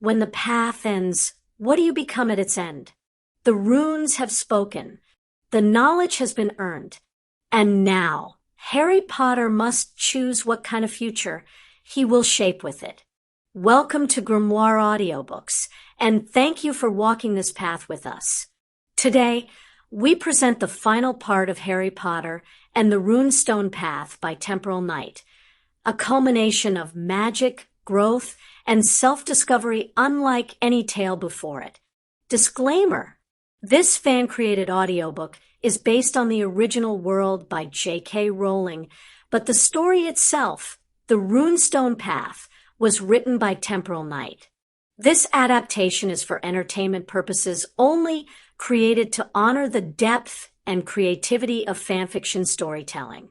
When the path ends, what do you become at its end? The runes have spoken. The knowledge has been earned. And now, Harry Potter must choose what kind of future he will shape with it. Welcome to Grimoire Audiobooks, and thank you for walking this path with us. Today, we present the final part of Harry Potter and the Rune Stone Path by Temporal Knight, a culmination of magic, growth, and self-discovery unlike any tale before it. Disclaimer: this fan-created audiobook is based on the original world by J.K. Rowling, but the story itself, the Rune Stone Path, was written by Temporal Knight. This adaptation is for entertainment purposes only, created to honor the depth and creativity of fanfiction storytelling.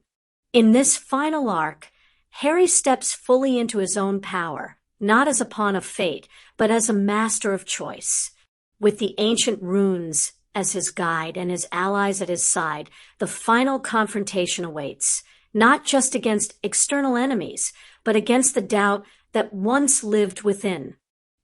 In this final arc, Harry steps fully into his own power, not as a pawn of fate, but as a master of choice. With the ancient runes as his guide and his allies at his side, the final confrontation awaits, not just against external enemies, but against the doubt that once lived within.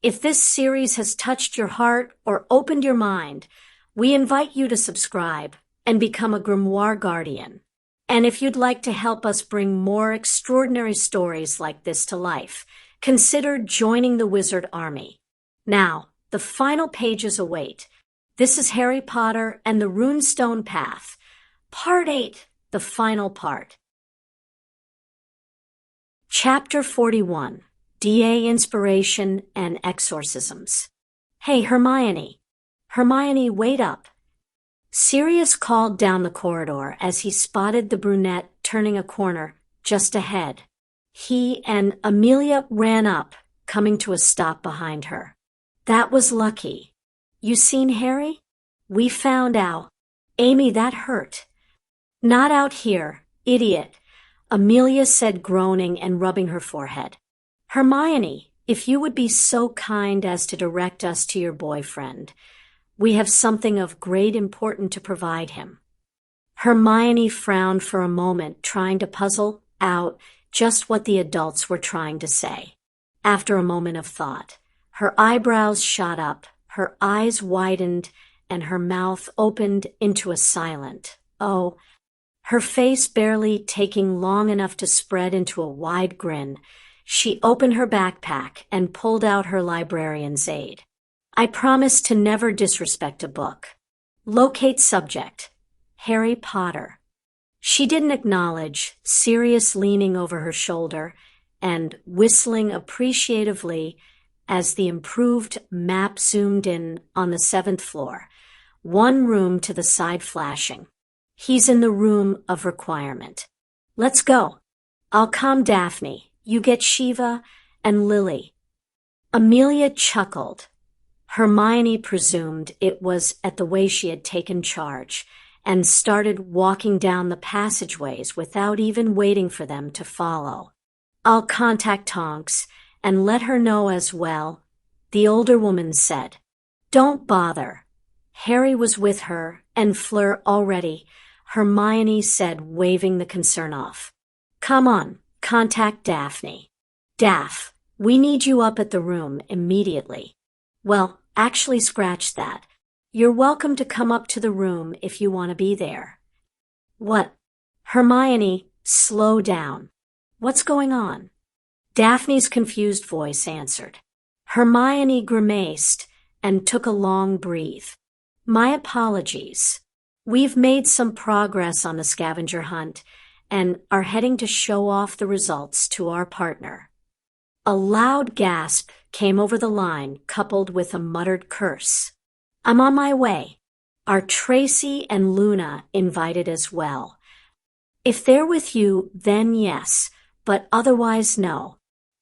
If this series has touched your heart or opened your mind, we invite you to subscribe and become a Grimoire Guardian. And if you'd like to help us bring more extraordinary stories like this to life, consider joining the Wizard Army. Now, the final pages await. This is Harry Potter and the Rune Stone Path, Part 8, the final part. Chapter 41, DA Inspiration and Exorcisms. Hey, Hermione. Hermione, wait up. Sirius called down the corridor as he spotted the brunette turning a corner just ahead. He and Amelia ran up, coming to a stop behind her. That was lucky. You seen Harry? We found out. Amy, that hurt. Not out here, idiot, Amelia said, groaning and rubbing her forehead. Hermione, if you would be so kind as to direct us to your boyfriend. We have something of great importance to provide him. Hermione frowned for a moment, trying to puzzle out just what the adults were trying to say. After a moment of thought, her eyebrows shot up, her eyes widened, and her mouth opened into a silent, oh, her face barely taking long enough to spread into a wide grin. She opened her backpack and pulled out her librarian's aid. I promise to never disrespect a book. Locate subject. Harry Potter. She didn't acknowledge, Sirius leaning over her shoulder and whistling appreciatively as the improved map zoomed in on the 7th floor, one room to the side flashing. He's in the room of requirement. Let's go. I'll calm Daphne. You get Shiva and Lily. Amelia chuckled. Hermione presumed it was at the way she had taken charge and started walking down the passageways without even waiting for them to follow. I'll contact Tonks and let her know as well, the older woman said. Don't bother. Harry was with her and Fleur already, Hermione said, waving the concern off. Come on, contact Daphne. Daph, we need you up at the room immediately. Well, actually scratch that. You're welcome to come up to the room if you want to be there. What? Hermione, slow down. What's going on? Daphne's confused voice answered. Hermione grimaced and took a long breath. My apologies. We've made some progress on the scavenger hunt and are heading to show off the results to our partner. A loud gasp came over the line, coupled with a muttered curse. I'm on my way. Are Tracy and Luna invited as well? If they're with you, then yes, but otherwise no.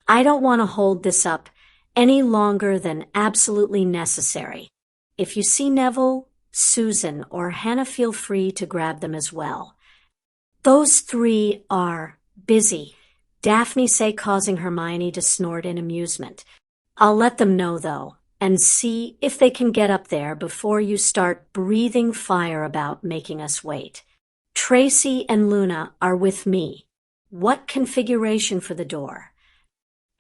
I don't want to hold this up any longer than absolutely necessary. If you see Neville, Susan, or Hannah, feel free to grab them as well. Those three are busy, Daphne said, causing Hermione to snort in amusement. I'll let them know, though, and see if they can get up there before you start breathing fire about making us wait. Tracy and Luna are with me. What configuration for the door?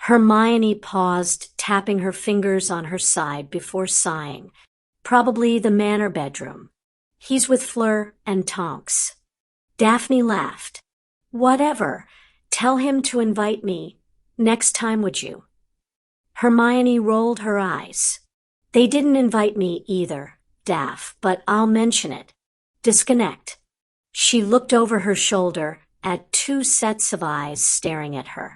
Hermione paused, tapping her fingers on her side before sighing. Probably the manor bedroom. He's with Fleur and Tonks. Daphne laughed. Whatever. Tell him to invite me. Next time, would you? Hermione rolled her eyes. They didn't invite me either, Daph, but I'll mention it. Disconnect. She looked over her shoulder at two sets of eyes staring at her.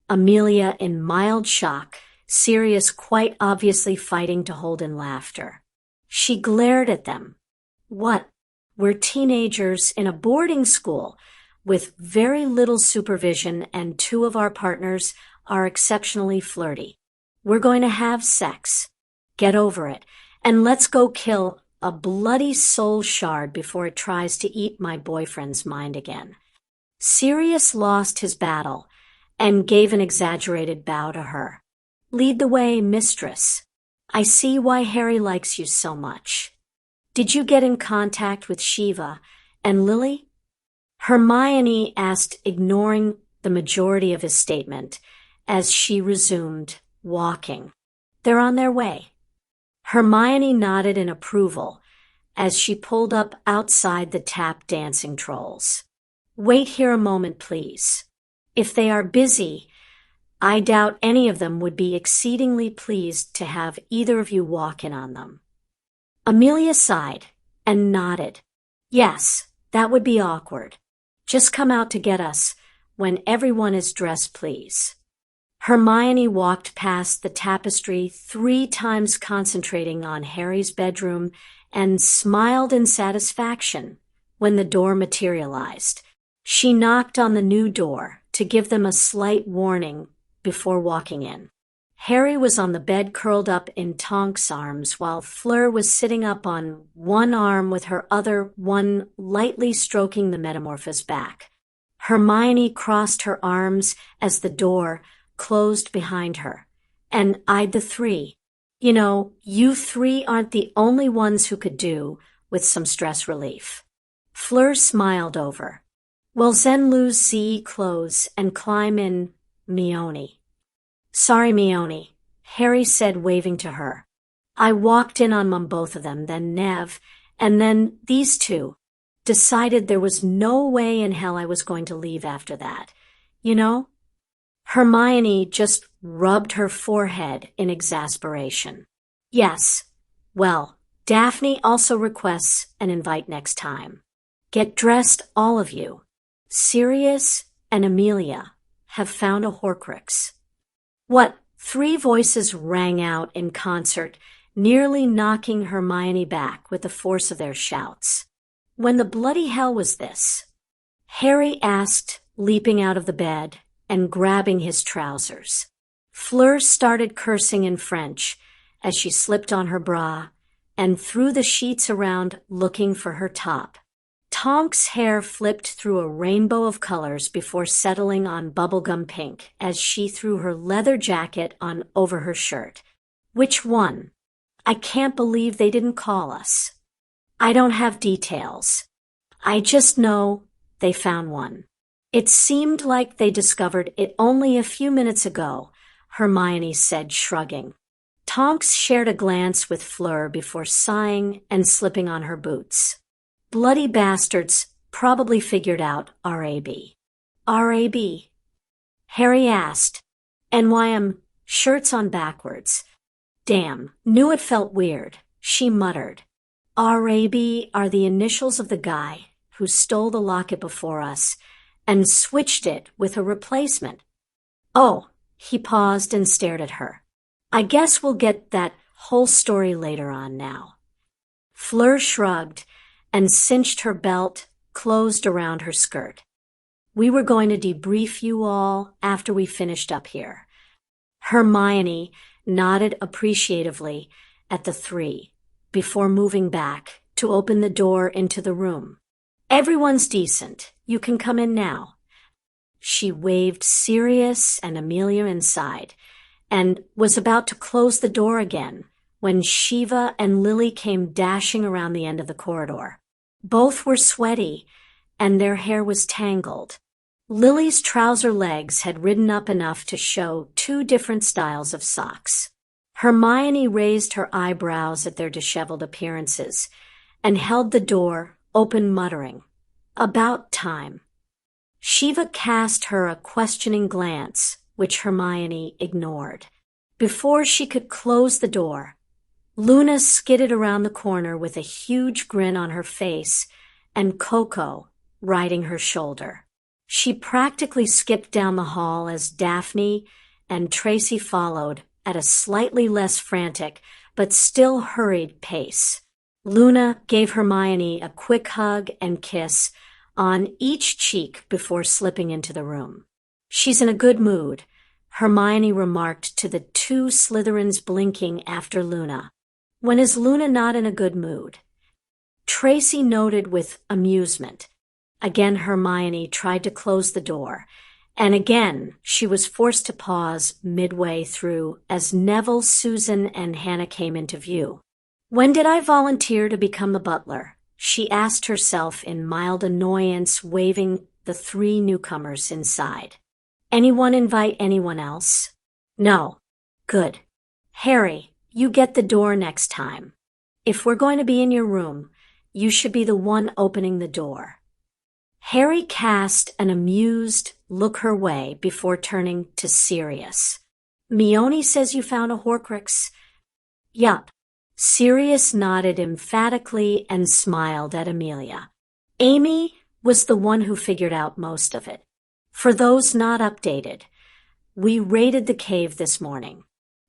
Amelia in mild shock, Sirius quite obviously fighting to hold in laughter. She glared at them. What? We're teenagers in a boarding school with very little supervision, and two of our partners are exceptionally flirty. We're going to have sex. Get over it, and let's go kill a bloody soul shard before it tries to eat my boyfriend's mind again. Sirius lost his battle and gave an exaggerated bow to her. Lead the way, mistress. I see why Harry likes you so much. Did you get in contact with Shiva and Lily? Hermione asked, ignoring the majority of his statement, as she resumed walking. They're on their way. Hermione nodded in approval as she pulled up outside the tap dancing trolls. Wait here a moment, please. If they are busy, I doubt any of them would be exceedingly pleased to have either of you walk in on them. Amelia sighed and nodded. Yes, that would be awkward. Just come out to get us when everyone is dressed, please. Hermione walked past the tapestry 3 times, concentrating on Harry's bedroom, and smiled in satisfaction when the door materialized. She knocked on the new door to give them a slight warning before walking in. Harry was on the bed curled up in Tonks' arms, while Fleur was sitting up on one arm with her other one lightly stroking the metamorph's back. Hermione crossed her arms as the door closed behind her and eyed the 3. You know, you 3 aren't the only ones who could do with some stress relief. Fleur smiled over. Well, then lose ZE clothes and climb in, Mione. Sorry, Mione, Harry said, waving to her. I walked in on both of them, then Nev, and then these 2. Decided there was no way in hell I was going to leave after that. You know? Hermione just rubbed her forehead in exasperation. Yes. Well, Daphne also requests an invite next time. Get dressed, all of you. Sirius and Amelia have found a Horcrux. What? 3 voices rang out in concert, nearly knocking Hermione back with the force of their shouts. When the bloody hell was this? Harry asked, leaping out of the bed and grabbing his trousers. Fleur started cursing in French as she slipped on her bra and threw the sheets around looking for her top. Tonks' hair flipped through a rainbow of colors before settling on bubblegum pink as she threw her leather jacket on over her shirt. Which one? I can't believe they didn't call us. I don't have details. I just know they found one. It seemed like they discovered it only a few minutes ago, Hermione said, shrugging. Tonks shared a glance with Fleur before sighing and slipping on her boots. Bloody bastards probably figured out R.A.B. R.A.B.? Harry asked. NYM, shirts on backwards. Damn, knew it felt weird, she muttered. R.A.B. are the initials of the guy who stole the locket before us and switched it with a replacement. Oh, he paused and stared at her. I guess we'll get that whole story later on now. Fleur shrugged and cinched her belt closed around her skirt. We were going to debrief you all after we finished up here. Hermione nodded appreciatively at the 3 before moving back to open the door into the room. Everyone's decent. You can come in now. She waved Sirius and Amelia inside and was about to close the door again when Shiva and Lily came dashing around the end of the corridor. Both were sweaty and their hair was tangled. Lily's trouser legs had ridden up enough to show two different styles of socks. Hermione raised her eyebrows at their disheveled appearances and held the door open, muttering, "About time." Shiva cast her a questioning glance, which Hermione ignored. Before she could close the door, Luna skidded around the corner with a huge grin on her face and Coco riding her shoulder. She practically skipped down the hall as Daphne and Tracy followed at a slightly less frantic but still hurried pace. Luna gave Hermione a quick hug and kiss on each cheek before slipping into the room. "She's in a good mood," Hermione remarked to the two Slytherins blinking after Luna. "When is Luna not in a good mood?" Tracy noted with amusement. Again Hermione tried to close the door, and again she was forced to pause midway through as Neville, Susan, and Hannah came into view. "When did I volunteer to become the butler?" she asked herself in mild annoyance, waving the three newcomers inside. "Anyone invite anyone else?" "No." "Good. Harry, you get the door next time. If we're going to be in your room, you should be the one opening the door." Harry cast an amused look her way before turning to Sirius. "Mione says you found a Horcrux." "Yup." Sirius nodded emphatically and smiled at Amelia. Amy was the one who figured out most of it. For those not updated, we raided the cave this morning.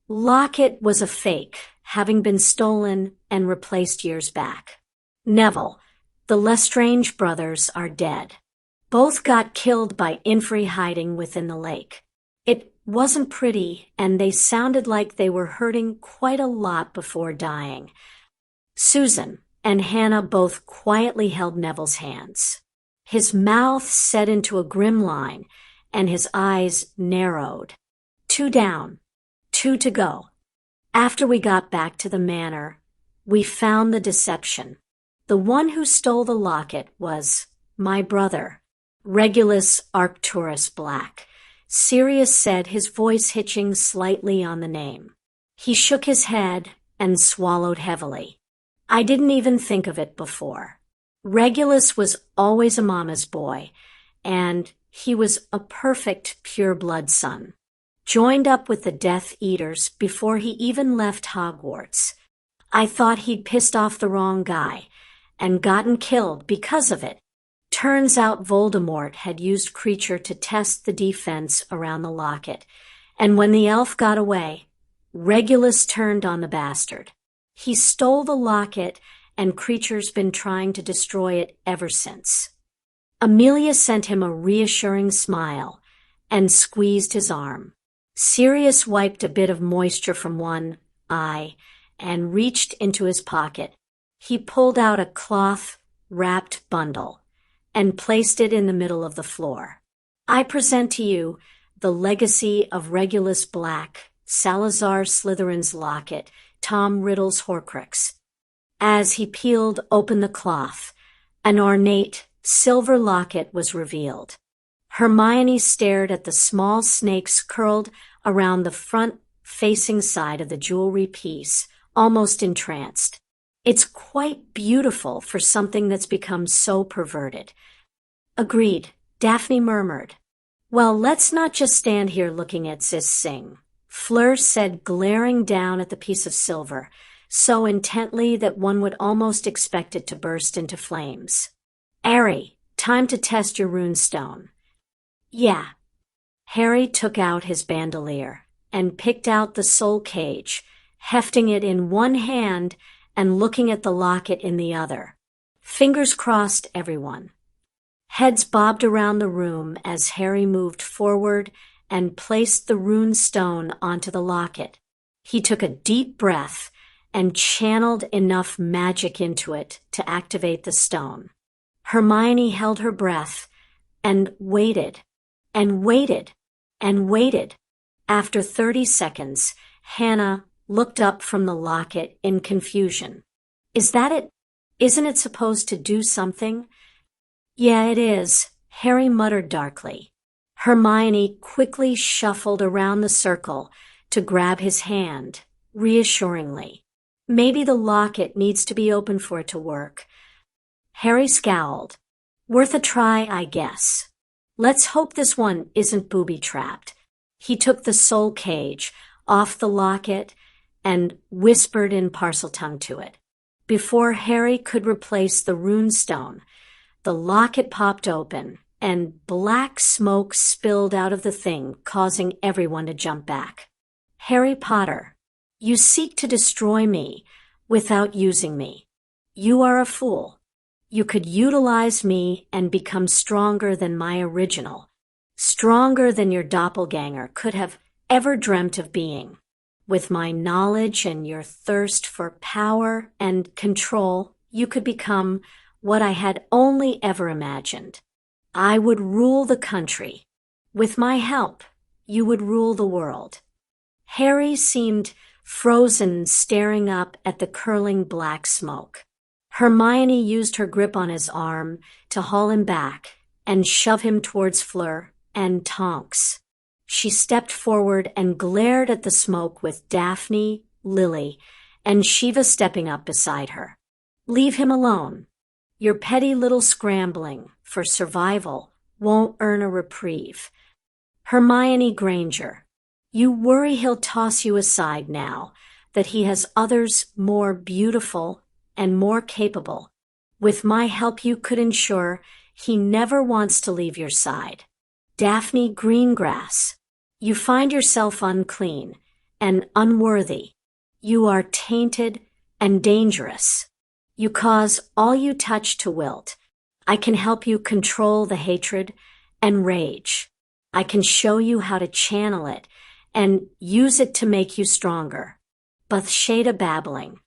Locket was a fake, having been stolen and replaced years back. Neville, the Lestrange brothers, are dead. Both got killed by Infrey hiding within the lake. It wasn't pretty, and they sounded like they were hurting quite a lot before dying. Susan and Hannah both quietly held Neville's hands. His mouth set into a grim line, and his eyes narrowed. 2 down, 2 to go. After we got back to the manor, we found the deception. The one who stole the locket was my brother, Regulus Arcturus Black. Sirius said, his voice hitching slightly on the name. He shook his head and swallowed heavily. I didn't even think of it before. Regulus was always a mama's boy, and he was a perfect pure-blood son. Joined up with the Death Eaters before he even left Hogwarts. I thought he'd pissed off the wrong guy and gotten killed because of it. Turns out Voldemort had used Creature to test the defense around the locket, and when the elf got away, Regulus turned on the bastard. He stole the locket, and Creature's been trying to destroy it ever since. Amelia sent him a reassuring smile and squeezed his arm. Sirius wiped a bit of moisture from one eye and reached into his pocket. He pulled out a cloth-wrapped bundle and placed it in the middle of the floor. I present to you the legacy of Regulus Black, Salazar Slytherin's locket, Tom Riddle's Horcrux. As he peeled open the cloth, an ornate silver locket was revealed. Hermione stared at the small snakes curled around the front-facing side of the jewelry piece, almost entranced. It's quite beautiful for something that's become so perverted. Agreed, Daphne murmured. Well, let's not just stand here looking at Sis sing, Fleur said, glaring down at the piece of silver, so intently that one would almost expect it to burst into flames. Harry, time to test your rune stone. Yeah. Harry took out his bandolier and picked out the soul cage, hefting it in one hand and looking at the locket in the other. Fingers crossed, everyone. Heads bobbed around the room as Harry moved forward and placed the rune stone onto the locket. He took a deep breath and channeled enough magic into it to activate the stone. Hermione held her breath and waited, and waited, and waited. After 30 seconds, Hannah looked up from the locket in confusion. Is that it? Isn't it supposed to do something? Yeah, it is, Harry muttered darkly. Hermione quickly shuffled around the circle to grab his hand, reassuringly. Maybe the locket needs to be open for it to work. Harry scowled. Worth a try, I guess. Let's hope this one isn't booby-trapped. He took the soul cage off the locket and whispered in Parseltongue to it. Before Harry could replace the runestone, the locket popped open, and black smoke spilled out of the thing, causing everyone to jump back. Harry Potter, you seek to destroy me without using me. You are a fool. You could utilize me and become stronger than my original, stronger than your doppelganger could have ever dreamt of being. With my knowledge and your thirst for power and control, you could become what I had only ever imagined. I would rule the country. With my help, you would rule the world. Harry seemed frozen, staring up at the curling black smoke. Hermione used her grip on his arm to haul him back and shove him towards Fleur and Tonks. She stepped forward and glared at the smoke with Daphne, Lily, and Shiva stepping up beside her. Leave him alone. Your petty little scrambling for survival won't earn a reprieve. Hermione Granger, you worry he'll toss you aside now that he has others more beautiful and more capable. With my help, you could ensure he never wants to leave your side. Daphne Greengrass, you find yourself unclean and unworthy. You are tainted and dangerous. You cause all you touch to wilt. I can help you control the hatred and rage. I can show you how to channel it and use it to make you stronger. Bathsheba babbling.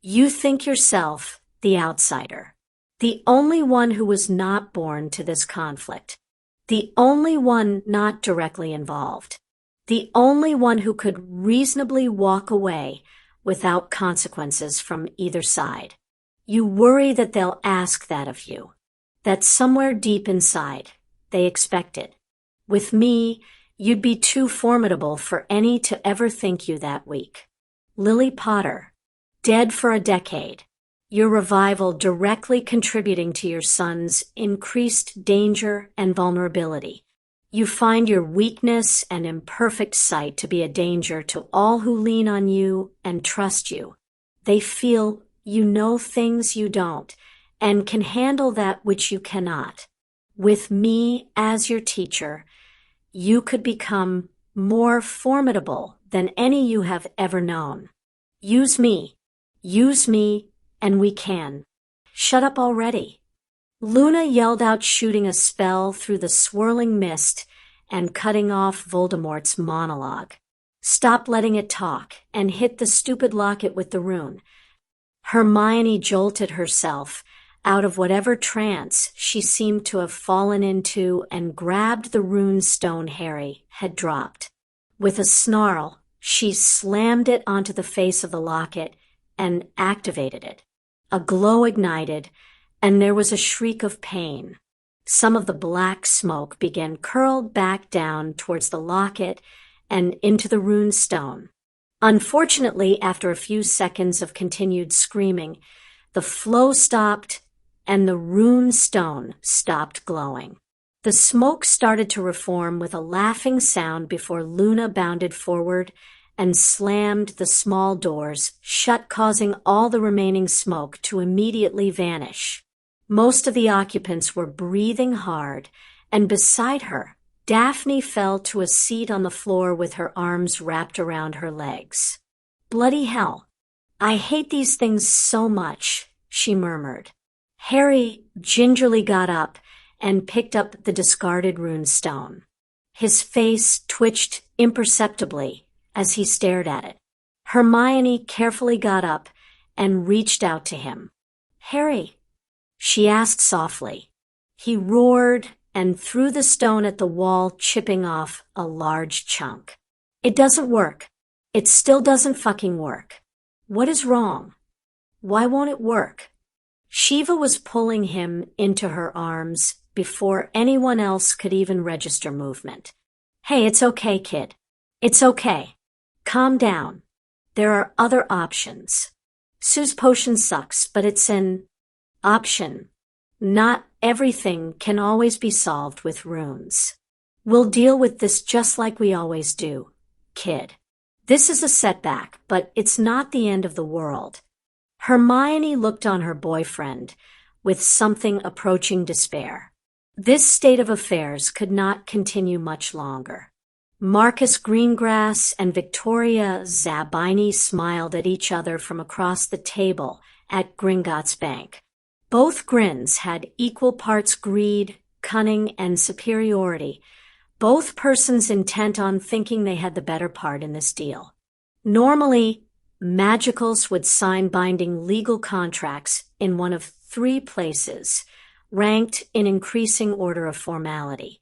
You think yourself the outsider, the only one who was not born to this conflict, the only one not directly involved, the only one who could reasonably walk away without consequences from either side. You worry that they'll ask that of you, that somewhere deep inside they expect it. With me, you'd be too formidable for any to ever think you that weak. Lily Potter, dead for a decade, your revival directly contributing to your son's increased danger and vulnerability. You find your weakness and imperfect sight to be a danger to all who lean on you and trust you. They feel you know things you don't and can handle that which you cannot. With me as your teacher, you could become more formidable than any you have ever known. Use me, and we can. Shut up already. Luna yelled out, shooting a spell through the swirling mist and cutting off Voldemort's monologue. Stop letting it talk and hit the stupid locket with the rune. Hermione jolted herself out of whatever trance she seemed to have fallen into and grabbed the rune stone Harry had dropped. With a snarl, she slammed it onto the face of the locket and activated it. A glow ignited, and there was a shriek of pain. Some of the black smoke began curled back down towards the locket and into the rune stone. Unfortunately, after a few seconds of continued screaming, the flow stopped and the rune stone stopped glowing. The smoke started to reform with a laughing sound before Luna bounded forward and slammed the small doors shut, causing all the remaining smoke to immediately vanish. Most of the occupants were breathing hard, and beside her, Daphne fell to a seat on the floor with her arms wrapped around her legs. Bloody hell! I hate these things so much, she murmured. Harry gingerly got up and picked up the discarded rune stone. His face twitched imperceptibly as he stared at it. Hermione carefully got up and reached out to him. Harry, she asked softly. He roared and threw the stone at the wall, chipping off a large chunk. It doesn't work. It still doesn't fucking work. What is wrong? Why won't it work? Shiva was pulling him into her arms before anyone else could even register movement. Hey, it's okay, kid. It's okay. Calm down. There are other options. Sue's potion sucks, but it's an option. Not everything can always be solved with runes. We'll deal with this just like we always do, kid. This is a setback, but it's not the end of the world. Hermione looked on her boyfriend with something approaching despair. This state of affairs could not continue much longer. Marcus Greengrass and Victoria Zabini smiled at each other from across the table at Gringotts Bank. Both grins had equal parts greed, cunning, and superiority, both persons intent on thinking they had the better part in this deal. Normally, magicals would sign binding legal contracts in one of 3 places, ranked in increasing order of formality.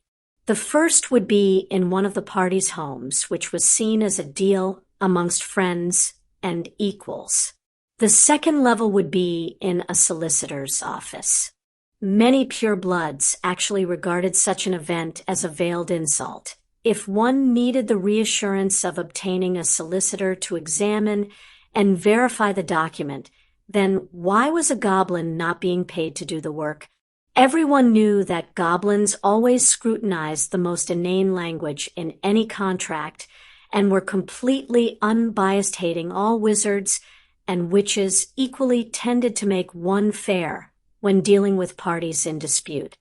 The first would be in one of the parties' homes, which was seen as a deal amongst friends and equals. The second level would be in a solicitor's office. Many purebloods actually regarded such an event as a veiled insult. If one needed the reassurance of obtaining a solicitor to examine and verify the document, then why was a goblin not being paid to do the work? Everyone knew that goblins always scrutinized the most inane language in any contract and were completely unbiased, hating all wizards and witches equally tended to make one fair when dealing with parties in dispute.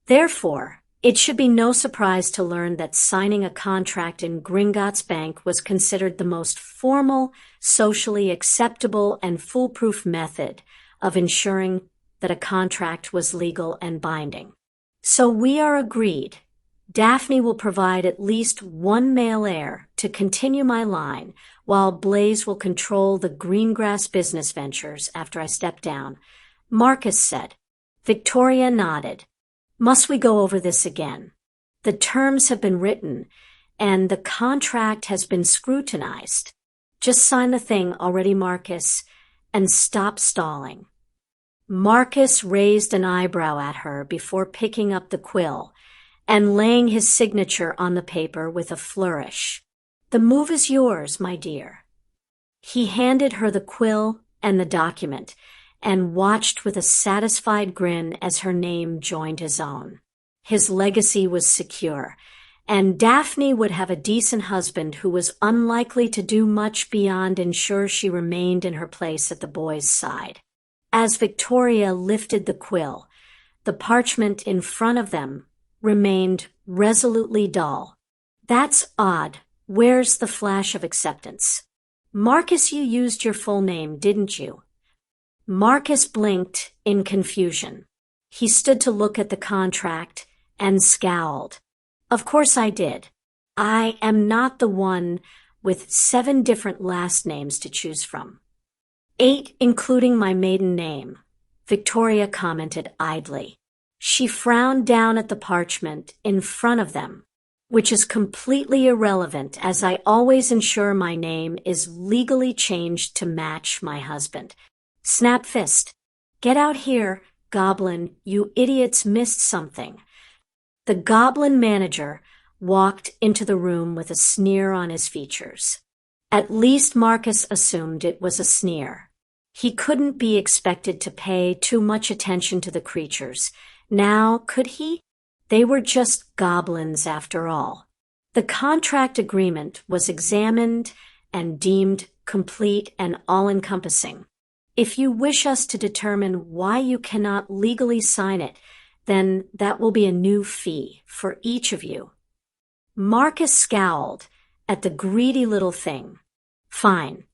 Therefore, it should be no surprise to learn that signing a contract in Gringotts Bank was considered the most formal, socially acceptable, and foolproof method of ensuring that a contract was legal and binding. So we are agreed. Daphne will provide at least 1 male heir to continue my line, while Blaze will control the Greengrass business ventures after I step down, Marcus said. Victoria nodded. Must we go over this again? The terms have been written, and the contract has been scrutinized. Just sign the thing already, Marcus, and stop stalling. Marcus raised an eyebrow at her before picking up the quill and laying his signature on the paper with a flourish. The move is yours, my dear. He handed her the quill and the document and watched with a satisfied grin as her name joined his own. His legacy was secure, and Daphne would have a decent husband who was unlikely to do much beyond ensure she remained in her place at the boy's side. As Victoria lifted the quill, the parchment in front of them remained resolutely dull. That's odd. Where's the flash of acceptance? Marcus, you used your full name, didn't you? Marcus blinked in confusion. He stood to look at the contract and scowled. Of course I did. I am not the one with 7 different last names to choose from. 8, including my maiden name, Victoria commented idly. She frowned down at the parchment in front of them, which is completely irrelevant as I always ensure my name is legally changed to match my husband. Snap fist. Get out here, goblin, you idiots missed something. The goblin manager walked into the room with a sneer on his features. At least Marcus assumed it was a sneer. He couldn't be expected to pay too much attention to the creatures. Now, could he? They were just goblins after all. The contract agreement was examined and deemed complete and all-encompassing. If you wish us to determine why you cannot legally sign it, then that will be a new fee for each of you. Marcus scowled at the greedy little thing. Fine.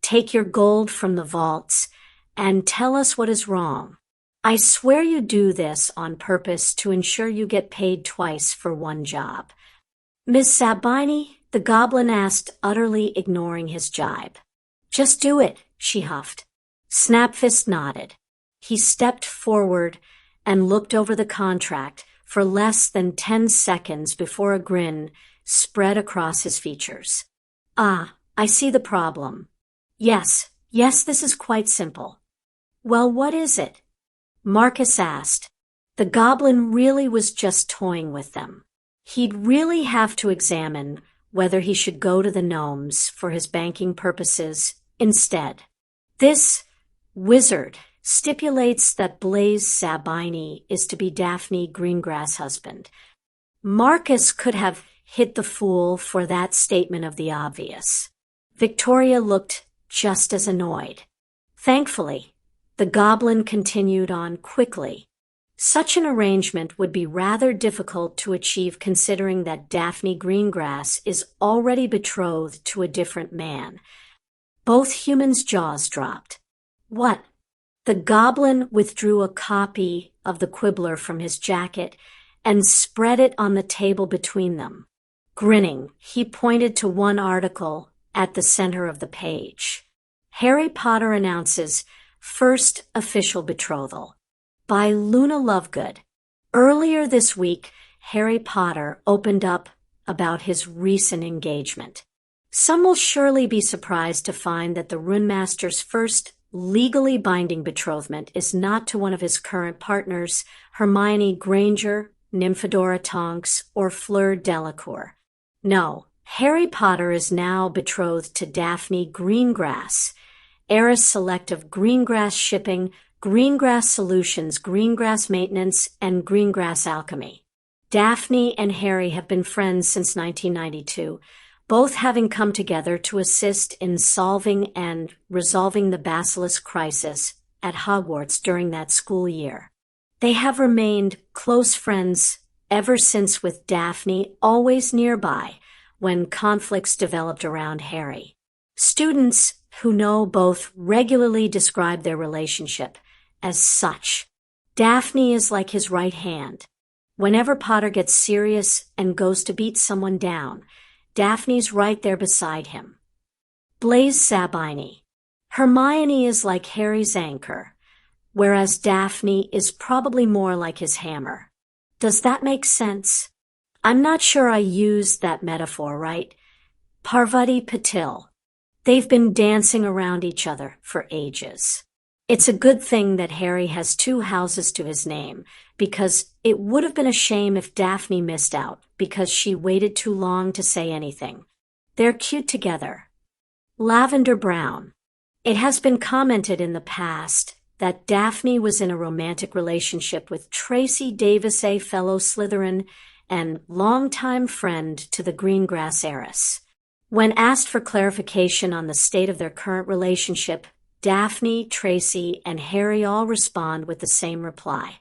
Take your gold from the vaults and tell us what is wrong. I swear you do this on purpose to ensure you get paid twice for one job. Miss Zabini, the goblin asked, utterly ignoring his jibe. Just do it, she huffed. Snapfist nodded. He stepped forward and looked over the contract for less than 10 seconds before a grin spread across his features. Ah, I see the problem. Yes, this is quite simple. Well, what is it? Marcus asked. The goblin really was just toying with them. He'd really have to examine whether he should go to the gnomes for his banking purposes instead. This wizard stipulates that Blaise Zabini is to be Daphne Greengrass' husband. Marcus could have hit the fool for that statement of the obvious. Victoria looked just as annoyed. Thankfully, the goblin continued on quickly. Such an arrangement would be rather difficult to achieve considering that Daphne Greengrass is already betrothed to a different man. Both humans' jaws dropped. What? The goblin withdrew a copy of the Quibbler from his jacket and spread it on the table between them. Grinning, he pointed to one article at the center of the page. Harry Potter announces first official betrothal. By Luna Lovegood. Earlier this week, Harry Potter opened up about his recent engagement. Some will surely be surprised to find that the Rune Master's first legally binding betrothment is not to one of his current partners, Hermione Granger, Nymphadora Tonks, or Fleur Delacour. No, Harry Potter is now betrothed to Daphne Greengrass, heiress select of Greengrass Shipping, Greengrass Solutions, Greengrass Maintenance, and Greengrass Alchemy. Daphne and Harry have been friends since 1992, both having come together to assist in solving and resolving the Basilisk crisis at Hogwarts during that school year. They have remained close friends ever since, with Daphne always nearby when conflicts developed around Harry. Students who know both regularly describe their relationship as such. Daphne is like his right hand. Whenever Potter gets serious and goes to beat someone down, Daphne's right there beside him. Blaise Zabini. Hermione is like Harry's anchor, whereas Daphne is probably more like his hammer. Does that make sense? I'm not sure I used that metaphor right. Parvati Patil. They've been dancing around each other for ages. It's a good thing that Harry has 2 houses to his name, because it would have been a shame if Daphne missed out because she waited too long to say anything. They're cute together. Lavender Brown. It has been commented in the past that Daphne was in a romantic relationship with Tracy Davis, a fellow Slytherin and longtime friend to the Greengrass heiress. When asked for clarification on the state of their current relationship, Daphne, Tracy, and Harry all respond with the same reply.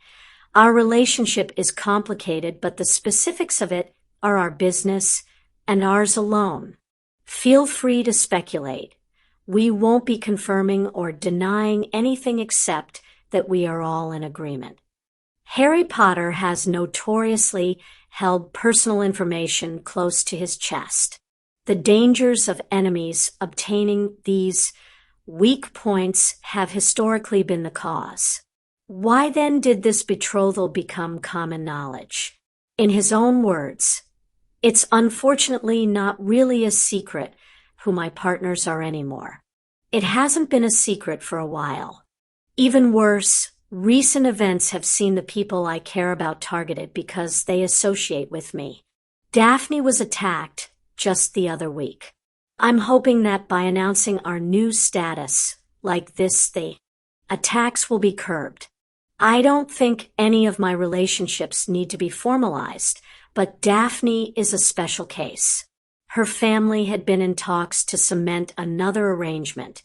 Our relationship is complicated, but the specifics of it are our business and ours alone. Feel free to speculate. We won't be confirming or denying anything except that we are all in agreement. Harry Potter has notoriously held personal information close to his chest. The dangers of enemies obtaining these weak points have historically been the cause. Why then did this betrothal become common knowledge? In his own words, it's unfortunately not really a secret who my partners are anymore. It hasn't been a secret for a while. Even worse, recent events have seen the people I care about targeted because they associate with me. Daphne was attacked just the other week. I'm hoping that by announcing our new status like this, the attacks will be curbed. I don't think any of my relationships need to be formalized, but Daphne is a special case. Her family had been in talks to cement another arrangement,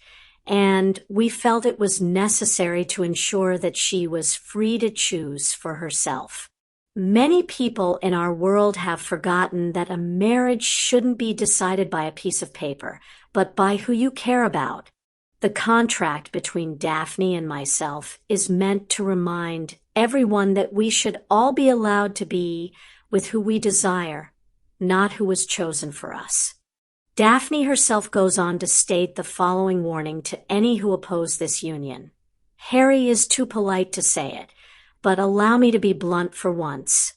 and we felt it was necessary to ensure that she was free to choose for herself. Many people in our world have forgotten that a marriage shouldn't be decided by a piece of paper, but by who you care about. The contract between Daphne and myself is meant to remind everyone that we should all be allowed to be with who we desire, not who was chosen for us. Daphne herself goes on to state the following warning to any who oppose this union. Harry is too polite to say it, but allow me to be blunt for once.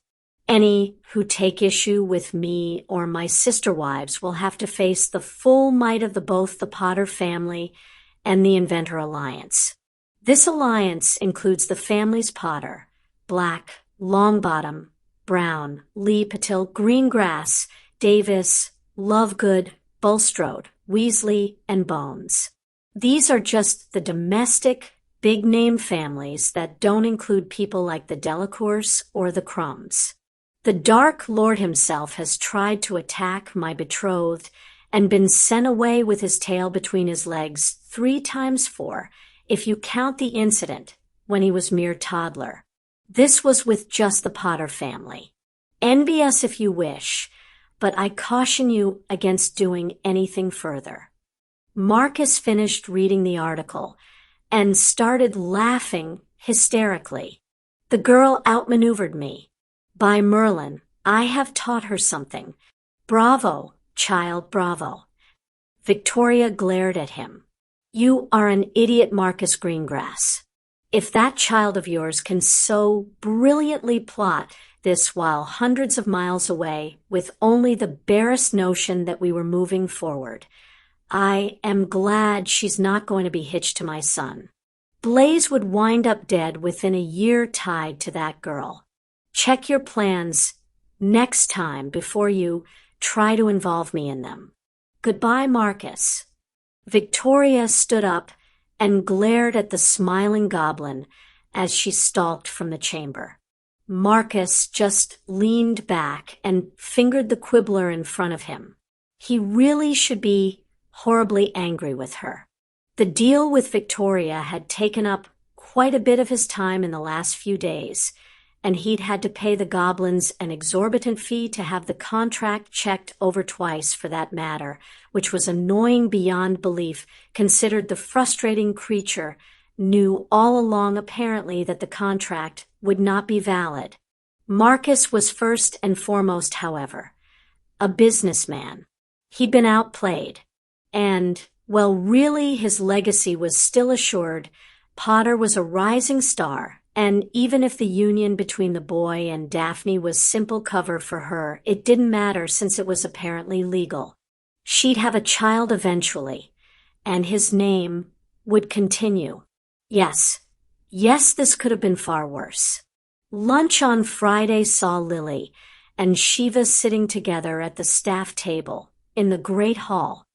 Any who take issue with me or my sister wives will have to face the full might of both the Potter family and the Inventor Alliance. This alliance includes the families Potter, Black, Longbottom, Brown, Lee Patil, Greengrass, Davis, Lovegood, Bulstrode, Weasley, and Bones. These are just the domestic, big-name families that don't include people like the Delacours or the Crumbs. The Dark Lord himself has tried to attack my betrothed and been sent away with his tail between his legs 3 times 4, if you count the incident when he was mere toddler. This was with just the Potter family. Envy us if you wish, but I caution you against doing anything further. Marcus finished reading the article and started laughing hysterically. The girl outmaneuvered me. By Merlin, I have taught her something. Bravo, child, bravo. Victoria glared at him. You are an idiot, Marcus Greengrass. If that child of yours can so brilliantly plot this while hundreds of miles away with only the barest notion that we were moving forward, I am glad she's not going to be hitched to my son. Blaze would wind up dead within a year tied to that girl. Check your plans next time before you try to involve me in them. Goodbye, Marcus. Victoria stood up and glared at the smiling goblin as she stalked from the chamber. Marcus just leaned back and fingered the quibbler in front of him. He really should be horribly angry with her. The deal with Victoria had taken up quite a bit of his time in the last few days, and he'd had to pay the goblins an exorbitant fee to have the contract checked over twice for that matter, which was annoying beyond belief, considered the frustrating creature knew all along apparently that the contract would not be valid. Marcus was first and foremost, however, a businessman. He'd been outplayed, and, well, really his legacy was still assured. Potter was a rising star, and even if the union between the boy and Daphne was simple cover for her, it didn't matter since it was apparently legal. She'd have a child eventually, and his name would continue. Yes, this could have been far worse. Lunch on Friday saw Lily and Shiva sitting together at the staff table in the great hall.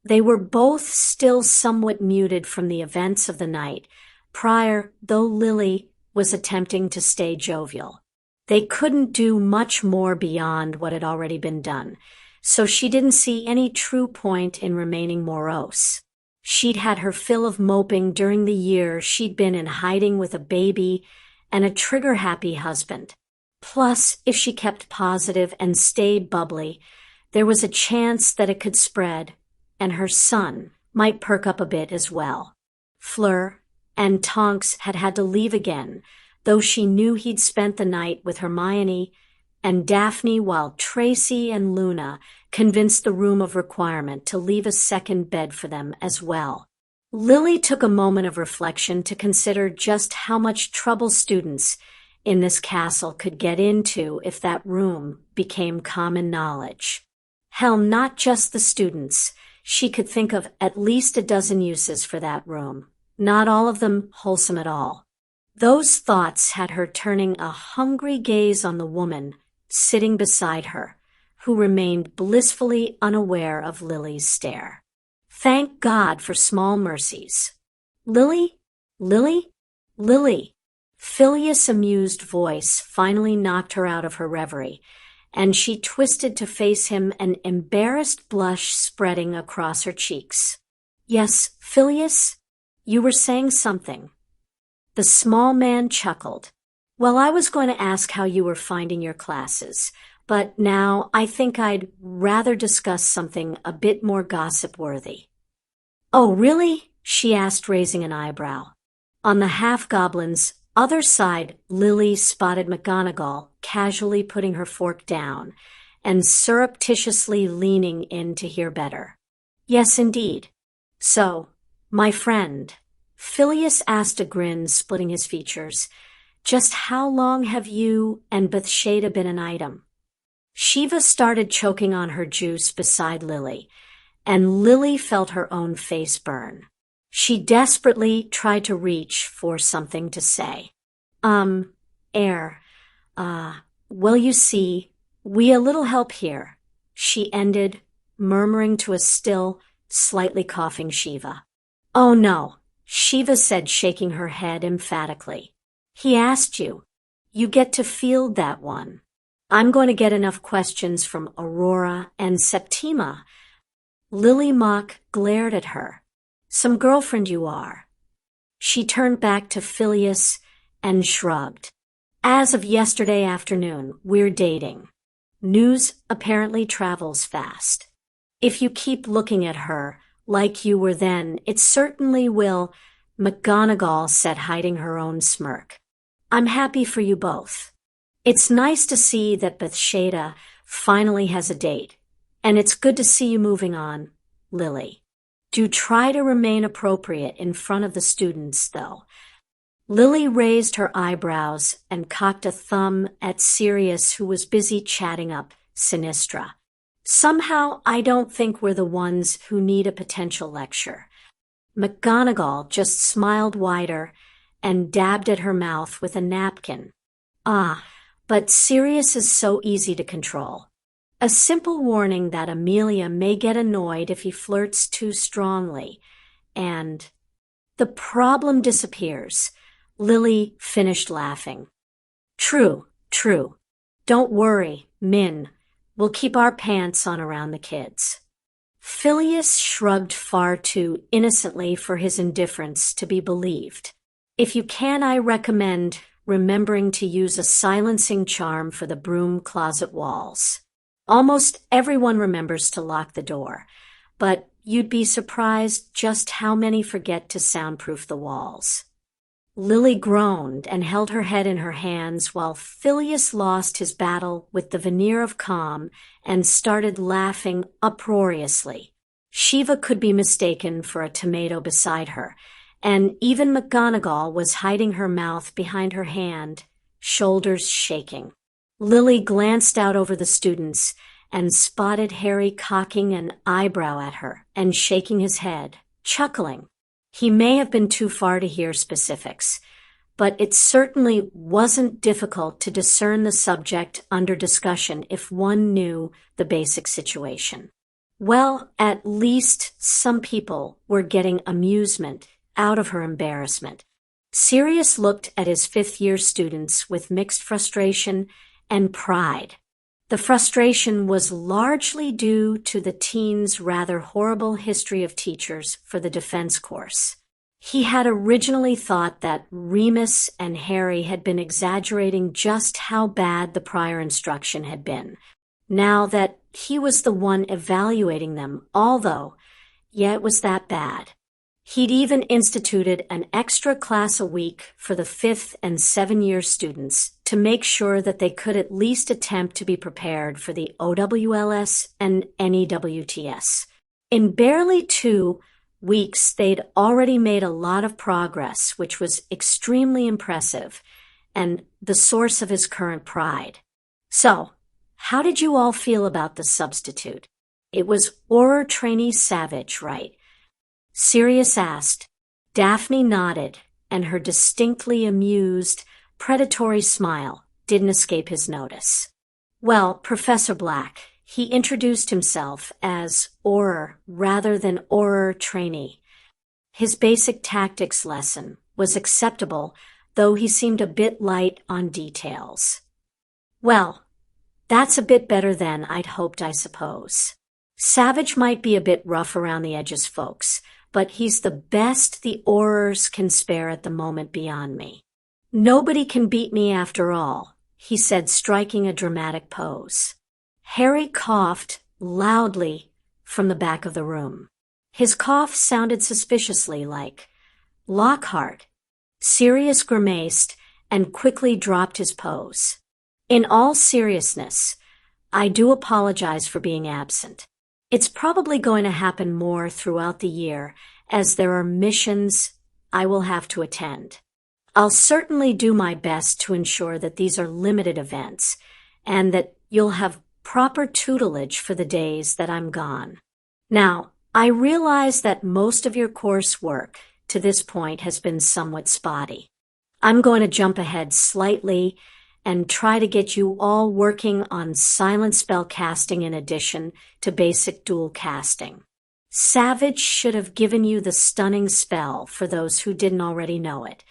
They were both still somewhat muted from the events of the night prior, though Lily was attempting to stay jovial. They couldn't do much more beyond what had already been done, so she didn't see any true point in remaining morose. She'd had her fill of moping during the year she'd been in hiding with a baby and a trigger-happy husband. Plus, if she kept positive and stayed bubbly, there was a chance that it could spread, and her son might perk up a bit as well. Fleur and Tonks had to leave again, though she knew he'd spent the night with Hermione and Daphne, while Tracy and Luna convinced the room of requirement to leave a second bed for them as well. Lily took a moment of reflection to consider just how much trouble students in this castle could get into if that room became common knowledge. Hell, not just the students. She could think of at least a dozen uses for that room. Not all of them wholesome at all. Those thoughts had her turning a hungry gaze on the woman sitting beside her, who remained blissfully unaware of Lily's stare. Thank God for small mercies. Lily? Phileas' amused voice finally knocked her out of her reverie, and she twisted to face him, an embarrassed blush spreading across her cheeks. Yes, Phileas? You were saying something. The small man chuckled. Well, I was going to ask how you were finding your classes, but now I think I'd rather discuss something a bit more gossip-worthy. Oh, really? She asked, raising an eyebrow. On the half-goblin's other side, Lily spotted McGonagall casually putting her fork down and surreptitiously leaning in to hear better. Yes, indeed. So, my friend, Phileas asked, a grin splitting his features, just how long have you and Bathsheba been an item? Shiva started choking on her juice beside Lily, and Lily felt her own face burn. She desperately tried to reach for something to say. air. Well, you see, we a little help here," she ended, murmuring to a still, slightly coughing Shiva. "Oh no," Shiva said, shaking her head emphatically. "He asked you. You get to field that one. I'm going to get enough questions from Aurora and Septima." Lily Mock glared at her. "Some girlfriend you are." She turned back to Phileas and shrugged. "As of yesterday afternoon, we're dating. News apparently travels fast. If you keep looking at her like you were then, it certainly will," McGonagall said, hiding her own smirk. "I'm happy for you both. It's nice to see that Bathsheba finally has a date, and it's good to see you moving on, Lily. Do try to remain appropriate in front of the students, though." Lily raised her eyebrows and cocked a thumb at Sirius, who was busy chatting up Sinistra. "Somehow I don't think we're the ones who need a potential lecture." McGonagall just smiled wider and dabbed at her mouth with a napkin. But Sirius is so easy to control. A simple warning that Amelia may get annoyed if he flirts too strongly, and the problem disappears. Lily finished laughing. True. Don't worry, Min. We'll keep our pants on around the kids." Phileas shrugged far too innocently for his indifference to be believed. "If you can, I recommend remembering to use a silencing charm for the broom closet walls. Almost everyone remembers to lock the door, but you'd be surprised just how many forget to soundproof the walls." Lily groaned and held her head in her hands while Phileas lost his battle with the veneer of calm and started laughing uproariously. Shiva could be mistaken for a tomato beside her, and even McGonagall was hiding her mouth behind her hand, shoulders shaking. Lily glanced out over the students and spotted Harry cocking an eyebrow at her and shaking his head, chuckling. He may have been too far to hear specifics, but it certainly wasn't difficult to discern the subject under discussion if one knew the basic situation. Well, at least some people were getting amusement out of her embarrassment. Sirius looked at his fifth-year students with mixed frustration and pride. The frustration was largely due to the teens' rather horrible history of teachers for the defense course. He had originally thought that Remus and Harry had been exaggerating just how bad the prior instruction had been, now that he was the one evaluating them, although, yeah, it was that bad. He'd even instituted an extra class a week for the 5th and 7-year students to make sure that they could at least attempt to be prepared for the OWLS and NEWTS. In barely 2 weeks, they'd already made a lot of progress, which was extremely impressive and the source of his current pride. So, how did you all feel about the substitute? It was Auror trainee Savage, right? Sirius asked. Daphne nodded, and her distinctly amused, predatory smile didn't escape his notice. Well, Professor Black, he introduced himself as Auror rather than Auror trainee. His basic tactics lesson was acceptable, though he seemed a bit light on details. Well, that's a bit better than I'd hoped, I suppose. Savage might be a bit rough around the edges, folks, but he's the best the Aurors can spare at the moment beyond me. Nobody can beat me after all, he said, striking a dramatic pose. Harry coughed loudly from the back of the room. His cough sounded suspiciously like Lockhart. Sirius grimaced and quickly dropped his pose. In all seriousness, I do apologize for being absent. It's probably going to happen more throughout the year, as there are missions I will have to attend. I'll certainly do my best to ensure that these are limited events, and that you'll have proper tutelage for the days that I'm gone. Now, I realize that most of your coursework to this point has been somewhat spotty. I'm going to jump ahead slightly and try to get you all working on silent spell casting in addition to basic dual casting. Savage should have given you the stunning spell for those who didn't already know it.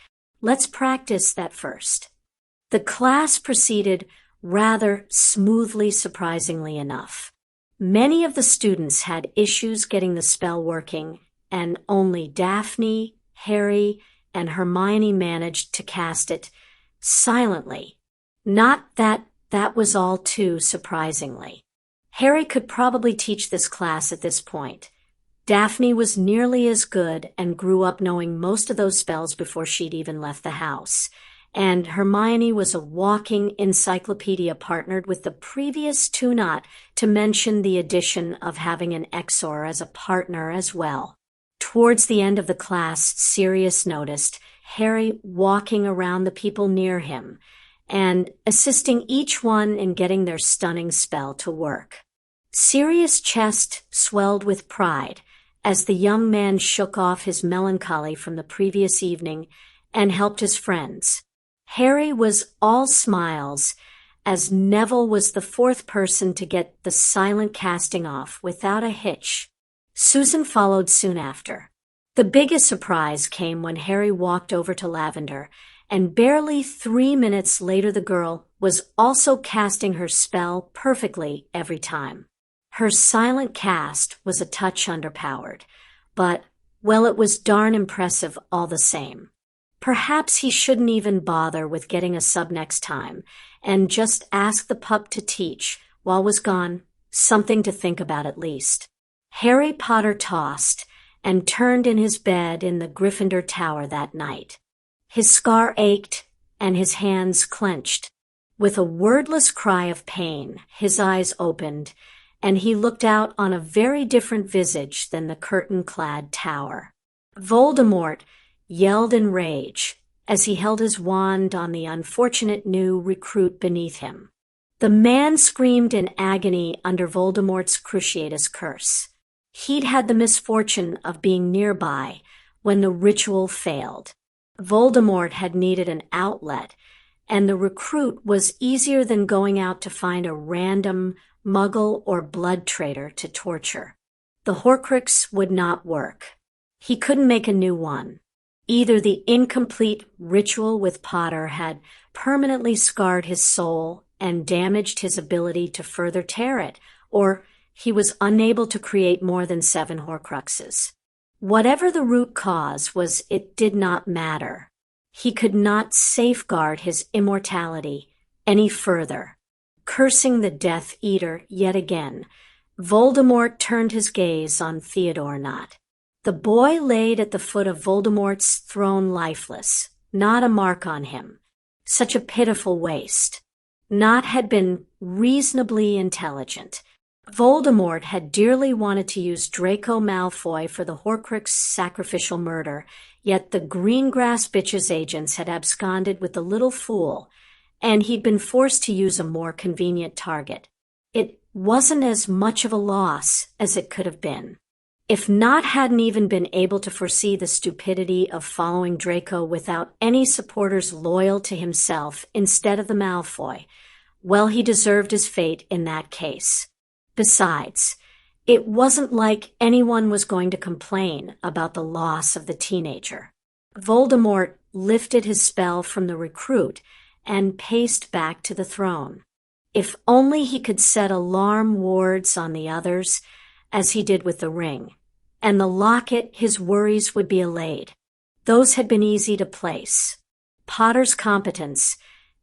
Let's practice that first. The class proceeded rather smoothly, surprisingly enough. Many of the students had issues getting the spell working, and only Daphne, Harry, and Hermione managed to cast it silently. Not that that was all too surprisingly. Harry could probably teach this class at this point. Daphne was nearly as good and grew up knowing most of those spells before she'd even left the house. And Hermione was a walking encyclopedia partnered with the previous two, not to mention the addition of having an Exor as a partner as well. Towards the end of the class, Sirius noticed Harry walking around the people near him and assisting each one in getting their stunning spell to work. Sirius' chest swelled with pride as the young man shook off his melancholy from the previous evening and helped his friends. Harry was all smiles, as Neville was the fourth person to get the silent casting off without a hitch. Susan followed soon after. The biggest surprise came when Harry walked over to Lavender, and barely 3 minutes later the girl was also casting her spell perfectly every time. Her silent cast was a touch underpowered, but, well, it was darn impressive all the same. Perhaps he shouldn't even bother with getting a sub next time, and just ask the pup to teach, while was gone, something to think about at least. Harry Potter tossed and turned in his bed in the Gryffindor Tower that night. His scar ached and his hands clenched. With a wordless cry of pain, his eyes opened, and he looked out on a very different visage than the curtain-clad tower. Voldemort yelled in rage as he held his wand on the unfortunate new recruit beneath him. The man screamed in agony under Voldemort's Cruciatus curse. He'd had the misfortune of being nearby when the ritual failed. Voldemort had needed an outlet, and the recruit was easier than going out to find a random muggle or blood traitor to torture. The Horcrux would not work. He couldn't make a new one. Either the incomplete ritual with Potter had permanently scarred his soul and damaged his ability to further tear it, or he was unable to create more than 7 Horcruxes. Whatever the root cause was, it did not matter. He could not safeguard his immortality any further. Cursing the Death Eater yet again, Voldemort turned his gaze on Theodore Nott. The boy laid at the foot of Voldemort's throne lifeless, not a mark on him. Such a pitiful waste. Nott had been reasonably intelligent. Voldemort had dearly wanted to use Draco Malfoy for the Horcrux sacrificial murder, yet the Greengrass bitch's agents had absconded with the little fool, and he'd been forced to use a more convenient target. It wasn't as much of a loss as it could have been. If Nott hadn't even been able to foresee the stupidity of following Draco without any supporters loyal to himself instead of the Malfoy, well, he deserved his fate in that case. Besides, it wasn't like anyone was going to complain about the loss of the teenager. Voldemort lifted his spell from the recruit and paced back to the throne. If only he could set alarm wards on the others, as he did with the ring, and the locket, his worries would be allayed. Those had been easy to place. Potter's competence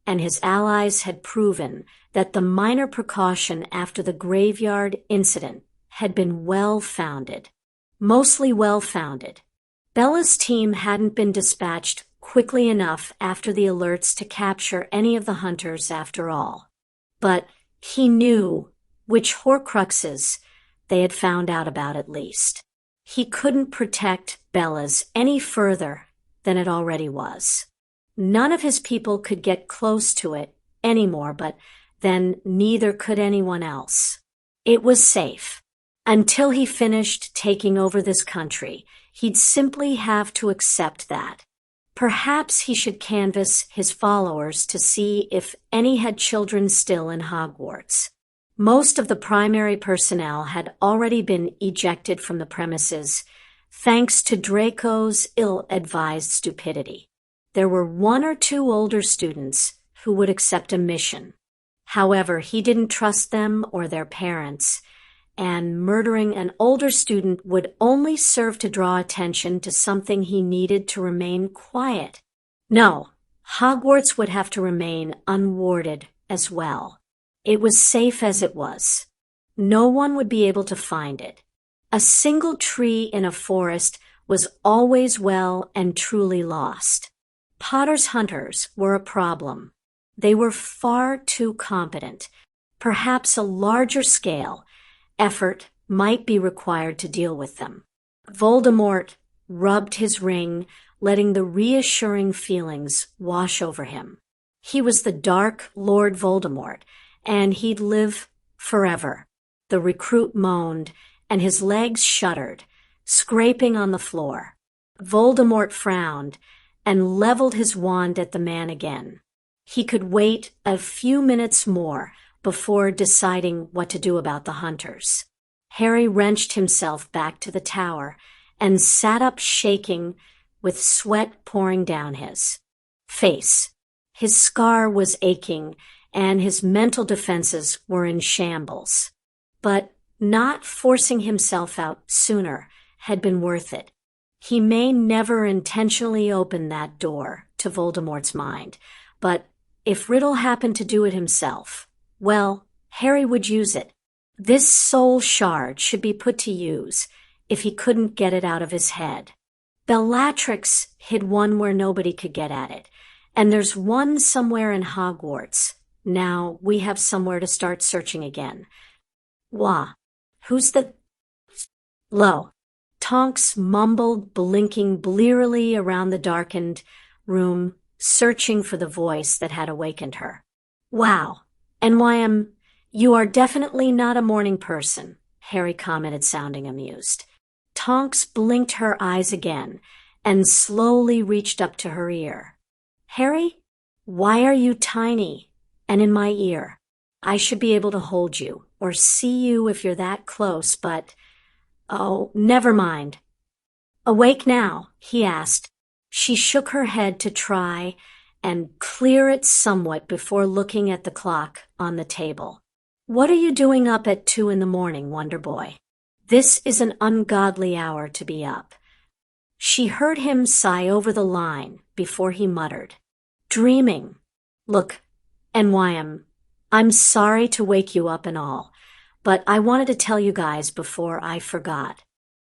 and his allies had proven that the minor precaution after the graveyard incident had been well-founded. Mostly well-founded. Bella's team hadn't been dispatched quickly enough after the alerts to capture any of the hunters after all. But he knew which Horcruxes they had found out about at least. He couldn't protect Bella's any further than it already was. None of his people could get close to it anymore, but then neither could anyone else. It was safe. Until he finished taking over this country, he'd simply have to accept that. Perhaps he should canvass his followers to see if any had children still in Hogwarts. Most of the primary personnel had already been ejected from the premises, thanks to Draco's ill-advised stupidity. There were 1 or 2 older students who would accept a mission. However, he didn't trust them or their parents, and murdering an older student would only serve to draw attention to something he needed to remain quiet. No, Hogwarts would have to remain unwarded as well. It was safe as it was. No one would be able to find it. A single tree in a forest was always well and truly lost. Potter's hunters were a problem. They were far too competent. Perhaps a larger scale effort might be required to deal with them. Voldemort rubbed his ring, letting the reassuring feelings wash over him. He was the Dark Lord Voldemort, and he'd live forever. The recruit moaned, and his legs shuddered, scraping on the floor. Voldemort frowned and leveled his wand at the man again. He could wait a few minutes more before deciding what to do about the hunters. Harry wrenched himself back to the tower and sat up shaking with sweat pouring down his face. His scar was aching and his mental defenses were in shambles. But not forcing himself out sooner had been worth it. He may never intentionally open that door to Voldemort's mind, but if Riddle happened to do it himself, well, Harry would use it. This soul shard should be put to use if he couldn't get it out of his head. Bellatrix hid one where nobody could get at it, and there's one somewhere in Hogwarts. Now we have somewhere to start searching again. Wah. Who's the... Lo. Tonks mumbled, blinking blearily around the darkened room, searching for the voice that had awakened her. Wow. NYM, you are definitely not a morning person, Harry commented, sounding amused. Tonks blinked her eyes again and slowly reached up to her ear. Harry, why are you tiny and in my ear? I should be able to hold you or see you if you're that close, but... Oh, never mind. Awake now? He asked. She shook her head to try and clear it somewhat before looking at the clock on the table. What are you doing up at 2 a.m, Wonderboy? This is an ungodly hour to be up. She heard him sigh over the line before he muttered. Dreaming. Look, NYM, I'm sorry to wake you up and all, but I wanted to tell you guys before I forgot.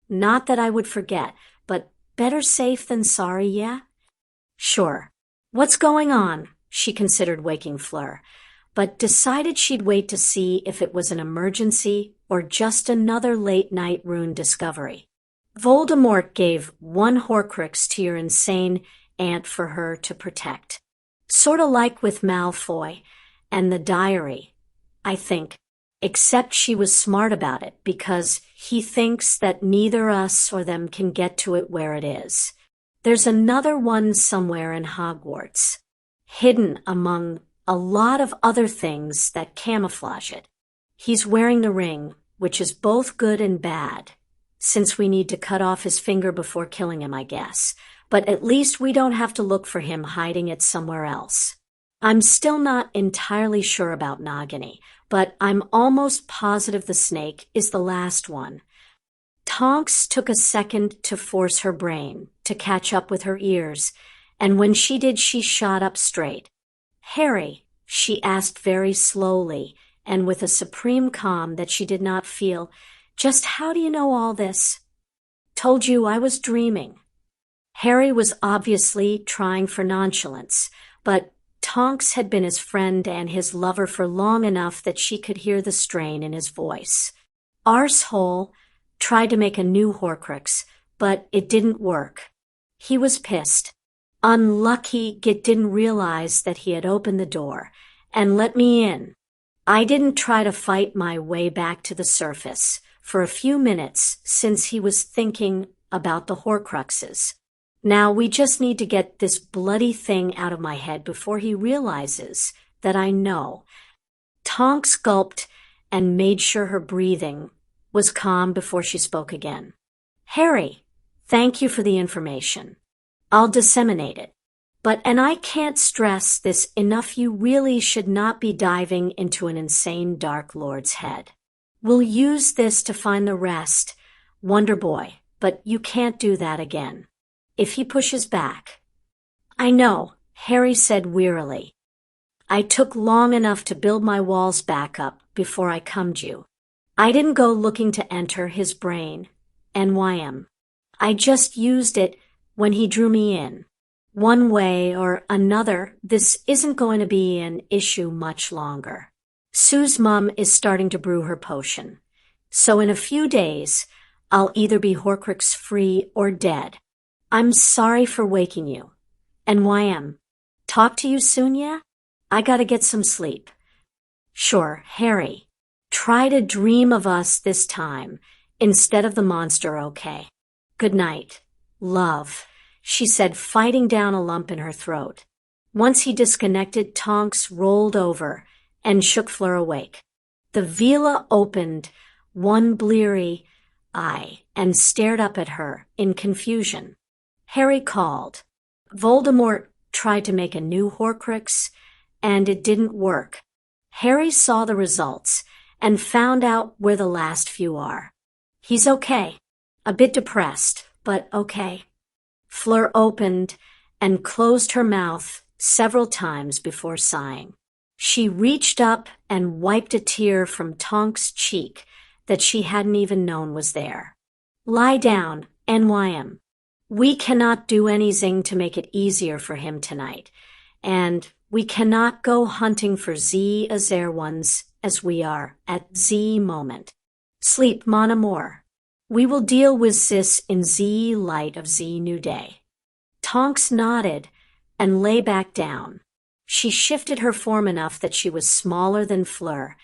Not that I would forget, but better safe than sorry, yeah? Sure. What's going on? She considered waking Fleur, but decided she'd wait to see if it was an emergency or just another late-night rune discovery. Voldemort gave 1 Horcrux to your insane aunt for her to protect. Sorta like with Malfoy and the diary, I think. Except she was smart about it because he thinks that neither us or them can get to it where it is. There's another one somewhere in Hogwarts, hidden among a lot of other things that camouflage it. He's wearing the ring, which is both good and bad, since we need to cut off his finger before killing him, I guess. But at least we don't have to look for him hiding it somewhere else. I'm still not entirely sure about Nagini, but I'm almost positive the snake is the last one. Tonks took a second to force her brain to catch up with her ears, and when she did, she shot up straight. Harry, she asked very slowly and with a supreme calm that she did not feel, just how do you know all this? Told you I was dreaming. Harry was obviously trying for nonchalance, but Tonks had been his friend and his lover for long enough that she could hear the strain in his voice. Arsehole tried to make a new Horcrux, but it didn't work. He was pissed. Unlucky Git didn't realize that he had opened the door and let me in. I didn't try to fight my way back to the surface for a few minutes since he was thinking about the Horcruxes. Now we just need to get this bloody thing out of my head before he realizes that I know. Tonks gulped and made sure her breathing was calm before she spoke again. Harry, thank you for the information. I'll disseminate it. And I can't stress this enough, you really should not be diving into an insane Dark Lord's head. We'll use this to find the rest, Wonder Boy, but you can't do that again. If he pushes back. I know, Harry said wearily. I took long enough to build my walls back up before I cummed you. I didn't go looking to enter his brain, NYM. I just used it when he drew me in. One way or another, this isn't going to be an issue much longer. Sue's mum is starting to brew her potion. So in a few days, I'll either be Horcrux free or dead. I'm sorry for waking you. NYM. Talk to you soon, yeah? I gotta get some sleep. Sure, Harry. Try to dream of us this time, instead of the monster, okay? Good night. Love, she said, fighting down a lump in her throat. Once he disconnected, Tonks rolled over and shook Fleur awake. The Vila opened one bleary eye and stared up at her in confusion. Harry called. Voldemort tried to make a new Horcrux, and it didn't work. Harry saw the results and found out where the last few are. He's okay. A bit depressed, but okay. Fleur opened and closed her mouth several times before sighing. She reached up and wiped a tear from Tonks' cheek that she hadn't even known was there. Lie down, NYM. We cannot do anything to make it easier for him tonight, and we cannot go hunting for Z Azer ones as we are at Z moment. Sleep, mon amour. We will deal with this in Z light of Z new day. Tonks nodded and lay back down. She shifted her form enough that she was smaller than Fleur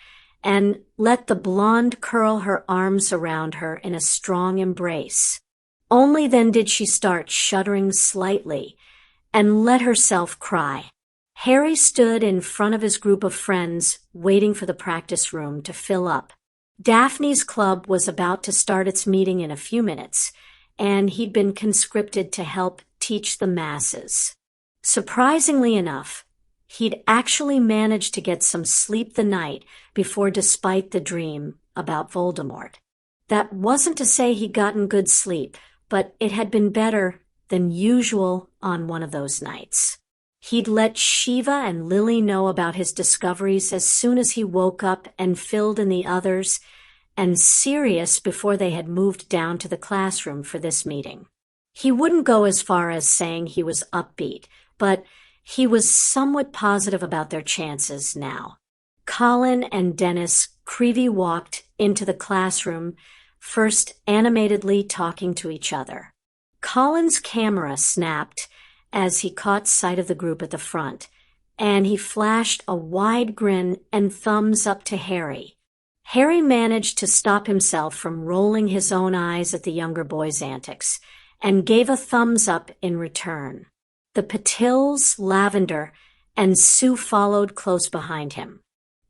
and let the blonde curl her arms around her in a strong embrace. Only then did she start shuddering slightly and let herself cry. Harry stood in front of his group of friends, waiting for the practice room to fill up. Daphne's club was about to start its meeting in a few minutes, and he'd been conscripted to help teach the masses. Surprisingly enough, he'd actually managed to get some sleep the night before, despite the dream about Voldemort. That wasn't to say he'd gotten good sleep, but it had been better than usual on one of those nights. He'd let Shiva and Lily know about his discoveries as soon as he woke up and filled in the others, and Sirius before they had moved down to the classroom for this meeting. He wouldn't go as far as saying he was upbeat, but he was somewhat positive about their chances now. Colin and Dennis Creevy walked into the classroom, first animatedly talking to each other. Colin's camera snapped as he caught sight of the group at the front, and he flashed a wide grin and thumbs up to Harry. Harry managed to stop himself from rolling his own eyes at the younger boy's antics, and gave a thumbs up in return. The Patils, Lavender, and Sue followed close behind him.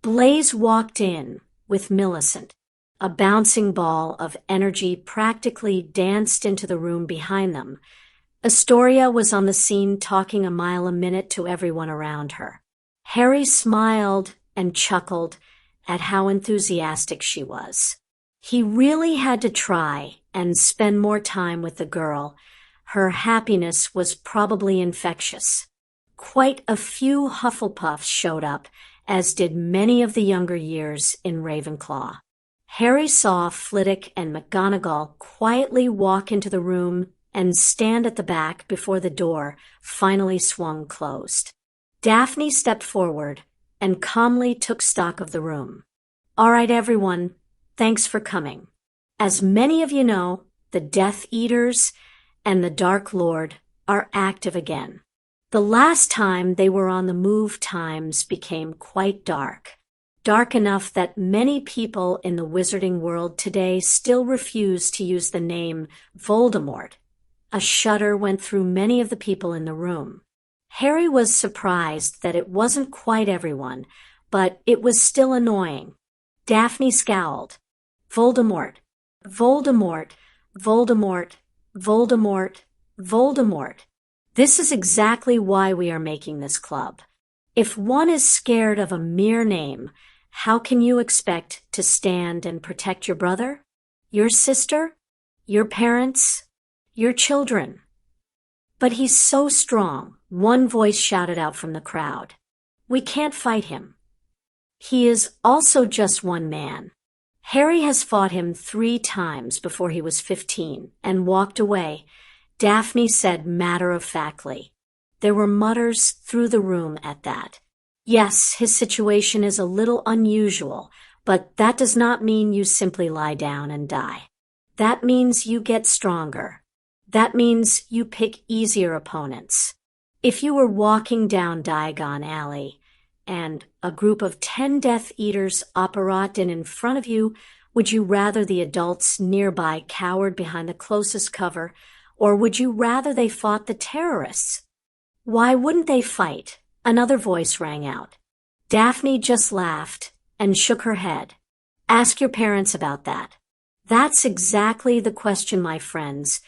Blaze walked in with Millicent. A bouncing ball of energy practically danced into the room behind them. Astoria was on the scene, talking a mile a minute to everyone around her. Harry smiled and chuckled at how enthusiastic she was. He really had to try and spend more time with the girl. Her happiness was probably infectious. Quite a few Hufflepuffs showed up, as did many of the younger years in Ravenclaw. Harry saw Flitwick and McGonagall quietly walk into the room and stand at the back before the door finally swung closed. Daphne stepped forward and calmly took stock of the room. All right, everyone, thanks for coming. As many of you know, the Death Eaters and the Dark Lord are active again. The last time they were on the move, times became quite dark. Dark enough that many people in the wizarding world today still refuse to use the name Voldemort A shudder went through many of the people in the room. Harry was surprised that it wasn't quite everyone, but it was still annoying. Daphne scowled. Voldemort. Voldemort. Voldemort. Voldemort. Voldemort. This is exactly why we are making this club. If one is scared of a mere name, how can you expect to stand and protect your brother, your sister, your parents, your children? But he's so strong, one voice shouted out from the crowd. We can't fight him. He is also just one man. Harry has fought him 3 times before he was 15 and walked away, Daphne said matter-of-factly. There were mutters through the room at that. Yes, his situation is a little unusual, but that does not mean you simply lie down and die. That means you get stronger. That means you pick easier opponents. If you were walking down Diagon Alley and a group of 10 Death Eaters operated in front of you, would you rather the adults nearby cowered behind the closest cover, or would you rather they fought the terrorists? Why wouldn't they fight? Another voice rang out. Daphne just laughed and shook her head. Ask your parents about that. That's exactly the question, my friends,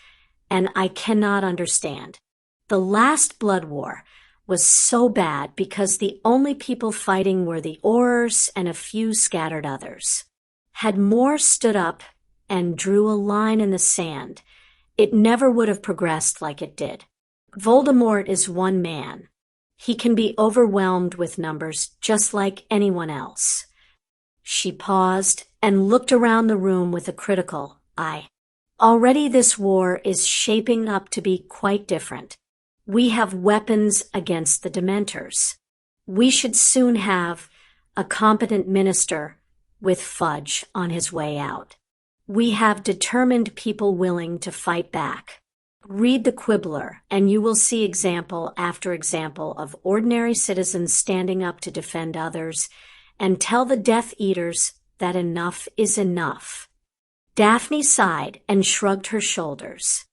and I cannot understand. The last Blood War was so bad because the only people fighting were the Aurors and a few scattered others. Had more stood up and drew a line in the sand, it never would have progressed like it did. Voldemort is one man. He can be overwhelmed with numbers just like anyone else. She paused and looked around the room with a critical eye. Already this war is shaping up to be quite different. We have weapons against the Dementors. We should soon have a competent minister with Fudge on his way out. We have determined people willing to fight back. Read the Quibbler, and you will see example after example of ordinary citizens standing up to defend others and tell the Death Eaters that enough is enough. Daphne sighed and shrugged her shoulders.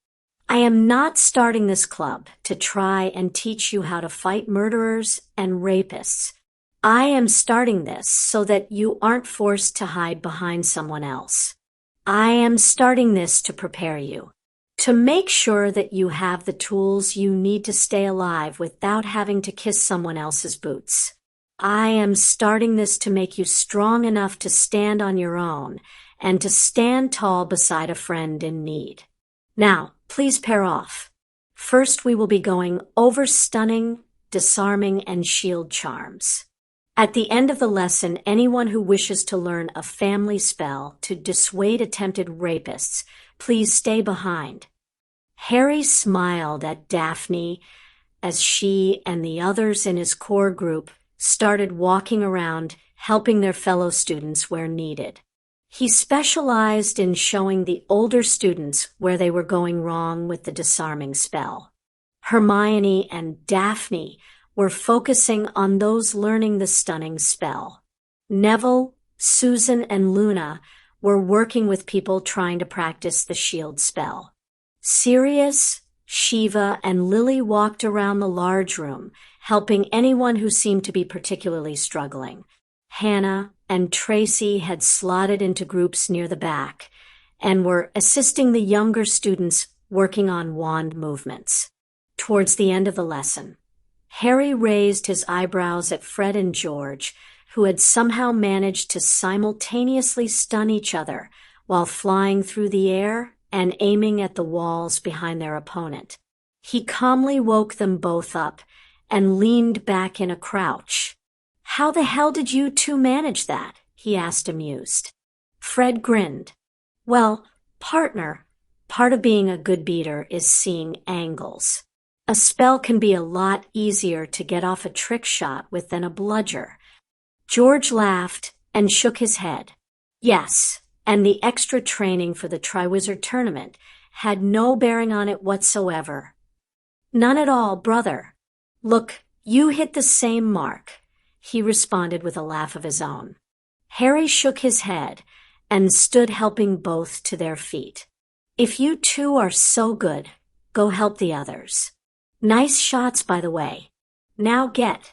I am not starting this club to try and teach you how to fight murderers and rapists. I am starting this so that you aren't forced to hide behind someone else. I am starting this to prepare you, to make sure that you have the tools you need to stay alive without having to kiss someone else's boots. I am starting this to make you strong enough to stand on your own and to stand tall beside a friend in need. Now, please pair off. First, we will be going over stunning, disarming, and shield charms. At the end of the lesson, anyone who wishes to learn a family spell to dissuade attempted rapists, please stay behind. Harry smiled at Daphne as she and the others in his core group started walking around, helping their fellow students where needed. He specialized in showing the older students where they were going wrong with the disarming spell. Hermione and Daphne were focusing on those learning the stunning spell. Neville, Susan, and Luna were working with people trying to practice the shield spell. Sirius, Shiva, and Lily walked around the large room, helping anyone who seemed to be particularly struggling. Hannah and Tracy had slotted into groups near the back and were assisting the younger students working on wand movements. Towards the end of the lesson, Harry raised his eyebrows at Fred and George, who had somehow managed to simultaneously stun each other while flying through the air and aiming at the walls behind their opponent. He calmly woke them both up and leaned back in a crouch. How the hell did you two manage that? He asked, amused. Fred grinned. Well, partner, part of being a good beater is seeing angles. A spell can be a lot easier to get off a trick shot with than a bludger. George laughed and shook his head. Yes, and the extra training for the Triwizard Tournament had no bearing on it whatsoever. None at all, brother. Look, you hit the same mark, he responded with a laugh of his own. Harry shook his head and stood helping both to their feet. If you two are so good, go help the others. Nice shots, by the way. Now get.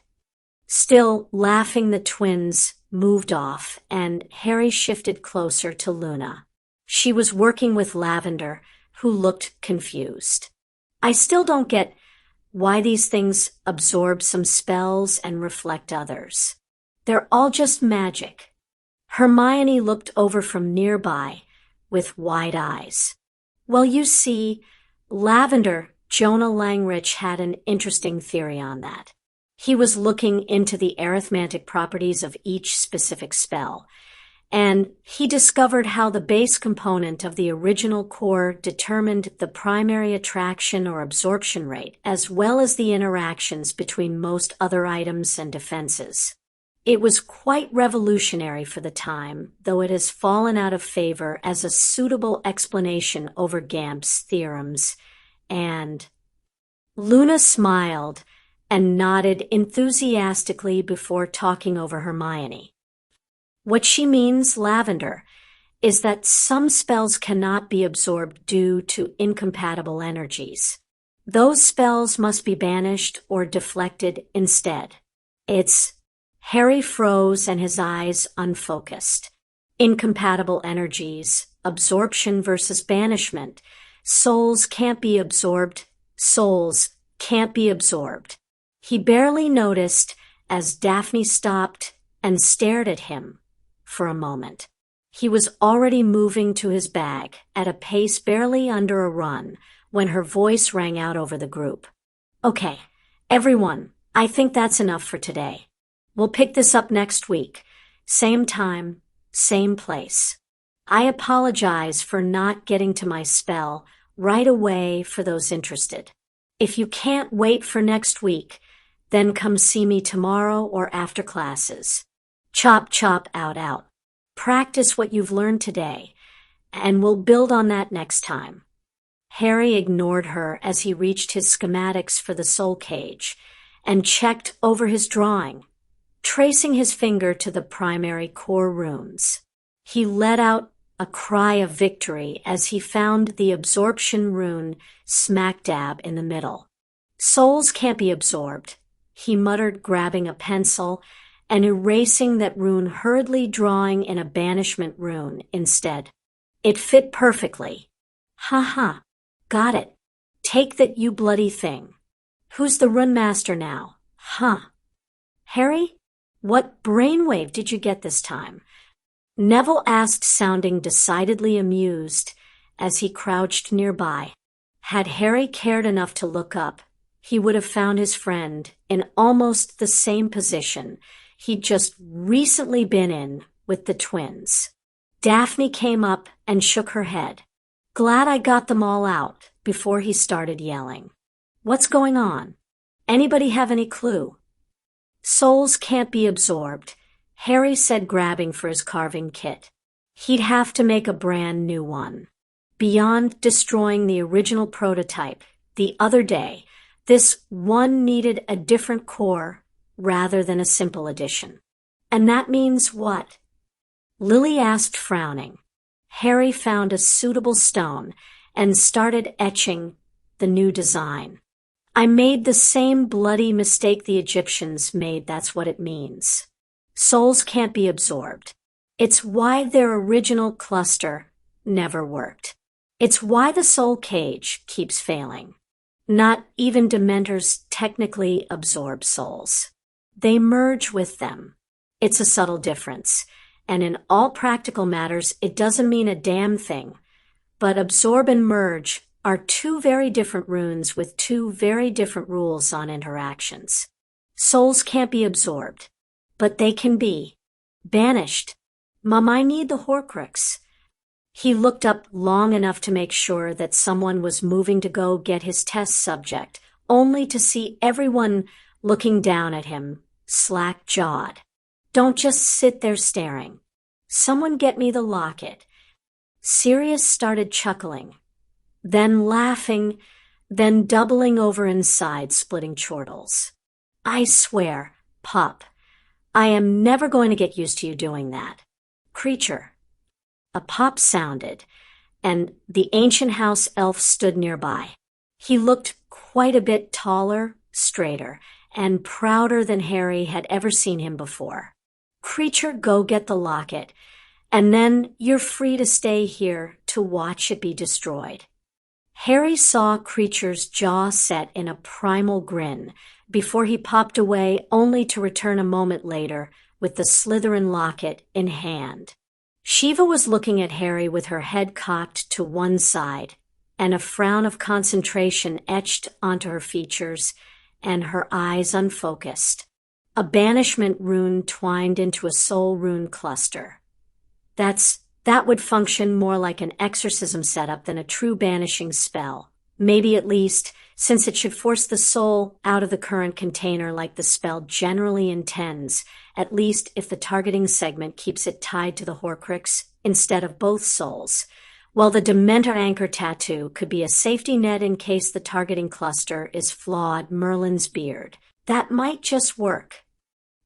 Still laughing, the twins moved off, and Harry shifted closer to Luna. She was working with Lavender, who looked confused. I still don't get why these things absorb some spells and reflect others. They're all just magic. Hermione looked over from nearby with wide eyes. Well, you see, Lavender, Jonah Langridge, had an interesting theory on that. He was looking into the arithmetic properties of each specific spell, and he discovered how the base component of the original core determined the primary attraction or absorption rate, as well as the interactions between most other items and defenses. It was quite revolutionary for the time, though it has fallen out of favor as a suitable explanation over Gamp's theorems, and Luna smiled and nodded enthusiastically before talking over Hermione. What she means, Lavender, is that some spells cannot be absorbed due to incompatible energies. Those spells must be banished or deflected instead. Harry froze and his eyes unfocused. Incompatible energies, absorption versus banishment. Souls can't be absorbed. Souls can't be absorbed. He barely noticed as Daphne stopped and stared at him for a moment. He was already moving to his bag at a pace barely under a run when her voice rang out over the group. Okay, everyone, I think that's enough for today. We'll pick this up next week. Same time, same place. I apologize for not getting to my spell right away for those interested. If you can't wait for next week, then come see me tomorrow or after classes. Chop, chop, out, out. Practice what you've learned today, and we'll build on that next time. Harry ignored her as he reached his schematics for the soul cage and checked over his drawing, tracing his finger to the primary core runes. He let out a cry of victory as he found the absorption rune smack dab in the middle. Souls can't be absorbed, he muttered, grabbing a pencil and erasing that rune, hurriedly drawing in a banishment rune instead. It fit perfectly. Ha ha. Got it. Take that, you bloody thing. Who's the rune master now? Huh. Harry? What brainwave did you get this time? Neville asked, sounding decidedly amused as he crouched nearby. Had Harry cared enough to look up, he would have found his friend in almost the same position he'd just recently been in with the twins. Daphne came up and shook her head. Glad I got them all out before he started yelling. What's going on? Anybody have any clue? Souls can't be absorbed, Harry said, grabbing for his carving kit. He'd have to make a brand new one. Beyond destroying the original prototype the other day, this one needed a different core rather than a simple addition. And that means what? Lily asked, frowning. Harry found a suitable stone and started etching the new design. I made the same bloody mistake the Egyptians made, that's what it means. Souls can't be absorbed. It's why their original cluster never worked. It's why the soul cage keeps failing. Not even Dementors technically absorb souls. They merge with them. It's a subtle difference, and in all practical matters, it doesn't mean a damn thing. But absorb and merge are two very different runes with two very different rules on interactions. Souls can't be absorbed, but they can be banished. Mom, I need the Horcrux. He looked up long enough to make sure that someone was moving to go get his test subject, only to see everyone looking down at him, slack-jawed. Don't just sit there staring. Someone get me the locket. Sirius started chuckling, then laughing, then doubling over inside, splitting chortles. I swear, Pop, I am never going to get used to you doing that. Creature. A pop sounded, and the ancient house elf stood nearby. He looked quite a bit taller, straighter, and prouder than Harry had ever seen him before. "Creature, go get the locket, and then you're free to stay here to watch it be destroyed." Harry saw Creature's jaw set in a primal grin before he popped away, only to return a moment later with the Slytherin locket in hand. Shiva was looking at Harry with her head cocked to one side, and a frown of concentration etched onto her features, and her eyes unfocused. A banishment rune twined into a soul rune cluster. That would function more like an exorcism setup than a true banishing spell. Maybe at least, since it should force the soul out of the current container like the spell generally intends, at least if the targeting segment keeps it tied to the Horcrux instead of both souls. While the Dementor anchor tattoo could be a safety net in case the targeting cluster is flawed Merlin's beard. That might just work.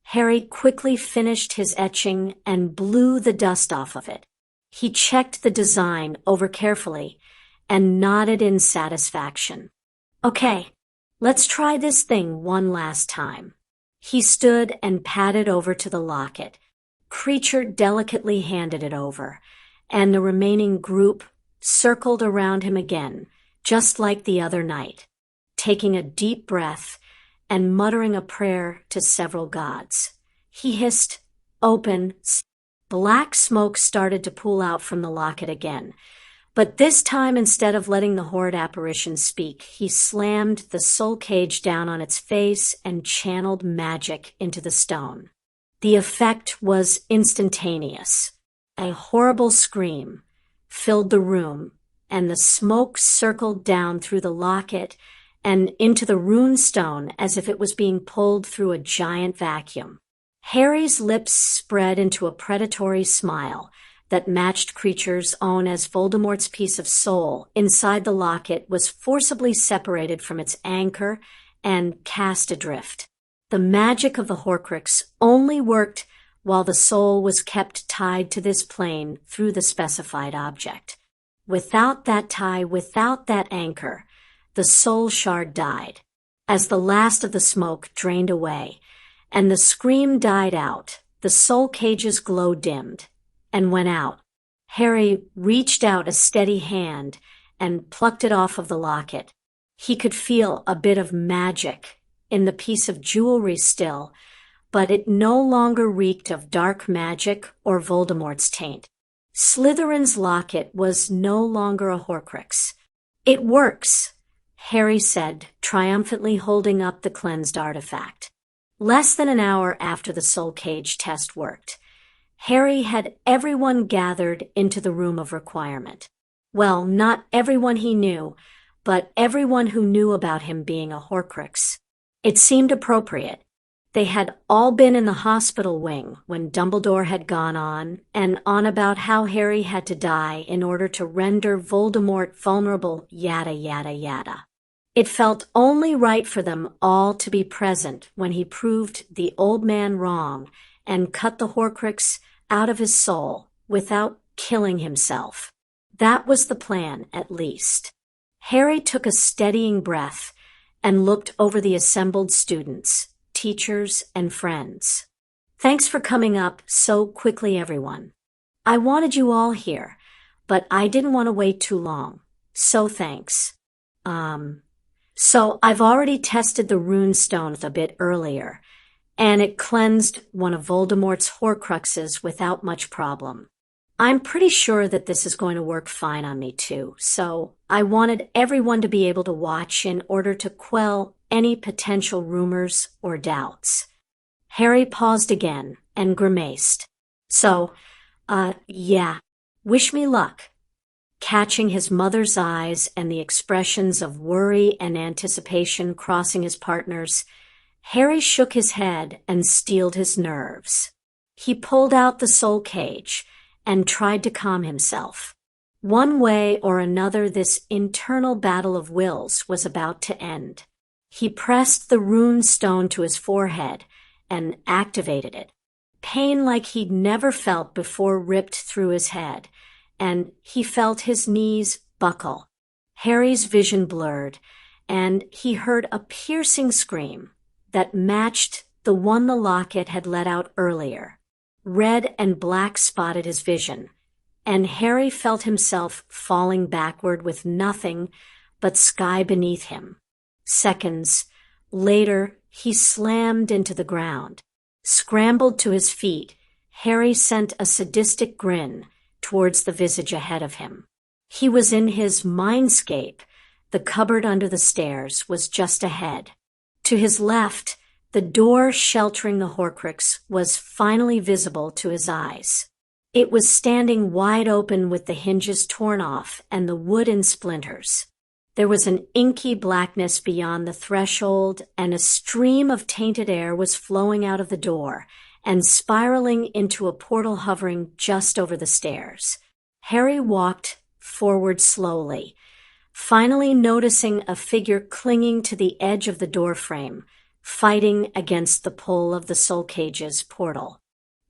Harry quickly finished his etching and blew the dust off of it. He checked the design over carefully and nodded in satisfaction. "Okay, let's try this thing one last time." He stood and padded over to the locket. Creature delicately handed it over, and the remaining group circled around him again, just like the other night, taking a deep breath and muttering a prayer to several gods. He hissed, "Open." Black smoke started to pool out from the locket again, but this time, instead of letting the horrid apparition speak, he slammed the soul cage down on its face and channeled magic into the stone. The effect was instantaneous. A horrible scream filled the room, and the smoke circled down through the locket and into the rune stone as if it was being pulled through a giant vacuum. Harry's lips spread into a predatory smile that matched Creature's own as Voldemort's piece of soul inside the locket was forcibly separated from its anchor and cast adrift. The magic of the Horcrux only worked while the soul was kept tied to this plane through the specified object. Without that tie, without that anchor, the soul shard died. As the last of the smoke drained away and the scream died out, the soul cage's glow dimmed and went out. Harry reached out a steady hand and plucked it off of the locket. He could feel a bit of magic in the piece of jewelry still, but it no longer reeked of dark magic or Voldemort's taint. Slytherin's locket was no longer a Horcrux. "It works," Harry said, triumphantly holding up the cleansed artifact. Less than an hour after the soul cage test worked, Harry had everyone gathered into the room of requirement. Well, not everyone he knew, but everyone who knew about him being a Horcrux. It seemed appropriate. They had all been in the hospital wing when Dumbledore had gone on and on about how Harry had to die in order to render Voldemort vulnerable, yada yada yada. It felt only right for them all to be present when he proved the old man wrong and cut the Horcrux out of his soul without killing himself. That was the plan, at least. Harry took a steadying breath and looked over the assembled students, teachers, and friends. "Thanks for coming up so quickly, everyone. I wanted you all here, but I didn't want to wait too long, so thanks. So I've already tested the Rune Stone a bit earlier, and it cleansed one of Voldemort's Horcruxes without much problem. I'm pretty sure that this is going to work fine on me too, so I wanted everyone to be able to watch in order to quell any potential rumors or doubts." Harry paused again and grimaced. Yeah, wish me luck." Catching his mother's eyes and the expressions of worry and anticipation crossing his partner's, Harry shook his head and steeled his nerves. He pulled out the soul cage and tried to calm himself. One way or another, this internal battle of wills was about to end. He pressed the rune stone to his forehead and activated it. Pain like he'd never felt before ripped through his head, and he felt his knees buckle. Harry's vision blurred, and he heard a piercing scream that matched the one the Locket had let out earlier. Red and black spotted his vision, and Harry felt himself falling backward with nothing but sky beneath him. Seconds later, he slammed into the ground. Scrambled to his feet, Harry sent a sadistic grin towards the visage ahead of him. He was in his mindscape. The cupboard under the stairs was just ahead. To his left, the door sheltering the Horcrux was finally visible to his eyes. It was standing wide open with the hinges torn off and the wood in splinters. There was an inky blackness beyond the threshold, and a stream of tainted air was flowing out of the door and spiraling into a portal hovering just over the stairs. Harry walked forward slowly, finally noticing a figure clinging to the edge of the doorframe, fighting against the pull of the Soul Cage's portal.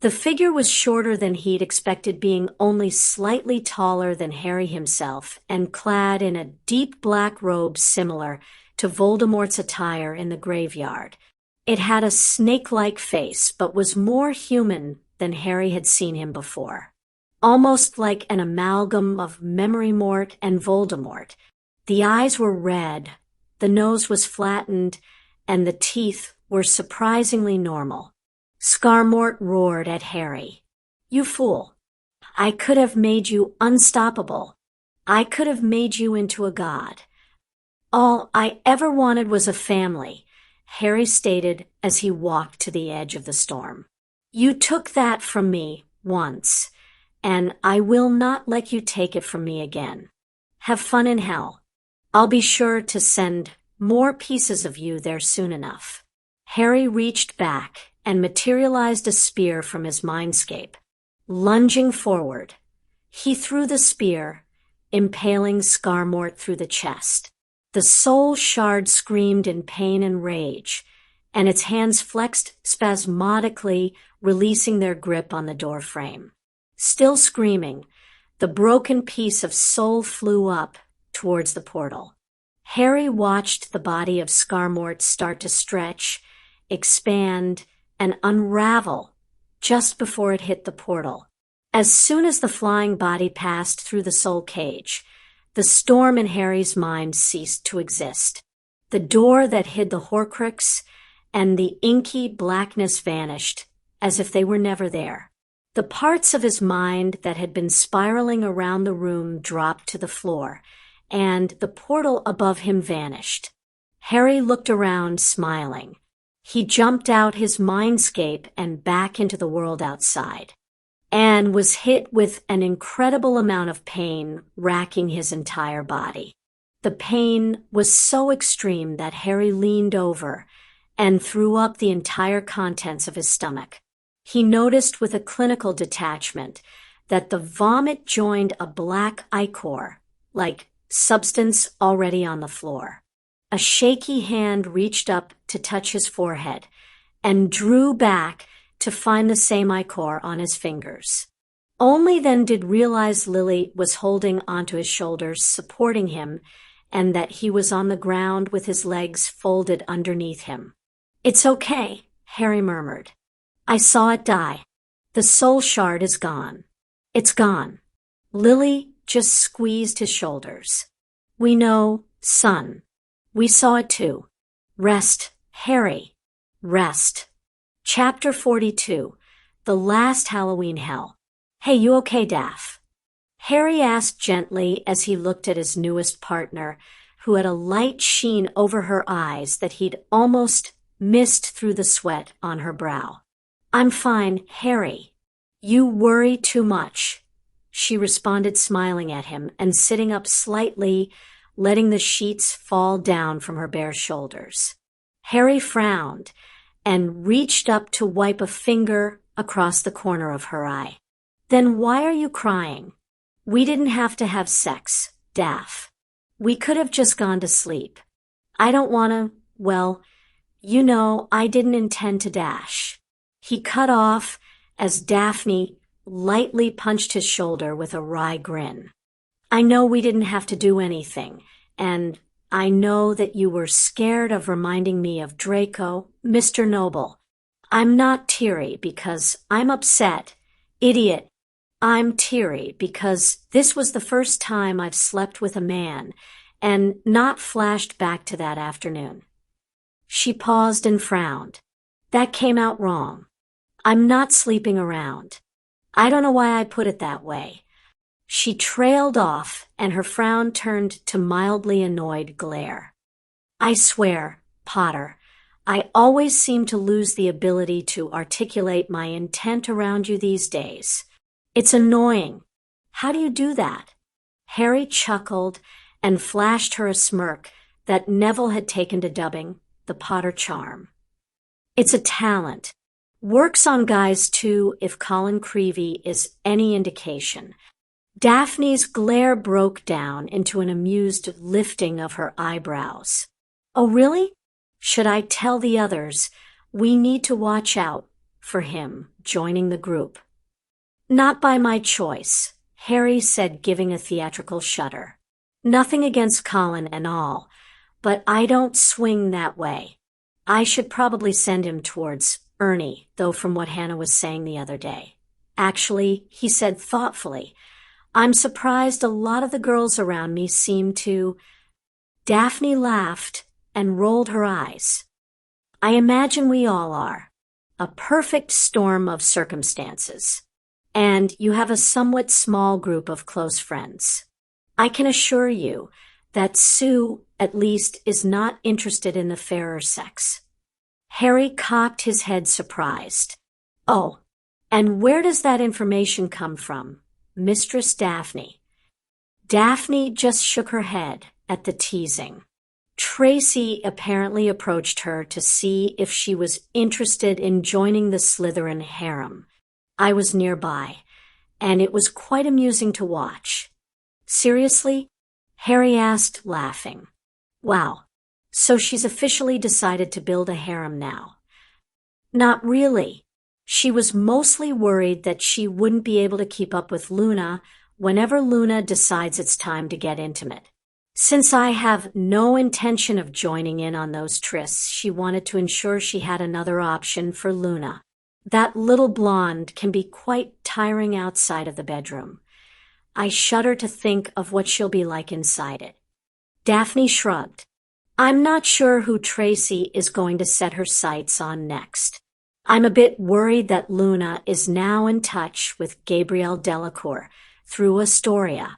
The figure was shorter than he'd expected, being only slightly taller than Harry himself, and clad in a deep black robe similar to Voldemort's attire in the graveyard. It had a snake-like face, but was more human than Harry had seen him before. Almost like an amalgam of Memorymort and Voldemort. The eyes were red, the nose was flattened, and the teeth were surprisingly normal. Scarmort roared at Harry. "You fool! I could have made you unstoppable. I could have made you into a god. All I ever wanted was a family," Harry stated as he walked to the edge of the storm. "You took that from me once, and I will not let you take it from me again. Have fun in hell. I'll be sure to send more pieces of you there soon enough." Harry reached back and materialized a spear from his mindscape. Lunging forward, he threw the spear, impaling Scarmort through the chest. The soul shard screamed in pain and rage, and its hands flexed spasmodically, releasing their grip on the doorframe. Still screaming, the broken piece of soul flew up towards the portal. Harry watched the body of Scarmort start to stretch, expand, and unravel just before it hit the portal. As soon as the flying body passed through the soul cage, the storm in Harry's mind ceased to exist. The door that hid the Horcrux and the inky blackness vanished as if they were never there. The parts of his mind that had been spiraling around the room dropped to the floor, and the portal above him vanished. Harry looked around, smiling. He jumped out his mindscape and back into the world outside, and was hit with an incredible amount of pain racking his entire body. The pain was so extreme that Harry leaned over and threw up the entire contents of his stomach. He noticed with a clinical detachment that the vomit joined a black ichor, like substance already on the floor. A shaky hand reached up to touch his forehead and drew back to find the same ichor on his fingers. Only then did realize Lily was holding onto his shoulders, supporting him, and that he was on the ground with his legs folded underneath him. "It's okay," Harry murmured. "I saw it die. The soul shard is gone. It's gone." Lily just squeezed his shoulders. "We know, son. We saw it too. Rest, Harry. Rest." Chapter 42. The Last Halloween Hell. "Hey, you okay, Daff?" Harry asked gently as he looked at his newest partner, who had a light sheen over her eyes that he'd almost missed through the sweat on her brow. "I'm fine, Harry. You worry too much," she responded, smiling at him and sitting up slightly, letting the sheets fall down from her bare shoulders. Harry frowned and reached up to wipe a finger across the corner of her eye. "Then why are you crying? We didn't have to have sex, Daff. We could have just gone to sleep. I don't want to, well, you know, I didn't intend to dash." He cut off as Daphne lightly punched his shoulder with a wry grin. "I know we didn't have to do anything, and I know that you were scared of reminding me of Draco, Mr. Noble. I'm not teary because I'm upset. Idiot. I'm teary because this was the first time I've slept with a man and not flashed back to that afternoon. She paused and frowned. That came out wrong. I'm not sleeping around. I don't know why I put it that way. She trailed off, and her frown turned to mildly annoyed glare. I swear, Potter, I always seem to lose the ability to articulate my intent around you these days. It's annoying. How do you do that? Harry chuckled and flashed her a smirk that Neville had taken to dubbing the Potter charm. It's a talent. Works on guys too, if Colin Creevey is any indication. Daphne's glare broke down into an amused lifting of her eyebrows. Oh, really? Should I tell the others we need to watch out for him joining the group? Not by my choice, Harry said, giving a theatrical shudder. Nothing against Colin and all, but I don't swing that way. I should probably send him towards Ernie, though, from what Hannah was saying the other day. Actually, he said thoughtfully, I'm surprised a lot of the girls around me seem to... Daphne laughed and rolled her eyes. I imagine we all are. A perfect storm of circumstances. And you have a somewhat small group of close friends. I can assure you that Sue, at least, is not interested in the fairer sex. Harry cocked his head, surprised. Oh, and where does that information come from, Mistress Daphne? Daphne just shook her head at the teasing. Tracy apparently approached her to see if she was interested in joining the Slytherin harem. I was nearby, and it was quite amusing to watch. Seriously? Harry asked, laughing. Wow, so she's officially decided to build a harem now. Not really. She was mostly worried that she wouldn't be able to keep up with Luna whenever Luna decides it's time to get intimate. Since I have no intention of joining in on those trysts, she wanted to ensure she had another option for Luna. That little blonde can be quite tiring outside of the bedroom. I shudder to think of what she'll be like inside it. Daphne shrugged. I'm not sure who Tracy is going to set her sights on next. I'm a bit worried that Luna is now in touch with Gabrielle Delacour through Astoria.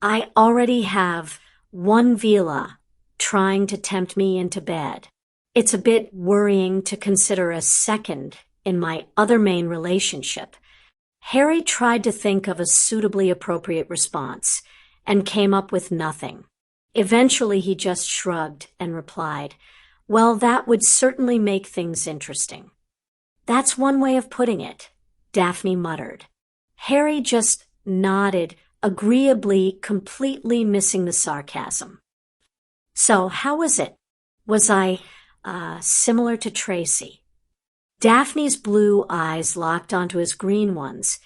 I already have one Vila trying to tempt me into bed. It's a bit worrying to consider a second in my other main relationship. Harry tried to think of a suitably appropriate response and came up with nothing. Eventually he just shrugged and replied, well, that would certainly make things interesting. That's one way of putting it, Daphne muttered. Harry just nodded, agreeably, completely missing the sarcasm. So, how was it? Was I, similar to Tracy? Daphne's blue eyes locked onto his green ones,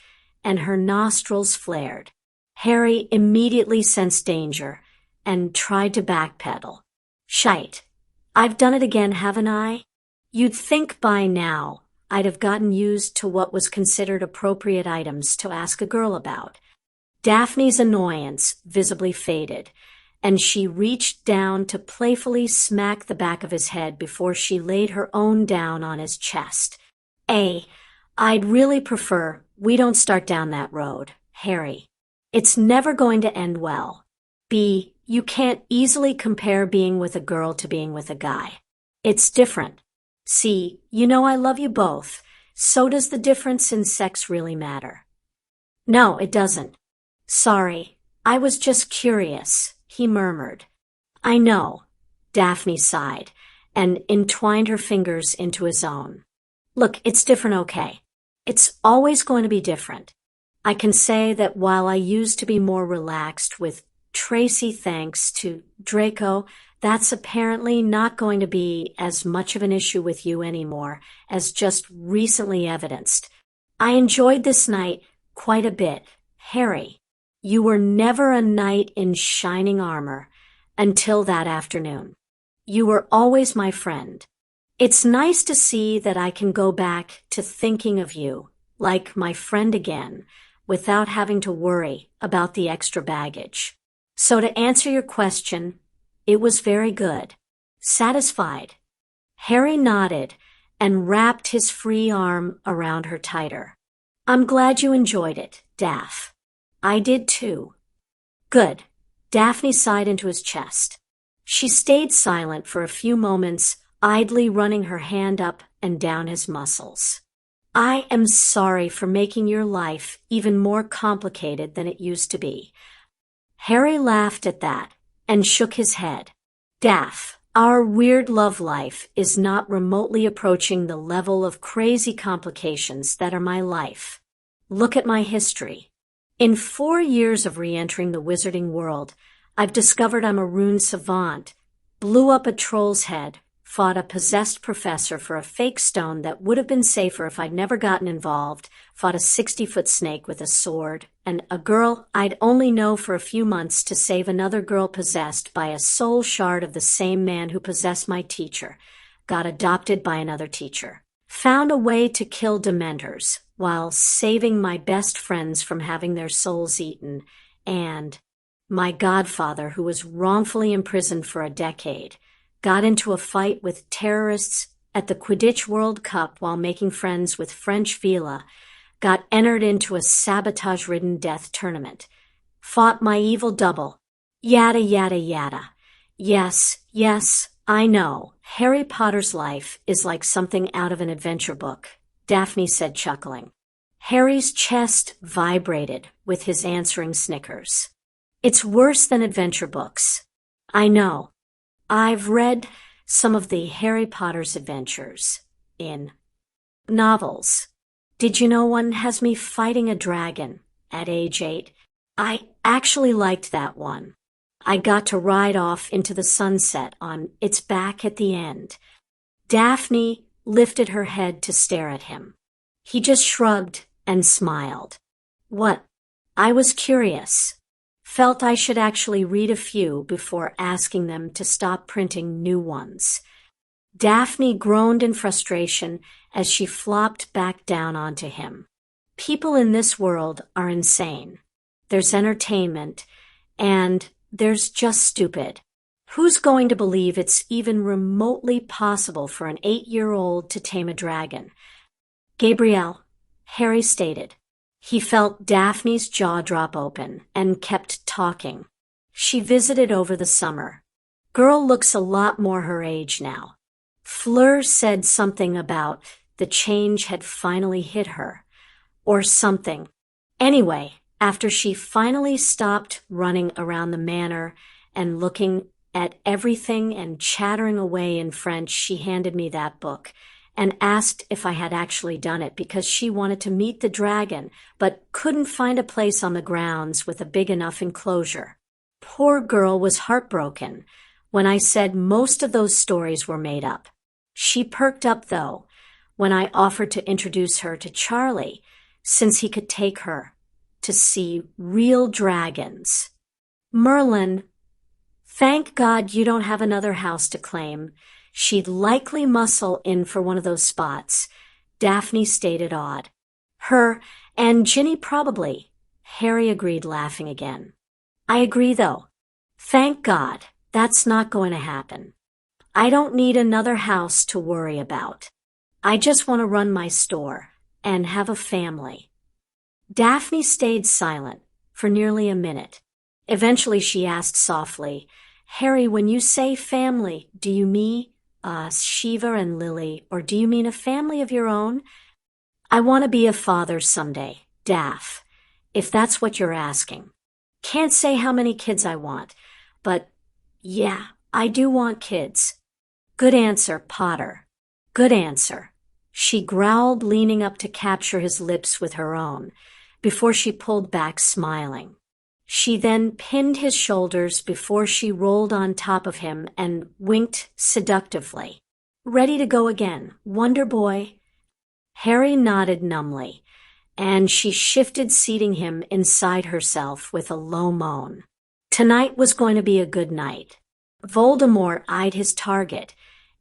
and her nostrils flared. Harry immediately sensed danger and tried to backpedal. Shite. I've done it again, haven't I? You'd think by now I'd have gotten used to what was considered appropriate items to ask a girl about. Daphne's annoyance visibly faded, and she reached down to playfully smack the back of his head before she laid her own down on his chest. I'd really prefer we don't start down that road, Harry. It's never going to end well. B, you can't easily compare being with a girl to being with a guy. It's different. C, you know I love you both, so does the difference in sex really matter? No, it doesn't. Sorry, I was just curious, he murmured. I know, Daphne sighed, and entwined her fingers into his own. Look, it's different, okay? It's always going to be different. I can say that while I used to be more relaxed with Tracy thanks to Draco, that's apparently not going to be as much of an issue with you anymore, as just recently evidenced. I enjoyed this night quite a bit. Harry, you were never a knight in shining armor. Until that afternoon. You were always my friend. It's nice to see that I can go back to thinking of you like my friend again without having to worry about the extra baggage. So to answer your question, it was very good. Satisfied. Harry nodded and wrapped his free arm around her tighter. I'm glad you enjoyed it, Daph. I did too. Good. Daphne sighed into his chest. She stayed silent for a few moments, idly running her hand up and down his muscles. I am sorry for making your life even more complicated than it used to be. Harry laughed at that and shook his head. Daph, our weird love life is not remotely approaching the level of crazy complications that are my life. Look at my history. In 4 years of re-entering the wizarding world, I've discovered I'm a rune savant, blew up a troll's head, fought a possessed professor for a fake stone that would have been safer if I'd never gotten involved, fought a 60-foot snake with a sword, and a girl I'd only know for a few months to save another girl possessed by a soul shard of the same man who possessed my teacher, got adopted by another teacher, found a way to kill dementors while saving my best friends from having their souls eaten, and my godfather, who was wrongfully imprisoned for a decade, got into a fight with terrorists at the Quidditch World Cup while making friends with French Vila, got entered into a sabotage-ridden death tournament, fought my evil double, yada yada yada. Yes, I know. Harry Potter's life is like something out of an adventure book, Daphne said, chuckling. Harry's chest vibrated with his answering snickers. It's worse than adventure books. I know. I've read some of the Harry Potter's adventures in novels. Did you know one has me fighting a dragon at age 8? I actually liked that one. I got to ride off into the sunset on its back at the end. Daphne lifted her head to stare at him. He just shrugged and smiled. What? I was curious. Felt I should actually read a few before asking them to stop printing new ones. Daphne groaned in frustration as she flopped back down onto him. People in this world are insane. There's entertainment, and there's just stupid. Who's going to believe it's even remotely possible for an 8-year-old to tame a dragon? Gabrielle, Harry stated. He felt Daphne's jaw drop open and kept talking. She visited over the summer. Girl looks a lot more her age now. Fleur said something about the change had finally hit her, or something. Anyway, after she finally stopped running around the manor and looking at everything and chattering away in French, she handed me that book and asked if I had actually done it because she wanted to meet the dragon, but couldn't find a place on the grounds with a big enough enclosure. Poor girl was heartbroken when I said most of those stories were made up. She perked up, though, when I offered to introduce her to Charlie, since he could take her to see real dragons. Merlin, thank God you don't have another house to claim. She'd likely muscle in for one of those spots, Daphne stated, awed. Her and Ginny probably, Harry agreed, laughing again. I agree, though. Thank God that's not going to happen. I don't need another house to worry about. I just want to run my store and have a family. Daphne stayed silent for nearly a minute. Eventually she asked softly, Harry, when you say family, do you mean Shiva and Lily, or do you mean a family of your own? I want to be a father someday, Daph, if that's what you're asking. Can't say how many kids I want, but yeah, I do want kids. Good answer, Potter. Good answer. She growled, leaning up to capture his lips with her own, before she pulled back, smiling. She then pinned his shoulders before she rolled on top of him and winked seductively. Ready to go again, Wonder Boy? Harry nodded numbly, and she shifted, seating him inside herself with a low moan. Tonight was going to be a good night. Voldemort eyed his target,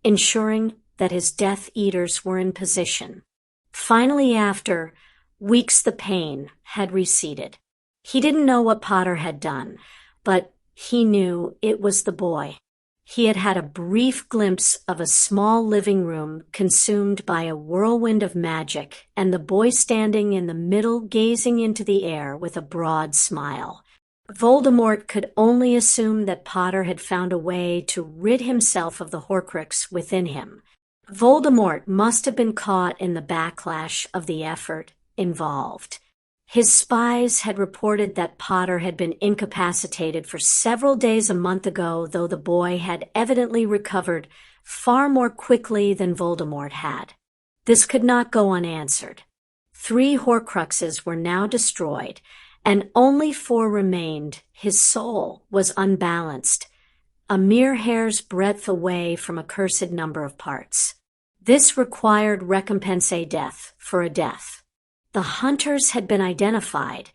ensuring that his Death Eaters were in position. Finally, after weeks, the pain had receded. He didn't know what Potter had done, but he knew it was the boy. He had had a brief glimpse of a small living room consumed by a whirlwind of magic, and the boy standing in the middle gazing into the air with a broad smile. Voldemort could only assume that Potter had found a way to rid himself of the Horcrux within him. Voldemort must have been caught in the backlash of the effort involved. His spies had reported that Potter had been incapacitated for several days a month ago, though the boy had evidently recovered far more quickly than Voldemort had. This could not go unanswered. 3 Horcruxes were now destroyed, and only 4 remained. His soul was unbalanced, a mere hair's breadth away from a cursed number of parts. This required recompense death for a death. The hunters had been identified,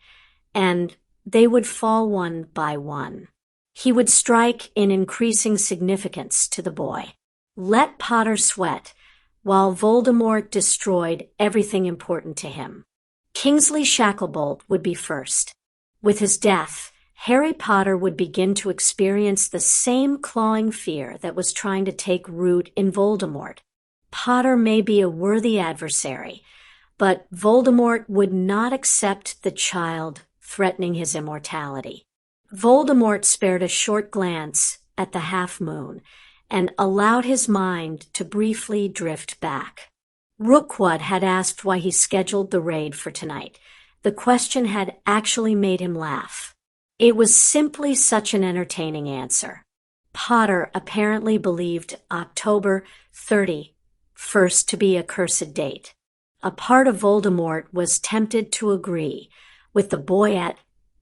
and they would fall one by one. He would strike in increasing significance to the boy. Let Potter sweat, while Voldemort destroyed everything important to him. Kingsley Shacklebolt would be first. With his death, Harry Potter would begin to experience the same clawing fear that was trying to take root in Voldemort. Potter may be a worthy adversary, but Voldemort would not accept the child threatening his immortality. Voldemort spared a short glance at the half-moon and allowed his mind to briefly drift back. Rookwood had asked why he scheduled the raid for tonight. The question had actually made him laugh. It was simply such an entertaining answer. Potter apparently believed October 31st to be a cursed date. A part of Voldemort was tempted to agree, with the boy at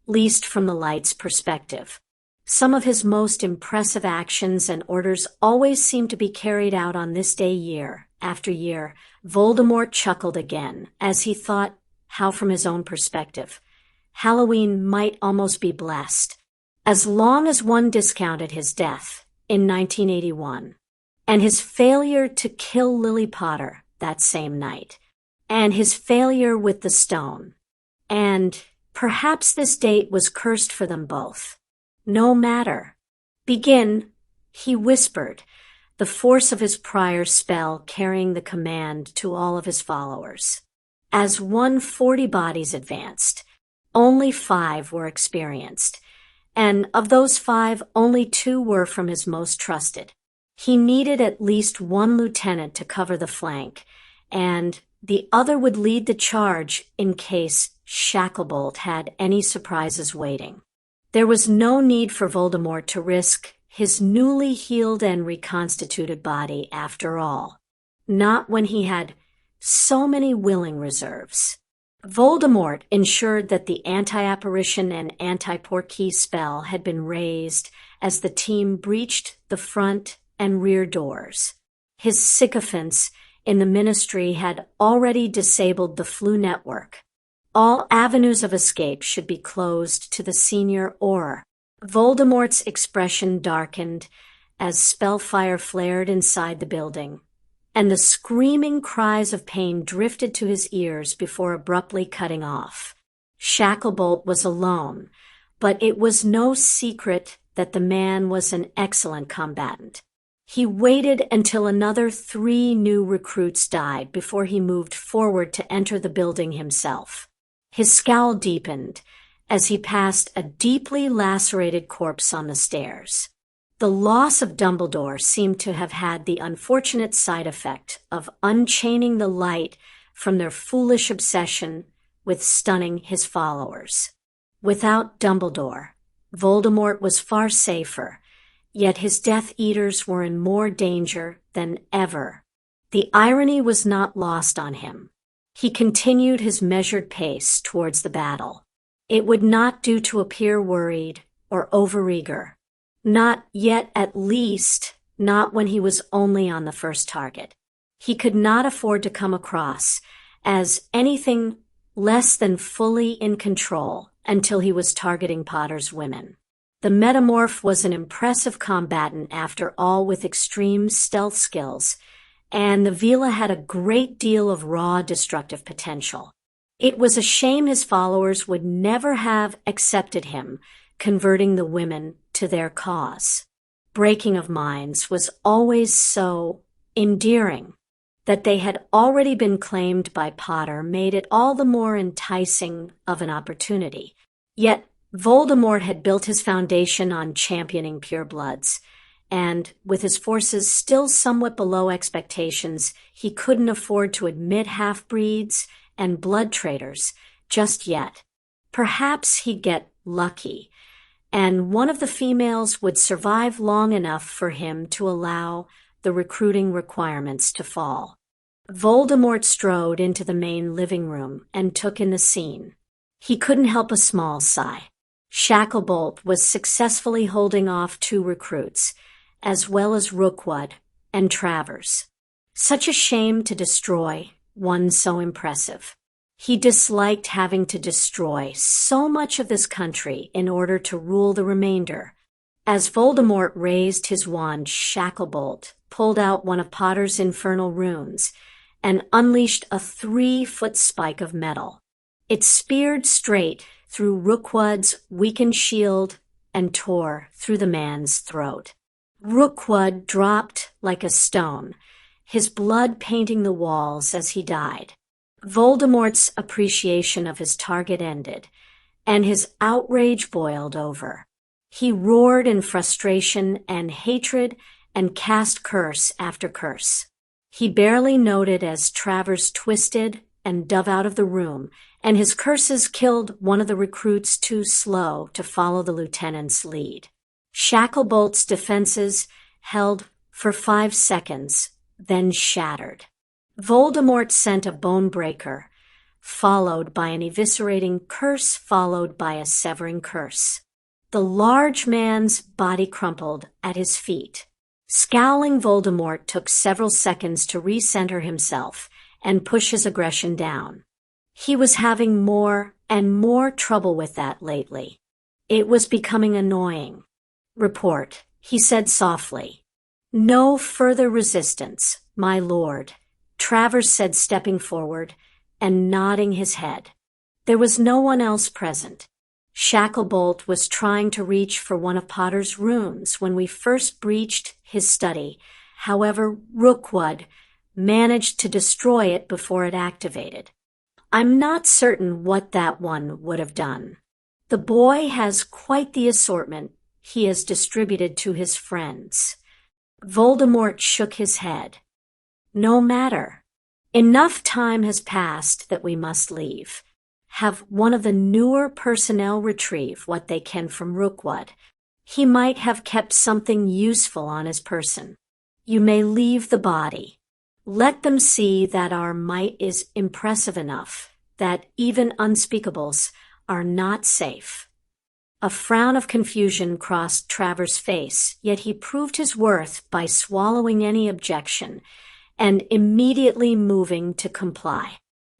least from the light's perspective. Some of his most impressive actions and orders always seemed to be carried out on this day year after year. Voldemort chuckled again as he thought how, from his own perspective, Halloween might almost be blessed, as long as one discounted his death in 1981, and his failure to kill Lily Potter that same night, and his failure with the stone. And perhaps this date was cursed for them both. No matter. Begin, he whispered, the force of his prior spell carrying the command to all of his followers. As 140 bodies advanced, only 5 were experienced, and of those 5, only 2 were from his most trusted. He needed at least 1 lieutenant to cover the flank, and the other would lead the charge in case Shacklebolt had any surprises waiting. There was no need for Voldemort to risk his newly healed and reconstituted body after all, not when he had so many willing reserves. Voldemort ensured that the anti-apparition and anti-portkey spell had been raised as the team breached the front and rear doors. His sycophants in the Ministry had already disabled the Flu network. All avenues of escape should be closed to the senior Auror. Voldemort's expression darkened as spellfire flared inside the building, and the screaming cries of pain drifted to his ears before abruptly cutting off. Shacklebolt was alone, but it was no secret that the man was an excellent combatant. He waited until another 3 new recruits died before he moved forward to enter the building himself. His scowl deepened as he passed a deeply lacerated corpse on the stairs. The loss of Dumbledore seemed to have had the unfortunate side effect of unchaining the light from their foolish obsession with stunning his followers. Without Dumbledore, Voldemort was far safer, yet his Death Eaters were in more danger than ever. The irony was not lost on him. He continued his measured pace towards the battle. It would not do to appear worried or overeager. Not yet, at least, not when he was only on the first target. He could not afford to come across as anything less than fully in control until he was targeting Potter's women. The metamorph was an impressive combatant after all, with extreme stealth skills, and the Vila had a great deal of raw destructive potential. It was a shame his followers would never have accepted him, converting the women to their cause. Breaking of minds was always so endearing. That they had already been claimed by Potter made it all the more enticing of an opportunity. Yet Voldemort had built his foundation on championing purebloods, and with his forces still somewhat below expectations, he couldn't afford to admit half-breeds and blood traitors just yet. Perhaps he'd get lucky, and one of the females would survive long enough for him to allow the recruiting requirements to fall. Voldemort strode into the main living room and took in the scene. He couldn't help a small sigh. Shacklebolt was successfully holding off 2 recruits, as well as Rookwood and Travers. Such a shame to destroy one so impressive. He disliked having to destroy so much of this country in order to rule the remainder. As Voldemort raised his wand, Shacklebolt pulled out one of Potter's infernal runes and unleashed a 3-foot spike of metal. It speared straight through Rookwood's weakened shield and tore through the man's throat. Rookwood dropped like a stone, his blood painting the walls as he died. Voldemort's appreciation of his target ended, and his outrage boiled over. He roared in frustration and hatred and cast curse after curse. He barely noted as Travers twisted and dove out of the room, and his curses killed one of the recruits too slow to follow the lieutenant's lead. Shacklebolt's defenses held for 5 seconds, then shattered. Voldemort sent a bone breaker, followed by an eviscerating curse, followed by a severing curse. The large man's body crumpled at his feet. Scowling, Voldemort took several seconds to recenter himself and push his aggression down. He was having more and more trouble with that lately. It was becoming annoying. "Report," he said softly. "No further resistance, my lord," Travers said, stepping forward and nodding his head. There was no one else present. Shacklebolt was trying to reach for one of Potter's runes when we first breached his study. However, Rookwood managed to destroy it before it activated. I'm not certain what that one would have done. The boy has quite the assortment he has distributed to his friends. Voldemort shook his head. No matter. Enough time has passed that we must leave. Have one of the newer personnel retrieve what they can from Rookwood. He might have kept something useful on his person. You may leave the body. Let them see that our might is impressive enough, that even unspeakables are not safe. A frown of confusion crossed Travers' face, yet he proved his worth by swallowing any objection and immediately moving to comply.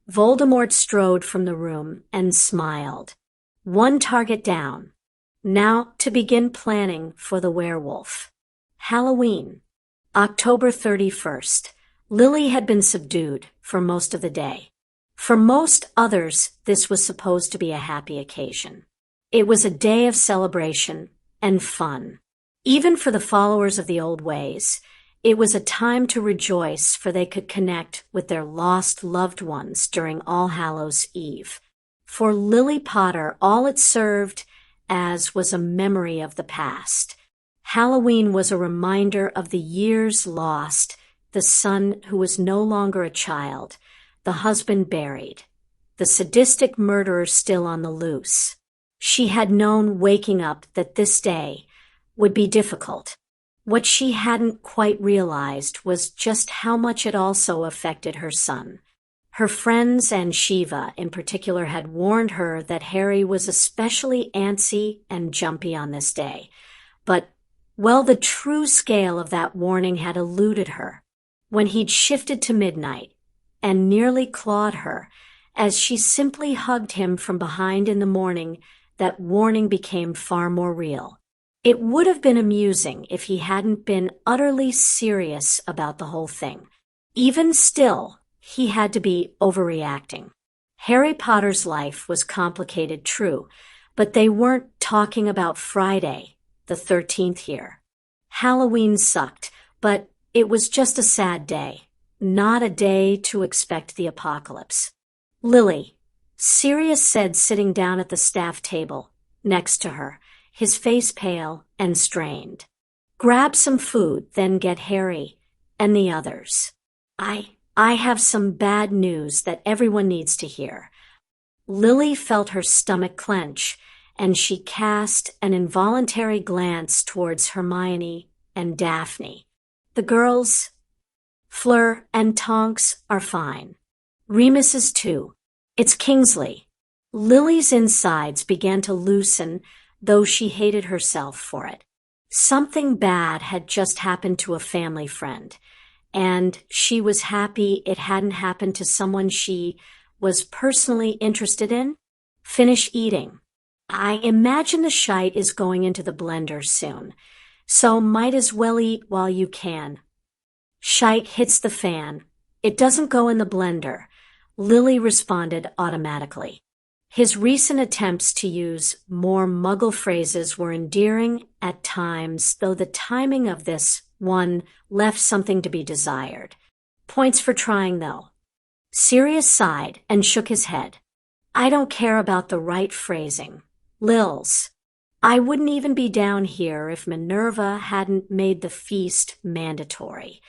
Voldemort strode from the room and smiled. One target down. Now to begin planning for the werewolf. Halloween, October 31st. Lily had been subdued for most of the day. For most others, this was supposed to be a happy occasion. It was a day of celebration and fun. Even for the followers of the old ways, it was a time to rejoice, for they could connect with their lost loved ones during All Hallows' Eve. For Lily Potter, all it served as was a memory of the past. Halloween was a reminder of the years lost, the son who was no longer a child, the husband buried, the sadistic murderer still on the loose. She had known waking up that this day would be difficult. What she hadn't quite realized was just how much it also affected her son. Her friends and Shiva in particular had warned her that Harry was especially antsy and jumpy on this day. But, well, the true scale of that warning had eluded her. When he'd shifted to midnight and nearly clawed her, as she simply hugged him from behind in the morning, that warning became far more real. It would have been amusing if he hadn't been utterly serious about the whole thing. Even still, he had to be overreacting. Harry Potter's life was complicated, true, but they weren't talking about Friday, the 13th here. Halloween sucked, but it was just a sad day, not a day to expect the apocalypse. Lily, Sirius said, sitting down at the staff table next to her, his face pale and strained. Grab some food, then get Harry and the others. I have some bad news that everyone needs to hear. Lily felt her stomach clench, and she cast an involuntary glance towards Hermione and Daphne. The girls, Fleur and Tonks, are fine. Remus is too. It's Kingsley. Lily's insides began to loosen, though she hated herself for it. Something bad had just happened to a family friend, and she was happy it hadn't happened to someone she was personally interested in. Finish eating. I imagine the shite is going into the blender soon, so might as well eat while you can. Shite hits the fan. It doesn't go in the blender, Lily responded automatically. His recent attempts to use more Muggle phrases were endearing at times, though the timing of this one left something to be desired. Points for trying, though. Sirius sighed and shook his head. I don't care about the right phrasing. Lils. I wouldn't even be down here if Minerva hadn't made the feast mandatory.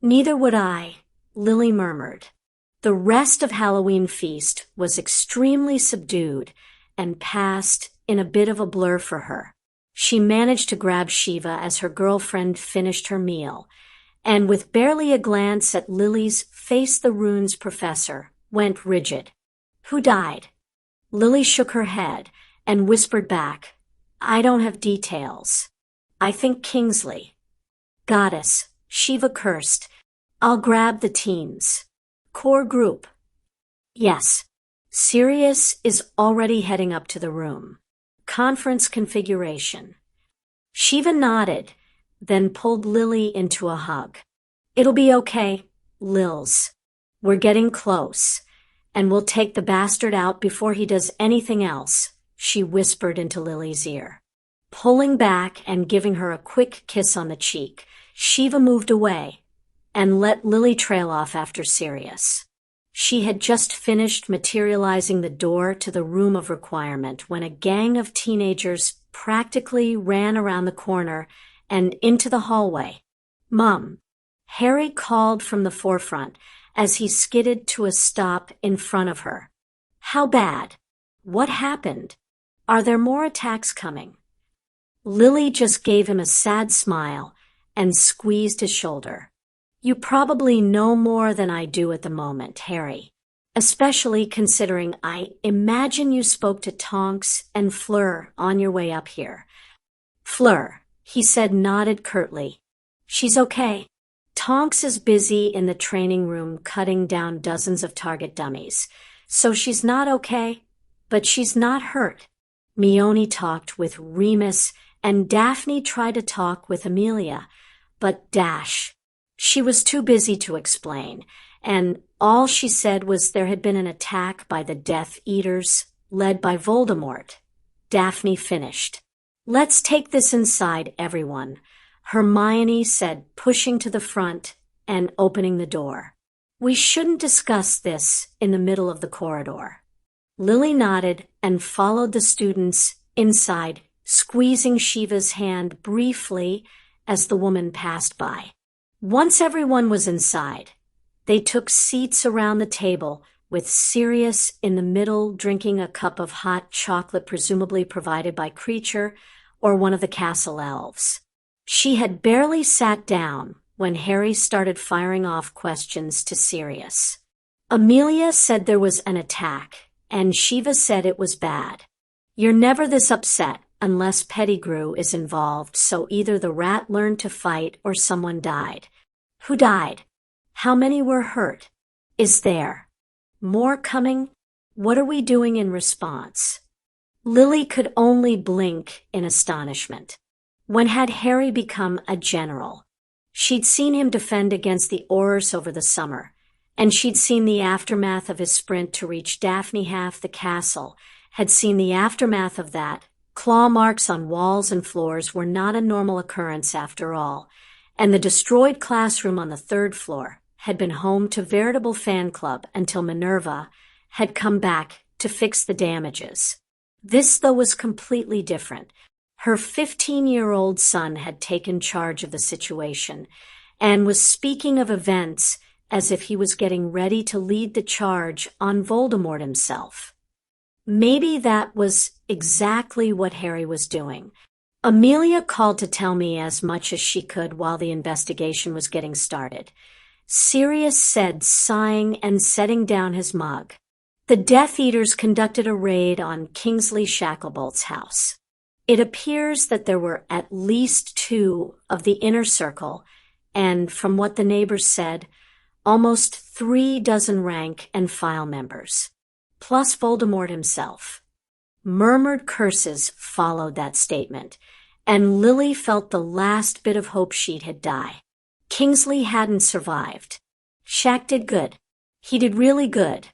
Neither would I, Lily murmured. The rest of Halloween feast was extremely subdued and passed in a bit of a blur for her. She managed to grab Shiva as her girlfriend finished her meal, and with barely a glance at Lily's face, the runes professor went rigid. Who died? Lily shook her head and whispered back, I don't have details. I think Kingsley. Goddess, Shiva cursed. I'll grab the teens. Core group. Yes. Sirius is already heading up to the room. Conference configuration. Shiva nodded, then pulled Lily into a hug. It'll be okay, Lils. We're getting close, and we'll take the bastard out before he does anything else, she whispered into Lily's ear. Pulling back and giving her a quick kiss on the cheek, Shiva moved away and let Lily trail off after Sirius. She had just finished materializing the door to the room of requirement when a gang of teenagers practically ran around the corner and into the hallway. Mum, Harry called from the forefront as he skidded to a stop in front of her. How bad? What happened? Are there more attacks coming? Lily just gave him a sad smile and squeezed his shoulder. You probably know more than I do at the moment, Harry, especially considering I imagine you spoke to Tonks and Fleur on your way up here. Fleur, he said, nodded curtly. She's okay. Tonks is busy in the training room cutting down dozens of target dummies, so she's not okay, but she's not hurt. Mione talked with Remus, and Daphne tried to talk with Amelia, but she was too busy to explain, and all she said was there had been an attack by the Death Eaters, led by Voldemort. Daphne finished. Let's take this inside, everyone, Hermione said, pushing to the front and opening the door. We shouldn't discuss this in the middle of the corridor. Lily nodded and followed the students inside, squeezing Shiva's hand briefly as the woman passed by. Once everyone was inside, they took seats around the table, with Sirius in the middle drinking a cup of hot chocolate presumably provided by Creature or one of the castle elves. She had barely sat down when Harry started firing off questions to Sirius. Amelia said there was an attack, and Shiva said it was bad. You're never this upset unless Pettigrew is involved, so either the rat learned to fight or someone died. Who died? How many were hurt? Is there more coming? What are we doing in response? Lily could only blink in astonishment. When had Harry become a general? She'd seen him defend against the Aurors over the summer, and she'd seen the aftermath of his sprint to reach Daphne Half the castle, had seen the aftermath of that. Claw marks on walls and floors were not a normal occurrence after all, and the destroyed classroom on the 3rd floor had been home to veritable fan club until Minerva had come back to fix the damages. This, though, was completely different. Her 15-year-old son had taken charge of the situation and was speaking of events as if he was getting ready to lead the charge on Voldemort himself. Maybe that was exactly what Harry was doing. Amelia called to tell me as much as she could while the investigation was getting started. Sirius said, sighing and setting down his mug. The Death Eaters conducted a raid on Kingsley Shacklebolt's house. It appears that there were at least 2 of the inner circle, and from what the neighbors said, almost 3 dozen rank and file members, plus Voldemort himself. Murmured curses followed that statement, and Lily felt the last bit of hope she'd had died. Kingsley hadn't survived. Shack did good. He did really good,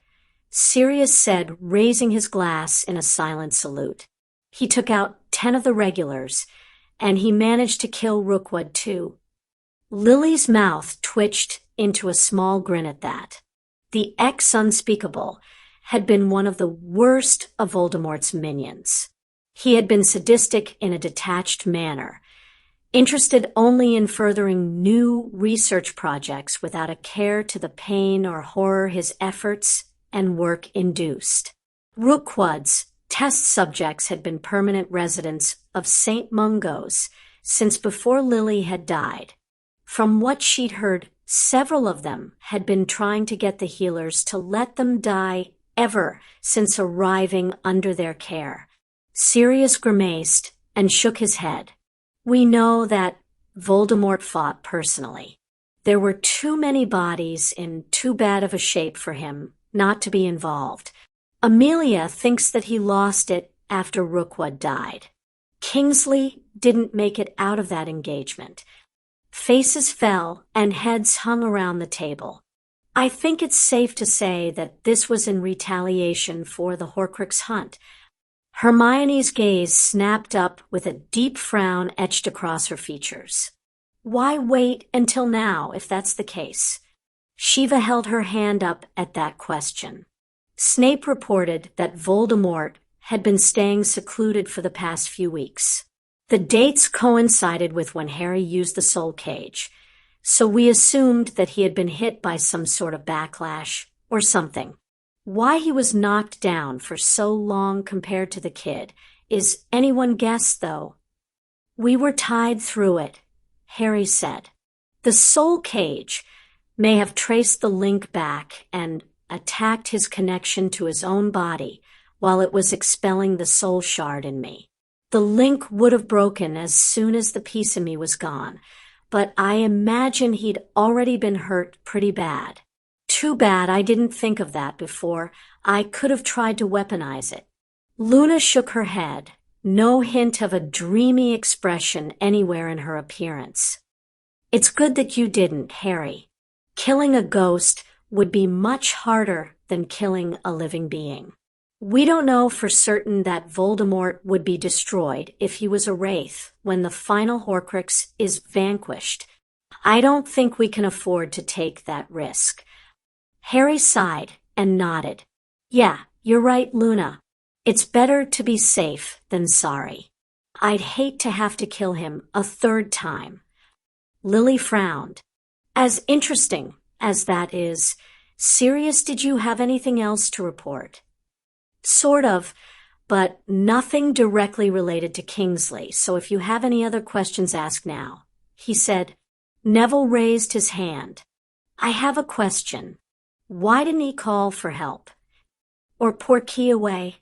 Sirius said, raising his glass in a silent salute. He took out 10 of the regulars, and he managed to kill Rookwood too. Lily's mouth twitched into a small grin at that. The ex-unspeakable had been one of the worst of Voldemort's minions. He had been sadistic in a detached manner, interested only in furthering new research projects without a care to the pain or horror his efforts and work induced. Rookwood's test subjects had been permanent residents of St. Mungo's since before Lily had died. From what she'd heard, several of them had been trying to get the healers to let them die ever since arriving under their care. Sirius grimaced and shook his head. We know that Voldemort fought personally. There were too many bodies in too bad of a shape for him not to be involved. Amelia thinks that he lost it after Rookwood died. Kingsley didn't make it out of that engagement. Faces fell and heads hung around the table. I think it's safe to say that this was in retaliation for the Horcrux hunt. Hermione's gaze snapped up with a deep frown etched across her features. Why wait until now if that's the case? Shiva held her hand up at that question. Snape reported that Voldemort had been staying secluded for the past few weeks. The dates coincided with when Harry used the soul cage, so we assumed that he had been hit by some sort of backlash or something. Why he was knocked down for so long compared to the kid is anyone guess, though. We were tied through it, Harry said. The soul cage may have traced the link back and attacked his connection to his own body while it was expelling the soul shard in me. The link would have broken as soon as the piece of me was gone, but I imagine he'd already been hurt pretty bad. Too bad I didn't think of that before. I could have tried to weaponize it. Luna shook her head, no hint of a dreamy expression anywhere in her appearance. It's good that you didn't, Harry. Killing a ghost would be much harder than killing a living being. We don't know for certain that Voldemort would be destroyed if he was a wraith when the final Horcrux is vanquished. I don't think we can afford to take that risk. Harry sighed and nodded. Yeah, you're right, Luna. It's better to be safe than sorry. I'd hate to have to kill him a 3rd time. Lily frowned. As interesting as that is, Sirius, did you have anything else to report? Sort of, but nothing directly related to Kingsley, so if you have any other questions, ask now, he said. Neville raised his hand. I have a question. Why didn't he call for help? Or pour Key away?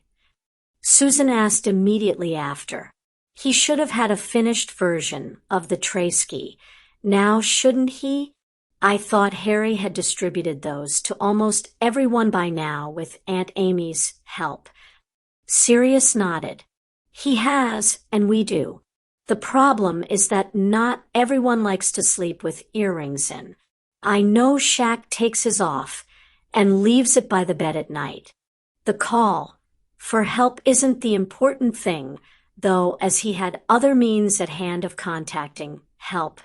Susan asked immediately after. He should have had a finished version of the Tray-Ski. Now, shouldn't he? I thought Harry had distributed those to almost everyone by now with Aunt Amy's help. Sirius nodded. He has, and we do. The problem is that not everyone likes to sleep with earrings in. I know Shaq takes his off and leaves it by the bed at night. The call for help isn't the important thing, though, as he had other means at hand of contacting help.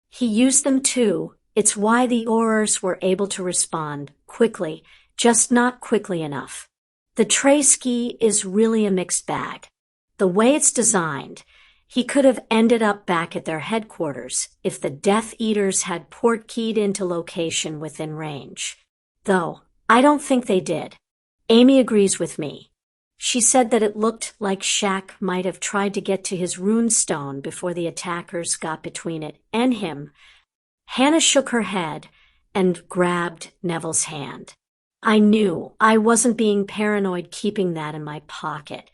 He used them too. It's why the Aurors were able to respond quickly, just not quickly enough. The tray ski is really a mixed bag. The way it's designed, he could have ended up back at their headquarters if the Death Eaters had port-keyed into location within range. Though, I don't think they did. Amy agrees with me. She said that it looked like Shaq might have tried to get to his rune stone before the attackers got between it and him. Hannah shook her head and grabbed Neville's hand. I knew I wasn't being paranoid keeping that in my pocket.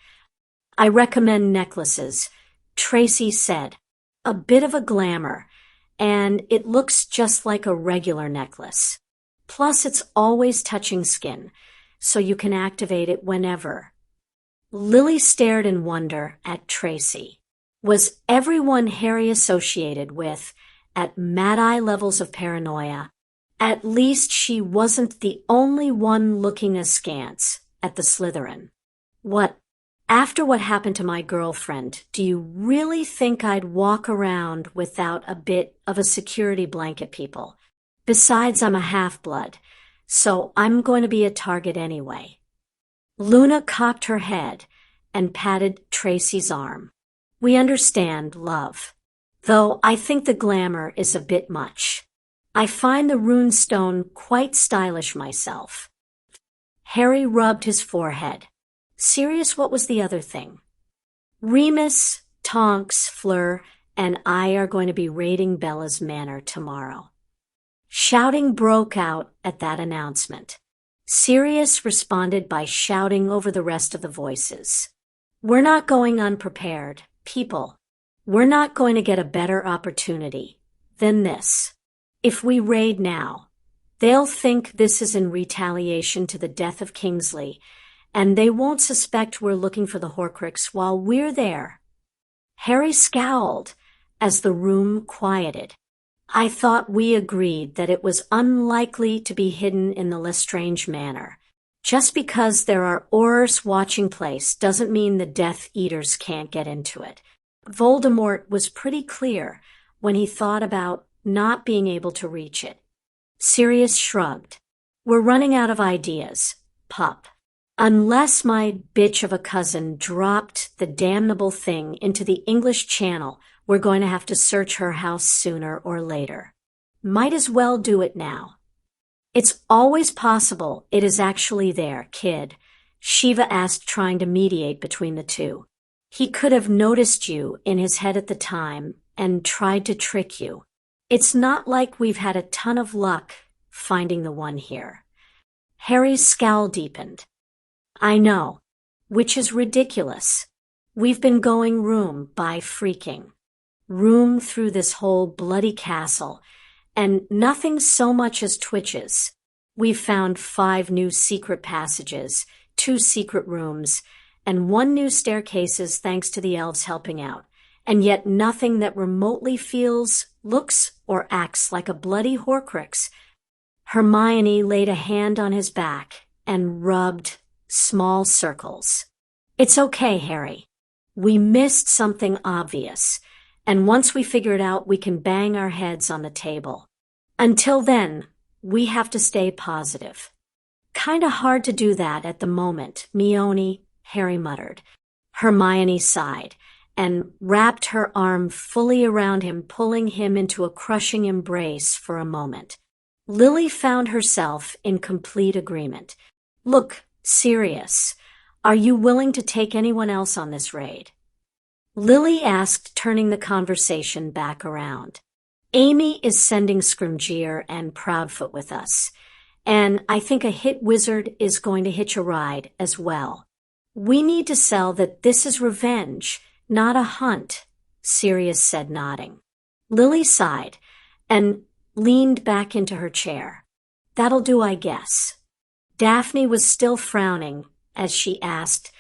I recommend necklaces, Tracy said. A bit of a glamour, and it looks just like a regular necklace. Plus, it's always touching skin, so you can activate it whenever. Lily stared in wonder at Tracy. Was everyone Harry associated with at mad-eye levels of paranoia? At least she wasn't the only one looking askance at the Slytherin. After what happened to my girlfriend, do you really think I'd walk around without a bit of a security blanket, people? Besides, I'm a half-blood, so I'm going to be a target anyway. Luna cocked her head and patted Tracy's arm. We understand, love. Though I think the glamour is a bit much. I find the rune stone quite stylish myself. Harry rubbed his forehead. Sirius, what was the other thing? Remus, Tonks, Fleur, and I are going to be raiding Bella's manor tomorrow. Shouting broke out at that announcement. Sirius responded by shouting over the rest of the voices. We're not going unprepared, people. We're not going to get a better opportunity than this. If we raid now, they'll think this is in retaliation to the death of Kingsley, and they won't suspect we're looking for the Horcrux while we're there. Harry scowled as the room quieted. I thought we agreed that it was unlikely to be hidden in the Lestrange Manor. Just because there are Aurors watching place doesn't mean the Death Eaters can't get into it. Voldemort was pretty clear when he thought about not being able to reach it. Sirius shrugged. We're running out of ideas, pup. Unless my bitch of a cousin dropped the damnable thing into the English Channel, we're going to have to search her house sooner or later. Might as well do it now. It's always possible it is actually there, kid, Shiva asked, trying to mediate between the two. He could have noticed you in his head at the time and tried to trick you. It's not like we've had a ton of luck finding the one here. Harry's scowl deepened. I know, which is ridiculous. We've been going room by freaking room through this whole bloody castle, and nothing so much as twitches. We've found 5 new secret passages, 2 secret rooms, and 1 new staircases thanks to the elves helping out, and yet nothing that remotely feels, looks, or acts like a bloody Horcrux. Hermione laid a hand on his back and rubbed small circles. It's okay, Harry. We missed something obvious, and once we figure it out, we can bang our heads on the table. Until then, we have to stay positive. Kinda hard to do that at the moment, Mione, Harry muttered. Hermione sighed and wrapped her arm fully around him, pulling him into a crushing embrace for a moment. Lily found herself in complete agreement. Look, Sirius, are you willing to take anyone else on this raid? Lily asked, turning the conversation back around. Amy is sending Scrimgeour and Proudfoot with us, and I think a hit wizard is going to hitch a ride as well. We need to sell that this is revenge, not a hunt, Sirius said, nodding. Lily sighed and leaned back into her chair. That'll do, I guess. Daphne was still frowning as she asked,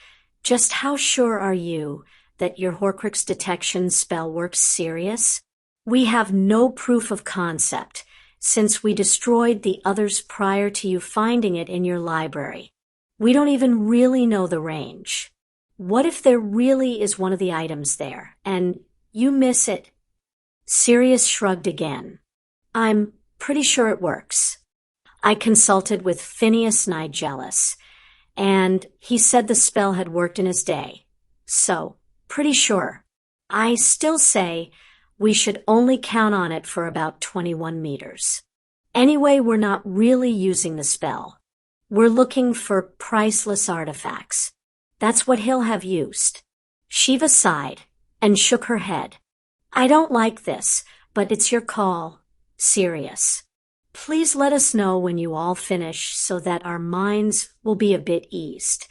just how sure are you that your Horcrux detection spell works serious? We have no proof of concept, since we destroyed the others prior to you finding it in your library. We don't even really know the range. What if there really is one of the items there, and you miss it? Sirius shrugged again. I'm pretty sure it works. I consulted with Phineas Nigellus, and he said the spell had worked in his day. So, pretty sure. I still say we should only count on it for about 21 meters. Anyway, we're not really using the spell. We're looking for priceless artifacts. That's what he'll have used. Shiva sighed and shook her head. I don't like this, but it's your call. Sirius. Please let us know when you all finish so that our minds will be a bit eased.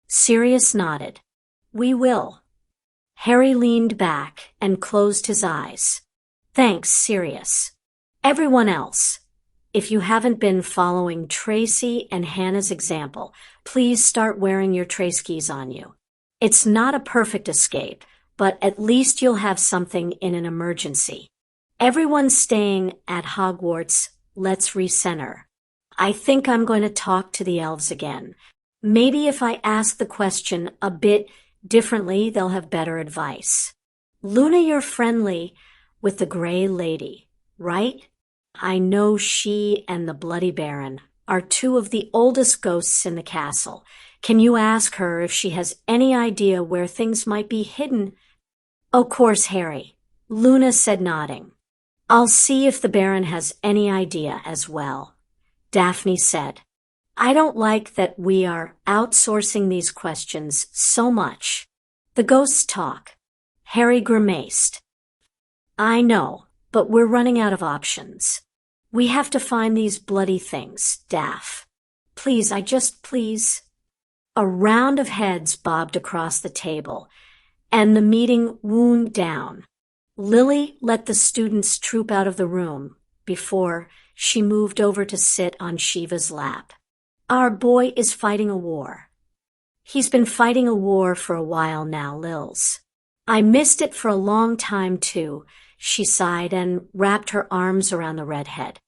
Sirius nodded. We will. Harry leaned back and closed his eyes. Thanks, Sirius. Everyone else, if you haven't been following Tracy and Hannah's example, please start wearing your trace keys on you. It's not a perfect escape, but at least you'll have something in an emergency. Everyone's staying at Hogwarts. Let's recenter. I think I'm going to talk to the elves again. Maybe if I ask the question a bit differently, they'll have better advice. Luna, you're friendly with the Grey Lady, right? I know she and the Bloody Baron are two of the oldest ghosts in the castle. Can you ask her if she has any idea where things might be hidden? Of course, Harry. Luna said, nodding. I'll see if the Baron has any idea as well. Daphne said. I don't like that we are outsourcing these questions so much. The ghosts talk. Harry grimaced. I know, but we're running out of options. We have to find these bloody things, Daph. Please. A round of heads bobbed across the table, and the meeting wound down. Lily let the students troop out of the room before she moved over to sit on Shiva's lap. Our boy is fighting a war. He's been fighting a war for a while now, Lils. I missed it for a long time, too, she sighed and wrapped her arms around the redhead.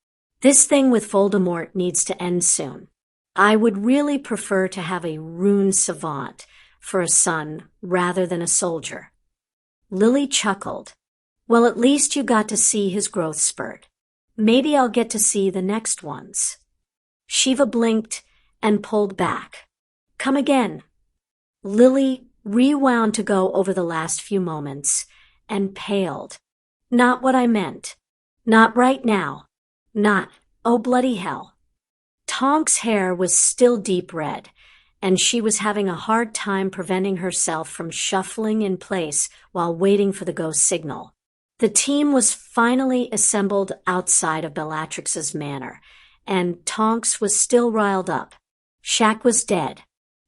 This thing with Voldemort needs to end soon. I would really prefer to have a rune savant for a son rather than a soldier. Lily chuckled. Well, at least you got to see his growth spurt. Maybe I'll get to see the next ones. Shiva blinked and pulled back. Come again. Lily rewound to go over the last few moments and paled. Not what I meant. Not right now. Not, oh bloody hell. Tonk's hair was still deep red, and she was having a hard time preventing herself from shuffling in place while waiting for the ghost signal. The team was finally assembled outside of Bellatrix's manor, and Tonks was still riled up. Shaq was dead.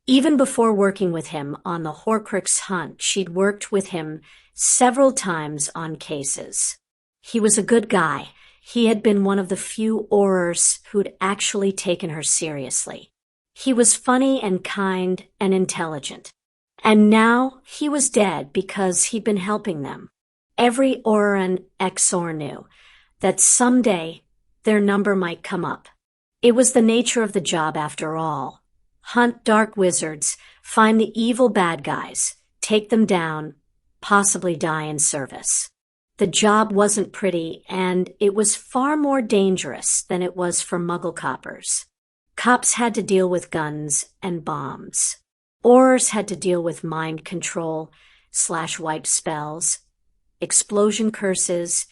Even before working with him on the Horcrux hunt, she'd worked with him several times on cases. He was a good guy. He had been one of the few Aurors who'd actually taken her seriously. He was funny and kind and intelligent. And now he was dead because he'd been helping them. Every Auror Exor knew that someday their number might come up. It was the nature of the job after all. Hunt dark wizards, find the evil bad guys, take them down, possibly die in service. The job wasn't pretty, and it was far more dangerous than it was for Muggle coppers. Cops had to deal with guns and bombs. Aurors had to deal with mind control / wipe spells, explosion curses,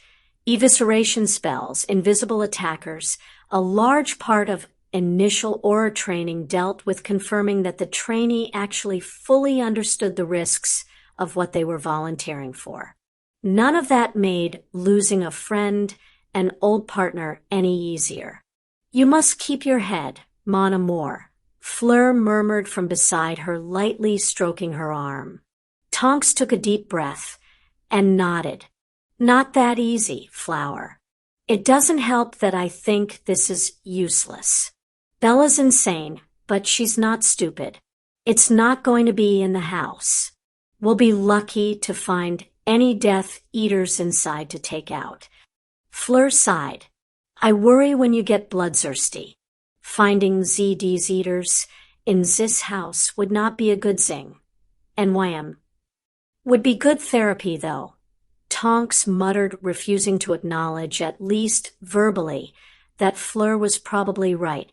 evisceration spells, invisible attackers. A large part of initial Auror training dealt with confirming that the trainee actually fully understood the risks of what they were volunteering for. None of that made losing a friend and old partner any easier. You must keep your head, mon amour, Fleur murmured from beside her, lightly stroking her arm. Tonks took a deep breath and nodded. Not that easy, Flower. It doesn't help that I think this is useless. Bella's insane, but she's not stupid. It's not going to be in the house. We'll be lucky to find any Death Eaters inside to take out. Fleur sighed. I worry when you get bloodthirsty. Finding these eaters in this house would not be a good thing. NYM. Would be good therapy, though. Tonks muttered, refusing to acknowledge, at least verbally, that Fleur was probably right.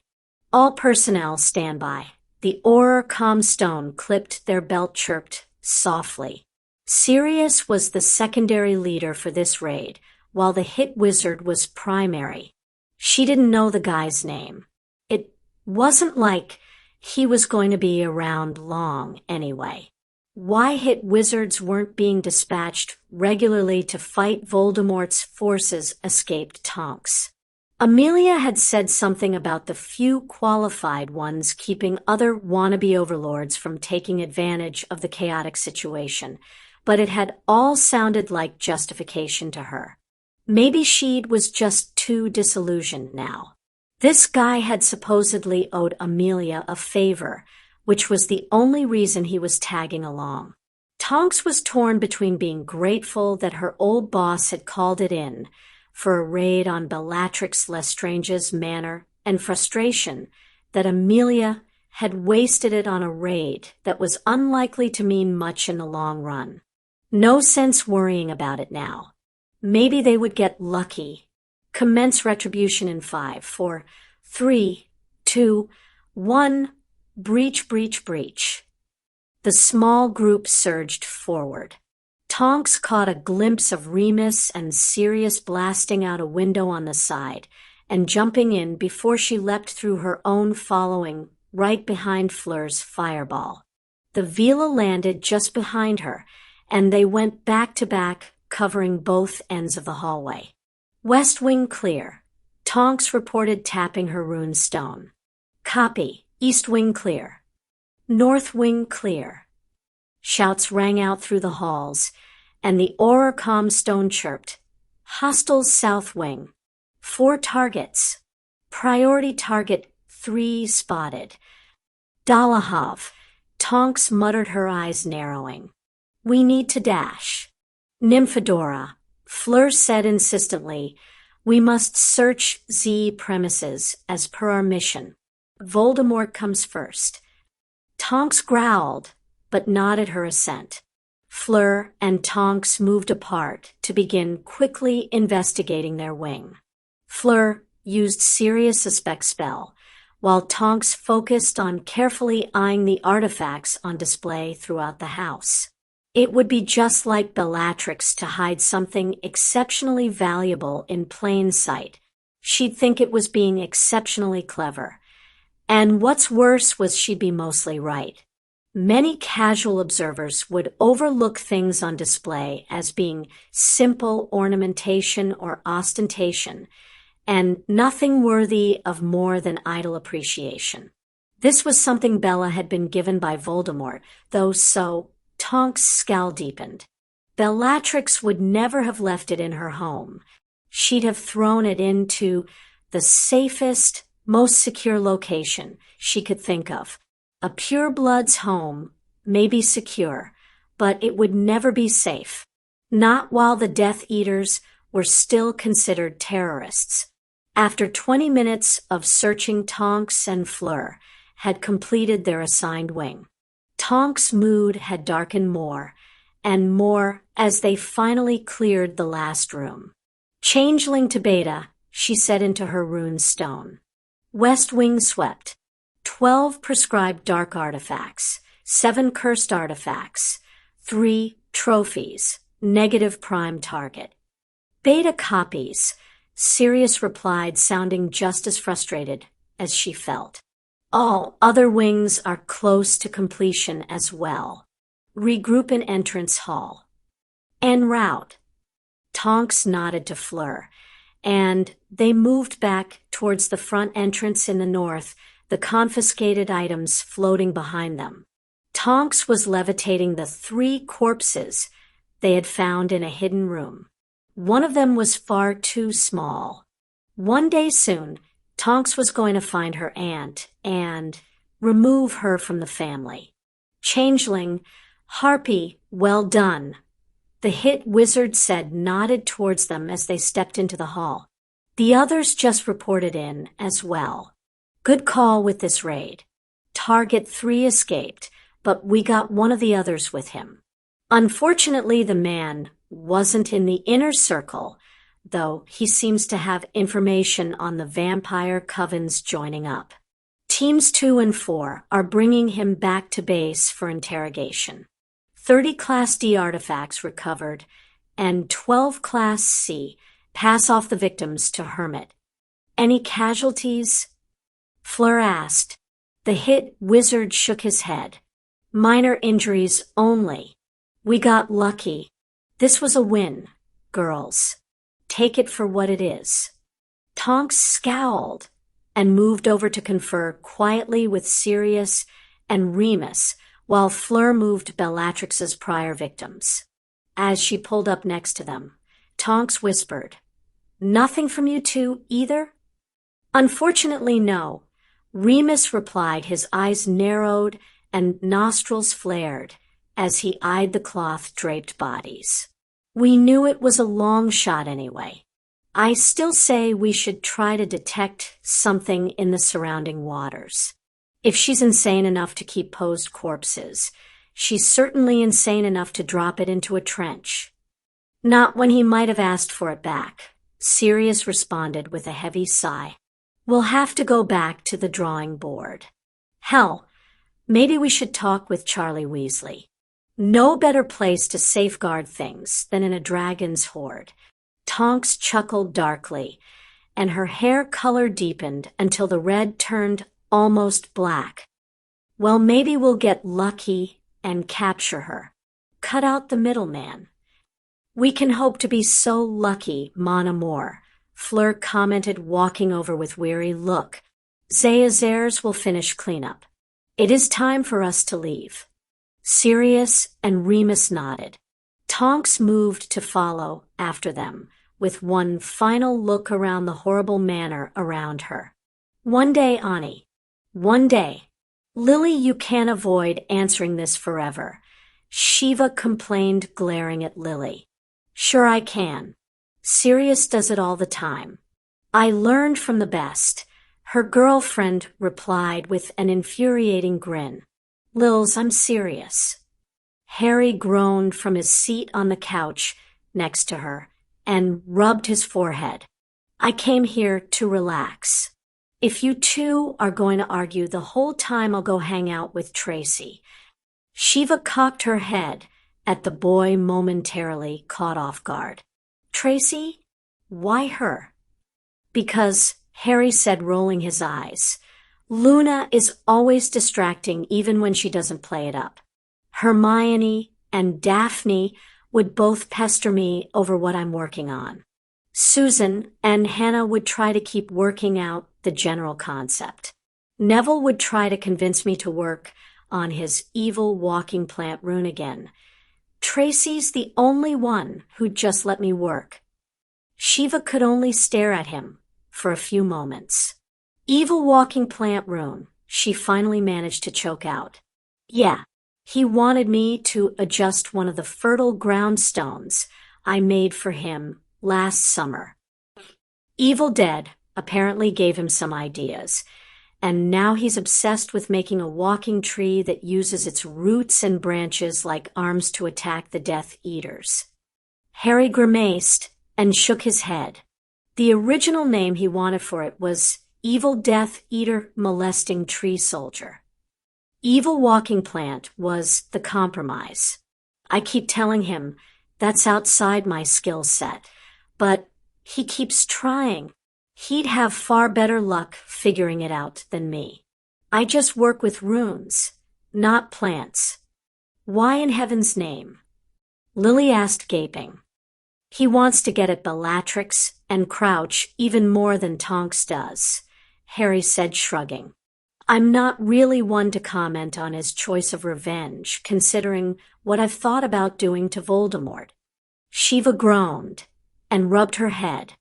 All personnel stand by. The Auror Comstone clipped their belt, chirped softly. Sirius was the secondary leader for this raid, while the hit wizard was primary. She didn't know the guy's name. It wasn't like he was going to be around long anyway. Why hit wizards weren't being dispatched regularly to fight Voldemort's forces escaped Tonks. Amelia had said something about the few qualified ones keeping other wannabe overlords from taking advantage of the chaotic situation, but it had all sounded like justification to her. Maybe she was just too disillusioned now. This guy had supposedly owed Amelia a favor, which was the only reason he was tagging along. Tonks was torn between being grateful that her old boss had called it in for a raid on Bellatrix Lestrange's manor and frustration that Amelia had wasted it on a raid that was unlikely to mean much in the long run. No sense worrying about it now. Maybe they would get lucky. Commence retribution in 5, 4, 3, 2, 1. Breach, breach, breach. The small group surged forward. Tonks caught a glimpse of Remus and Sirius blasting out a window on the side and jumping in before she leapt through her own following right behind Fleur's fireball. The Vila landed just behind her, and they went back to back, covering both ends of the hallway. West wing clear. Tonks reported, tapping her rune stone. Copy. East wing clear. North wing clear. Shouts rang out through the halls, and the Auror Comstone chirped. Hostiles south wing. 4 targets. Priority target 3 spotted. Dalahov. Tonks muttered, her eyes narrowing. We need to dash. Nymphadora. Fleur said insistently, we must search the premises as per our mission. Voldemort comes first. Tonks growled, but nodded her assent. Fleur and Tonks moved apart to begin quickly investigating their wing. Fleur used Sirius' suspect spell, while Tonks focused on carefully eyeing the artifacts on display throughout the house. It would be just like Bellatrix to hide something exceptionally valuable in plain sight. She'd think it was being exceptionally clever. And what's worse was she'd be mostly right. Many casual observers would overlook things on display as being simple ornamentation or ostentation, and nothing worthy of more than idle appreciation. This was something Bella had been given by Voldemort, though, so Tonks' scowl deepened. Bellatrix would never have left it in her home. She'd have thrown it into the safest, most secure location she could think of. A pureblood's home may be secure, but it would never be safe. Not while the Death Eaters were still considered terrorists. After 20 minutes of searching, Tonks and Fleur had completed their assigned wing. Tonks' mood had darkened more and more as they finally cleared the last room. Changeling to Beta, she said into her rune stone. West wing swept. 12 prescribed dark artifacts, 7 cursed artifacts, 3 trophies, negative prime target. Beta copies, Sirius replied, sounding just as frustrated as she felt. All other wings are close to completion as well. Regroup in entrance hall. En route. Tonks nodded to Fleur, and they moved back towards the front entrance in the north, the confiscated items floating behind them. Tonks was levitating the 3 corpses they had found in a hidden room. One of them was far too small. One day soon, Tonks was going to find her aunt and remove her from the family. Changeling, Harpy, well done, the hit wizard said, nodded towards them as they stepped into the hall. The others just reported in as well. Good call with this raid. Target 3 escaped, but we got one of the others with him. Unfortunately, the man wasn't in the inner circle, though he seems to have information on the vampire covens joining up. Teams 2 and 4 are bringing him back to base for interrogation. 30 Class D artifacts recovered, and 12 Class C pass off the victims to Hermit. Any casualties? Fleur asked. The hit wizard shook his head. Minor injuries only. We got lucky. This was a win, girls. Take it for what it is. Tonks scowled and moved over to confer quietly with Sirius and Remus, while Fleur moved Bellatrix's prior victims. As she pulled up next to them, Tonks whispered, "Nothing from you two either?" "Unfortunately, no," Remus replied, his eyes narrowed and nostrils flared as he eyed the cloth-draped bodies. "We knew it was a long shot anyway. I still say we should try to detect something in the surrounding waters. If she's insane enough to keep posed corpses, she's certainly insane enough to drop it into a trench." "Not when he might have asked for it back," Sirius responded with a heavy sigh. "We'll have to go back to the drawing board. Hell, maybe we should talk with Charlie Weasley. No better place to safeguard things than in a dragon's hoard." Tonks chuckled darkly, and her hair color deepened until the red turned almost black. "Well, maybe we'll get lucky and capture her. Cut out the middleman." "We can hope to be so lucky, mon amour," Fleur commented, walking over with weary look. "Zayazares will finish cleanup. It is time for us to leave." Sirius and Remus nodded. Tonks moved to follow after them, with one final look around the horrible manor around her. "One day, Ani. One day." "Lily, you can't avoid answering this forever," Shiva complained, glaring at Lily. "Sure I can. Sirius does it all the time. I learned from the best," her girlfriend replied with an infuriating grin. "Lils, I'm serious." Harry groaned from his seat on the couch next to her and rubbed his forehead. "I came here to relax. If you two are going to argue the whole time, I'll go hang out with Tracy." Shiva cocked her head at the boy, momentarily caught off guard. "Tracy? Why her?" "Because," Harry said, rolling his eyes, "Luna is always distracting even when she doesn't play it up. Hermione and Daphne would both pester me over what I'm working on. Susan and Hannah would try to keep working out the general concept. Neville would try to convince me to work on his evil walking plant rune again. Tracy's the only one who'd just let me work." Shiva could only stare at him for a few moments. "Evil walking plant rune," she finally managed to choke out. "Yeah, he wanted me to adjust one of the fertile ground stones I made for him last summer. Evil Dead apparently gave him some ideas, and now he's obsessed with making a walking tree that uses its roots and branches like arms to attack the Death Eaters." Harry grimaced and shook his head. The original name he wanted for it was Evil Death Eater Molesting Tree Soldier. Evil Walking Plant was the compromise. I keep telling him that's outside my skill set, but he keeps trying. He'd have far better luck figuring it out than me. I just work with runes, not plants. "Why in heaven's name?" Lily asked, gaping. "He wants to get at Bellatrix and Crouch even more than Tonks does," Harry said, shrugging. "I'm not really one to comment on his choice of revenge, considering what I've thought about doing to Voldemort." Shiva groaned and rubbed her head.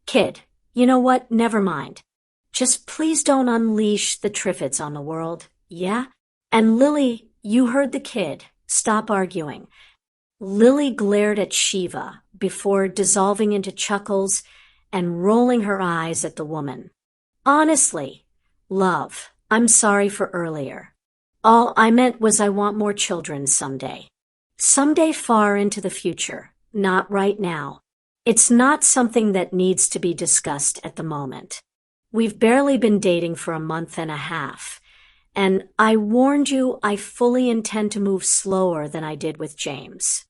"Kid, you know what? Never mind. Just please don't unleash the Triffids on the world, yeah? And Lily, you heard the kid. Stop arguing. Lily glared at Shiva before dissolving into chuckles and rolling her eyes at the woman. Honestly, love, I'm sorry for earlier. All I meant was I want more children someday. Someday far into the future, not right now. It's not something that needs to be discussed at the moment. We've barely been dating for a month and a half, and I warned you I fully intend to move slower than I did with James.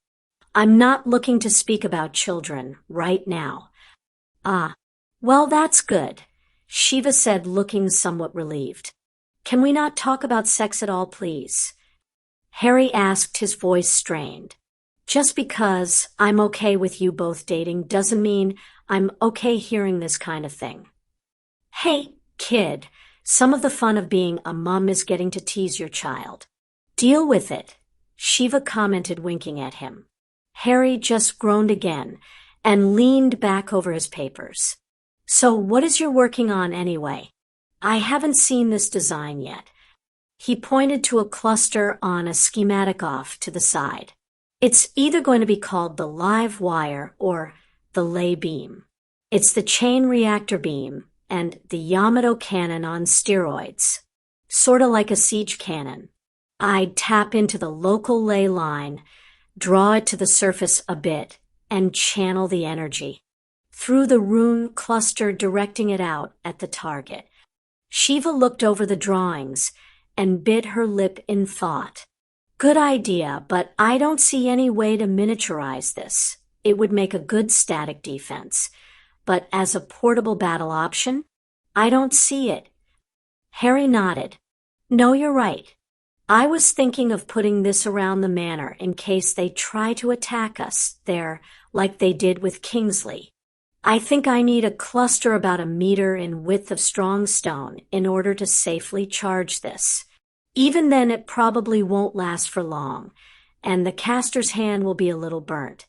I'm not looking to speak about children right now. Ah, well, that's good, Shiva said, looking somewhat relieved. Can we not talk about sex at all, please? Harry asked, his voice strained. Just because I'm okay with you both dating doesn't mean I'm okay hearing this kind of thing. Hey, kid, some of the fun of being a mom is getting to tease your child. Deal with it, Shiva commented, winking at him. Harry just groaned again and leaned back over his papers. So what is you working on anyway? I haven't seen this design yet. He pointed to a cluster on a schematic off to the side. It's either going to be called the live wire or the lay beam. It's the chain reactor beam and the Yamato cannon on steroids. Sorta like a siege cannon. I'd tap into the local ley line, draw it to the surface a bit, and channel the energy through the rune cluster, directing it out at the target. Shiva looked over the drawings and bit her lip in thought. Good idea, but I don't see any way to miniaturize this. It would make a good static defense. But as a portable battle option, I don't see it. Harry nodded. No, you're right. I was thinking of putting this around the manor in case they try to attack us there, like they did with Kingsley. I think I need a cluster about 1 meter in width of strong stone in order to safely charge this. Even then, it probably won't last for long, and the caster's hand will be a little burnt.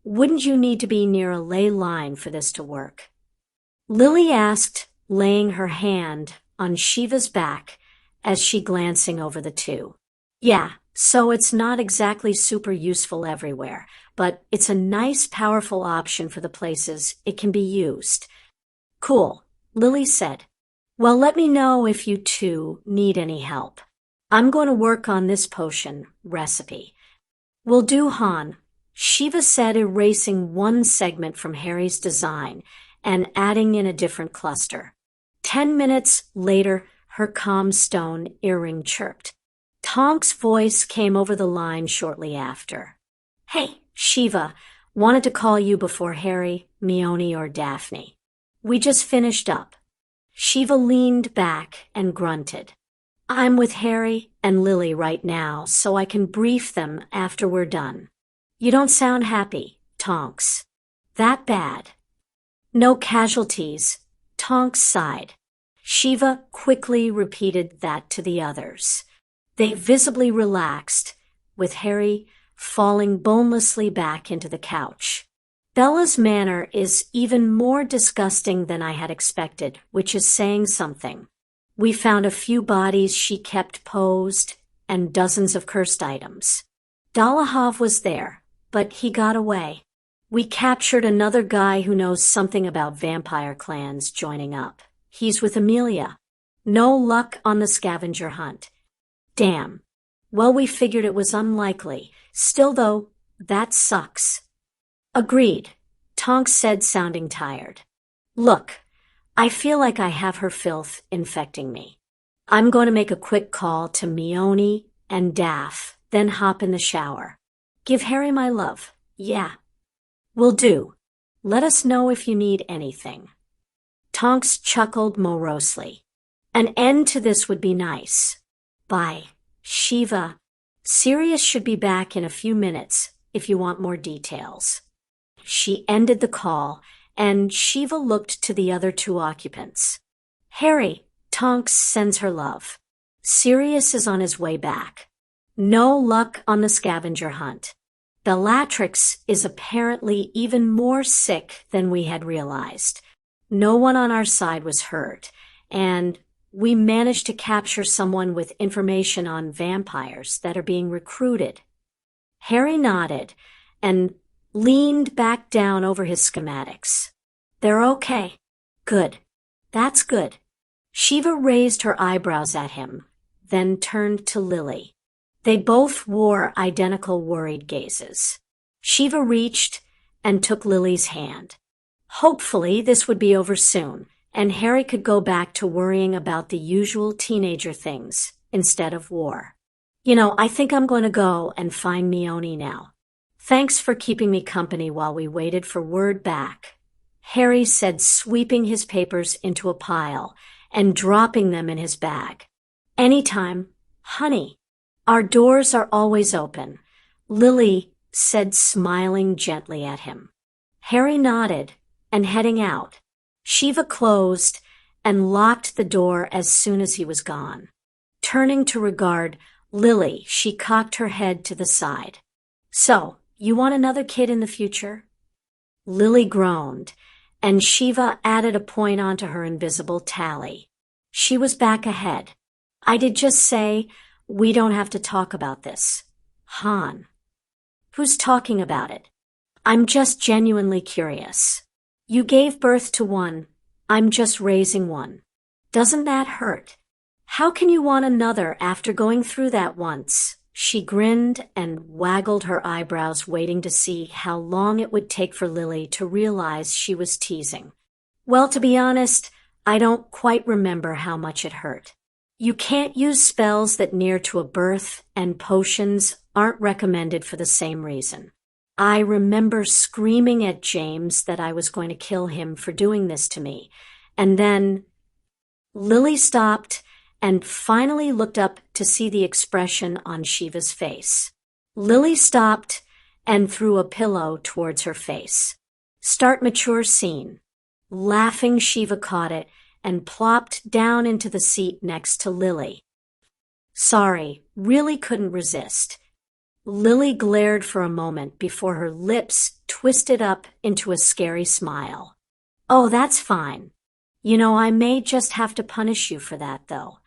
Wouldn't you need to be near a ley line for this to work? Lily asked, laying her hand on Shiva's back as she glancing over the two. Yeah, so it's not exactly super useful everywhere, but it's a nice, powerful option for the places it can be used. Cool, Lily said. Well, let me know if you two need any help. I'm going to work on this potion recipe. Will do, Han, Shiva said, erasing one segment from Harry's design and adding in a different cluster. 10 minutes later, her calm stone earring chirped. Tonk's voice came over the line shortly after. Hey, Shiva, wanted to call you before Harry, Mione, or Daphne. We just finished up. Shiva leaned back and grunted. I'm with Harry and Lily right now, so I can brief them after we're done. You don't sound happy, Tonks. That bad? No casualties, Tonks sighed. Shiva quickly repeated that to the others. They visibly relaxed, with Harry falling bonelessly back into the couch. Bella's manner is even more disgusting than I had expected, which is saying something. We found a few bodies she kept posed and dozens of cursed items. Dolohov was there, but he got away. We captured another guy who knows something about vampire clans joining up. He's with Amelia. No luck on the scavenger hunt. Damn. Well, we figured it was unlikely. Still, though, that sucks. Agreed, Tonks said, sounding tired. Look, I feel like I have her filth infecting me. I'm going to make a quick call to Mione and Daph, then hop in the shower. Give Harry my love. Yeah. Will do. Let us know if you need anything. Tonks chuckled morosely. An end to this would be nice. Bye, Shiva. Sirius should be back in a few minutes if you want more details. She ended the call, and Shiva looked to the other two occupants. Harry, Tonks sends her love. Sirius is on his way back. No luck on the scavenger hunt. Bellatrix is apparently even more sick than we had realized. No one on our side was hurt, and we managed to capture someone with information on vampires that are being recruited." Harry nodded and leaned back down over his schematics. "They're okay." "Good. That's good." Shiva raised her eyebrows at him, then turned to Lily. They both wore identical worried gazes. Shiva reached and took Lily's hand. Hopefully this would be over soon, and Harry could go back to worrying about the usual teenager things instead of war. I think I'm going to go and find Mione now. Thanks for keeping me company while we waited for word back," Harry said, sweeping his papers into a pile and dropping them in his bag. "Anytime, honey. Our doors are always open," Lily said, smiling gently at him. Harry nodded and heading out. Shiva closed and locked the door as soon as he was gone. Turning to regard Lily, she cocked her head to the side. "So, you want another kid in the future?" Lily groaned, and Shiva added a point onto her invisible tally. She was back ahead. "I did just say we don't have to talk about this. Han." "Who's talking about it?" "I'm just genuinely curious. You gave birth to one. I'm just raising one. Doesn't that hurt? How can you want another after going through that once?" She grinned and waggled her eyebrows, waiting to see how long it would take for Lily to realize she was teasing. "Well, to be honest, I don't quite remember how much it hurt. You can't use spells that near to a birth, and potions aren't recommended for the same reason. I remember screaming at James that I was going to kill him for doing this to me, and then—" Lily stopped and finally looked up to see the expression on Shiva's face. Lily stopped and threw a pillow towards her face. "Start mature scene." Laughing, Shiva caught it and plopped down into the seat next to Lily. "Sorry, really couldn't resist." Lily glared for a moment before her lips twisted up into a scary smile. "Oh, that's fine. I may just have to punish you for that, though."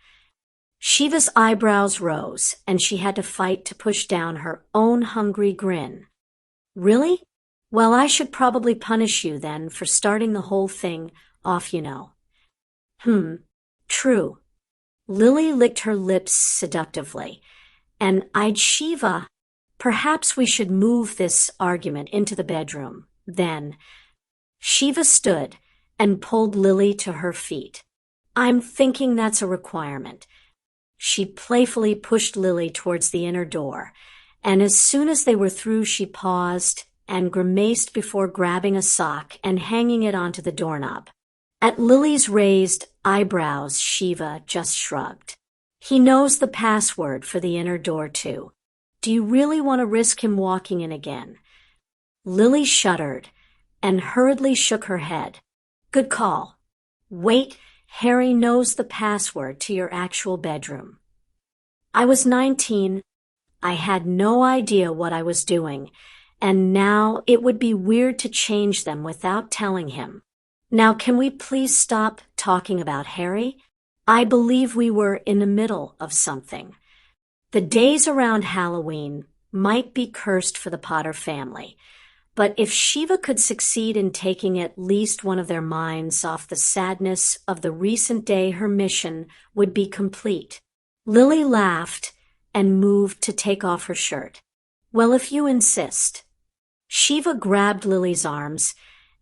Shiva's eyebrows rose, and she had to fight to push down her own hungry grin. "Really? Well, I should probably punish you then for starting the whole thing off, True." Lily licked her lips seductively and eyed Shiva. "Perhaps we should move this argument into the bedroom, then." Shiva stood and pulled Lily to her feet. "I'm thinking that's a requirement." She playfully pushed Lily towards the inner door, and as soon as they were through, she paused and grimaced before grabbing a sock and hanging it onto the doorknob. At Lily's raised eyebrows, Shiva just shrugged. "He knows the password for the inner door, too. Do you really want to risk him walking in again?" Lily shuddered and hurriedly shook her head. "Good call. Wait, Harry knows the password to your actual bedroom." I was 19. I had no idea what I was doing, and now it would be weird to change them without telling him. Now, can we please stop talking about Harry? I believe we were in the middle of something. The days around Halloween might be cursed for the Potter family, but if Shiva could succeed in taking at least one of their minds off the sadness of the recent day, her mission would be complete. Lily laughed and moved to take off her shirt. "Well, if you insist." Shiva grabbed Lily's arms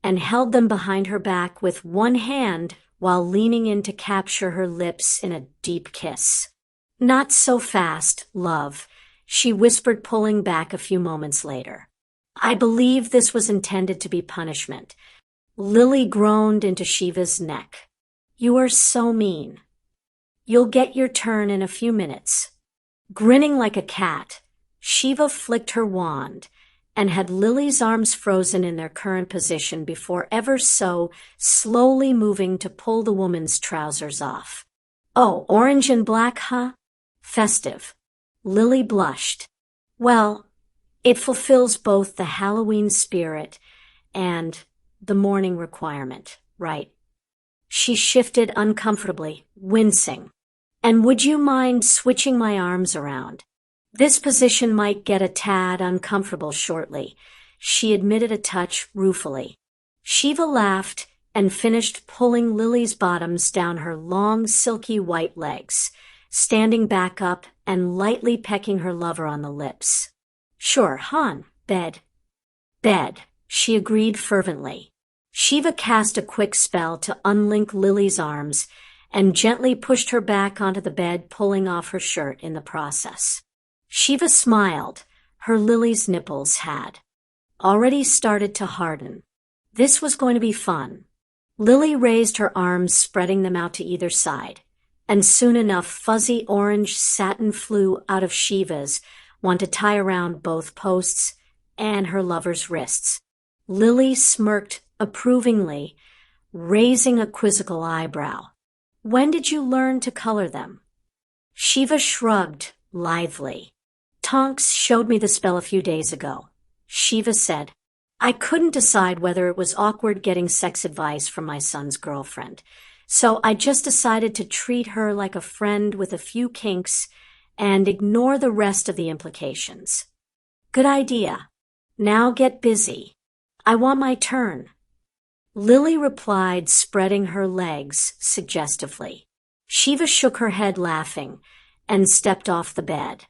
and held them behind her back with one hand while leaning in to capture her lips in a deep kiss. "Not so fast, love," she whispered, pulling back a few moments later. "I believe this was intended to be punishment." Lily groaned into Shiva's neck. "You are so mean. You'll get your turn in a few minutes." Grinning like a cat, Shiva flicked her wand and had Lily's arms frozen in their current position before ever so slowly moving to pull the woman's trousers off. "Oh, orange and black, huh? Festive." Lily blushed. "Well, it fulfills both the Halloween spirit and the morning requirement, right?" She shifted uncomfortably, wincing. And would you mind switching my arms around? This position might get a tad uncomfortable shortly, she admitted a touch ruefully. Shiva laughed and finished pulling Lily's bottoms down her long, silky white legs, standing back up and lightly pecking her lover on the lips. Sure, hon, bed. Bed, she agreed fervently. Shiva cast a quick spell to unlink Lily's arms and gently pushed her back onto the bed, pulling off her shirt in the process. Shiva smiled. Her Lily's nipples had already started to harden. This was going to be fun. Lily raised her arms, spreading them out to either side, and soon enough fuzzy orange satin flew out of Shiva's, one to tie around both posts and her lover's wrists. Lily smirked approvingly, raising a quizzical eyebrow. When did you learn to color them? Shiva shrugged lithely. Tonks showed me the spell a few days ago. Shiva said, I couldn't decide whether it was awkward getting sex advice from my son's girlfriend, so I just decided to treat her like a friend with a few kinks and ignore the rest of the implications. Good idea. Now get busy. I want my turn. Lily replied, spreading her legs suggestively. Shiva shook her head laughing and stepped off the bed.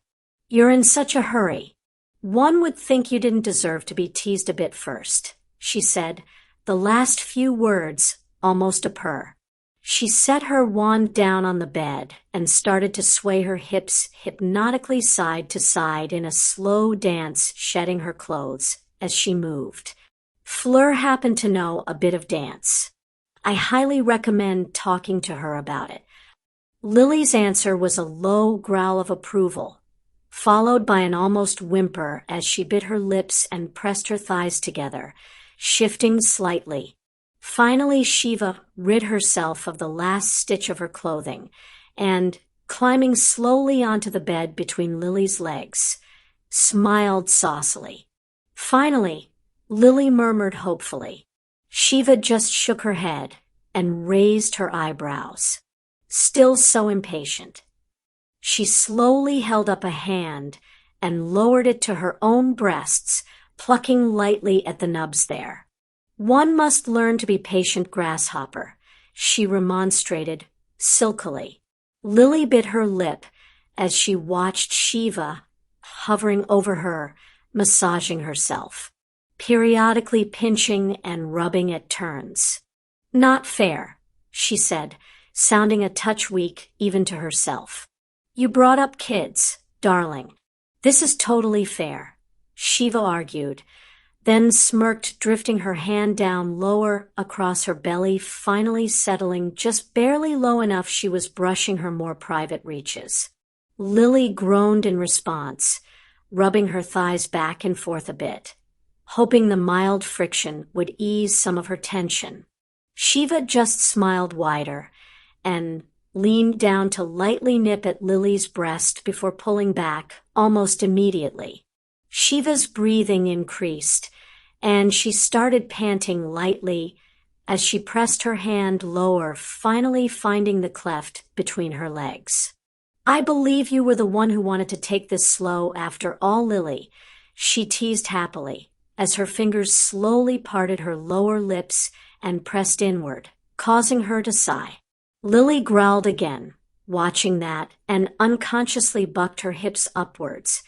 You're in such a hurry. One would think you didn't deserve to be teased a bit first, she said, the last few words almost a purr. She set her wand down on the bed and started to sway her hips hypnotically side to side in a slow dance, shedding her clothes as she moved. Fleur happened to know a bit of dance. I highly recommend talking to her about it. Lily's answer was a low growl of approval, followed by an almost whimper as she bit her lips and pressed her thighs together, shifting slightly. Finally, Shiva rid herself of the last stitch of her clothing and, climbing slowly onto the bed between Lily's legs, smiled saucily. Finally, Lily murmured hopefully. Shiva just shook her head and raised her eyebrows, still so impatient. She slowly held up a hand and lowered it to her own breasts, plucking lightly at the nubs there. One must learn to be patient, grasshopper, she remonstrated silkily. Lily bit her lip as she watched Shiva hovering over her, massaging herself, periodically pinching and rubbing at turns. Not fair, she said, sounding a touch weak even to herself. You brought up kids, darling. This is totally fair, Shiva argued, then smirked, drifting her hand down lower across her belly, finally settling just barely low enough she was brushing her more private reaches. Lily groaned in response, rubbing her thighs back and forth a bit, hoping the mild friction would ease some of her tension. Shiva just smiled wider and leaned down to lightly nip at Lily's breast before pulling back almost immediately. Shiva's breathing increased, and she started panting lightly as she pressed her hand lower, finally finding the cleft between her legs. I believe you were the one who wanted to take this slow after all, Lily, she teased happily, as her fingers slowly parted her lower lips and pressed inward, causing her to sigh. Lily growled again, watching that, and unconsciously bucked her hips upwards,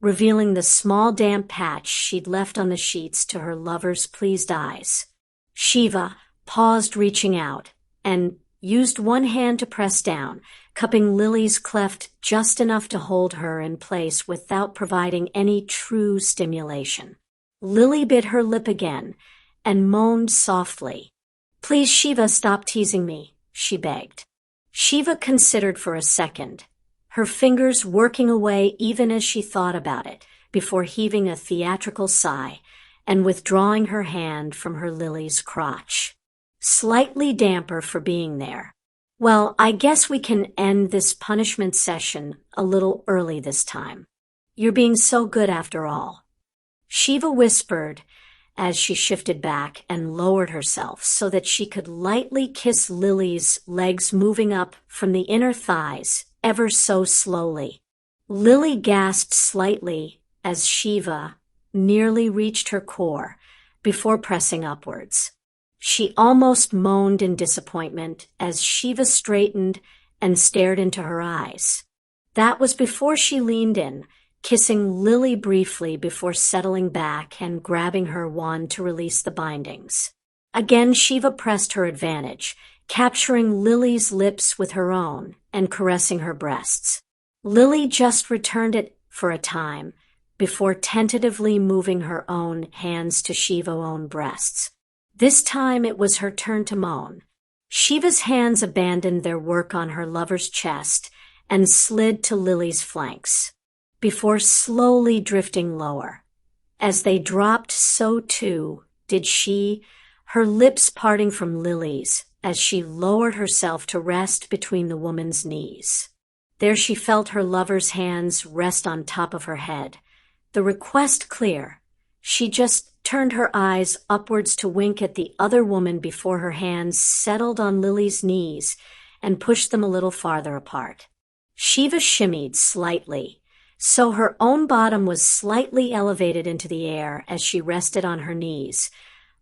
revealing the small damp patch she'd left on the sheets to her lover's pleased eyes. Shiva paused, reaching out, and used one hand to press down, cupping Lily's cleft just enough to hold her in place without providing any true stimulation. Lily bit her lip again and moaned softly. Please, Shiva, stop teasing me, she begged. Shiva considered for a second, her fingers working away even as she thought about it, before heaving a theatrical sigh and withdrawing her hand from her Lily's crotch. Slightly damper for being there. Well, I guess we can end this punishment session a little early this time. You're being so good after all. Shiva whispered as she shifted back and lowered herself so that she could lightly kiss Lily's legs, moving up from the inner thighs ever so slowly. Lily gasped slightly as Shiva nearly reached her core before pressing upwards. She almost moaned in disappointment as Shiva straightened and stared into her eyes. That was before she leaned in, kissing Lily briefly before settling back and grabbing her wand to release the bindings. Again, Shiva pressed her advantage, capturing Lily's lips with her own and caressing her breasts. Lily just returned it for a time before tentatively moving her own hands to Shiva's own breasts. This time it was her turn to moan. Shiva's hands abandoned their work on her lover's chest and slid to Lily's flanks, before slowly drifting lower. As they dropped, so too did she, her lips parting from Lily's as she lowered herself to rest between the woman's knees. There she felt her lover's hands rest on top of her head. The request clear, she just turned her eyes upwards to wink at the other woman before her hands settled on Lily's knees and pushed them a little farther apart. Shiva shimmied slightly, so her own bottom was slightly elevated into the air as she rested on her knees,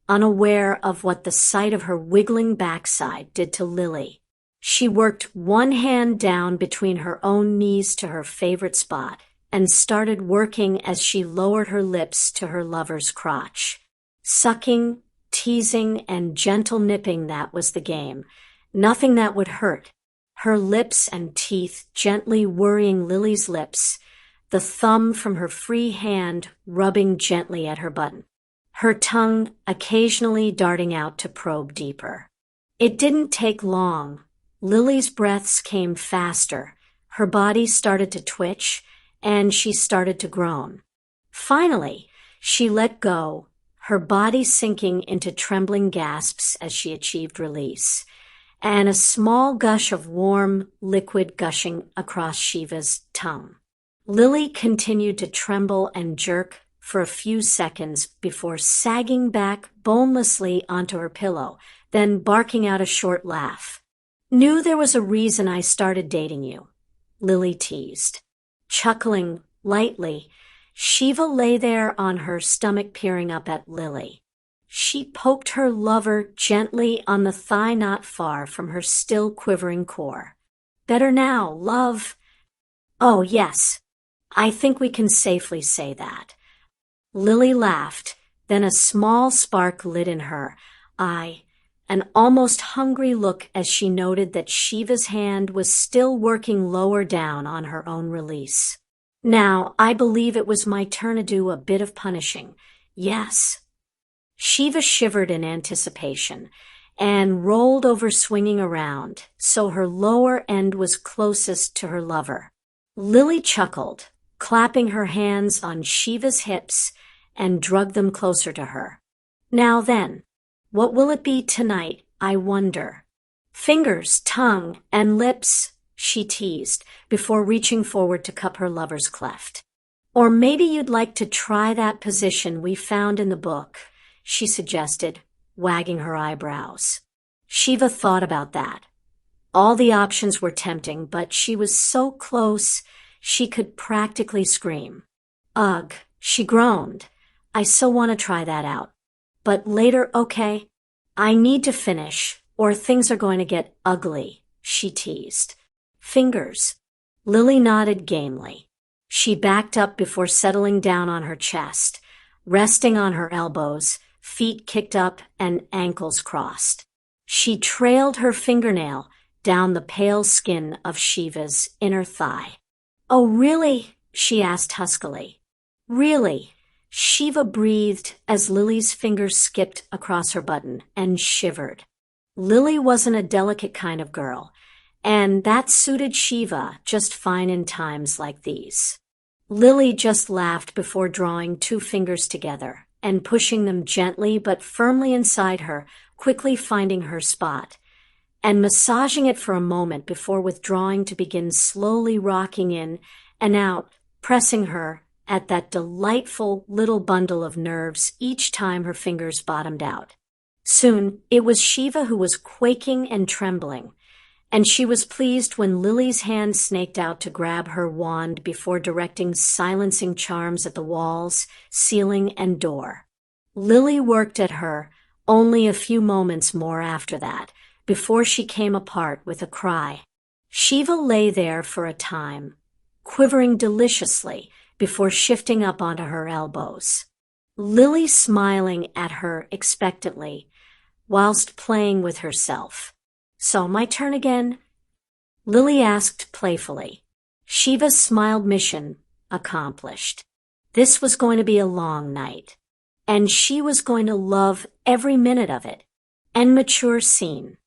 unaware of what the sight of her wiggling backside did to Lily. She worked one hand down between her own knees to her favorite spot and started working as she lowered her lips to her lover's crotch. Sucking, teasing, and gentle nipping, that was the game. Nothing that would hurt. Her lips and teeth gently worrying Lily's lips, the thumb from her free hand rubbing gently at her button, her tongue occasionally darting out to probe deeper. It didn't take long. Lily's breaths came faster, her body started to twitch, and she started to groan. Finally, she let go, her body sinking into trembling gasps as she achieved release, and a small gush of warm liquid gushing across Shiva's tongue. Lily continued to tremble and jerk for a few seconds before sagging back bonelessly onto her pillow, then barking out a short laugh. "Knew there was a reason I started dating you," Lily teased. Chuckling lightly, Shiva lay there on her stomach peering up at Lily. She poked her lover gently on the thigh not far from her still quivering core. "Better now, love?" "Oh, yes. I think we can safely say that." Lily laughed, then a small spark lit in her eye, an almost hungry look as she noted that Shiva's hand was still working lower down on her own release. "Now, I believe it was my turn to do a bit of punishing. Yes." Shiva shivered in anticipation and rolled over, swinging around, so her lower end was closest to her lover. Lily chuckled, clapping her hands on Shiva's hips and dragged them closer to her. "Now then, what will it be tonight, I wonder?" "Fingers, tongue, and lips," she teased, before reaching forward to cup her lover's cleft. "Or maybe you'd like to try that position we found in the book," she suggested, wagging her eyebrows. Shiva thought about that. All the options were tempting, but she was so close she could practically scream. "Ugh," she groaned. "I so want to try that out. But later, okay? I need to finish, or things are going to get ugly," she teased. "Fingers." Lily nodded gamely. She backed up before settling down on her chest, resting on her elbows, feet kicked up and ankles crossed. She trailed her fingernail down the pale skin of Shiva's inner thigh. "Oh, really?" she asked huskily. "Really?" Shiva breathed as Lily's fingers skipped across her button and shivered. Lily wasn't a delicate kind of girl, and that suited Shiva just fine in times like these. Lily just laughed before drawing two fingers together and pushing them gently but firmly inside her, quickly finding her spot, and massaging it for a moment before withdrawing to begin slowly rocking in and out, pressing her at that delightful little bundle of nerves each time her fingers bottomed out. Soon, it was Shiva who was quaking and trembling, and she was pleased when Lily's hand snaked out to grab her wand before directing silencing charms at the walls, ceiling, and door. Lily worked at her only a few moments more after that, before she came apart with a cry. Shiva lay there for a time, quivering deliciously before shifting up onto her elbows. Lily smiling at her expectantly, whilst playing with herself. "So, my turn again?" Lily asked playfully. Shiva smiled. Mission accomplished. This was going to be a long night, and she was going to love every minute of it. And mature scene.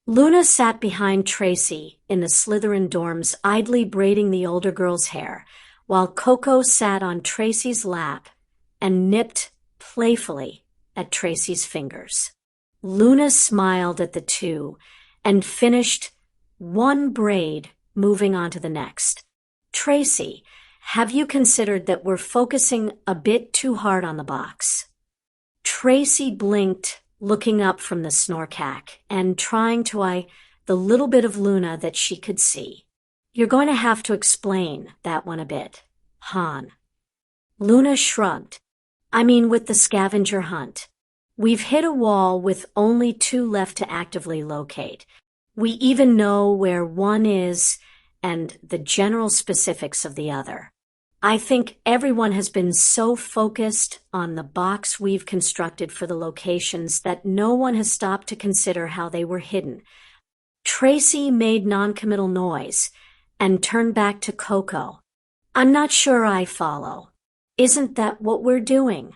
Luna sat behind Tracy in the Slytherin dorms, idly braiding the older girl's hair, while Coco sat on Tracy's lap and nipped playfully at Tracy's fingers. Luna smiled at the two and finished one braid, moving on to the next. "Tracy, have you considered that we're focusing a bit too hard on the box?" Tracy blinked, looking up from the snorkack and trying to eye the little bit of Luna that she could see. "You're going to have to explain that one a bit, Han." Luna shrugged. "I mean, with the scavenger hunt. We've hit a wall with only 2 left to actively locate. We even know where one is and the general specifics of the other. I think everyone has been so focused on the box we've constructed for the locations that no one has stopped to consider how they were hidden." Tracy made noncommittal noise and turned back to Coco. "I'm not sure I follow. Isn't that what we're doing?"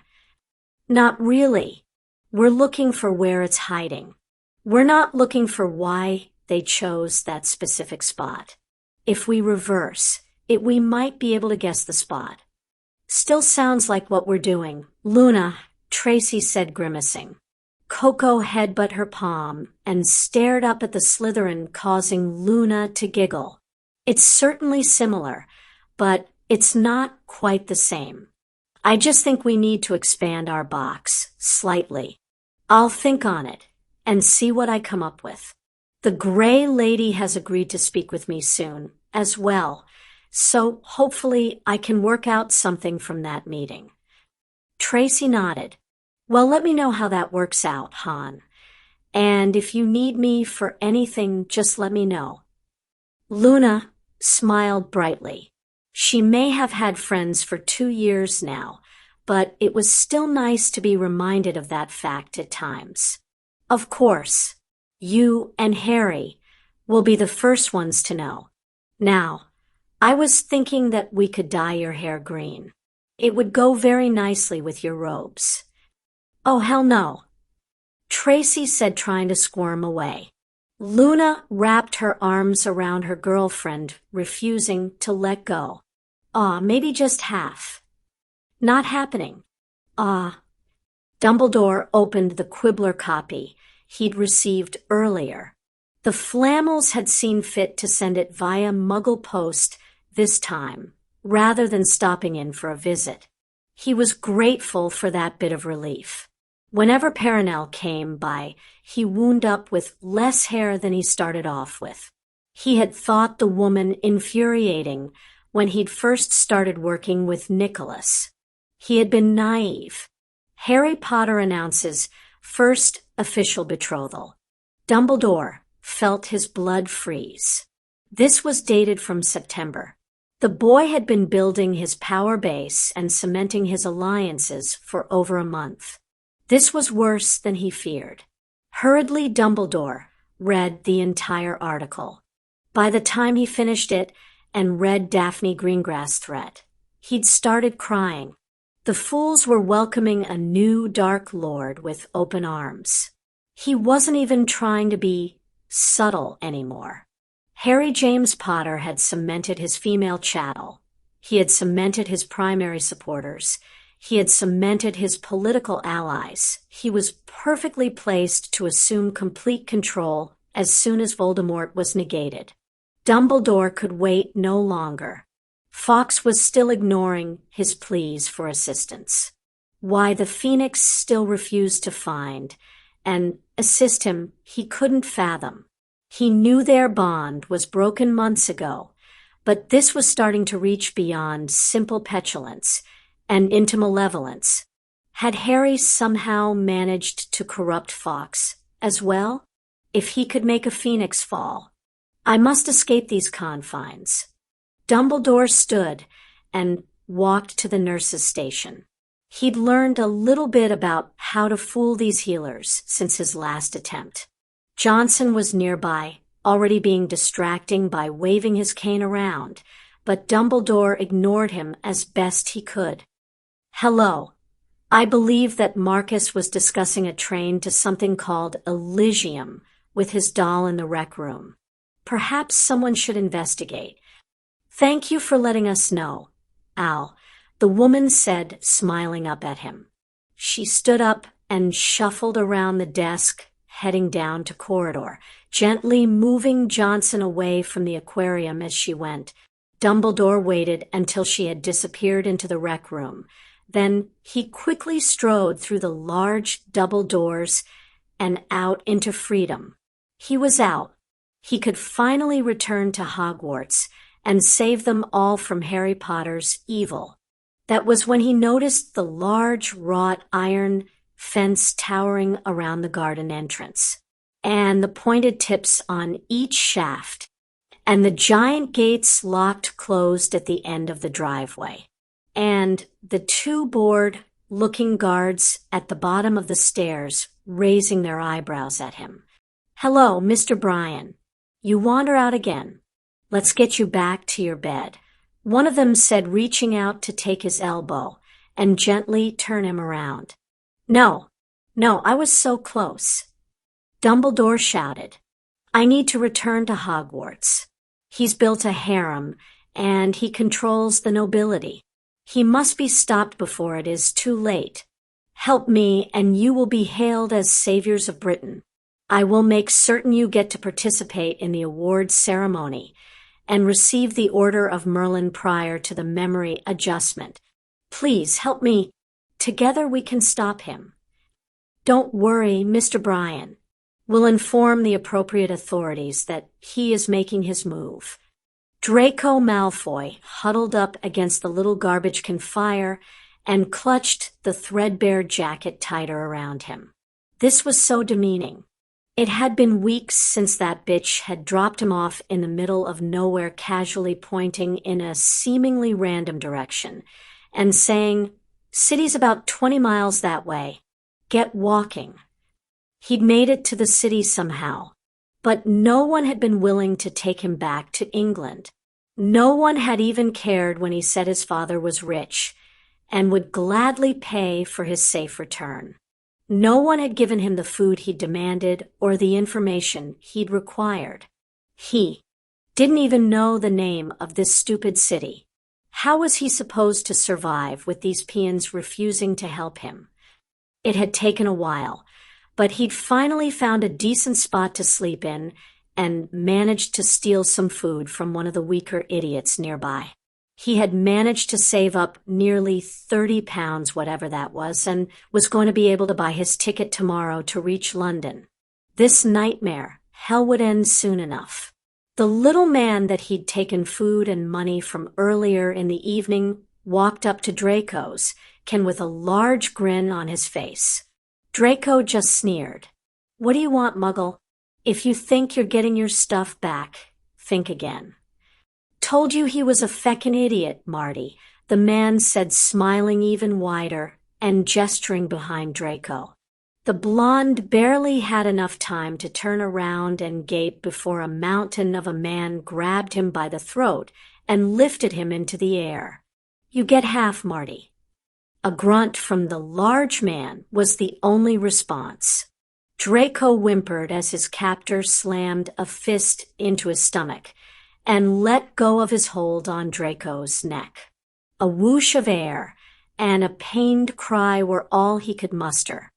"Not really. We're looking for where it's hiding. We're not looking for why they chose that specific spot. If we reverse it, we might be able to guess the spot." "Still sounds like what we're doing, Luna," Tracy said, grimacing. Coco headbutted her palm and stared up at the Slytherin, causing Luna to giggle. "It's certainly similar, but it's not quite the same. I just think we need to expand our box slightly. I'll think on it and see what I come up with. The Gray Lady has agreed to speak with me soon as well, so hopefully I can work out something from that meeting." Tracy nodded. "Well, let me know how that works out, Han. And if you need me for anything, just let me know." Luna smiled brightly. She may have had friends for 2 years now, but it was still nice to be reminded of that fact at times. "Of course, you and Harry will be the first ones to know. Now, I was thinking that we could dye your hair green. It would go very nicely with your robes." "Oh, hell no," Tracy said, trying to squirm away. Luna wrapped her arms around her girlfriend, refusing to let go. Maybe just half." "Not happening." Dumbledore opened the Quibbler copy he'd received earlier. The Flammels had seen fit to send it via Muggle post this time, rather than stopping in for a visit. He was grateful for that bit of relief. Whenever Perenelle came by, he wound up with less hair than he started off with. He had thought the woman infuriating when he'd first started working with Nicholas. He had been naive. Harry Potter announces first official betrothal. Dumbledore felt his blood freeze. This was dated from September. The boy had been building his power base and cementing his alliances for over a month. This was worse than he feared. Hurriedly, Dumbledore read the entire article. By the time he finished it and read Daphne Greengrass' threat, he'd started crying. The fools were welcoming a new Dark Lord with open arms. He wasn't even trying to be subtle anymore. Harry James Potter had cemented his female chattel. He had cemented his primary supporters. He had cemented his political allies. He was perfectly placed to assume complete control as soon as Voldemort was negated. Dumbledore could wait no longer. Fawkes was still ignoring his pleas for assistance. Why the Phoenix still refused to find and assist him he couldn't fathom. He knew their bond was broken months ago, but this was starting to reach beyond simple petulance and into malevolence. Had Harry somehow managed to corrupt Fawkes as well? If he could make a phoenix fall. I must escape these confines. Dumbledore stood and walked to the nurse's station. He'd learned a little bit about how to fool these healers since his last attempt. Johnson was nearby, already being distracting by waving his cane around, but Dumbledore ignored him as best he could. Hello. I believe that Marcus was discussing a train to something called Elysium with his doll in the rec room. Perhaps someone should investigate. Thank you for letting us know, Al, the woman said, smiling up at him. She stood up and shuffled around the desk, heading down to corridor, gently moving Johnson away from the aquarium as she went. Dumbledore waited until she had disappeared into the rec room. Then he quickly strode through the large double doors and out into freedom. He was out. He could finally return to Hogwarts and save them all from Harry Potter's evil. That was when he noticed the large wrought iron fence towering around the garden entrance, and the pointed tips on each shaft, and the giant gates locked closed at the end of the driveway, and the two bored-looking guards at the bottom of the stairs raising their eyebrows at him. Hello, Mr. Bryan. You wander out again. Let's get you back to your bed, one of them said, reaching out to take his elbow and gently turn him around. No, I was so close. Dumbledore shouted. I need to return to Hogwarts. He's built a harem, and he controls the nobility. He must be stopped before it is too late. Help me, and you will be hailed as saviors of Britain. I will make certain you get to participate in the awards ceremony and receive the Order of Merlin prior to the memory adjustment. Please help me. Together we can stop him. Don't worry, Mr. Bryan. We'll inform the appropriate authorities that he is making his move. Draco Malfoy huddled up against the little garbage can fire and clutched the threadbare jacket tighter around him. This was so demeaning. It had been weeks since that bitch had dropped him off in the middle of nowhere, casually pointing in a seemingly random direction and saying, "City's about 20 miles that way. Get walking." He'd made it to the city somehow, but no one had been willing to take him back to England. No one had even cared when he said his father was rich and would gladly pay for his safe return. No one had given him the food he demanded or the information he'd required. He didn't even know the name of this stupid city. How was he supposed to survive with these peons refusing to help him? It had taken a while, but he'd finally found a decent spot to sleep in and managed to steal some food from one of the weaker idiots nearby. He had managed to save up nearly 30 pounds, whatever that was, and was going to be able to buy his ticket tomorrow to reach London. This nightmare, hell would end soon enough. The little man that he'd taken food and money from earlier in the evening walked up to Draco's, with a large grin on his face. Draco just sneered. What do you want, Muggle? If you think you're getting your stuff back, think again. Told you he was a feckin' idiot, Marty, the man said, smiling even wider and gesturing behind Draco. The blonde barely had enough time to turn around and gape before a mountain of a man grabbed him by the throat and lifted him into the air. You get half, Marty. A grunt from the large man was the only response. Draco whimpered as his captor slammed a fist into his stomach and let go of his hold on Draco's neck. A whoosh of air and a pained cry were all he could muster.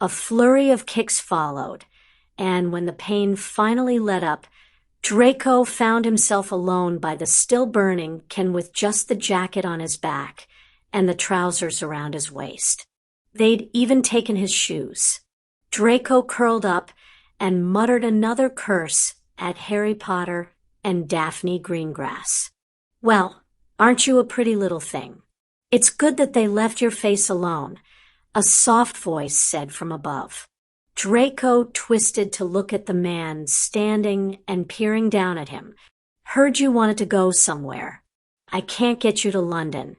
A flurry of kicks followed, and when the pain finally let up, Draco found himself alone by the still-burning Ken with just the jacket on his back and the trousers around his waist. They'd even taken his shoes. Draco curled up and muttered another curse at Harry Potter and Daphne Greengrass. Well, aren't you a pretty little thing? It's good that they left your face alone, a soft voice said from above. Draco twisted to look at the man standing and peering down at him. Heard you wanted to go somewhere. I can't get you to London,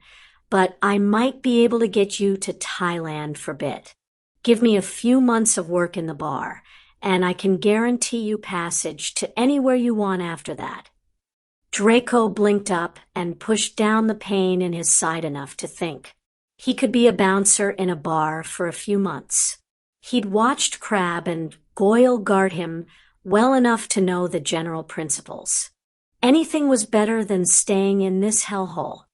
but I might be able to get you to Thailand for a bit. Give me a few months of work in the bar, and I can guarantee you passage to anywhere you want after that. Draco blinked up and pushed down the pain in his side enough to think. He could be a bouncer in a bar for a few months. He'd watched Crabbe and Goyle guard him well enough to know the general principles. Anything was better than staying in this hellhole.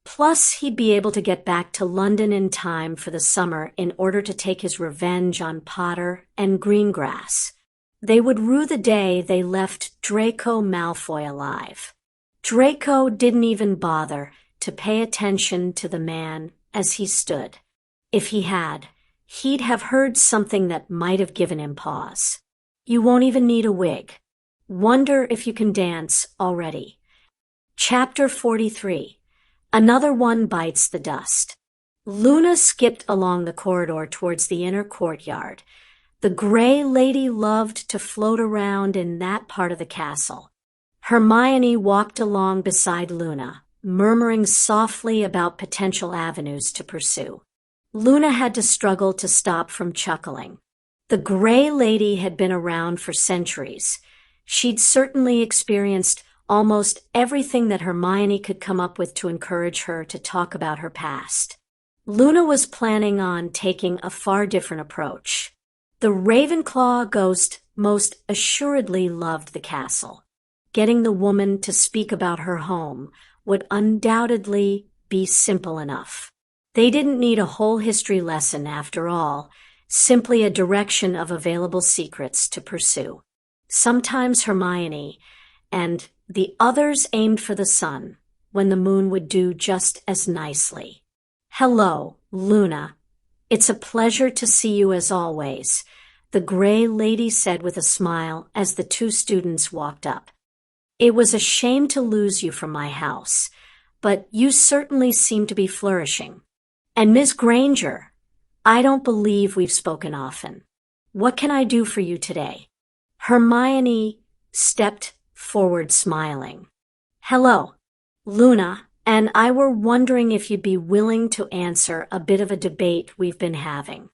Plus, he'd be able to get back to London in time for the summer in order to take his revenge on Potter and Greengrass. They would rue the day they left Draco Malfoy alive. Draco didn't even bother to pay attention to the man as he stood. If he had, he'd have heard something that might have given him pause. You won't even need a wig. Wonder if you can dance already. Chapter 43. Another one bites the dust. Luna skipped along the corridor towards the inner courtyard. The Grey Lady loved to float around in that part of the castle. Hermione walked along beside Luna, murmuring softly about potential avenues to pursue. Luna had to struggle to stop from chuckling. The Grey Lady had been around for centuries. She'd certainly experienced almost everything that Hermione could come up with to encourage her to talk about her past. Luna was planning on taking a far different approach. The Ravenclaw ghost most assuredly loved the castle. Getting the woman to speak about her home would undoubtedly be simple enough. They didn't need a whole history lesson after all, simply a direction of available secrets to pursue. Sometimes Hermione and the others aimed for the sun, when the moon would do just as nicely. Hello, Luna. It's a pleasure to see you as always, the Grey Lady said with a smile as the two students walked up. It was a shame to lose you from my house, but you certainly seem to be flourishing. And Miss Granger, I don't believe we've spoken often. What can I do for you today? Hermione stepped forward smiling. Hello, Luna, and I were wondering if you'd be willing to answer a bit of a debate we've been having.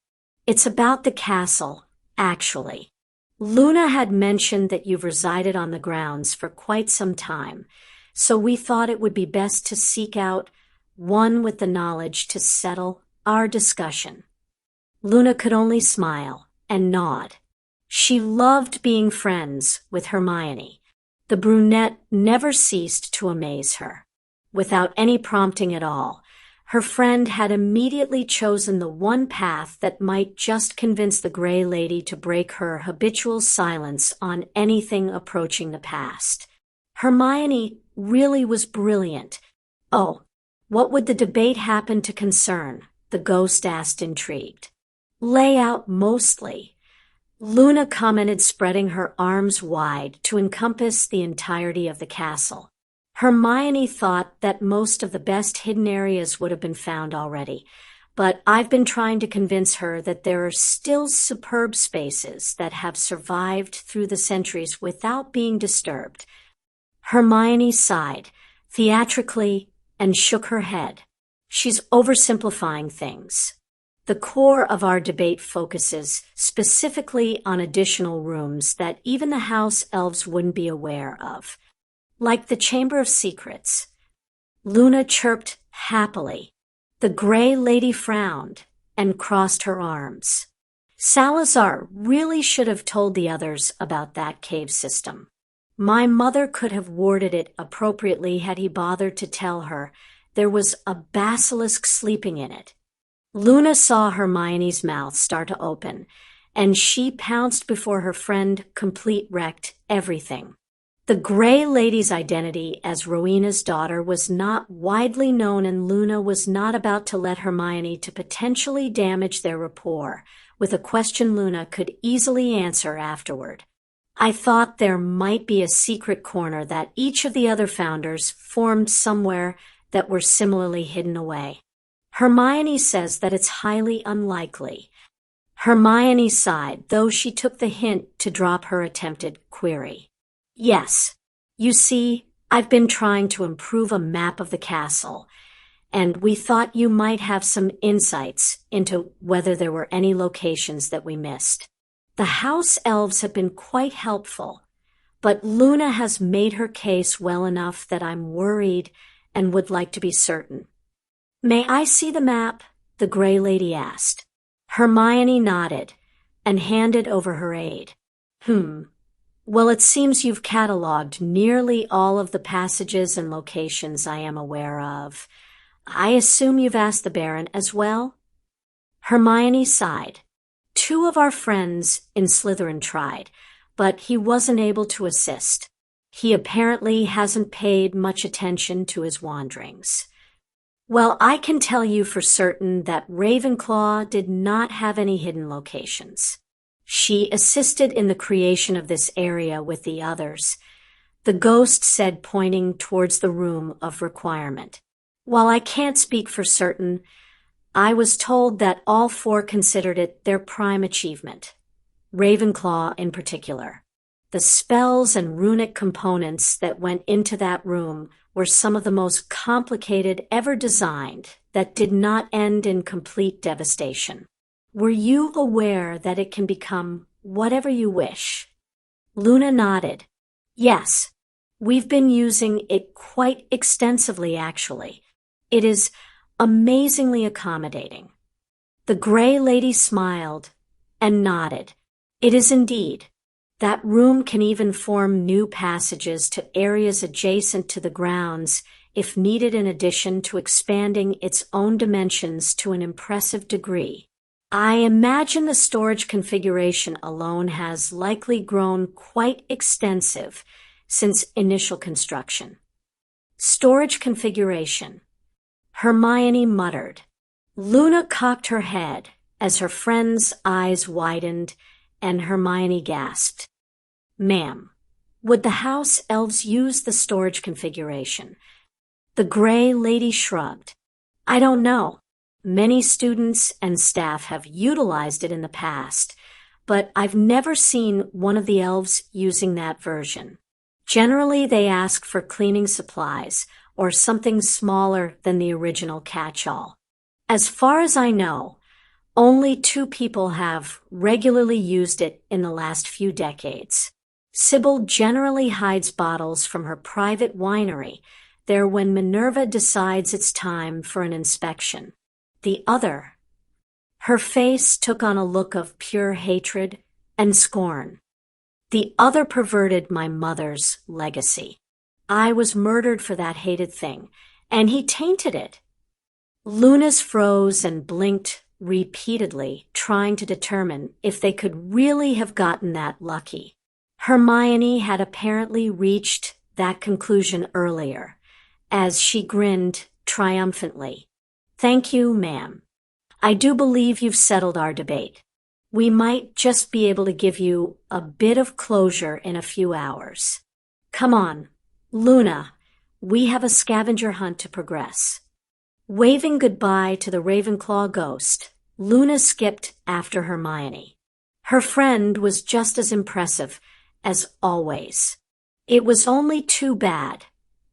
It's about the castle, actually. Luna had mentioned that you've resided on the grounds for quite some time, so we thought it would be best to seek out one with the knowledge to settle our discussion. Luna could only smile and nod. She loved being friends with Hermione. The brunette never ceased to amaze her. Without any prompting at all, her friend had immediately chosen the one path that might just convince the Grey Lady to break her habitual silence on anything approaching the past. Hermione really was brilliant. Oh, what would the debate happen to concern? The ghost asked, intrigued. Layout mostly. Luna commented, spreading her arms wide to encompass the entirety of the castle. Hermione thought that most of the best hidden areas would have been found already, but I've been trying to convince her that there are still superb spaces that have survived through the centuries without being disturbed. Hermione sighed, theatrically, and shook her head. She's oversimplifying things. The core of our debate focuses specifically on additional rooms that even the house elves wouldn't be aware of. Like the Chamber of Secrets. Luna chirped happily. The Grey Lady frowned and crossed her arms. Salazar really should have told the others about that cave system. My mother could have worded it appropriately had he bothered to tell her there was a basilisk sleeping in it. Luna saw Hermione's mouth start to open, and she pounced before her friend complete wrecked everything. The Grey Lady's identity as Rowena's daughter was not widely known, and Luna was not about to let Hermione to potentially damage their rapport with a question Luna could easily answer afterward. I thought there might be a secret corner that each of the other founders formed somewhere that were similarly hidden away. Hermione says that it's highly unlikely. Hermione sighed, though she took the hint to drop her attempted query. Yes. You see, I've been trying to improve a map of the castle, and we thought you might have some insights into whether there were any locations that we missed. The house elves have been quite helpful, but Luna has made her case well enough that I'm worried and would like to be certain. May I see the map? The Grey Lady asked. Hermione nodded and handed over her aid. Well, it seems you've catalogued nearly all of the passages and locations I am aware of. I assume you've asked the Baron as well? Hermione sighed. 2 of our friends in Slytherin tried, but he wasn't able to assist. He apparently hasn't paid much attention to his wanderings. Well, I can tell you for certain that Ravenclaw did not have any hidden locations. She assisted in the creation of this area with the others, the ghost said, pointing towards the room of requirement. While I can't speak for certain, I was told that all 4 considered it their prime achievement, Ravenclaw in particular. The spells and runic components that went into that room were some of the most complicated ever designed that did not end in complete devastation. Were you aware that it can become whatever you wish? Luna nodded. Yes, we've been using it quite extensively, actually. It is amazingly accommodating. The Grey Lady smiled and nodded. It is indeed. That room can even form new passages to areas adjacent to the grounds if needed, in addition to expanding its own dimensions to an impressive degree. I imagine the storage configuration alone has likely grown quite extensive since initial construction. Storage configuration. Hermione muttered. Luna cocked her head as her friend's eyes widened and Hermione gasped. Ma'am, would the house elves use the storage configuration? The Grey Lady shrugged. I don't know. Many students and staff have utilized it in the past, but I've never seen one of the elves using that version. Generally, they ask for cleaning supplies or something smaller than the original catch-all. As far as I know, only 2 people have regularly used it in the last few decades. Sybil generally hides bottles from her private winery there when Minerva decides it's time for an inspection. The other. Her face took on a look of pure hatred and scorn. The other perverted my mother's legacy. I was murdered for that hated thing, and he tainted it. Luna's froze and blinked repeatedly, trying to determine if they could really have gotten that lucky. Hermione had apparently reached that conclusion earlier, as she grinned triumphantly. Thank you, ma'am. I do believe you've settled our debate. We might just be able to give you a bit of closure in a few hours. Come on, Luna, we have a scavenger hunt to progress. Waving goodbye to the Ravenclaw ghost, Luna skipped after Hermione. Her friend was just as impressive as always. It was only too bad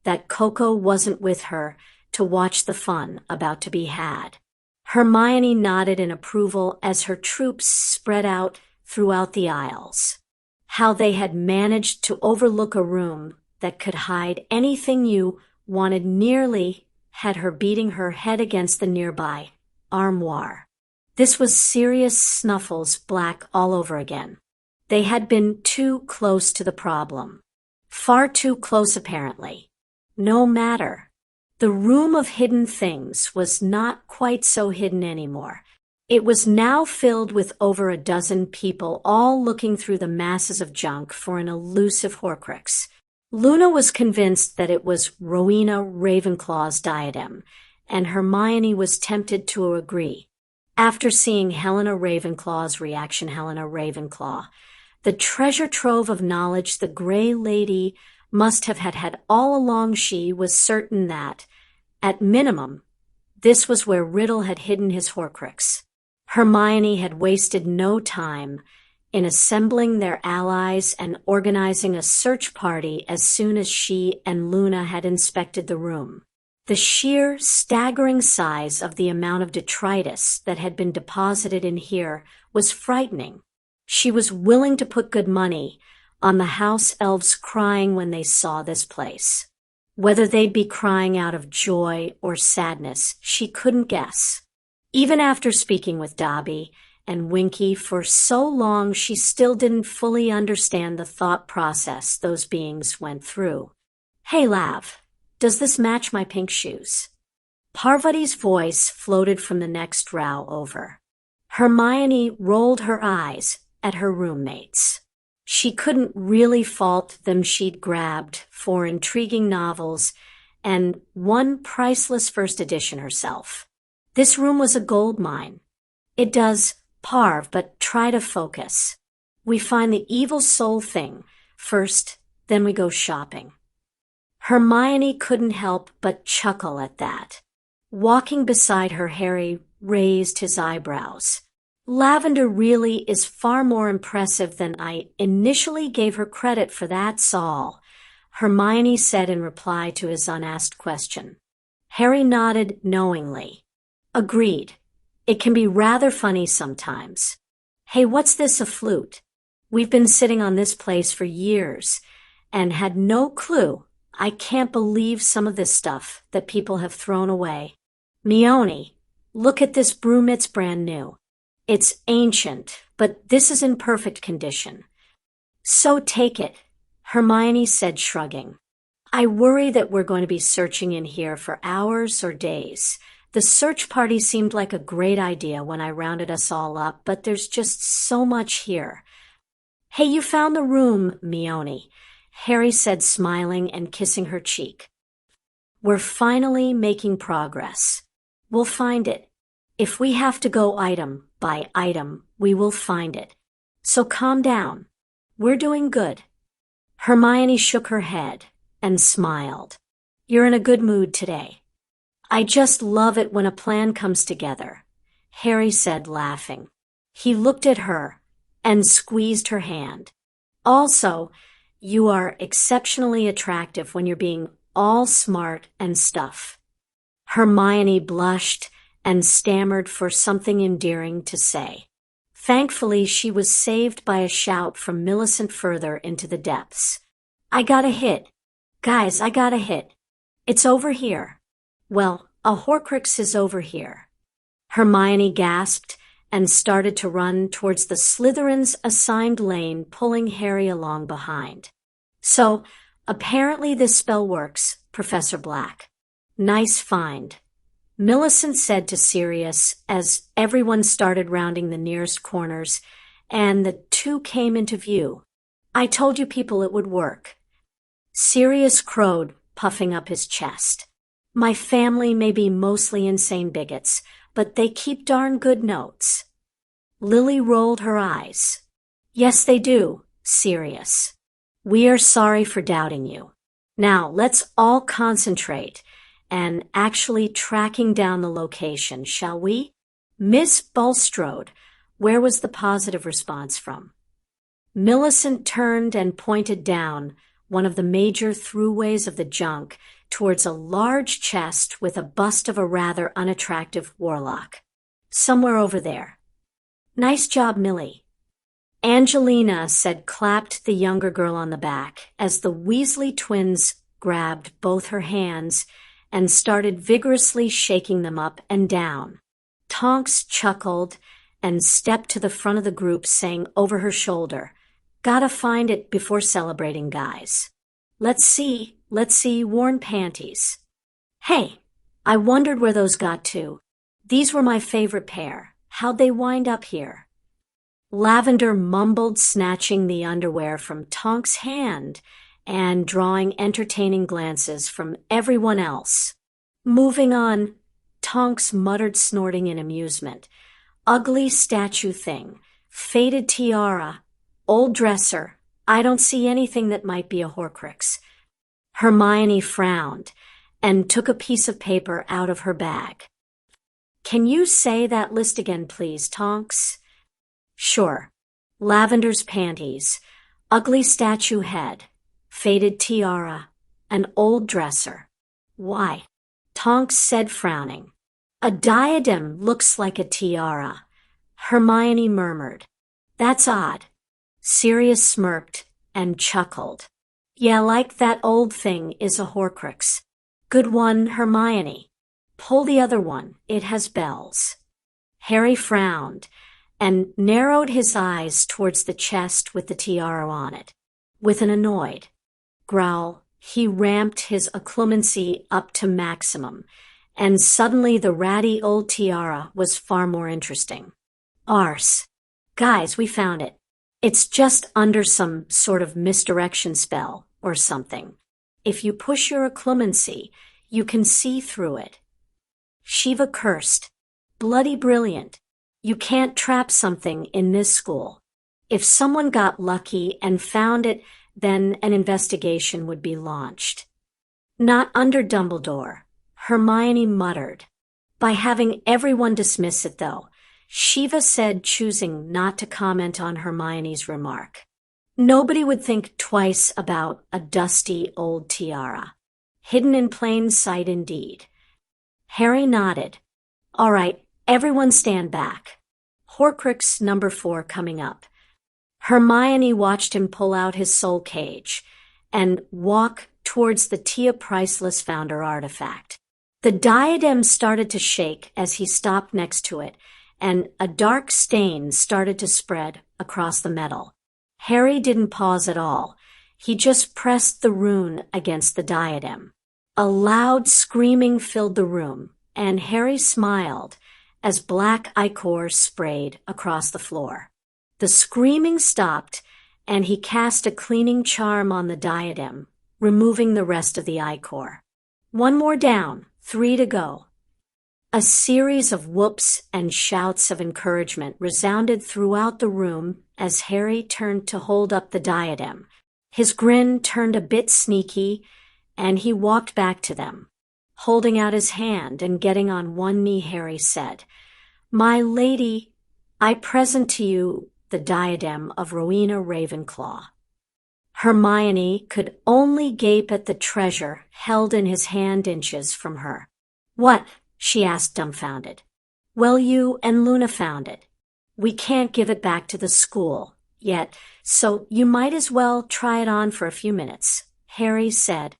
that Coco wasn't with her to watch the fun about to be had. Hermione nodded in approval as her troops spread out throughout the aisles. How they had managed to overlook a room that could hide anything you wanted nearly had her beating her head against the nearby armoire. This was Sirius Snuffles Black all over again. They had been too close to the problem. Far too close, apparently. No matter. The room of hidden things was not quite so hidden anymore. It was now filled with over a dozen people, all looking through the masses of junk for an elusive Horcrux. Luna was convinced that it was Rowena Ravenclaw's diadem, and Hermione was tempted to agree. After seeing Helena Ravenclaw's reaction, Helena Ravenclaw, the treasure trove of knowledge the Grey Lady must have had all along, she was certain that, at minimum, this was where Riddle had hidden his Horcrux. Hermione had wasted no time in assembling their allies and organizing a search party as soon as she and Luna had inspected the room. The sheer, staggering size of the amount of detritus that had been deposited in here was frightening. She was willing to put good money on the house elves crying when they saw this place. Whether they'd be crying out of joy or sadness, she couldn't guess. Even after speaking with Dobby and Winky for so long, she still didn't fully understand the thought process those beings went through. "Hey, Lav, does this match my pink shoes?" Parvati's voice floated from the next row over. Hermione rolled her eyes at her roommates. She couldn't really fault them. She'd grabbed 4 intriguing novels and 1 priceless first edition herself. This room was a gold mine. "It does, Parv, but try to focus. We find the evil soul thing first, then we go shopping." Hermione couldn't help but chuckle at that. Walking beside her, Harry raised his eyebrows. "Lavender really is far more impressive than I initially gave her credit for, that's all," Hermione said in reply to his unasked question. Harry nodded knowingly. "Agreed. It can be rather funny sometimes. Hey, what's this, a flute? We've been sitting on this place for years and had no clue. I can't believe some of this stuff that people have thrown away. Mione, look at this broom, it's brand new. It's ancient, but this is in perfect condition. So take it," Hermione said, shrugging. "I worry that we're going to be searching in here for hours or days. The search party seemed like a great idea when I rounded us all up, but there's just so much here." "Hey, you found the room, Mione," Harry said, smiling and kissing her cheek. "We're finally making progress. We'll find it. If we have to go item by item, we will find it. So calm down. We're doing good." Hermione shook her head and smiled. "You're in a good mood today." "I just love it when a plan comes together," Harry said, laughing. He looked at her and squeezed her hand. "Also, you are exceptionally attractive when you're being all smart and stuff." Hermione blushed and stammered for something endearing to say. Thankfully, she was saved by a shout from Millicent further into the depths. "I got a hit. Guys, I got a hit. It's over here." "Well, a Horcrux is over here." Hermione gasped and started to run towards the Slytherin's assigned lane, pulling Harry along behind. "So, apparently this spell works, Professor Black. Nice find," Millicent said to Sirius as everyone started rounding the nearest corners and the 2 came into view. "I told you people it would work." Sirius crowed, puffing up his chest. "My family may be mostly insane bigots, but they keep darn good notes." Lily rolled her eyes. "Yes, they do, Sirius. We are sorry for doubting you. Now, let's all concentrate and actually tracking down the location, shall we? Miss Bulstrode, where was the positive response from?" Millicent turned and pointed down one of the major throughways of the junk towards a large chest with a bust of a rather unattractive warlock. "Somewhere over there." "Nice job, Millie." Angelina said, clapped the younger girl on the back as the Weasley twins grabbed both her hands and started vigorously shaking them up and down. Tonks chuckled and stepped to the front of the group, saying over her shoulder, "Gotta find it before celebrating, guys. Let's see, worn panties. Hey, I wondered where those got to. These were my favorite pair. How'd they wind up here?" Lavender mumbled, snatching the underwear from Tonk's hand and drawing entertaining glances from everyone else. Moving on, Tonks muttered, snorting in amusement. Ugly statue thing, faded tiara, old dresser. I don't see anything that might be a Horcrux. Hermione frowned and took a piece of paper out of her bag. Can you say that list again, please, Tonks? Sure. Lavender's panties, ugly statue head, faded tiara, an old dresser. Why? Tonks said, frowning. A diadem looks like a tiara. Hermione murmured. That's odd. Sirius smirked and chuckled. Yeah, like that old thing is a Horcrux. Good one, Hermione. Pull the other one. It has bells. Harry frowned and narrowed his eyes towards the chest with the tiara on it. With an annoyed growl, he ramped his occlumency up to maximum, and suddenly the ratty old tiara was far more interesting. Arse. Guys, we found it. It's just under some sort of misdirection spell or something. If you push your occlumency, you can see through it. Shiva cursed. Bloody brilliant. You can't trap something in this school. If someone got lucky and found it, then an investigation would be launched. Not under Dumbledore, Hermione muttered. By having everyone dismiss it, though, Shiva said, choosing not to comment on Hermione's remark. Nobody would think twice about a dusty old tiara. Hidden in plain sight indeed. Harry nodded. All right, everyone stand back. Horcrux number 4 coming up. Hermione watched him pull out his soul cage and walk towards the Tia Priceless Founder artifact. The diadem started to shake as he stopped next to it, and a dark stain started to spread across the metal. Harry didn't pause at all. He just pressed the rune against the diadem. A loud screaming filled the room, and Harry smiled as black ichor sprayed across the floor. The screaming stopped, and he cast a cleaning charm on the diadem, removing the rest of the ichor. One more down, 3 to go. A series of whoops and shouts of encouragement resounded throughout the room as Harry turned to hold up the diadem. His grin turned a bit sneaky, and he walked back to them. Holding out his hand and getting on one knee, Harry said, My lady, I present to you the diadem of Rowena Ravenclaw. Hermione could only gape at the treasure held in his hand inches from her. What? She asked, dumbfounded. Well, you and Luna found it. We can't give it back to the school yet, so you might as well try it on for a few minutes, Harry said.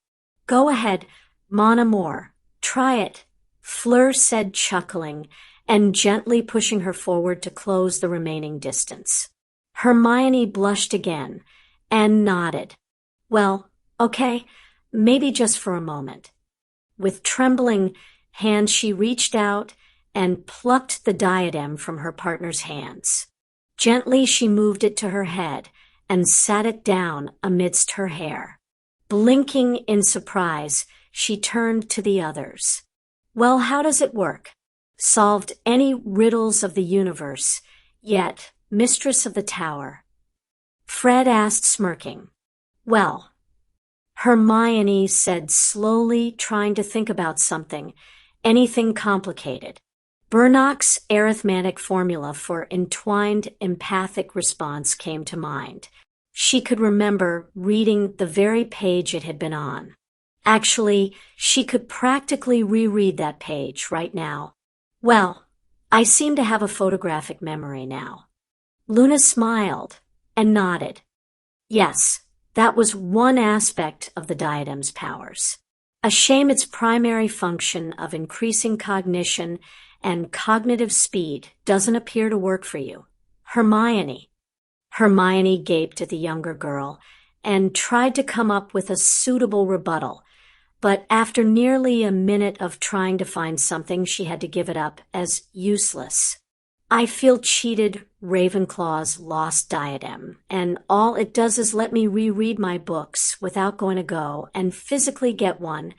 Go ahead, mon amour, try it, Fleur said, chuckling and gently pushing her forward to close the remaining distance. Hermione blushed again and nodded. Well, okay, maybe just for a moment. With trembling hands, she reached out and plucked the diadem from her partner's hands. Gently, she moved it to her head and sat it down amidst her hair. Blinking in surprise, she turned to the others. Well, how does it work? Solved any riddles of the universe, yet mistress of the tower? Fred asked, smirking. Well, Hermione said slowly, trying to think about something, anything complicated. Burnok's arithmetic formula for entwined empathic response came to mind. She could remember reading the very page it had been on. Actually, she could practically reread that page right now. Well, I seem to have a photographic memory now. Luna smiled and nodded. Yes, that was one aspect of the diadem's powers. A shame its primary function of increasing cognition and cognitive speed doesn't appear to work for you. Hermione. Hermione gaped at the younger girl and tried to come up with a suitable rebuttal, but after nearly a minute of trying to find something, she had to give it up as useless. I feel cheated, Ravenclaw's lost diadem, and all it does is let me reread my books without going to go and physically get one.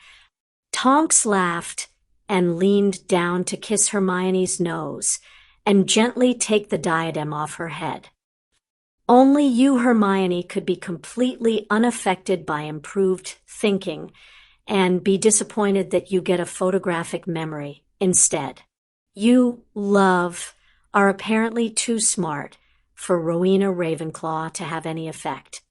Tonks laughed and leaned down to kiss Hermione's nose and gently take the diadem off her head. Only you, Hermione, could be completely unaffected by improved thinking and be disappointed that you get a photographic memory instead. You, love, are apparently too smart for Rowena Ravenclaw to have any effect.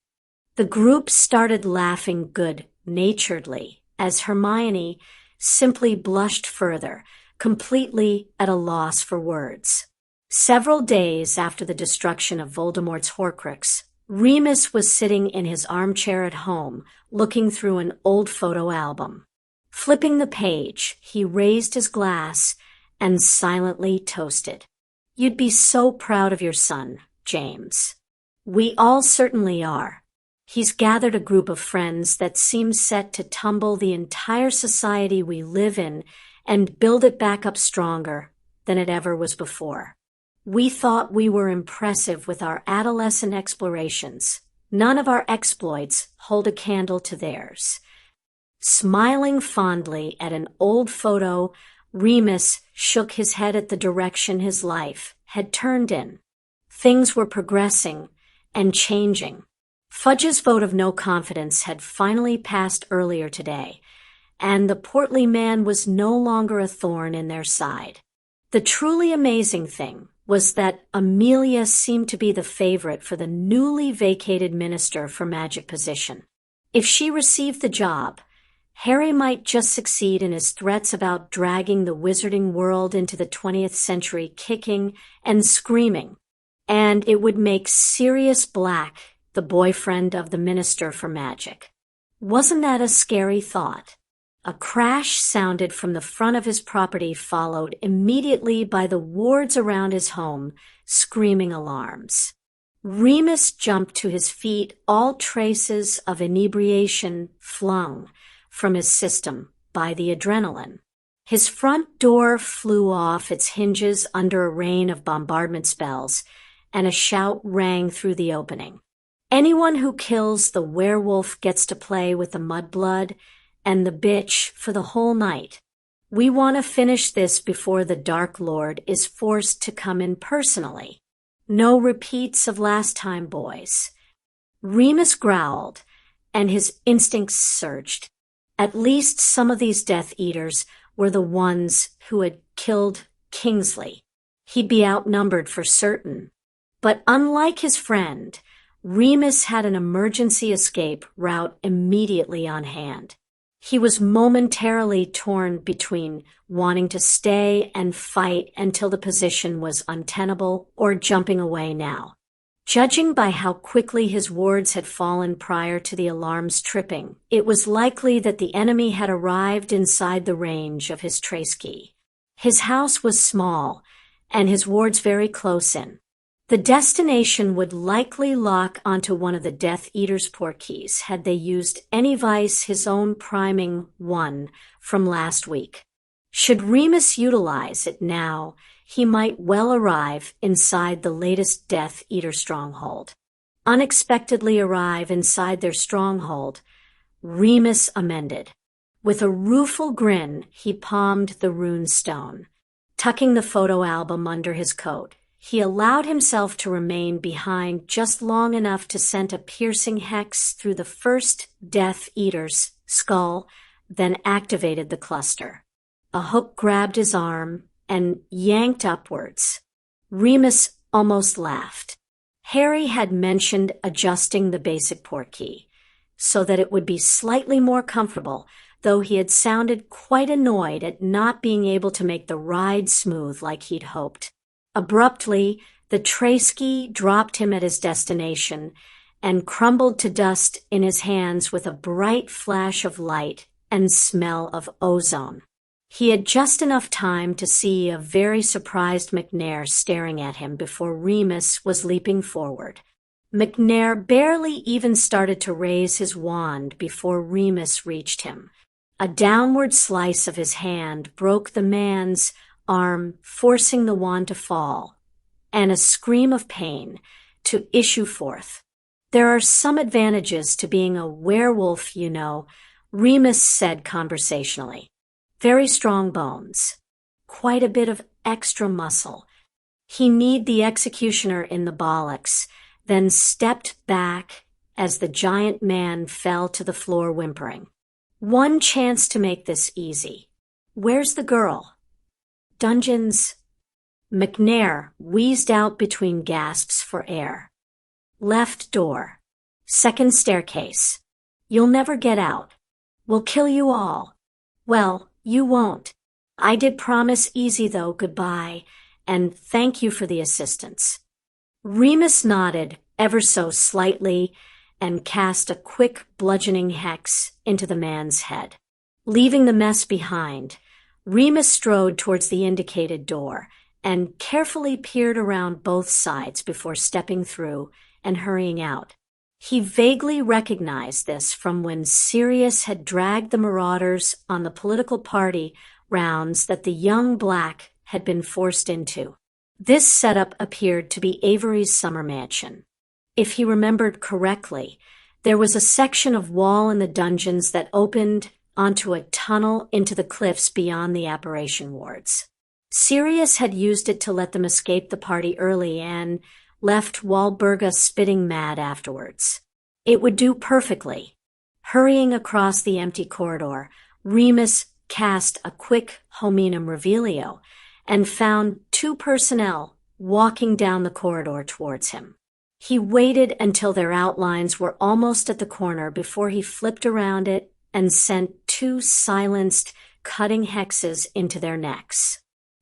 The group started laughing good-naturedly as Hermione simply blushed further, completely at a loss for words. Several days after the destruction of Voldemort's Horcrux, Remus was sitting in his armchair at home, looking through an old photo album. Flipping the page, he raised his glass and silently toasted. "You'd be so proud of your son, James." "We all certainly are. He's gathered a group of friends that seems set to tumble the entire society we live in and build it back up stronger than it ever was before. We thought we were impressive with our adolescent explorations. None of our exploits hold a candle to theirs." Smiling fondly at an old photo, Remus shook his head at the direction his life had turned in. Things were progressing and changing. Fudge's vote of no confidence had finally passed earlier today, and the portly man was no longer a thorn in their side. The truly amazing thing was that Amelia seemed to be the favorite for the newly vacated Minister for Magic position. If she received the job, Harry might just succeed in his threats about dragging the wizarding world into the 20th century kicking and screaming, and it would make Sirius Black the boyfriend of the Minister for Magic. Wasn't that a scary thought? A crash sounded from the front of his property, followed immediately by the wards around his home, screaming alarms. Remus jumped to his feet, all traces of inebriation flung from his system by the adrenaline. His front door flew off its hinges under a rain of bombardment spells, and a shout rang through the opening. "Anyone who kills the werewolf gets to play with the mudblood and the bitch for the whole night. We want to finish this before the Dark Lord is forced to come in personally. No repeats of last time, boys." Remus growled, and his instincts surged. At least some of these Death Eaters were the ones who had killed Kingsley. He'd be outnumbered for certain. But unlike his friend, Remus had an emergency escape route immediately on hand. He was momentarily torn between wanting to stay and fight until the position was untenable or jumping away now. Judging by how quickly his wards had fallen prior to the alarms tripping, it was likely that the enemy had arrived inside the range of his trace key. His house was small, and his wards very close in. The destination would likely lock onto one of the Death Eater's portkeys had they used any vice his own priming one from last week. Should Remus utilize it now, he might well arrive inside the latest Death Eater stronghold. Unexpectedly arrive inside their stronghold, Remus amended. With a rueful grin, he palmed the rune stone. Tucking the photo album under his coat, he allowed himself to remain behind just long enough to send a piercing hex through the first Death Eater's skull, then activated the cluster. A hook grabbed his arm and yanked upwards. Remus almost laughed. Harry had mentioned adjusting the basic portkey so that it would be slightly more comfortable, though he had sounded quite annoyed at not being able to make the ride smooth like he'd hoped. Abruptly, the trace key dropped him at his destination and crumbled to dust in his hands with a bright flash of light and smell of ozone. He had just enough time to see a very surprised McNair staring at him before Remus was leaping forward. McNair barely even started to raise his wand before Remus reached him. A downward slice of his hand broke the man's arm, forcing the wand to fall, and a scream of pain to issue forth. "There are some advantages to being a werewolf, you know," Remus said conversationally. "Very strong bones. Quite a bit of extra muscle." He kneed the executioner in the bollocks, then stepped back as the giant man fell to the floor whimpering. "One chance to make this easy. Where's the girl?" "Dungeons." McNair wheezed out between gasps for air. "Left door. Second staircase. You'll never get out. We'll kill you all." "Well, you won't. I did promise easy though, goodbye, and thank you for the assistance." Remus nodded ever so slightly and cast a quick bludgeoning hex into the man's head. Leaving the mess behind, Remus strode towards the indicated door and carefully peered around both sides before stepping through and hurrying out. He vaguely recognized this from when Sirius had dragged the marauders on the political party rounds that the young black had been forced into. This setup appeared to be Avery's summer mansion. If he remembered correctly, there was a section of wall in the dungeons that opened onto a tunnel into the cliffs beyond the apparition wards. Sirius had used it to let them escape the party early and left Walburga spitting mad afterwards. It would do perfectly. Hurrying across the empty corridor, Remus cast a quick hominum revelio and found two personnel walking down the corridor towards him. He waited until their outlines were almost at the corner before he flipped around it and sent two silenced, cutting hexes into their necks.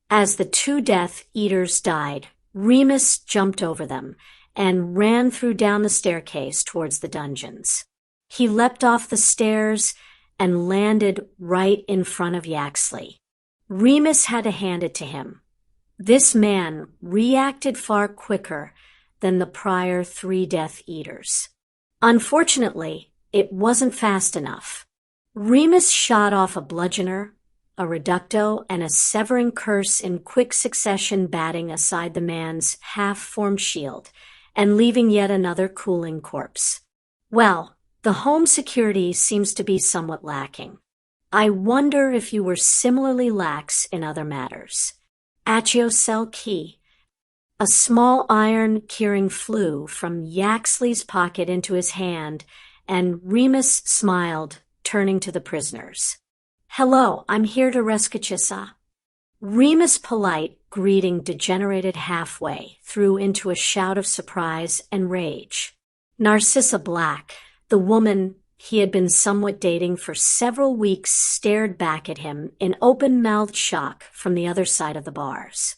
As the two Death Eaters died, Remus jumped over them and ran through down the staircase towards the dungeons. He leapt off the stairs and landed right in front of Yaxley. Remus had to hand it to him. This man reacted far quicker than the prior three Death Eaters. Unfortunately, it wasn't fast enough. Remus shot off a bludgeoner, a reducto, and a severing curse in quick succession, batting aside the man's half-formed shield and leaving yet another cooling corpse. Well, the home security seems to be somewhat lacking. I wonder if you were similarly lax in other matters. Agiocell key. A small iron keyring flew from Yaxley's pocket into his hand, and Remus smiled, turning to the prisoners. "Hello, I'm here to rescue. Remus' polite greeting degenerated halfway through into a shout of surprise and rage. Narcissa Black, the woman he had been somewhat dating for several weeks, stared back at him in open-mouthed shock from the other side of the bars.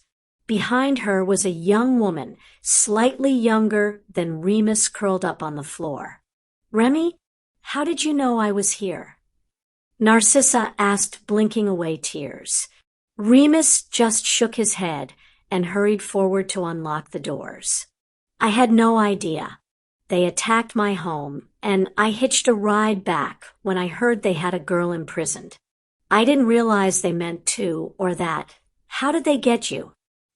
Behind her was a young woman, slightly younger than Remus, curled up on the floor. "Remy, how did you know I was here?" Narcissa asked, blinking away tears. Remus just shook his head and hurried forward to unlock the doors. "I had no idea. They attacked my home, and I hitched a ride back when I heard they had a girl imprisoned. I didn't realize they meant two or that. How did they get you?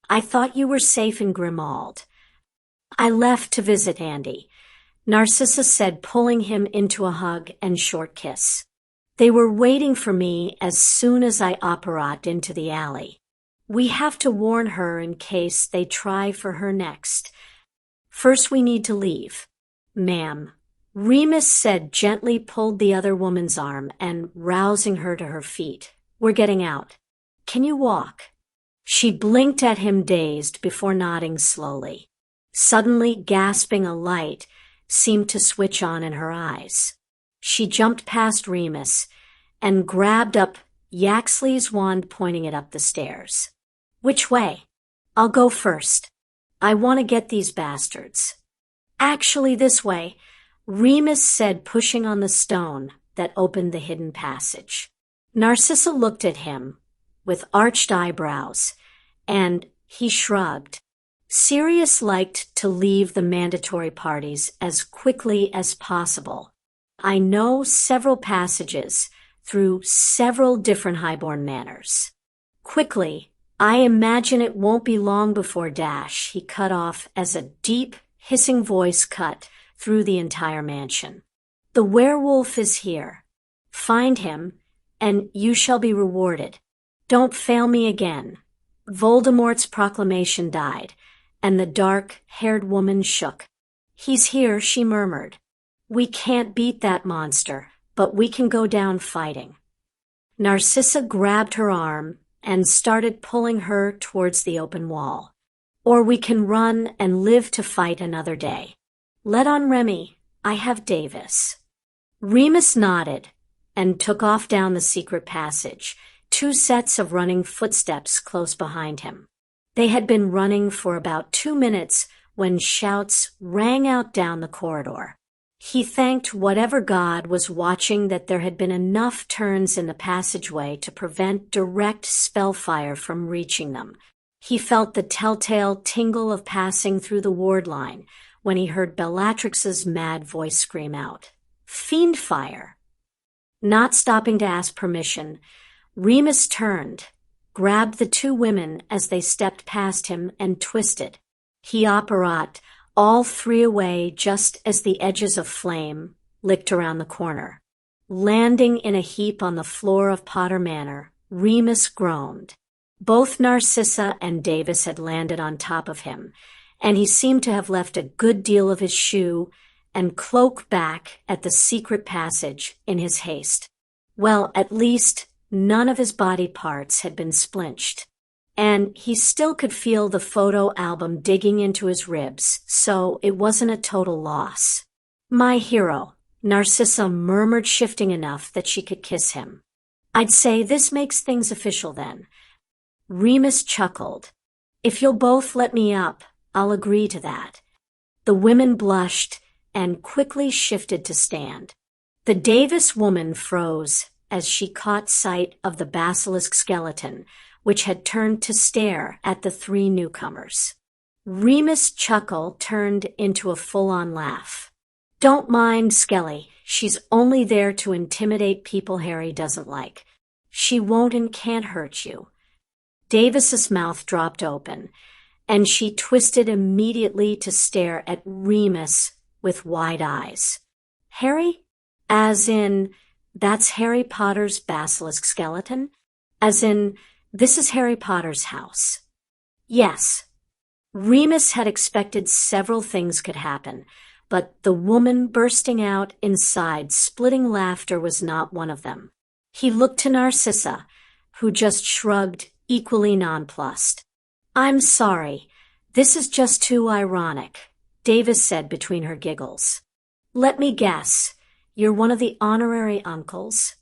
I thought you were safe in Grimald." "I left to visit Andy," Narcissa said, pulling him into a hug and short kiss. "They were waiting for me as soon as I operat into the alley. We have to warn her in case they try for her next. First we need to leave." "Ma'am," Remus said, gently pulled the other woman's arm and rousing her to her feet. "We're getting out. Can you walk?" She blinked at him, dazed, before nodding slowly. Suddenly, gasping, a light seemed to switch on in her eyes. She jumped past Remus and grabbed up Yaxley's wand, pointing it up the stairs. "Which way?" "I'll go first. I want to get these bastards." "Actually, this way," Remus said, pushing on the stone that opened the hidden passage. Narcissa looked at him with arched eyebrows, and he shrugged. Sirius liked to leave the mandatory parties as quickly as possible. "I know several passages through several different highborn manors." Quickly, I imagine it won't be long before Dash, he cut off as a deep, hissing voice cut through the entire mansion. The werewolf is here. Find him, and you shall be rewarded. Don't fail me again. Voldemort's proclamation died, and the dark-haired woman shook. He's here, she murmured. We can't beat that monster, but we can go down fighting. Narcissa grabbed her arm and started pulling her towards the open wall. Or we can run and live to fight another day. Let on Remy, I have Davis. Remus nodded and took off down the secret passage, 2 sets of running footsteps close behind him. They had been running for about 2 minutes when shouts rang out down the corridor. He thanked whatever god was watching that there had been enough turns in the passageway to prevent direct spellfire from reaching them. He felt the telltale tingle of passing through the ward line when he heard Bellatrix's mad voice scream out, "Fiendfire!" Not stopping to ask permission, Remus turned, grabbed the 2 women as they stepped past him, and twisted. He apparat all 3 away just as the edges of flame licked around the corner. Landing in a heap on the floor of Potter Manor, Remus groaned. Both Narcissa and Davis had landed on top of him, and he seemed to have left a good deal of his shoe and cloak back at the secret passage in his haste. Well, at least none of his body parts had been splinched, and he still could feel the photo album digging into his ribs, so it wasn't a total loss. My hero, Narcissa murmured, shifting enough that she could kiss him. I'd say this makes things official then. Remus chuckled. If you'll both let me up, I'll agree to that. The women blushed and quickly shifted to stand. The Davis woman froze as she caught sight of the basilisk skeleton, which had turned to stare at the 3 newcomers. Remus' chuckle turned into a full-on laugh. Don't mind Skelly, she's only there to intimidate people Harry doesn't like. She won't and can't hurt you. Davis's mouth dropped open, and she twisted immediately to stare at Remus with wide eyes. Harry? As in, that's Harry Potter's basilisk skeleton? As in, this is Harry Potter's house? Yes. Remus had expected several things could happen, but the woman bursting out inside splitting laughter was not one of them. He looked to Narcissa, who just shrugged, equally nonplussed. I'm sorry, this is just too ironic, Davis said between her giggles. Let me guess, you're one of the honorary uncles?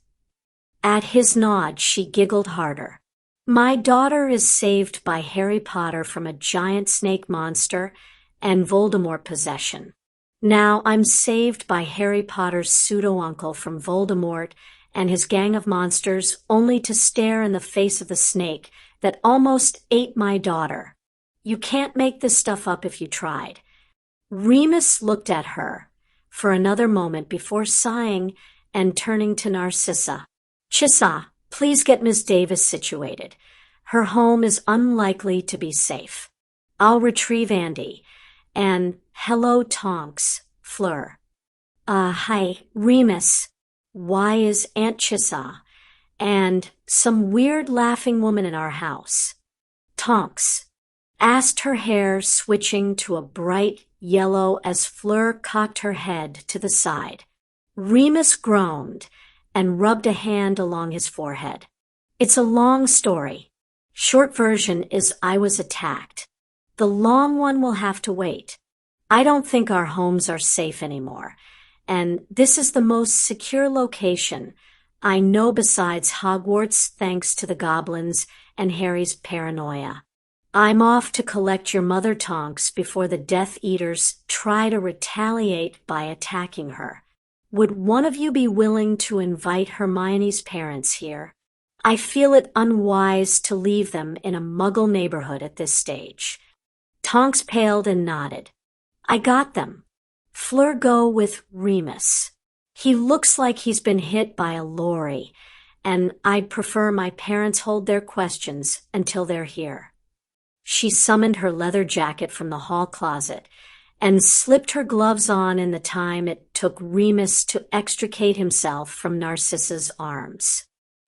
At his nod, she giggled harder. My daughter is saved by Harry Potter from a giant snake monster and Voldemort possession. Now I'm saved by Harry Potter's pseudo-uncle from Voldemort and his gang of monsters, only to stare in the face of the snake that almost ate my daughter. You can't make this stuff up if you tried. Remus looked at her for another moment before sighing and turning to Narcissa. Chissa, please get Miss Davis situated. Her home is unlikely to be safe. I'll retrieve Andy. And hello, Tonks, Fleur. Hi, Remus. Why is Aunt Chissa and some weird laughing woman in our house? Tonks asked, her hair switching to a bright yellow as Fleur cocked her head to the side. Remus groaned and rubbed a hand along his forehead. It's a long story. Short version is I was attacked. The long one will have to wait. I don't think our homes are safe anymore, and this is the most secure location I know besides Hogwarts, thanks to the goblins and Harry's paranoia. I'm off to collect your mother, Tonks, before the Death Eaters try to retaliate by attacking her. Would one of you be willing to invite Hermione's parents here? I feel it unwise to leave them in a muggle neighborhood at this stage. Tonks paled and nodded. I got them. Fleur, go with Remus. He looks like he's been hit by a lorry, and I'd prefer my parents hold their questions until they're here. She summoned her leather jacket from the hall closet and slipped her gloves on in the time it took Remus to extricate himself from Narcissa's arms.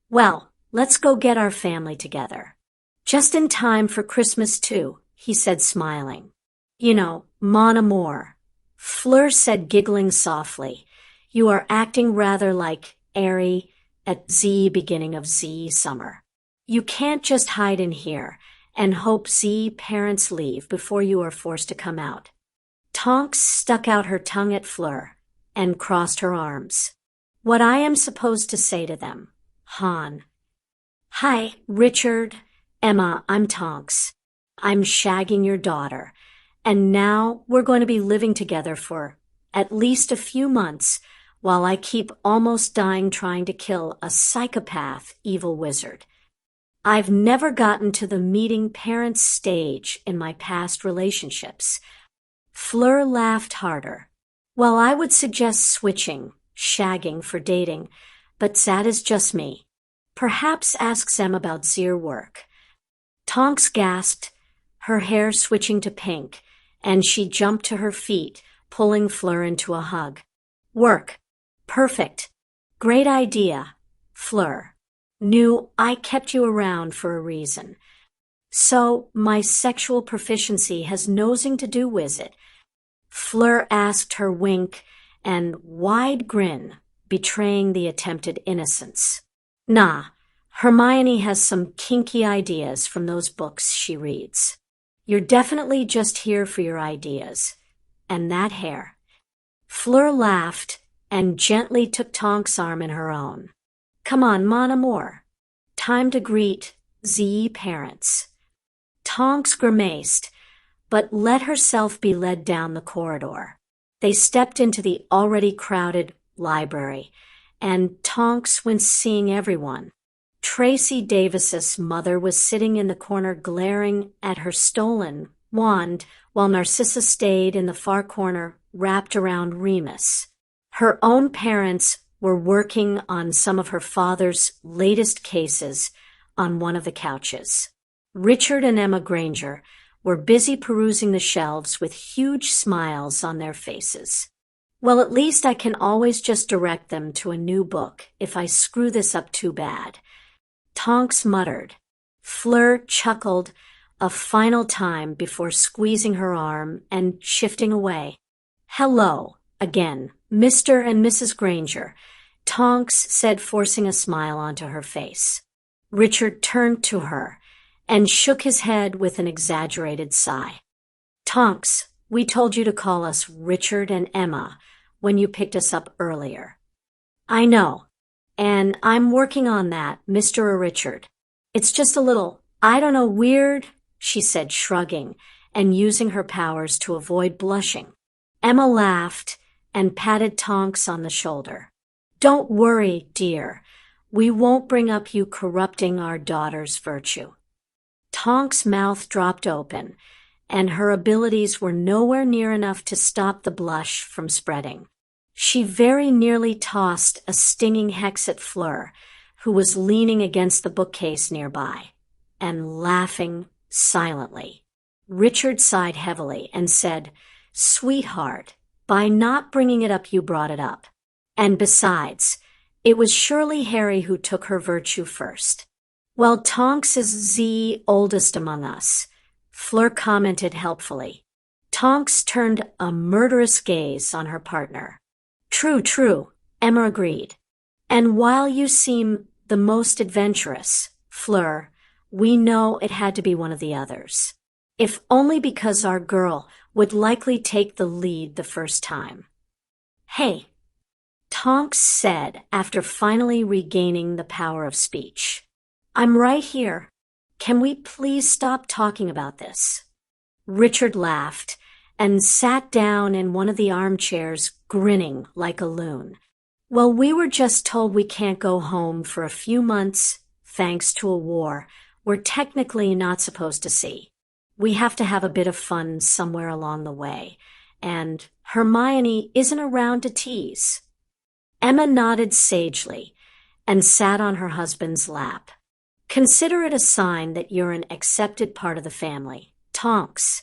Well, let's go get our family together. Just in time for Christmas too, he said, smiling. You know, mon amour. Fleur said, giggling softly. You are acting rather like Airy at Z beginning of Z summer. You can't just hide in here and hope Z parents leave before you are forced to come out. Tonks stuck out her tongue at Fleur and crossed her arms. What I am supposed to say to them, Han. Hi, Richard. Emma, I'm Tonks. I'm shagging your daughter. And now we're going to be living together for at least a few months while I keep almost dying trying to kill a psychopath evil wizard. I've never gotten to the meeting parents stage in my past relationships. Fleur laughed harder. Well, I would suggest switching, shagging for dating, but that is just me. Perhaps ask them about their work. Tonks gasped, her hair switching to pink, and she jumped to her feet, pulling Fleur into a hug. Work. Perfect. Great idea, Fleur. Knew I kept you around for a reason. So, my sexual proficiency has nosing to do with it. Fleur asked, her wink and wide grin betraying the attempted innocence. Nah, Hermione has some kinky ideas from those books she reads. You're definitely just here for your ideas. And that hair. Fleur laughed and gently took Tonks' arm in her own. Come on, mon amour. Time to greet Z parents. Tonks grimaced, but let herself be led down the corridor. They stepped into the already crowded library, and Tonks went seeing everyone. Tracy Davis's mother was sitting in the corner glaring at her stolen wand, while Narcissa stayed in the far corner wrapped around Remus. Her own parents were working on some of her father's latest cases on one of the couches. Richard and Emma Granger were busy perusing the shelves with huge smiles on their faces. Well, at least I can always just direct them to a new book if I screw this up too bad. Tonks muttered. Fleur chuckled a final time before squeezing her arm and shifting away. Hello, again, Mr. and Mrs. Granger, Tonks said, forcing a smile onto her face. Richard turned to her and shook his head with an exaggerated sigh. Tonks, we told you to call us Richard and Emma when you picked us up earlier. I know, and I'm working on that, Mr. Richard. It's just a little, I don't know, weird, she said, shrugging and using her powers to avoid blushing. Emma laughed and patted Tonks on the shoulder. Don't worry, dear. We won't bring up you corrupting our daughter's virtue. Tonks' mouth dropped open, and her abilities were nowhere near enough to stop the blush from spreading. She very nearly tossed a stinging hex at Fleur, who was leaning against the bookcase nearby, and laughing silently. Richard sighed heavily and said, Sweetheart, by not bringing it up you brought it up. And besides, it was surely Harry who took her virtue first. Well, Tonks is the oldest among us, Fleur commented helpfully. Tonks turned a murderous gaze on her partner. True, Emma agreed. And while you seem the most adventurous, Fleur, we know it had to be one of the others. If only because our girl would likely take the lead the first time. Hey, Tonks said after finally regaining the power of speech. I'm right here. Can we please stop talking about this? Richard laughed and sat down in one of the armchairs, grinning like a loon. Well, we were just told we can't go home for a few months, thanks to a war we're technically not supposed to see. We have to have a bit of fun somewhere along the way, and Hermione isn't around to tease. Emma nodded sagely, and sat on her husband's lap. Consider it a sign that you're an accepted part of the family. Tonks.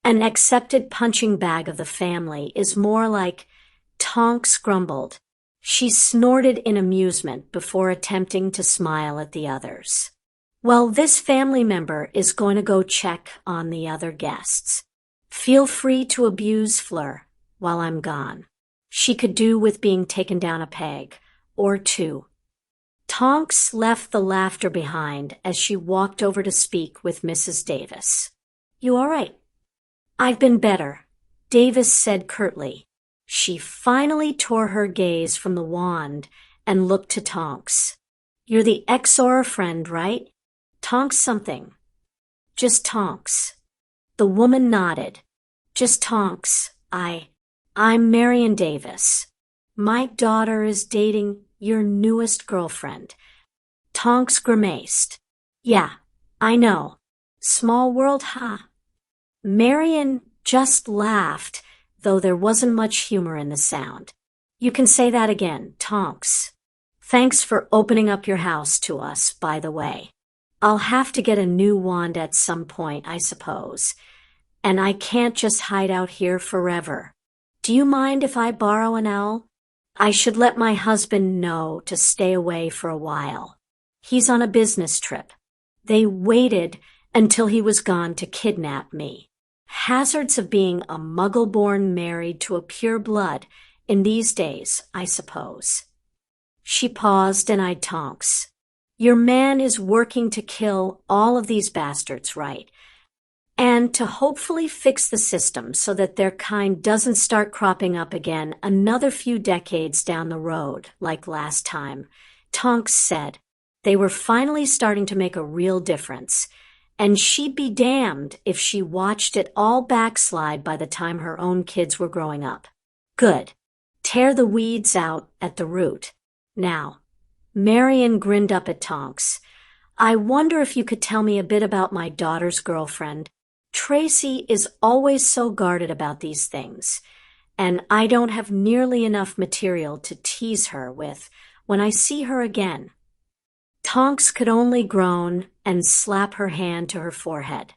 An accepted punching bag of the family is more like Tonks grumbled. She snorted in amusement before attempting to smile at the others. Well, this family member is going to go check on the other guests. Feel free to abuse Fleur while I'm gone. She could do with being taken down a peg or two. Tonks left the laughter behind as she walked over to speak with Mrs. Davis. You all right? I've been better, Davis said curtly. She finally tore her gaze from the wand and looked to Tonks. You're the Exor friend, right? Tonks something. Just Tonks. The woman nodded. Just Tonks. I'm Marion Davis. My daughter is dating your newest girlfriend. Tonks grimaced. Yeah, I know. Small world, huh? Marion just laughed, though there wasn't much humor in the sound. You can say that again, Tonks. Thanks for opening up your house to us, by the way. I'll have to get a new wand at some point, I suppose. And I can't just hide out here forever. Do you mind if I borrow an owl? I should let my husband know to stay away for a while. He's on a business trip. They waited until he was gone to kidnap me. Hazards of being a muggle-born married to a pure blood in these days, I suppose. She paused and eyed Tonks. Your man is working to kill all of these bastards, right? And to hopefully fix the system so that their kind doesn't start cropping up again another few decades down the road, like last time. Tonks said they were finally starting to make a real difference, and she'd be damned if she watched it all backslide by the time her own kids were growing up. Good. Tear the weeds out at the root. Now, Marion grinned up at Tonks. I wonder if you could tell me a bit about my daughter's girlfriend. Tracy is always so guarded about these things, and I don't have nearly enough material to tease her with when I see her again. Tonks could only groan and slap her hand to her forehead.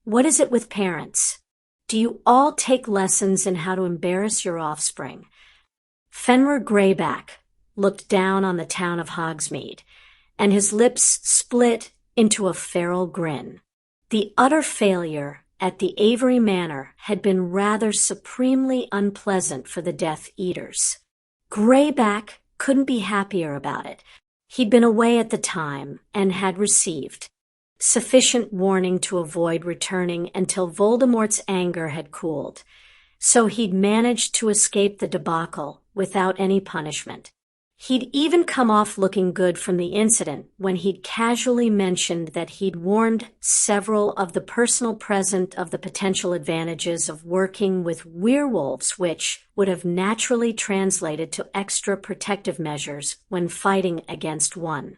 What is it with parents? Do you all take lessons in how to embarrass your offspring? Fenrir Greyback looked down on the town of Hogsmeade, and his lips split into a feral grin. The utter failure at the Avery Manor had been rather supremely unpleasant for the Death Eaters. Greyback couldn't be happier about it. He'd been away at the time and had received sufficient warning to avoid returning until Voldemort's anger had cooled, so he'd managed to escape the debacle without any punishment. He'd even come off looking good from the incident when he'd casually mentioned that he'd warned several of the personal present of the potential advantages of working with werewolves, which would have naturally translated to extra protective measures when fighting against one.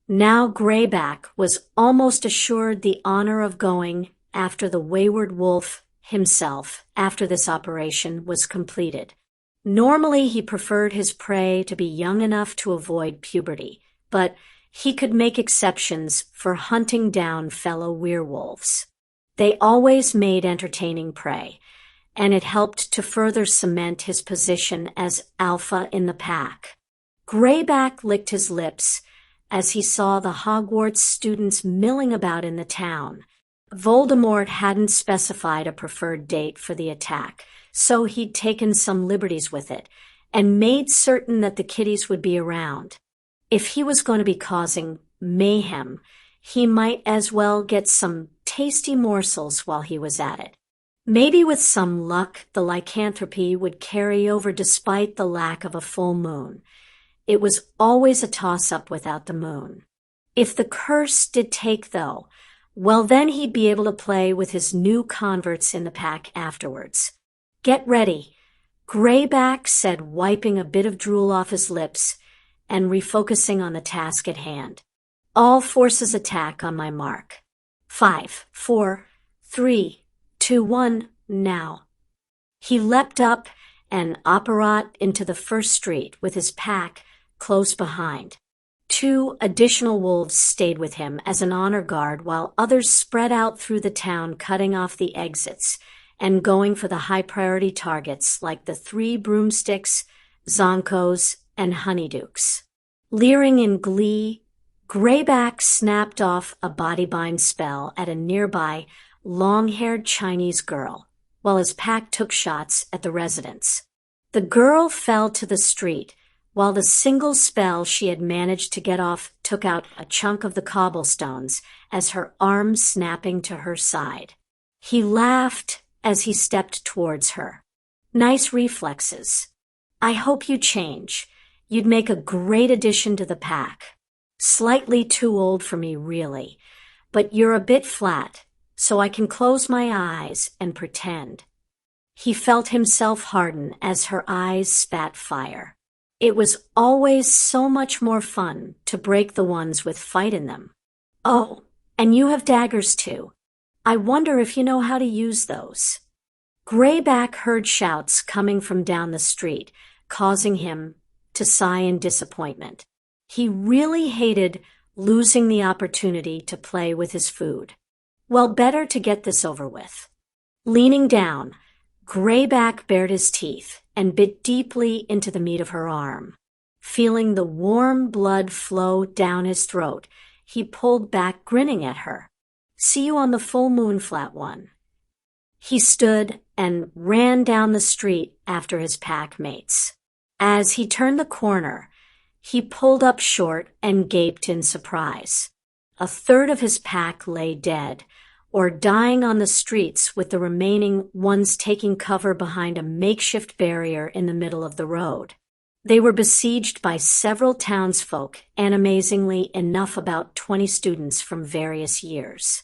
Now Greyback was almost assured the honor of going after the wayward wolf himself after this operation was completed. Normally, he preferred his prey to be young enough to avoid puberty, but he could make exceptions for hunting down fellow werewolves. They always made entertaining prey, and it helped to further cement his position as alpha in the pack. Greyback licked his lips as he saw the Hogwarts students milling about in the town. Voldemort hadn't specified a preferred date for the attack, so he'd taken some liberties with it and made certain that the kiddies would be around. If he was going to be causing mayhem, he might as well get some tasty morsels while he was at it. Maybe with some luck, the lycanthropy would carry over despite the lack of a full moon. It was always a toss-up without the moon. If the curse did take, though, well, then he'd be able to play with his new converts in the pack afterwards. Get ready, Greyback said, wiping a bit of drool off his lips and refocusing on the task at hand. All forces attack on my mark. 5, 4, 3, 2, 1, now. He leapt up and apparat into the first street with his pack close behind. 2 additional wolves stayed with him as an honor guard while others spread out through the town cutting off the exits and going for the high-priority targets like the 3 broomsticks, zonkos, and honeydukes. Leering in glee, Greyback snapped off a bodybind spell at a nearby, long-haired Chinese girl, while his pack took shots at the residents. The girl fell to the street, while the single spell she had managed to get off took out a chunk of the cobblestones as her arm snapping to her side. He laughed as he stepped towards her. Nice reflexes. I hope you change. You'd make a great addition to the pack. Slightly too old for me, really, but you're a bit flat, so I can close my eyes and pretend. He felt himself harden as her eyes spat fire. It was always so much more fun to break the ones with fight in them. Oh, and you have daggers too. I wonder if you know how to use those. Greyback heard shouts coming from down the street, causing him to sigh in disappointment. He really hated losing the opportunity to play with his food. Well, better to get this over with. Leaning down, Greyback bared his teeth and bit deeply into the meat of her arm. Feeling the warm blood flow down his throat, he pulled back, grinning at her. See you on the full moon, flat one. He stood and ran down the street after his pack mates. As he turned the corner, he pulled up short and gaped in surprise. A third of his pack lay dead, or dying on the streets, with the remaining ones taking cover behind a makeshift barrier in the middle of the road. They were besieged by several townsfolk, and amazingly enough about 20 students from various years.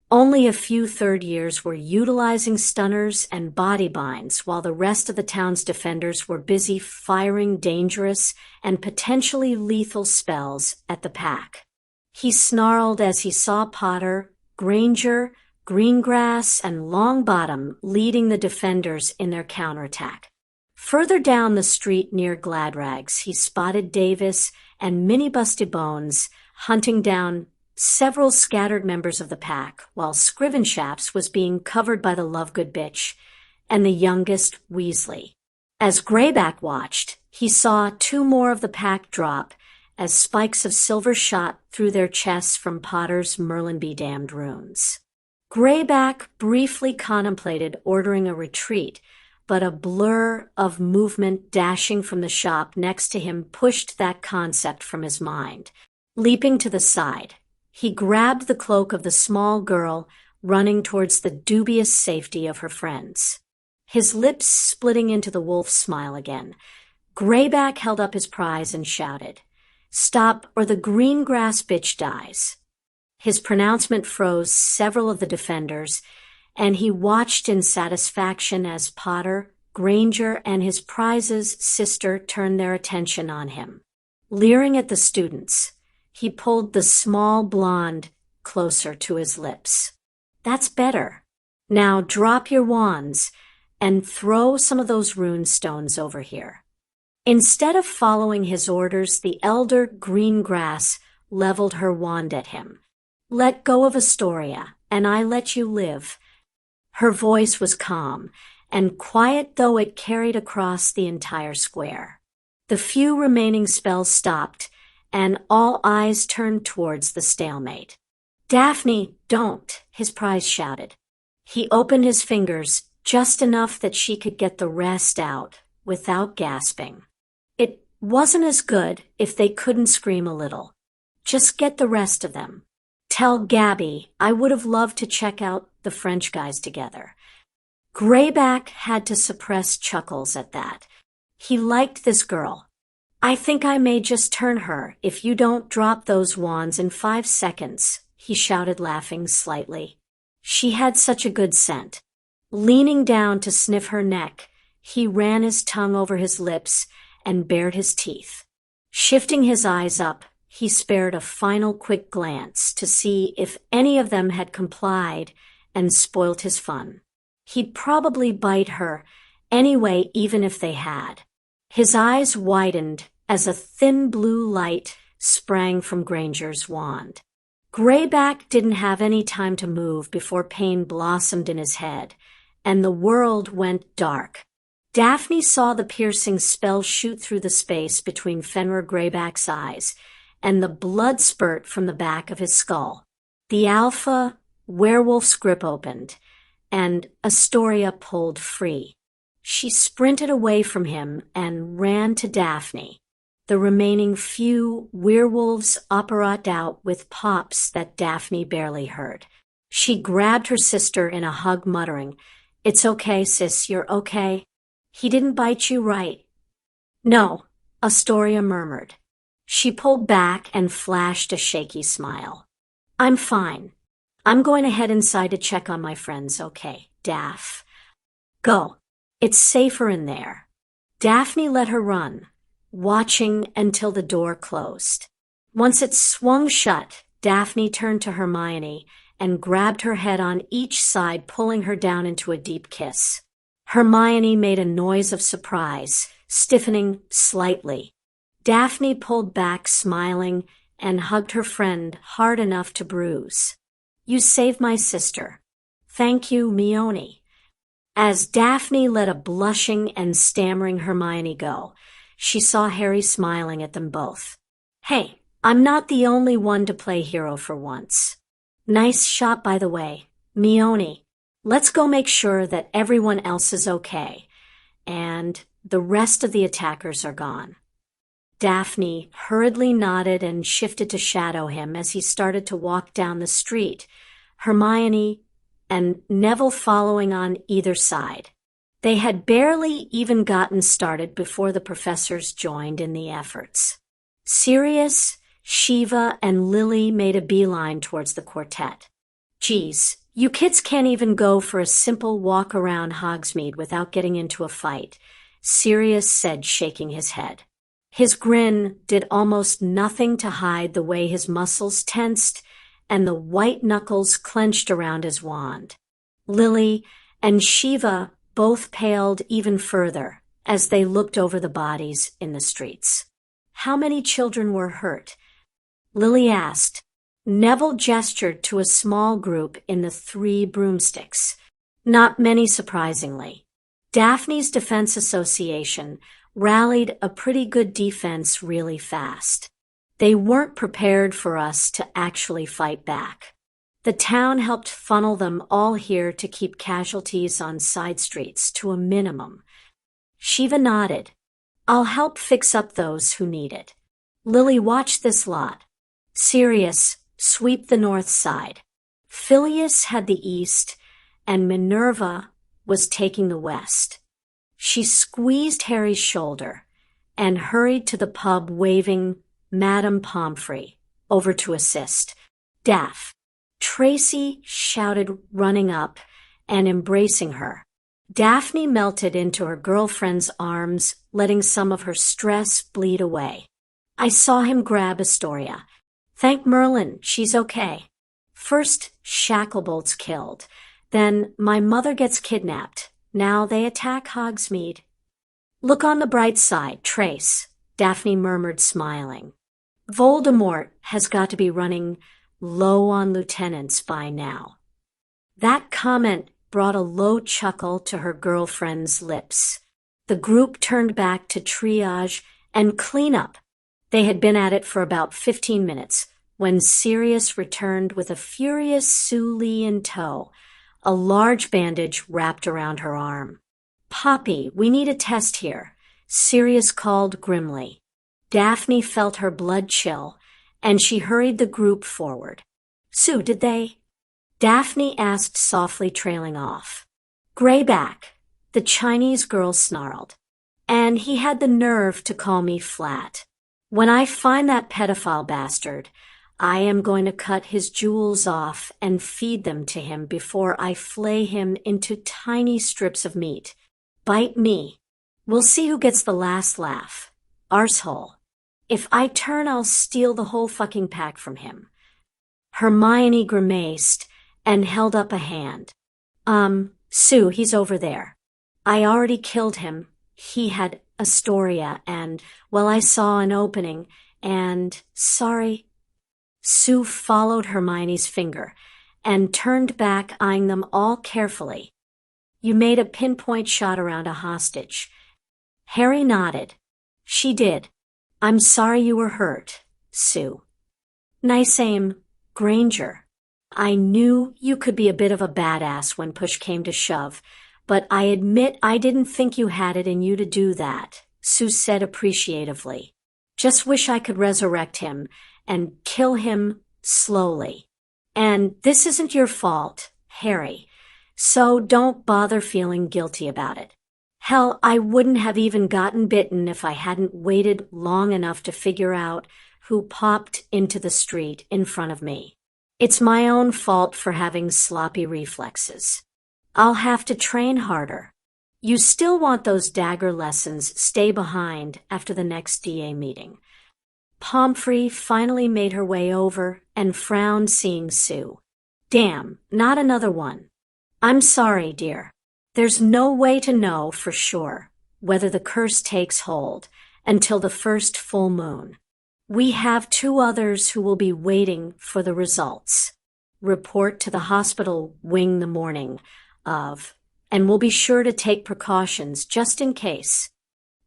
Only a few third years were utilizing stunners and body binds, while the rest of the town's defenders were busy firing dangerous and potentially lethal spells at the pack. He snarled as he saw Potter, Granger, Greengrass, and Longbottom leading the defenders in their counterattack. Further down the street near Gladrags, he spotted Davis and Minibusty Bones hunting down several scattered members of the pack, while Scrivenshaps was being covered by the Lovegood Bitch and the youngest Weasley. As Greyback watched, he saw 2 more of the pack drop as spikes of silver shot through their chests from Potter's Merlin-be-damned runes. Greyback briefly contemplated ordering a retreat, but a blur of movement dashing from the shop next to him pushed that concept from his mind. Leaping to the side, he grabbed the cloak of the small girl running towards the dubious safety of her friends. His lips splitting into the wolf smile again, Greyback held up his prize and shouted, "Stop, or the Greengrass bitch dies." His pronouncement froze several of the defenders, and he watched in satisfaction as Potter, Granger, and his prize's sister turned their attention on him. Leering at the students, he pulled the small blonde closer to his lips. That's better. Now drop your wands and throw some of those rune stones over here. Instead of following his orders, the elder Greengrass leveled her wand at him. Let go of Astoria, and I let you live. Her voice was calm, and quiet though it carried across the entire square. The few remaining spells stopped, and all eyes turned towards the stalemate. Daphne, don't, his prize shouted. He opened his fingers just enough that she could get the rest out without gasping. It wasn't as good if they couldn't scream a little. Just get the rest of them. Tell Gabby I would have loved to check out the French guys together. Greyback had to suppress chuckles at that. He liked this girl. I think I may just turn her if you don't drop those wands in 5 seconds, he shouted, laughing slightly. She had such a good scent. Leaning down to sniff her neck, he ran his tongue over his lips and bared his teeth. Shifting his eyes up, he spared a final quick glance to see if any of them had complied and spoilt his fun. He'd probably bite her anyway, even if they had. His eyes widened as a thin blue light sprang from Granger's wand. Greyback didn't have any time to move before pain blossomed in his head, and the world went dark. Daphne saw the piercing spell shoot through the space between Fenrir Greyback's eyes and the blood spurt from the back of his skull. The alpha werewolf's grip opened, and Astoria pulled free. She sprinted away from him and ran to Daphne. The remaining few werewolves operated out with pops that Daphne barely heard. She grabbed her sister in a hug, muttering, "It's okay, sis, you're okay. He didn't bite you, right?" "No," Astoria murmured. She pulled back and flashed a shaky smile. "I'm fine. I'm going to head inside to check on my friends, okay, Daph? Go. It's safer in there." Daphne let her run, watching until the door closed. Once it swung shut, Daphne turned to Hermione and grabbed her head on each side, pulling her down into a deep kiss. Hermione made a noise of surprise, stiffening slightly. Daphne pulled back, smiling, and hugged her friend hard enough to bruise. "You saved my sister. Thank you, Mione." As Daphne let a blushing and stammering Hermione go, she saw Harry smiling at them both. "Hey, I'm not the only one to play hero for once. Nice shot, by the way. Mione, let's go make sure that everyone else is okay, and the rest of the attackers are gone." Daphne hurriedly nodded and shifted to shadow him as he started to walk down the street, Hermione and Neville following on either side. They had barely even gotten started before the professors joined in the efforts. Sirius, Shiva, and Lily made a beeline towards the quartet. "Geez, you kids can't even go for a simple walk around Hogsmeade without getting into a fight," Sirius said, shaking his head. His grin did almost nothing to hide the way his muscles tensed and the white knuckles clenched around his wand. Lily and Shiva both paled even further as they looked over the bodies in the streets. "How many children were hurt?" Lily asked. Neville gestured to a small group in the 3 broomsticks. "Not many, surprisingly. Daphne's Defense Association rallied a pretty good defense really fast. They weren't prepared for us to actually fight back. The town helped funnel them all here to keep casualties on side streets to a minimum." Shiva nodded. "I'll help fix up those who need it. Lily, watch this lot. Sirius, sweep the north side. Phileas had the east, and Minerva was taking the west." She squeezed Harry's shoulder and hurried to the pub, waving Madame Pomfrey over to assist. "Daph," Tracy shouted, running up and embracing her. Daphne melted into her girlfriend's arms, letting some of her stress bleed away. "I saw him grab Astoria. Thank Merlin, she's okay. First, Shacklebolt's killed. Then my mother gets kidnapped. Now they attack Hogsmeade." "Look on the bright side, Trace," Daphne murmured, smiling. "Voldemort has got to be running low on lieutenants by now." That comment brought a low chuckle to her girlfriend's lips. The group turned back to triage and cleanup. They had been at it for about 15 minutes when Sirius returned with a furious Sue Lee in tow, a large bandage wrapped around her arm. "Poppy, we need a test here," Sirius called grimly. Daphne felt her blood chill, and she hurried the group forward. "Sue, did they?" Daphne asked softly, trailing off. "Greyback," the Chinese girl snarled. "And he had the nerve to call me flat. When I find that pedophile bastard, I am going to cut his jewels off and feed them to him before I flay him into tiny strips of meat. Bite me. We'll see who gets the last laugh. Arsehole. If I turn, I'll steal the whole fucking pack from him." Hermione grimaced and held up a hand. Sue, he's over there. I already killed him. He had Astoria and, well, I saw an opening and sorry. Sue followed Hermione's finger and turned back, eyeing them all carefully. You made a pinpoint shot around a hostage. Harry nodded. She did. I'm sorry you were hurt, Sue. Nice aim, Granger. I knew you could be a bit of a badass when push came to shove, but I admit I didn't think you had it in you to do that, Sue said appreciatively. Just wish I could resurrect him and kill him slowly. And this isn't your fault, Harry, so don't bother feeling guilty about it. Hell, I wouldn't have even gotten bitten if I hadn't waited long enough to figure out who popped into the street in front of me. It's my own fault for having sloppy reflexes. I'll have to train harder. You still want those dagger lessons, stay behind after the next DA meeting. Pomfrey finally made her way over and frowned, seeing Sue. Damn, not another one. I'm sorry, dear. There's no way to know for sure whether the curse takes hold until the first full moon. We have 2 others who will be waiting for the results. Report to the hospital wing the morning of, and we'll be sure to take precautions just in case.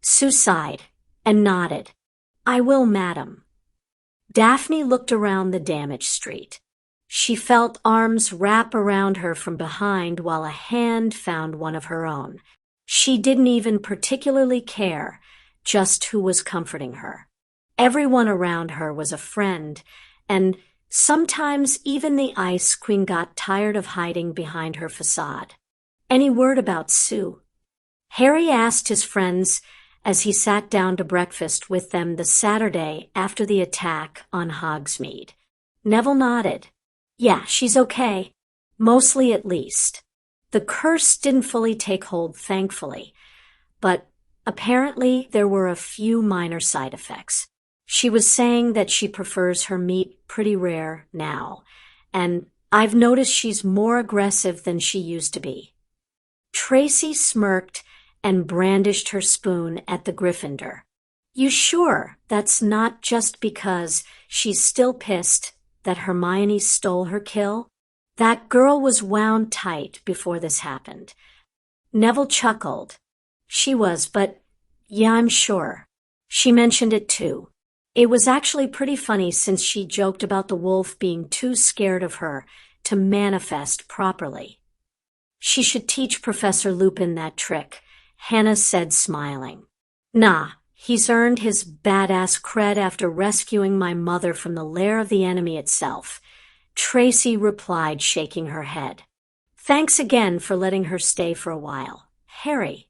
Sue sighed and nodded. I will, madam. Daphne looked around the damaged street. She felt arms wrap around her from behind while a hand found one of her own. She didn't even particularly care just who was comforting her. Everyone around her was a friend, and sometimes even the Ice Queen got tired of hiding behind her facade. Any word about Sue? Harry asked his friends as he sat down to breakfast with them the Saturday after the attack on Hogsmeade. Neville nodded. Yeah, she's okay. Mostly, at least. The curse didn't fully take hold, thankfully, but apparently there were a few minor side effects. She was saying that she prefers her meat pretty rare now, and I've noticed she's more aggressive than she used to be. Tracy smirked and brandished her spoon at the Gryffindor. You sure that's not just because she's still pissed that Hermione stole her kill? That girl was wound tight before this happened. Neville chuckled. She was, but yeah, I'm sure. She mentioned it too. It was actually pretty funny since she joked about the wolf being too scared of her to manifest properly. She should teach Professor Lupin that trick, Hannah said, smiling. Nah, he's earned his badass cred after rescuing my mother from the lair of the enemy itself, Tracy replied, shaking her head. Thanks again for letting her stay for a while, Harry.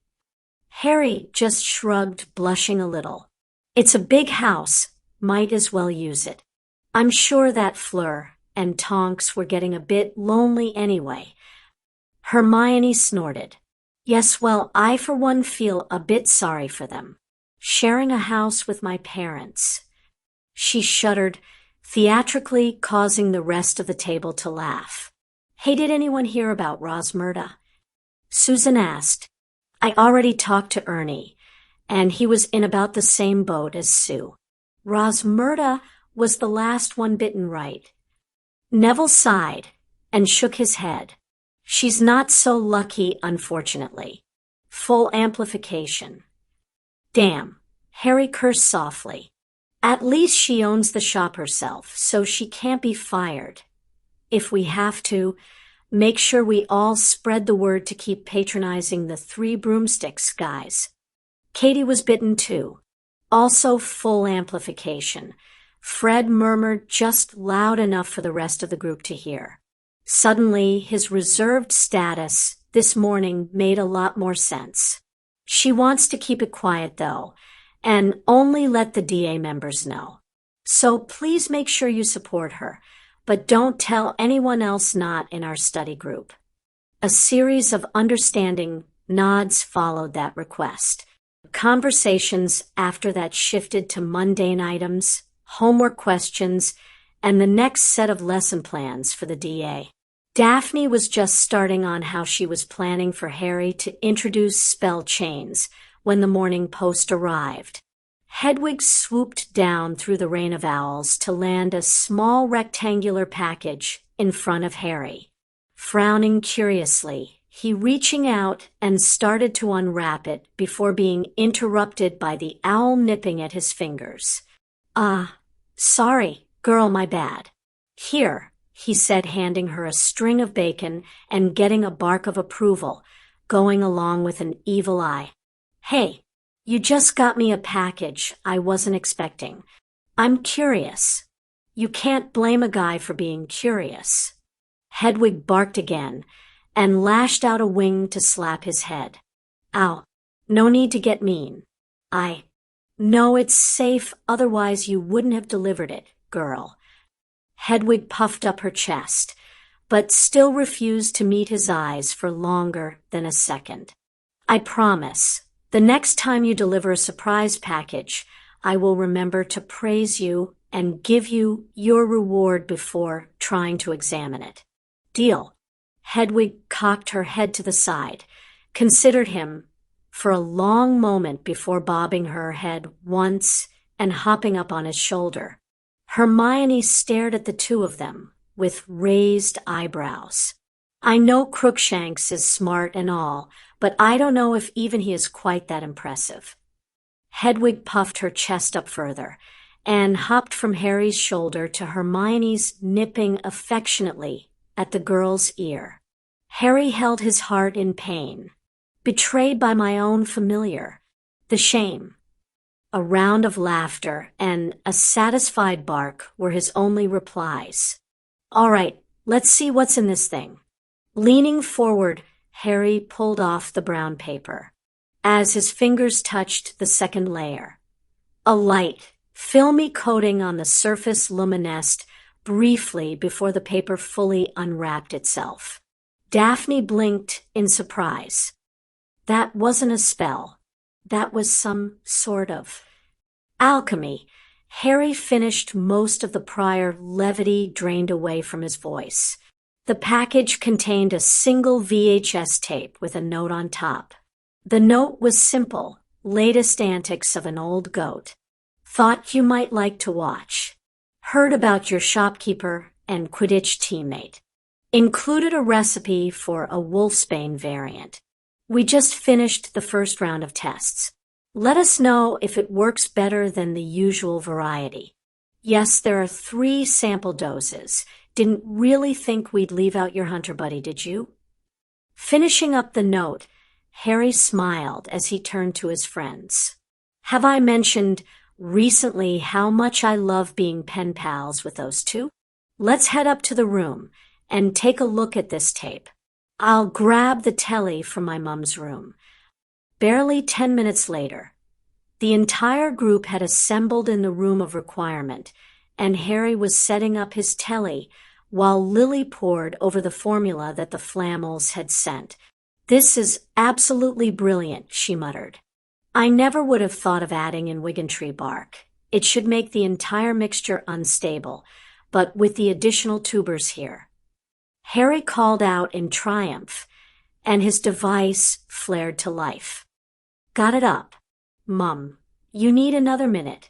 Harry just shrugged, blushing a little. It's a big house. Might as well use it. I'm sure that Fleur and Tonks were getting a bit lonely anyway. Hermione snorted. Yes, well, I for one feel a bit sorry for them. Sharing a house with my parents. She shuddered, theatrically causing the rest of the table to laugh. Hey, did anyone hear about Rosmerta? Susan asked. I already talked to Ernie, and he was in about the same boat as Sue. Rosmerta was the last one bitten, right? Neville sighed and shook his head. She's not so lucky, unfortunately. Full amplification. Damn, Harry cursed softly. At least she owns the shop herself, so she can't be fired. If we have to, make sure we all spread the word to keep patronizing the 3 broomsticks, guys. Katie was bitten too. Also full amplification. Fred murmured just loud enough for the rest of the group to hear. Suddenly, his reserved status this morning made a lot more sense. She wants to keep it quiet, though, and only let the DA members know. So please make sure you support her, but don't tell anyone else not in our study group. A series of understanding nods followed that request. Conversations after that shifted to mundane items, homework questions, and the next set of lesson plans for the DA. Daphne was just starting on how she was planning for Harry to introduce spell chains when the morning post arrived. Hedwig swooped down through the rain of owls to land a small rectangular package in front of Harry. Frowning curiously, he reaching out and started to unwrap it before being interrupted by the owl nipping at his fingers. Sorry, girl, my bad. Here, he said, handing her a string of bacon and getting a bark of approval, going along with an evil eye. Hey, you just got me a package I wasn't expecting. I'm curious. You can't blame a guy for being curious. Hedwig barked again and lashed out a wing to slap his head. Ow, no need to get mean. No, it's safe, otherwise you wouldn't have delivered it, girl. Hedwig puffed up her chest, but still refused to meet his eyes for longer than a second. I promise, the next time you deliver a surprise package, I will remember to praise you and give you your reward before trying to examine it. Deal. Hedwig cocked her head to the side, considered him for a long moment before bobbing her head once and hopping up on his shoulder. Hermione stared at the two of them with raised eyebrows. I know Crookshanks is smart and all, but I don't know if even he is quite that impressive. Hedwig puffed her chest up further and hopped from Harry's shoulder to Hermione's, nipping affectionately at the girl's ear. Harry held his heart in pain. Betrayed by my own familiar. The shame. A round of laughter and a satisfied bark were his only replies. All right, let's see what's in this thing. Leaning forward, Harry pulled off the brown paper. As his fingers touched the second layer, a light, filmy coating on the surface luminesced briefly before the paper fully unwrapped itself. Daphne blinked in surprise. That wasn't a spell. That was some sort of alchemy. Harry finished, most of the prior levity drained away from his voice. The package contained a single VHS tape with a note on top. The note was simple, latest antics of an old goat. Thought you might like to watch. Heard about your shopkeeper and Quidditch teammate. Included a recipe for a wolfsbane variant. We just finished the first round of tests. Let us know if it works better than the usual variety. Yes, there are 3 sample doses. Didn't really think we'd leave out your hunter buddy, did you? Finishing up the note, Harry smiled as he turned to his friends. Have I mentioned recently how much I love being pen pals with those two? Let's head up to the room and take a look at this tape. I'll grab the telly from my mum's room. Barely 10 minutes later, the entire group had assembled in the room of requirement, and Harry was setting up his telly while Lily pored over the formula that the Flammels had sent. This is absolutely brilliant, she muttered. I never would have thought of adding in Wiggentree bark. It should make the entire mixture unstable, but with the additional tubers here. Harry called out in triumph, and his device flared to life. Got it up. Mum, you need another minute.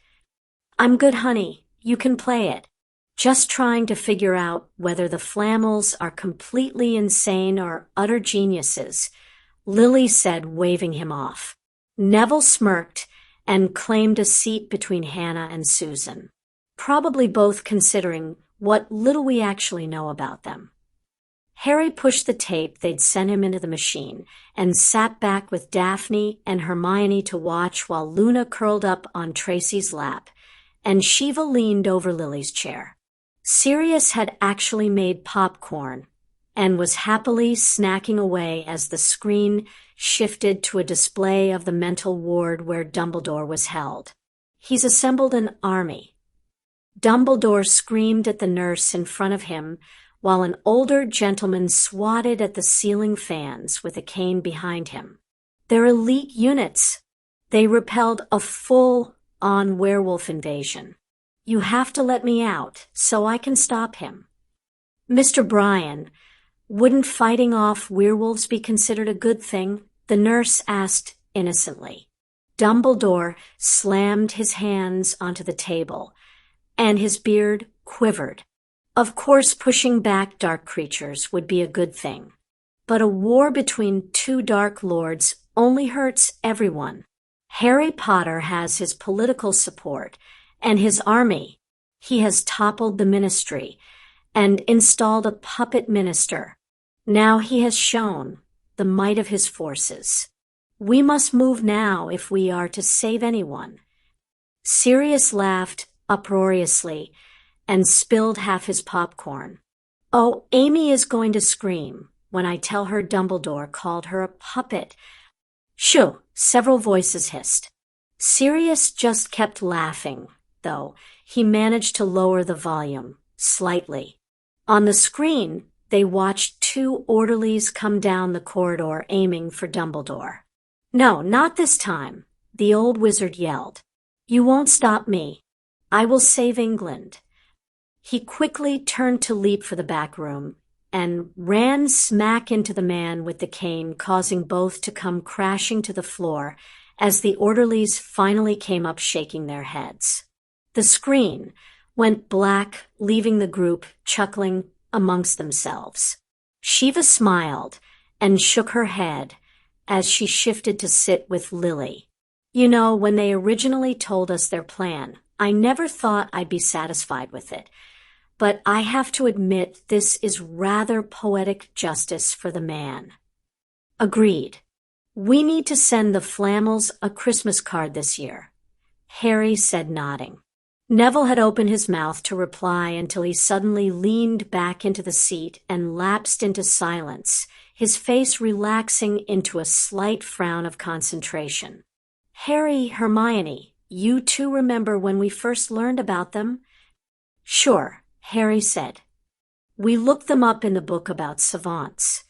I'm good, honey. You can play it. Just trying to figure out whether the Flammels are completely insane or utter geniuses, Lily said, waving him off. Neville smirked and claimed a seat between Hannah and Susan, probably both considering what little we actually know about them. Harry pushed the tape they'd sent him into the machine and sat back with Daphne and Hermione to watch while Luna curled up on Tracy's lap and Shiva leaned over Lily's chair. Sirius had actually made popcorn and was happily snacking away as the screen shifted to a display of the mental ward where Dumbledore was held. He's assembled an army. Dumbledore screamed at the nurse in front of him while an older gentleman swatted at the ceiling fans with a cane behind him. They're elite units. They repelled a full-on werewolf invasion. You have to let me out so I can stop him. Mr. Bryan, wouldn't fighting off werewolves be considered a good thing? The nurse asked innocently. Dumbledore slammed his hands onto the table, and his beard quivered. Of course, pushing back dark creatures would be a good thing. But a war between two Dark Lords only hurts everyone. Harry Potter has his political support and his army. He has toppled the ministry and installed a puppet minister. Now he has shown the might of his forces. We must move now if we are to save anyone. Sirius laughed uproariously and spilled half his popcorn. Oh, Amy is going to scream when I tell her Dumbledore called her a puppet. Shoo, several voices hissed. Sirius just kept laughing, though he managed to lower the volume slightly. On the screen, they watched two orderlies come down the corridor aiming for Dumbledore. No, not this time, the old wizard yelled. You won't stop me. I will save England. He quickly turned to leap for the back room and ran smack into the man with the cane, causing both to come crashing to the floor as the orderlies finally came up shaking their heads. The screen went black, leaving the group chuckling amongst themselves. Shiva smiled and shook her head as she shifted to sit with Lily. You know, when they originally told us their plan, I never thought I'd be satisfied with it. But I have to admit this is rather poetic justice for the man. Agreed. We need to send the Flammels a Christmas card this year, Harry said, nodding. Neville had opened his mouth to reply until he suddenly leaned back into the seat and lapsed into silence, his face relaxing into a slight frown of concentration. Harry, Hermione, you two remember when we first learned about them? Sure, Harry said. We looked them up in the book about savants.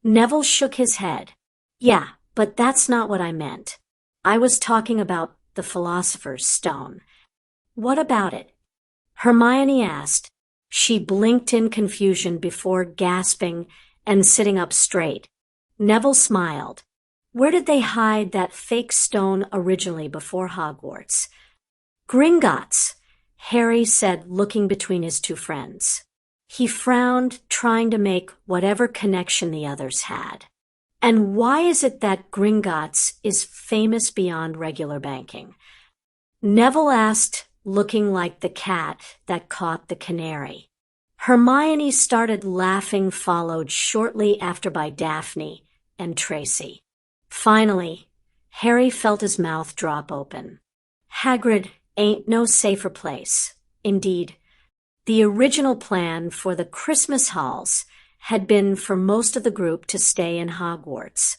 Neville shook his head. Yeah, but that's not what I meant. I was talking about the Philosopher's Stone. What about it? Hermione asked. She blinked in confusion before gasping and sitting up straight. Neville smiled. Where did they hide that fake stone originally before Hogwarts? Gringotts, Harry said, looking between his two friends. He frowned, trying to make whatever connection the others had. And why is it that Gringotts is famous beyond regular banking? Neville asked, looking like the cat that caught the canary. Hermione started laughing, followed shortly after by Daphne and Tracy. Finally, Harry felt his mouth drop open. Hagrid ain't no safer place. Indeed, the original plan for the Christmas halls had been for most of the group to stay in Hogwarts.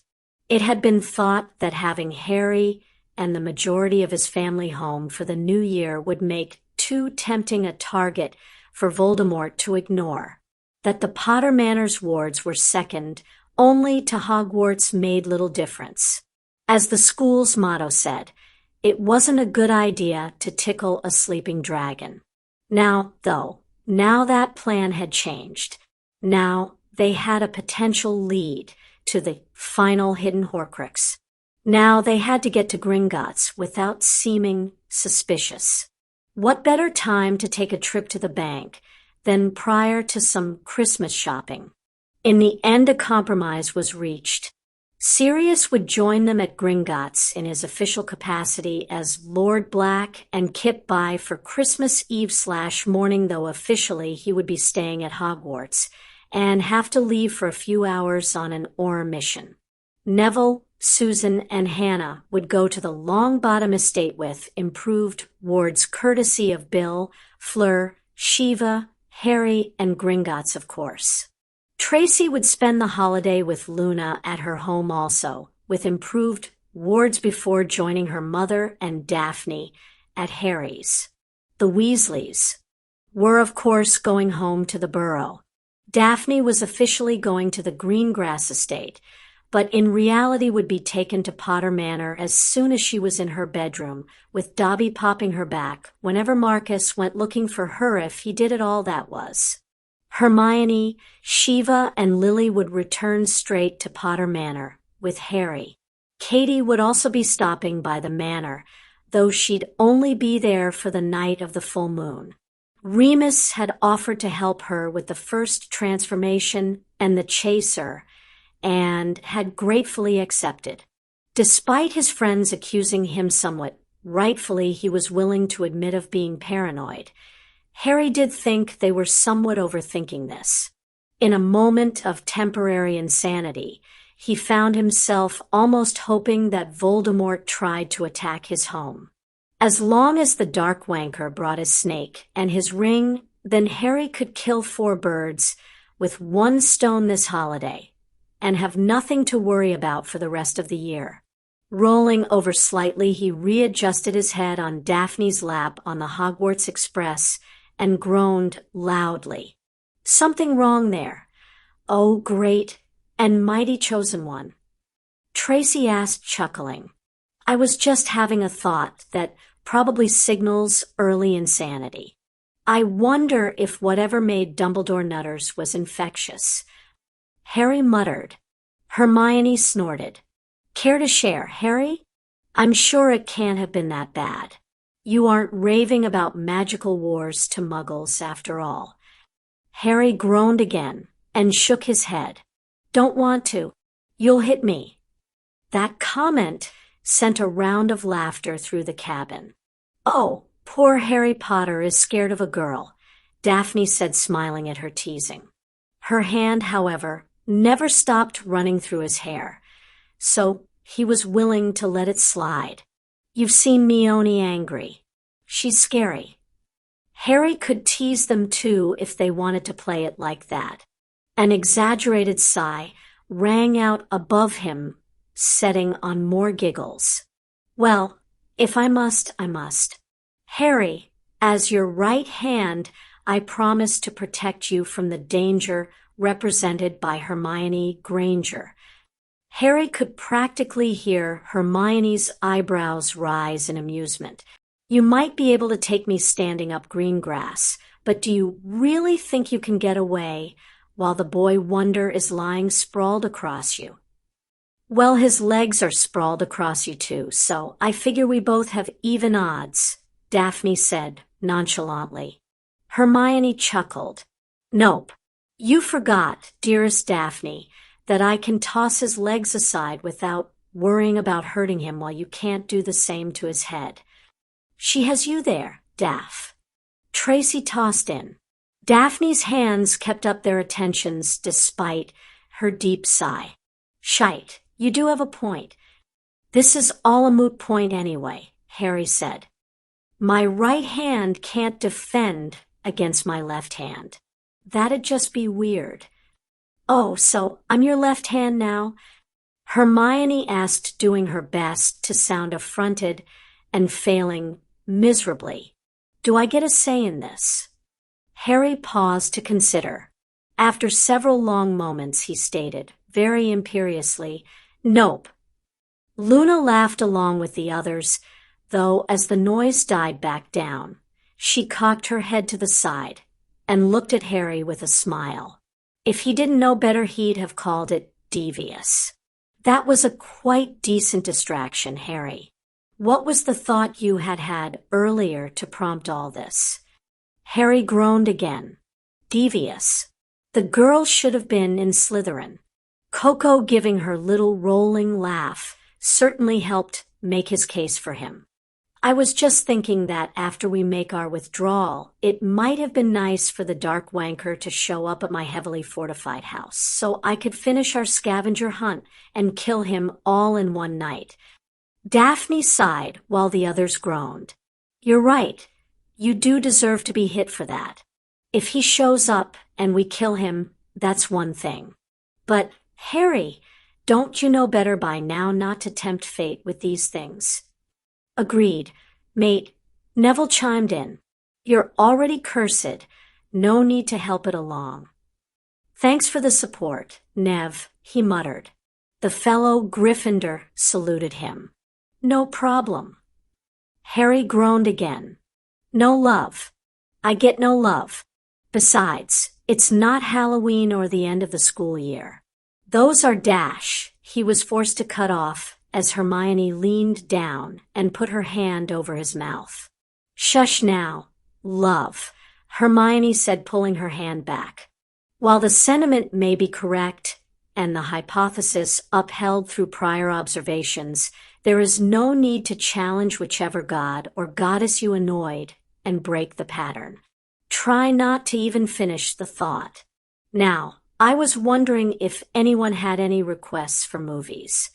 It had been thought that having Harry and the majority of his family home for the new year would make too tempting a target for Voldemort to ignore. That the Potter Manor's wards were second only to Hogwarts made little difference. As the school's motto said, it wasn't a good idea to tickle a sleeping dragon. Now, though, now that plan had changed. Now they had a potential lead to the final hidden Horcrux. Now they had to get to Gringotts without seeming suspicious. What better time to take a trip to the bank than prior to some Christmas shopping? In the end, a compromise was reached. Sirius would join them at Gringotts in his official capacity as Lord Black and Kip by for Christmas Eve/morning, though officially he would be staying at Hogwarts and have to leave for a few hours on an Auror mission. Neville, Susan, and Hannah would go to the Longbottom estate with improved wards courtesy of Bill, Fleur, Shiva, Harry, and Gringotts, of course. Tracy would spend the holiday with Luna at her home also, with improved wards before joining her mother and Daphne at Harry's. The Weasleys were, of course, going home to the Burrow. Daphne was officially going to the Greengrass estate, but in reality would be taken to Potter Manor as soon as she was in her bedroom, with Dobby popping her back whenever Marcus went looking for her, if he did at all, that was. Hermione, Shiva, and Lily would return straight to Potter Manor with Harry. Katie would also be stopping by the manor, though she'd only be there for the night of the full moon. Remus had offered to help her with the first transformation and the chaser, and had gratefully accepted. Despite his friends accusing him somewhat rightfully he was willing to admit of being paranoid, Harry did think they were somewhat overthinking this. In a moment of temporary insanity, he found himself almost hoping that Voldemort tried to attack his home. As long as the Dark Wanker brought his snake and his ring, then Harry could kill 4 birds with 1 stone this holiday, and have nothing to worry about for the rest of the year. Rolling over slightly, he readjusted his head on Daphne's lap on the Hogwarts Express and groaned loudly. Something wrong there. Oh, great and mighty chosen one. Tracy asked, chuckling. I was just having a thought that probably signals early insanity. I wonder if whatever made Dumbledore nutters was infectious. Harry muttered. Hermione snorted. Care to share, Harry? I'm sure it can't have been that bad. You aren't raving about magical wars to muggles after all. Harry groaned again and shook his head. Don't want to. You'll hit me. That comment sent a round of laughter through the cabin. Oh, poor Harry Potter is scared of a girl, Daphne said, smiling at her teasing. Her hand, however, never stopped running through his hair, so he was willing to let it slide. You've seen Mione angry. She's scary. Harry could tease them too if they wanted to play it like that. An exaggerated sigh rang out above him, setting on more giggles. Well, if I must, I must. Harry, as your right hand, I promise to protect you from the danger represented by Hermione Granger. Harry could practically hear Hermione's eyebrows rise in amusement. You might be able to take me standing up Greengrass, but do you really think you can get away while the boy Wonder is lying sprawled across you? Well, his legs are sprawled across you too, so I figure we both have even odds, Daphne said nonchalantly. Hermione chuckled. Nope. You forgot, dearest Daphne, that I can toss his legs aside without worrying about hurting him while you can't do the same to his head. She has you there, Daph. Tracy tossed in. Daphne's hands kept up their attentions despite her deep sigh. Shite, you do have a point. This is all a moot point anyway, Harry said. My right hand can't defend against my left hand. That'd just be weird. Oh, so I'm your left hand now? Hermione asked, doing her best to sound affronted and failing miserably. Do I get a say in this? Harry paused to consider. After several long moments, he stated, very imperiously, Nope. Luna laughed along with the others, though as the noise died back down, she cocked her head to the side and looked at Harry with a smile. If he didn't know better, he'd have called it devious. That was a quite decent distraction, Harry. What was the thought you had had earlier to prompt all this? Harry groaned again. Devious. The girl should have been in Slytherin. Coco, giving her little rolling laugh, certainly helped make his case for him. I was just thinking that after we make our withdrawal, it might have been nice for the Dark Wanker to show up at my heavily fortified house, so I could finish our scavenger hunt and kill him all in one night. Daphne sighed while the others groaned. You're right. You do deserve to be hit for that. If he shows up and we kill him, that's one thing. But, Harry, don't you know better by now not to tempt fate with these things? Agreed, mate. Neville chimed in. You're already cursed. No need to help it along. Thanks for the support, Nev, he muttered. The fellow Gryffindor saluted him. No problem. Harry groaned again. No love. I get no love. Besides, it's not Halloween or the end of the school year. Those are dash, he was forced to cut off, as Hermione leaned down and put her hand over his mouth. "Shush now, love," Hermione said, pulling her hand back. While the sentiment may be correct and the hypothesis upheld through prior observations, there is no need to challenge whichever god or goddess you annoyed and break the pattern. Try not to even finish the thought. Now, I was wondering if anyone had any requests for movies.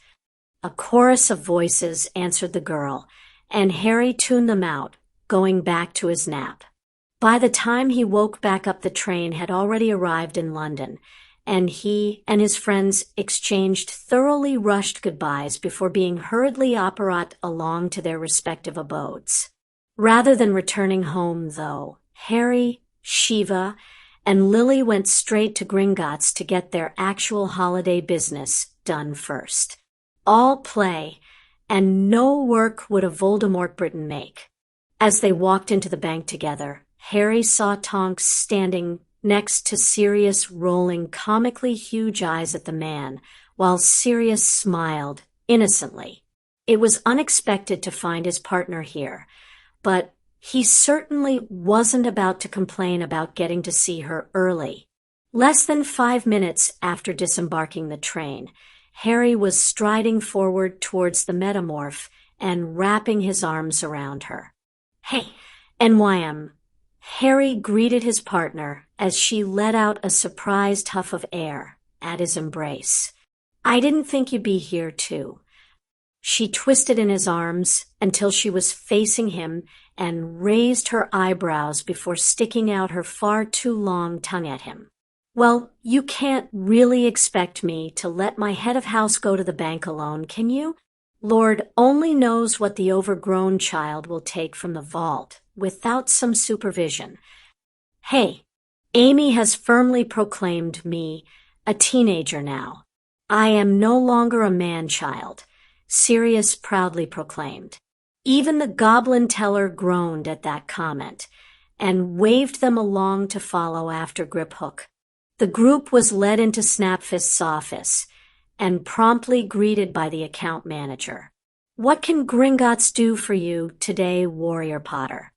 A chorus of voices answered the girl, and Harry tuned them out, going back to his nap. By the time he woke back up, the train had already arrived in London, and he and his friends exchanged thoroughly rushed goodbyes before being hurriedly apparat along to their respective abodes. Rather than returning home, though, Harry, Shiva, and Lily went straight to Gringotts to get their actual holiday business done first. All play, and no work would a Voldemort Britain make. As they walked into the bank together, Harry saw Tonks standing next to Sirius, rolling comically huge eyes at the man, while Sirius smiled innocently. It was unexpected to find his partner here, but he certainly wasn't about to complain about getting to see her early. Less than 5 minutes after disembarking the train, Harry was striding forward towards the metamorph and wrapping his arms around her. "Hey, NYM." Harry greeted his partner as she let out a surprised huff of air at his embrace. "I didn't think you'd be here, too." She twisted in his arms until she was facing him and raised her eyebrows before sticking out her far too long tongue at him. "Well, you can't really expect me to let my head of house go to the bank alone, can you? Lord only knows what the overgrown child will take from the vault without some supervision. Hey, Amy has firmly proclaimed me a teenager now. I am no longer a man-child," Sirius proudly proclaimed. Even the goblin teller groaned at that comment and waved them along to follow after Griphook. The group was led into Snapfist's office and promptly greeted by the account manager. "What can Gringotts do for you today, Warrior Potter?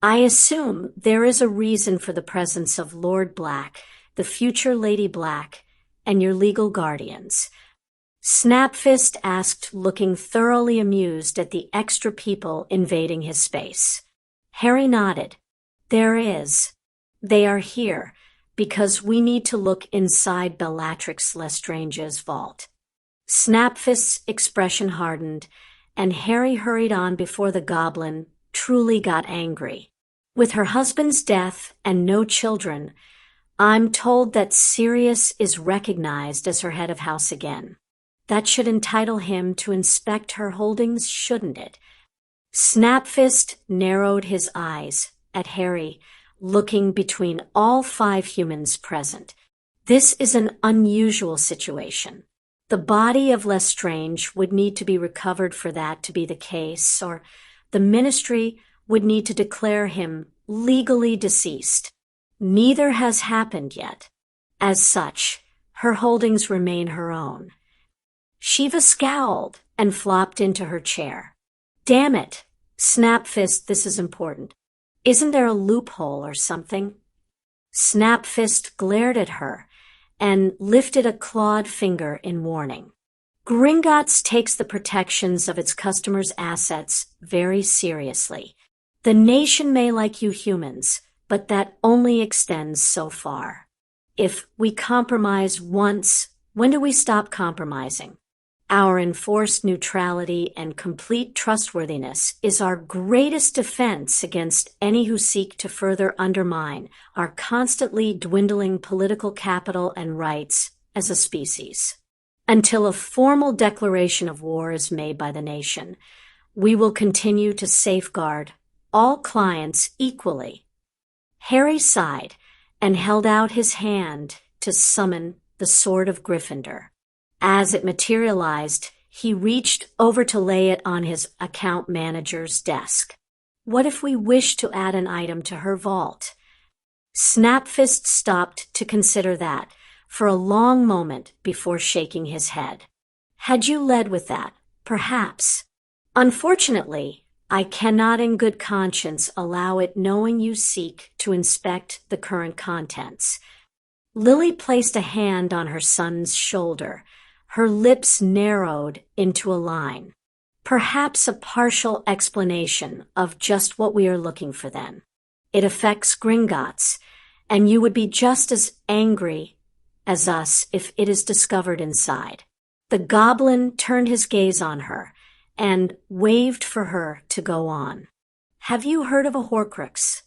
I assume there is a reason for the presence of Lord Black, the future Lady Black, and your legal guardians." Snapfist asked, looking thoroughly amused at the extra people invading his space. Harry nodded. "There is. They are here because we need to look inside Bellatrix Lestrange's vault." Snapfist's expression hardened, and Harry hurried on before the goblin truly got angry. "With her husband's death and no children, I'm told that Sirius is recognized as her head of house again. That should entitle him to inspect her holdings, shouldn't it?" Snapfist narrowed his eyes at Harry, looking between all 5 humans present. "This is an unusual situation. The body of Lestrange would need to be recovered for that to be the case, or the ministry would need to declare him legally deceased. Neither has happened yet. As such, her holdings remain her own." Shiva scowled and flopped into her chair. "Damn it, Snapfist, this is important. Isn't there a loophole or something?" Snapfist glared at her and lifted a clawed finger in warning. "Gringotts takes the protections of its customers' assets very seriously. The nation may like you humans, but that only extends so far. If we compromise once, when do we stop compromising? Our enforced neutrality and complete trustworthiness is our greatest defense against any who seek to further undermine our constantly dwindling political capital and rights as a species. Until a formal declaration of war is made by the nation, we will continue to safeguard all clients equally." Harry sighed and held out his hand to summon the Sword of Gryffindor. As it materialized, he reached over to lay it on his account manager's desk. "What if we wish to add an item to her vault?" Snapfist stopped to consider that for a long moment before shaking his head. "Had you led with that, Perhaps. Unfortunately, I cannot in good conscience allow it, knowing you seek to inspect the current contents. Lily placed a hand on her son's shoulder. Her lips narrowed into a line. Perhaps a partial explanation of just what we are looking for then. It affects Gringotts, and you would be just as angry as us if it is discovered inside. The goblin turned his gaze on her and waved for her to go on. Have you heard of a Horcrux?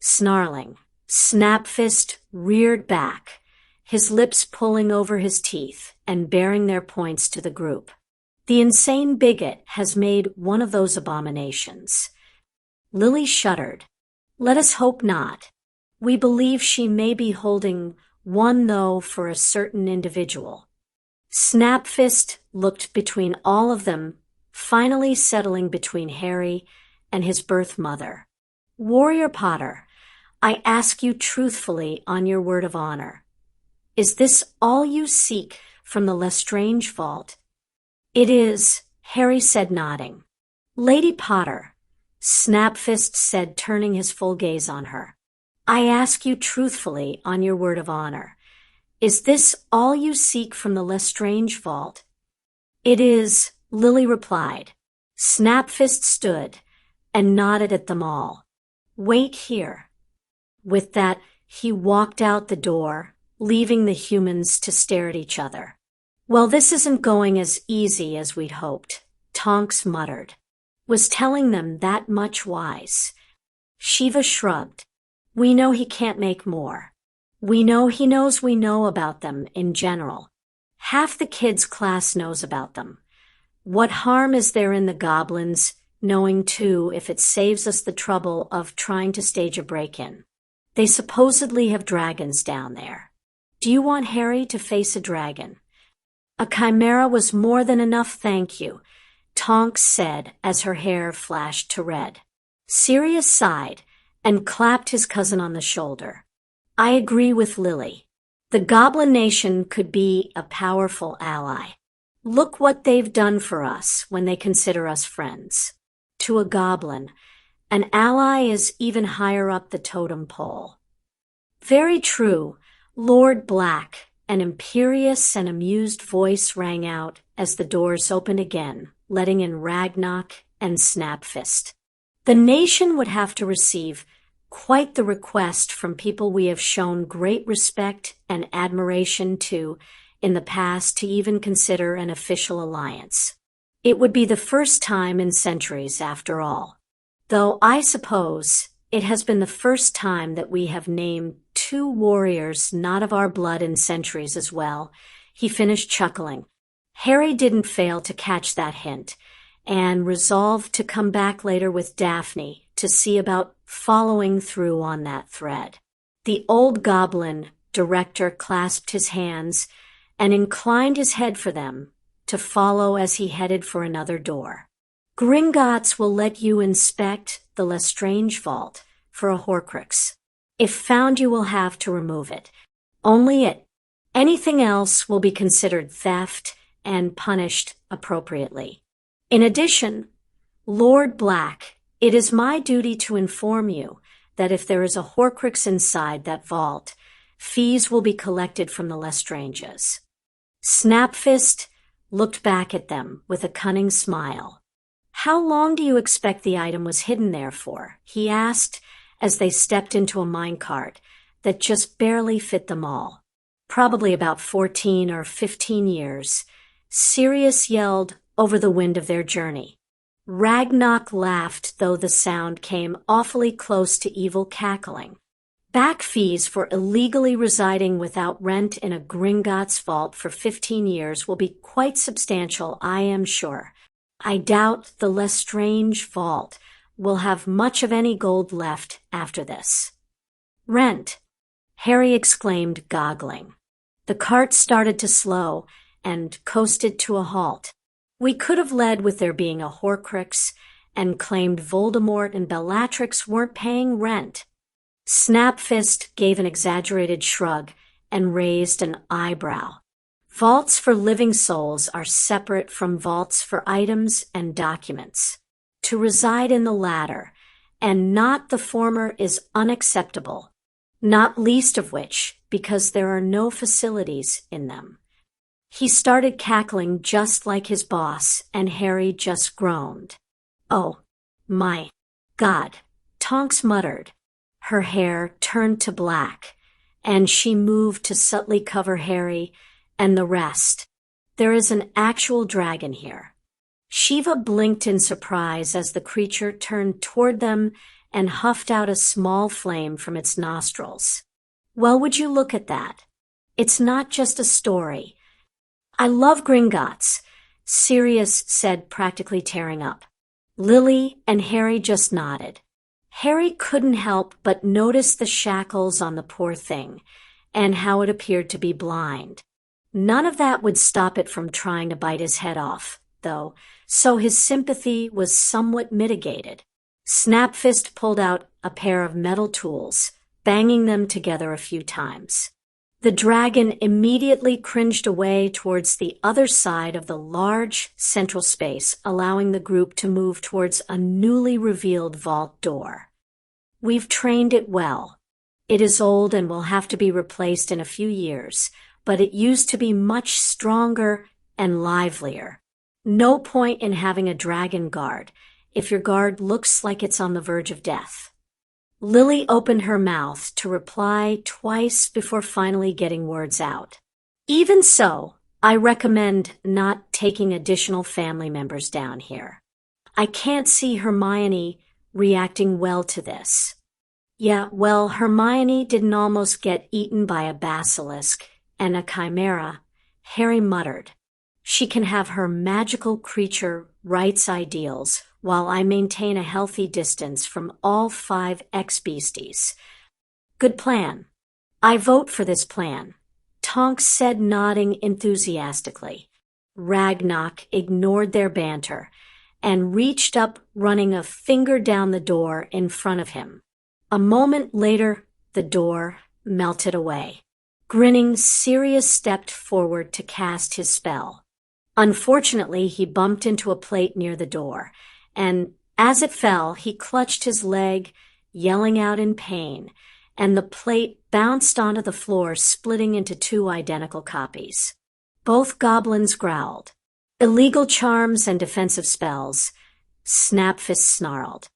Snarling, Snapfist reared back, his lips pulling over his teeth and baring their points to the group. The insane bigot has made one of those abominations. Lily shuddered. Let us hope not. We believe she may be holding one, though, for a certain individual. Snapfist looked between all of them, finally settling between Harry and his birth mother. Warrior Potter, I ask you truthfully on your word of honor. Is this all you seek from the Lestrange vault? It is, Harry said, nodding. Lady Potter, Snapfist said, turning his full gaze on her. I ask you truthfully on your word of honor. Is this all you seek from the Lestrange vault? It is, Lily replied. Snapfist stood and nodded at them all. Wait here. With that, he walked out the door, leaving the humans to stare at each other. Well, this isn't going as easy as we'd hoped, Tonks muttered. Was telling them that much wise. Shiva shrugged. We know he can't make more. We know he knows we know about them in general. Half the kids' class knows about them. What harm is there in the goblins knowing too if it saves us the trouble of trying to stage a break-in? They supposedly have dragons down there. Do you want Harry to face a dragon? A chimera was more than enough, thank you, Tonks said as her hair flashed to red. Sirius sighed and clapped his cousin on the shoulder. I agree with Lily. The Goblin Nation could be a powerful ally. Look what they've done for us when they consider us friends. To a goblin, an ally is even higher up the totem pole. Very true, Lord Black. An imperious and amused voice rang out as the doors opened again, letting in Ragnarok and Snapfist. The nation would have to receive quite the request from people we have shown great respect and admiration to in the past to even consider an official alliance. It would be the first time in centuries, after all. Though I suppose it has been the first time that we have named two warriors not of our blood in centuries as well, he finished chuckling. Harry didn't fail to catch that hint, and resolved to come back later with Daphne to see about following through on that thread. The old goblin director clasped his hands and inclined his head for them to follow as he headed for another door. Gringotts will let you inspect the Lestrange vault for a Horcrux. If found, you will have to remove it. Only it. Anything else will be considered theft and punished appropriately. In addition, Lord Black, it is my duty to inform you that if there is a Horcrux inside that vault, fees will be collected from the Lestranges. Snapfist looked back at them with a cunning smile. How long do you expect the item was hidden there for? He asked as they stepped into a minecart that just barely fit them all. Probably about 14 or 15 years. Sirius yelled over the wind of their journey. Ragnarok laughed, though the sound came awfully close to evil cackling. Back fees for illegally residing without rent in a Gringotts vault for 15 years will be quite substantial, I am sure. I doubt the Lestrange vault will have much of any gold left after this. Rent, Harry exclaimed, goggling. The cart started to slow and coasted to a halt. We could have led with there being a Horcrux and claimed Voldemort and Bellatrix weren't paying rent. Snapfist gave an exaggerated shrug and raised an eyebrow. Vaults for living souls are separate from vaults for items and documents. To reside in the latter, and not the former, is unacceptable, not least of which because there are no facilities in them. He started cackling just like his boss, and Harry just groaned. "Oh, my God," Tonks muttered. Her hair turned to black, and she moved to subtly cover Harry and the rest. "There is an actual dragon here." Shiva blinked in surprise as the creature turned toward them and huffed out a small flame from its nostrils. "Well, would you look at that? It's not just a story." "I love Gringotts," Sirius said, practically tearing up. Lily and Harry just nodded. Harry couldn't help but notice the shackles on the poor thing, and how it appeared to be blind. None of that would stop it from trying to bite his head off, though, so his sympathy was somewhat mitigated. Snapfist pulled out a pair of metal tools, banging them together a few times. The dragon immediately cringed away towards the other side of the large central space, allowing the group to move towards a newly revealed vault door. "We've trained it well. It is old and will have to be replaced in a few years, but it used to be much stronger and livelier. No point in having a dragon guard if your guard looks like it's on the verge of death." Lily opened her mouth to reply twice before finally getting words out. "Even so, I recommend not taking additional family members down here. I can't see Hermione reacting well to this." "Yeah, well, Hermione didn't almost get eaten by a basilisk and a chimera," Harry muttered. "She can have her magical creature rights ideals while I maintain a healthy distance from all 5 ex-beasties." "Good plan. I vote for this plan," Tonks said, nodding enthusiastically. Ragnarok ignored their banter and reached up, running a finger down the door in front of him. A moment later, the door melted away. Grinning, Sirius stepped forward to cast his spell. Unfortunately, he bumped into a plate near the door, and as it fell, he clutched his leg, yelling out in pain, and the plate bounced onto the floor, splitting into 2 identical copies. Both goblins growled. "Illegal charms and defensive spells," Snapfist snarled.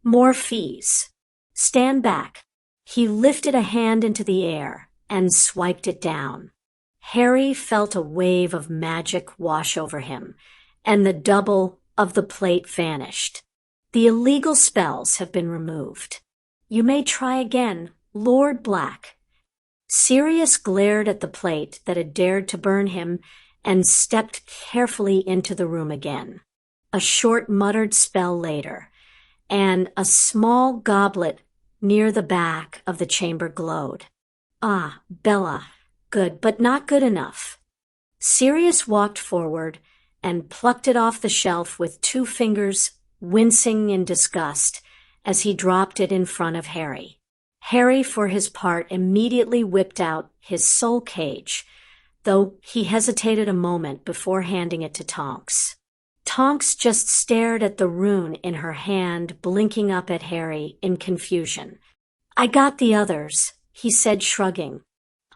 "More fees. Stand back." He lifted a hand into the air and swiped it down. Harry felt a wave of magic wash over him, and the double of the plate vanished. "The illegal spells have been removed. You may try again, Lord Black." Sirius glared at the plate that had dared to burn him and stepped carefully into the room again. A short muttered spell later, and a small goblet near the back of the chamber glowed. "Ah, Bella. Good, but not good enough." Sirius walked forward and plucked it off the shelf with 2 fingers, wincing in disgust as he dropped it in front of Harry. Harry, for his part, immediately whipped out his soul cage, though he hesitated a moment before handing it to Tonks. Tonks just stared at the rune in her hand, blinking up at Harry in confusion. "I got the others," he said, shrugging.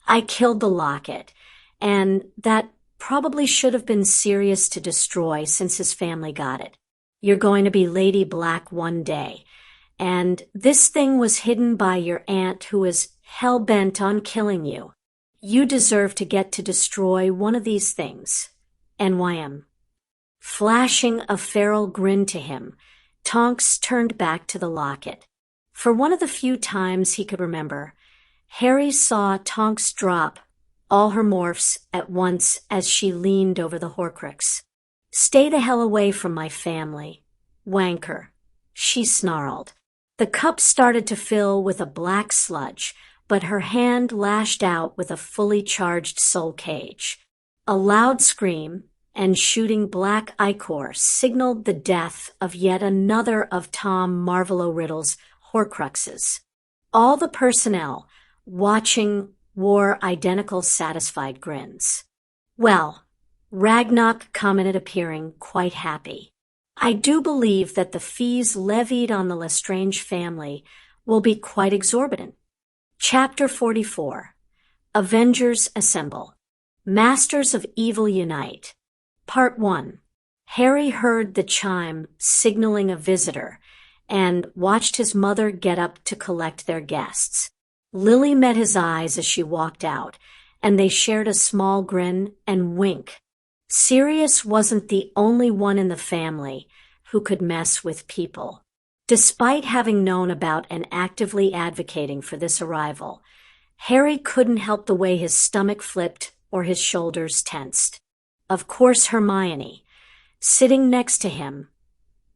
"I killed the locket, and that probably should have been serious to destroy since his family got it. You're going to be Lady Black one day, and this thing was hidden by your aunt who is hell-bent on killing you. You deserve to get to destroy one of these things. NYM." Flashing a feral grin to him, Tonks turned back to the locket. For one of the few times he could remember, Harry saw Tonks drop all her morphs at once as she leaned over the Horcrux. "Stay the hell away from my family, wanker," she snarled. The cup started to fill with a black sludge, but her hand lashed out with a fully charged soul cage. A loud scream and shooting black ichor signaled the death of yet another of Tom Marvolo Riddle's Horcruxes. All the personnel watching wore identical satisfied grins. Well, Ragnarok commented, appearing quite happy. I do believe that the fees levied on the Lestrange family will be quite exorbitant. Chapter 44. Avengers Assemble. Masters of Evil Unite. Part 1. Harry heard the chime signaling a visitor and watched his mother get up to collect their guests. Lily met his eyes as she walked out, and they shared a small grin and wink. Sirius wasn't the only one in the family who could mess with people. Despite having known about and actively advocating for this arrival, Harry couldn't help the way his stomach flipped or his shoulders tensed. Of course, Hermione, sitting next to him,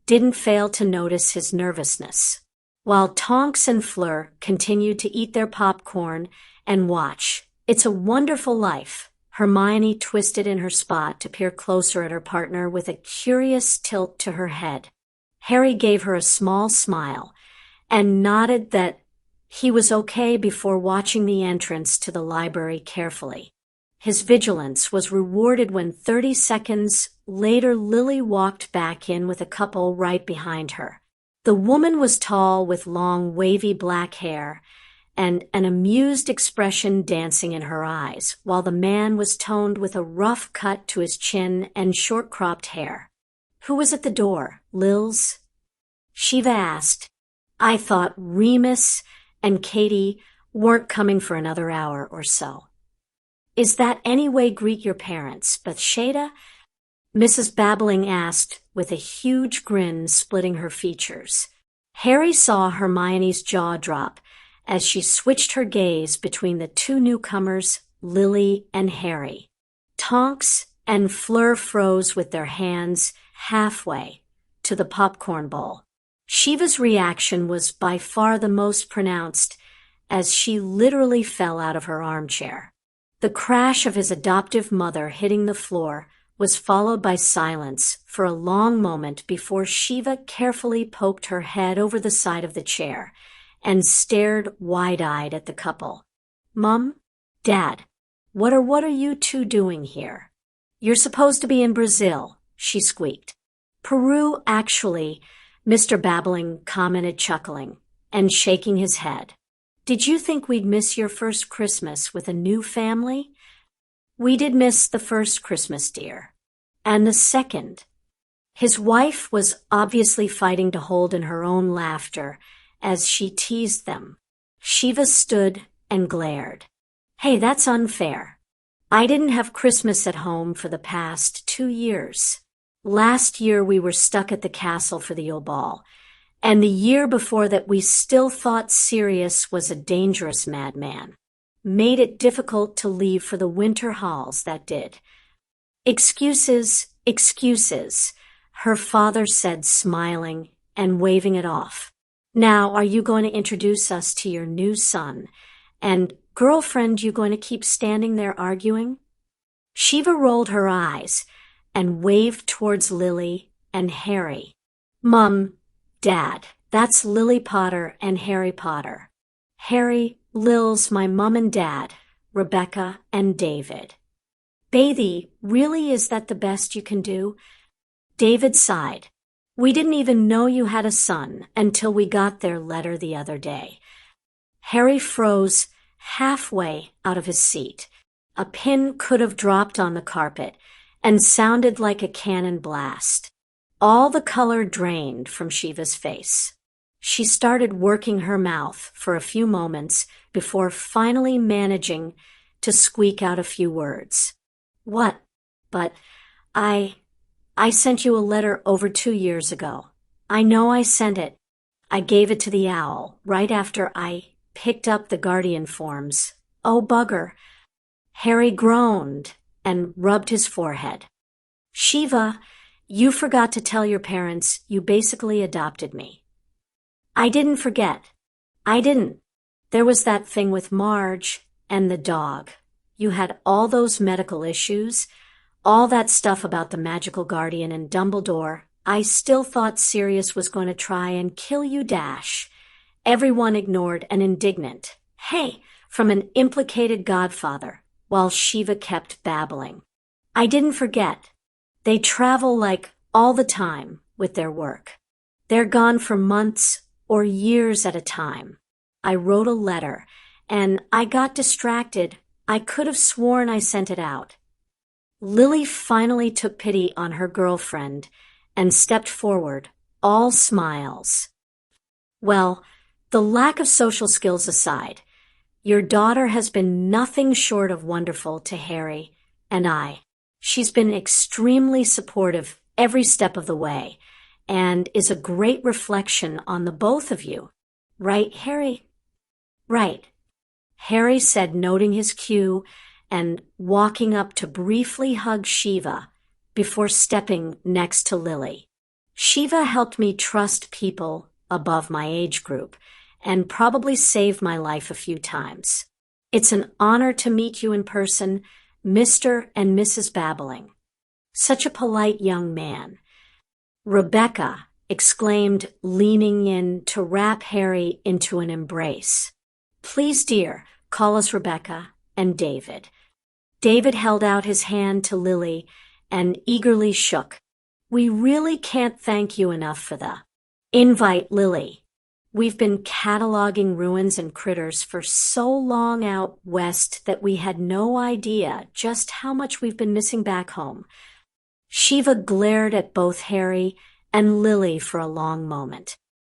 didn't fail to notice his nervousness. While Tonks and Fleur continued to eat their popcorn and watch It's a Wonderful Life, Hermione twisted in her spot to peer closer at her partner with a curious tilt to her head. Harry gave her a small smile and nodded that he was okay before watching the entrance to the library carefully. His vigilance was rewarded when 30 seconds later Lily walked back in with a couple right behind her. The woman was tall with long, wavy black hair and an amused expression dancing in her eyes, while the man was toned with a rough cut to his chin and short-cropped hair. "Who was at the door, Lils?" Shiva asked. "I thought Remus and Katie weren't coming for another hour or so." "Is that any way greet your parents, Bathsheba?" Mrs. Babbling asked, with a huge grin splitting her features. Harry saw Hermione's jaw drop as she switched her gaze between the two newcomers, Lily and Harry. Tonks and Fleur froze with their hands halfway to the popcorn bowl. Shiva's reaction was by far the most pronounced, as she literally fell out of her armchair. The crash of his adoptive mother hitting the floor was followed by silence for a long moment before Shiva carefully poked her head over the side of the chair and stared wide-eyed at the couple. "Mum? Dad, what are you two doing here?" "You're supposed to be in Brazil," she squeaked. "Peru, actually," Mr. Babbling commented, chuckling and shaking his head. "Did you think we'd miss your first Christmas with a new family?" "We did miss the first Christmas, dear. And the second." His wife was obviously fighting to hold in her own laughter as she teased them. Shiva stood and glared. "Hey, that's unfair. I didn't have Christmas at home for the past 2 years. Last year we were stuck at the castle for the Yule Ball, and the year before that we still thought Sirius was a dangerous madman. Made it difficult to leave for the winter halls, that did." "Excuses, excuses," her father said, smiling and waving it off. "Now, are you going to introduce us to your new son? And girlfriend, you going to keep standing there arguing?" Shiva rolled her eyes and waved towards Lily and Harry. "Mum, Dad, that's Lily Potter and Harry Potter. Harry, Lils, my mum and dad, Rebecca and David." "Bathy, really, is that the best you can do?" David sighed. "We didn't even know you had a son until we got their letter the other day." Harry froze halfway out of his seat. A pin could have dropped on the carpet and sounded like a cannon blast. All the color drained from Shiva's face. She started working her mouth for a few moments before finally managing to squeak out a few words. "What? But I sent you a letter over 2 years ago. I know I sent it. I gave it to the owl right after I picked up the Guardian forms. Oh, bugger." Harry groaned and rubbed his forehead. "Shiva, you forgot to tell your parents you basically adopted me." "I didn't forget. I didn't. There was that thing with Marge and the dog. You had all those medical issues, all that stuff about the magical guardian and Dumbledore. I still thought Sirius was going to try and kill you, Dash." Everyone ignored an indignant, "Hey," from an implicated godfather, while Shiva kept babbling. I didn't forget. They travel like all the time with their work. They're gone for months or years at a time. I wrote a letter, and I got distracted. I could have sworn I sent it out. Lily finally took pity on her girlfriend and stepped forward, all smiles. Well, the lack of social skills aside, your daughter has been nothing short of wonderful to Harry and I. She's been extremely supportive every step of the way and is a great reflection on the both of you. Right, Harry? Right, Harry said, noting his cue and walking up to briefly hug Shiva before stepping next to Lily. Shiva helped me trust people above my age group and probably saved my life a few times. It's an honor to meet you in person, Mr. and Mrs. Babbling. Such a polite young man. Rebecca exclaimed, leaning in to wrap Harry into an embrace. Please, dear, call us Rebecca and David. David held out his hand to Lily and eagerly shook. We really can't thank you enough for the invite, Lily. We've been cataloging ruins and critters for so long out west that we had no idea just how much we've been missing back home. Shiva glared at both Harry and Lily for a long moment.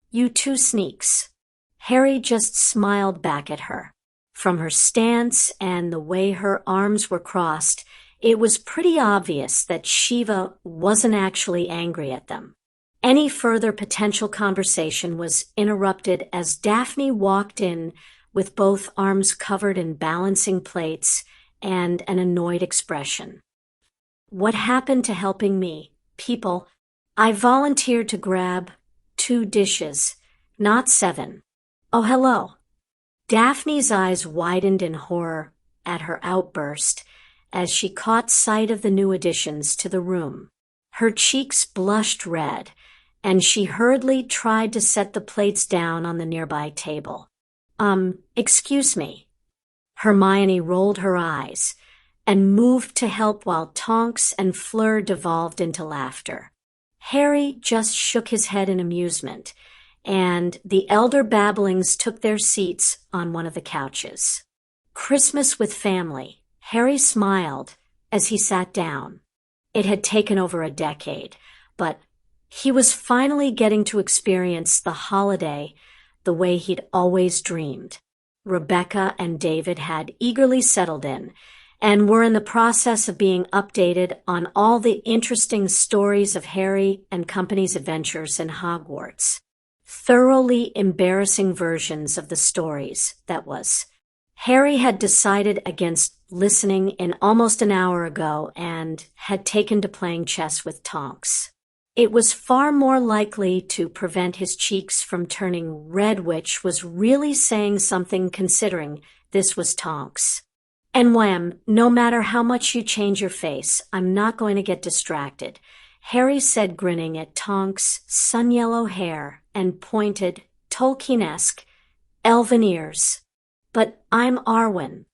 You two sneaks. Harry just smiled back at her. From her stance and the way her arms were crossed, it was pretty obvious that Shiva wasn't actually angry at them. Any further potential conversation was interrupted as Daphne walked in with both arms covered in balancing plates and an annoyed expression. What happened to helping me, people? I volunteered to grab 2 dishes, not 7. Oh, hello. Daphne's eyes widened in horror at her outburst as she caught sight of the new additions to the room. Her cheeks blushed red, and she hurriedly tried to set the plates down on the nearby table. Excuse me. Hermione rolled her eyes and moved to help while Tonks and Fleur devolved into laughter. Harry just shook his head in amusement, and the elder Babblings took their seats on one of the couches. Christmas with family. Harry smiled as he sat down. It had taken over a decade, but he was finally getting to experience the holiday the way he'd always dreamed. Rebecca and David had eagerly settled in and were in the process of being updated on all the interesting stories of Harry and company's adventures in Hogwarts. Thoroughly embarrassing versions of the stories, that was. Harry had decided against listening in almost an hour ago and had taken to playing chess with Tonks. It was far more likely to prevent his cheeks from turning red, which was really saying something considering this was Tonks. And wham, no matter how much you change your face, I'm not going to get distracted, Harry said, grinning at Tonks' sun-yellow hair and pointed, Tolkien-esque, elven ears. But I'm Arwen.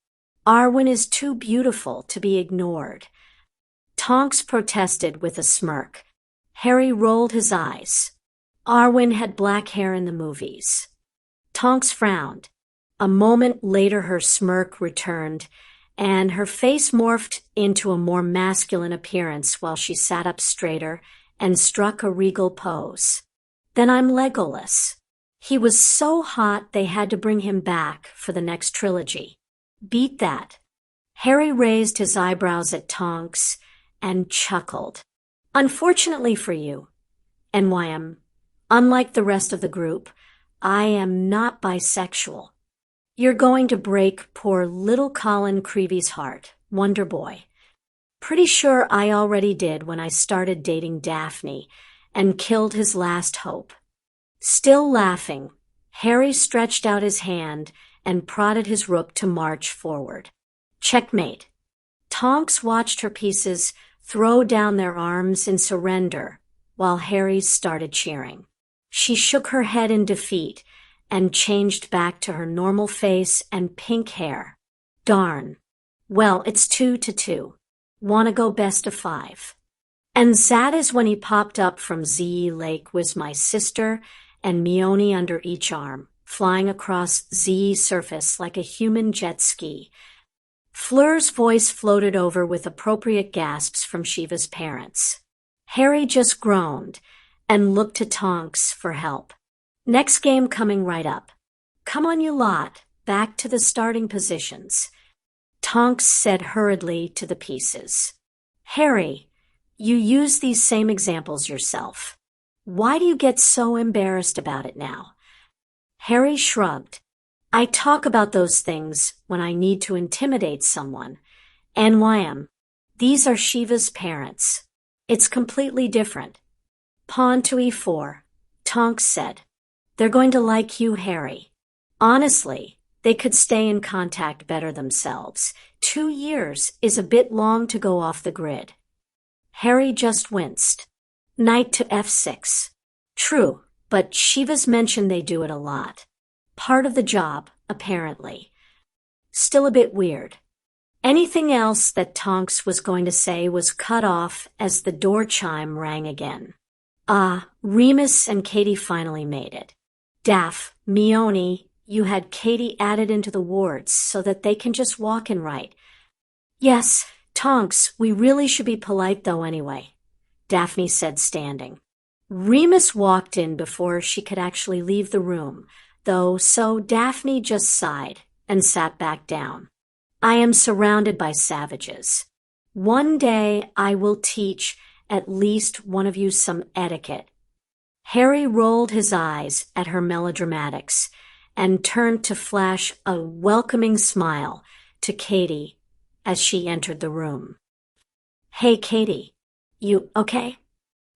Arwen is too beautiful to be ignored. Tonks protested with a smirk. Harry rolled his eyes. Arwen had black hair in the movies. Tonks frowned. A moment later her smirk returned, and her face morphed into a more masculine appearance while she sat up straighter and struck a regal pose. Then I'm Legolas. He was so hot they had to bring him back for the next trilogy. Beat that. Harry raised his eyebrows at Tonks and chuckled. Unfortunately for you, NYM, unlike the rest of the group, I am not bisexual. You're going to break poor little Colin Creevy's heart, Wonder Boy. Pretty sure I already did when I started dating Daphne and killed his last hope. Still laughing, Harry stretched out his hand and prodded his rook to march forward. Checkmate. Tonks watched her pieces throw down their arms in surrender while Harry started cheering. She shook her head in defeat and changed back to her normal face and pink hair. Darn. Well, it's 2-2. Wanna go best of 5? And that is when he popped up from Zee Lake with my sister and Mione under each arm, flying across Zee's surface like a human jet ski. Fleur's voice floated over with appropriate gasps from Shiva's parents. Harry just groaned and looked to Tonks for help. Next game coming right up. Come on, you lot, back to the starting positions. Tonks said hurriedly to the pieces. Harry, you use these same examples yourself. Why do you get so embarrassed about it now? Harry shrugged. I talk about those things when I need to intimidate someone. NYM. These are Shiva's parents. It's completely different. Pawn to e4, Tonks said. They're going to like you, Harry. Honestly, they could stay in contact better themselves. 2 years is a bit long to go off the grid. Harry just winced. Knight to f6. True, but Shiva's mentioned they do it a lot. Part of the job, apparently. Still a bit weird. Anything else that Tonks was going to say was cut off as the door chime rang again. Remus and Katie finally made it. Daff, Mione, you had Katie added into the wards so that they can just walk in right. Yes, Tonks, we really should be polite though anyway, Daphne said standing. Remus walked in before she could actually leave the room, though, so Daphne just sighed and sat back down. I am surrounded by savages. One day I will teach at least one of you some etiquette. Harry rolled his eyes at her melodramatics and turned to flash a welcoming smile to Katie as she entered the room. Hey, Katie, you okay?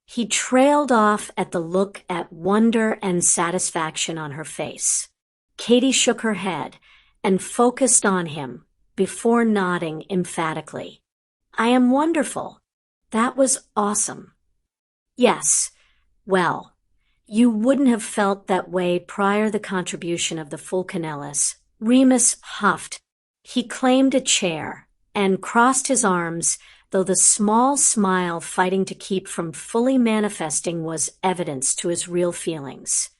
He trailed off at the look at wonder and satisfaction on her face. Katie shook her head and focused on him before nodding emphatically. I am wonderful. That was awesome. Yes, well, you wouldn't have felt that way prior the contribution of the Fulcanellis. Remus huffed. He claimed a chair and crossed his arms, though the small smile fighting to keep from fully manifesting was evidence to his real feelings.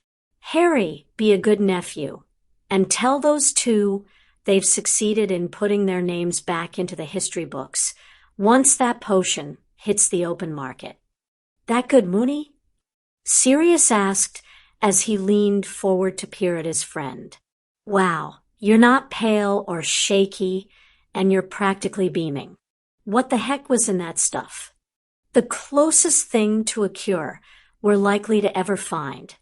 Harry, be a good nephew, and tell those two they've succeeded in putting their names back into the history books once that potion hits the open market. That good, Mooney? Sirius asked as he leaned forward to peer at his friend. Wow, you're not pale or shaky, and you're practically beaming. What the heck was in that stuff? The closest thing to a cure we're likely to ever find,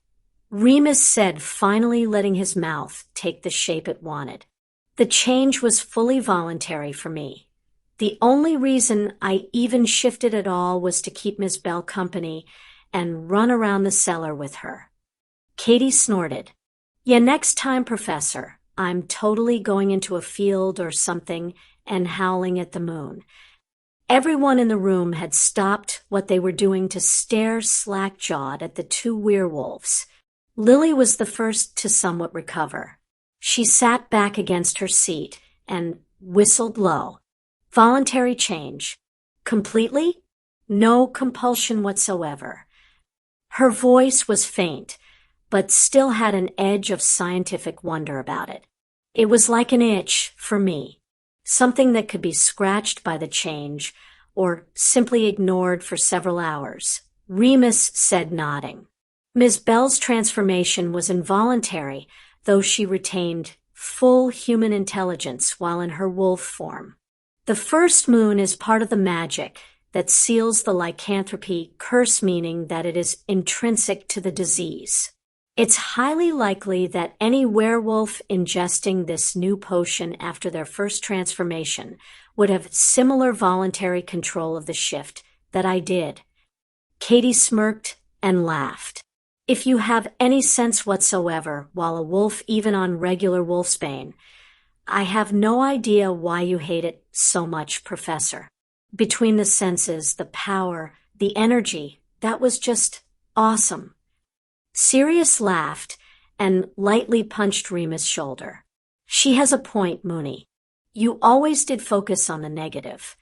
Remus said, finally letting his mouth take the shape it wanted. The change was fully voluntary for me. The only reason I even shifted at all was to keep Miss Bell company and run around the cellar with her. Katie snorted. Yeah, next time, Professor, I'm totally going into a field or something and howling at the moon. Everyone in the room had stopped what they were doing to stare slack-jawed at the two werewolves. Lily was the first to somewhat recover. She sat back against her seat and whistled low. Voluntary change. Completely? No compulsion whatsoever. Her voice was faint, but still had an edge of scientific wonder about it. It was like an itch for me, something that could be scratched by the change or simply ignored for several hours, Remus said, nodding. Ms. Bell's transformation was involuntary, though she retained full human intelligence while in her wolf form. The first moon is part of the magic that seals the lycanthropy curse, meaning that it is intrinsic to the disease. It's highly likely that any werewolf ingesting this new potion after their first transformation would have similar voluntary control of the shift that I did. Katie smirked and laughed. If you have any sense whatsoever while a wolf, even on regular wolfsbane, I have no idea why you hate it so much, Professor. Between the senses, the power, the energy, that was just awesome. Sirius laughed and lightly punched Remus' shoulder. She has a point, Mooney. You always did focus on the negative.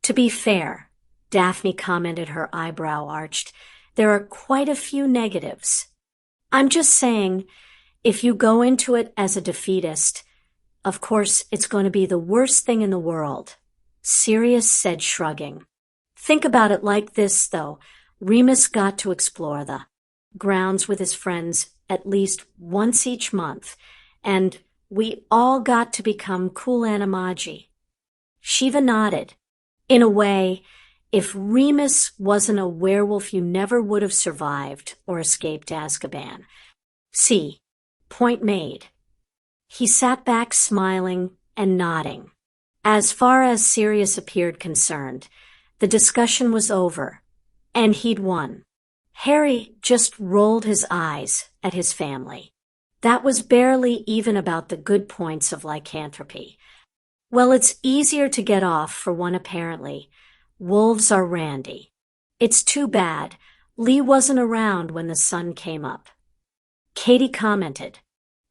To be fair, Daphne commented, her eyebrow arched, there are quite a few negatives. I'm just saying, if you go into it as a defeatist, of course it's going to be the worst thing in the world, Sirius said, shrugging. Think about it like this, though. Remus got to explore the grounds with his friends at least once each month, and we all got to become cool animagi. Shiva nodded. In a way, if Remus wasn't a werewolf, you never would have survived or escaped Azkaban. See, point made. He sat back smiling and nodding. As far as Sirius appeared concerned, the discussion was over, and he'd won. Harry just rolled his eyes at his family. That was barely even about the good points of lycanthropy. Well, it's easier to get off for one, apparently. Wolves are randy. It's too bad Lee wasn't around when the sun came up. Katie commented.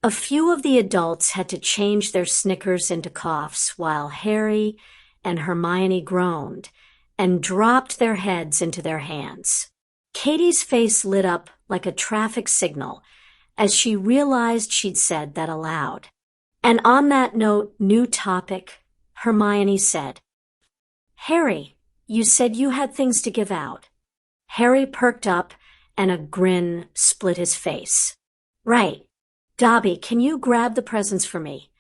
A few of the adults had to change their snickers into coughs while Harry and Hermione groaned and dropped their heads into their hands. Katie's face lit up like a traffic signal as she realized she'd said that aloud. And on that note, new topic, Hermione said. Harry, you said you had things to give out. Harry perked up and a grin split his face. Right. Dobby, can you grab the presents for me?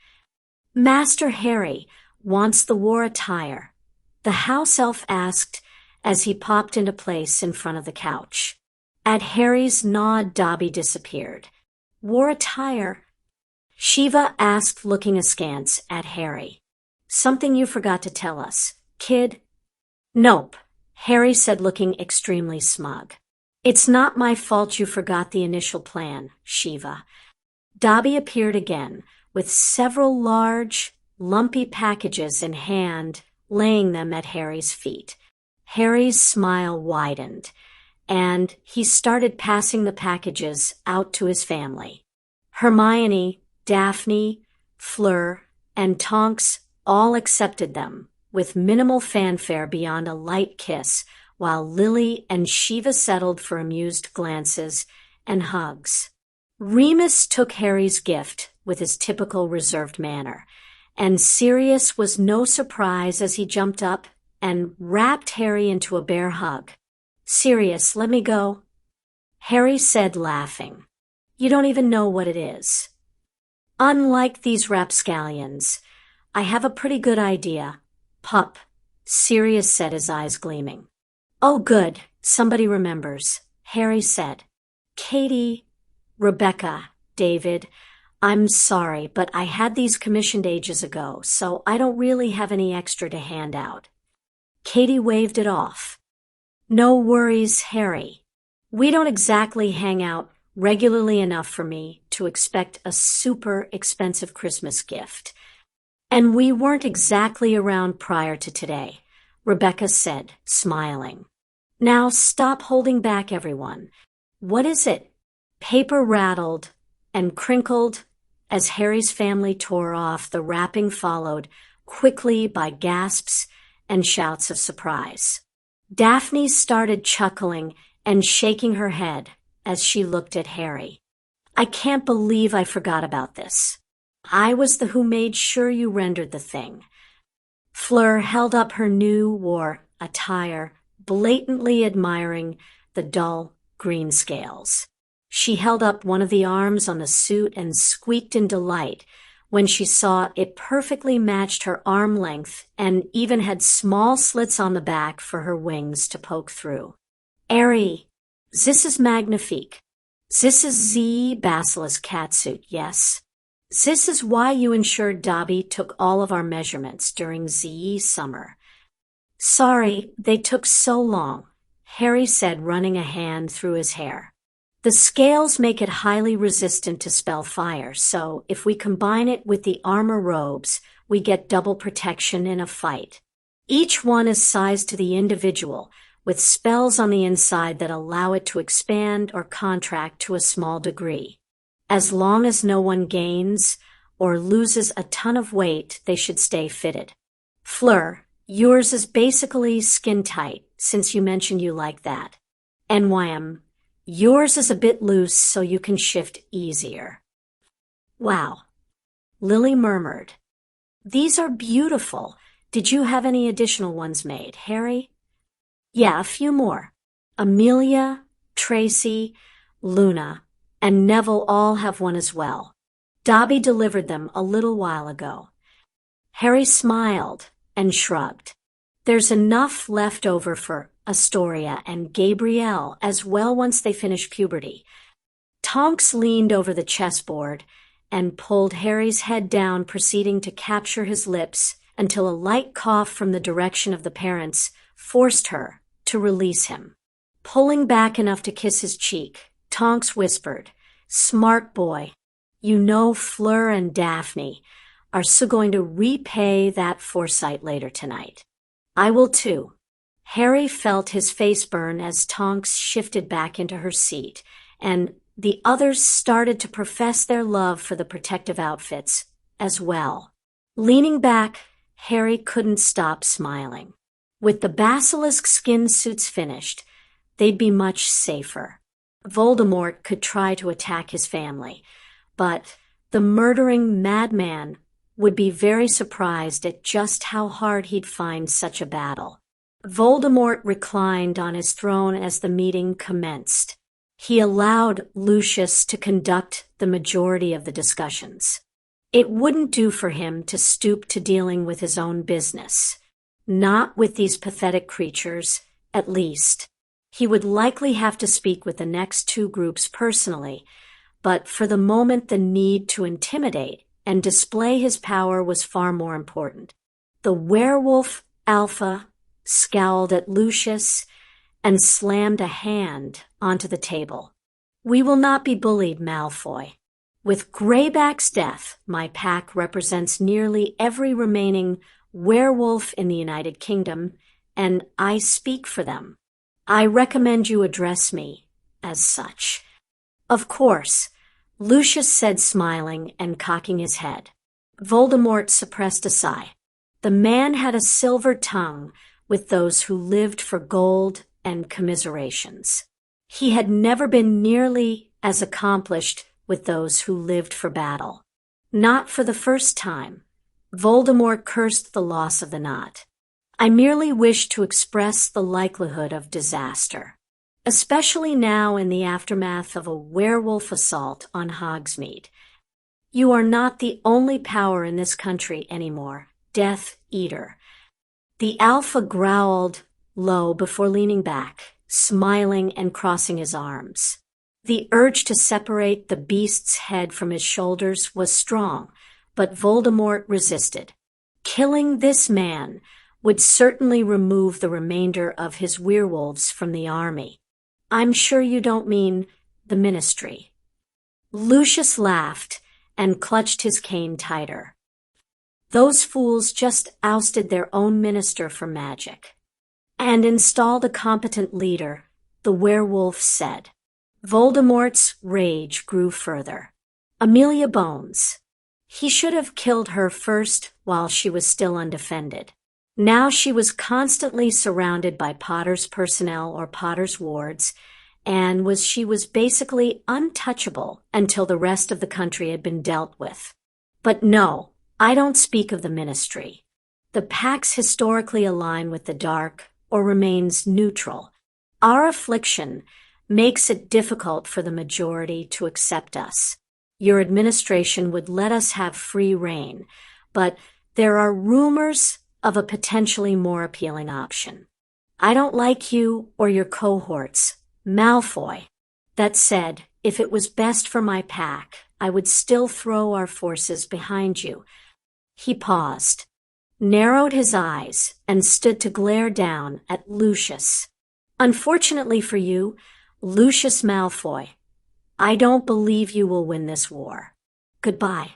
Master Harry wants the war attire, the house elf asked as he popped into place in front of the couch. At Harry's nod, Dobby disappeared. War attire? Shiva asked, looking askance at Harry. Something you forgot to tell us, kid? Nope, Harry said, looking extremely smug. It's not my fault you forgot the initial plan, Shiva. Dobby appeared again, with several large, lumpy packages in hand, laying them at Harry's feet. Harry's smile widened, and he started passing the packages out to his family. Hermione, Daphne, Fleur, and Tonks all accepted them, with minimal fanfare beyond a light kiss, while Lily and Shiva settled for amused glances and hugs. Remus took Harry's gift with his typical reserved manner, and Sirius was no surprise as he jumped up and wrapped Harry into a bear hug. Sirius, let me go. Harry said, laughing. You don't even know what it is. Unlike these rapscallions, I have a pretty good idea. Pup, Sirius said, his eyes gleaming. Oh, good, somebody remembers, Harry said. Katie, Rebecca, David, I'm sorry, but I had these commissioned ages ago, so I don't really have any extra to hand out. Katie waved it off. No worries, Harry. We don't exactly hang out regularly enough for me to expect a super expensive Christmas gift. And we weren't exactly around prior to today, Rebecca said, smiling. Now stop holding back, everyone. What is it? Paper rattled and crinkled as Harry's family tore off. The wrapping followed quickly by gasps and shouts of surprise. Daphne started chuckling and shaking her head as she looked at Harry. I can't believe I forgot about this. I was the who made sure you rendered the thing. Fleur held up her new war attire, blatantly admiring the dull green scales. She held up one of the arms on the suit and squeaked in delight when she saw it perfectly matched her arm length and even had small slits on the back for her wings to poke through. Airy, this is magnifique. This is the basilisk catsuit, yes. This is why you ensured Dobby took all of our measurements during the summer. Sorry, they took so long, Harry said, running a hand through his hair. The scales make it highly resistant to spell fire, so if we combine it with the armor robes, we get double protection in a fight. Each one is sized to the individual, with spells on the inside that allow it to expand or contract to a small degree. As long as no one gains or loses a ton of weight, they should stay fitted. Fleur, Yours is basically skin tight, since you mentioned you like that. NYM, yours is a bit loose so you can shift easier. Wow. Lily murmured. These are beautiful. Did you have any additional ones made, Harry? Yeah, a few more. Amelia, Tracy, Luna, and Neville all have one as well. Dobby delivered them a little while ago. Harry smiled and shrugged. There's enough left over for Astoria and Gabrielle as well once they finish puberty. Tonks leaned over the chessboard and pulled Harry's head down, proceeding to capture his lips until a light cough from the direction of the parents forced her to release him. Pulling back enough to kiss his cheek, Tonks whispered, "Smart boy. You know Fleur and Daphne are so going to repay that foresight later tonight. I will too." Harry felt his face burn as Tonks shifted back into her seat, and the others started to profess their love for the protective outfits as well. Leaning back, Harry couldn't stop smiling. With the basilisk skin suits finished, they'd be much safer. Voldemort could try to attack his family, but the murdering madman would be very surprised at just how hard he'd find such a battle. Voldemort reclined on his throne as the meeting commenced. He allowed Lucius to conduct the majority of the discussions. It wouldn't do for him to stoop to dealing with his own business. Not with these pathetic creatures, at least. He would likely have to speak with the next two groups personally, but for the moment the need to intimidate and display his power was far more important. The werewolf Alpha scowled at Lucius and slammed a hand onto the table. "We will not be bullied, Malfoy. With Greyback's death, my pack represents nearly every remaining werewolf in the United Kingdom, and I speak for them. I recommend you address me as such." "Of course," Lucius said, smiling and cocking his head. Voldemort suppressed a sigh. The man had a silver tongue with those who lived for gold and commiserations. He had never been nearly as accomplished with those who lived for battle. Not for the first time, Voldemort cursed the loss of the knot. "I merely wish to express the likelihood of disaster, especially now in the aftermath of a werewolf assault on Hogsmeade. You are not the only power in this country anymore, Death Eater." The Alpha growled low before leaning back, smiling and crossing his arms. The urge to separate the beast's head from his shoulders was strong, but Voldemort resisted. Killing this man would certainly remove the remainder of his werewolves from the army. "I'm sure you don't mean the Ministry." Lucius laughed and clutched his cane tighter. "Those fools just ousted their own minister for magic and installed a competent leader," the werewolf said. Voldemort's rage grew further. Amelia Bones. He should have killed her first while she was still undefended. Now she was constantly surrounded by Potter's personnel or Potter's wards, and she was basically untouchable until the rest of the country had been dealt with. But no, I don't speak of the Ministry. The packs historically align with the dark or remains neutral. Our affliction makes it difficult for the majority to accept us. Your administration would let us have free reign, but there are rumors of a potentially more appealing option. I don't like you or your cohorts, Malfoy. That said, if it was best for my pack, I would still throw our forces behind you." He paused, narrowed his eyes, and stood to glare down at Lucius. "Unfortunately for you, Lucius Malfoy, I don't believe you will win this war. Goodbye."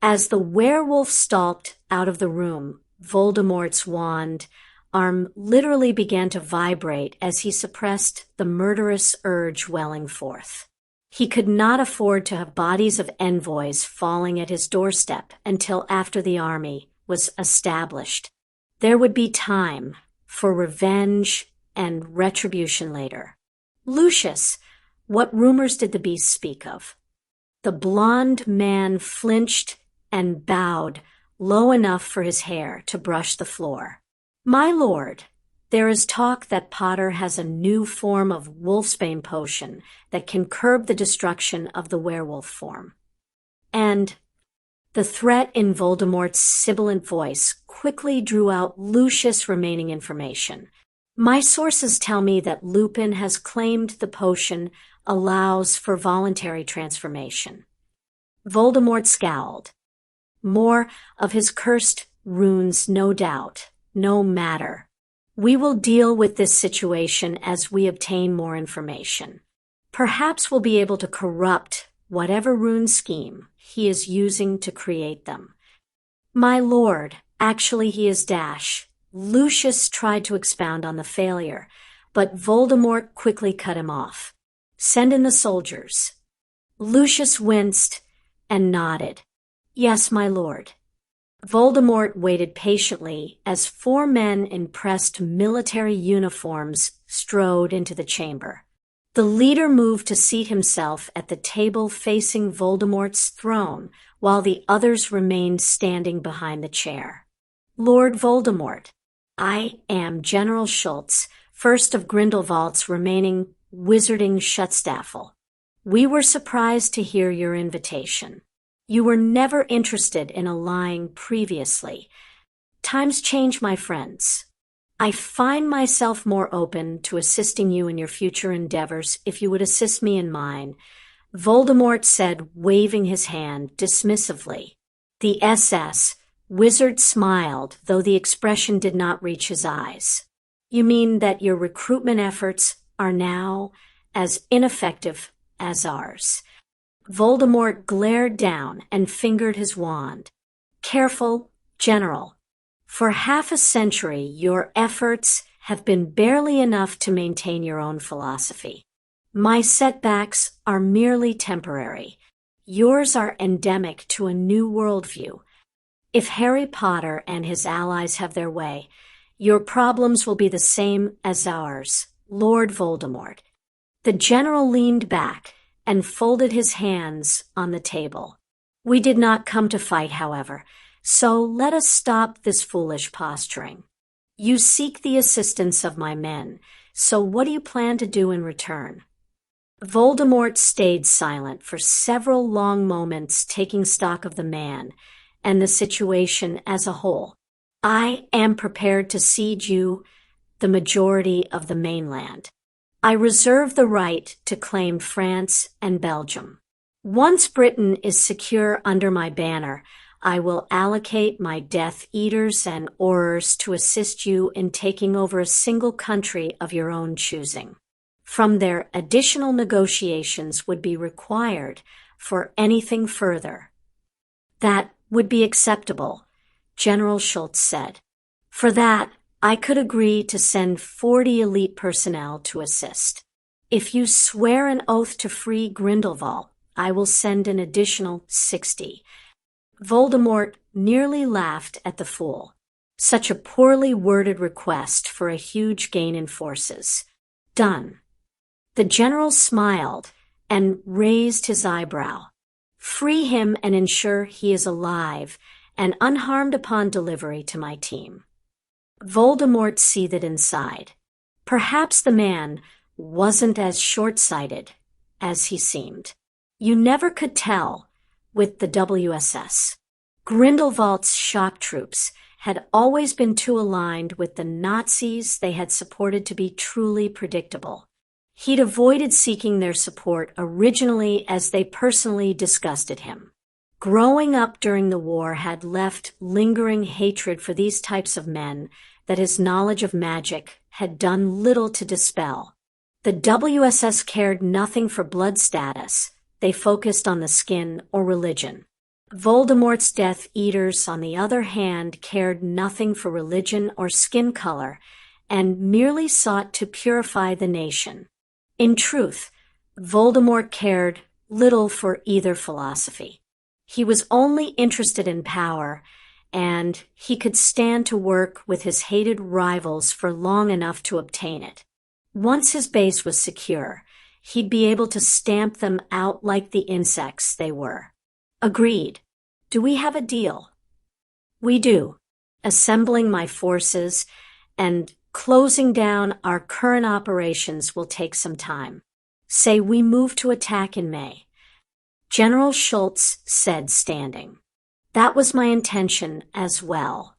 As the werewolf stalked out of the room, Voldemort's wand arm literally began to vibrate as he suppressed the murderous urge welling forth. He could not afford to have bodies of envoys falling at his doorstep until after the army was established. There would be time for revenge and retribution later. Lucius, what rumors did the beast speak of? The blond man flinched and bowed low enough for his hair to brush the floor. My lord, there is talk that Potter has a new form of wolfsbane potion that can curb the destruction of the werewolf form. And the threat in Voldemort's sibilant voice quickly drew out Lucius' remaining information. My sources tell me that Lupin has claimed the potion allows for voluntary transformation. Voldemort scowled. More of his cursed runes, no doubt, no matter. We will deal with this situation as we obtain more information. Perhaps we'll be able to corrupt whatever rune scheme he is using to create them. My lord, actually he is Dash. Lucius tried to expound on the failure, but Voldemort quickly cut him off. Send in the soldiers. Lucius winced and nodded. Yes, my lord. Voldemort waited patiently as 4 men in pressed military uniforms strode into the chamber. The leader moved to seat himself at the table facing Voldemort's throne, while the others remained standing behind the chair. Lord Voldemort, I am General Schultz, first of Grindelwald's remaining wizarding Schutzstaffel. We were surprised to hear your invitation. You were never interested in allying previously. Times change, my friends. I find myself more open to assisting you in your future endeavors if you would assist me in mine, Voldemort said, waving his hand dismissively. The SS wizard smiled, though the expression did not reach his eyes. You mean that your recruitment efforts are now as ineffective as ours? Voldemort glared down and fingered his wand. Careful, General. For half a century, your efforts have been barely enough to maintain your own philosophy. My setbacks are merely temporary. Yours are endemic to a new worldview. If Harry Potter and his allies have their way, your problems will be the same as ours, Lord Voldemort. The general leaned back and folded his hands on the table. We did not come to fight, however, so let us stop this foolish posturing. You seek the assistance of my men, so what do you plan to do in return? Voldemort stayed silent for several long moments, taking stock of the man and the situation as a whole. I am prepared to cede you the majority of the mainland. I reserve the right to claim France and Belgium. Once Britain is secure under my banner, I will allocate my Death Eaters and Aurors to assist you in taking over a single country of your own choosing. From there, additional negotiations would be required for anything further. That would be acceptable, General Schultz said. For that, I could agree to send 40 elite personnel to assist. If you swear an oath to free Grindelwald, I will send an additional 60. Voldemort nearly laughed at the fool. Such a poorly worded request for a huge gain in forces. Done. The general smiled and raised his eyebrow. Free him and ensure he is alive and unharmed upon delivery to my team. Voldemort seethed inside. Perhaps the man wasn't as short-sighted as he seemed. You never could tell with the WSS. Grindelwald's shock troops had always been too aligned with the Nazis they had supported to be truly predictable. He'd avoided seeking their support originally as they personally disgusted him. Growing up during the war had left lingering hatred for these types of men that his knowledge of magic had done little to dispel. The WSS cared nothing for blood status. They focused on the skin or religion. Voldemort's Death Eaters, on the other hand, cared nothing for religion or skin color and merely sought to purify the nation. In truth, Voldemort cared little for either philosophy. He was only interested in power and he could stand to work with his hated rivals for long enough to obtain it. Once his base was secure, he'd be able to stamp them out like the insects they were. Agreed. Do we have a deal? We do. Assembling my forces and closing down our current operations will take some time. Say we move to attack in May. General Schultz said, standing. That was my intention as well.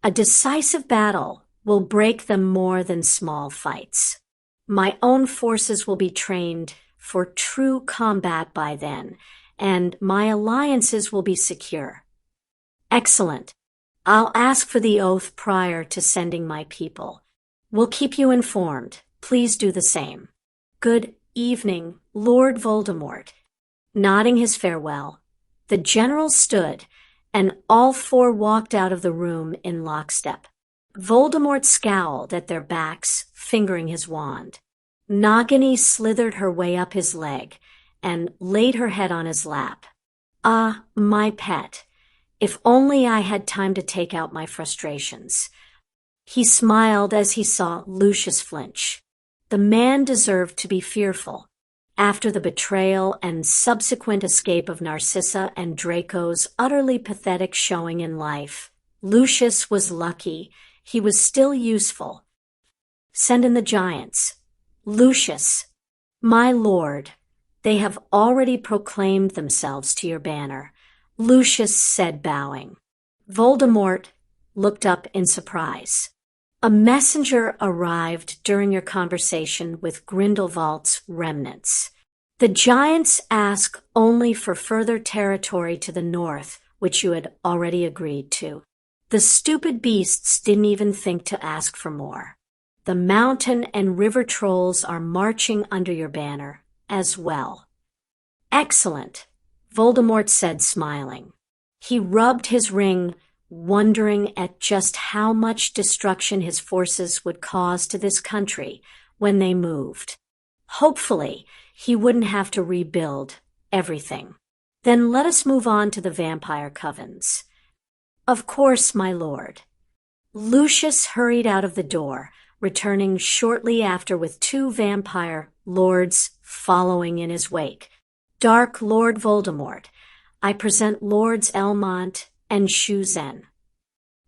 A decisive battle will break them more than small fights. My own forces will be trained for true combat by then, and my alliances will be secure. Excellent. I'll ask for the oath prior to sending my people. We'll keep you informed. Please do the same. Good evening, Lord Voldemort. Nodding his farewell, the general stood, and all four walked out of the room in lockstep. Voldemort scowled at their backs, fingering his wand. Nagini slithered her way up his leg and laid her head on his lap. Ah, my pet, if only I had time to take out my frustrations. He smiled as he saw Lucius flinch. The man deserved to be fearful. After the betrayal and subsequent escape of Narcissa and Draco's utterly pathetic showing in life, Lucius was lucky he was still useful. Send in the giants. Lucius, my lord, they have already proclaimed themselves to your banner, Lucius said, bowing. Voldemort looked up in surprise. A messenger arrived during your conversation with Grindelwald's remnants. The giants ask only for further territory to the north, which you had already agreed to. The stupid beasts didn't even think to ask for more. The mountain and river trolls are marching under your banner as well. Excellent, Voldemort said, smiling. He rubbed his ring, wondering at just how much destruction his forces would cause to this country when they moved. Hopefully, he wouldn't have to rebuild everything. Then let us move on to the vampire covens. Of course, my lord. Lucius hurried out of the door, returning shortly after with 2 vampire lords following in his wake. Dark Lord Voldemort, I present Lords Elmont and Shuzen.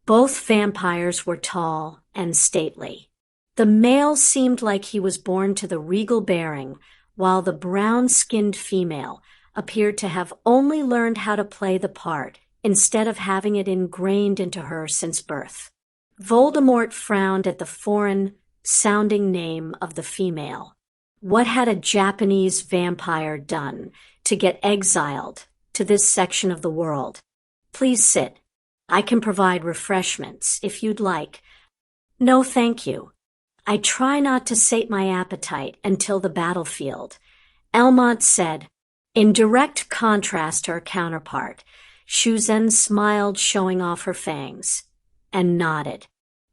Both vampires were tall and stately. The male seemed like he was born to the regal bearing, while the brown-skinned female appeared to have only learned how to play the part instead of having it ingrained into her since birth. Voldemort frowned at the foreign-sounding name of the female. What had a Japanese vampire done to get exiled to this section of the world? Please sit. I can provide refreshments if you'd like. No, thank you. I try not to sate my appetite until the battlefield, Elmont said. In direct contrast to her counterpart, Shuzen smiled, showing off her fangs, and nodded.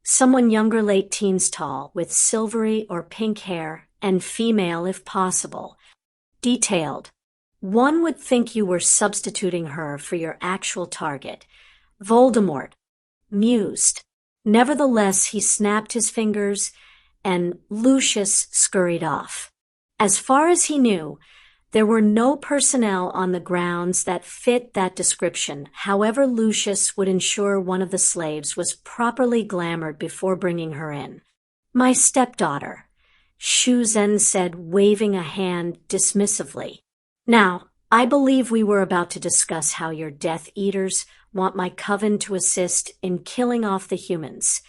Someone younger, late teens tall, with silvery or pink hair, and female if possible. Detailed. One would think you were substituting her for your actual target. Voldemort mused. Nevertheless, he snapped his fingers, and Lucius scurried off. As far as he knew, there were no personnel on the grounds that fit that description. However, Lucius would ensure one of the slaves was properly glamored before bringing her in. My stepdaughter, Shuzen said, waving a hand dismissively. Now, I believe we were about to discuss how your Death Eaters want my coven to assist in killing off the humans.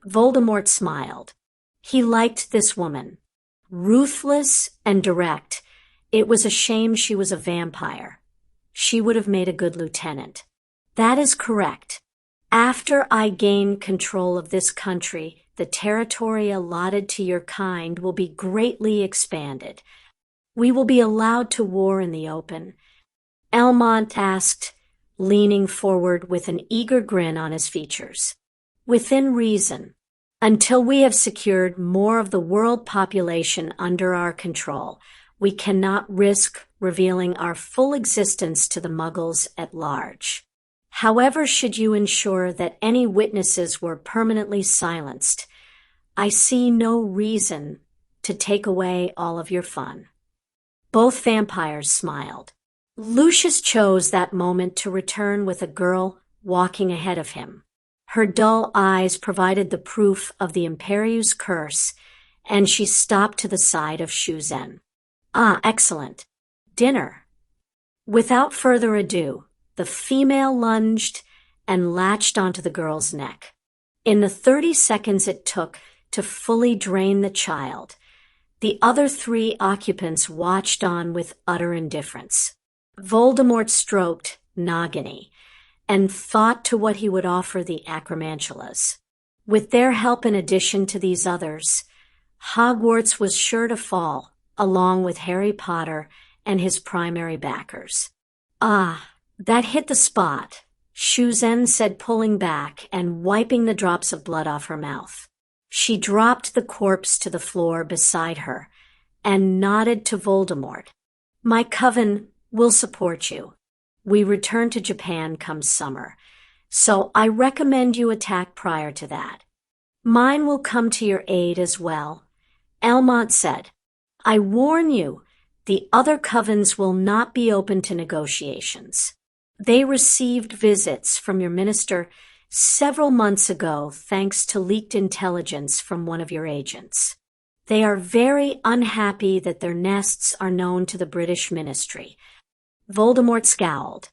Voldemort smiled. He liked this woman. Ruthless and direct. It was a shame she was a vampire. She would have made a good lieutenant. That is correct. After I gain control of this country, the territory allotted to your kind will be greatly expanded. We will be allowed to war in the open. Elmont asked, leaning forward with an eager grin on his features. Within reason. Until we have secured more of the world population under our control, we cannot risk revealing our full existence to the Muggles at large. However, should you ensure that any witnesses were permanently silenced, I see no reason to take away all of your fun." Both vampires smiled. Lucius chose that moment to return with a girl walking ahead of him. Her dull eyes provided the proof of the Imperieuse curse, and she stopped to the side of Shuzen. "Ah, excellent. Dinner." Without further ado, the female lunged and latched onto the girl's neck. In the 30 seconds it took to fully drain the child, the other 3 occupants watched on with utter indifference. Voldemort stroked Nagini and thought to what he would offer the Acromantulas. With their help in addition to these others, Hogwarts was sure to fall, along with Harry Potter and his primary backers. "Ah, that hit the spot," Shuzen said, pulling back and wiping the drops of blood off her mouth. She dropped the corpse to the floor beside her and nodded to Voldemort. "My coven will support you. We return to Japan come summer, so I recommend you attack prior to that. Mine will come to your aid as well," Elmont said. "I warn you, the other covens will not be open to negotiations. They received visits from your minister several months ago thanks to leaked intelligence from one of your agents. They are very unhappy that their nests are known to the British ministry." Voldemort scowled.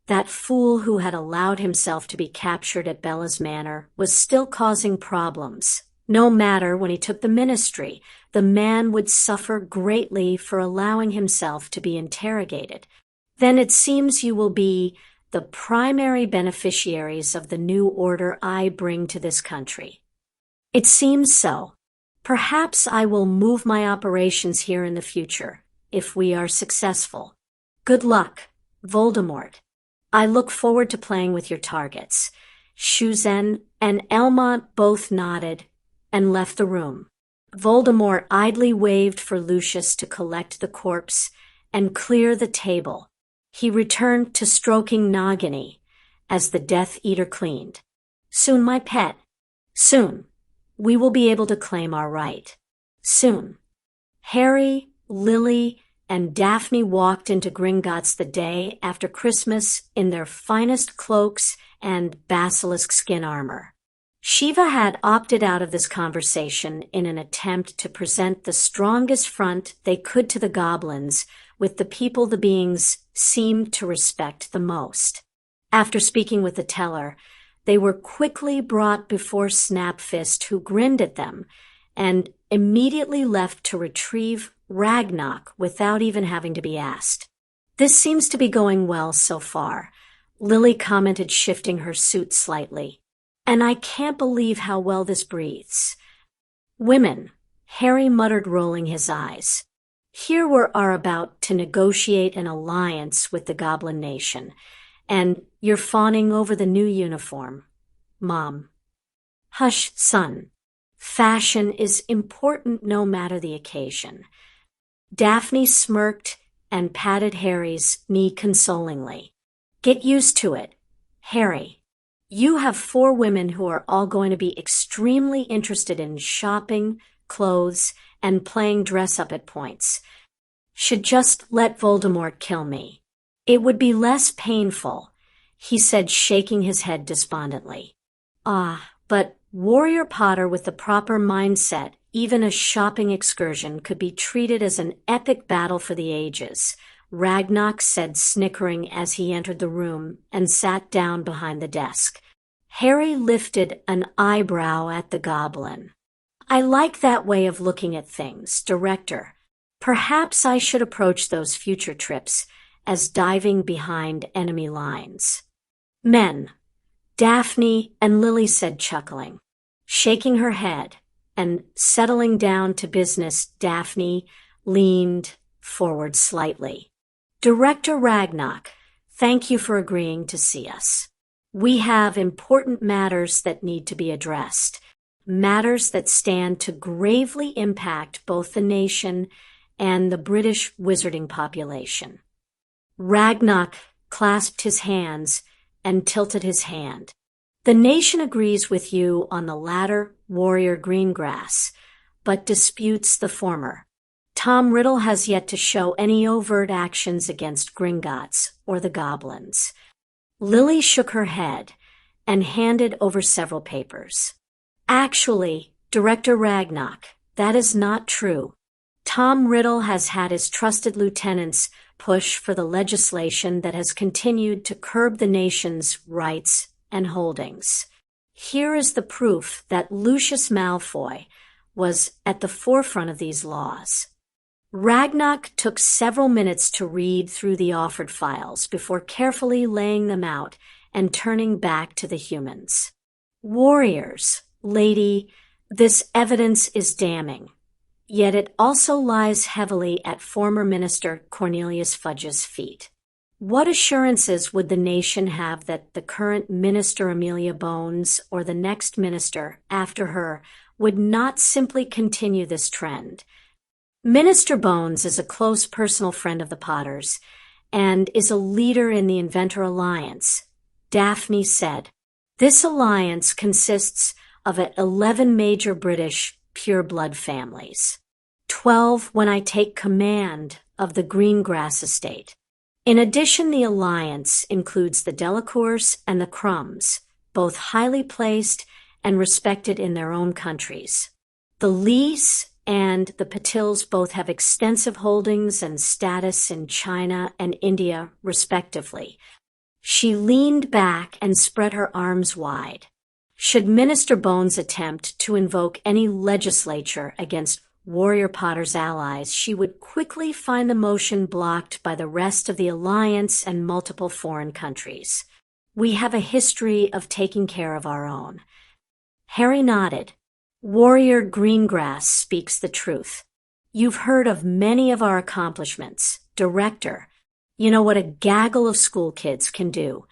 That fool who had allowed himself to be captured at Bella's Manor was still causing problems. No matter when he took the ministry, the man would suffer greatly for allowing himself to be interrogated. "Then it seems you will be the primary beneficiaries of the new order I bring to this country." "It seems so. Perhaps I will move my operations here in the future, if we are successful. Good luck, Voldemort. I look forward to playing with your targets." Shuzen and Elmont both nodded and left the room. Voldemort idly waved for Lucius to collect the corpse and clear the table. He returned to stroking Nagini as the Death Eater cleaned. "Soon, my pet. Soon. We will be able to claim our right. Soon." Harry, Lily, and Daphne walked into Gringotts the day after Christmas in their finest cloaks and basilisk skin armor. Shiva had opted out of this conversation in an attempt to present the strongest front they could to the goblins with the people the beings seemed to respect the most. After speaking with the teller, they were quickly brought before Snapfist, who grinned at them and immediately left to retrieve Ragnarok without even having to be asked. "This seems to be going well so far," Lily commented, shifting her suit slightly. "And I can't believe how well this breathes." "Women," Harry muttered, rolling his eyes. "Here we are about to negotiate an alliance with the Goblin Nation, and you're fawning over the new uniform. Mom." "Hush, son. Fashion is important no matter the occasion." Daphne smirked and patted Harry's knee consolingly. "Get used to it, Harry. You have 4 women who are all going to be extremely interested in shopping, clothes, and playing dress-up at points. Should just let Voldemort kill me. It would be less painful," he said, shaking his head despondently. "Ah, but Warrior Potter with the proper mindset, even a shopping excursion could be treated as an epic battle for the ages," Ragnarok said, snickering as he entered the room and sat down behind the desk. Harry lifted an eyebrow at the goblin. "I like that way of looking at things, Director. Perhaps I should approach those future trips as diving behind enemy lines." "Men," Daphne and Lily said, chuckling. Shaking her head and settling down to business, Daphne leaned forward slightly. "Director Ragnarok, thank you for agreeing to see us. We have important matters that need to be addressed, matters that stand to gravely impact both the nation and the British wizarding population." Ragnarok clasped his hands and tilted his hand. The nation agrees with you on the latter, warrior Greengrass, but disputes the former. Tom Riddle has yet to show any overt actions against Gringotts or the goblins. Lily shook her head and handed over several papers. Actually, Director Ragnarok, that is not true. Tom Riddle has had his trusted lieutenants push for the legislation that has continued to curb the nation's rights and holdings. Here is the proof that Lucius Malfoy was at the forefront of these laws. Ragnarok took several minutes to read through the offered files before carefully laying them out and turning back to the humans. Warriors, lady, this evidence is damning. Yet it also lies heavily at former Minister Cornelius Fudge's feet. What assurances would the nation have that the current Minister Amelia Bones or the next minister after her would not simply continue this trend? Minister Bones is a close personal friend of the Potters and is a leader in the Inventor Alliance, Daphne said. This alliance consists of 11 major British pure-blood families, 12 when I take command of the Greengrass estate. In addition, the alliance includes the Delacours and the Crumbs, both highly placed and respected in their own countries. The Lees and the Patils both have extensive holdings and status in China and India, respectively. She leaned back and spread her arms wide. Should Minister Bones attempt to invoke any legislature against Warrior Potter's allies, she would quickly find the motion blocked by the rest of the alliance and multiple foreign countries. We have a history of taking care of our own. Harry nodded. Warrior Greengrass speaks the truth. You've heard of many of our accomplishments. Director, you know what a gaggle of school kids can do.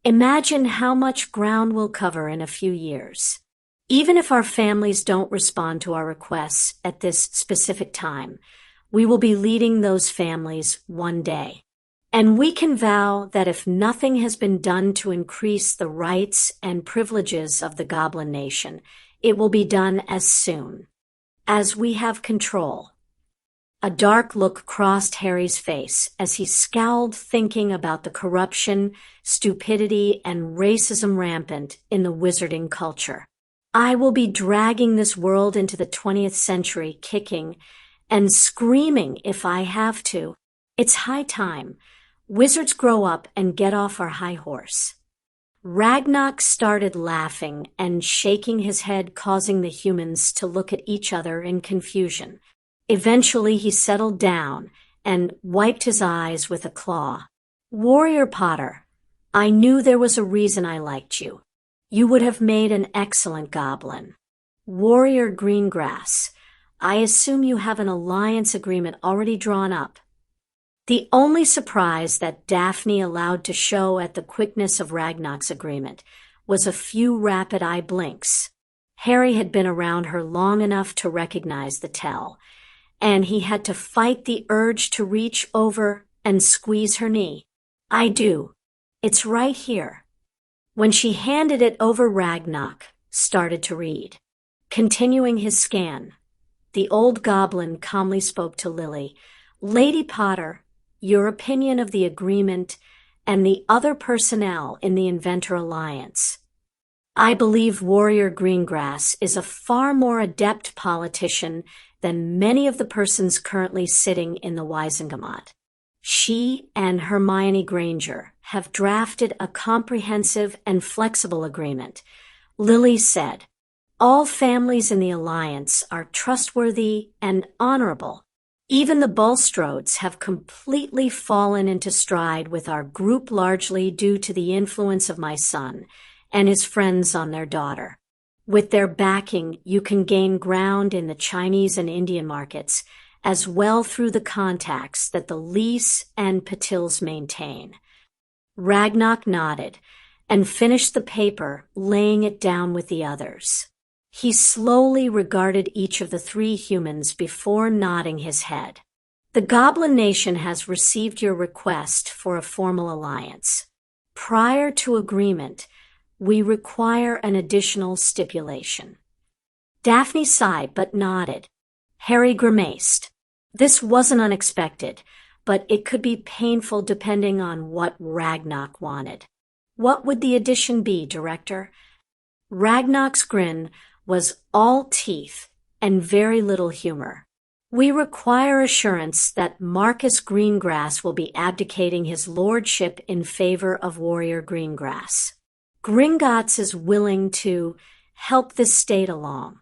Imagine how much ground we'll cover in a few years. Even if our families don't respond to our requests at this specific time, we will be leading those families one day. And we can vow that if nothing has been done to increase the rights and privileges of the Goblin Nation, it will be done as soon as we have control. A dark look crossed Harry's face as he scowled, thinking about the corruption, stupidity, and racism rampant in the wizarding culture. I will be dragging this world into the 20th century, kicking and screaming if I have to. It's high time. Wizards grow up and get off our high horse. Ragnarok started laughing and shaking his head, causing the humans to look at each other in confusion. Eventually he settled down and wiped his eyes with a claw. Warrior Potter, I knew there was a reason I liked you. You would have made an excellent goblin. Warrior Greengrass, I assume you have an alliance agreement already drawn up. The only surprise that Daphne allowed to show at the quickness of Ragnarok's agreement was a few rapid eye blinks. Harry had been around her long enough to recognize the tell, and he had to fight the urge to reach over and squeeze her knee. I do. It's right here. When she handed it over, Ragnarok started to read. Continuing his scan, the old goblin calmly spoke to Lily. Lady Potter, your opinion of the agreement and the other personnel in the Inventor Alliance. I believe Warrior Greengrass is a far more adept politician than many of the persons currently sitting in the Wizengamot. She and Hermione Granger have drafted a comprehensive and flexible agreement. Lily said, all families in the Alliance are trustworthy and honorable. Even the Bulstrodes have completely fallen into stride with our group, largely due to the influence of my son and his friends on their daughter. With their backing, you can gain ground in the Chinese and Indian markets, as well through the contacts that the Lees and Patils maintain. Ragnarok nodded and finished the paper, laying it down with the others. He slowly regarded each of the three humans before nodding his head. The Goblin Nation has received your request for a formal alliance. prior to agreement, we require an additional stipulation. Daphne sighed but nodded. Harry grimaced. This wasn't unexpected, but it could be painful depending on what Ragnarok wanted. What would the addition be, Director? Ragnarok's grin was all teeth and very little humor. We require assurance that Marcus Greengrass will be abdicating his lordship in favor of Warrior Greengrass. Gringotts is willing to help this state along.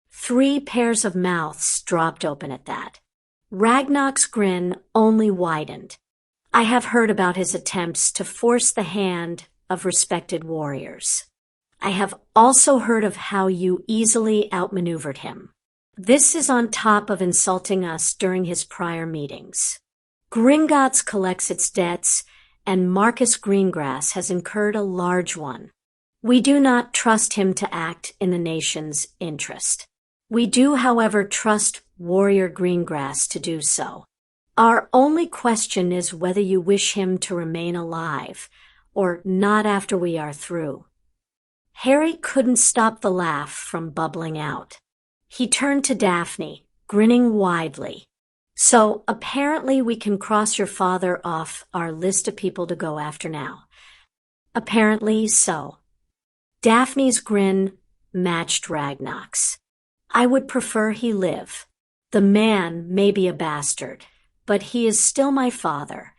3 pairs of mouths dropped open at that. Ragnarok's grin only widened. I have heard about his attempts to force the hand of respected warriors. I have also heard of how you easily outmaneuvered him. This is on top of insulting us during his prior meetings. Gringotts collects its debts, and Marcus Greengrass has incurred a large one. We do not trust him to act in the nation's interest. We do, however, trust Warrior Greengrass to do so. Our only question is whether you wish him to remain alive, or not after we are through. Harry couldn't stop the laugh from bubbling out. He turned to Daphne, grinning widely. So, apparently we can cross your father off our list of people to go after now. Apparently so. Daphne's grin matched Ragnarok's. I would prefer he live. The man may be a bastard, but he is still my father,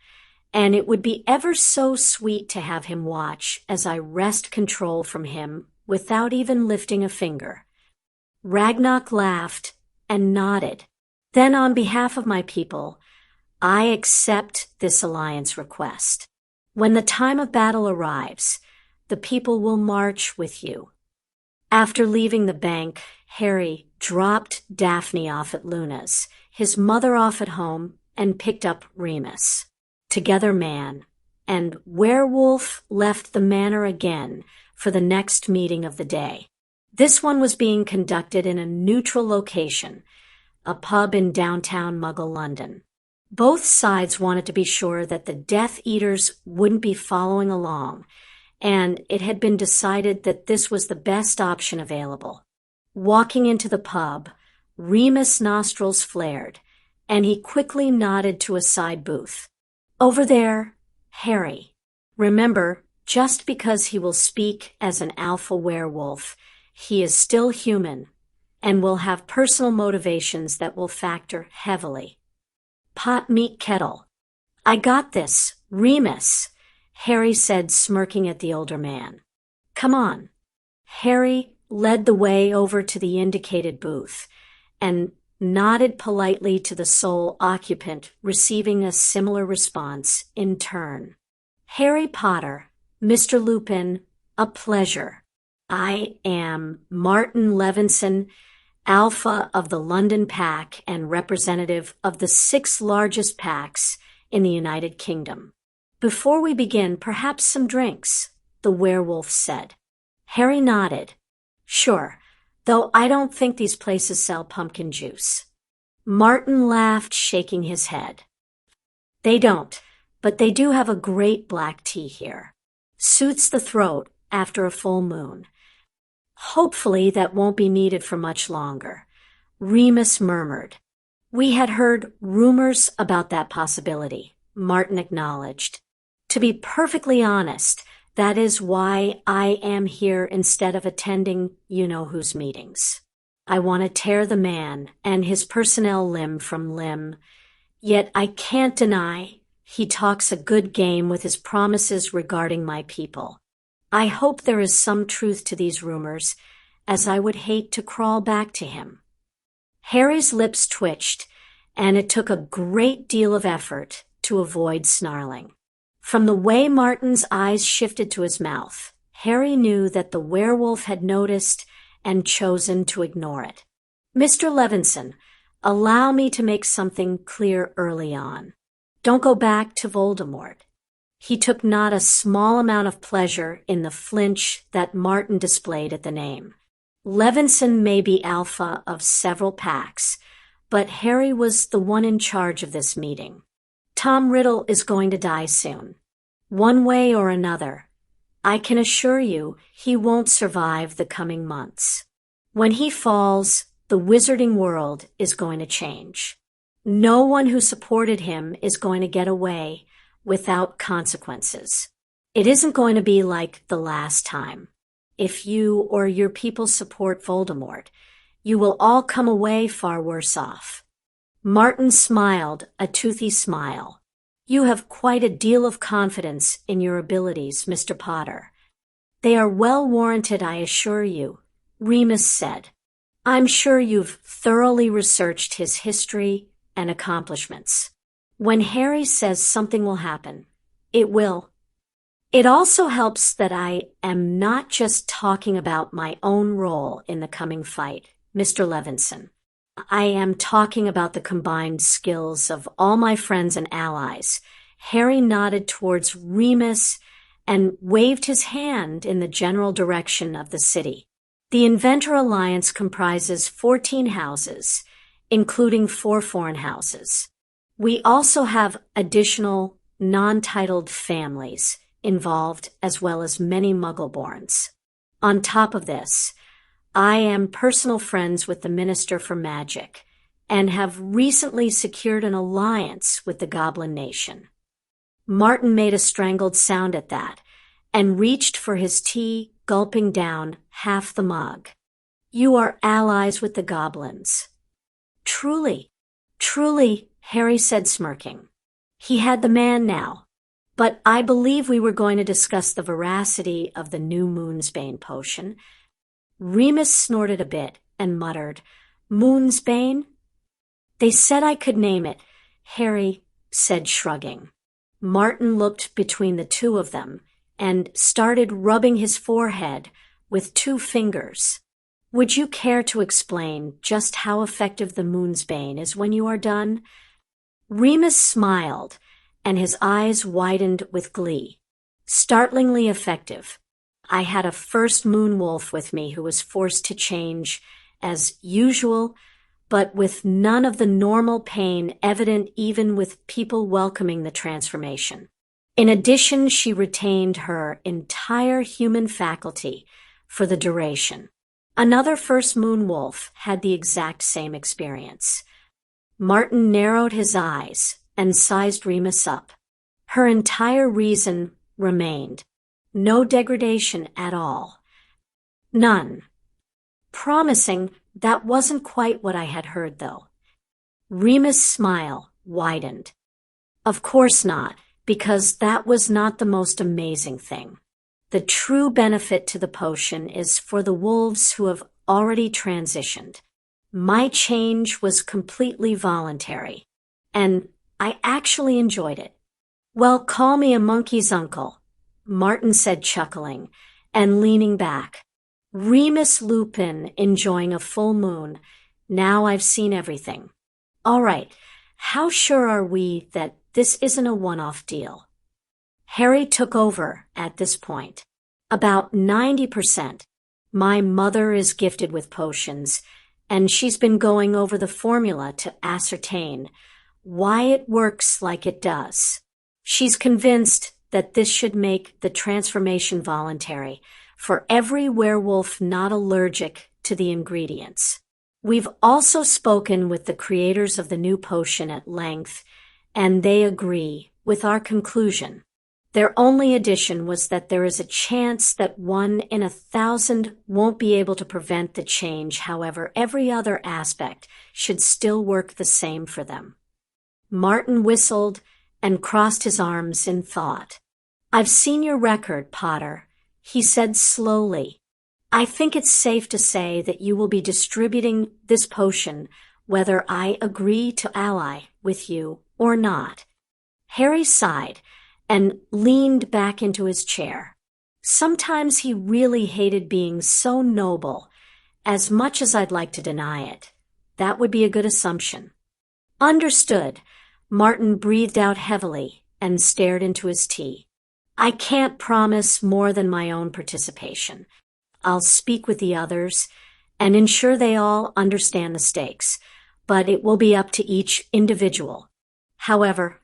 and it would be ever so sweet to have him watch as I wrest control from him without even lifting a finger. Ragnarok laughed and nodded. Then, on behalf of my people, I accept this alliance request. When the time of battle arrives, the people will march with you. After leaving the bank, Harry dropped Daphne off at Luna's, his mother off at home, and picked up Remus. Together man and Werewolf left the manor again for the next meeting of the day. This one was being conducted in a neutral location, a pub in downtown Muggle London. Both sides wanted to be sure that the Death Eaters wouldn't be following along, and it had been decided that this was the best option available. Walking into the pub, Remus' nostrils flared, and he quickly nodded to a side booth. Over there, Harry. Remember, just because he will speak as an alpha werewolf, he is still human and will have personal motivations that will factor heavily. Pot meet kettle. I got this, Remus, Harry said, smirking at the older man. Come on. Harry led the way over to the indicated booth and nodded politely to the sole occupant, receiving a similar response in turn. Harry Potter, Mr. Lupin, a pleasure. I am Martin Levinson, Alpha of the London Pack and representative of the 6 largest packs in the United Kingdom. Before we begin, perhaps some drinks, the werewolf said. Harry nodded. Sure, though I don't think these places sell pumpkin juice. Martin laughed, shaking his head. They don't, but they do have a great black tea here. Suits the throat after a full moon. Hopefully that won't be needed for much longer, Remus murmured. We had heard rumors about that possibility, Martin acknowledged. To be perfectly honest, that is why I am here instead of attending you-know-whose meetings. I want to tear the man and his personnel limb from limb, yet I can't deny he talks a good game with his promises regarding my people. I hope there is some truth to these rumors, as I would hate to crawl back to him. Harry's lips twitched, and it took a great deal of effort to avoid snarling. From the way Martin's eyes shifted to his mouth, Harry knew that the werewolf had noticed and chosen to ignore it. Mr. Levinson, allow me to make something clear early on. Don't go back to Voldemort. He took not a small amount of pleasure in the flinch that Martin displayed at the name. Levinson may be alpha of several packs, but Harry was the one in charge of this meeting. Tom Riddle is going to die soon. One way or another, I can assure you he won't survive the coming months. When he falls, the wizarding world is going to change. No one who supported him is going to get away without consequences. It isn't going to be like the last time. If you or your people support Voldemort, you will all come away far worse off. Martin smiled a toothy smile. You have quite a deal of confidence in your abilities, Mr. Potter. They are well warranted, I assure you, Remus said. I'm sure you've thoroughly researched his history and accomplishments. When Harry says something will happen, it will. It also helps that I am not just talking about my own role in the coming fight, Mr. Levinson. I am talking about the combined skills of all my friends and allies. Harry nodded towards Remus and waved his hand in the general direction of the city. The Inventor Alliance comprises 14 houses, including 4 foreign houses. We also have additional non-titled families involved, as well as many Muggleborns. On top of this, I am personal friends with the Minister for Magic and have recently secured an alliance with the Goblin Nation. Martin made a strangled sound at that and reached for his tea, gulping down half the mug. You are allies with the goblins. Truly, Harry said, smirking. He had the man now, but I believe we were going to discuss the veracity of the new Moonsbane potion. Remus snorted a bit and muttered, Moonsbane? They said I could name it, Harry said, shrugging. Martin looked between the two of them and started rubbing his forehead with 2 fingers. Would you care to explain just how effective the Moonsbane is when you are done? Remus smiled, and his eyes widened with glee. Startlingly effective. I had a first moon wolf with me who was forced to change, as usual, but with none of the normal pain evident even with people welcoming the transformation. In addition, she retained her entire human faculty for the duration. Another first moon wolf had the exact same experience. Martin narrowed his eyes and sized Remus up. Her entire reason remained. No degradation at all. None. Promising, that wasn't quite what I had heard, though. Remus' smile widened. Of course not, because that was not the most amazing thing. The true benefit to the potion is for the wolves who have already transitioned. My change was completely voluntary, and I actually enjoyed it. Well, call me a monkey's uncle, Martin said, chuckling and leaning back. Remus Lupin enjoying a full moon. Now I've seen everything. All right, how sure are we that this isn't a one-off deal? Harry took over at this point. About 90%. My mother is gifted with potions, and she's been going over the formula to ascertain why it works like it does. She's convinced that this should make the transformation voluntary for every werewolf not allergic to the ingredients. We've also spoken with the creators of the new potion at length, and they agree with our conclusion. Their only addition was that there is a chance that 1 in 1,000 won't be able to prevent the change. However, every other aspect should still work the same for them. Martin whistled and crossed his arms in thought. I've seen your record, Potter, he said slowly. I think it's safe to say that you will be distributing this potion whether I agree to ally with you or not. Harry sighed and leaned back into his chair. Sometimes he really hated being so noble, as much as I'd like to deny it. That would be a good assumption. Understood. Martin breathed out heavily and stared into his tea. I can't promise more than my own participation. I'll speak with the others and ensure they all understand the stakes, but it will be up to each individual. However,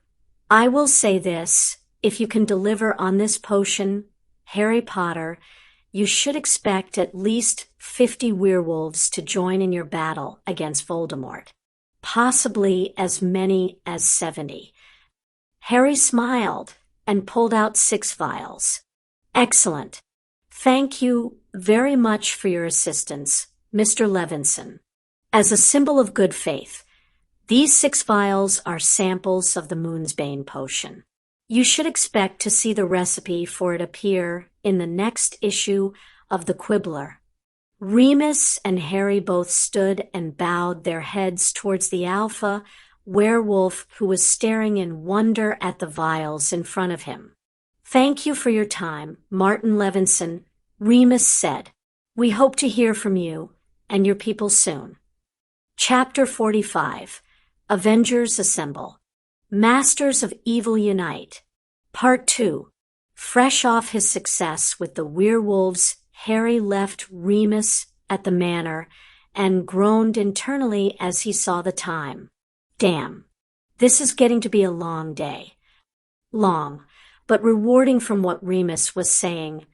I will say this, if you can deliver on this potion, Harry Potter, you should expect at least 50 werewolves to join in your battle against Voldemort. Possibly as many as 70. Harry smiled and pulled out 6 vials. Excellent. Thank you very much for your assistance, Mr. Levinson. As a symbol of good faith, these 6 vials are samples of the Moonsbane potion. You should expect to see the recipe for it appear in the next issue of The Quibbler. Remus and Harry both stood and bowed their heads towards the alpha werewolf who was staring in wonder at the vials in front of him. Thank you for your time, Martin Levinson, Remus said. We hope to hear from you and your people soon. Chapter 45. Avengers Assemble. Masters of Evil Unite. Part 2. Fresh off his success with the werewolves, Harry left Remus at the manor and groaned internally as he saw the time. Damn. This is getting to be a long day. Long, but rewarding from what Remus was saying.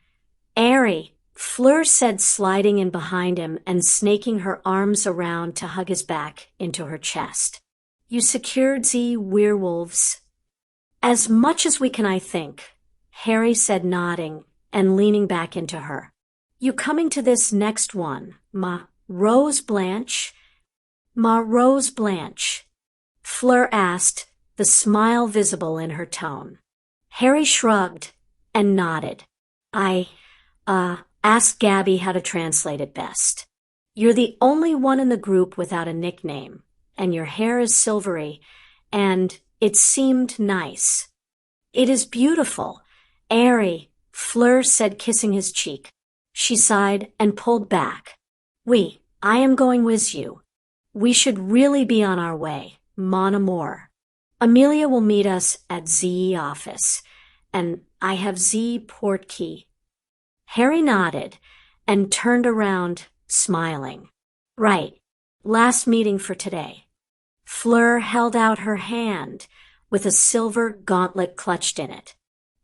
Airy, Fleur said, sliding in behind him and snaking her arms around to hug his back into her chest. You secured the werewolves? As much as we can, I think, Harry said, nodding and leaning back into her. You coming to this next one, Ma Rose Blanche? Ma Rose Blanche? Fleur asked, the smile visible in her tone. Harry shrugged and nodded. I, asked Gabby how to translate it best. You're the only one in the group without a nickname, and your hair is silvery, and it seemed nice. It is beautiful, airy, Fleur said, kissing his cheek. She sighed and pulled back. I am going with you. We should really be on our way, mon amour. Amelia will meet us at Z office, and I have Z port key. Harry nodded and turned around, smiling. Right. Last meeting for today. Fleur held out her hand with a silver gauntlet clutched in it.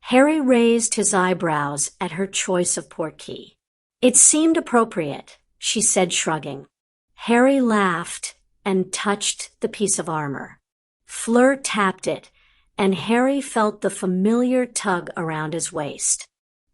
Harry raised his eyebrows at her choice of portkey. It seemed appropriate, she said, shrugging. Harry laughed and touched the piece of armor. Fleur tapped it, and Harry felt the familiar tug around his waist.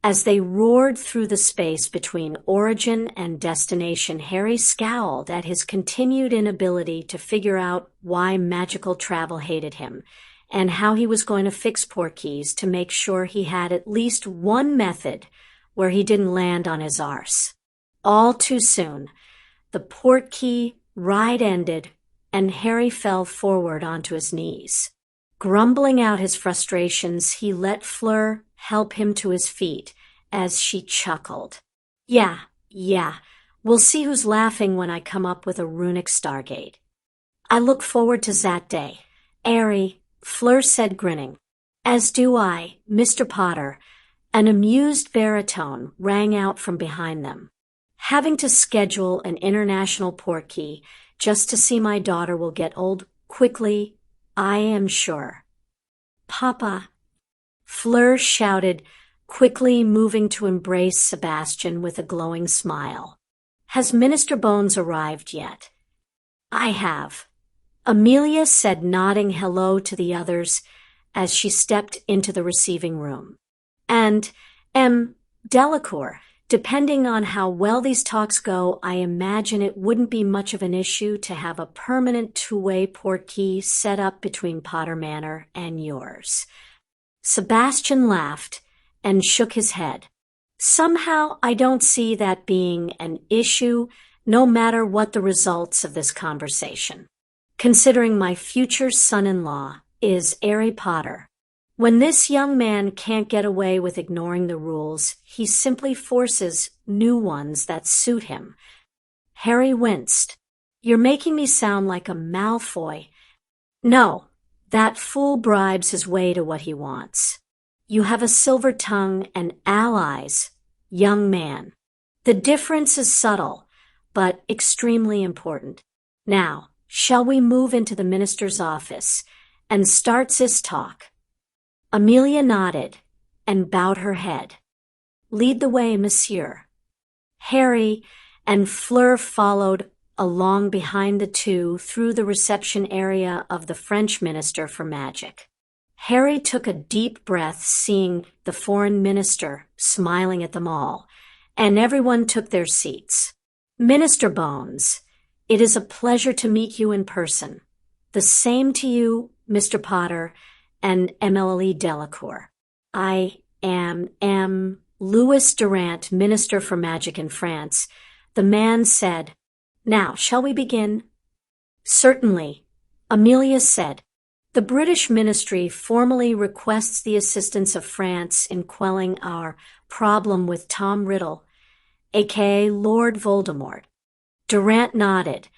As they roared through the space between origin and destination, Harry scowled at his continued inability to figure out why magical travel hated him, and how he was going to fix portkeys to make sure he had at least one method where he didn't land on his arse. All too soon, the portkey ride ended, and Harry fell forward onto his knees. Grumbling out his frustrations, he let Fleur help him to his feet as she chuckled. Yeah, we'll see who's laughing when I come up with a runic stargate. I look forward to that day. Airy, Fleur said, grinning. As do I, Mr. Potter. An amused baritone rang out from behind them. Having to schedule an international portkey just to see my daughter will get old quickly, I am sure. Papa, Fleur shouted, quickly moving to embrace Sebastian with a glowing smile. Has Minister Bones arrived yet? I have, Amelia said, nodding hello to the others as she stepped into the receiving room. And, Delacour, depending on how well these talks go, I imagine it wouldn't be much of an issue to have a permanent two-way portkey set up between Potter Manor and yours. Sebastian laughed and shook his head. Somehow I don't see that being an issue, no matter what the results of this conversation, considering my future son-in-law is Harry Potter. When this young man can't get away with ignoring the rules, he simply forces new ones that suit him. Harry winced. You're making me sound like a Malfoy. No, that fool bribes his way to what he wants. You have a silver tongue and allies, young man. The difference is subtle, but extremely important. Now, shall we move into the minister's office and start this talk? Amelia nodded and bowed her head. Lead the way, monsieur. Harry and Fleur followed along behind the two through the reception area of the French Minister for Magic. Harry took a deep breath seeing the foreign minister smiling at them all, and everyone took their seats. Minister Bones, it is a pleasure to meet you in person. The same to you, Mr. Potter and Emily Delacour. I am Louis Durant, Minister for Magic in France. The man said, Now, shall we begin? Certainly, Amelia said. The British Ministry formally requests the assistance of France in quelling our problem with Tom Riddle, aka Lord Voldemort. Durant nodded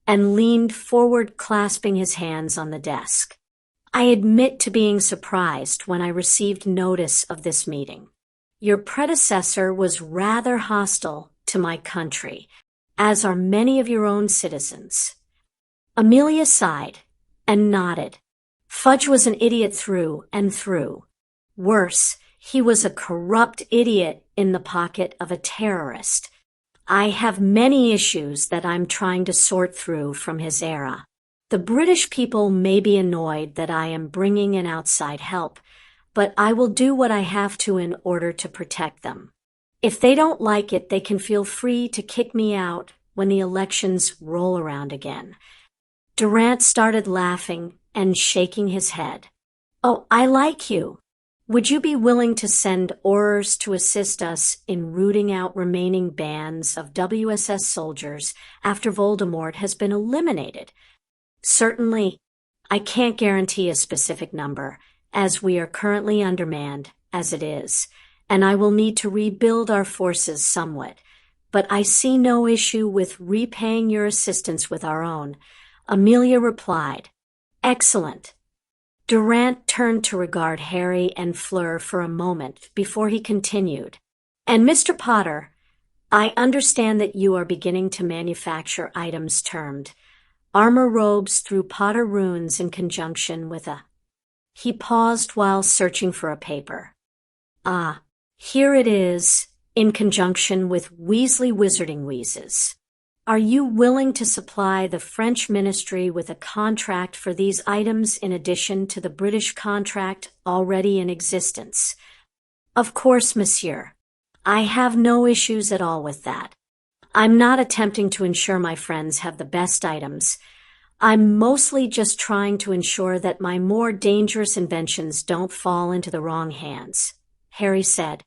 and leaned forward, clasping his hands on the desk. I admit to being surprised when I received notice of this meeting. Your predecessor was rather hostile to my country, as are many of your own citizens. Amelia sighed and nodded. Fudge was an idiot through and through. Worse, he was a corrupt idiot in the pocket of a terrorist. I have many issues that I'm trying to sort through from his era. The British people may be annoyed that I am bringing in outside help, but I will do what I have to in order to protect them. If they don't like it, they can feel free to kick me out when the elections roll around again. Durant started laughing and shaking his head. Oh, I like you. Would you be willing to send Aurors to assist us in rooting out remaining bands of WSS soldiers after Voldemort has been eliminated? Certainly. I can't guarantee a specific number, as we are currently undermanned, as it is, and I will need to rebuild our forces somewhat. But I see no issue with repaying your assistance with our own. Amelia replied. Excellent. Durant turned to regard Harry and Fleur for a moment before he continued. And Mr. Potter, I understand that you are beginning to manufacture items termed armor robes through Potter runes in conjunction with a... He paused while searching for a paper. Ah, here it is, in conjunction with Weasley Wizarding Wheezes. Are you willing to supply the French ministry with a contract for these items in addition to the British contract already in existence? Of course, monsieur. I have no issues at all with that. I'm not attempting to ensure my friends have the best items. I'm mostly just trying to ensure that my more dangerous inventions don't fall into the wrong hands, Harry said.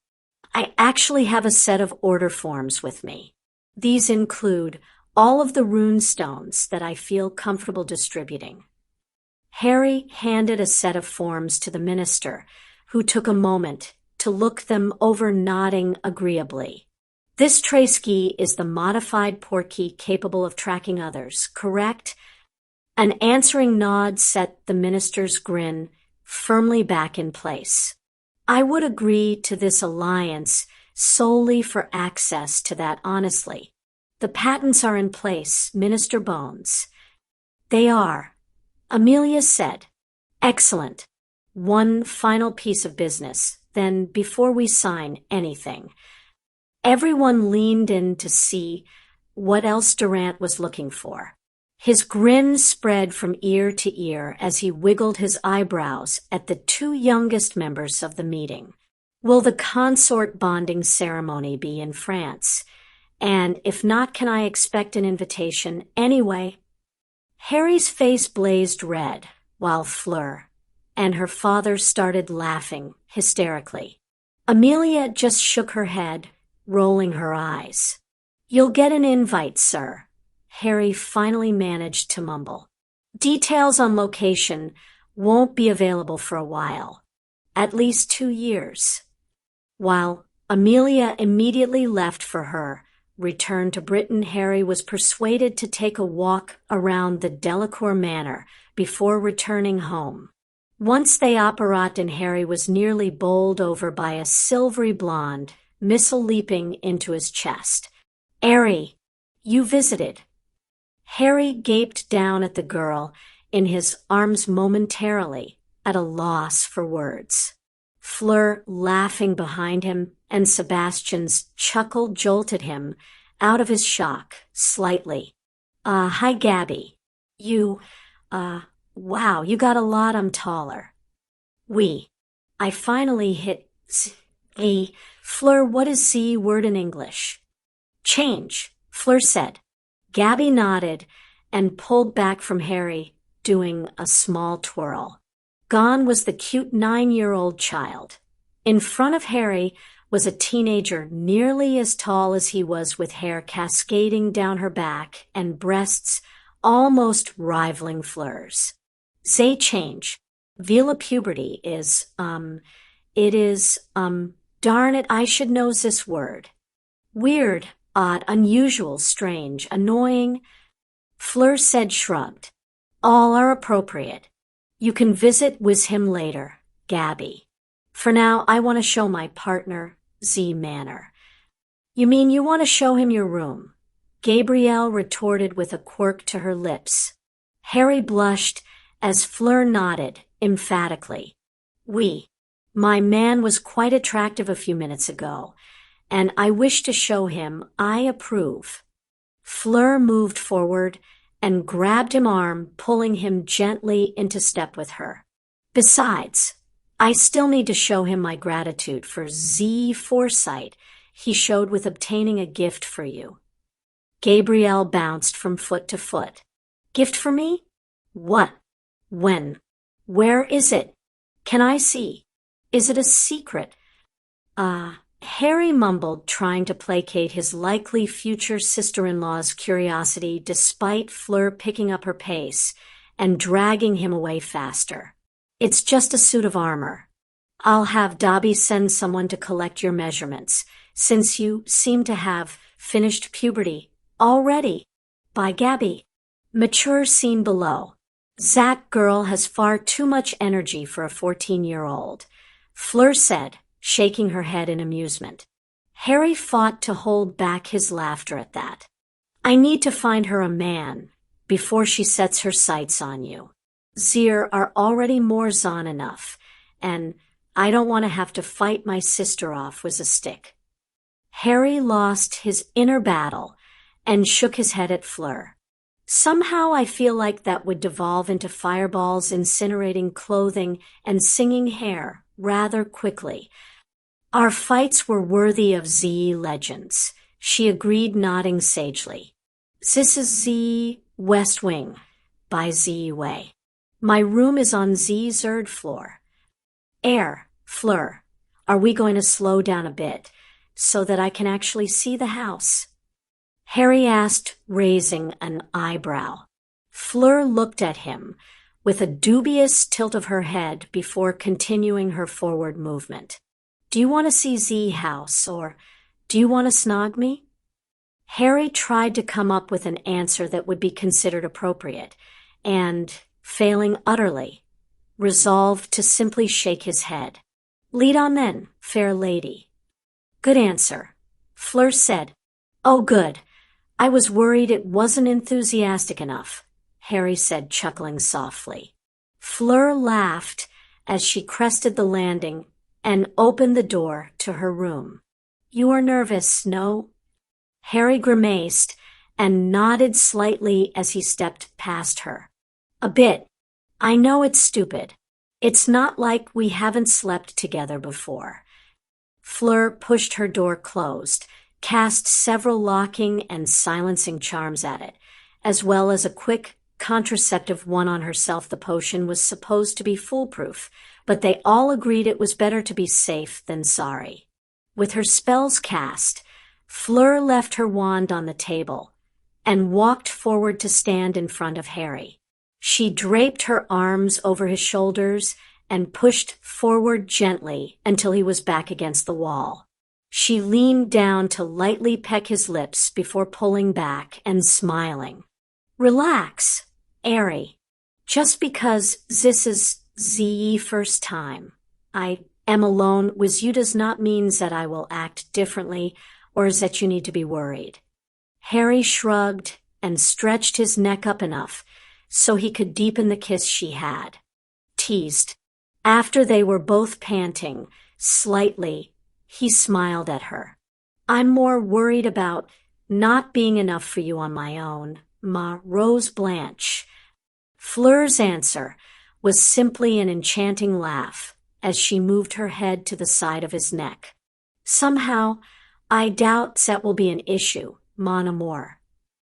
I actually have a set of order forms with me. These include all of the rune stones that I feel comfortable distributing. Harry handed a set of forms to the minister, who took a moment to look them over, nodding agreeably. This Tresky is the modified portkey capable of tracking others, correct? An answering nod set the minister's grin firmly back in place. I would agree to this alliance solely for access to that, honestly. The patents are in place, Minister Bones. They are, Amelia said. Excellent. One final piece of business, then, before we sign anything. Everyone leaned in to see what else Durant was looking for. His grin spread from ear to ear as he wiggled his eyebrows at the two youngest members of the meeting. Will the consort bonding ceremony be in France? And if not, can I expect an invitation anyway? Harry's face blazed red, while Fleur and her father started laughing hysterically. Amelia just shook her head, rolling her eyes. You'll get an invite, sir, Harry finally managed to mumble. Details on location won't be available for a while, at least 2 years. While Amelia immediately left for her return to Britain, Harry was persuaded to take a walk around the Delacour Manor before returning home. Once they apparat and Harry was nearly bowled over by a silvery blonde, missile leaping into his chest. Airy, you visited. Harry gaped down at the girl in his arms momentarily, at a loss for words. Fleur laughing behind him, and Sebastian's chuckle jolted him out of his shock slightly. Hi, Gabby. Wow, you got a lot. I'm taller. I finally hit Z. Fleur, what is Z word in English? Change, Fleur said. Gabby nodded and pulled back from Harry, doing a small twirl. Gone was the cute 9-year-old child. In front of Harry was a teenager nearly as tall as he was, with hair cascading down her back and breasts almost rivaling Fleur's. Say change. Vila puberty is, darn it, I should know this word. Weird, odd, unusual, strange, annoying. Fleur said, shrugged. All are appropriate. You can visit with him later, Gabby. For now, I want to show my partner, Z Manor. You mean you want to show him your room? Gabrielle retorted with a quirk to her lips. Harry blushed as Fleur nodded emphatically. My man was quite attractive a few minutes ago, and I wish to show him I approve. Fleur moved forward and grabbed him arm, pulling him gently into step with her. Besides, I still need to show him my gratitude for Z foresight he showed with obtaining a gift for you. Gabrielle bounced from foot to foot. Gift for me? What? When? Where is it? Can I see? Is it a secret? Harry mumbled, trying to placate his likely future sister-in-law's curiosity despite Fleur picking up her pace and dragging him away faster. It's just a suit of armor. I'll have Dobby send someone to collect your measurements, since you seem to have finished puberty already. By Gabby. Mature scene below. That girl has far too much energy for a 14-year-old, Fleur said, shaking her head in amusement. Harry fought to hold back his laughter at that. I need to find her a man before she sets her sights on you. Zir are already more Zon enough, and I don't want to have to fight my sister off with a stick. Harry lost his inner battle and shook his head at Fleur. Somehow I feel like that would devolve into fireballs, incinerating clothing, and singing hair rather quickly. Our fights were worthy of Z legends, she agreed, nodding sagely. This is Z West Wing, by Z Way. My room is on Z's third floor. Fleur, are we going to slow down a bit so that I can actually see the house? Harry asked, raising an eyebrow. Fleur looked at him with a dubious tilt of her head before continuing her forward movement. Do you want to see Z house, or do you want to snog me? Harry tried to come up with an answer that would be considered appropriate, and, failing utterly, resolved to simply shake his head. Lead on then, fair lady. Good answer, Fleur said. Oh, good. I was worried it wasn't enthusiastic enough, Harry said, chuckling softly. Fleur laughed as she crested the landing and opened the door to her room. You are nervous, no? Harry grimaced and nodded slightly as he stepped past her. A bit. I know it's stupid. It's not like we haven't slept together before. Fleur pushed her door closed, cast several locking and silencing charms at it, as well as a quick contraceptive one on herself. The potion was supposed to be foolproof, but they all agreed it was better to be safe than sorry. With her spells cast, Fleur left her wand on the table and walked forward to stand in front of Harry. She draped her arms over his shoulders and pushed forward gently until he was back against the wall. She leaned down to lightly peck his lips before pulling back and smiling. Relax, Harry. Just because this is the first time I am alone with you does not mean that I will act differently or that you need to be worried. Harry shrugged and stretched his neck up enough so he could deepen the kiss she had. Teased. After they were both panting, slightly, he smiled at her. I'm more worried about not being enough for you on my own, ma Rose Blanche. Fleur's answer was simply an enchanting laugh as she moved her head to the side of his neck. Somehow, I doubt that will be an issue, mon amour.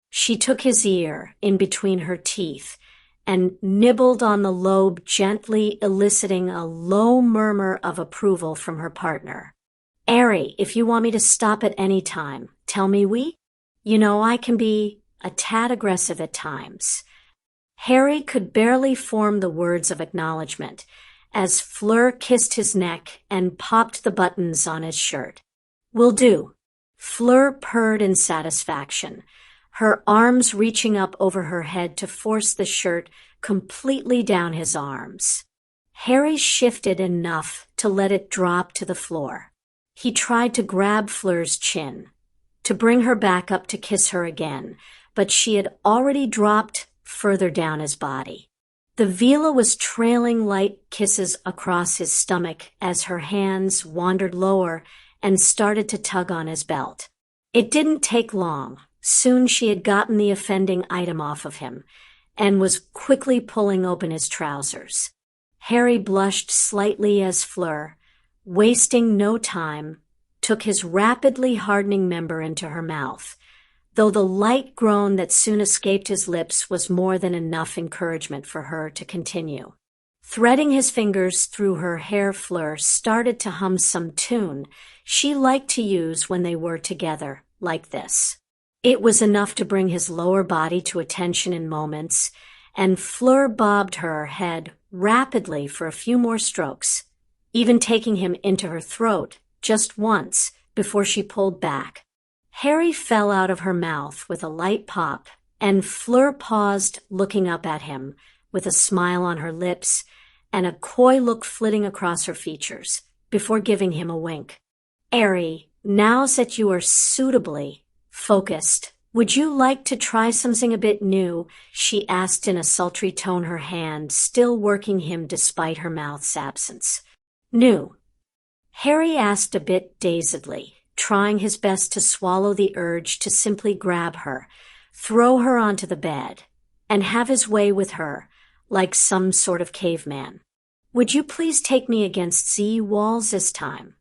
She took his ear in between her teeth and nibbled on the lobe, gently eliciting a low murmur of approval from her partner. Airy, if you want me to stop at any time, tell me we. You know I can be a tad aggressive at times. Harry could barely form the words of acknowledgement as Fleur kissed his neck and popped the buttons on his shirt. Will do. Fleur purred in satisfaction, her arms reaching up over her head to force the shirt completely down his arms. Harry shifted enough to let it drop to the floor. He tried to grab Fleur's chin, to bring her back up to kiss her again, but she had already dropped further down his body. The Vila was trailing light kisses across his stomach as her hands wandered lower and started to tug on his belt. It didn't take long. Soon she had gotten the offending item off of him and was quickly pulling open his trousers. Harry blushed slightly as Fleur, wasting no time, took his rapidly hardening member into her mouth, though the light groan that soon escaped his lips was more than enough encouragement for her to continue. Threading his fingers through her hair, Fleur started to hum some tune she liked to use when they were together, like this. It was enough to bring his lower body to attention in moments, and Fleur bobbed her head rapidly for a few more strokes, even taking him into her throat just once before she pulled back. Harry fell out of her mouth with a light pop, and Fleur paused, looking up at him, with a smile on her lips and a coy look flitting across her features, before giving him a wink. Harry, now that you are suitably focused, would you like to try something a bit new? She asked in a sultry tone, her hand still working him despite her mouth's absence. New? Harry asked a bit dazedly, trying his best to swallow the urge to simply grab her, throw her onto the bed, and have his way with her, like some sort of caveman. Would you please take me against the walls this time?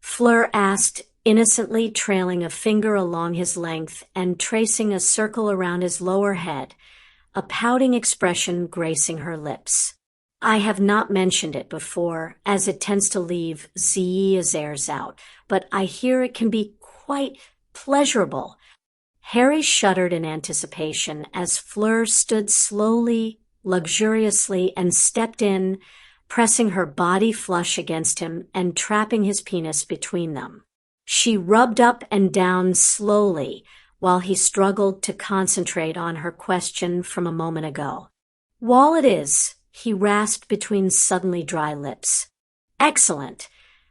Fleur asked, innocently trailing a finger along his length and tracing a circle around his lower head, a pouting expression gracing her lips. I have not mentioned it before, as it tends to leave the airs out, but I hear it can be quite pleasurable. Harry shuddered in anticipation as Fleur stood slowly, luxuriously, and stepped in, pressing her body flush against him and trapping his penis between them. She rubbed up and down slowly while he struggled to concentrate on her question from a moment ago. Wall it is, he rasped between suddenly dry lips. Excellent.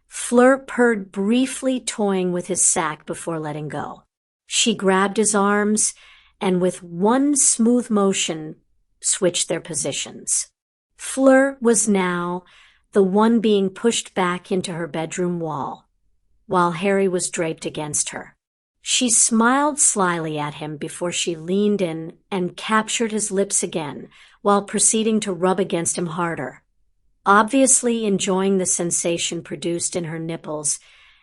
Fleur purred briefly, toying with his sack before letting go. She grabbed his arms and with one smooth motion switched their positions. Fleur was now the one being pushed back into her bedroom wall, while Harry was draped against her. She smiled slyly at him before she leaned in and captured his lips again, while proceeding to rub against him harder, obviously enjoying the sensation produced in her nipples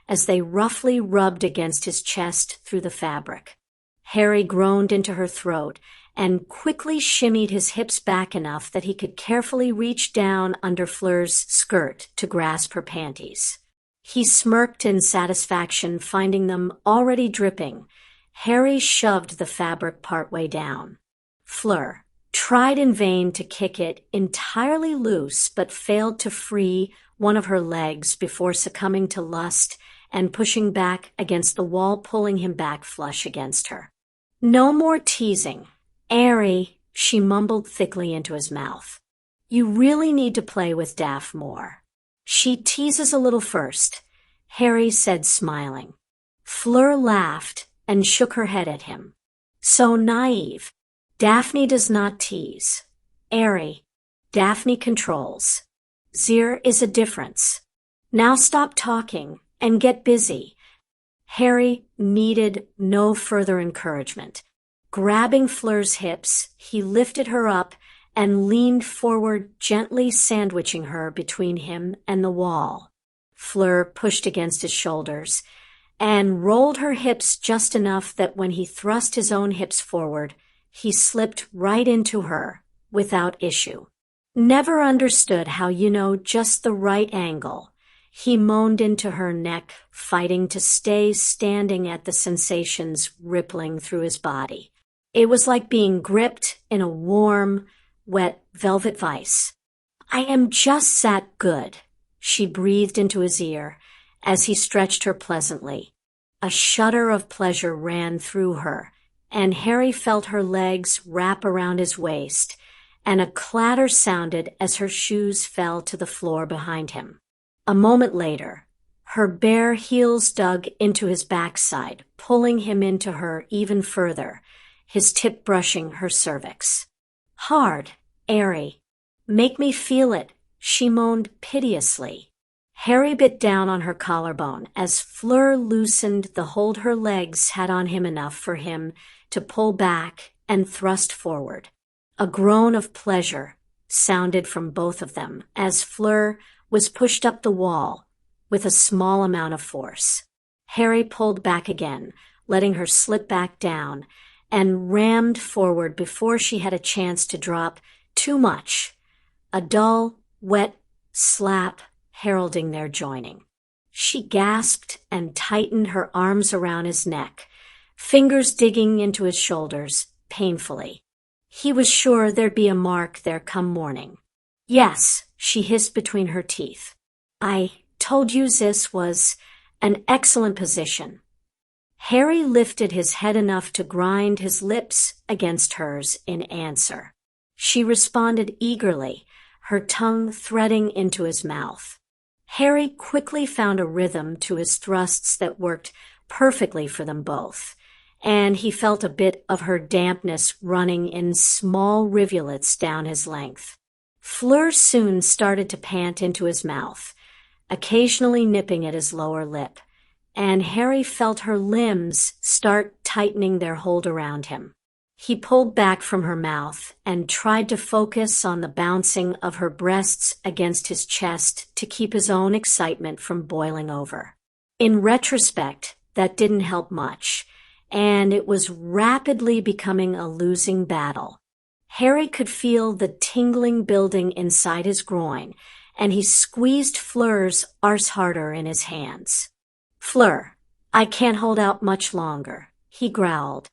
as they roughly rubbed against his chest through the fabric. Harry groaned into her throat and quickly shimmied his hips back enough that he could carefully reach down under Fleur's skirt to grasp her panties. He smirked in satisfaction, finding them already dripping. Harry shoved the fabric partway down. Fleur tried in vain to kick it entirely loose, but failed to free one of her legs before succumbing to lust and pushing back against the wall, pulling him back flush against her. No more teasing. Airy, she mumbled thickly into his mouth. You really need to play with Daff more. She teases a little first, Harry said, smiling. Fleur laughed and shook her head at him. So naive. Daphne does not tease. Airy, Daphne controls. There is a difference. Now stop talking and get busy. Harry needed no further encouragement. Grabbing Fleur's hips, he lifted her up and leaned forward, gently sandwiching her between him and the wall. Fleur pushed against his shoulders and rolled her hips just enough that when he thrust his own hips forward, he slipped right into her without issue. Never understood how you know just the right angle. He moaned into her neck, fighting to stay standing at the sensations rippling through his body. It was like being gripped in a warm, wet velvet vice. I am just that good, she breathed into his ear as he stretched her pleasantly. A shudder of pleasure ran through her, and Harry felt her legs wrap around his waist, and a clatter sounded as her shoes fell to the floor behind him. A moment later, her bare heels dug into his backside, pulling him into her even further, his tip brushing her cervix. Hard, airy. Make me feel it, she moaned piteously. Harry bit down on her collarbone as Fleur loosened the hold her legs had on him enough for him to pull back and thrust forward. A groan of pleasure sounded from both of them as Fleur was pushed up the wall with a small amount of force. Harry pulled back again, letting her slip back down, and rammed forward before she had a chance to drop too much. A dull, wet slap heralding their joining. She gasped and tightened her arms around his neck, fingers digging into his shoulders painfully. He was sure there'd be a mark there come morning. Yes, she hissed between her teeth. I told you this was an excellent position. Harry lifted his head enough to grind his lips against hers in answer. She responded eagerly, her tongue threading into his mouth. Harry quickly found a rhythm to his thrusts that worked perfectly for them both, and he felt a bit of her dampness running in small rivulets down his length. Fleur soon started to pant into his mouth, occasionally nipping at his lower lip, and Harry felt her limbs start tightening their hold around him. He pulled back from her mouth and tried to focus on the bouncing of her breasts against his chest to keep his own excitement from boiling over. In retrospect, that didn't help much, and it was rapidly becoming a losing battle. Harry could feel the tingling building inside his groin, and he squeezed Fleur's arse harder in his hands. Fleur, I can't hold out much longer, he growled.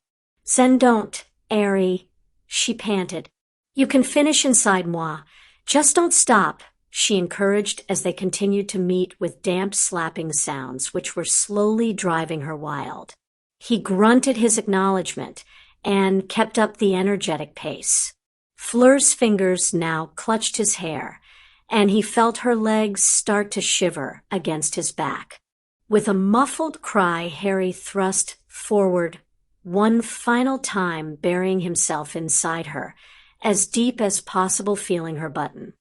Then don't, Airy, she panted. You can finish inside moi. Just don't stop, she encouraged as they continued to meet with damp slapping sounds which were slowly driving her wild. He grunted his acknowledgement and kept up the energetic pace. Fleur's fingers now clutched his hair, and he felt her legs start to shiver against his back. With a muffled cry, Harry thrust forward one final time, burying himself inside her, as deep as possible, feeling her button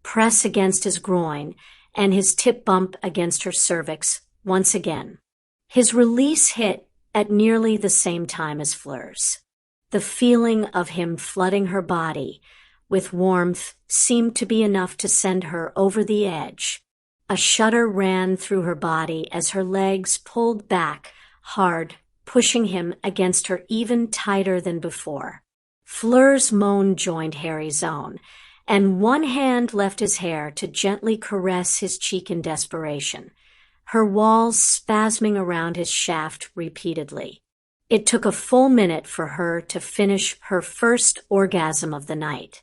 press against his groin and his tip bump against her cervix once again. His release hit at nearly the same time as Fleur's. The feeling of him flooding her body with warmth seemed to be enough to send her over the edge. A shudder ran through her body as her legs pulled back hard, pushing him against her even tighter than before. Fleur's moan joined Harry's own, and one hand left his hair to gently caress his cheek in desperation, her walls spasming around his shaft repeatedly. It took a full minute for her to finish her first orgasm of the night.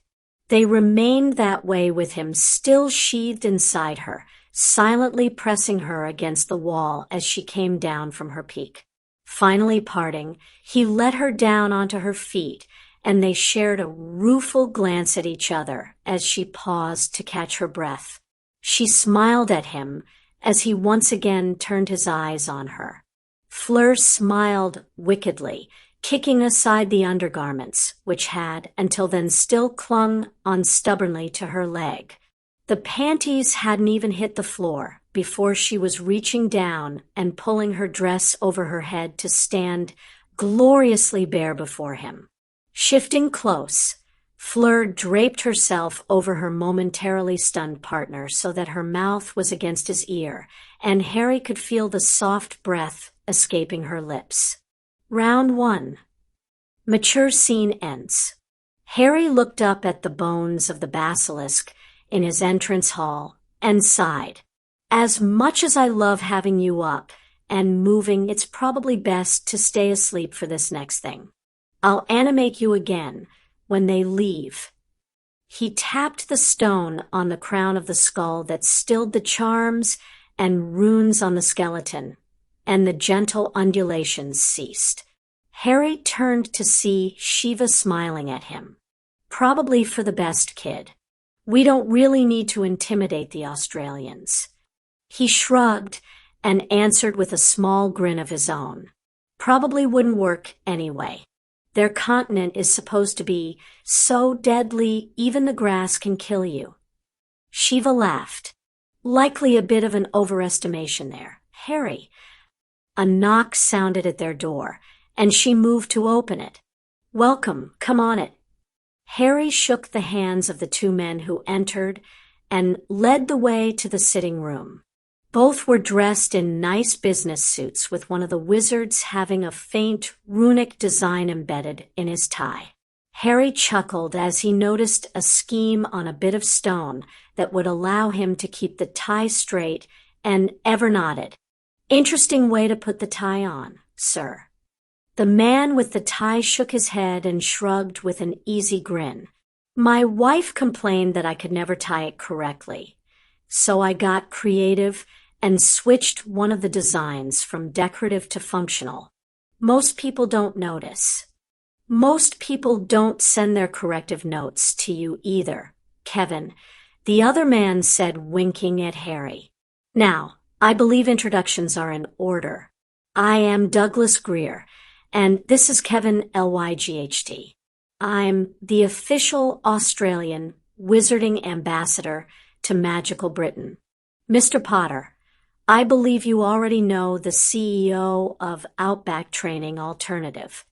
They remained that way with him still sheathed inside her, silently pressing her against the wall as she came down from her peak. Finally parting, he let her down onto her feet, and they shared a rueful glance at each other as she paused to catch her breath. She smiled at him as he once again turned his eyes on her. Fleur smiled wickedly, kicking aside the undergarments, which had, until then, still clung on stubbornly to her leg. The panties hadn't even hit the floor before she was reaching down and pulling her dress over her head to stand gloriously bare before him. Shifting close, Fleur draped herself over her momentarily stunned partner so that her mouth was against his ear, and Harry could feel the soft breath escaping her lips. Round 1. Mature scene ends. Harry looked up at the bones of the basilisk in his entrance hall and sighed. As much as I love having you up and moving, it's probably best to stay asleep for this next thing. I'll animate you again when they leave. He tapped the stone on the crown of the skull that stilled the charms and runes on the skeleton, and the gentle undulations ceased. Harry turned to see Shiva smiling at him. Probably for the best, kid. We don't really need to intimidate the Australians. He shrugged and answered with a small grin of his own. Probably wouldn't work anyway. Their continent is supposed to be so deadly even the grass can kill you. Shiva laughed. Likely a bit of an overestimation there. Harry. A knock sounded at their door, and she moved to open it. Welcome, come on it. Harry shook the hands of the two men who entered and led the way to the sitting room. Both were dressed in nice business suits, with one of the wizards having a faint runic design embedded in his tie. Harry chuckled as he noticed a scheme on a bit of stone that would allow him to keep the tie straight, and ever nodded. Interesting way to put the tie on, sir. The man with the tie shook his head and shrugged with an easy grin. My wife complained that I could never tie it correctly, so I got creative and switched one of the designs from decorative to functional. Most people don't notice. Most people don't send their corrective notes to you either, Kevin, the other man said, winking at Harry. Now, I believe introductions are in order. I am Douglas Greer, and this is Kevin Lyght. I'm the official Australian Wizarding Ambassador to Magical Britain. Mr. Potter, I believe you already know the CEO of Outback Training Alternative.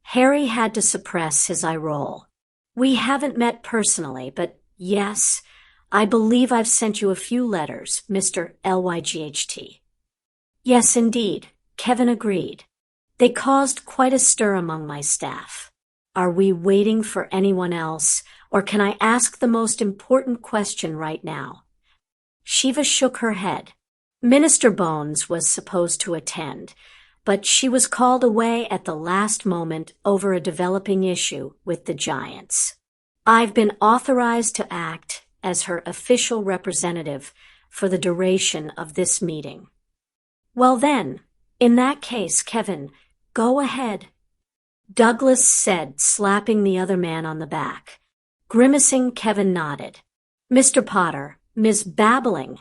Harry had to suppress his eye roll. We haven't met personally, but yes, I believe I've sent you a few letters, Mr. Lyght. Yes, indeed, Kevin agreed. They caused quite a stir among my staff. Are we waiting for anyone else, or can I ask the most important question right now? Shiva shook her head. Minister Bones was supposed to attend, but she was called away at the last moment over a developing issue with the Giants. I've been authorized to act as her official representative for the duration of this meeting. Well then, in that case, Kevin, go ahead, Douglas said, slapping the other man on the back. Grimacing, Kevin nodded. Mr. Potter, Ms. Babbling,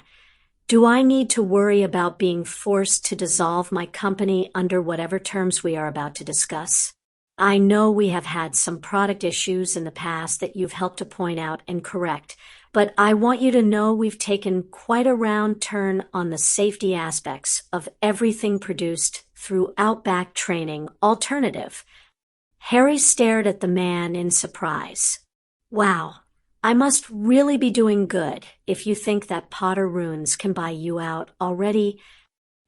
do I need to worry about being forced to dissolve my company under whatever terms we are about to discuss? I know we have had some product issues in the past that you've helped to point out and correct, but I want you to know we've taken quite a round turn on the safety aspects of everything produced through Outback Training Alternative. Harry stared at the man in surprise. Wow, I must really be doing good if you think that Potter Runes can buy you out already.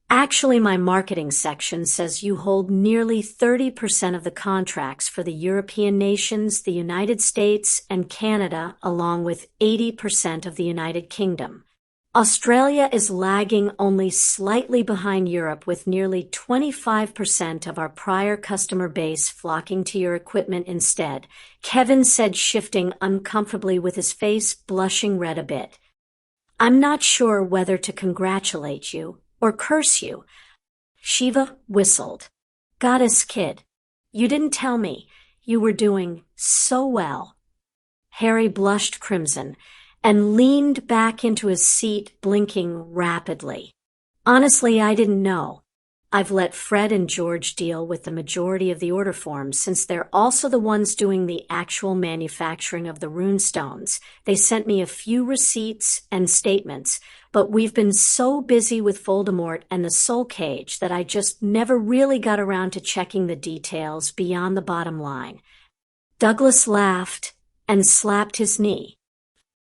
Actually, my marketing section says you hold nearly 30% of the contracts for the European nations, the United States, and Canada, along with 80% of the United Kingdom. Australia is lagging only slightly behind Europe, with nearly 25% of our prior customer base flocking to your equipment instead, Kevin said, shifting uncomfortably with his face blushing red a bit. I'm not sure whether to congratulate you or curse you. Shiva whistled. Goddess kid, you didn't tell me you were doing so well. Harry blushed crimson and leaned back into his seat, blinking rapidly. Honestly, I didn't know. I've let Fred and George deal with the majority of the order forms since they're also the ones doing the actual manufacturing of the rune stones. They sent me a few receipts and statements, but we've been so busy with Voldemort and the Soul Cage that I just never really got around to checking the details beyond the bottom line. Douglas laughed and slapped his knee.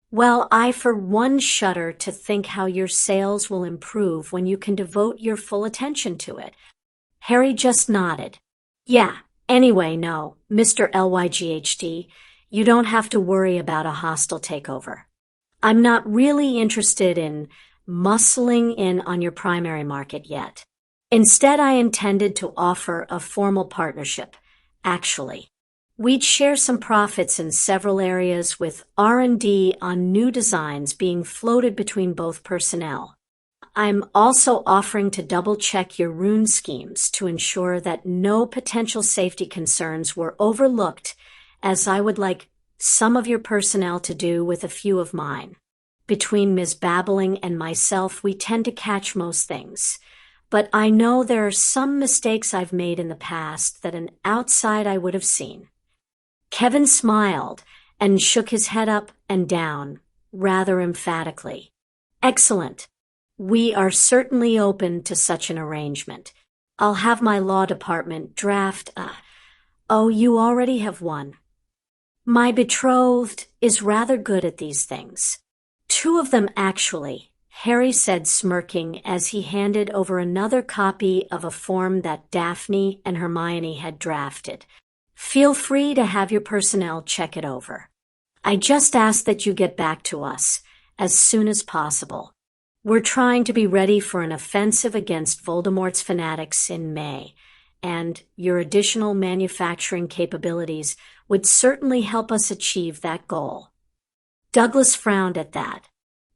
Well, I for one shudder to think how your sales will improve when you can devote your full attention to it. Harry just nodded. Yeah, anyway, no, Mr. LYGHD, you don't have to worry about a hostile takeover. I'm not really interested in muscling in on your primary market yet. Instead, I intended to offer a formal partnership, actually. We'd share some profits in several areas with R&D on new designs being floated between both personnel. I'm also offering to double-check your rune schemes to ensure that no potential safety concerns were overlooked, as I would like some of your personnel to do with a few of mine. Between Ms. Babbling and myself, we tend to catch most things. But I know there are some mistakes I've made in the past that an outside I would have seen. Kevin smiled and shook his head up and down, rather emphatically. Excellent. We are certainly open to such an arrangement. I'll have my law department draft Oh, you already have one. My betrothed is rather good at these things. Two of them, actually, Harry said, smirking as he handed over another copy of a form that Daphne and Hermione had drafted. Feel free to have your personnel check it over. I just ask that you get back to us as soon as possible. We're trying to be ready for an offensive against Voldemort's fanatics in May, and your additional manufacturing capabilities would certainly help us achieve that goal. Douglas frowned at that.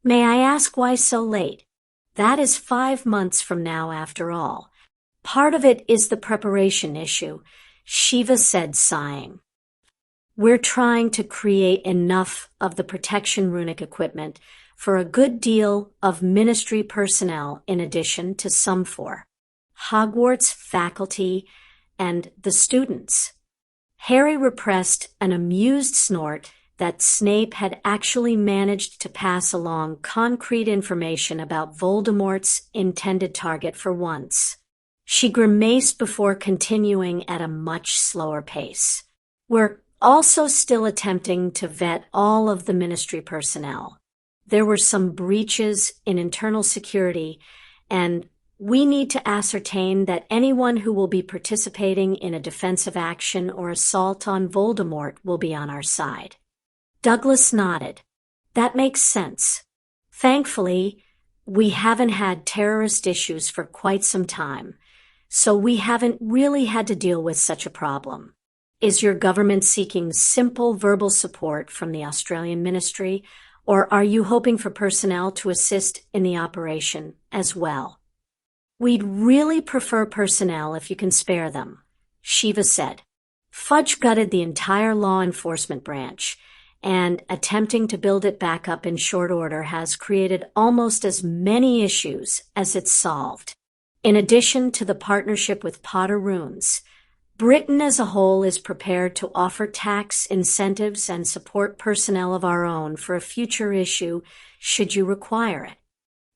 May I ask why so late? That is 5 months from now, after all. Part of it is the preparation issue, Shiva said, sighing. We're trying to create enough of the protection runic equipment for a good deal of ministry personnel in addition to some for Hogwarts faculty and the students. Harry repressed an amused snort that Snape had actually managed to pass along concrete information about Voldemort's intended target for once. She grimaced before continuing at a much slower pace. We're also still attempting to vet all of the ministry personnel. There were some breaches in internal security, and we need to ascertain that anyone who will be participating in a defensive action or assault on Voldemort will be on our side. Douglas nodded. That makes sense. Thankfully, we haven't had terrorist issues for quite some time, so we haven't really had to deal with such a problem. Is your government seeking simple verbal support from the Australian ministry, or are you hoping for personnel to assist in the operation as well? We'd really prefer personnel if you can spare them, Shiva said. Fudge gutted the entire law enforcement branch, and attempting to build it back up in short order has created almost as many issues as it's solved. In addition to the partnership with Potter Runes, Britain as a whole is prepared to offer tax incentives and support personnel of our own for a future issue should you require it.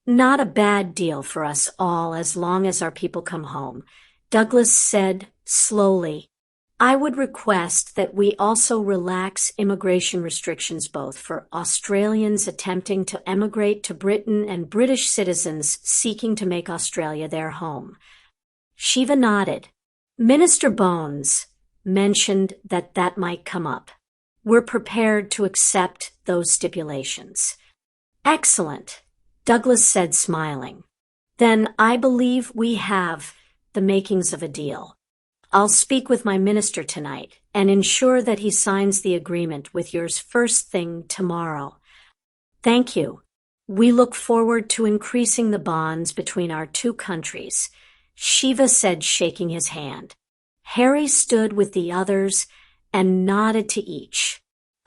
Not a bad deal for us all as long as our people come home, Douglas said slowly. I would request that we also relax immigration restrictions both for Australians attempting to emigrate to Britain and British citizens seeking to make Australia their home. Shiva nodded. Minister Bones mentioned that might come up. We're prepared to accept those stipulations. Excellent, Douglas said, smiling. Then I believe we have the makings of a deal. I'll speak with my minister tonight and ensure that he signs the agreement with yours first thing tomorrow. Thank you. We look forward to increasing the bonds between our two countries, Shiva said, shaking his hand. Harry stood with the others and nodded to each.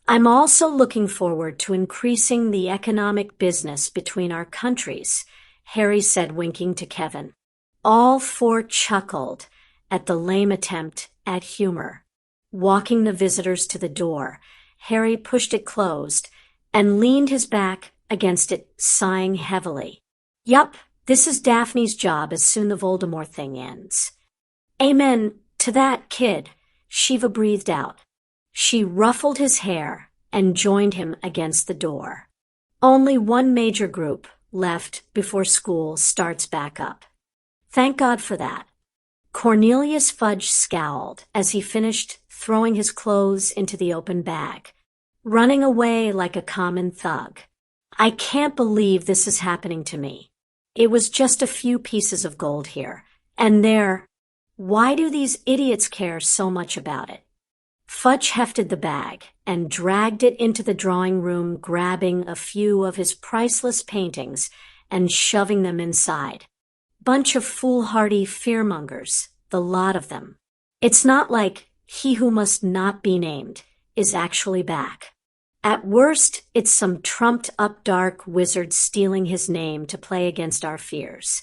I'm also looking forward to increasing the economic business between our countries, Harry said, winking to Kevin. All four chuckled at the lame attempt at humor. Walking the visitors to the door, Harry pushed it closed and leaned his back against it, sighing heavily. Yup, this is Daphne's job as soon the Voldemort thing ends. Amen to that, kid, Shiva breathed out. She ruffled his hair and joined him against the door. Only one major group left before school starts back up. Thank God for that. Cornelius Fudge scowled as he finished throwing his clothes into the open bag, running away like a common thug. I can't believe this is happening to me. It was just a few pieces of gold here, and there. Why do these idiots care so much about it? Fudge hefted the bag and dragged it into the drawing room, grabbing a few of his priceless paintings and shoving them inside. Bunch of foolhardy fearmongers, the lot of them. It's not like he who must not be named is actually back. At worst, it's some trumped-up dark wizard stealing his name to play against our fears.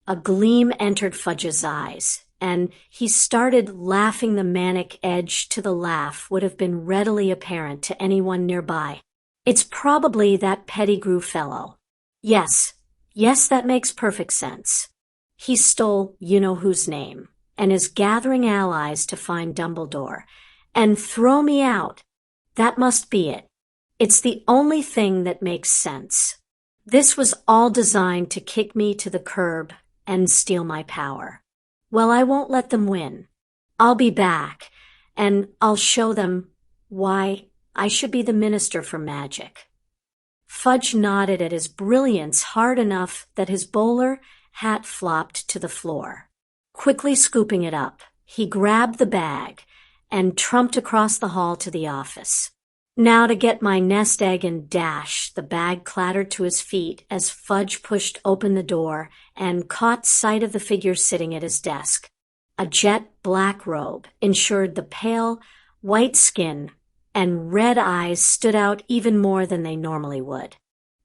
A gleam entered Fudge's eyes, and he started laughing. The manic edge to the laugh would have been readily apparent to anyone nearby. It's probably that Pettigrew fellow. Yes, that makes perfect sense. He stole you-know-whose name, and is gathering allies to find Dumbledore, and throw me out. That must be it. It's the only thing that makes sense. This was all designed to kick me to the curb and steal my power. Well, I won't let them win. I'll be back, and I'll show them why I should be the Minister for Magic. Fudge nodded at his brilliance hard enough that his bowler hat flopped to the floor. Quickly scooping it up, he grabbed the bag and trumped across the hall to the office. Now to get my nest egg and dash. The bag clattered to his feet as Fudge pushed open the door and caught sight of the figure sitting at his desk. A jet black robe ensured the pale, white skin and red eyes stood out even more than they normally would.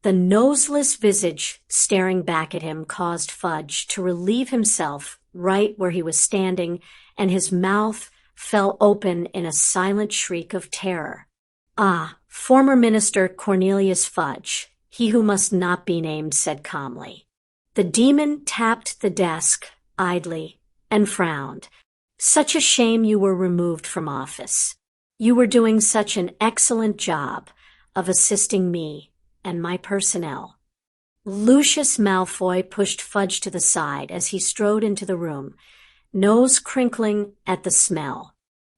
The noseless visage staring back at him caused Fudge to relieve himself right where he was standing, and his mouth fell open in a silent shriek of terror. Ah, former Minister Cornelius Fudge, he who must not be named, said calmly. The demon tapped the desk idly and frowned. Such a shame you were removed from office. You were doing such an excellent job of assisting me and my personnel. Lucius Malfoy pushed Fudge to the side as he strode into the room, nose crinkling at the smell.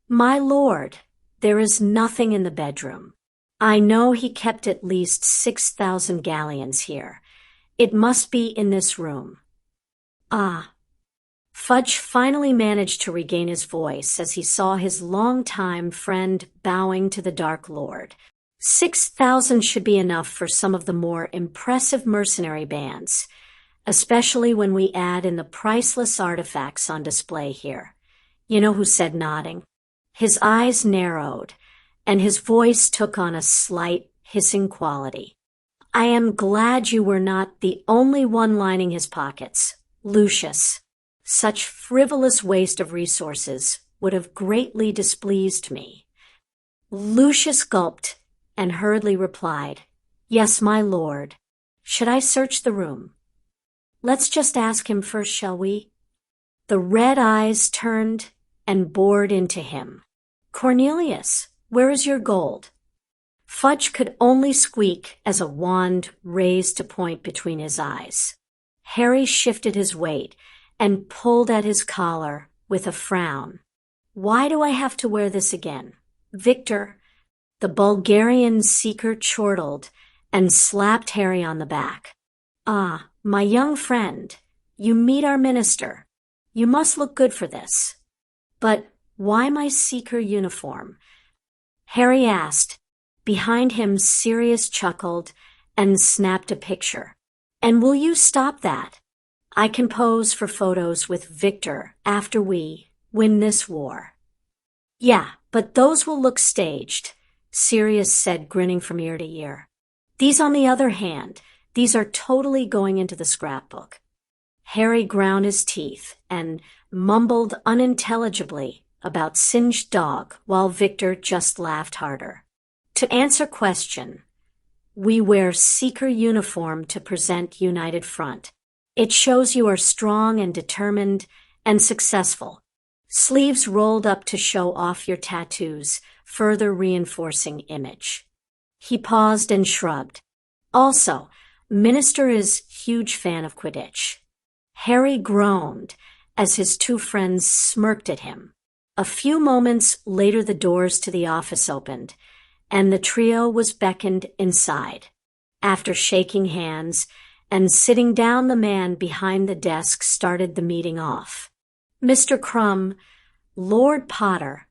My lord, there is nothing in the bedroom. I know he kept at least 6,000 galleons here. It must be in this room. Ah. Fudge finally managed to regain his voice as he saw his longtime friend bowing to the Dark Lord. 6,000 should be enough for some of the more impressive mercenary bands, especially when we add in the priceless artifacts on display here. You know who said, nodding. His eyes narrowed, and his voice took on a slight, hissing quality. I am glad you were not the only one lining his pockets, Lucius. Such frivolous waste of resources would have greatly displeased me. Lucius gulped and hurriedly replied, Yes, my lord. Should I search the room? Let's just ask him first, shall we? The red eyes turned and bored into him. Cornelius, where is your gold? Fudge could only squeak as a wand raised to point between his eyes. Harry shifted his weight and pulled at his collar with a frown. Why do I have to wear this again? Victor, the Bulgarian seeker chortled and slapped Harry on the back. Ah, my young friend, you meet our minister. You must look good for this. But why my seeker uniform? Harry asked. Behind him, Sirius chuckled and snapped a picture. And will you stop that? I can pose for photos with Victor after we win this war. Yeah, but those will look staged, Sirius said, grinning from ear to ear. These, on the other hand, these are totally going into the scrapbook. Harry ground his teeth and mumbled unintelligibly about singed dog while Victor just laughed harder. To answer question, we wear seeker uniform to present united front. It shows you are strong and determined and successful. Sleeves rolled up to show off your tattoos, further reinforcing image. He paused and shrugged. Also, Minister is huge fan of Quidditch. Harry groaned as his two friends smirked at him. A few moments later the doors to the office opened, and the trio was beckoned inside. After shaking hands and sitting down, the man behind the desk started the meeting off. Mr. Crumb, Lord Potter,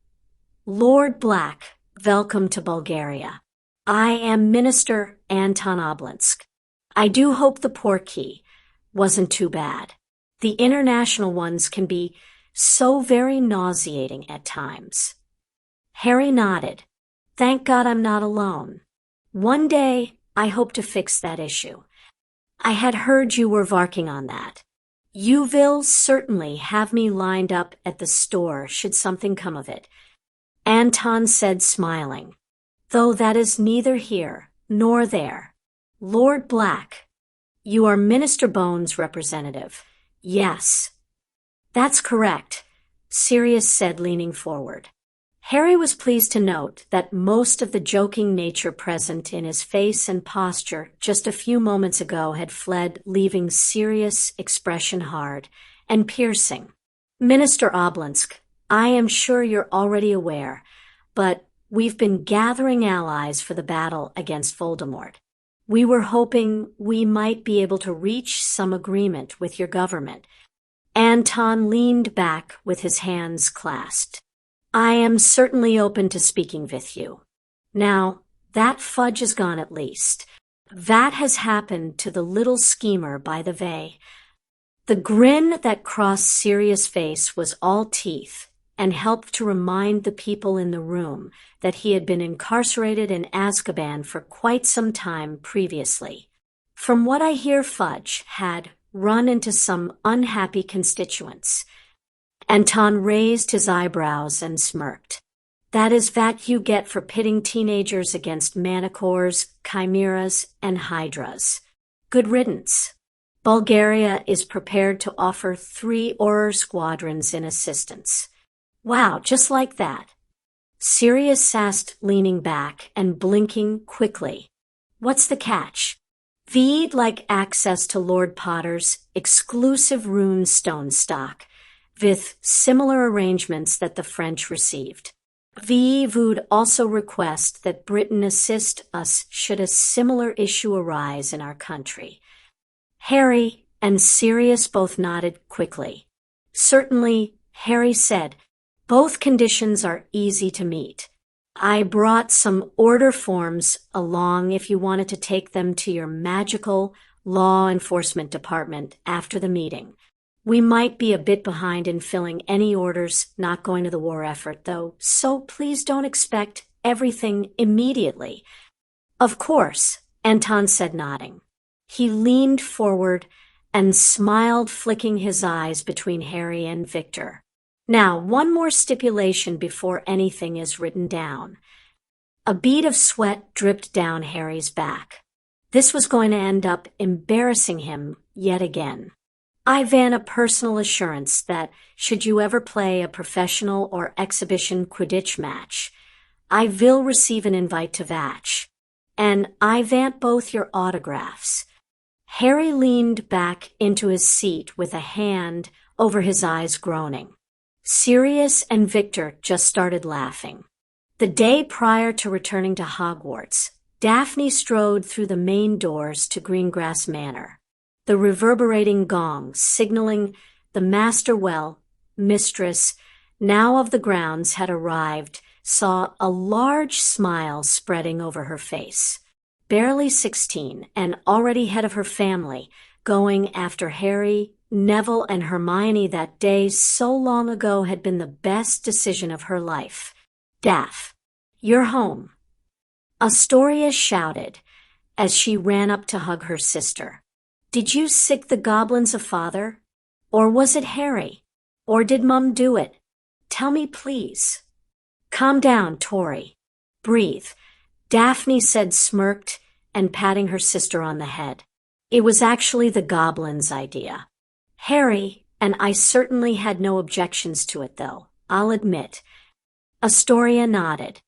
Lord Black, welcome to Bulgaria. I am Minister Anton Oblinsk. I do hope the portkey wasn't too bad. The international ones can be so very nauseating at times. Harry nodded. Thank God I'm not alone. One day, I hope to fix that issue. I had heard you were working on that. You will certainly have me lined up at the store should something come of it, Anton said, smiling. Though that is neither here nor there. Lord Black, you are Minister Bones' representative. Yes. That's correct, Sirius said, leaning forward. Harry was pleased to note that most of the joking nature present in his face and posture just a few moments ago had fled, leaving Sirius' expression hard and piercing. Minister Oblinsk, I am sure you're already aware, but we've been gathering allies for the battle against Voldemort. We were hoping we might be able to reach some agreement with your government. Anton leaned back with his hands clasped. I am certainly open to speaking with you. Now, that fudge is gone at least. That has happened to the little schemer by the way. The grin that crossed Sirius' face was all teeth and helped to remind the people in the room that he had been incarcerated in Azkaban for quite some time previously. From what I hear, Fudge had run into some unhappy constituents. Anton raised his eyebrows and smirked. That is what you get for pitting teenagers against manticores, chimeras, and hydras. Good riddance. Bulgaria is prepared to offer 3 Auror squadrons in assistance. Wow, just like that. Sirius asked, leaning back and blinking quickly. What's the catch? We'd like access to Lord Potter's exclusive Rune Stone stock, with similar arrangements that the French received. We would also request that Britain assist us should a similar issue arise in our country. Harry and Sirius both nodded quickly. Certainly, Harry said, both conditions are easy to meet. I brought some order forms along if you wanted to take them to your magical law enforcement department after the meeting. We might be a bit behind in filling any orders not going to the war effort, though, so please don't expect everything immediately. Of course, Anton said, nodding. He leaned forward and smiled, flicking his eyes between Harry and Victor. Now, one more stipulation before anything is written down. A bead of sweat dripped down Harry's back. This was going to end up embarrassing him yet again. I van a personal assurance that, should you ever play a professional or exhibition Quidditch match, I will receive an invite to Vatch, and I want both your autographs. Harry leaned back into his seat with a hand over his eyes, groaning. Sirius and Victor just started laughing. The day prior to returning to Hogwarts, Daphne strode through the main doors to Greengrass Manor. The reverberating gong signaling the master, mistress, now of the grounds, had arrived, saw a large smile spreading over her face. Barely 16 and already head of her family, going after Harry, Neville, and Hermione that day so long ago had been the best decision of her life. Daph, you're home, Astoria shouted as she ran up to hug her sister. Did you sick the goblins of father? Or was it Harry? Or did Mum do it? Tell me, please. Calm down, Tori. Breathe, Daphne said, smirked and patting her sister on the head. It was actually the goblin's idea. Harry, and I certainly had no objections to it though, I'll admit. Astoria nodded.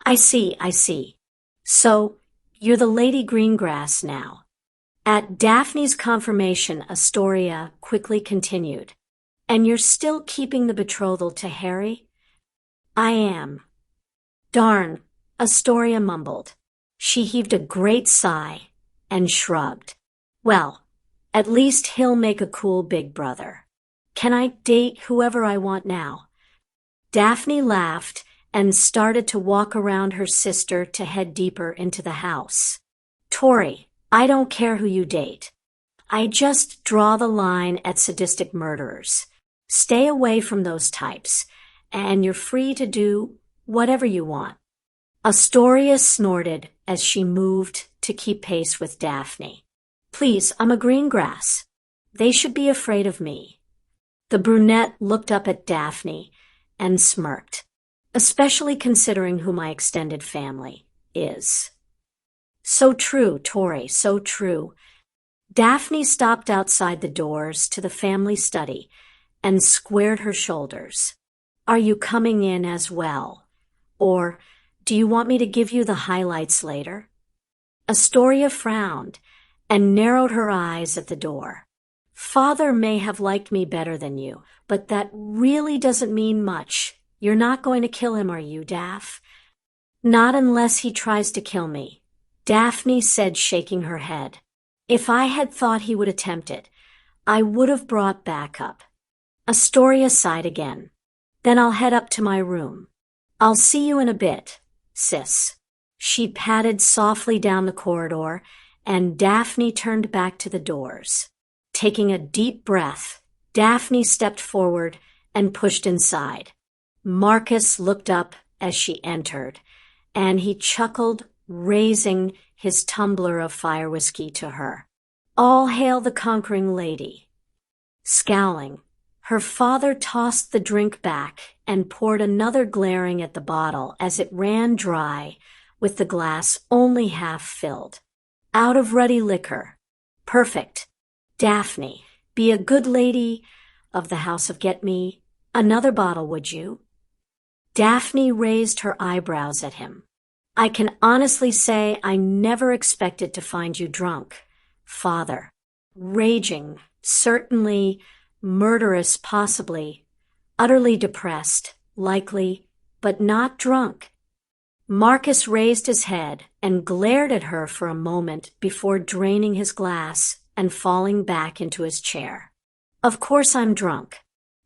I see. So, you're the Lady Greengrass now. At Daphne's confirmation, Astoria quickly continued. And you're still keeping the betrothal to Harry? I am. Darn, Astoria mumbled. She heaved a great sigh and shrugged. Well, at least he'll make a cool big brother. Can I date whoever I want now? Daphne laughed and started to walk around her sister to head deeper into the house. Tori, I don't care who you date. I just draw the line at sadistic murderers. Stay away from those types, and you're free to do whatever you want. Astoria snorted as she moved to keep pace with Daphne. Please, I'm a Greengrass. They should be afraid of me. The brunette looked up at Daphne and smirked, especially considering who my extended family is. So true, Tori, so true. Daphne stopped outside the doors to the family study and squared her shoulders. Are you coming in as well? Or do you want me to give you the highlights later? Astoria frowned and narrowed her eyes at the door. Father may have liked me better than you, but that really doesn't mean much. You're not going to kill him, are you, Daph? Not unless he tries to kill me, Daphne said, shaking her head. If I had thought he would attempt it, I would have brought backup. Astoria sighed again. Then I'll head up to my room. I'll see you in a bit, sis. She padded softly down the corridor, and Daphne turned back to the doors. Taking a deep breath, Daphne stepped forward and pushed inside. Marcus looked up as she entered, and he chuckled, raising his tumbler of fire whiskey to her. All hail the conquering lady. Scowling, her father tossed the drink back and poured another, glaring at the bottle as it ran dry, with the glass only half filled. Out of ruddy liquor. Perfect. Daphne, be a good lady of the house of Get Me another bottle, would you? Daphne raised her eyebrows at him. I can honestly say I never expected to find you drunk, father. Raging, certainly, murderous possibly, utterly depressed, likely, but not drunk. Marcus raised his head and glared at her for a moment before draining his glass and falling back into his chair. Of course I'm drunk.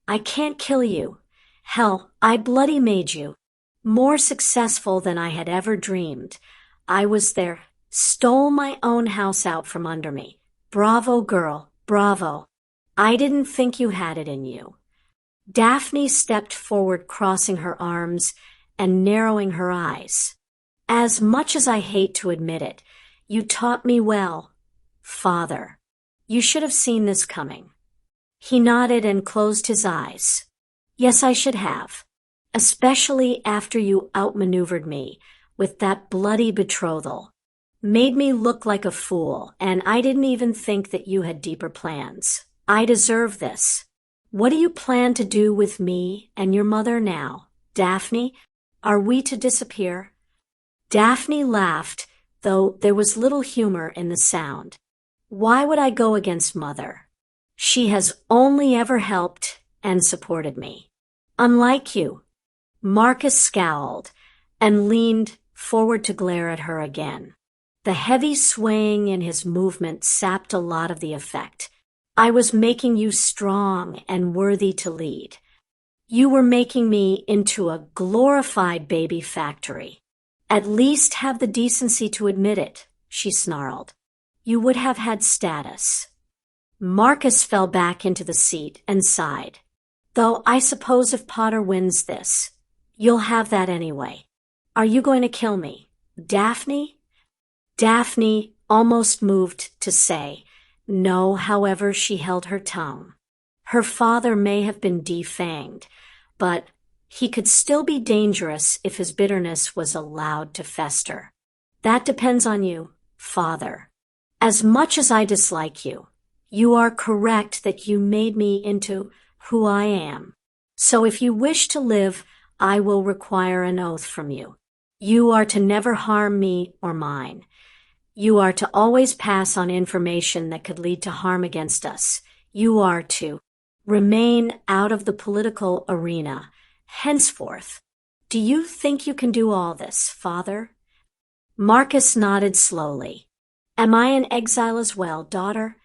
I can't kill you. Hell, I bloody made you. More successful than I had ever dreamed. I was there, stole my own house out from under me. Bravo, girl, bravo. I didn't think you had it in you. Daphne stepped forward, crossing her arms and narrowing her eyes. As much as I hate to admit it, you taught me well, father. You should have seen this coming. He nodded and closed his eyes. Yes, I should have. Especially after you outmaneuvered me with that bloody betrothal. Made me look like a fool, and I didn't even think that you had deeper plans. I deserve this. What do you plan to do with me and your mother now, Daphne? Are we to disappear? Daphne laughed, though there was little humor in the sound. Why would I go against Mother? She has only ever helped and supported me. Unlike you. Marcus scowled and leaned forward to glare at her again. The heavy swaying in his movement sapped a lot of the effect. I was making you strong and worthy to lead. You were making me into a glorified baby factory. At least have the decency to admit it, she snarled. You would have had status. Marcus fell back into the seat and sighed. Though I suppose if Potter wins this, you'll have that anyway. Are you going to kill me, Daphne? Daphne almost moved to say no, however she held her tongue. Her father may have been defanged, but he could still be dangerous if his bitterness was allowed to fester. That depends on you, Father. As much as I dislike you, you are correct that you made me into who I am. So if you wish to live, I will require an oath from you. You are to never harm me or mine. You are to always pass on information that could lead to harm against us. You are to remain out of the political arena henceforth. Do you think you can do all this, Father? Marcus nodded slowly. Am I in exile as well, daughter?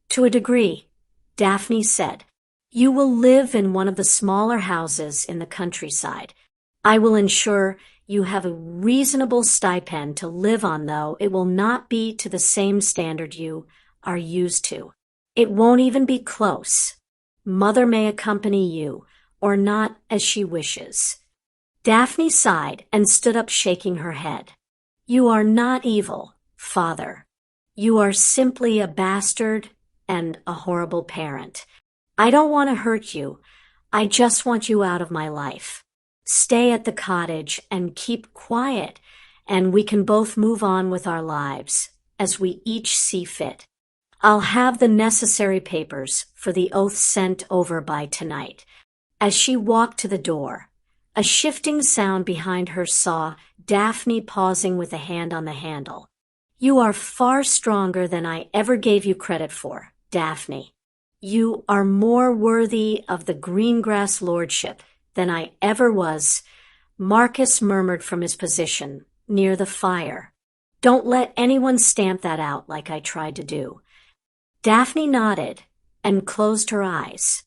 To a degree, Daphne said. You will live in one of the smaller houses in the countryside. I will ensure you have a reasonable stipend to live on, though it will not be to the same standard you are used to. It won't even be close. Mother may accompany you, or not as she wishes. Daphne sighed and stood up, shaking her head. You are not evil, Father. You are simply a bastard and a horrible parent. I don't want to hurt you. I just want you out of my life. Stay at the cottage and keep quiet, and we can both move on with our lives as we each see fit. I'll have the necessary papers for the oath sent over by tonight. As she walked to the door, a shifting sound behind her saw Daphne pausing with a hand on the handle. You are far stronger than I ever gave you credit for, Daphne. You are more worthy of the Greengrass lordship than I ever was, Marcus murmured from his position near the fire. Don't let anyone stamp that out like I tried to do. Daphne nodded and closed her eyes.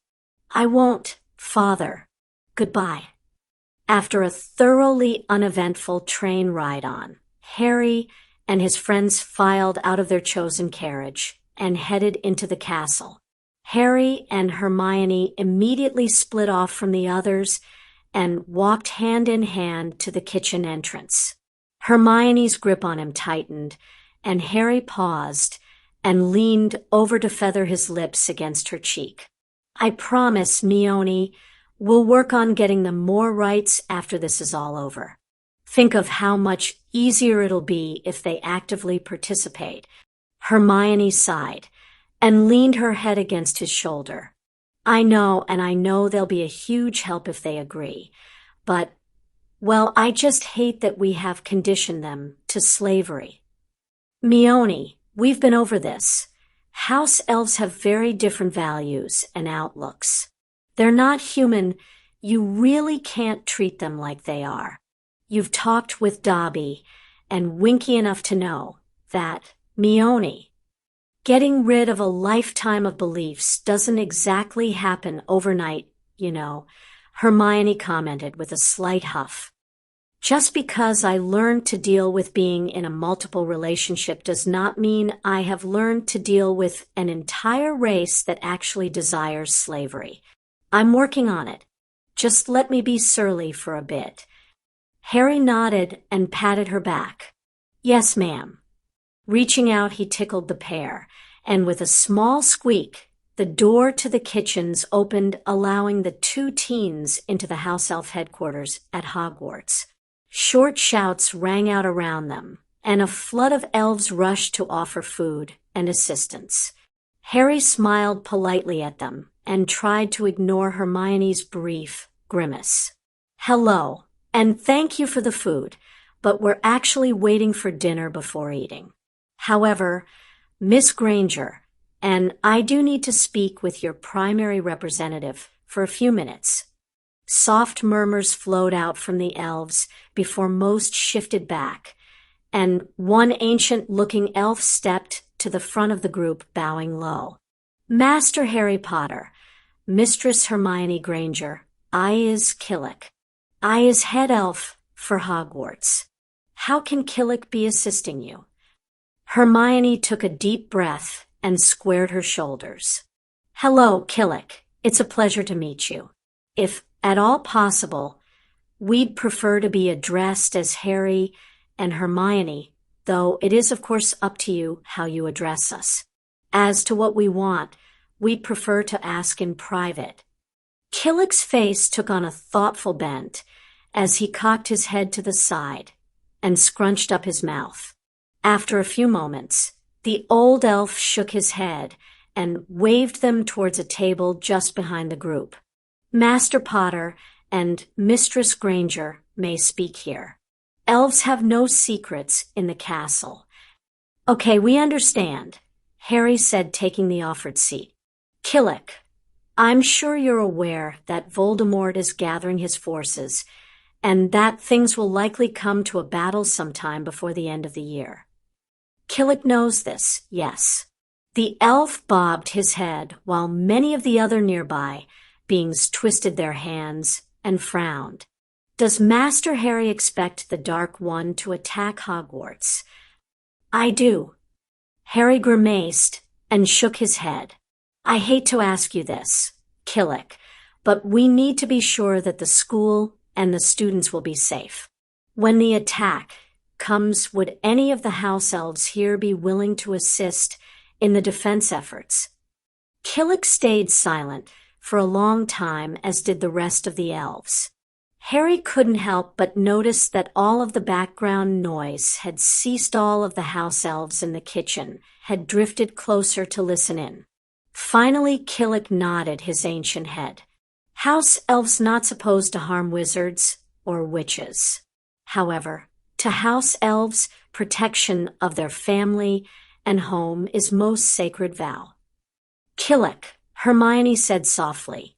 I won't, Father. Goodbye. After a thoroughly uneventful train ride on, Harry and his friends filed out of their chosen carriage and headed into the castle. Harry and Hermione immediately split off from the others and walked hand in hand to the kitchen entrance. Hermione's grip on him tightened, and Harry paused and leaned over to feather his lips against her cheek. I promise, Mione, we'll work on getting them more rights after this is all over. Think of how much easier it'll be if they actively participate. Hermione sighed and leaned her head against his shoulder. I know, and I know they'll be a huge help if they agree. But, well, I just hate that we have conditioned them to slavery. Mione, we've been over this. House elves have very different values and outlooks. They're not human. You really can't treat them like they are. You've talked with Dobby and Winky enough to know that, Mione, getting rid of a lifetime of beliefs doesn't exactly happen overnight, you know, Hermione commented with a slight huff. Just because I learned to deal with being in a multiple relationship does not mean I have learned to deal with an entire race that actually desires slavery. I'm working on it. Just let me be surly for a bit. Harry nodded and patted her back. Yes, ma'am. Reaching out, he tickled the pair, and with a small squeak, the door to the kitchens opened, allowing the two teens into the house elf headquarters at Hogwarts. Short shouts rang out around them, and a flood of elves rushed to offer food and assistance. Harry smiled politely at them and tried to ignore Hermione's brief grimace. Hello, and thank you for the food, but we're actually waiting for dinner before eating. However, Miss Granger, and I do need to speak with your primary representative for a few minutes. Soft murmurs flowed out from the elves before most shifted back, and one ancient-looking elf stepped to the front of the group, bowing low. Master Harry Potter, Mistress Hermione Granger, I is Killick. I is head elf for Hogwarts. How can Killick be assisting you? Hermione took a deep breath and squared her shoulders. Hello, Killick. It's a pleasure to meet you. If at all possible, we'd prefer to be addressed as Harry and Hermione, though it is of course up to you how you address us. As to what we want, we'd prefer to ask in private." Killick's face took on a thoughtful bent as he cocked his head to the side and scrunched up his mouth. After a few moments, the old elf shook his head and waved them towards a table just behind the group. "Master Potter and Mistress Granger may speak here. Elves have no secrets in the castle." "Okay, we understand," Harry said, taking the offered seat. "Killick, I'm sure you're aware that Voldemort is gathering his forces and that things will likely come to a battle sometime before the end of the year." Killick knows this, yes. The elf bobbed his head while many of the other nearby beings twisted their hands and frowned. "Does Master Harry expect the Dark One to attack Hogwarts?" "I do." Harry grimaced and shook his head. "I hate to ask you this, Killick, but we need to be sure that the school and the students will be safe. When the attack comes, would any of the house elves here be willing to assist in the defense efforts?" Killick stayed silent for a long time, as did the rest of the elves. Harry couldn't help but notice that all of the background noise had ceased. All of the house elves in the kitchen had drifted closer to listen in. Finally, Killick nodded his ancient head. House elves not supposed to harm wizards or witches. However, to house elves, protection of their family and home is most sacred vow. "Killick," Hermione said softly,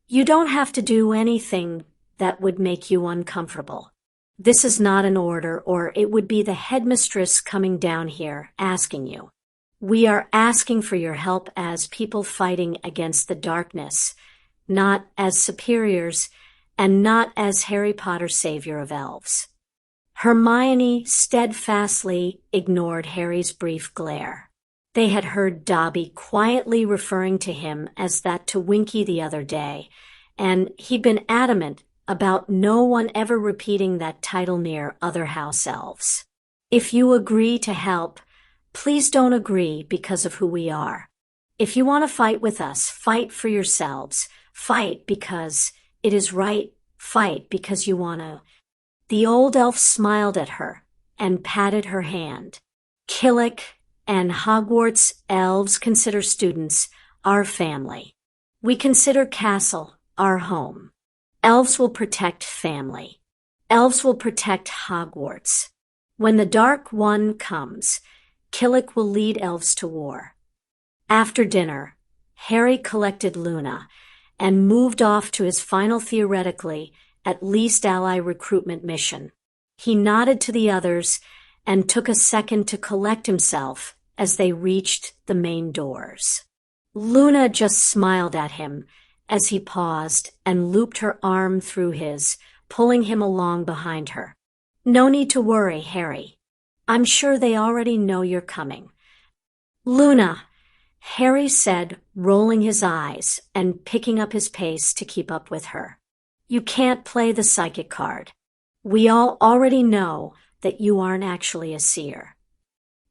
"you don't have to do anything that would make you uncomfortable. This is not an order, or it would be the headmistress coming down here asking you. We are asking for your help as people fighting against the darkness, not as superiors, and not as Harry Potter, savior of elves." Hermione steadfastly ignored Harry's brief glare. They had heard Dobby quietly referring to him as that to Winky the other day, and he'd been adamant about no one ever repeating that title near other house elves. "If you agree to help, please don't agree because of who we are. If you want to fight with us, fight for yourselves. Fight because it is right. Fight because you want to." The old elf smiled at her and patted her hand. "Killick and Hogwarts elves consider students our family. We consider castle our home. Elves will protect family. Elves will protect Hogwarts. When the Dark One comes, Killick will lead elves to war." After dinner, Harry collected Luna and moved off to his final, theoretically at least, ally recruitment mission. He nodded to the others and took a second to collect himself as they reached the main doors. Luna just smiled at him as he paused and looped her arm through his, pulling him along behind her. "No need to worry, Harry. I'm sure they already know you're coming." "Luna," Harry said, rolling his eyes and picking up his pace to keep up with her. "You can't play the psychic card. We all already know that you aren't actually a seer."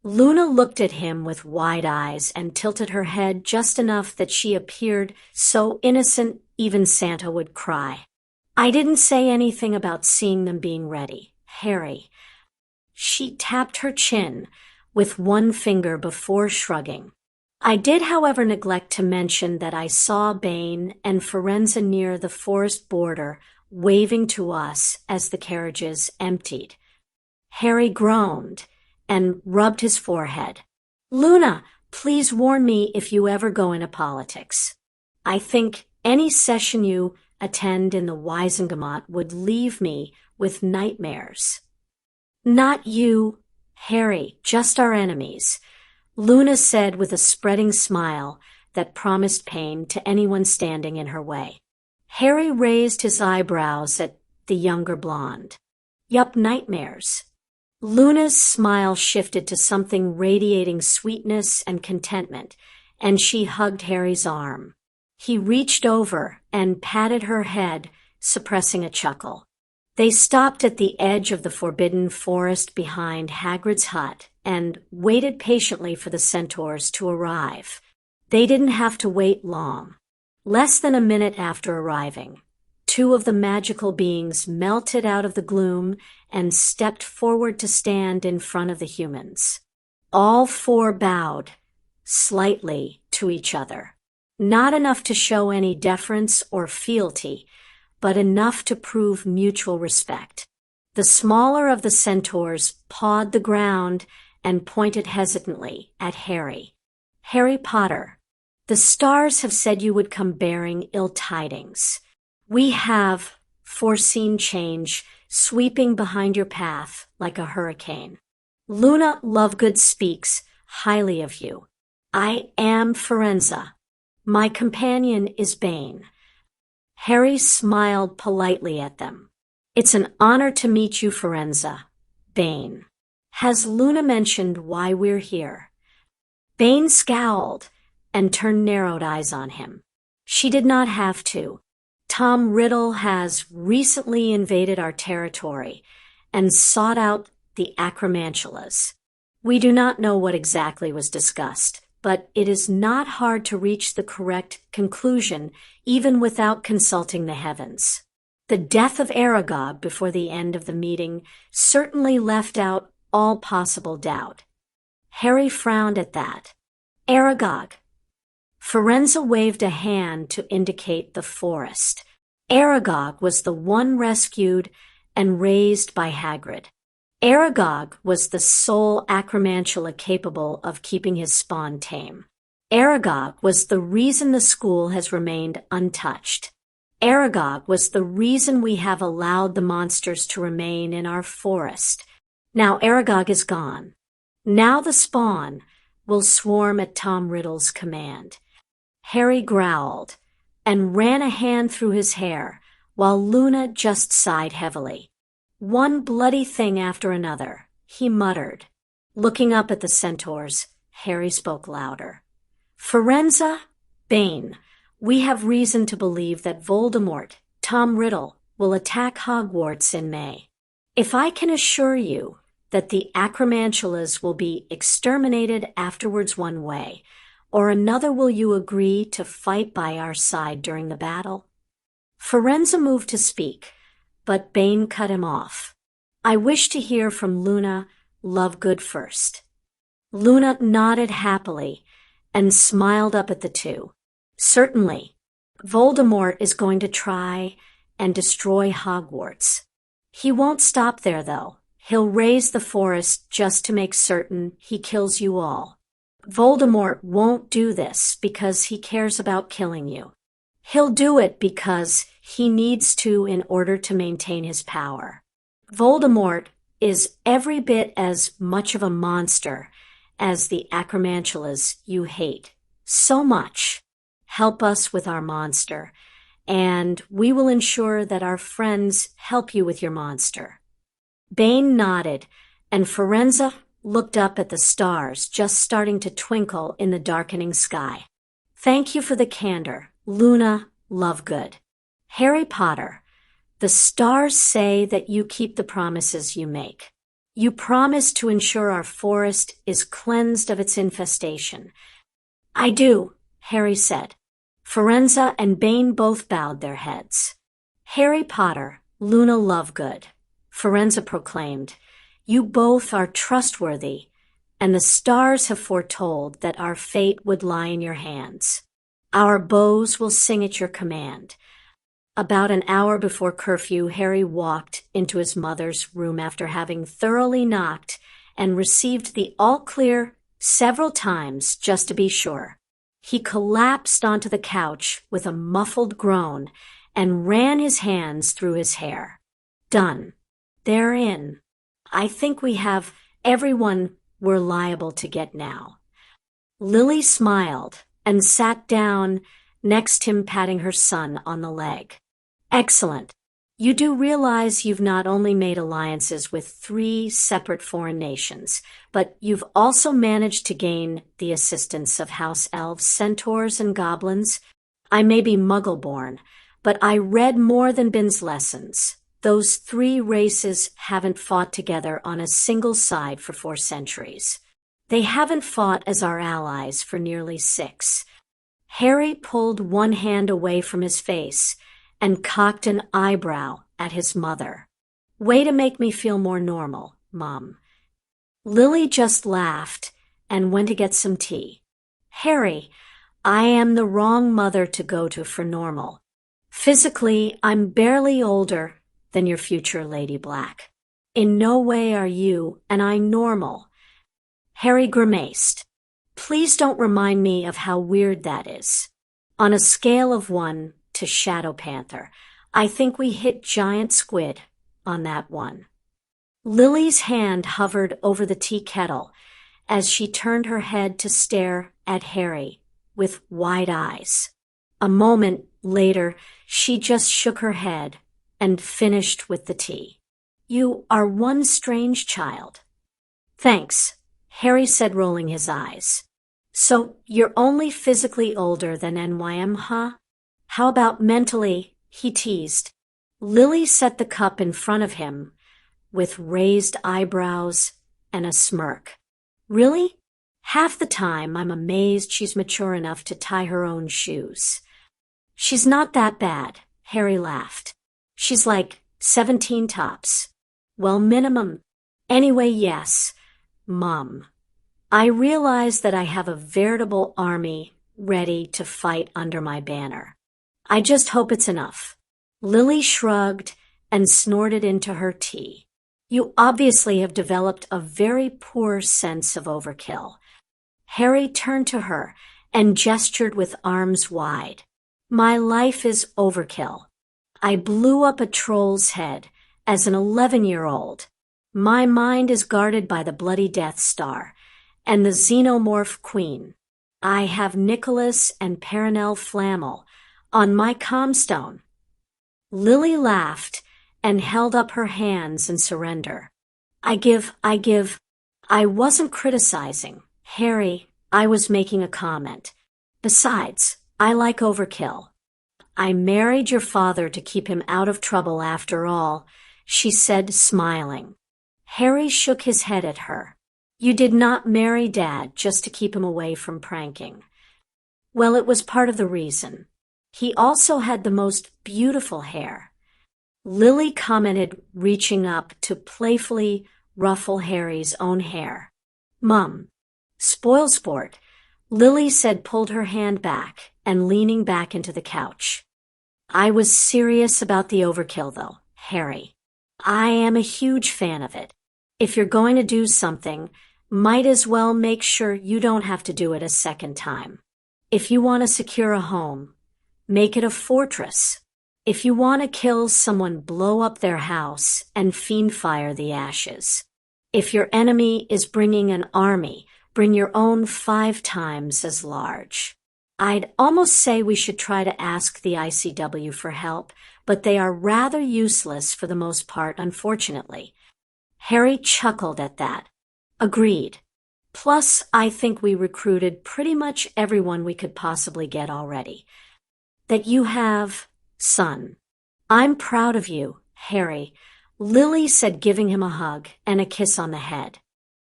Luna looked at him with wide eyes and tilted her head just enough that she appeared so innocent even Santa would cry. "I didn't say anything about seeing them being ready, Harry." She tapped her chin with one finger before shrugging. "I did, however, neglect to mention that I saw Bane and Firenze near the forest border waving to us as the carriages emptied." Harry groaned and rubbed his forehead. "Luna, please warn me if you ever go into politics. I think any session you attend in the Wisengamot would leave me with nightmares." "Not you, Harry, just our enemies," Luna said with a spreading smile that promised pain to anyone standing in her way. Harry raised his eyebrows at the younger blonde. "Yup, nightmares." Luna's smile shifted to something radiating sweetness and contentment, and she hugged Harry's arm. He reached over and patted her head, suppressing a chuckle. They stopped at the edge of the forbidden forest behind Hagrid's hut and waited patiently for the centaurs to arrive. They didn't have to wait long. Less than a minute after arriving, two of the magical beings melted out of the gloom and stepped forward to stand in front of the humans. All four bowed, slightly, to each other. Not enough to show any deference or fealty, but enough to prove mutual respect. The smaller of the centaurs pawed the ground and pointed hesitantly at Harry. Harry Potter, the stars have said you would come bearing ill tidings. We have foreseen change sweeping behind your path like a hurricane. Luna Lovegood speaks highly of you. I am Firenze. My companion is Bane. Harry smiled politely at them. It's an honor to meet you, Firenze. Bane. Has Luna mentioned why we're here? Bane scowled and turned narrowed eyes on him. She did not have to. Tom Riddle has recently invaded our territory and sought out the Acromantulas. We do not know what exactly was discussed, but it is not hard to reach the correct conclusion even without consulting the heavens. The death of Aragog before the end of the meeting certainly left out all possible doubt. Harry frowned at that. Aragog. Firenze waved a hand to indicate the forest. Aragog was the one rescued and raised by Hagrid. Aragog was the sole Acromantula capable of keeping his spawn tame. Aragog was the reason the school has remained untouched. Aragog was the reason we have allowed the monsters to remain in our forest. Now Aragog is gone. Now the spawn will swarm at Tom Riddle's command. Harry growled and ran a hand through his hair, while Luna just sighed heavily. One bloody thing after another, he muttered. Looking up at the centaurs, Harry spoke louder. Firenze, Bane, we have reason to believe that Voldemort, Tom Riddle, will attack Hogwarts in May. If I can assure you that the Acromantulas will be exterminated afterwards one way, or another, will you agree to fight by our side during the battle? Firenze moved to speak, but Bane cut him off. I wish to hear from Luna Lovegood first. Luna nodded happily and smiled up at the two. Certainly, Voldemort is going to try and destroy Hogwarts. He won't stop there, though. He'll raise the forest just to make certain he kills you all. Voldemort won't do this because he cares about killing you. He'll do it because he needs to in order to maintain his power. Voldemort is every bit as much of a monster as the Acromantulas you hate. So much. Help us with our monster, and we will ensure that our friends help you with your monster. Bane nodded, and Firenze looked up at the stars just starting to twinkle in the darkening sky. Thank you for the candor, Luna Lovegood. Harry Potter, the stars say that you keep the promises you make. You promise to ensure our forest is cleansed of its infestation. I do, Harry said. Firenze and Bane both bowed their heads. Harry Potter, Luna Lovegood, Firenze proclaimed, you both are trustworthy, and the stars have foretold that our fate would lie in your hands. Our bows will sing at your command. About an hour before curfew, Harry walked into his mother's room after having thoroughly knocked and received the all-clear several times just to be sure. He collapsed onto the couch with a muffled groan and ran his hands through his hair. Done. They're in. I think we have everyone we're liable to get now. Lily smiled and sat down next him, patting her son on the leg. Excellent. You do realize you've not only made alliances with 3 separate foreign nations, but you've also managed to gain the assistance of house elves, centaurs, and goblins. I may be muggle-born, but I read more than Bin's lessons. Those 3 races haven't fought together on a single side for 4 centuries. They haven't fought as our allies for nearly 6. Harry pulled one hand away from his face and cocked an eyebrow at his mother. Way to make me feel more normal, Mom. Lily just laughed and went to get some tea. Harry, I am the wrong mother to go to for normal. Physically, I'm barely older than your future Lady Black. In no way are you and I normal. Harry grimaced. Please don't remind me of how weird that is. On a scale of 1 to Shadow Panther, I think we hit giant squid on that one. Lily's hand hovered over the tea kettle as she turned her head to stare at Harry with wide eyes. A moment later, she just shook her head and finished with the tea. You are one strange child. Thanks, Harry said, rolling his eyes. So you're only physically older than NYM, huh? How about mentally? He teased. Lily set the cup in front of him with raised eyebrows and a smirk. Really? Half the time I'm amazed she's mature enough to tie her own shoes. She's not that bad, Harry laughed. She's like 17 tops. Well, minimum. Anyway, yes, Mom. I realize that I have a veritable army ready to fight under my banner. I just hope it's enough. Lily shrugged and snorted into her tea. You obviously have developed a very poor sense of overkill. Harry turned to her and gestured with arms wide. My life is overkill. I blew up a troll's head as an 11-year-old. My mind is guarded by the Bloody Death Star and the Xenomorph Queen. I have Nicholas and Perenelle Flammel on my comstone. Lily laughed and held up her hands in surrender. I give. I wasn't criticizing, Harry. I was making a comment. Besides, I like overkill. I married your father to keep him out of trouble after all, she said, smiling. Harry shook his head at her. You did not marry Dad just to keep him away from pranking. Well, it was part of the reason. He also had the most beautiful hair. Lily commented, reaching up to playfully ruffle Harry's own hair. Mum. Spoil sport, Lily said, pulled her hand back and leaning back into the couch. I was serious about the overkill, though, Harry. I am a huge fan of it. If you're going to do something, might as well make sure you don't have to do it a second time. If you want to secure a home, make it a fortress. If you want to kill someone, blow up their house and fiend fire the ashes. If your enemy is bringing an army, bring your own 5 times as large. I'd almost say we should try to ask the ICW for help, but they are rather useless for the most part, unfortunately. Harry chuckled at that. Agreed. Plus, I think we recruited pretty much everyone we could possibly get already. That you have, son. I'm proud of you, Harry, Lily said, giving him a hug and a kiss on the head.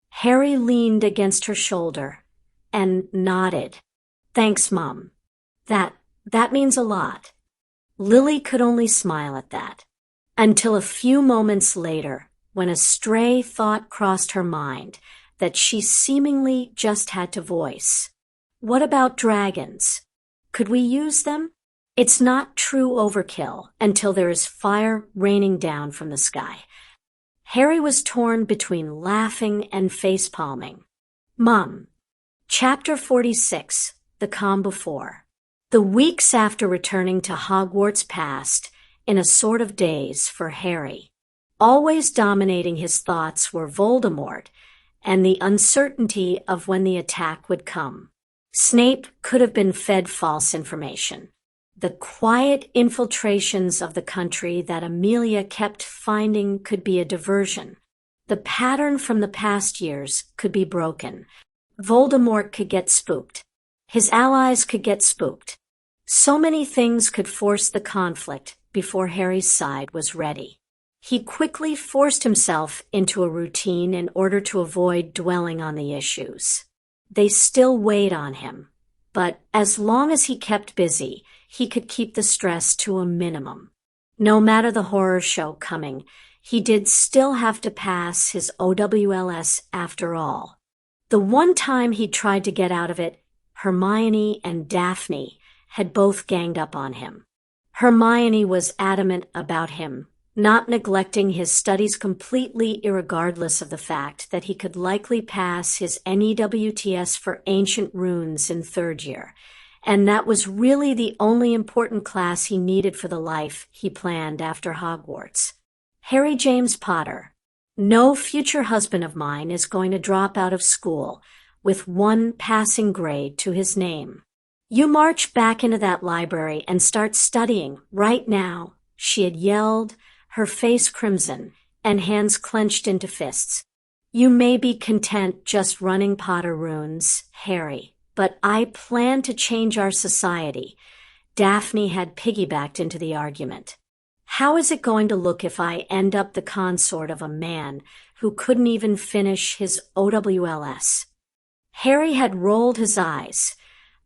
Harry leaned against her shoulder and nodded. Thanks, Mom. That means a lot. Lily could only smile at that. Until a few moments later, when a stray thought crossed her mind that she seemingly just had to voice. What about dragons? Could we use them? It's not true overkill until there is fire raining down from the sky. Harry was torn between laughing and facepalming. Mom. Chapter 46, The Calm Before. The weeks after returning to Hogwarts passed in a sort of daze for Harry. Always dominating his thoughts were Voldemort and the uncertainty of when the attack would come. Snape could have been fed false information. The quiet infiltrations of the country that Amelia kept finding could be a diversion. The pattern from the past years could be broken. Voldemort could get spooked. His allies could get spooked. So many things could force the conflict before Harry's side was ready. He quickly forced himself into a routine in order to avoid dwelling on the issues. They still weighed on him, but as long as he kept busy, he could keep the stress to a minimum. No matter the horror show coming, he did still have to pass his OWLS after all. The one time he tried to get out of it, Hermione and Daphne had both ganged up on him. Hermione was adamant about him not neglecting his studies completely, irregardless of the fact that he could likely pass his NEWTS for ancient runes in third year, and that was really the only important class he needed for the life he planned after Hogwarts. Harry James Potter. No future husband of mine is going to drop out of school with one passing grade to his name. You march back into that library and start studying right now, she had yelled, her face crimson and hands clenched into fists. You may be content just running Potter runes, Harry, but I plan to change our society. Daphne had piggybacked into the argument. How is it going to look if I end up the consort of a man who couldn't even finish his OWLS? Harry had rolled his eyes,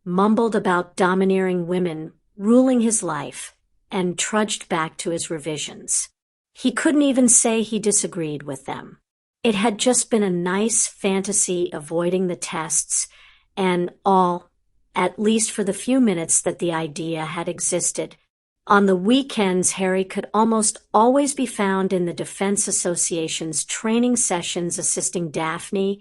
mumbled about domineering women ruling his life, and trudged back to his revisions. He couldn't even say he disagreed with them. It had just been a nice fantasy avoiding the tests and all, at least for the few minutes that the idea had existed. On the weekends, Harry could almost always be found in the Defense Association's training sessions assisting Daphne,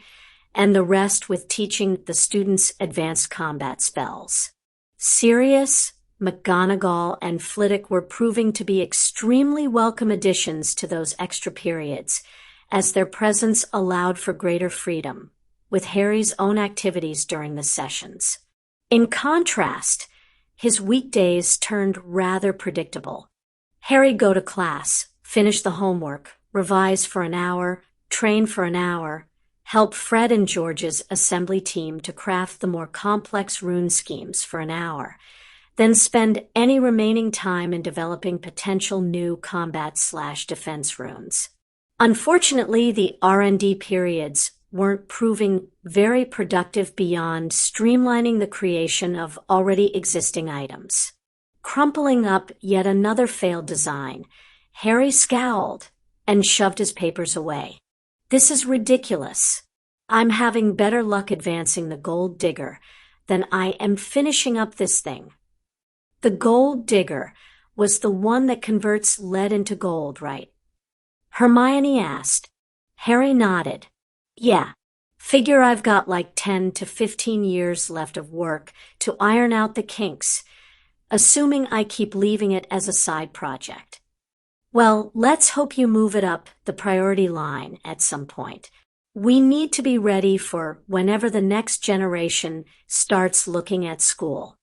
and the rest with teaching the students advanced combat spells. Sirius, McGonagall, and Flitwick were proving to be extremely welcome additions to those extra periods, as their presence allowed for greater freedom, with Harry's own activities during the sessions. In contrast, his weekdays turned rather predictable. Harry'd go to class, finish the homework, revise for an hour, train for an hour, help Fred and George's assembly team to craft the more complex rune schemes for an hour, then spend any remaining time in developing potential new combat/defense runes. Unfortunately, the R&D periods weren't proving very productive beyond streamlining the creation of already existing items. Crumpling up yet another failed design, Harry scowled and shoved his papers away. This is ridiculous. I'm having better luck advancing the Gold Digger than I am finishing up this thing. The Gold Digger was the one that converts lead into gold, right? Hermione asked. Harry nodded. Yeah. Figure I've got like 10 to 15 years left of work to iron out the kinks, assuming I keep leaving it as a side project. Well, let's hope you move it up the priority line at some point. We need to be ready for whenever the next generation starts looking at school.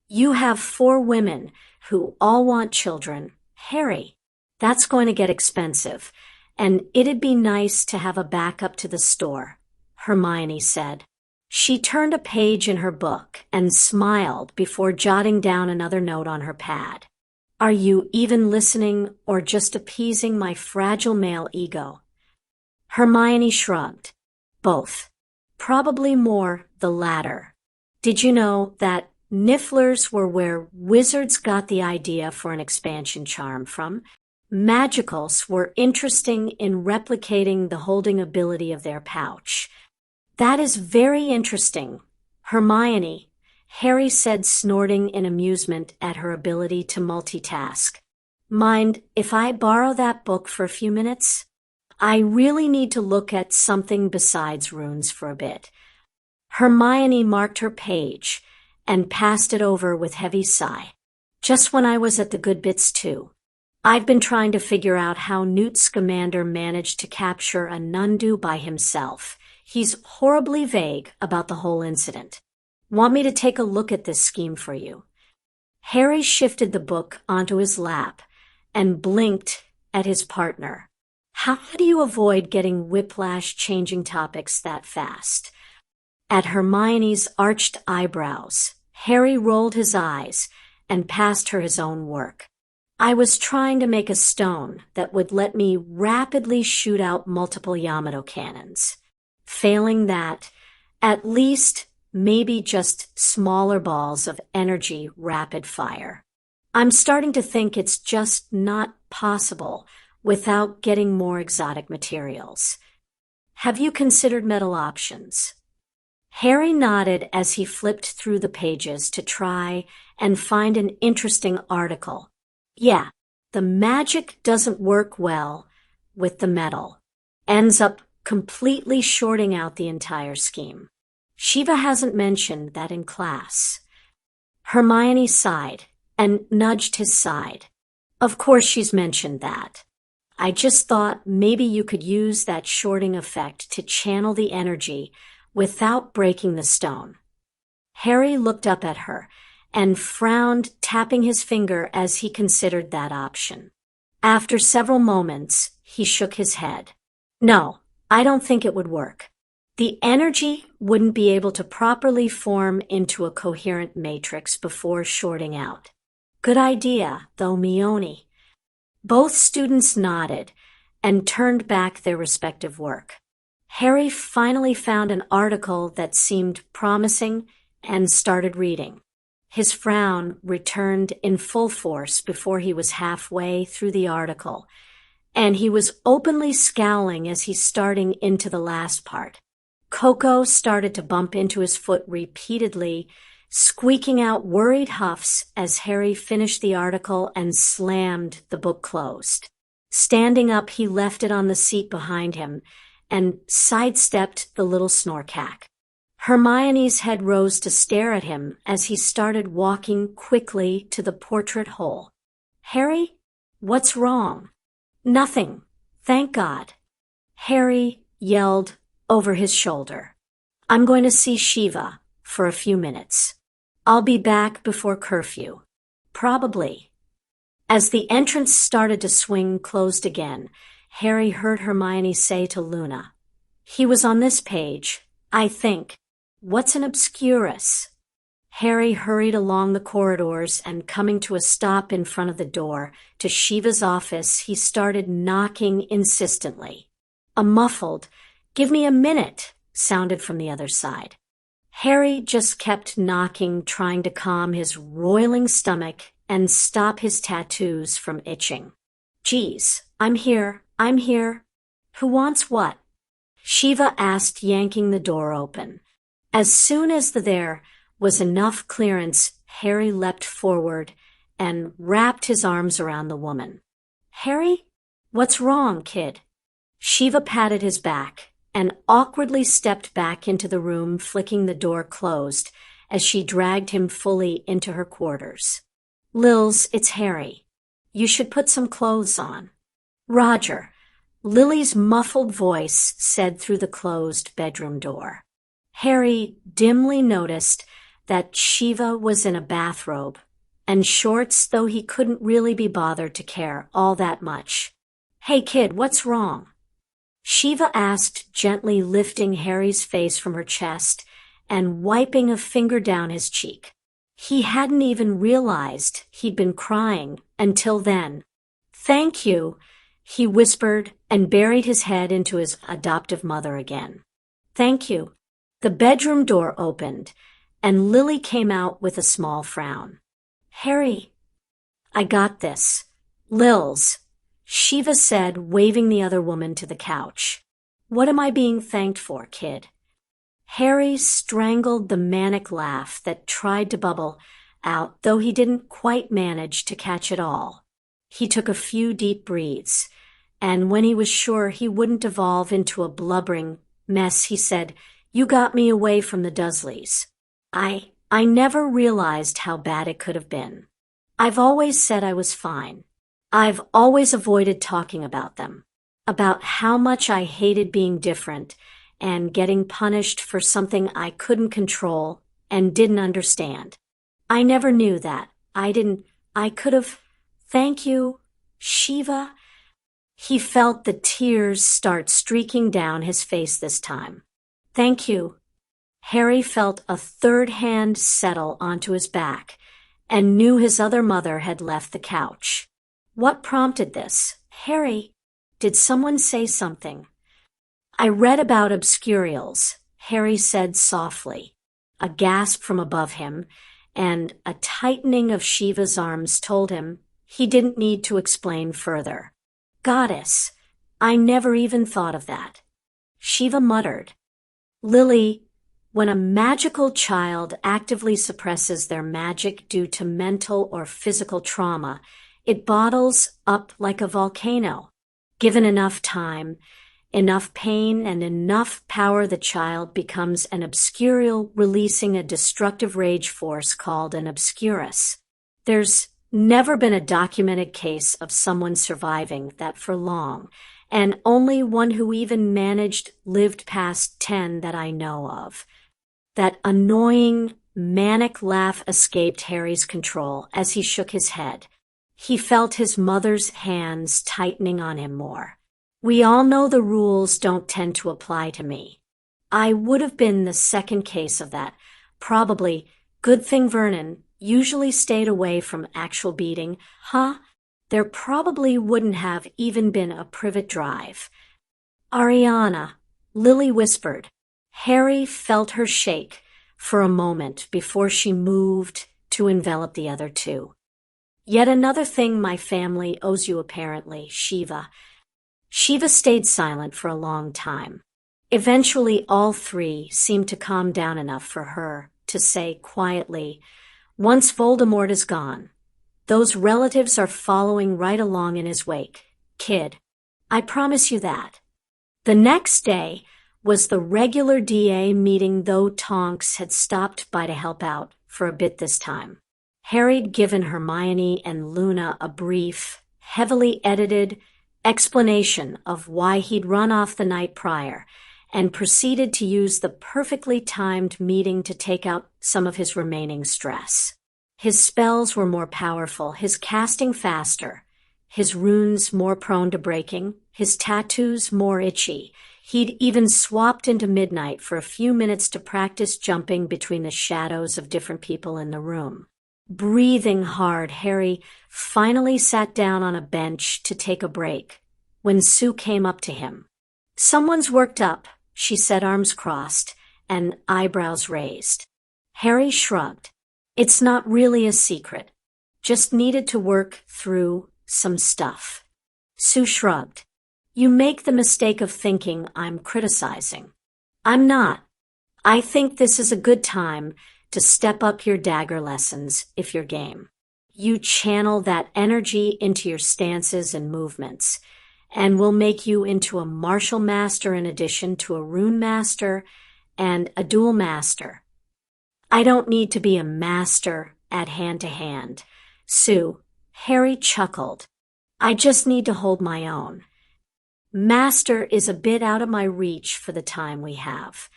You have 4 women who all want children. Harry, that's going to get expensive, and it'd be nice to have a backup to the store, Hermione said. She turned a page in her book and smiled before jotting down another note on her pad. Are you even listening or just appeasing my fragile male ego? Hermione shrugged. Both. Probably more the latter. Did you know that Nifflers were where wizards got the idea for an expansion charm from? Magicals were interesting in replicating the holding ability of their pouch. That is very interesting, Hermione, Harry said, snorting in amusement at her ability to multitask. Mind if I borrow that book for a few minutes? I really need to look at something besides runes for a bit. Hermione marked her page and passed it over with heavy sigh. Just when I was at the good bits too. I've been trying to figure out how Newt Scamander managed to capture a Nundu by himself. He's horribly vague about the whole incident. Want me to take a look at this scheme for you? Harry shifted the book onto his lap and blinked at his partner. How do you avoid getting whiplash changing topics that fast? At Hermione's arched eyebrows, Harry rolled his eyes and passed her his own work. I was trying to make a stone that would let me rapidly shoot out multiple Yamato cannons. Failing that, at least maybe just smaller balls of energy rapid fire. I'm starting to think it's just not possible without getting more exotic materials. Have you considered metal options? Harry nodded as he flipped through the pages to try and find an interesting article. Yeah, the magic doesn't work well with the metal. Ends up completely shorting out the entire scheme. Shiva hasn't mentioned that in class. Hermione sighed and nudged his side. Of course she's mentioned that. I just thought maybe you could use that shorting effect to channel the energy without breaking the stone. Harry looked up at her and frowned, tapping his finger as he considered that option. After several moments, he shook his head. No, I don't think it would work. The energy wouldn't be able to properly form into a coherent matrix before shorting out. Good idea, though, Mione. Both students nodded and turned back their respective work. Harry finally found an article that seemed promising and started reading. His frown returned in full force before he was halfway through the article, and he was openly scowling as he's starting into the last part. Coco started to bump into his foot repeatedly, squeaking out worried huffs as Harry finished the article and slammed the book closed. Standing up, he left it on the seat behind him and sidestepped the little snorkack. Hermione's head rose to stare at him as he started walking quickly to the portrait hole. Harry, what's wrong? Nothing, thank God. Harry yelled over his shoulder. I'm going to see Shiva for a few minutes. I'll be back before curfew. Probably. As the entrance started to swing closed again, Harry heard Hermione say to Luna, He was on this page, I think. What's an obscurus? Harry hurried along the corridors and coming to a stop in front of the door to Shiva's office, he started knocking insistently. A muffled, "Give me a minute," sounded from the other side. Harry just kept knocking, trying to calm his roiling stomach and stop his tattoos from itching. Geez, I'm here. Who wants what? Shiva asked, yanking the door open. As soon as there was enough clearance, Harry leapt forward and wrapped his arms around the woman. Harry? What's wrong, kid? Shiva patted his back and awkwardly stepped back into the room, flicking the door closed as she dragged him fully into her quarters. Lils, it's Harry. You should put some clothes on. Roger, Lily's muffled voice said through the closed bedroom door. Harry dimly noticed that Shiva was in a bathrobe and shorts, though he couldn't really be bothered to care all that much. Hey kid, what's wrong? Shiva asked, gently lifting Harry's face from her chest and wiping a finger down his cheek. He hadn't even realized he'd been crying until then. Thank you, he whispered and buried his head into his adoptive mother again. Thank you. The bedroom door opened, and Lily came out with a small frown. Harry, I got this. Lils, Shiva said, waving the other woman to the couch. What am I being thanked for, kid? Harry strangled the manic laugh that tried to bubble out, though he didn't quite manage to catch it all. He took a few deep breaths, and when he was sure he wouldn't devolve into a blubbering mess, he said, You got me away from the Dursleys. I never realized how bad it could have been. I've always said I was fine. I've always avoided talking about them, about how much I hated being different and getting punished for something I couldn't control and didn't understand. I never knew that. I could have. Thank you, Shiva. He felt the tears start streaking down his face this time. Thank you. Harry felt a third hand settle onto his back and knew his other mother had left the couch. What prompted this? Harry, did someone say something? I read about obscurials, Harry said softly. A gasp from above him, and a tightening of Shiva's arms told him he didn't need to explain further. Goddess, I never even thought of that. Shiva muttered. Lily, when a magical child actively suppresses their magic due to mental or physical trauma, it bottles up like a volcano. Given enough time, enough pain, and enough power, the child becomes an obscurial, releasing a destructive rage force called an obscurus. There's never been a documented case of someone surviving that for long, and only one who even managed lived past 10 that I know of. That annoying, manic laugh escaped Harry's control as he shook his head. He felt his mother's hands tightening on him more. We all know the rules don't tend to apply to me. I would have been the second case of that. Probably. Good thing Vernon usually stayed away from actual beating. Huh? There probably wouldn't have even been a privet drive. Ariana, Lily whispered. Harry felt her shake for a moment before she moved to envelop the other two. Yet another thing my family owes you, apparently, Shiva. Shiva stayed silent for a long time. Eventually, all three seemed to calm down enough for her to say quietly, once Voldemort is gone, those relatives are following right along in his wake. Kid, I promise you that. The next day was the regular DA meeting, though Tonks had stopped by to help out for a bit this time. Harry'd given Hermione and Luna a brief, heavily edited explanation of why he'd run off the night prior, and proceeded to use the perfectly timed meeting to take out some of his remaining stress. His spells were more powerful, his casting faster, his runes more prone to breaking, his tattoos more itchy. He'd even swapped into midnight for a few minutes to practice jumping between the shadows of different people in the room. Breathing hard, Harry finally sat down on a bench to take a break when Sue came up to him. Someone's worked up, she said, arms crossed and eyebrows raised. Harry shrugged. It's not really a secret. Just needed to work through some stuff. Sue shrugged. You make the mistake of thinking I'm criticizing. I'm not. I think this is a good time to step up your dagger lessons if you're game. You channel that energy into your stances and movements, and we'll make you into a martial master in addition to a rune master and a duel master. I don't need to be a master at hand-to-hand. Sue, Harry chuckled. I just need to hold my own. Master is a bit out of my reach for the time we have.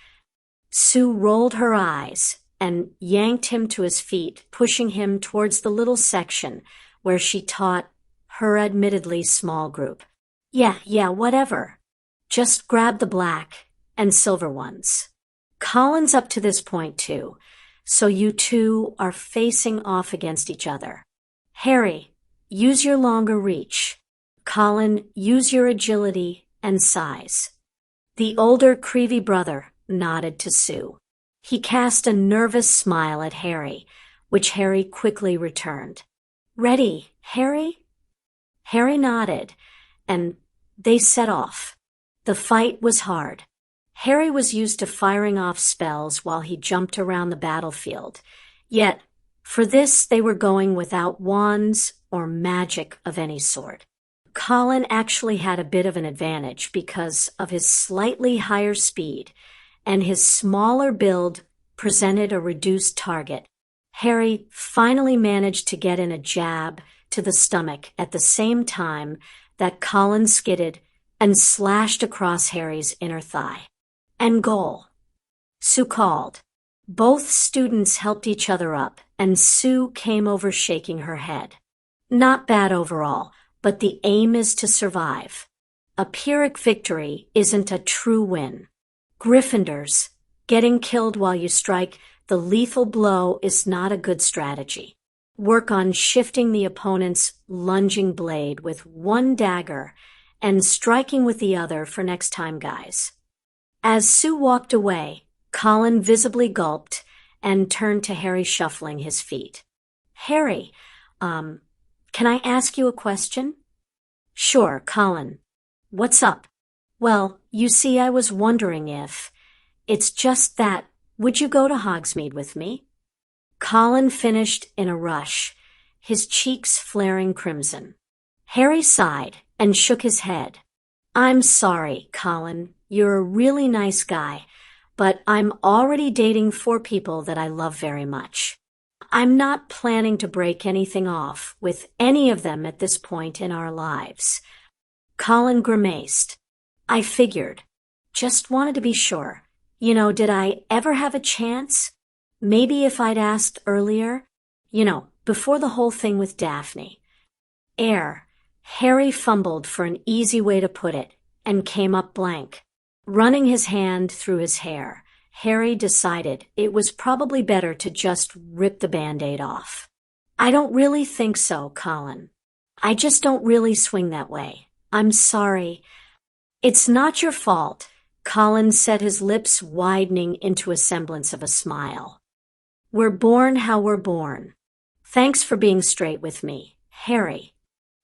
Sue rolled her eyes and yanked him to his feet, pushing him towards the little section where she taught her admittedly small group. Yeah, whatever. Just grab the black and silver ones. Colin's up to this point too, so you two are facing off against each other. Harry, use your longer reach. Colin, use your agility and size. The older Creevy brother nodded to Sue. He cast a nervous smile at Harry, which Harry quickly returned. Ready, Harry? Harry nodded, and they set off. The fight was hard. Harry was used to firing off spells while he jumped around the battlefield, yet for this they were going without wands or magic of any sort. Colin actually had a bit of an advantage because of his slightly higher speed, and his smaller build presented a reduced target. Harry finally managed to get in a jab to the stomach at the same time that Colin skidded and slashed across Harry's inner thigh. And goal. Sue called. Both students helped each other up, and Sue came over shaking her head. Not bad overall, but the aim is to survive. A Pyrrhic victory isn't a true win. Gryffindors, getting killed while you strike the lethal blow is not a good strategy. Work on shifting the opponent's lunging blade with one dagger and striking with the other for next time, guys. As Sue walked away, Colin visibly gulped and turned to Harry shuffling his feet. Harry, can I ask you a question? Sure, Colin. What's up? Well, you see, I was wondering if... It's just that, would you go to Hogsmeade with me? Colin finished in a rush, his cheeks flaring crimson. Harry sighed and shook his head. I'm sorry, Colin. You're a really nice guy, but I'm already dating 4 people that I love very much. I'm not planning to break anything off with any of them at this point in our lives. Colin grimaced. I figured. Just wanted to be sure. Did I ever have a chance? Maybe if I'd asked earlier? Before the whole thing with Daphne. Harry fumbled for an easy way to put it and came up blank. Running his hand through his hair, Harry decided it was probably better to just rip the Band-Aid off. I don't really think so, Colin. I just don't really swing that way. I'm sorry. It's not your fault, Colin said, his lips widening into a semblance of a smile. We're born how we're born. Thanks for being straight with me, Harry.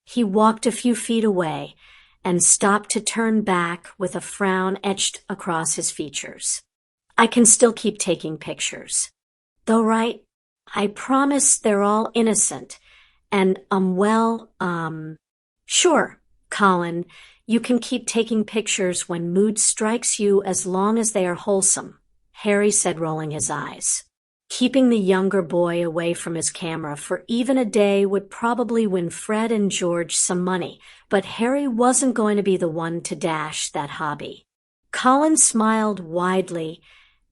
He walked a few feet away and stopped to turn back with a frown etched across his features. I can still keep taking pictures. Though, right? I promise they're all innocent. And, sure, Colin, you can keep taking pictures when mood strikes you as long as they are wholesome, Harry said, rolling his eyes. Keeping the younger boy away from his camera for even a day would probably win Fred and George some money, but Harry wasn't going to be the one to dash that hobby. Colin smiled widely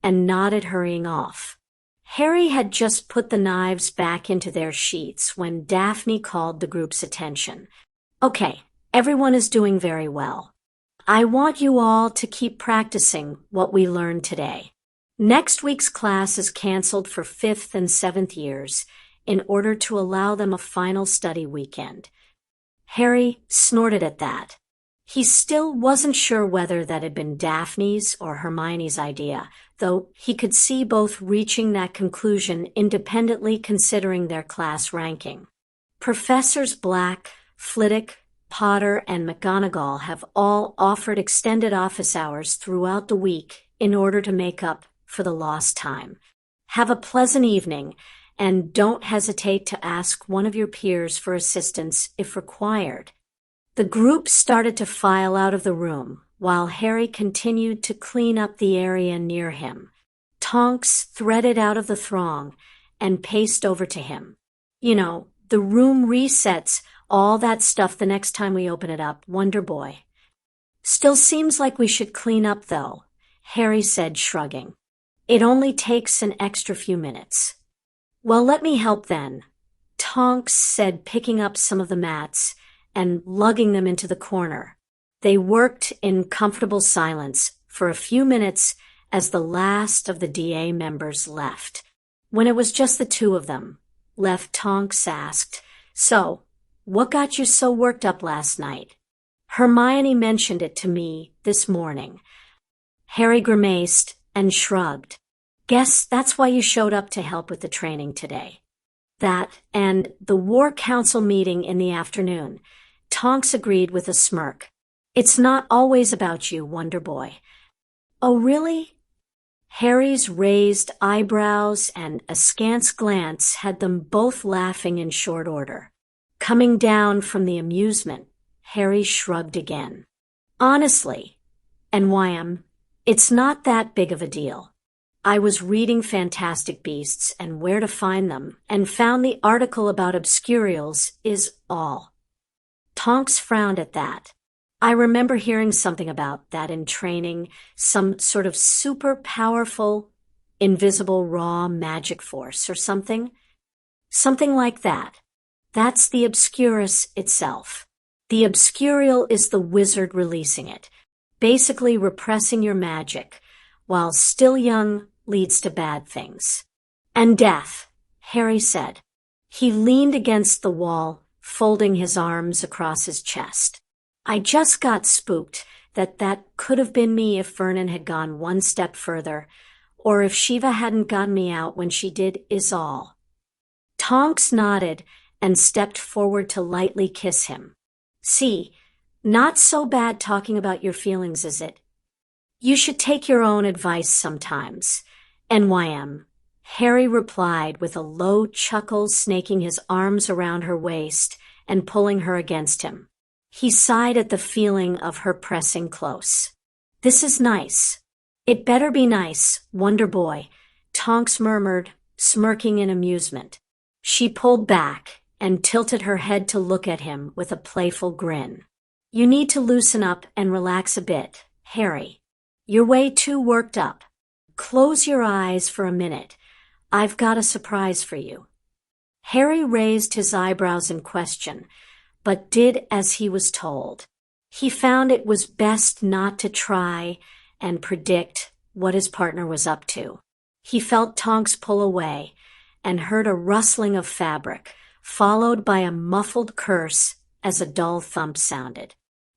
and nodded, hurrying off. Harry had just put the knives back into their sheaths when Daphne called the group's attention. Okay, everyone is doing very well. I want you all to keep practicing what we learned today. Next week's class is canceled for 5th and 7th years in order to allow them a final study weekend. Harry snorted at that. He still wasn't sure whether that had been Daphne's or Hermione's idea, though he could see both reaching that conclusion independently considering their class ranking. Professors Black, Flitwick, Potter, and McGonagall have all offered extended office hours throughout the week in order to make up for the lost time. Have a pleasant evening, and don't hesitate to ask one of your peers for assistance if required. The group started to file out of the room, while Harry continued to clean up the area near him. Tonks threaded out of the throng and paced over to him. The room resets all that stuff the next time we open it up, Wonder Boy. Still seems like we should clean up, though, Harry said, shrugging. It only takes an extra few minutes. Well, let me help then, Tonks said, picking up some of the mats and lugging them into the corner. They worked in comfortable silence for a few minutes as the last of the DA members left. When it was just the 2 of them left, Tonks asked, So, what got you so worked up last night? Hermione mentioned it to me this morning. Harry grimaced and shrugged. Guess that's why you showed up to help with the training today. That and the War Council meeting in the afternoon, Tonks agreed with a smirk. It's not always about you, Wonder Boy. Oh, really? Harry's raised eyebrows and askance glance had them both laughing in short order. Coming down from the amusement, Harry shrugged again. Honestly, and it's not that big of a deal. I was reading Fantastic Beasts and Where to Find Them, and found the article about obscurials is all. Tonks frowned at that. I remember hearing something about that in training, some sort of super powerful, invisible raw magic force or something. Something like that. That's the obscurus itself. The obscurial is the wizard releasing it. Basically repressing your magic, while still young, leads to bad things. And death, Harry said. He leaned against the wall, folding his arms across his chest. I just got spooked that could have been me if Vernon had gone one step further, or if Shiva hadn't gotten me out when she did is all. Tonks nodded and stepped forward to lightly kiss him. See, not so bad talking about your feelings, is it? You should take your own advice sometimes. NYM. Harry replied with a low chuckle, snaking his arms around her waist and pulling her against him. He sighed at the feeling of her pressing close. This is nice. It better be nice, Wonder Boy, Tonks murmured, smirking in amusement. She pulled back and tilted her head to look at him with a playful grin. You need to loosen up and relax a bit, Harry. You're way too worked up. Close your eyes for a minute. I've got a surprise for you. Harry raised his eyebrows in question, but did as he was told. He found it was best not to try and predict what his partner was up to. He felt Tonks pull away and heard a rustling of fabric, followed by a muffled curse as a dull thump sounded.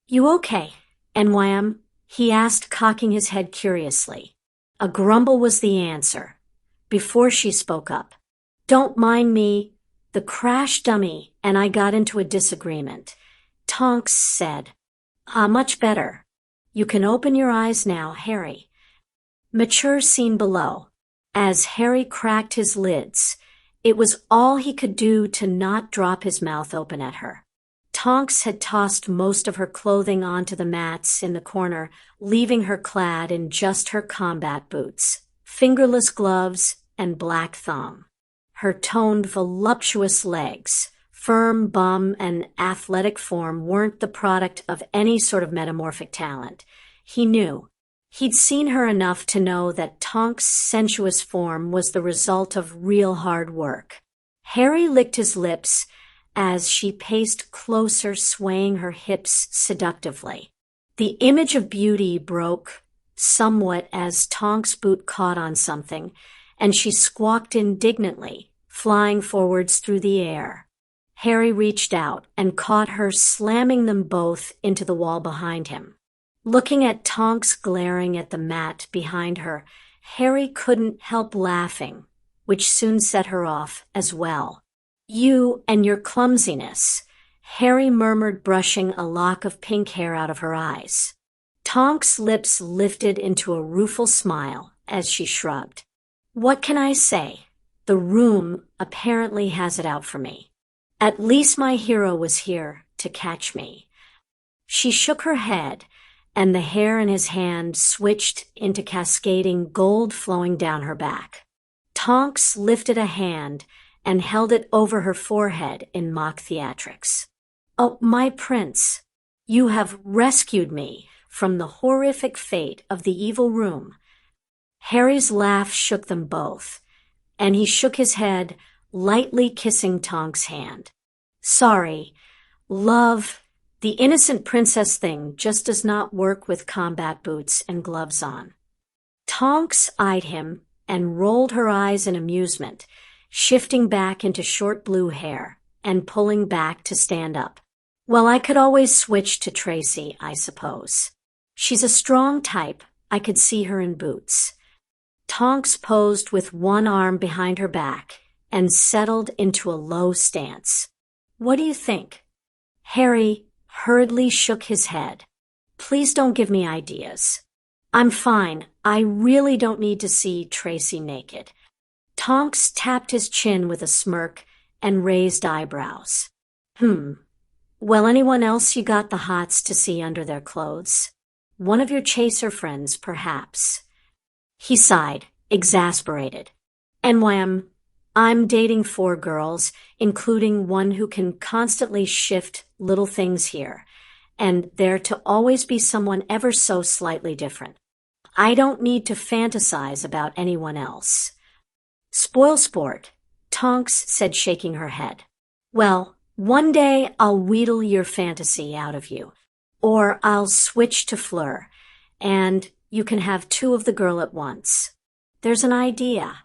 You okay, NYM? He asked, cocking his head curiously. A grumble was the answer. Before she spoke up. Don't mind me. The crash dummy and I got into a disagreement. Tonks said. Much better. You can open your eyes now, Harry. Mature scene below. As Harry cracked his lids, it was all he could do to not drop his mouth open at her. Tonks had tossed most of her clothing onto the mats in the corner, leaving her clad in just her combat boots, fingerless gloves, and black thong. Her toned, voluptuous legs, firm bum, and athletic form weren't the product of any sort of metamorphic talent. He knew. He'd seen her enough to know that Tonks' sensuous form was the result of real hard work. Harry licked his lips as she paced closer, swaying her hips seductively. The image of beauty broke somewhat as Tonks' boot caught on something, and she squawked indignantly, flying forwards through the air. Harry reached out and caught her, slamming them both into the wall behind him. Looking at Tonks glaring at the mat behind her, Harry couldn't help laughing, which soon set her off as well. You and your clumsiness, Harry murmured, brushing a lock of pink hair out of her eyes. Tonks' lips lifted into a rueful smile as she shrugged. What can I say? The room apparently has it out for me. At least my hero was here to catch me. She shook her head, and the hair in his hand switched into cascading gold flowing down her back. Tonks lifted a hand and held it over her forehead in mock theatrics. Oh, my prince, you have rescued me from the horrific fate of the evil room. Harry's laugh shook them both, and he shook his head, lightly kissing Tonks' hand. Sorry, love, the innocent princess thing just does not work with combat boots and gloves on. Tonks eyed him and rolled her eyes in amusement, shifting back into short blue hair and pulling back to stand up. Well, I could always switch to Tracy, I suppose. She's a strong type. I could see her in boots. Tonks posed with one arm behind her back and settled into a low stance. What do you think? Harry hurriedly shook his head. Please don't give me ideas. I'm fine. I really don't need to see Tracy naked. Tonks tapped his chin with a smirk and raised eyebrows. Well, anyone else you got the hots to see under their clothes? One of your chaser friends, perhaps. He sighed, exasperated. NYM, I'm dating 4 girls, including one who can constantly shift little things here, and there to always be someone ever so slightly different. I don't need to fantasize about anyone else. Spoil sport, Tonks said, shaking her head. Well, one day I'll wheedle your fantasy out of you, or I'll switch to Fleur, and you can have 2 of the girl at once. There's an idea.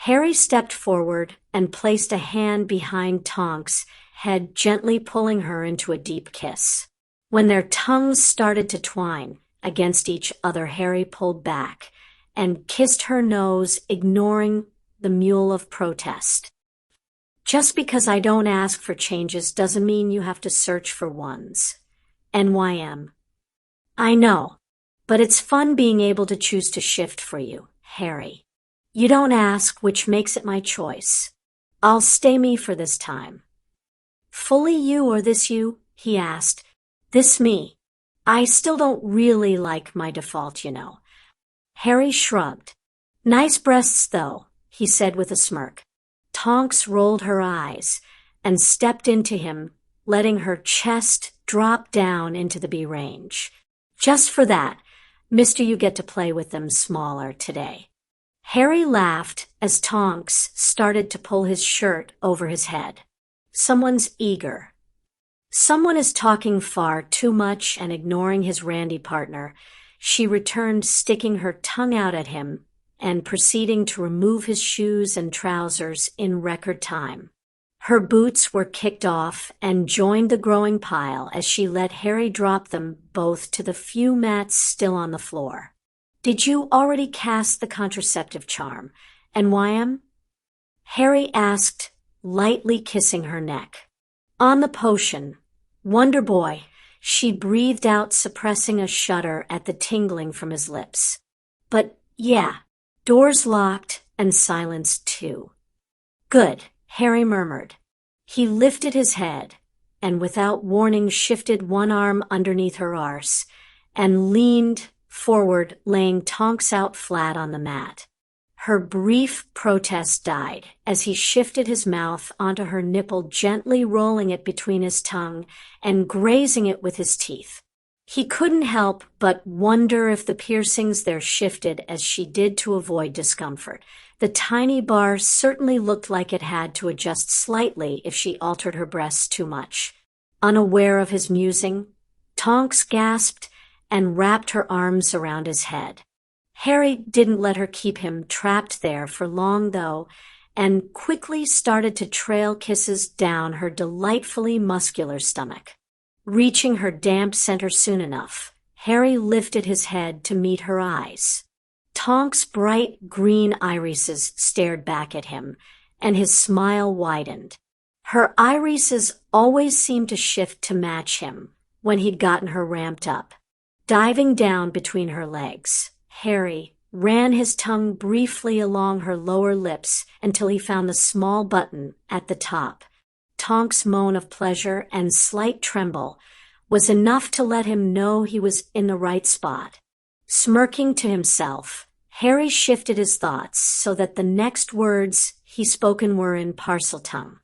Harry stepped forward and placed a hand behind Tonks' head, gently pulling her into a deep kiss. When their tongues started to twine against each other, Harry pulled back and kissed her nose, ignoring the mewl of protest. Just because I don't ask for changes doesn't mean you have to search for ones. NYM. I know, but it's fun being able to choose to shift for you, Harry. You don't ask, which makes it my choice. I'll stay me for this time. Fully you or this you? He asked. This me. I still don't really like my default, you know. Harry shrugged. Nice breasts, though, he said with a smirk. Tonks rolled her eyes and stepped into him, letting her chest drop down into the B range. Just for that, mister, you get to play with them smaller today. Harry laughed as Tonks started to pull his shirt over his head. Someone's eager. Someone is talking far too much and ignoring his randy partner. She returned, sticking her tongue out at him and proceeding to remove his shoes and trousers in record time. Her boots were kicked off and joined the growing pile as she let Harry drop them both to the few mats still on the floor. Did you already cast the contraceptive charm, NYM? Harry asked, lightly kissing her neck. On the potion. Wonder boy, she breathed out, suppressing a shudder at the tingling from his lips. But, yeah, doors locked and silence too. Good, Harry murmured. He lifted his head and without warning shifted one arm underneath her arse and leaned forward, laying Tonks out flat on the mat. Her brief protest died as he shifted his mouth onto her nipple, gently rolling it between his tongue and grazing it with his teeth. He couldn't help but wonder if the piercings there shifted as she did to avoid discomfort. The tiny bar certainly looked like it had to adjust slightly if she altered her breasts too much. Unaware of his musing, Tonks gasped and wrapped her arms around his head. Harry didn't let her keep him trapped there for long, though, and quickly started to trail kisses down her delightfully muscular stomach. Reaching her damp center soon enough, Harry lifted his head to meet her eyes. Tonks' bright green irises stared back at him, and his smile widened. Her irises always seemed to shift to match him when he'd gotten her ramped up. Diving down between her legs, Harry ran his tongue briefly along her lower lips until he found the small button at the top. Tonks' moan of pleasure and slight tremble was enough to let him know he was in the right spot. Smirking to himself, Harry shifted his thoughts so that the next words he spoken were in Parseltongue.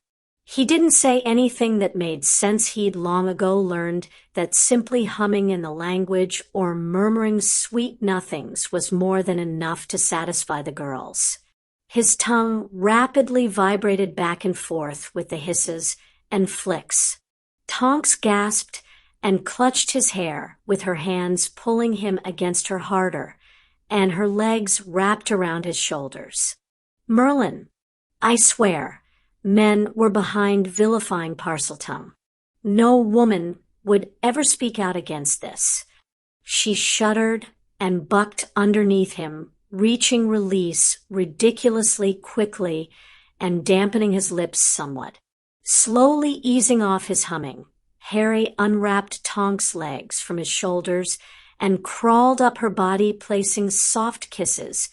He didn't say anything that made sense. He'd long ago learned that simply humming in the language or murmuring sweet nothings was more than enough to satisfy the girls. His tongue rapidly vibrated back and forth with the hisses and flicks. Tonks gasped and clutched his hair with her hands, pulling him against her harder, and her legs wrapped around his shoulders. Merlin, I swear, men were behind vilifying Parseltongue. No woman would ever speak out against this. She shuddered and bucked underneath him, reaching release ridiculously quickly and dampening his lips somewhat. Slowly easing off his humming, Harry unwrapped Tonks' legs from his shoulders and crawled up her body, placing soft kisses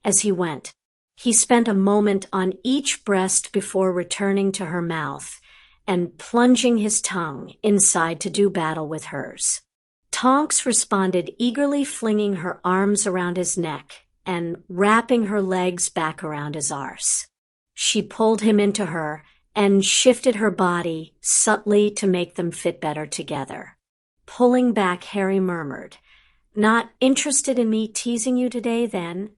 as he went. He spent a moment on each breast before returning to her mouth and plunging his tongue inside to do battle with hers. Tonks responded eagerly, flinging her arms around his neck and wrapping her legs back around his arse. She pulled him into her and shifted her body subtly to make them fit better together. Pulling back, Harry murmured, "Not interested in me teasing you today, then?"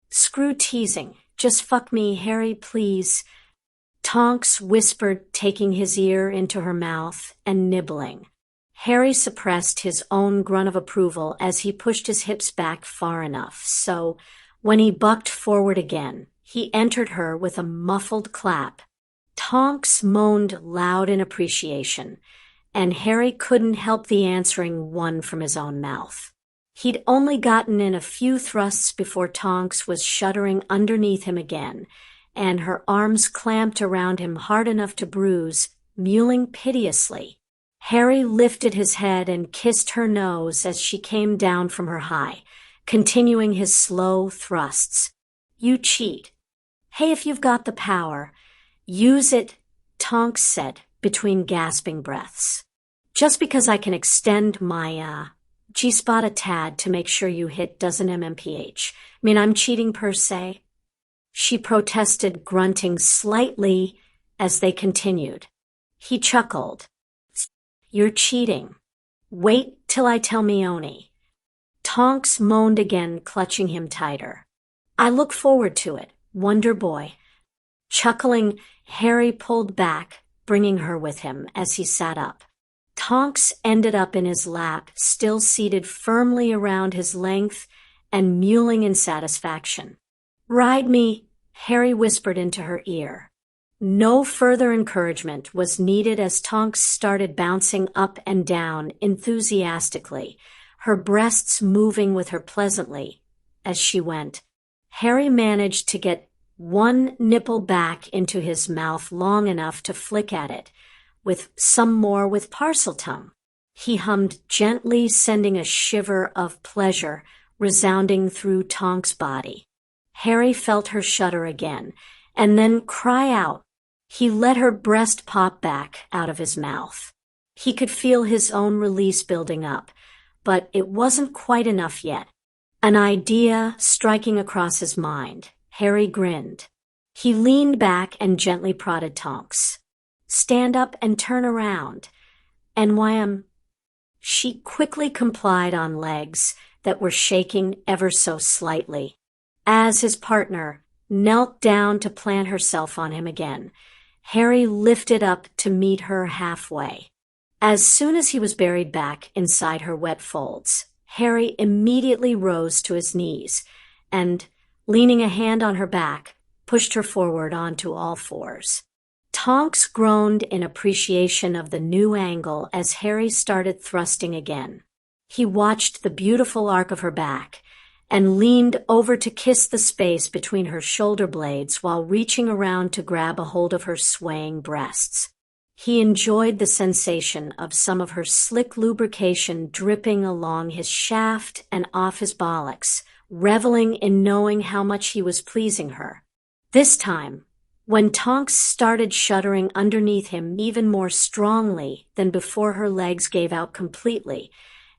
"Screw teasing. Just fuck me, Harry, please," Tonks whispered, taking his ear into her mouth and nibbling. Harry suppressed his own grunt of approval as he pushed his hips back far enough, so when he bucked forward again, he entered her with a muffled clap. Tonks moaned loud in appreciation, and Harry couldn't help the answering one from his own mouth. He'd only gotten in a few thrusts before Tonks was shuddering underneath him again, and her arms clamped around him hard enough to bruise, mewling piteously. Harry lifted his head and kissed her nose as she came down from her high, continuing his slow thrusts. "You cheat. Hey, if you've got the power, use it," Tonks said between gasping breaths. "Just because I can extend my, G-spot a tad to make sure you hit doesn't MMPH mean I'm cheating per se?" She protested, grunting slightly as they continued. He chuckled. "You're cheating. Wait till I tell Mione." Tonks moaned again, clutching him tighter. "I look forward to it, Wonder Boy." Chuckling, Harry pulled back, bringing her with him as he sat up. Tonks ended up in his lap, still seated firmly around his length and mewling in satisfaction. "Ride me," Harry whispered into her ear. No further encouragement was needed as Tonks started bouncing up and down enthusiastically, her breasts moving with her pleasantly as she went. Harry managed to get one nipple back into his mouth long enough to flick at it, with some more with Parseltongue. He hummed gently, sending a shiver of pleasure resounding through Tonks' body. Harry felt her shudder again, and then cry out. He let her breast pop back out of his mouth. He could feel his own release building up, but it wasn't quite enough yet. An idea striking across his mind, Harry grinned. He leaned back and gently prodded Tonks. "Stand up and turn around." "And why She quickly complied on legs that were shaking ever so slightly. As his partner knelt down to plant herself on him again, Harry lifted up to meet her halfway. As soon as he was buried back inside her wet folds, Harry immediately rose to his knees and, leaning a hand on her back, pushed her forward onto all fours. Tonks groaned in appreciation of the new angle as Harry started thrusting again. He watched the beautiful arc of her back and leaned over to kiss the space between her shoulder blades while reaching around to grab a hold of her swaying breasts. He enjoyed the sensation of some of her slick lubrication dripping along his shaft and off his bollocks, reveling in knowing how much he was pleasing her. This time, when Tonks started shuddering underneath him even more strongly than before, her legs gave out completely,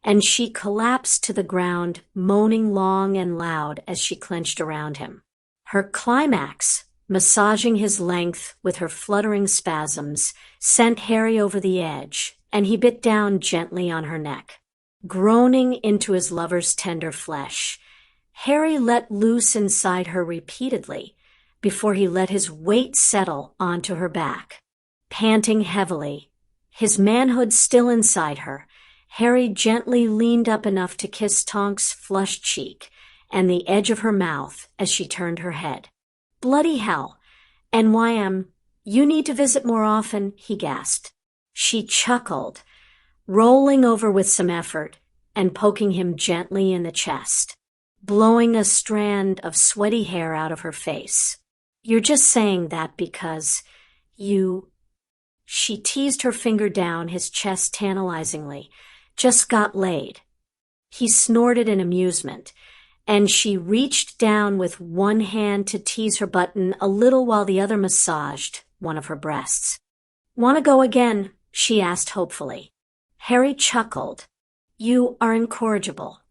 and she collapsed to the ground, moaning long and loud as she clenched around him. Her climax, massaging his length with her fluttering spasms, sent Harry over the edge, and he bit down gently on her neck. Groaning into his lover's tender flesh, Harry let loose inside her repeatedly before he let his weight settle onto her back. Panting heavily, his manhood still inside her, Harry gently leaned up enough to kiss Tonks' flushed cheek and the edge of her mouth as she turned her head. "Bloody hell! And why you need to visit more often," he gasped. She chuckled, rolling over with some effort and poking him gently in the chest, blowing a strand of sweaty hair out of her face. "You're just saying that because you—" She teased her finger down his chest tantalizingly. "Just got laid." He snorted in amusement, and she reached down with one hand to tease her button a little while the other massaged one of her breasts. "Want to go again?" she asked hopefully. Harry chuckled. "You are incorrigible."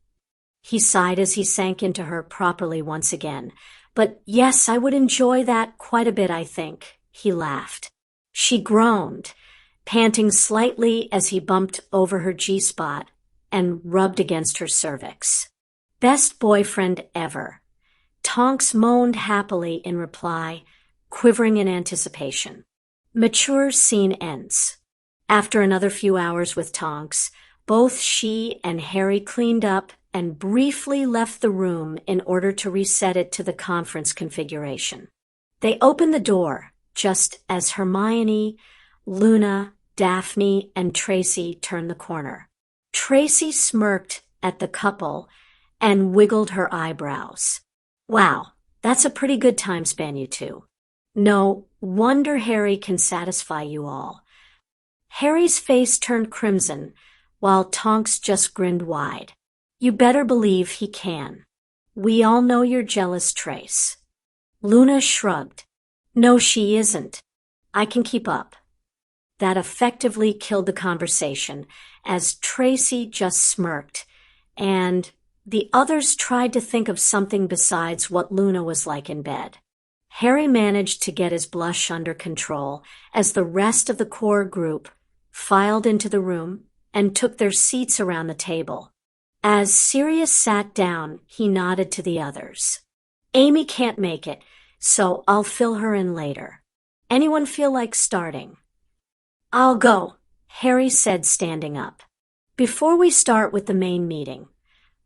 He sighed as he sank into her properly once again. "But yes, I would enjoy that quite a bit, I think," he laughed. She groaned, panting slightly as he bumped over her G-spot and rubbed against her cervix. "Best boyfriend ever." Tonks moaned happily in reply, quivering in anticipation. Mature scene ends. After another few hours with Tonks, both she and Harry cleaned up and briefly left the room in order to reset it to the conference configuration. They opened the door just as Hermione, Luna, Daphne, and Tracy turned the corner. Tracy smirked at the couple and wiggled her eyebrows. Wow, that's a pretty good time span, you two. No wonder Harry can satisfy you all. Harry's face turned crimson, while Tonks just grinned wide. You better believe he can. We all know you're jealous, Trace. Luna shrugged. No, she isn't. I can keep up. That effectively killed the conversation, as Tracy just smirked, and the others tried to think of something besides what Luna was like in bed. Harry managed to get his blush under control as the rest of the core group filed into the room and took their seats around the table. As Sirius sat down, he nodded to the others. Amy can't make it, so I'll fill her in later. Anyone feel like starting? I'll go, Harry said, standing up. Before we start with the main meeting,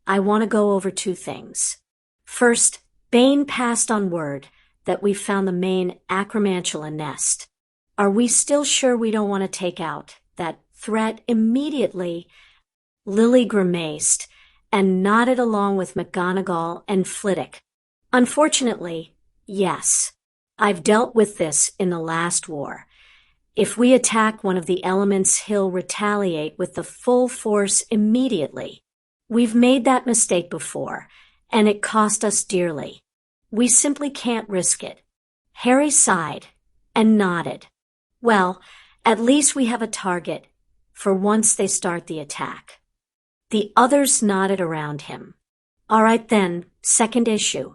I want to go over two things. First, Bane passed on word that we found the main acromantula nest. Are we still sure we don't want to take out that threat immediately? Lily grimaced and nodded along with McGonagall and Flitwick. Unfortunately, yes. I've dealt with this in the last war. If we attack one of the elements, he'll retaliate with the full force immediately. We've made that mistake before, and it cost us dearly. We simply can't risk it. Harry sighed and nodded. Well, at least we have a target for once they start the attack. The others nodded around him. All right then, second issue.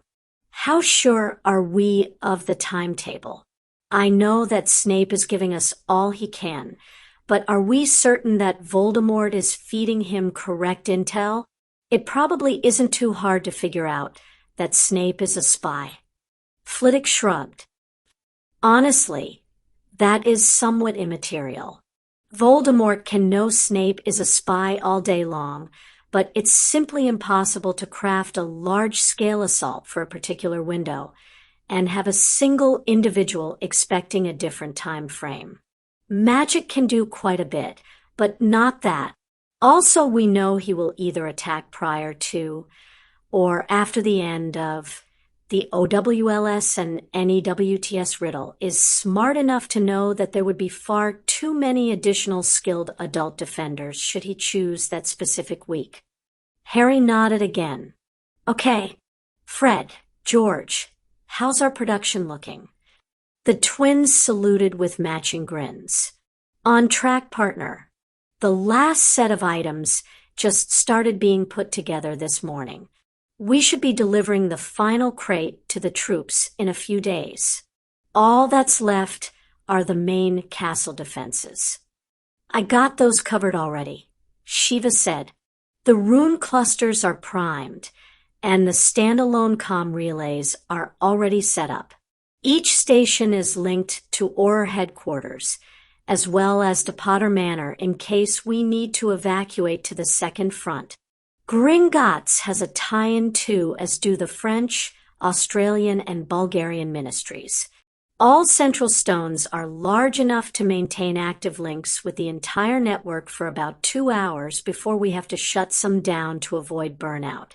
How sure are we of the timetable? I know that Snape is giving us all he can, but are we certain that Voldemort is feeding him correct intel? It probably isn't too hard to figure out that Snape is a spy. Flitwick shrugged. Honestly, that is somewhat immaterial. Voldemort can know Snape is a spy all day long, but it's simply impossible to craft a large-scale assault for a particular window and have a single individual expecting a different time frame. Magic can do quite a bit, but not that. Also, we know he will either attack prior to or after the end of the OWLS and NEWTS Riddle is smart enough to know that there would be far too many additional skilled adult defenders should he choose that specific week. Harry nodded again. Okay, Fred, George, how's our production looking? The twins saluted with matching grins. On track, partner. The last set of items just started being put together this morning. We should be delivering the final crate to the troops in a few days. All that's left are the main castle defenses. I got those covered already, Shiva said. The rune clusters are primed, and the standalone comm relays are already set up. Each station is linked to Auror headquarters, as well as to Potter Manor in case we need to evacuate to the second front. Gringotts has a tie-in too, as do the French, Australian, and Bulgarian ministries. All central stones are large enough to maintain active links with the entire network for about 2 hours before we have to shut some down to avoid burnout.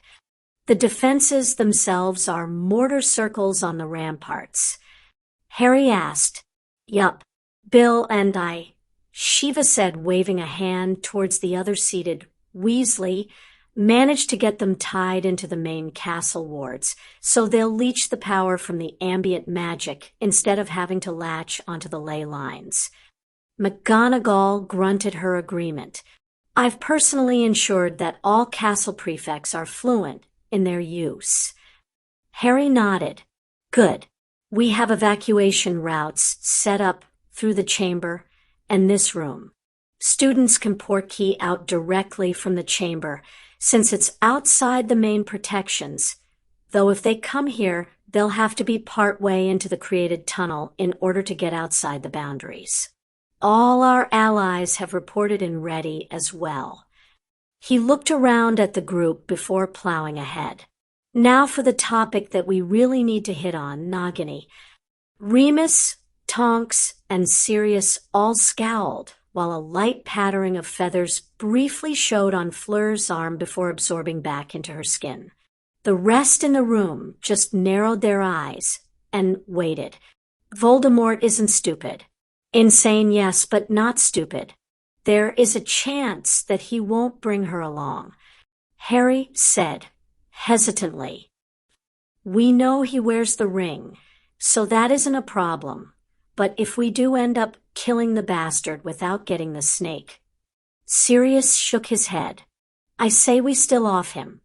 The defenses themselves are mortar circles on the ramparts. Harry asked. Yup, Bill and I, Shiva said, waving a hand towards the other-seated Weasley, managed to get them tied into the main castle wards, so they'll leech the power from the ambient magic instead of having to latch onto the ley lines. McGonagall grunted her agreement. I've personally ensured that all castle prefects are fluent in their use. Harry nodded. Good. We have evacuation routes set up through the chamber and this room. Students can portkey out directly from the chamber, since it's outside the main protections, though if they come here, they'll have to be part way into the created tunnel in order to get outside the boundaries. All our allies have reported in ready as well. He looked around at the group before plowing ahead. Now for the topic that we really need to hit on, Nagini. Remus, Tonks, and Sirius all scowled while a light pattering of feathers briefly showed on Fleur's arm before absorbing back into her skin. The rest in the room just narrowed their eyes and waited. Voldemort isn't stupid. Insane, yes, but not stupid. There is a chance that he won't bring her along, Harry said, hesitantly. We know he wears the ring, so that isn't a problem. But if we do end up killing the bastard without getting the snake. Sirius shook his head. I say we still off him.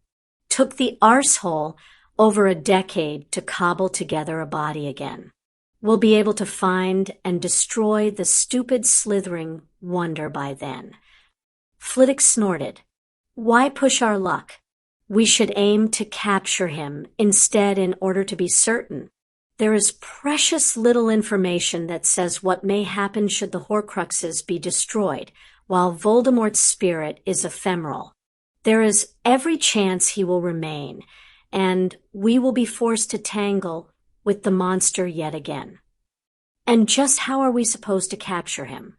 Took the arsehole over a decade to cobble together a body again. We'll be able to find and destroy the stupid slithering wonder by then. Flitwick snorted. Why push our luck? We should aim to capture him instead in order to be certain. There is precious little information that says what may happen should the Horcruxes be destroyed, while Voldemort's spirit is ephemeral. There is every chance he will remain, and we will be forced to tangle with the monster yet again. And just how are we supposed to capture him?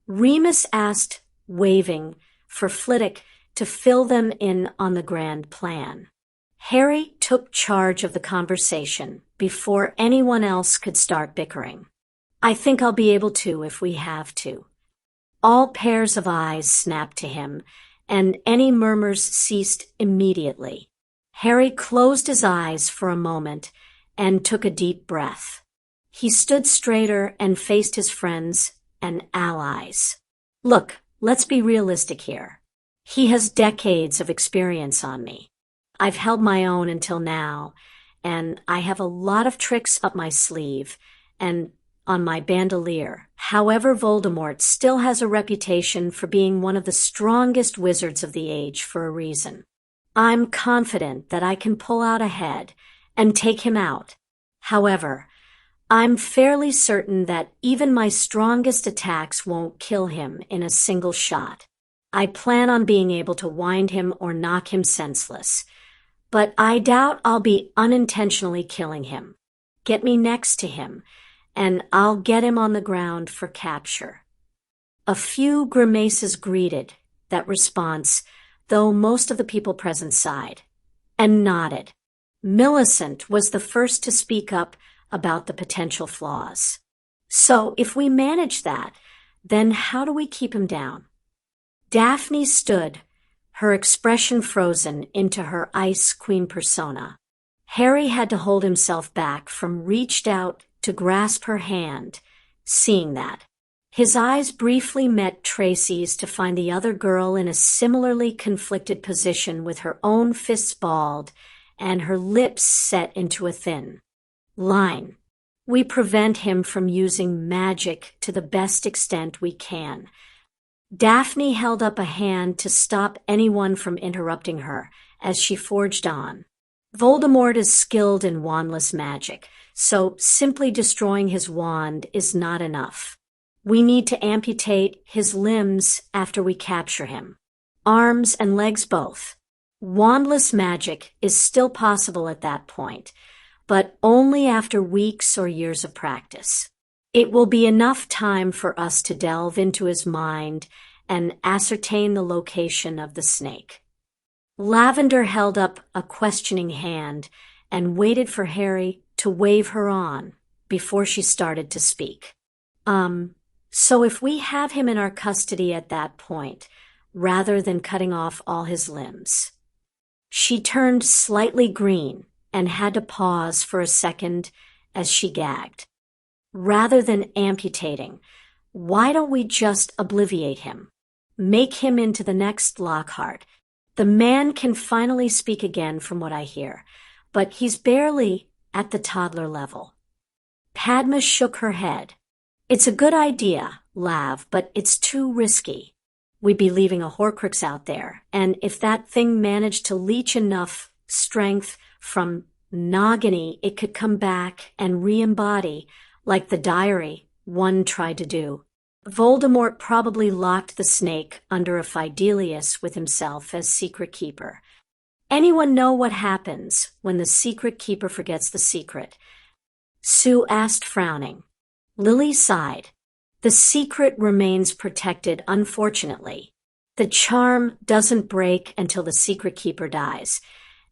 Remus asked, waving, for Flitwick to fill them in on the grand plan. Harry took charge of the conversation before anyone else could start bickering. I think I'll be able to if we have to. All pairs of eyes snapped to him, and any murmurs ceased immediately. Harry closed his eyes for a moment and took a deep breath. He stood straighter and faced his friends and allies. Look, let's be realistic here. He has decades of experience on me. I've held my own until now, and I have a lot of tricks up my sleeve and on my bandolier. However, Voldemort still has a reputation for being one of the strongest wizards of the age for a reason. I'm confident that I can pull out ahead and take him out. However, I'm fairly certain that even my strongest attacks won't kill him in a single shot. I plan on being able to wind him or knock him senseless, but I doubt I'll be unintentionally killing him. Get me next to him, and I'll get him on the ground for capture. A few grimaces greeted that response, though most of the people present sighed and nodded. Millicent was the first to speak up about the potential flaws. So if we manage that, then how do we keep him down? Daphne stood, her expression frozen into her Ice Queen persona. Harry had to hold himself back from reached out to grasp her hand, seeing that. His eyes briefly met Tracy's to find the other girl in a similarly conflicted position with her own fists balled and her lips set into a thin line. We prevent him from using magic to the best extent we can. Daphne held up a hand to stop anyone from interrupting her as she forged on. Voldemort is skilled in wandless magic, so simply destroying his wand is not enough. We need to amputate his limbs after we capture him. Arms and legs both. Wandless magic is still possible at that point, but only after weeks or years of practice. It will be enough time for us to delve into his mind and ascertain the location of the snake. Lavender held up a questioning hand and waited for Harry to wave her on before she started to speak. So if we have him in our custody at that point, rather than cutting off all his limbs. She turned slightly green and had to pause for a second as she gagged. Rather than amputating, why don't we just obliviate him? Make him into the next Lockhart. The man can finally speak again from what I hear, but he's barely at the toddler level. Padma shook her head. It's a good idea, Lav, but it's too risky. We'd be leaving a Horcrux out there, and if that thing managed to leech enough strength from Nagini, it could come back and re-embody, like the diary one tried to do. Voldemort probably locked the snake under a Fidelius with himself as secret keeper. Anyone know what happens when the secret keeper forgets the secret? Sue asked, frowning. Lily sighed. The The secret remains protected, unfortunately. The charm doesn't break until the secret keeper dies,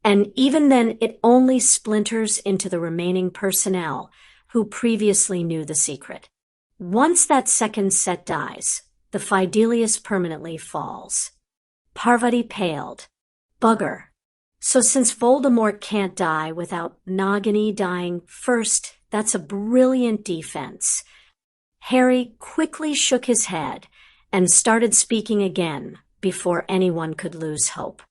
and even then it only splinters into the remaining personnel who previously knew the secret. Once that second set dies, the Fidelius permanently falls. Parvati paled. Bugger. So since Voldemort can't die without Nagini dying first, that's a brilliant defense. Harry quickly shook his head and started speaking again before anyone could lose hope.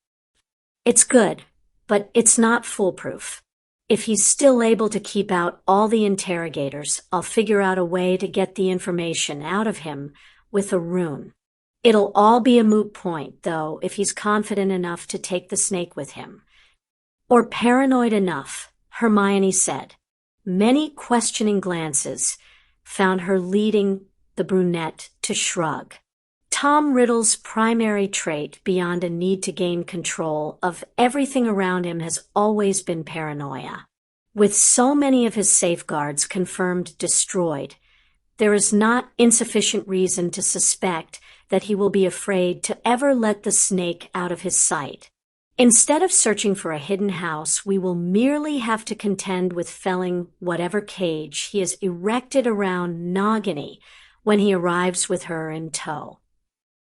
It's good, but it's not foolproof. If he's still able to keep out all the interrogators, I'll figure out a way to get the information out of him with a rune. It'll all be a moot point, though, if he's confident enough to take the snake with him. Or paranoid enough, Hermione said. Many questioning glances found her leading the brunette to shrug. Tom Riddle's primary trait, beyond a need to gain control of everything around him, has always been paranoia. With so many of his safeguards confirmed destroyed, there is not insufficient reason to suspect that he will be afraid to ever let the snake out of his sight. Instead of searching for a hidden house, we will merely have to contend with felling whatever cage he has erected around Nagini when he arrives with her in tow.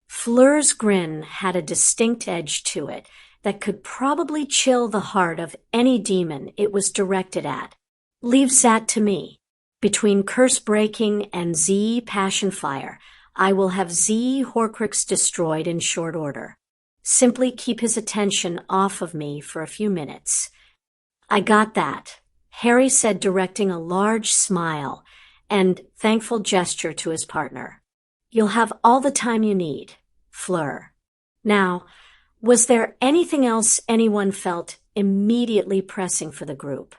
Fleur's grin had a distinct edge to it that could probably chill the heart of any demon it was directed at. Leaves that to me. Between curse breaking and Z passion fire, I will have Z Horcrux destroyed in short order. Simply keep his attention off of me for a few minutes. I got that, Harry said, directing a large smile and thankful gesture to his partner. You'll have all the time you need, Fleur. Now, was there anything else anyone felt immediately pressing for the group?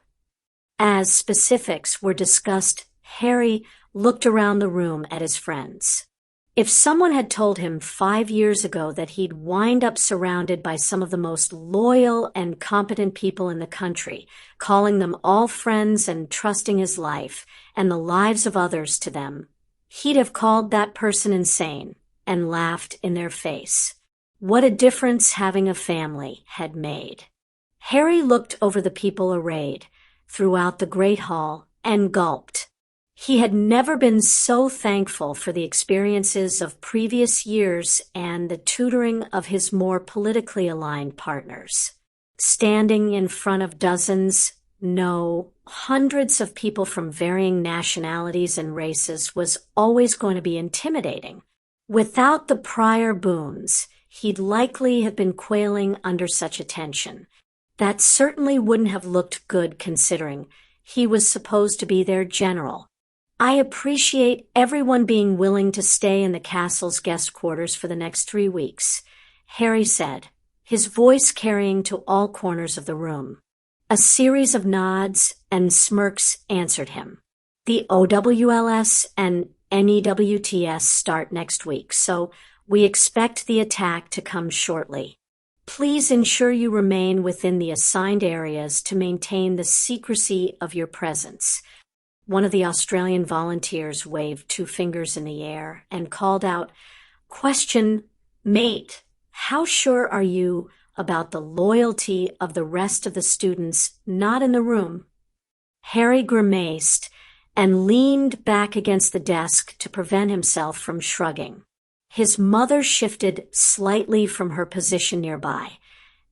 As specifics were discussed, Harry looked around the room at his friends. If someone had told him 5 years ago that he'd wind up surrounded by some of the most loyal and competent people in the country, calling them all friends and trusting his life and the lives of others to them, he'd have called that person insane and laughed in their face. What a difference having a family had made. Harry looked over the people arrayed throughout the Great Hall and gulped. He had never been so thankful for the experiences of previous years and the tutoring of his more politically aligned partners. Standing in front of dozens, no, hundreds of people from varying nationalities and races was always going to be intimidating. Without the prior boons, he'd likely have been quailing under such attention. That certainly wouldn't have looked good considering he was supposed to be their general. I appreciate everyone being willing to stay in the castle's guest quarters for the next 3 weeks, Harry said, his voice carrying to all corners of the room. A series of nods and smirks answered him. The OWLS and NEWTS start next week, so we expect the attack to come shortly. Please ensure you remain within the assigned areas to maintain the secrecy of your presence. One of the Australian volunteers waved 2 fingers in the air and called out, "Question, mate, how sure are you about the loyalty of the rest of the students not in the room?" Harry grimaced and leaned back against the desk to prevent himself from shrugging. His mother shifted slightly from her position nearby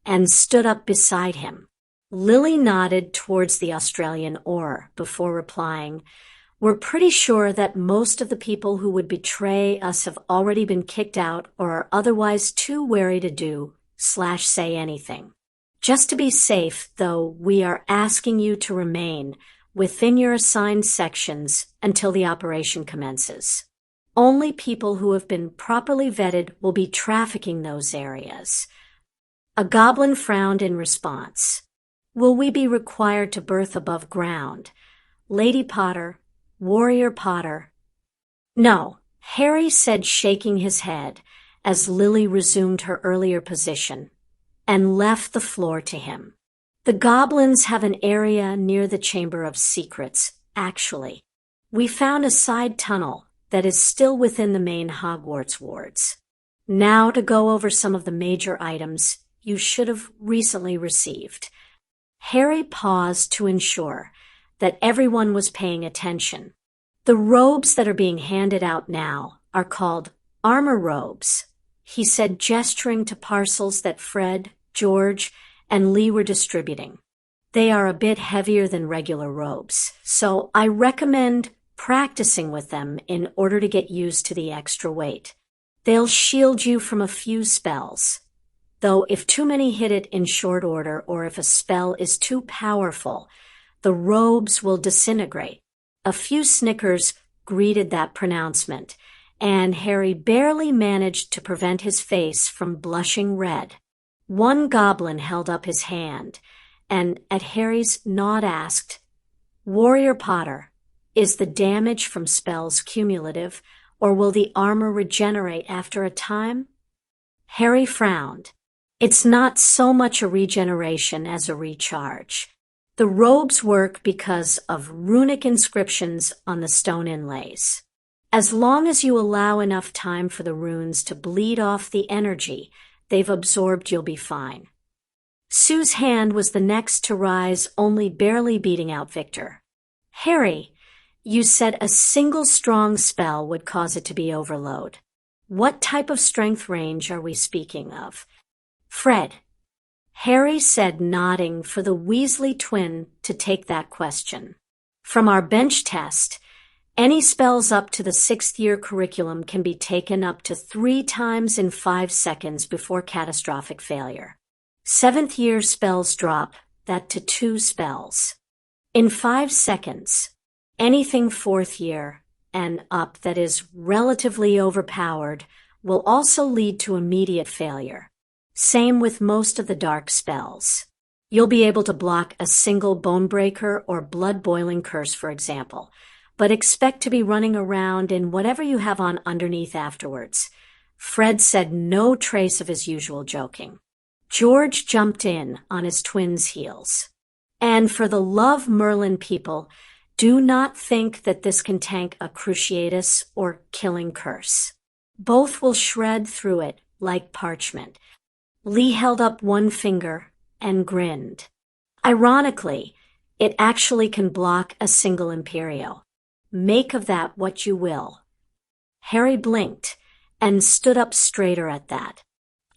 and stood up beside him. Lily nodded towards the Australian oar before replying, "We're pretty sure that most of the people who would betray us have already been kicked out or are otherwise too wary to do/say anything. Just to be safe, though, we are asking you to remain within your assigned sections until the operation commences. Only people who have been properly vetted will be trafficking those areas." A goblin frowned in response. "Will we be required to berth above ground? Lady Potter, Warrior Potter?" "No," Harry said, shaking his head as Lily resumed her earlier position and left the floor to him. "The goblins have an area near the Chamber of Secrets, actually. We found a side tunnel that is still within the main Hogwarts wards. Now to go over some of the major items you should have recently received. Harry paused to ensure that everyone was paying attention. The robes that are being handed out now are called armor robes, he said, gesturing to parcels that Fred, George, and Lee were distributing. They are a bit heavier than regular robes, so I recommend practicing with them in order to get used to the extra weight. They'll shield you from a few spells, though if too many hit it in short order or if a spell is too powerful, the robes will disintegrate. A few snickers greeted that pronouncement, and Harry barely managed to prevent his face from blushing red. One goblin held up his hand, and at Harry's nod asked, "Warrior Potter, is the damage from spells cumulative, or will the armor regenerate after a time?" Harry frowned. It's not so much a regeneration as a recharge. The robes work because of runic inscriptions on the stone inlays. As long as you allow enough time for the runes to bleed off the energy they've absorbed, you'll be fine. Sue's hand was the next to rise, only barely beating out Victor. "Harry, you said a single strong spell would cause it to be overload. What type of strength range are we speaking of?" "Fred," Harry said, nodding for the Weasley twin to take that question. "From our bench test, any spells up to the 6th year curriculum can be taken up to 3 times in 5 seconds before catastrophic failure. 7th year spells drop that to 2 spells in 5 seconds. Anything 4th year and up that is relatively overpowered will also lead to immediate failure. Same with most of the dark spells. You'll be able to block a single Bonebreaker or Blood Boiling Curse, for example, but expect to be running around in whatever you have on underneath afterwards." Fred said, no trace of his usual joking. George jumped in on his twin's heels. "And for the love Merlin people, do not think that this can tank a Cruciatus or Killing Curse. Both will shred through it like parchment." Lee held up one finger and grinned. "Ironically, it actually can block a single Imperio. Make of that what you will." Harry blinked and stood up straighter at that.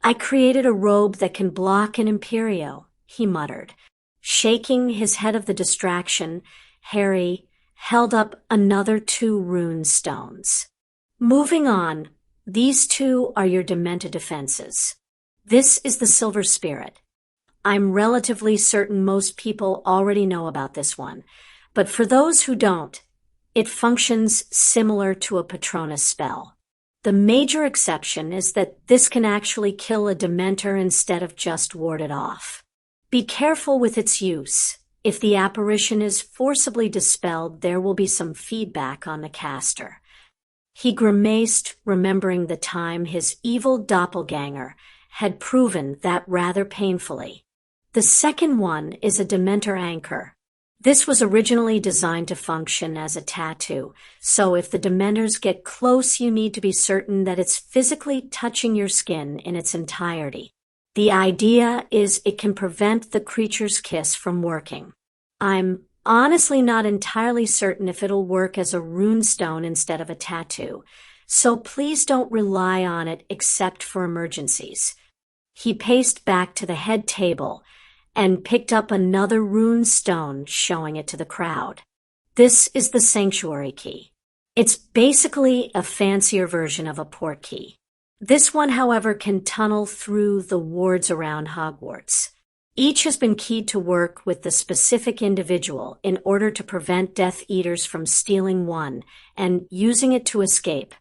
"I created a robe that can block an Imperio," he muttered. Shaking his head of the distraction, Harry held up another 2 rune stones. "Moving on, these 2 are your Demented defenses. This is the Silver Spirit. I'm relatively certain most people already know about this one, but for those who don't, it functions similar to a Patronus spell. The major exception is that this can actually kill a Dementor instead of just ward it off. Be careful with its use. If the apparition is forcibly dispelled, there will be some feedback on the caster." He grimaced, remembering the time his evil doppelganger had proven that rather painfully. The second one is a Dementor anchor. This was originally designed to function as a tattoo, so if the Dementors get close, you need to be certain that it's physically touching your skin in its entirety. The idea is it can prevent the creature's kiss from working. I'm honestly not entirely certain if it'll work as a rune stone instead of a tattoo, so please don't rely on it except for emergencies. He paced back to the head table and picked up another rune stone, showing it to the crowd. "This is the Sanctuary Key. It's basically a fancier version of a port key. This one, however, can tunnel through the wards around Hogwarts. Each has been keyed to work with the specific individual in order to prevent Death Eaters from stealing one and using it to escape.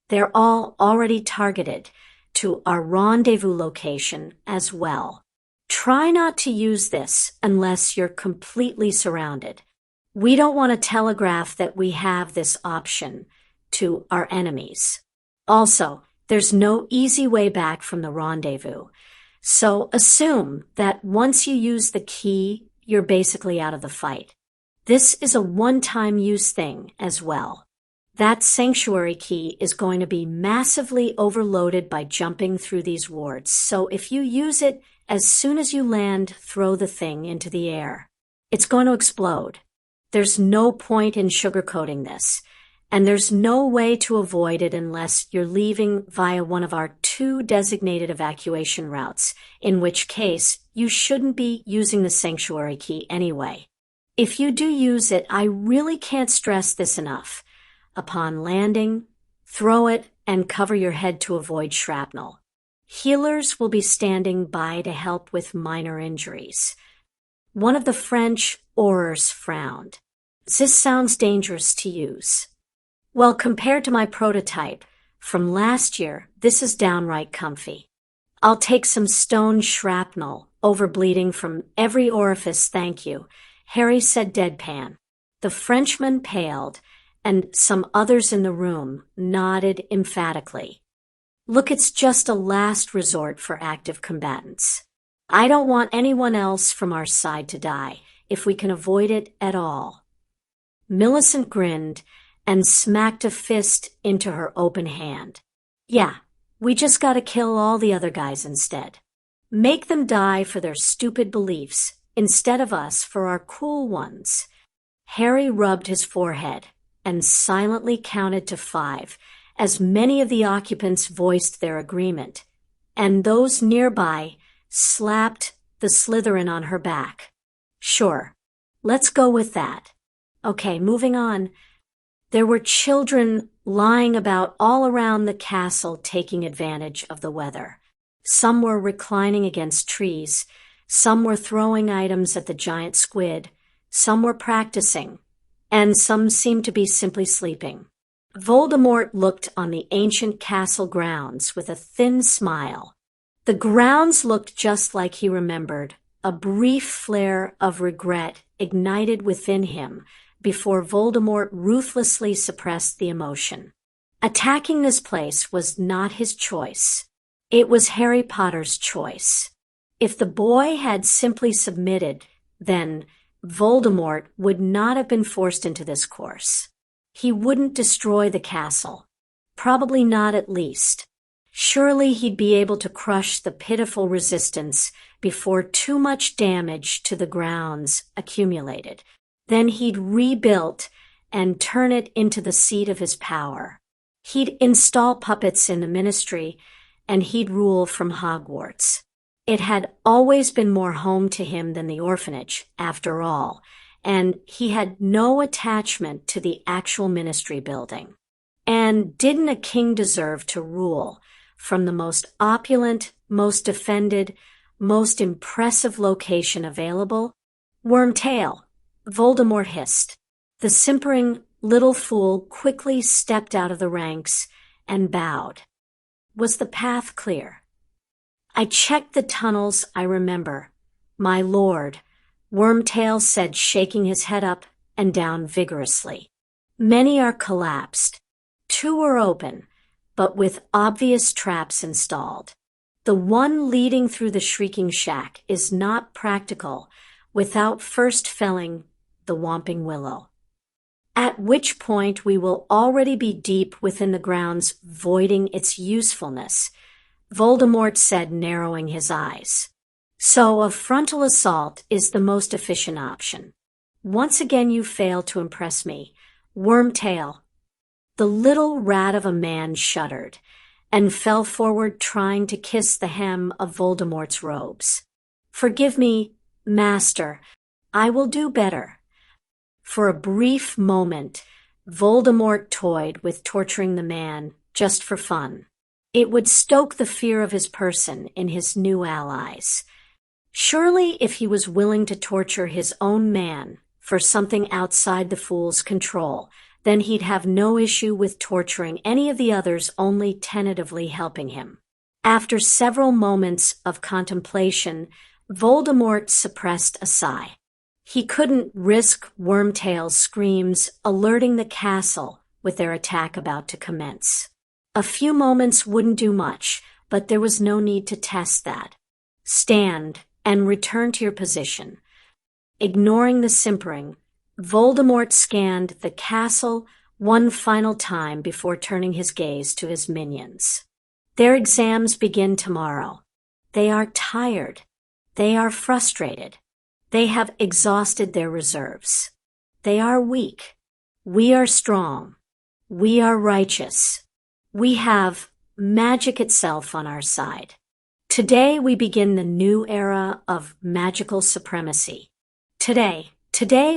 They're all already targeted to our rendezvous location as well. Try not to use this unless you're completely surrounded. We don't want to telegraph that we have this option to our enemies. Also, there's no easy way back from the rendezvous, so assume that once you use the key, you're basically out of the fight. This is a one-time use thing as well." That sanctuary key is going to be massively overloaded by jumping through these wards, so if you use it as soon as you land, throw the thing into the air. It's going to explode. There's no point in sugarcoating this, and there's no way to avoid it unless you're leaving via one of our 2 designated evacuation routes, in which case you shouldn't be using the sanctuary key anyway. If you do use it, I really can't stress this enough. Upon landing, throw it and cover your head to avoid shrapnel. Healers will be standing by to help with minor injuries. One of the French aurors frowned. This sounds dangerous to use. Well, compared to my prototype from last year, this is downright comfy. I'll take some stone shrapnel over bleeding from every orifice, thank you, Harry said deadpan. The Frenchman paled, and some others in the room nodded emphatically. Look, it's just a last resort for active combatants. I don't want anyone else from our side to die, if we can avoid it at all. Millicent grinned and smacked a fist into her open hand. Yeah, we just gotta kill all the other guys instead. Make them die for their stupid beliefs, instead of us for our cool ones. Harry rubbed his forehead and silently counted to 5, as many of the occupants voiced their agreement, and those nearby slapped the Slytherin on her back. Sure, let's go with that. Okay, moving on. There were children lying about all around the castle taking advantage of the weather. Some were reclining against trees, some were throwing items at the giant squid, some were practicing, and some seemed to be simply sleeping. Voldemort looked on the ancient castle grounds with a thin smile. The grounds looked just like he remembered. A brief flare of regret ignited within him before Voldemort ruthlessly suppressed the emotion. Attacking this place was not his choice. It was Harry Potter's choice. If the boy had simply submitted, then Voldemort would not have been forced into this course. He wouldn't destroy the castle. Probably not, at least. Surely he'd be able to crush the pitiful resistance before too much damage to the grounds accumulated. Then he'd rebuild and turn it into the seat of his power. He'd install puppets in the ministry, and he'd rule from Hogwarts. It had always been more home to him than the orphanage, after all, and he had no attachment to the actual ministry building. And didn't a king deserve to rule from the most opulent, most defended, most impressive location available? Wormtail, Voldemort hissed. The simpering little fool quickly stepped out of the ranks and bowed. Was the path clear? I checked the tunnels, I remember. My lord, Wormtail said, shaking his head up and down vigorously. Many are collapsed. 2 are open, but with obvious traps installed. The one leading through the Shrieking Shack is not practical without first felling the Whomping Willow. At which point we will already be deep within the grounds, voiding its usefulness, Voldemort said, narrowing his eyes. So a frontal assault is the most efficient option. Once again you fail to impress me, Wormtail. The little rat of a man shuddered and fell forward, trying to kiss the hem of Voldemort's robes. Forgive me, master. I will do better. For a brief moment, Voldemort toyed with torturing the man just for fun. It would stoke the fear of his person in his new allies. Surely if he was willing to torture his own man for something outside the fool's control, then he'd have no issue with torturing any of the others only tentatively helping him. After several moments of contemplation, Voldemort suppressed a sigh. He couldn't risk Wormtail's screams alerting the castle with their attack about to commence. A few moments wouldn't do much, but there was no need to test that. Stand and return to your position. Ignoring the simpering, Voldemort scanned the castle one final time before turning his gaze to his minions. Their exams begin tomorrow. They are tired. They are frustrated. They have exhausted their reserves. They are weak. We are strong. We are righteous. We have magic itself on our side. Today we begin the new era of magical supremacy. Today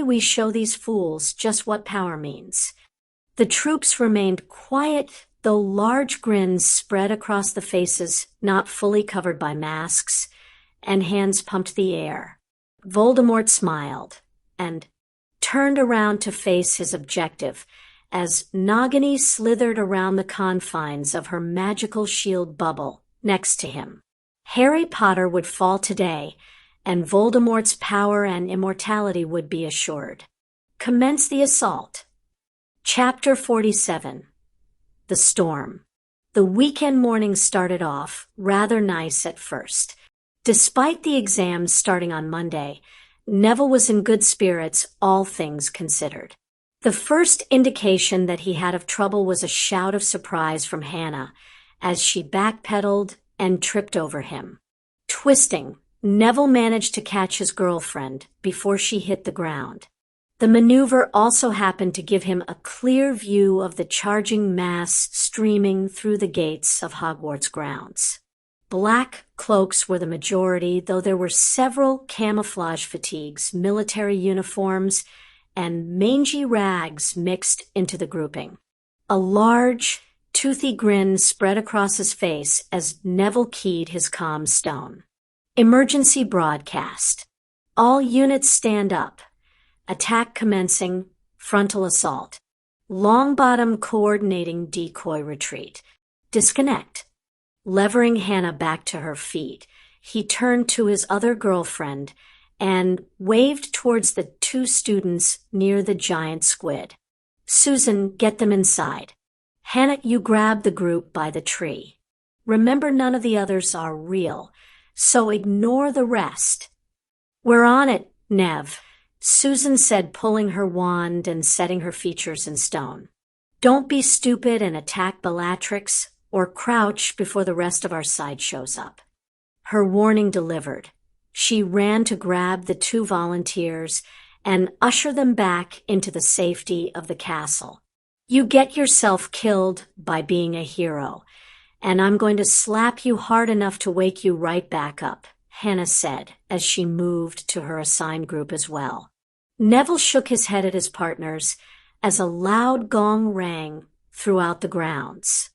we show these fools just what power means. The troops remained quiet, though large grins spread across the faces not fully covered by masks, and hands pumped the air. Voldemort smiled and turned around to face his objective as Nagini slithered around the confines of her magical shield bubble next to him. Harry Potter would fall today, and Voldemort's power and immortality would be assured. Commence the assault. Chapter 47. The Storm. The weekend morning started off rather nice at first. Despite the exams starting on Monday, Neville was in good spirits, all things considered. The first indication that he had of trouble was a shout of surprise from Hannah as she backpedaled and tripped over him. Twisting, Neville managed to catch his girlfriend before she hit the ground. The maneuver also happened to give him a clear view of the charging mass streaming through the gates of Hogwarts grounds. Black cloaks were the majority, though there were several camouflage fatigues, military uniforms, and mangy rags mixed into the grouping. A large, toothy grin spread across his face as Neville keyed his comm stone. Emergency broadcast. All units stand up. Attack commencing. Frontal assault. Longbottom coordinating decoy retreat. Disconnect. Levering Hannah back to her feet, he turned to his other girlfriend and waved towards the two students near the giant squid. Susan, get them inside. Hannah, you grab the group by the tree. Remember, none of the others are real, so ignore the rest. We're on it, Nev, Susan said, pulling her wand and setting her features in stone. Don't be stupid and attack Bellatrix, or crouch before the rest of our side shows up. Her warning delivered. She ran to grab the two volunteers and usher them back into the safety of the castle. You get yourself killed by being a hero, and I'm going to slap you hard enough to wake you right back up, Hannah said as she moved to her assigned group as well. Neville shook his head at his partners as a loud gong rang throughout the grounds.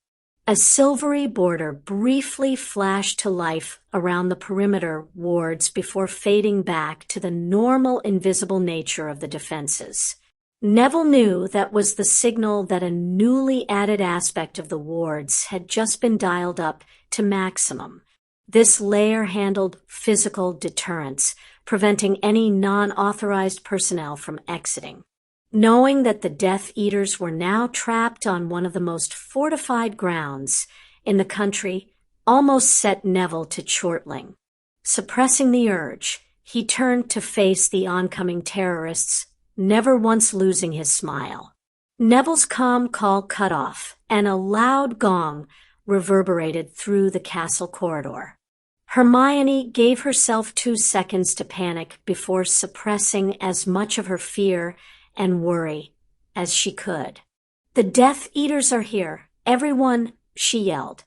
A silvery border briefly flashed to life around the perimeter wards before fading back to the normal invisible nature of the defenses. Neville knew that was the signal that a newly added aspect of the wards had just been dialed up to maximum. This layer handled physical deterrence, preventing any non-authorized personnel from exiting. Knowing that the Death Eaters were now trapped on one of the most fortified grounds in the country almost set Neville to chortling. Suppressing the urge, he turned to face the oncoming terrorists, never once losing his smile. Neville's calm call cut off, and a loud gong reverberated through the castle corridor. Hermione gave herself 2 seconds to panic before suppressing as much of her fear and worry as she could. The Death Eaters are here. Everyone, she yelled.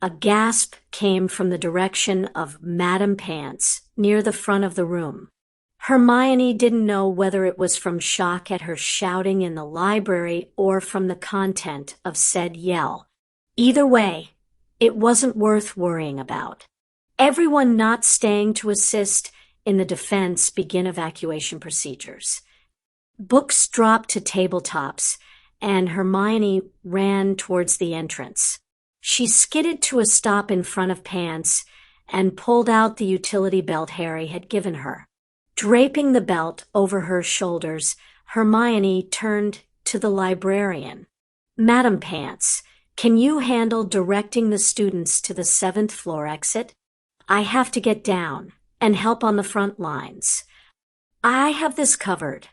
A gasp came from the direction of Madame Pants, near the front of the room. Hermione didn't know whether it was from shock at her shouting in the library or from the content of said yell. Either way, it wasn't worth worrying about. Everyone not staying to assist in the defense begin evacuation procedures. Books dropped to tabletops, and Hermione ran towards the entrance. She skidded to a stop in front of Pants and pulled out the utility belt Harry had given her. Draping the belt over her shoulders, Hermione turned to the librarian. Madam Pants, can you handle directing the students to the 7th floor exit? I have to get down and help on the front lines. I have this covered,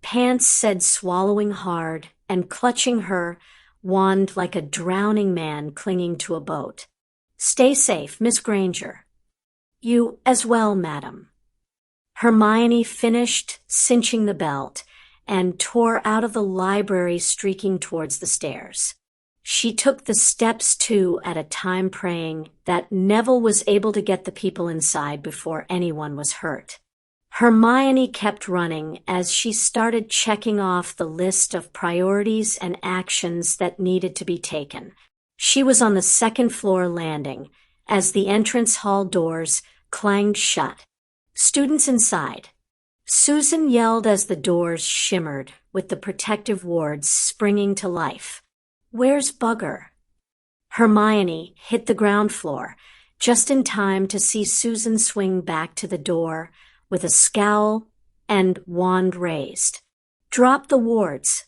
Pants said, swallowing hard and clutching her wand like a drowning man clinging to a boat. "Stay safe, Miss Granger." "You as well, madam." Hermione finished cinching the belt and tore out of the library, streaking towards the stairs. She took the steps 2 at a time, praying that Neville was able to get the people inside before anyone was hurt. Hermione kept running as she started checking off the list of priorities and actions that needed to be taken. She was on the second-floor landing as the entrance hall doors clanged shut. "Students inside." Susan yelled as the doors shimmered with the protective wards springing to life. "Where's Bugger?" Hermione hit the ground floor just in time to see Susan swing back to the door with a scowl and wand raised. "Drop the wards.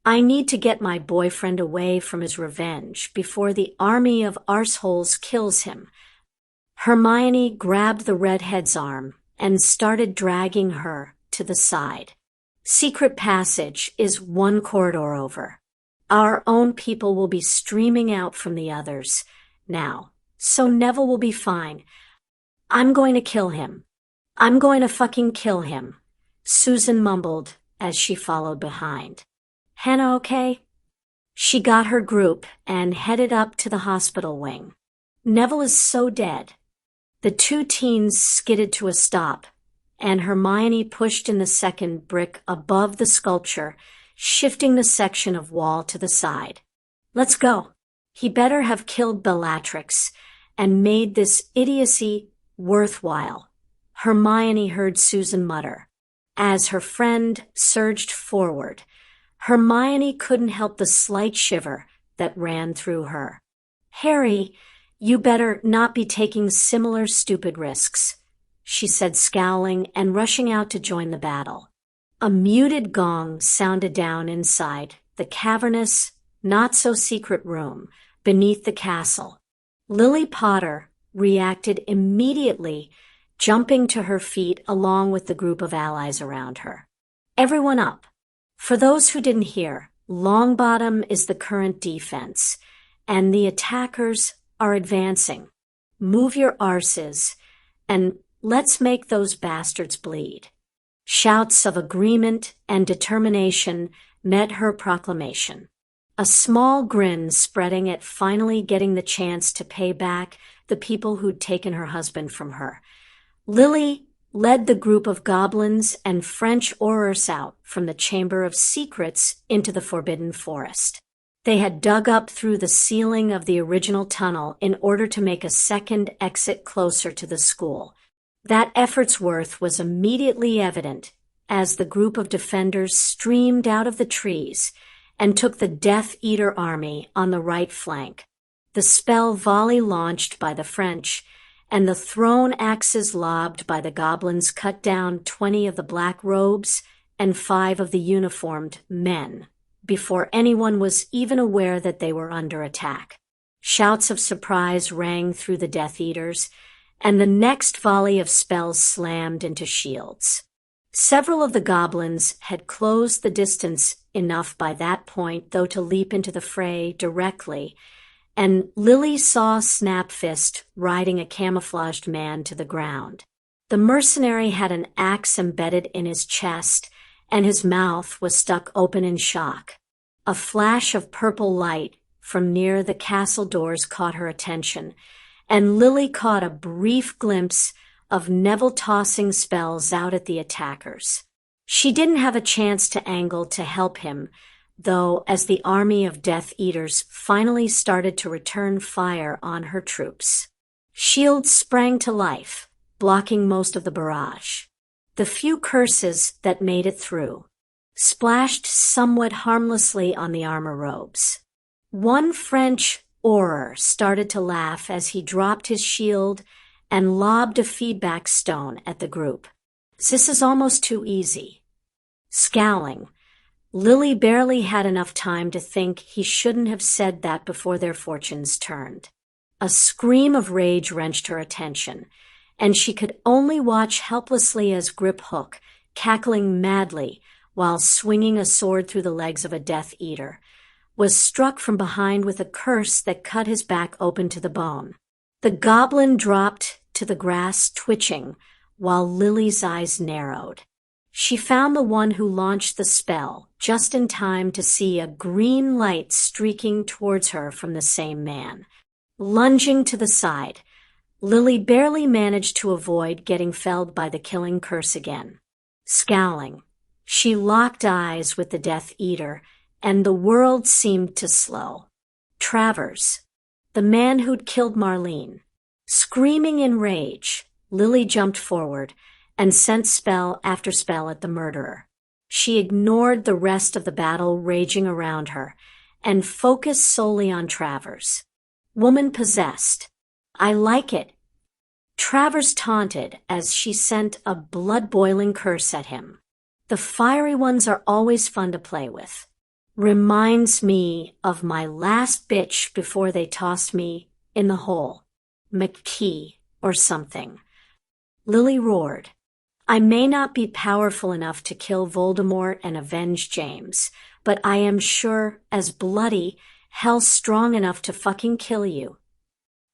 I need to get my boyfriend away from his revenge before the army of arseholes kills him." Hermione grabbed the redhead's arm and started dragging her to the side. "Secret passage is 1 corridor over. Our own people will be streaming out from the others now, so Neville will be fine. I'm going to kill him. I'm going to fucking kill him," Susan mumbled as she followed behind. "Hannah okay?" She got her group and headed up to the hospital wing. "Neville is so dead." The 2 teens skidded to a stop, and Hermione pushed in the second brick above the sculpture, shifting the section of wall to the side. "Let's go. He better have killed Bellatrix and made this idiocy worthwhile," Hermione heard Susan mutter. As her friend surged forward, Hermione couldn't help the slight shiver that ran through her. "Harry, you better not be taking similar stupid risks," she said, scowling and rushing out to join the battle. A muted gong sounded down inside the cavernous, not-so-secret room beneath the castle. Lily Potter reacted immediately, jumping to her feet along with the group of allies around her. "Everyone up." For those who didn't hear, Longbottom is the current defense, and the attackers are advancing. "Move your arses, and let's make those bastards bleed." Shouts of agreement and determination met her proclamation. A small grin spreading at finally getting the chance to pay back the people who'd taken her husband from her. Lily led the group of goblins and French aurors out from the Chamber of Secrets into the Forbidden Forest. They had dug up through the ceiling of the original tunnel in order to make a second exit closer to the school. That effort's worth was immediately evident as the group of defenders streamed out of the trees and took the Death Eater army on the right flank. The spell volley launched by the French and the thrown axes lobbed by the goblins cut down 20 of the black robes and 5 of the uniformed men before anyone was even aware that they were under attack. Shouts of surprise rang through the Death Eaters, and the next volley of spells slammed into shields. Several of the goblins had closed the distance enough by that point, though, to leap into the fray directly, and Lily saw Snapfist riding a camouflaged man to the ground. The mercenary had an axe embedded in his chest, and his mouth was stuck open in shock. A flash of purple light from near the castle doors caught her attention, and Lily caught a brief glimpse of Neville tossing spells out at the attackers. She didn't have a chance to angle to help him, though, as the army of Death Eaters finally started to return fire on her troops. Shields sprang to life, blocking most of the barrage. The few curses that made it through splashed somewhat harmlessly on the armor robes. One French auror started to laugh as he dropped his shield and lobbed a feedback stone at the group. "This is almost too easy." Scowling, Lily barely had enough time to think he shouldn't have said that before their fortunes turned. A scream of rage wrenched her attention, and she could only watch helplessly as Grip Hook, cackling madly, while swinging a sword through the legs of a Death Eater, was struck from behind with a curse that cut his back open to the bone. The goblin dropped to the grass, twitching, while Lily's eyes narrowed. She found the one who launched the spell just in time to see a green light streaking towards her from the same man. Lunging to the side, Lily barely managed to avoid getting felled by the killing curse again. Scowling, she locked eyes with the Death Eater, and the world seemed to slow. Travers, the man who'd killed Marlene. Screaming in rage, Lily jumped forward and sent spell after spell at the murderer. She ignored the rest of the battle raging around her and focused solely on Travers. Woman possessed. I like it. Travers taunted as she sent a blood-boiling curse at him. The fiery ones are always fun to play with. Reminds me of my last bitch before they tossed me in the hole. McKee or something. Lily roared. I may not be powerful enough to kill Voldemort and avenge James, but I am sure as bloody hell strong enough to fucking kill you.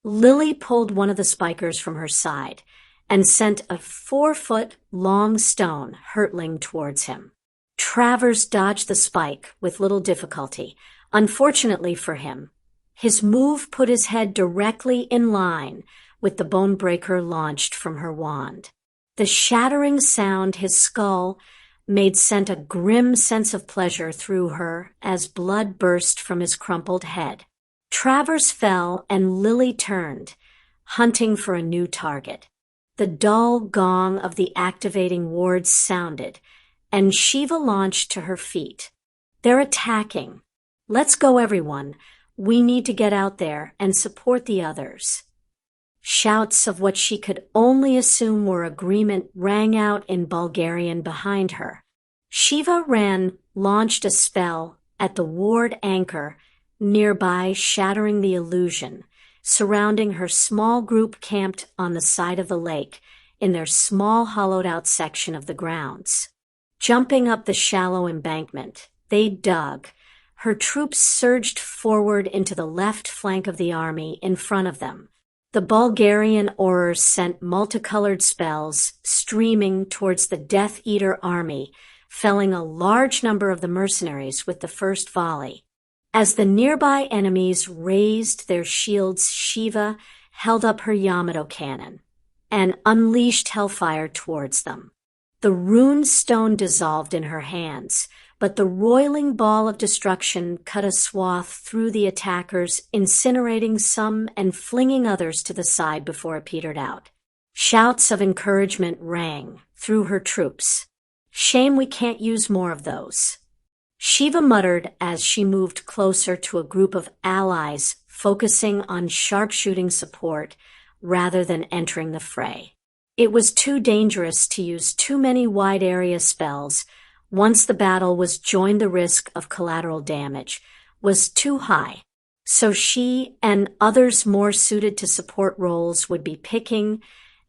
Lily pulled one of the spikers from her side and sent a 4-foot-long stone hurtling towards him. Travers dodged the spike with little difficulty. Unfortunately for him, his move put his head directly in line with the bone breaker launched from her wand. The shattering sound his skull made sent a grim sense of pleasure through her as blood burst from his crumpled head. Travers fell and Lily turned, hunting for a new target. The dull gong of the activating wards sounded, and Shiva launched to her feet. They're attacking. Let's go, everyone. We need to get out there and support the others. Shouts of what she could only assume were agreement rang out in Bulgarian behind her. Shiva launched a spell at the ward anchor nearby, shattering the illusion, surrounding her small group camped on the side of the lake in their small hollowed-out section of the grounds. Jumping up the shallow embankment, they dug. Her troops surged forward into the left flank of the army in front of them. The Bulgarian aurors sent multicolored spells streaming towards the Death Eater army, felling a large number of the mercenaries with the first volley. As the nearby enemies raised their shields, Shiva held up her Yamato cannon and unleashed hellfire towards them. The rune stone dissolved in her hands, but the roiling ball of destruction cut a swath through the attackers, incinerating some and flinging others to the side before it petered out. Shouts of encouragement rang through her troops. Shame we can't use more of those. Shiva muttered as she moved closer to a group of allies focusing on sharpshooting support rather than entering the fray. It was too dangerous to use too many wide-area spells once the battle was joined. The risk of collateral damage was too high, so she and others more suited to support roles would be picking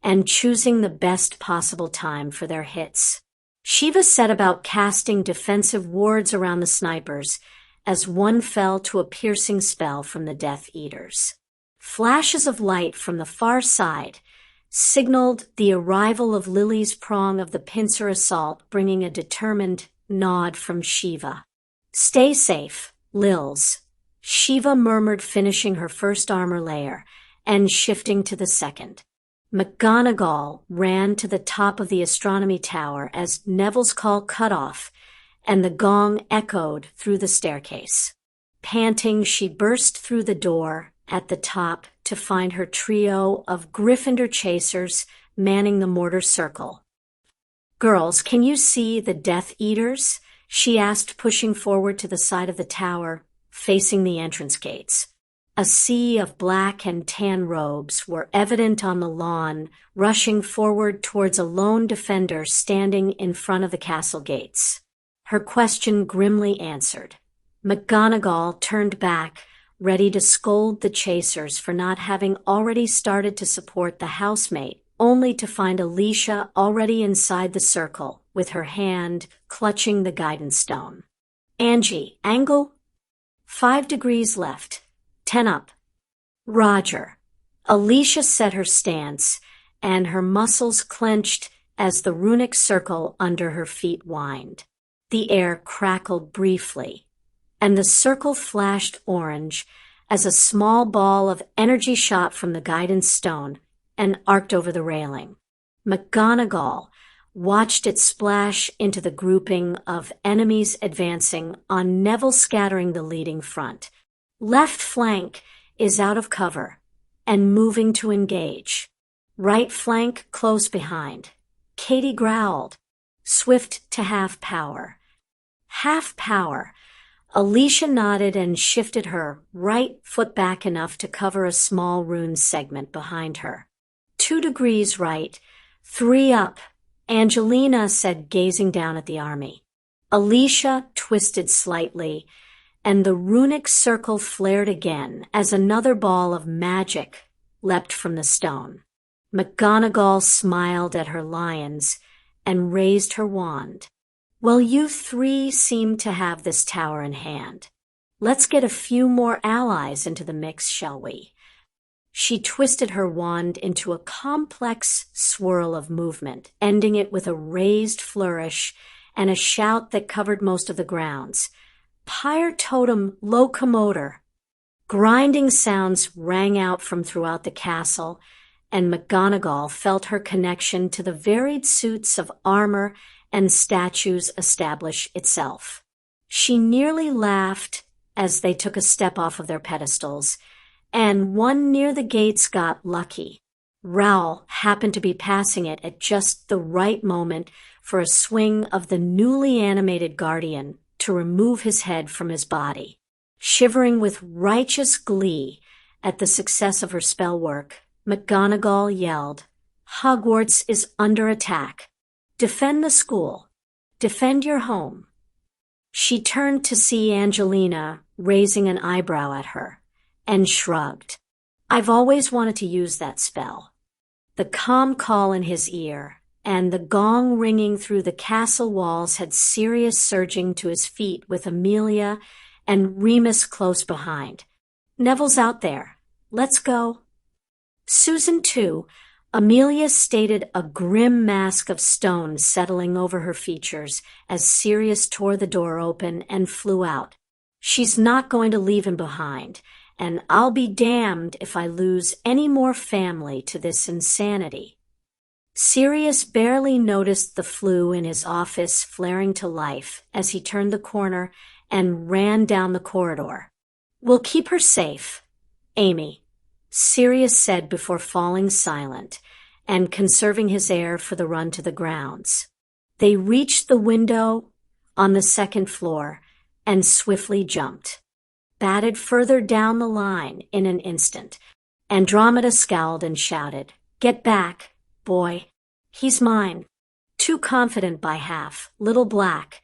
and choosing the best possible time for their hits. Shiva set about casting defensive wards around the snipers as one fell to a piercing spell from the Death Eaters. Flashes of light from the far side signaled the arrival of Lily's prong of the pincer assault, bringing a determined nod from Shiva. Stay safe, Lils, Shiva murmured, finishing her first armor layer and shifting to the second. McGonagall ran to the top of the astronomy tower as Neville's call cut off and the gong echoed through the staircase. Panting, she burst through the door at the top to find her trio of Gryffindor chasers manning the mortar circle. Girls, can you see the Death Eaters? She asked, pushing forward to the side of the tower, facing the entrance gates. A sea of black and tan robes were evident on the lawn, rushing forward towards a lone defender standing in front of the castle gates. Her question grimly answered. McGonagall turned back, ready to scold the chasers for not having already started to support the housemate, only to find Alicia already inside the circle, with her hand clutching the guidance stone. Angie, angle? 5 degrees left. 10 up. Roger. Alicia set her stance, and her muscles clenched as the runic circle under her feet whined. The air crackled briefly, and the circle flashed orange as a small ball of energy shot from the guidance stone and arced over the railing. McGonagall watched it splash into the grouping of enemies advancing on Neville scattering the leading front. Left flank is out of cover and moving to engage. Right flank close behind. Katie growled. Swift to half power. Half power. Alicia nodded and shifted her right foot back enough to cover a small rune segment behind her. 2 degrees right. 3 up, Angelina said, gazing down at the army. Alicia twisted slightly, and the runic circle flared again as another ball of magic leapt from the stone. McGonagall smiled at her lions and raised her wand. Well, you 3 seem to have this tower in hand. Let's get a few more allies into the mix, shall we? She twisted her wand into a complex swirl of movement, ending it with a raised flourish and a shout that covered most of the grounds. Pyre totem locomotor. Grinding sounds rang out from throughout the castle, and McGonagall felt her connection to the varied suits of armor and statues establish itself. She nearly laughed as they took a step off of their pedestals, and one near the gates got lucky. Raoul happened to be passing it at just the right moment for a swing of the newly animated guardian to remove his head from his body. Shivering with righteous glee at the success of her spell work, McGonagall yelled, "Hogwarts is under attack. Defend the school. Defend your home." She turned to see Angelina raising an eyebrow at her, and shrugged. "I've always wanted to use that spell." The calm call in his ear and the gong ringing through the castle walls had Sirius surging to his feet with Amelia and Remus close behind. "Neville's out there. Let's go." Susan, too. Amelia stated, a grim mask of stone settling over her features as Sirius tore the door open and flew out. "She's not going to leave him behind, and I'll be damned if I lose any more family to this insanity." Sirius barely noticed the flue in his office flaring to life as he turned the corner and ran down the corridor. "We'll keep her safe, Amy," Sirius said before falling silent and conserving his air for the run to the grounds. They reached the window on the 2nd floor and swiftly jumped. Batted further down the line in an instant, Andromeda scowled and shouted, "Get back, boy. He's mine." Too confident by half, Little Black.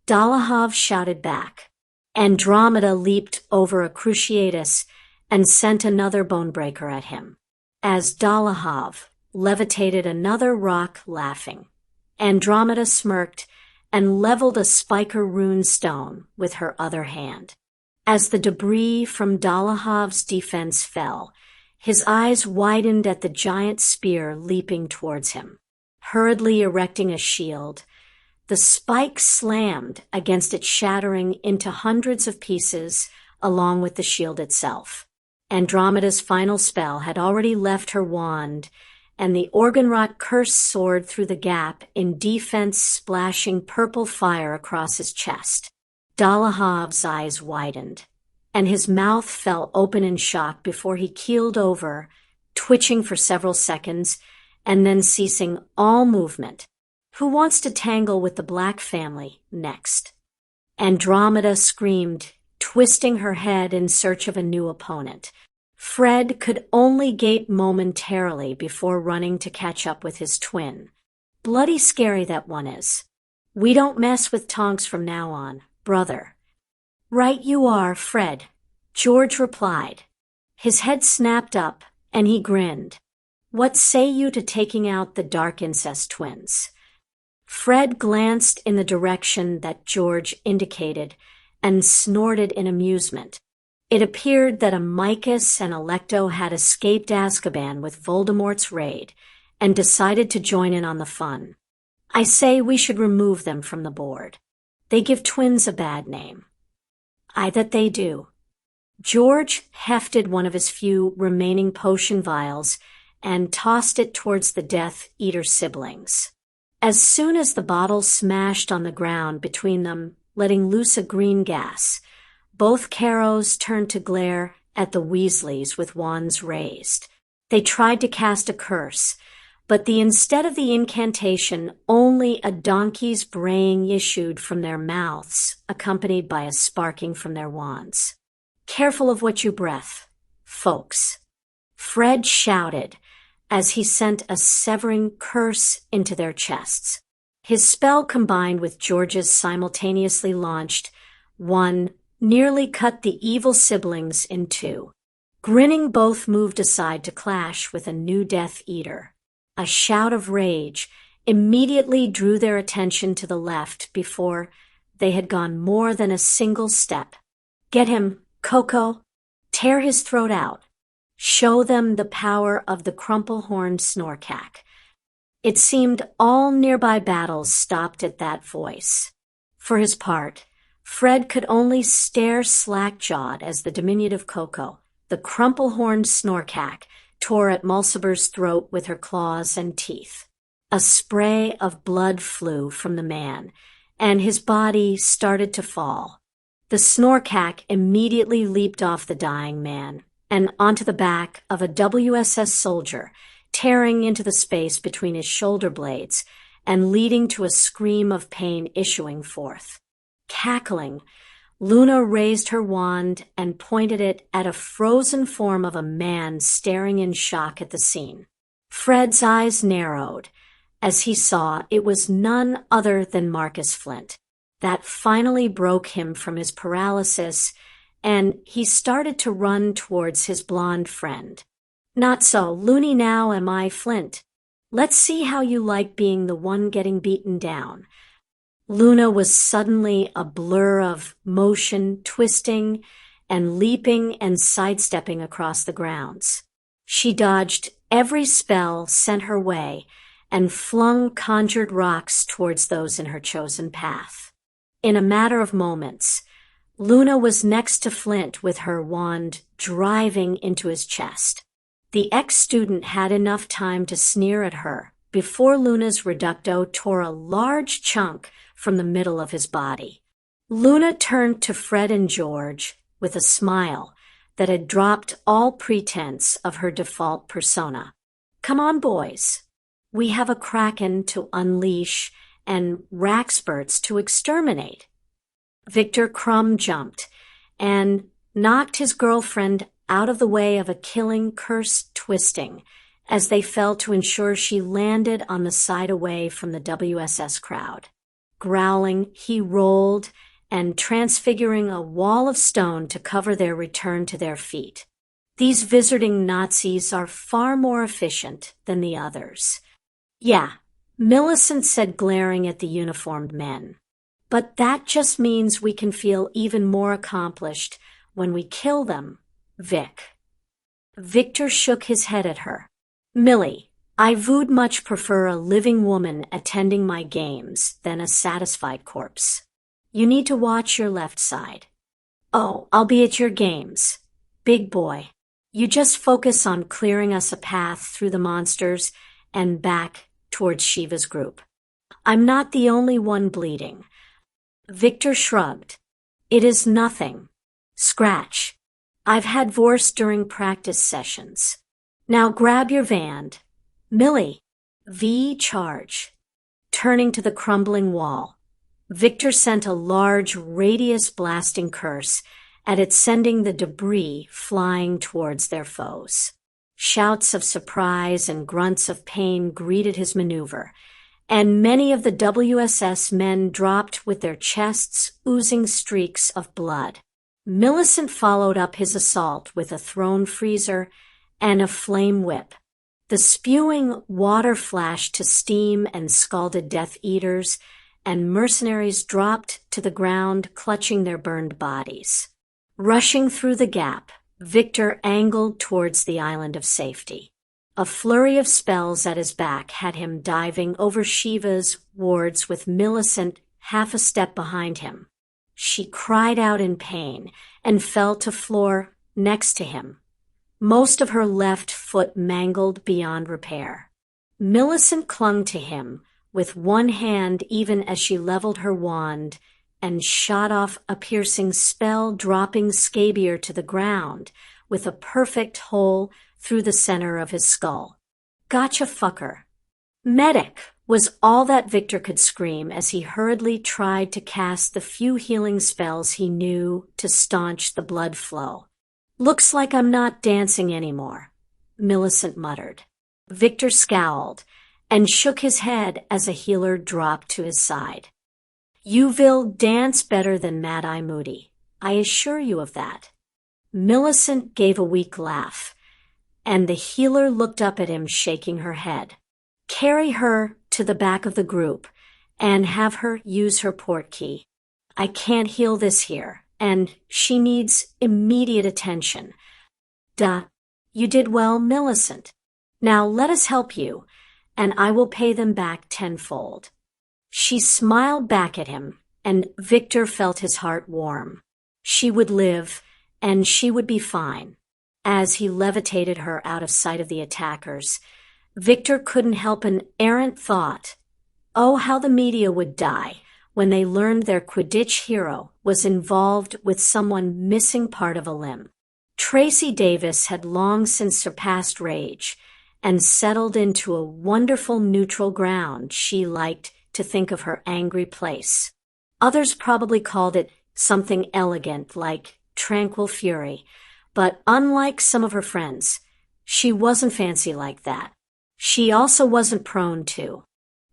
Dolohov shouted back. Andromeda leaped over a Cruciatus and sent another bonebreaker at him. As Dolohov levitated another rock laughing, Andromeda smirked and leveled a spiker rune stone with her other hand. As the debris from Dolohov's defense fell, his eyes widened at the giant spear leaping towards him. Hurriedly erecting a shield, the spike slammed against it, shattering into hundreds of pieces along with the shield itself. Andromeda's final spell had already left her wand, and the Organrot curse soared through the gap in defense, splashing purple fire across his chest. Dolohov's eyes widened, and his mouth fell open in shock before he keeled over, twitching for several seconds, and then ceasing all movement. "Who wants to tangle with the Black family next?" Andromeda screamed, twisting her head in search of a new opponent. Fred could only gape momentarily before running to catch up with his twin. "Bloody scary that one is. We don't mess with Tonks from now on, brother." "Right you are, Fred," George replied. His head snapped up, and he grinned. "What say you to taking out the Dark Incest twins?" Fred glanced in the direction that George indicated and snorted in amusement. It appeared that Amicus and Alecto had escaped Azkaban with Voldemort's raid and decided to join in on the fun. I say we should remove them from the board. They give twins a bad name. Aye, that they do. George hefted one of his few remaining potion vials and tossed it towards the Death Eater siblings. As soon as the bottle smashed on the ground between them, letting loose a green gas, both Carrows turned to glare at the Weasleys with wands raised. They tried to cast a curse, but instead of the incantation, only a donkey's braying issued from their mouths, accompanied by a sparking from their wands. Careful of what you breath, folks. Fred shouted as he sent a severing curse into their chests. His spell combined with George's simultaneously launched one nearly cut the evil siblings in two. Grinning, both moved aside to clash with a new Death Eater. A shout of rage immediately drew their attention to the left before they had gone more than a single step. Get him, Coco. Tear his throat out. Show them the power of the crumple-horned Snorkack. It seemed all nearby battles stopped at that voice. For his part, Fred could only stare slack-jawed as the diminutive Coco, the crumple-horned Snorkack, tore at Mulciber's throat with her claws and teeth. A spray of blood flew from the man, and his body started to fall. The Snorkack immediately leaped off the dying man and onto the back of a WSS soldier, tearing into the space between his shoulder blades and leading to a scream of pain issuing forth. Cackling, Luna raised her wand and pointed it at a frozen form of a man staring in shock at the scene. Fred's eyes narrowed as he saw it was none other than Marcus Flint. That finally broke him from his paralysis, and he started to run towards his blonde friend. Not so loony now am I, Flint. Let's see how you like being the one getting beaten down. Luna was suddenly a blur of motion, twisting, and leaping and sidestepping across the grounds. She dodged every spell sent her way and flung conjured rocks towards those in her chosen path. In a matter of moments, Luna was next to Flint with her wand driving into his chest. The ex-student had enough time to sneer at her before Luna's reducto tore a large chunk from the middle of his body. Luna turned to Fred and George with a smile that had dropped all pretense of her default persona. Come on, boys. We have a kraken to unleash and rackspurts to exterminate. Victor Crumb jumped and knocked his girlfriend out of the way of a killing curse twisting as they fell to ensure she landed on the side away from the WSS crowd. Growling, he rolled and transfiguring a wall of stone to cover their return to their feet. These visiting Nazis are far more efficient than the others. Yeah, Millicent said, glaring at the uniformed men. But that just means we can feel even more accomplished when we kill them, Vic. Victor shook his head at her. Millie, I would much prefer a living woman attending my games than a satisfied corpse. You need to watch your left side. Oh, I'll be at your games. Big boy. You just focus on clearing us a path through the monsters and back towards Shiva's group. I'm not the only one bleeding. Victor shrugged. It is nothing. Scratch. I've had Vorse during practice sessions. Now grab your Vand. Millie. V charge. Turning to the crumbling wall, Victor sent a large radius blasting curse at it, sending the debris flying towards their foes. Shouts of surprise and grunts of pain greeted his maneuver, and many of the WSS men dropped with their chests oozing streaks of blood. Millicent followed up his assault with a thrown freezer and a flame whip. The spewing water flashed to steam and scalded Death Eaters, and mercenaries dropped to the ground, clutching their burned bodies. Rushing through the gap, Victor angled towards the island of safety. A flurry of spells at his back had him diving over Shiva's wards with Millicent half a step behind him. She cried out in pain and fell to floor next to him, most of her left foot mangled beyond repair. Millicent clung to him with one hand even as she leveled her wand and shot off a piercing spell, dropping Scavenger to the ground with a perfect hole through the center of his skull. "Gotcha, fucker." "Medic," was all that Victor could scream as he hurriedly tried to cast the few healing spells he knew to staunch the blood flow. "Looks like I'm not dancing anymore," Millicent muttered. Victor scowled and shook his head as a healer dropped to his side. "You will dance better than Mad-Eye Moody. I assure you of that." Millicent gave a weak laugh, and the healer looked up at him, shaking her head. "Carry her to the back of the group and have her use her port key. I can't heal this here, and she needs immediate attention." "Duh. You did well, Millicent. Now let us help you, and I will pay them back tenfold." She smiled back at him, and Victor felt his heart warm. She would live, and she would be fine. As he levitated her out of sight of the attackers, Victor couldn't help an errant thought. Oh, how the media would die when they learned their Quidditch hero was involved with someone missing part of a limb. Tracy Davis had long since surpassed rage and settled into a wonderful neutral ground she liked to think of her angry place. Others probably called it something elegant like tranquil fury, but unlike some of her friends, she wasn't fancy like that. She also wasn't prone to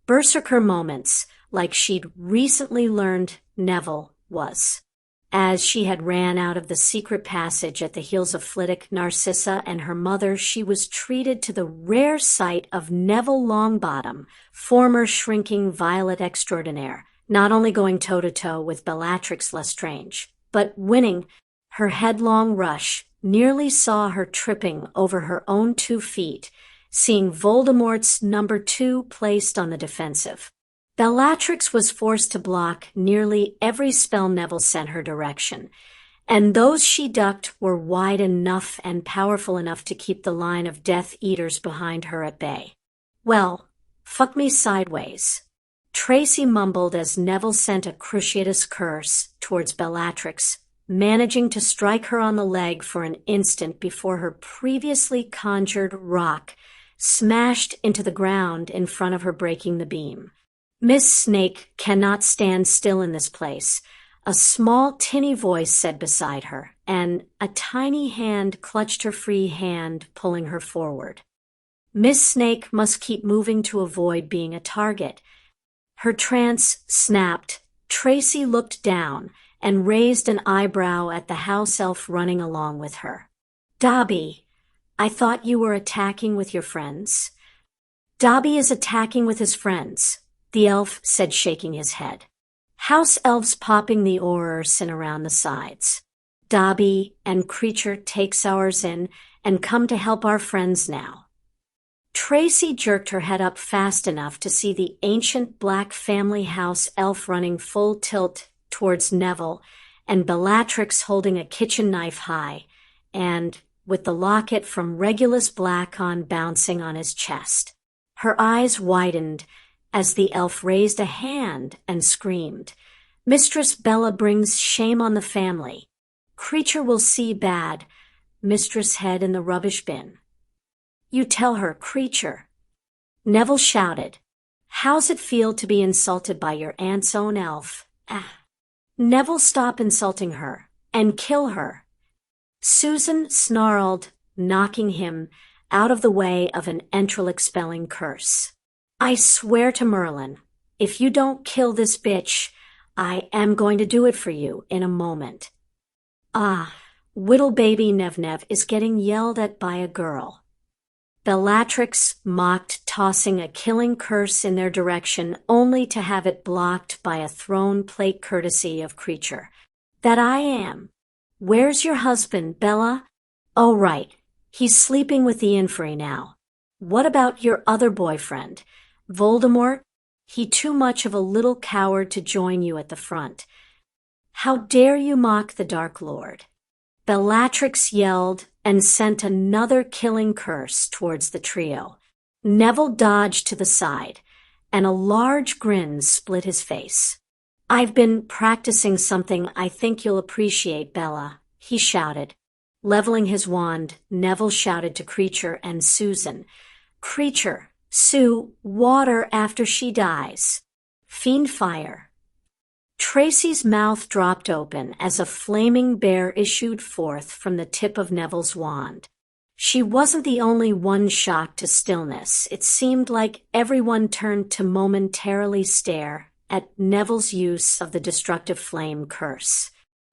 berserker moments like she'd recently learned Neville was. As she had ran out of the secret passage at the heels of Flitwick, Narcissa, and her mother, she was treated to the rare sight of Neville Longbottom, former shrinking violet extraordinaire, not only going toe-to-toe with Bellatrix Lestrange, but winning. Her headlong rush nearly saw her tripping over her own 2 feet, seeing Voldemort's number 2 placed on the defensive. Bellatrix was forced to block nearly every spell Neville sent her direction, and those she ducked were wide enough and powerful enough to keep the line of Death Eaters behind her at bay. "Well, fuck me sideways," Tracy mumbled as Neville sent a cruciatous curse towards Bellatrix, managing to strike her on the leg for an instant before her previously conjured rock smashed into the ground in front of her, breaking the beam. "Miss Snake cannot stand still in this place," a small tinny voice said beside her, and a tiny hand clutched her free hand, pulling her forward. Miss Snake must keep moving to avoid being a target. Her trance snapped. Tracy looked down and raised an eyebrow at the house elf running along with her. "Dobby, I thought you were attacking with your friends." "Dobby is attacking with his friends," the elf said, shaking his head. House elves popping the Orson around the sides. "Dobby and Creature takes ours in and come to help our friends now." Tracy jerked her head up fast enough to see the ancient black family house elf running full tilt towards Neville, and Bellatrix holding a kitchen knife high, and with the locket from Regulus Black on bouncing on his chest. Her eyes widened as the elf raised a hand and screamed, "Mistress Bella brings shame on the family. Creature will see bad. Mistress head in the rubbish bin." "You tell her, Creature." Neville shouted, "How's it feel to be insulted by your aunt's own elf?" "Ah." "Neville, stop insulting her, and kill her." Susan snarled, knocking him out of the way of an entral-expelling curse. "I swear to Merlin, if you don't kill this bitch, I am going to do it for you in a moment." "Ah, Whittle baby Nev is getting yelled at by a girl." Bellatrix mocked, tossing a killing curse in their direction only to have it blocked by a throne plate courtesy of creature. That I am. Where's your husband, Bella? Oh, right. He's sleeping with the inferi now. What about your other boyfriend, Voldemort? He too much of a little coward to join you at the front. How dare you mock the Dark Lord? Bellatrix yelled and sent another killing curse towards the trio. Neville dodged to the side, and a large grin split his face. I've been practicing something I think you'll appreciate, Bella, he shouted. Leveling his wand, Neville shouted to Creature and Susan. Creature, Sue, water after she dies. Fiend fire. Tracy's mouth dropped open as a flaming bear issued forth from the tip of Neville's wand. She wasn't the only one shocked to stillness. It seemed like everyone turned to momentarily stare at Neville's use of the destructive flame curse.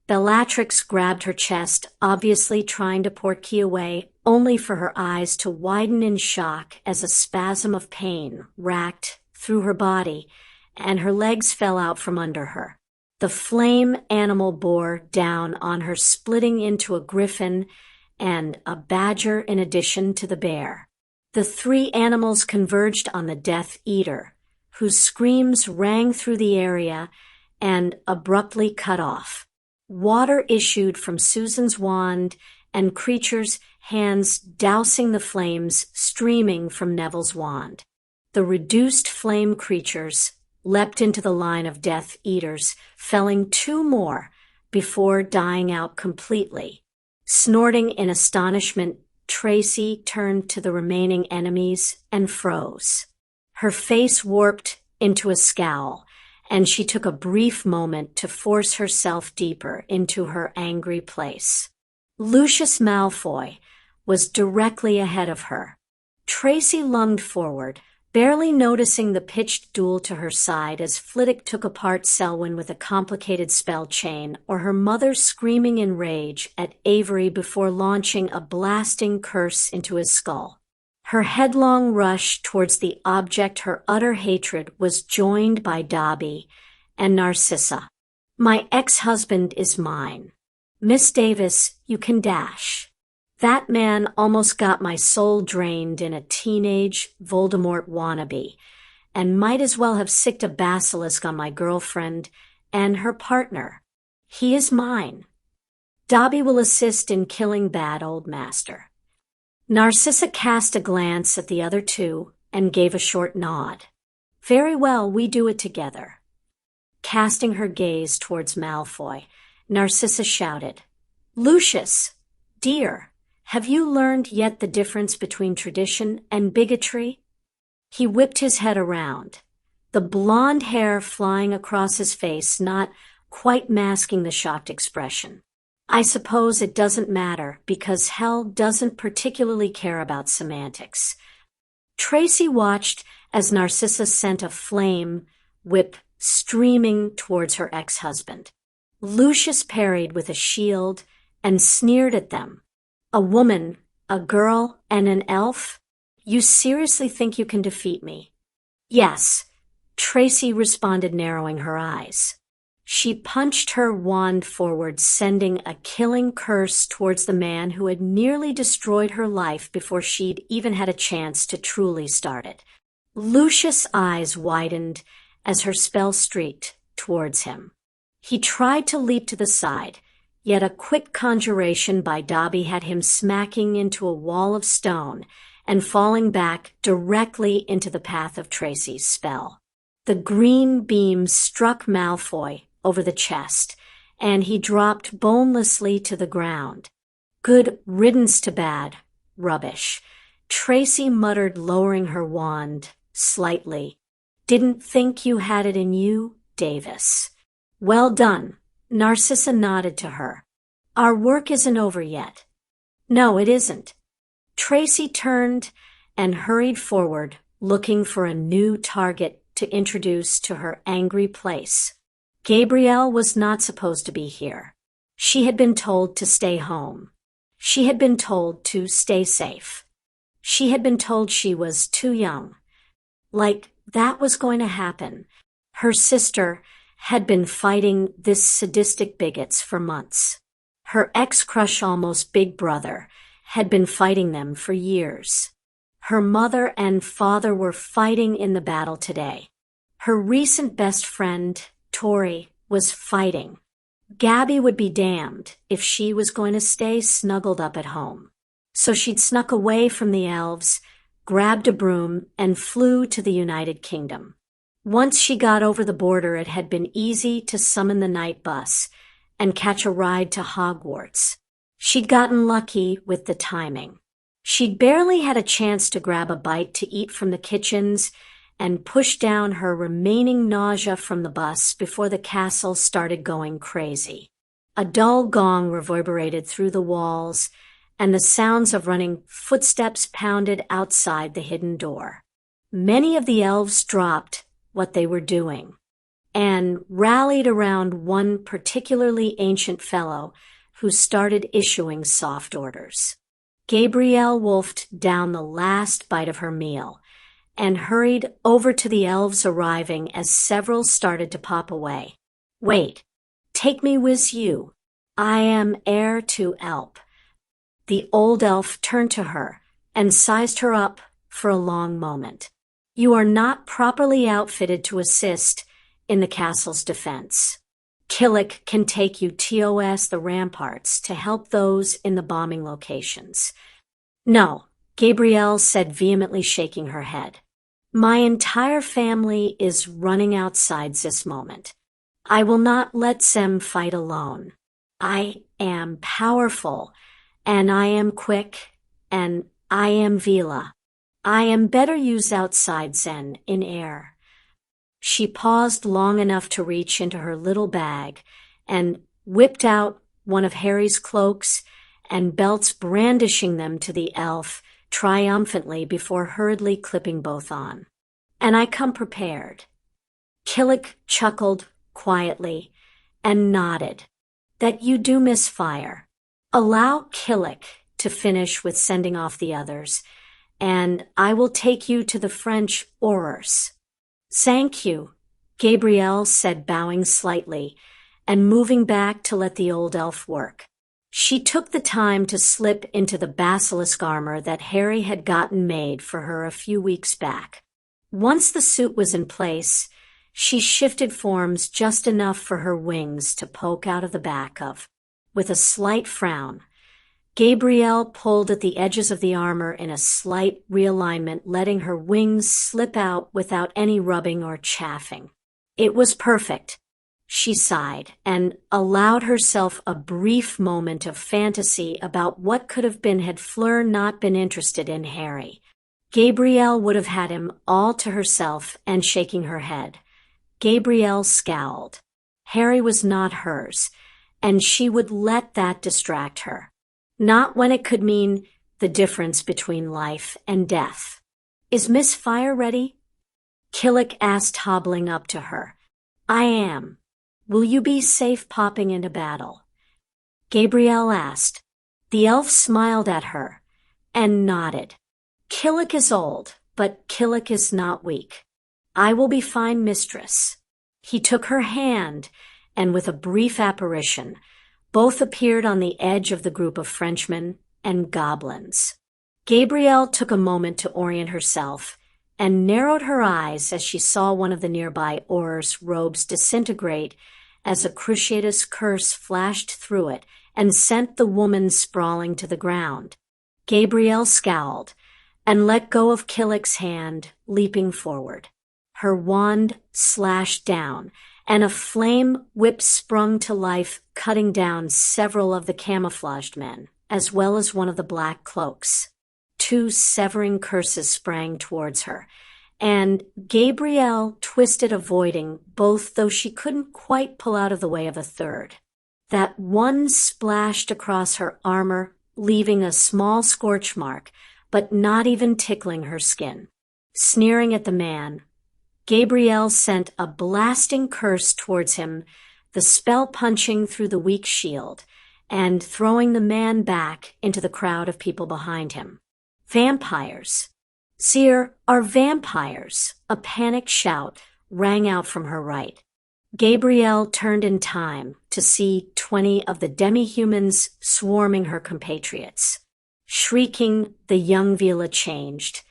Bellatrix grabbed her chest, obviously trying to portkey away, only for her eyes to widen in shock as a spasm of pain racked through her body, and her legs fell out from under her. The flame animal bore down on her, splitting into a griffin and a badger in addition to the bear. The three animals converged on the Death Eater, whose screams rang through the area and abruptly cut off. Water issued from Susan's wand, and Creature's hands dousing the flames streaming from Neville's wand. The reduced flame creatures leapt into the line of Death Eaters, felling two more before dying out completely. Snorting in astonishment, Tracy turned to the remaining enemies and froze. Her face warped into a scowl, and she took a brief moment to force herself deeper into her angry place. Lucius Malfoy was directly ahead of her. Tracy lunged forward, barely noticing the pitched duel to her side as Flitwick took apart Selwyn with a complicated spell chain, or her mother screaming in rage at Avery before launching a blasting curse into his skull. Her headlong rush towards the object her utter hatred was joined by Dobby and Narcissa. My ex-husband is mine. Miss Davis, you can dash. That man almost got my soul drained in a teenage Voldemort wannabe, and might as well have sicked a basilisk on my girlfriend and her partner. He is mine. Dobby will assist in killing bad old master. Narcissa cast a glance at the other two and gave a short nod. Very well, we do it together. Casting her gaze towards Malfoy, Narcissa shouted, Lucius, dear, have you learned yet the difference between tradition and bigotry? He whipped his head around, the blonde hair flying across his face, not quite masking the shocked expression. I suppose it doesn't matter, because hell doesn't particularly care about semantics. Tracy watched as Narcissa sent a flame whip streaming towards her ex-husband. Lucius parried with a shield and sneered at them. A woman, a girl, and an elf? You seriously think you can defeat me? Yes, Tracy responded, narrowing her eyes. She punched her wand forward, sending a killing curse towards the man who had nearly destroyed her life before she'd even had a chance to truly start it. Lucius' eyes widened as her spell streaked towards him. He tried to leap to the side, yet a quick conjuration by Dobby had him smacking into a wall of stone and falling back directly into the path of Tracy's spell. The green beam struck Malfoy over the chest, and he dropped bonelessly to the ground. Good riddance to bad rubbish, Tracy muttered, lowering her wand slightly. Didn't think you had it in you, Davis. Well done. Narcissa nodded to her. Our work isn't over yet. No, it isn't. Tracy turned and hurried forward, looking for a new target to introduce to her angry place. Gabrielle was not supposed to be here. She had been told to stay home. She had been told to stay safe. She had been told she was too young. Like that was going to happen. Her sister had been fighting this sadistic bigots for months. Her ex-crush, almost big brother, had been fighting them for years. Her mother and father were fighting in the battle today. Her recent best friend, Tori, was fighting. Gabby would be damned if she was going to stay snuggled up at home. So she'd snuck away from the elves, grabbed a broom, and flew to the United Kingdom. Once she got over the border, it had been easy to summon the night bus and catch a ride to Hogwarts. She'd gotten lucky with the timing. She'd barely had a chance to grab a bite to eat from the kitchens and push down her remaining nausea from the bus before the castle started going crazy. A dull gong reverberated through the walls, and the sounds of running footsteps pounded outside the hidden door. Many of the elves dropped what they were doing and rallied around one particularly ancient fellow who started issuing soft orders. Gabrielle wolfed down the last bite of her meal and hurried over to the elves arriving as several started to pop away. "Wait, take me with you. I am heir to Elp." The old elf turned to her and sized her up for a long moment. "You are not properly outfitted to assist in the castle's defense. Killick can take you TOS the ramparts to help those in the bombing locations." "No," Gabrielle said, vehemently shaking her head. "My entire family is running outside this moment. I will not let them fight alone. I am powerful, and I am quick, and I am Vila. I am better used outside than in air." She paused long enough to reach into her little bag and whipped out one of Harry's cloaks and belts, brandishing them to the elf triumphantly before hurriedly clipping both on. "And I come prepared." Killick chuckled quietly and nodded. "That you do misfire. Allow Killick to finish with sending off the others, and I will take you to the French Aurors." "Thank you," Gabrielle said, bowing slightly and moving back to let the old elf work. She took the time to slip into the basilisk armor that Harry had gotten made for her a few weeks back. Once the suit was in place, she shifted forms just enough for her wings to poke out of the back of. With a slight frown, Gabrielle pulled at the edges of the armor in a slight realignment, letting her wings slip out without any rubbing or chafing. It was perfect. She sighed and allowed herself a brief moment of fantasy about what could have been had Fleur not been interested in Harry. Gabrielle would have had him all to herself, and shaking her head, Gabrielle scowled. Harry was not hers, and she would let that distract her. Not when it could mean the difference between life and death. "Is Miss Fire ready?" Killick asked, hobbling up to her. "I am. Will you be safe popping into battle?" Gabrielle asked. The elf smiled at her and nodded. "Killick is old, but Killick is not weak. I will be fine, mistress." He took her hand, and with a brief apparition, both appeared on the edge of the group of Frenchmen and goblins. Gabrielle took a moment to orient herself and narrowed her eyes as she saw one of the nearby Aurors' robes disintegrate as a Cruciatus curse flashed through it and sent the woman sprawling to the ground. Gabrielle scowled and let go of Killick's hand, leaping forward. Her wand slashed down, and a flame whip sprung to life, cutting down several of the camouflaged men, as well as one of the black cloaks. 2 severing curses sprang towards her, and Gabrielle twisted, avoiding both, though she couldn't quite pull out of the way of a third. That one splashed across her armor, leaving a small scorch mark, but not even tickling her skin. Sneering at the man, Gabrielle sent a blasting curse towards him, the spell punching through the weak shield and throwing the man back into the crowd of people behind him. Vampires! Seer, are vampires! A panicked shout rang out from her right. Gabrielle turned in time to see 20 of the demi-humans swarming her compatriots. Shrieking, the young Vila changed,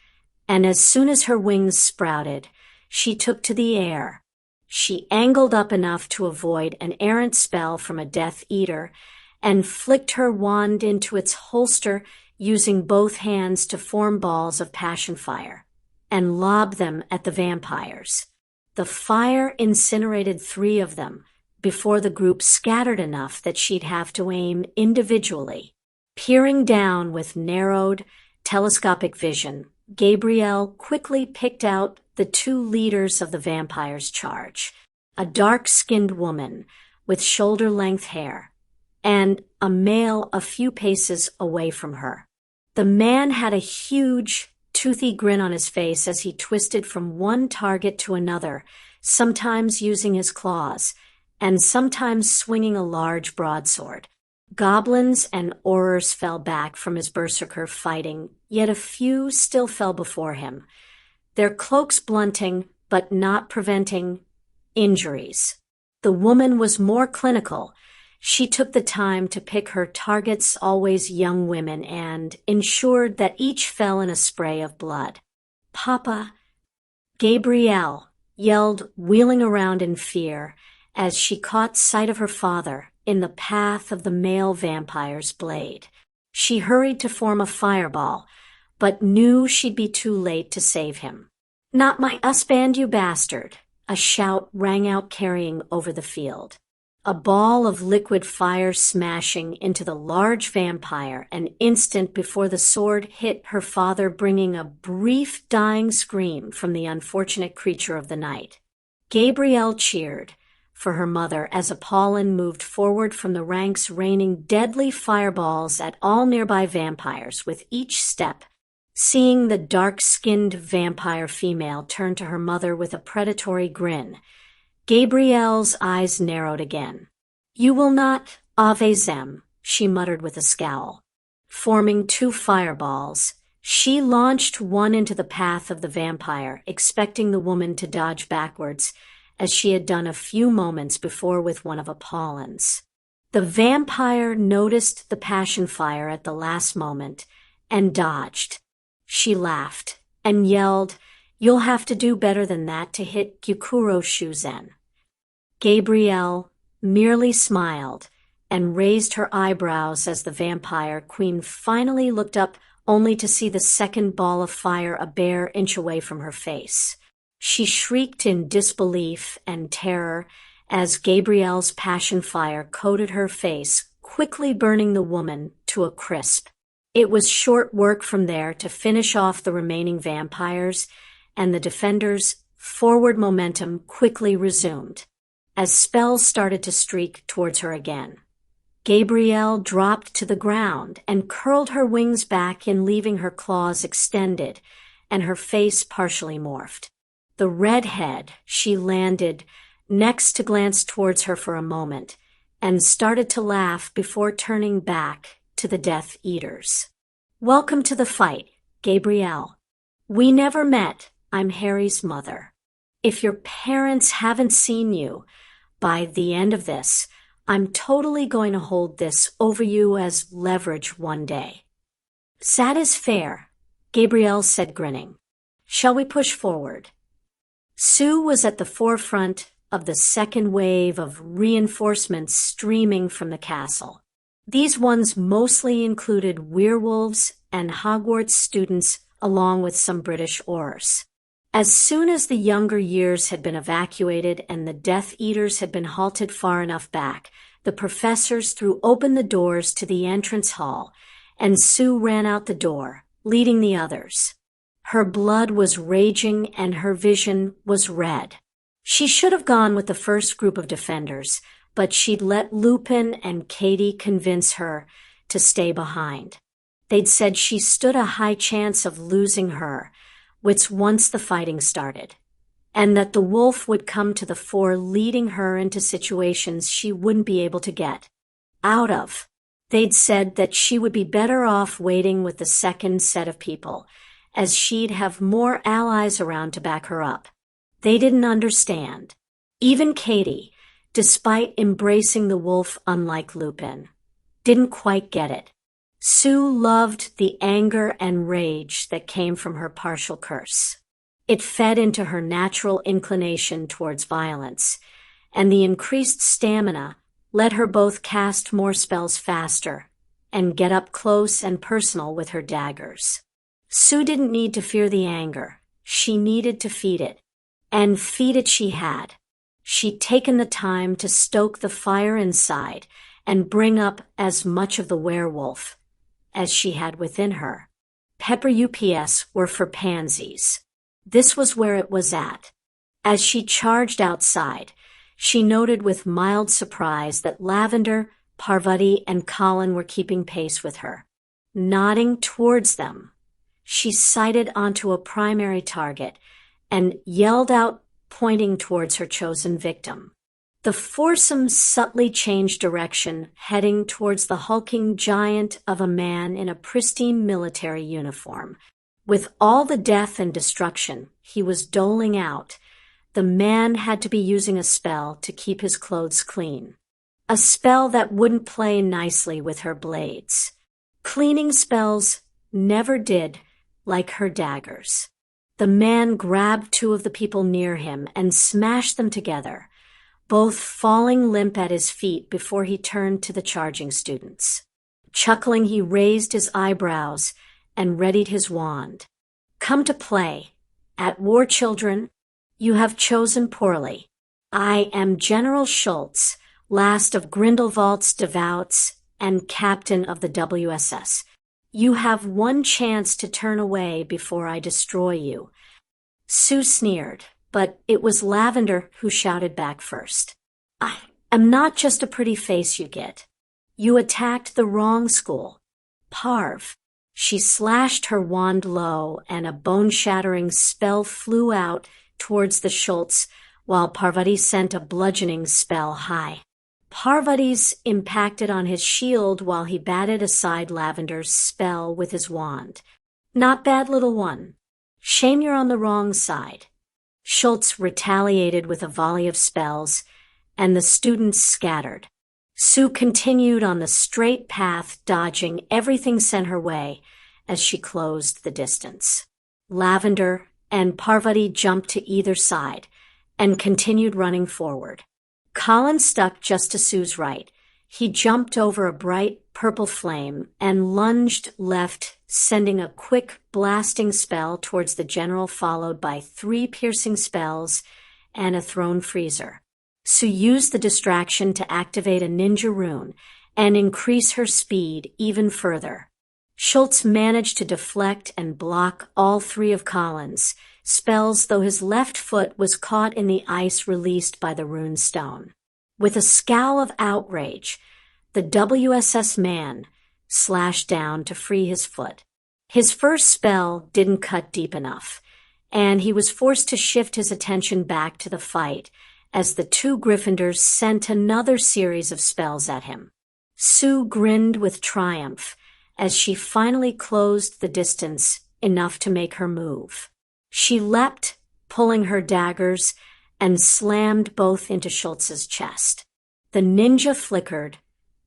and as soon as her wings sprouted, she took to the air. She angled up enough to avoid an errant spell from a Death Eater and flicked her wand into its holster using both hands to form balls of passion fire and lob them at the vampires. The fire incinerated 3 of them before the group scattered enough that she'd have to aim individually. Peering down with narrowed, telescopic vision, Gabrielle quickly picked out the 2 leaders of the vampires' charge, a dark-skinned woman with shoulder-length hair, and a male a few paces away from her. The man had a huge, toothy grin on his face as he twisted from one target to another, sometimes using his claws, and sometimes swinging a large broadsword. Goblins and Aurors fell back from his berserker fighting, yet a few still fell before him, their cloaks blunting but not preventing injuries. The woman was more clinical. She took the time to pick her targets, always young women, and ensured that each fell in a spray of blood. "Papa!" Gabrielle yelled, wheeling around in fear as she caught sight of her father in the path of the male vampire's blade. She hurried to form a fireball, but knew she'd be too late to save him. "Not my husband, you bastard!" A shout rang out, carrying over the field. A ball of liquid fire smashing into the large vampire an instant before the sword hit her father, bringing a brief dying scream from the unfortunate creature of the night. Gabrielle cheered for her mother as Apollon moved forward from the ranks, raining deadly fireballs at all nearby vampires with each step. Seeing the dark-skinned vampire female turn to her mother with a predatory grin, Gabrielle's eyes narrowed again. "You will not ave them," she muttered with a scowl. Forming 2 fireballs, she launched one into the path of the vampire, expecting the woman to dodge backwards, as she had done a few moments before with one of Apollon's. The vampire noticed the passion fire at the last moment and dodged. She laughed and yelled, "You'll have to do better than that to hit Gyukuro Shuzen." Gabrielle merely smiled and raised her eyebrows as the vampire queen finally looked up, only to see the second ball of fire a bare inch away from her face. She shrieked in disbelief and terror as Gabrielle's passion fire coated her face, quickly burning the woman to a crisp. It was short work from there to finish off the remaining vampires, and the defenders' forward momentum quickly resumed as spells started to streak towards her again. Gabrielle dropped to the ground and curled her wings back in, leaving her claws extended and her face partially morphed. The redhead, she landed next to glance towards her for a moment and started to laugh before turning back to the Death Eaters. "Welcome to the fight, Gabrielle. We never met. I'm Harry's mother. If your parents haven't seen you by the end of this, I'm totally going to hold this over you as leverage one day." "That is fair," Gabrielle said, grinning. "Shall we push forward?" Sue was at the forefront of the second wave of reinforcements streaming from the castle. These ones mostly included werewolves and Hogwarts students, along with some British Aurors. As soon as the younger years had been evacuated and the Death Eaters had been halted far enough back, the professors threw open the doors to the entrance hall, and Sue ran out the door, leading the others. Her blood was raging and her vision was red. She should have gone with the first group of defenders, but she'd let Lupin and Katie convince her to stay behind. They'd said she stood a high chance of losing her wits once the fighting started, and that the wolf would come to the fore, leading her into situations she wouldn't be able to get out of. They'd said that she would be better off waiting with the second set of people, as she'd have more allies around to back her up. They didn't understand. Even Katie, despite embracing the wolf unlike Lupin, didn't quite get it. Sue loved the anger and rage that came from her partial curse. It fed into her natural inclination towards violence, and the increased stamina let her both cast more spells faster and get up close and personal with her daggers. Sue didn't need to fear the anger. She needed to feed it. And feed it she had. She'd taken the time to stoke the fire inside and bring up as much of the werewolf as she had within her. Pepper UPS were for pansies. This was where it was at. As she charged outside, she noted with mild surprise that Lavender, Parvati, and Colin were keeping pace with her. Nodding towards them, she sighted onto a primary target and yelled out, pointing towards her chosen victim. The foursome subtly changed direction, heading towards the hulking giant of a man in a pristine military uniform. With all the death and destruction he was doling out, the man had to be using a spell to keep his clothes clean. A spell that wouldn't play nicely with her blades. Cleaning spells never did, like her daggers. The man grabbed two of the people near him and smashed them together, both falling limp at his feet before he turned to the charging students. Chuckling, he raised his eyebrows and readied his wand. Come to play. At war, children, you have chosen poorly. I am General Schultz, last of Grindelwald's Devouts and captain of the WSS. You have one chance to turn away before I destroy you. Sue sneered, but it was Lavender who shouted back first. I am not just a pretty face you get. You attacked the wrong school. Parv. She slashed her wand low, and a bone-shattering spell flew out towards the Schultz, while Parvati sent a bludgeoning spell high. Parvati's impacted on his shield while he batted aside Lavender's spell with his wand. Not bad, little one. Shame you're on the wrong side. Schultz retaliated with a volley of spells, and the students scattered. Sue continued on the straight path, dodging everything sent her way as she closed the distance. Lavender and Parvati jumped to either side and continued running forward. Colin stuck just to Sue's right. He jumped over a bright purple flame and lunged left, sending a quick, blasting spell towards the general, followed by 3 piercing spells and a thrown freezer. Sue used the distraction to activate a ninja rune and increase her speed even further. Schultz managed to deflect and block all 3 of Colin's spells, though his left foot was caught in the ice released by the rune stone. With a scowl of outrage, the WSS man slashed down to free his foot. His first spell didn't cut deep enough, and he was forced to shift his attention back to the fight as the 2 Gryffindors sent another series of spells at him. Sue grinned with triumph as she finally closed the distance enough to make her move. She leapt, pulling her daggers, and slammed both into Schultz's chest. The ninja flickered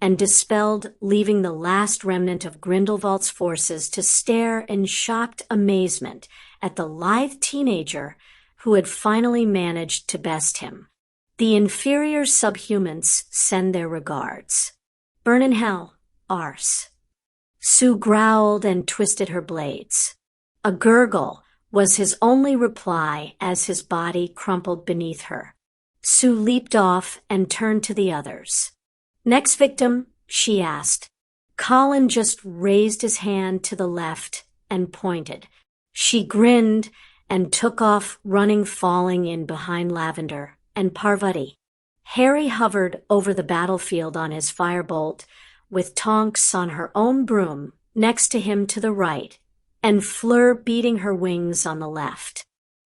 and dispelled, leaving the last remnant of Grindelwald's forces to stare in shocked amazement at the lithe teenager who had finally managed to best him. The inferior subhumans send their regards. Burn in hell, Arse. Sue growled and twisted her blades. A gurgle was his only reply as his body crumpled beneath her. Sue leaped off and turned to the others. Next victim, she asked. Colin just raised his hand to the left and pointed. She grinned and took off, running, falling in behind Lavender and Parvati. Harry hovered over the battlefield on his firebolt, with Tonks on her own broom next to him to the right, and Fleur beating her wings on the left.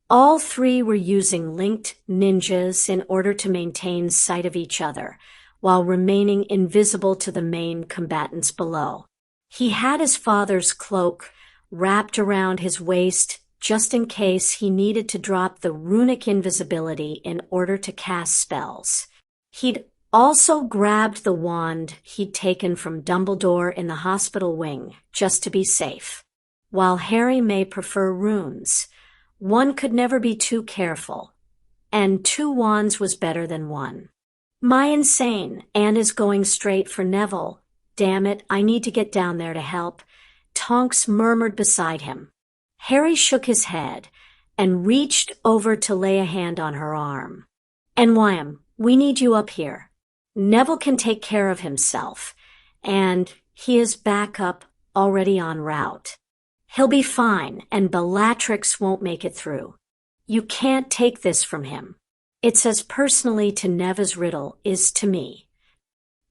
All 3 were using linked ninjas in order to maintain sight of each other, while remaining invisible to the main combatants below. He had his father's cloak wrapped around his waist just in case he needed to drop the runic invisibility in order to cast spells. He'd also grabbed the wand he'd taken from Dumbledore in the hospital wing, just to be safe. While Harry may prefer runes, one could never be too careful, and 2 wands was better than 1. "My insane, Anne is going straight for Neville. Damn it, I need to get down there to help," Tonks murmured beside him. Harry shook his head and reached over to lay a hand on her arm. "NYM, we need you up here. Neville can take care of himself, and he is back up, already en route. He'll be fine, and Bellatrix won't make it through. You can't take this from him. It's as personally to Nev as Riddle is to me."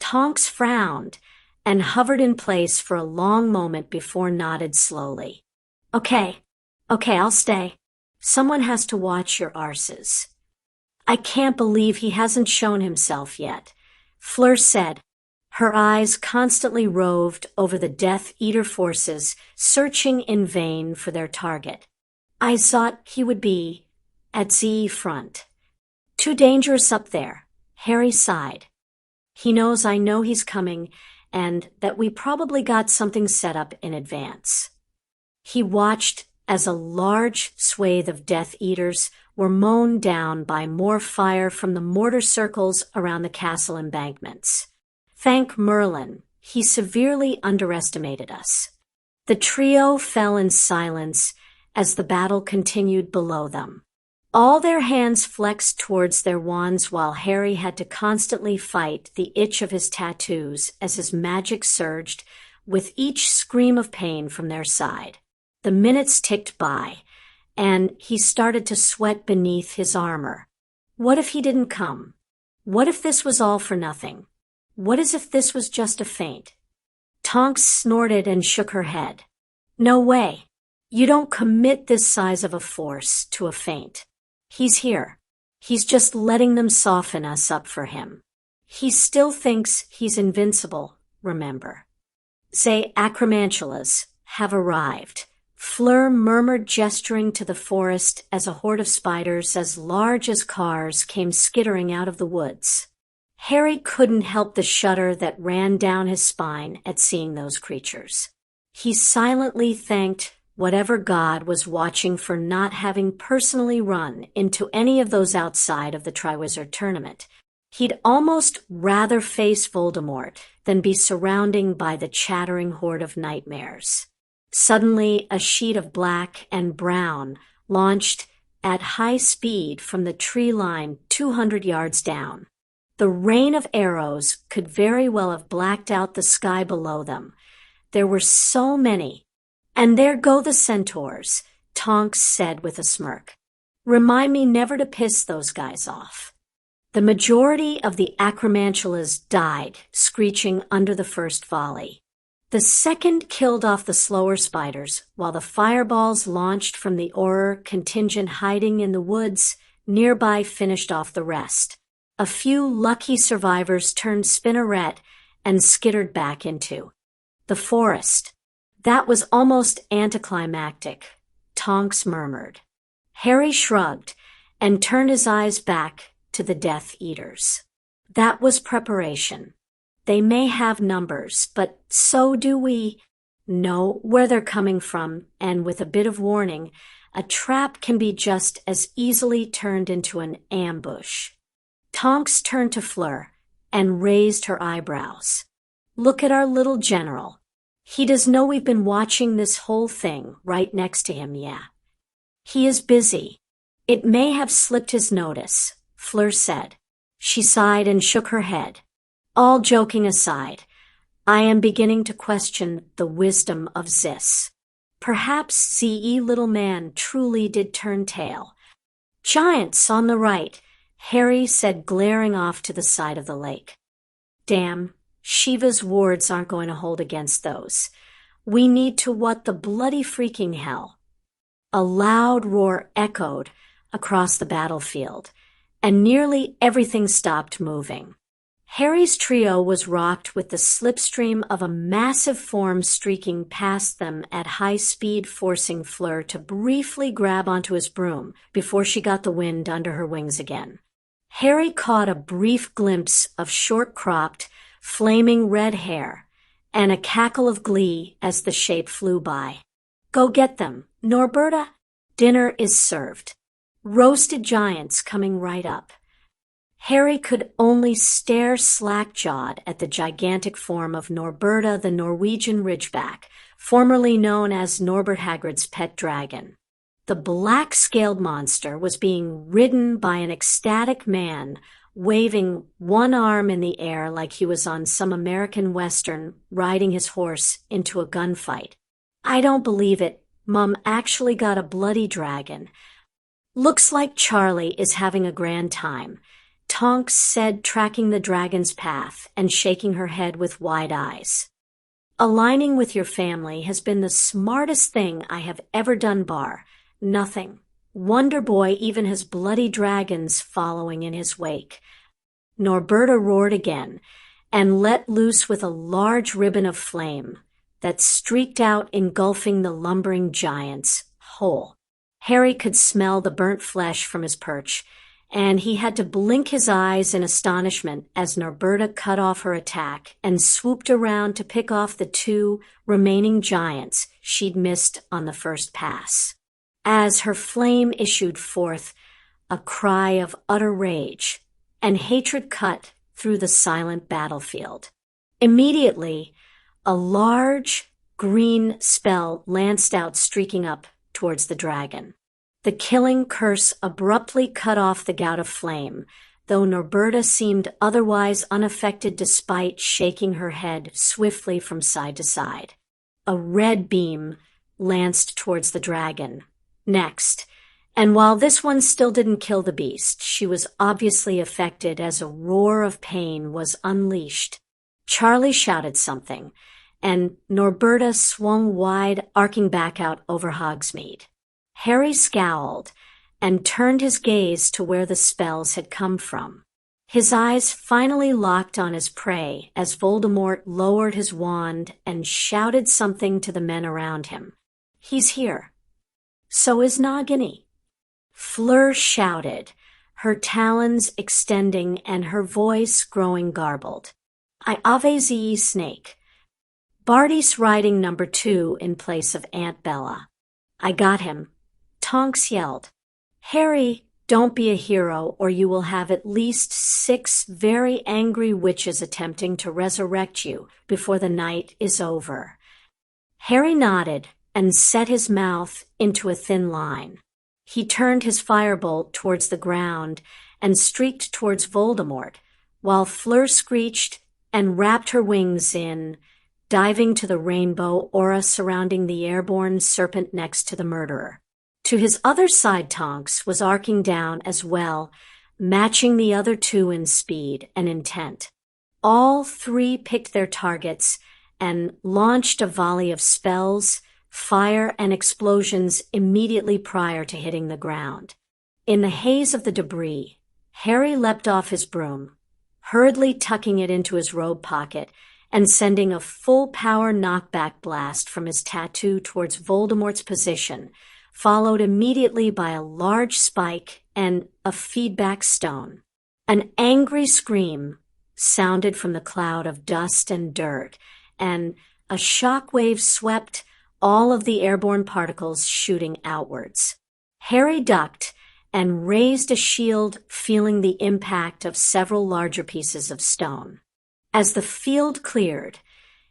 Tonks frowned and hovered in place for a long moment before nodded slowly. Okay, I'll stay. Someone has to watch your arses." "I can't believe he hasn't shown himself yet," Fleur said. Her eyes constantly roved over the Death Eater forces, searching in vain for their target. "I thought he would be at the front." "Too dangerous up there," Harry sighed. "He knows I know he's coming, and that we probably got something set up in advance." He watched as a large swathe of Death Eaters were mown down by more fire from the mortar circles around the castle embankments. Thank Merlin, he severely underestimated us. The trio fell in silence as the battle continued below them. All their hands flexed towards their wands while Harry had to constantly fight the itch of his tattoos as his magic surged with each scream of pain from their side. The minutes ticked by, and he started to sweat beneath his armor. What if he didn't come? What if this was all for nothing? What as if this was just a feint? Tonks snorted and shook her head. "No way. You don't commit this size of a force to a feint. He's here. He's just letting them soften us up for him. He still thinks he's invincible, remember." "Say acromantulas have arrived," Fleur murmured, gesturing to the forest as a horde of spiders as large as cars came skittering out of the woods. Harry couldn't help the shudder that ran down his spine at seeing those creatures. He silently thanked whatever god was watching for not having personally run into any of those outside of the Triwizard Tournament. He'd almost rather face Voldemort than be surrounded by the chattering horde of nightmares. Suddenly, a sheet of black and brown launched at high speed from the tree line 200 yards down. The rain of arrows could very well have blacked out the sky below them. There were so many. "And there go the centaurs," Tonks said with a smirk. "Remind me never to piss those guys off." The majority of the acromantulas died, screeching under the first volley. The second killed off the slower spiders, while the fireballs launched from the Auror contingent hiding in the woods nearby finished off the rest. A few lucky survivors turned spinneret and skittered back into the forest. "That was almost anticlimactic," Tonks murmured. Harry shrugged and turned his eyes back to the Death Eaters. "That was preparation. They may have numbers, but so do we. Know where they're coming from, and with a bit of warning, a trap can be just as easily turned into an ambush." Tonks turned to Fleur and raised her eyebrows. "Look at our little general. He does know we've been watching this whole thing right next to him, yeah. He is busy. It may have slipped his notice," Fleur said. She sighed and shook her head. "All joking aside, I am beginning to question the wisdom of this. Perhaps Z.E. little man truly did turn tail." "Giants on the right," Harry said, glaring off to the side of the lake. "Damn, Shiva's wards aren't going to hold against those. We need to what the bloody freaking hell." A loud roar echoed across the battlefield, and nearly everything stopped moving. Harry's trio was rocked with the slipstream of a massive form streaking past them at high speed, forcing Fleur to briefly grab onto his broom before she got the wind under her wings again. Harry caught a brief glimpse of short-cropped, flaming red hair and a cackle of glee as the shape flew by. "Go get them, Norberta. Dinner is served. Roasted giants coming right up." Harry could only stare slack-jawed at the gigantic form of Norberta the Norwegian Ridgeback, formerly known as Norbert Hagrid's pet dragon. The black-scaled monster was being ridden by an ecstatic man, waving one arm in the air like he was on some American Western riding his horse into a gunfight. "I don't believe it. Mum actually got a bloody dragon. Looks like Charlie is having a grand time," Tonks said, tracking the dragon's path and shaking her head with wide eyes. "Aligning with your family has been the smartest thing I have ever done, bar nothing. Wonder Boy even has bloody dragons following in his wake." Norberta roared again and let loose with a large ribbon of flame that streaked out, engulfing the lumbering giants whole. Harry could smell the burnt flesh from his perch, and he had to blink his eyes in astonishment as Norberta cut off her attack and swooped around to pick off the 2 remaining giants she'd missed on the first pass. As her flame issued forth a cry of utter rage, and hatred cut through the silent battlefield. Immediately, a large green spell lanced out, streaking up towards the dragon. The killing curse abruptly cut off the gout of flame, though Norberta seemed otherwise unaffected despite shaking her head swiftly from side to side. A red beam lanced towards the dragon next, and while this one still didn't kill the beast, she was obviously affected as a roar of pain was unleashed. Charlie shouted something, and Norberta swung wide, arcing back out over Hogsmeade. Harry scowled and turned his gaze to where the spells had come from. His eyes finally locked on his prey as Voldemort lowered his wand and shouted something to the men around him. "He's here. So is Nagini." Fleur shouted, her talons extending and her voice growing garbled. "I avezi snake. Barty's riding number 2 in place of Aunt Bella. I got him," Tonks yelled. "Harry, don't be a hero or you will have at least 6 very angry witches attempting to resurrect you before the night is over." Harry nodded and set his mouth into a thin line. He turned his firebolt towards the ground and streaked towards Voldemort, while Fleur screeched and wrapped her wings in, diving to the rainbow aura surrounding the airborne serpent next to the murderer. To his other side, Tonks was arcing down as well, matching the other 2 in speed and intent. All 3 picked their targets and launched a volley of spells, fire, and explosions immediately prior to hitting the ground. In the haze of the debris, Harry leapt off his broom, hurriedly tucking it into his robe pocket and sending a full-power knockback blast from his tattoo towards Voldemort's position, followed immediately by a large spike and a feedback stone. An angry scream sounded from the cloud of dust and dirt, and a shockwave swept all of the airborne particles shooting outwards. Harry ducked and raised a shield, feeling the impact of several larger pieces of stone. As the field cleared,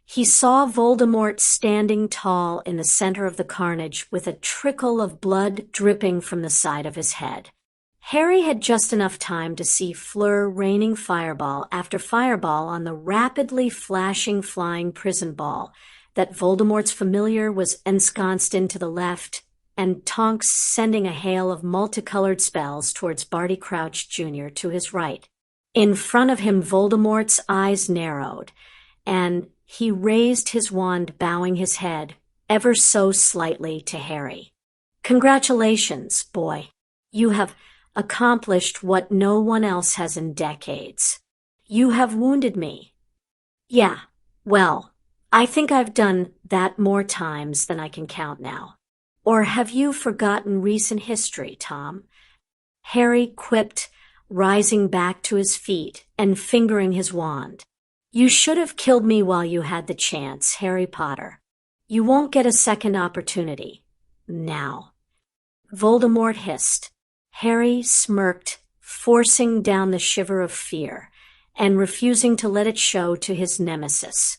he saw Voldemort standing tall in the center of the carnage with a trickle of blood dripping from the side of his head. Harry had just enough time to see Fleur raining fireball after fireball on the rapidly flashing flying prison ball that Voldemort's familiar was ensconced in to the left, and Tonks sending a hail of multicolored spells towards Barty Crouch Jr. to his right. In front of him, Voldemort's eyes narrowed, and he raised his wand, bowing his head ever so slightly to Harry. "Congratulations, boy. You have accomplished what no one else has in decades. You have wounded me. Yeah, well, I think I've done that more times than I can count now. Or have you forgotten recent history, Tom? Harry quipped, rising back to his feet and fingering his wand. You should have killed me while you had the chance, Harry Potter. You won't get a second opportunity. Now. Voldemort hissed. Harry smirked, forcing down the shiver of fear, and refusing to let it show to his nemesis.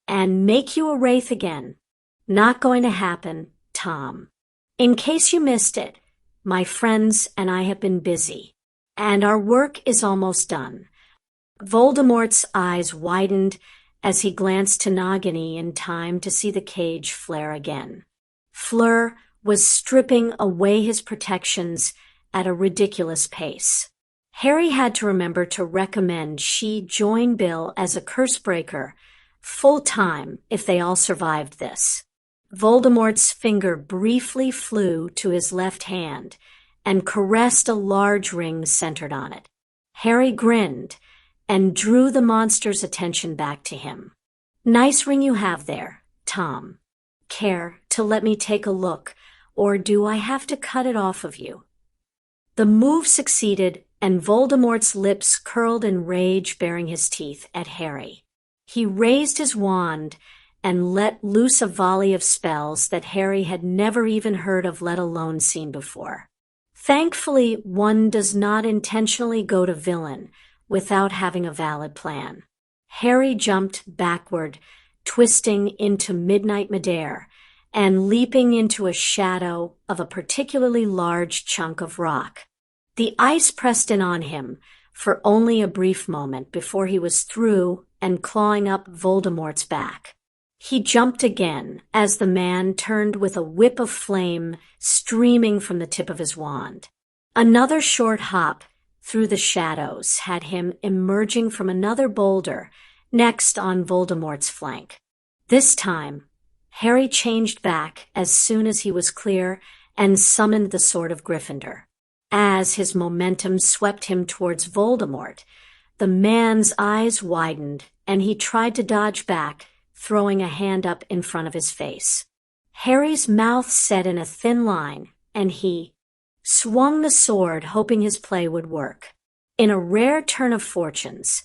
And make you a wraith again. Not going to happen, Tom. In case you missed it, my friends and I have been busy, and our work is almost done. Voldemort's eyes widened as he glanced to Nagini in time to see the cage flare again. Fleur was stripping away his protections at a ridiculous pace. Harry had to remember to recommend she join Bill as a cursebreaker full-time if they all survived this. Voldemort's finger briefly flew to his left hand and caressed a large ring centered on it. Harry grinned and drew the monster's attention back to him. Nice ring you have there, Tom. Care to let me take a look, or do I have to cut it off of you? The move succeeded, and Voldemort's lips curled in rage, baring his teeth at Harry. He raised his wand and let loose a volley of spells that Harry had never even heard of, let alone seen before. Thankfully, one does not intentionally go to villain without having a valid plan. Harry jumped backward, twisting into midnight midair, and leaping into a shadow of a particularly large chunk of rock. The ice pressed in on him for only a brief moment before he was through and clawing up Voldemort's back. He jumped again as the man turned with a whip of flame streaming from the tip of his wand. Another short hop through the shadows had him emerging from another boulder next on Voldemort's flank. This time, Harry changed back as soon as he was clear and summoned the Sword of Gryffindor. As his momentum swept him towards Voldemort, the man's eyes widened and he tried to dodge back, throwing a hand up in front of his face. Harry's mouth set in a thin line, and he swung the sword, hoping his play would work. In a rare turn of fortunes,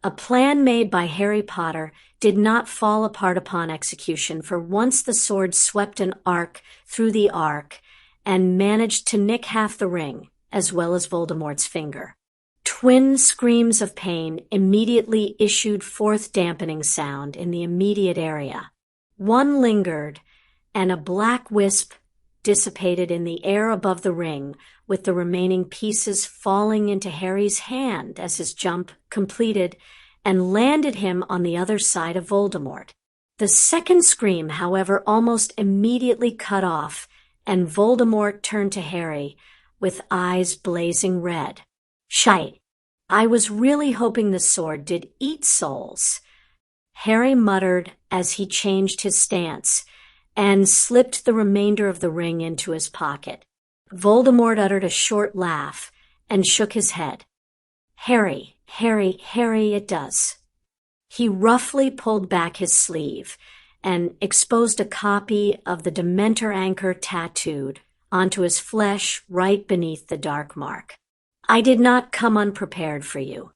a plan made by Harry Potter did not fall apart upon execution, for once the sword swept an arc through the arc and managed to nick half the ring, as well as Voldemort's finger. Twin screams of pain immediately issued forth, dampening sound in the immediate area. One lingered, and a black wisp dissipated in the air above the ring, with the remaining pieces falling into Harry's hand as his jump completed and landed him on the other side of Voldemort. The second scream, however, almost immediately cut off, and Voldemort turned to Harry with eyes blazing red. Shite. I was really hoping the sword did eat souls, Harry muttered as he changed his stance and slipped the remainder of the ring into his pocket. Voldemort uttered a short laugh and shook his head. Harry, it does. He roughly pulled back his sleeve and exposed a copy of the Dementor anchor tattooed onto his flesh right beneath the dark mark. I did not come unprepared for you.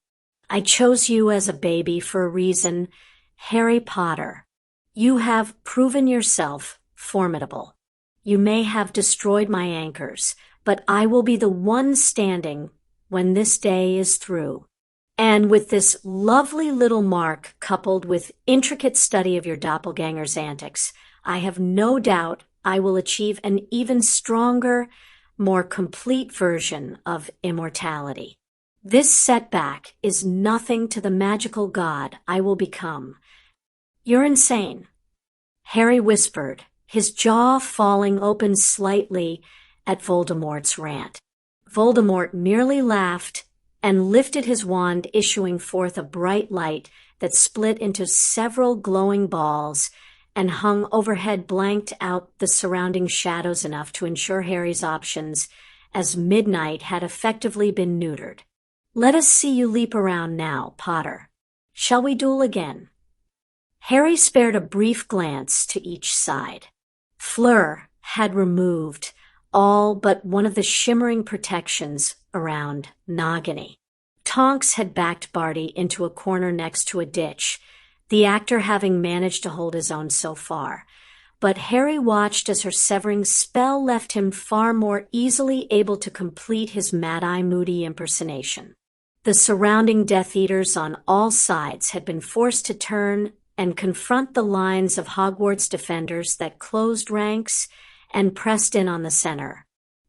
I chose you as a baby for a reason. Harry Potter, you have proven yourself formidable. You may have destroyed my anchors, but I will be the one standing when this day is through. And with this lovely little mark coupled with intricate study of your doppelganger's antics, I have no doubt I will achieve an even stronger, more complete version of immortality. This setback is nothing to the magical god I will become. You're insane, Harry whispered, his jaw falling open slightly at Voldemort's rant. Voldemort merely laughed and lifted his wand, issuing forth a bright light that split into several glowing balls and hung overhead, blanked out the surrounding shadows enough to ensure Harry's options as midnight had effectively been neutered. Let us see you leap around now, Potter. Shall we duel again? Harry spared a brief glance to each side. Fleur had removed all but one of the shimmering protections around Nagini. Tonks had backed Barty into a corner next to a ditch, the actor having managed to hold his own so far. But Harry watched as her severing spell left him far more easily able to complete his Mad-Eye Moody impersonation. The surrounding Death Eaters on all sides had been forced to turn and confront the lines of Hogwarts defenders that closed ranks and pressed in on the center.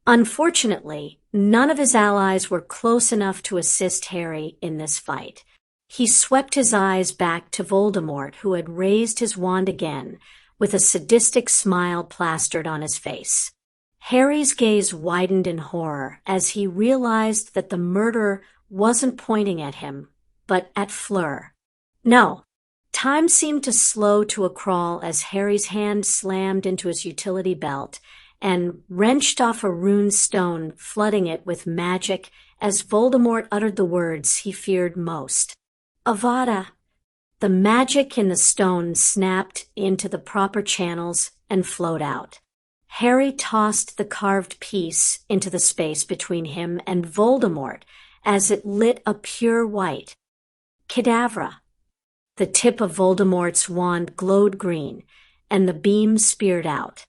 Unfortunately, none of his allies were close enough to assist Harry in this fight. He swept his eyes back to Voldemort, who had raised his wand again, with a sadistic smile plastered on his face. Harry's gaze widened in horror as he realized that the murderer wasn't pointing at him, but at Fleur. No. Time seemed to slow to a crawl as Harry's hand slammed into his utility belt and wrenched off a rune stone, flooding it with magic as Voldemort uttered the words he feared most. Avada! The magic in the stone snapped into the proper channels and flowed out. Harry tossed the carved piece into the space between him and Voldemort as it lit a pure white. Cadavra! The tip of Voldemort's wand glowed green, and the beam speared out.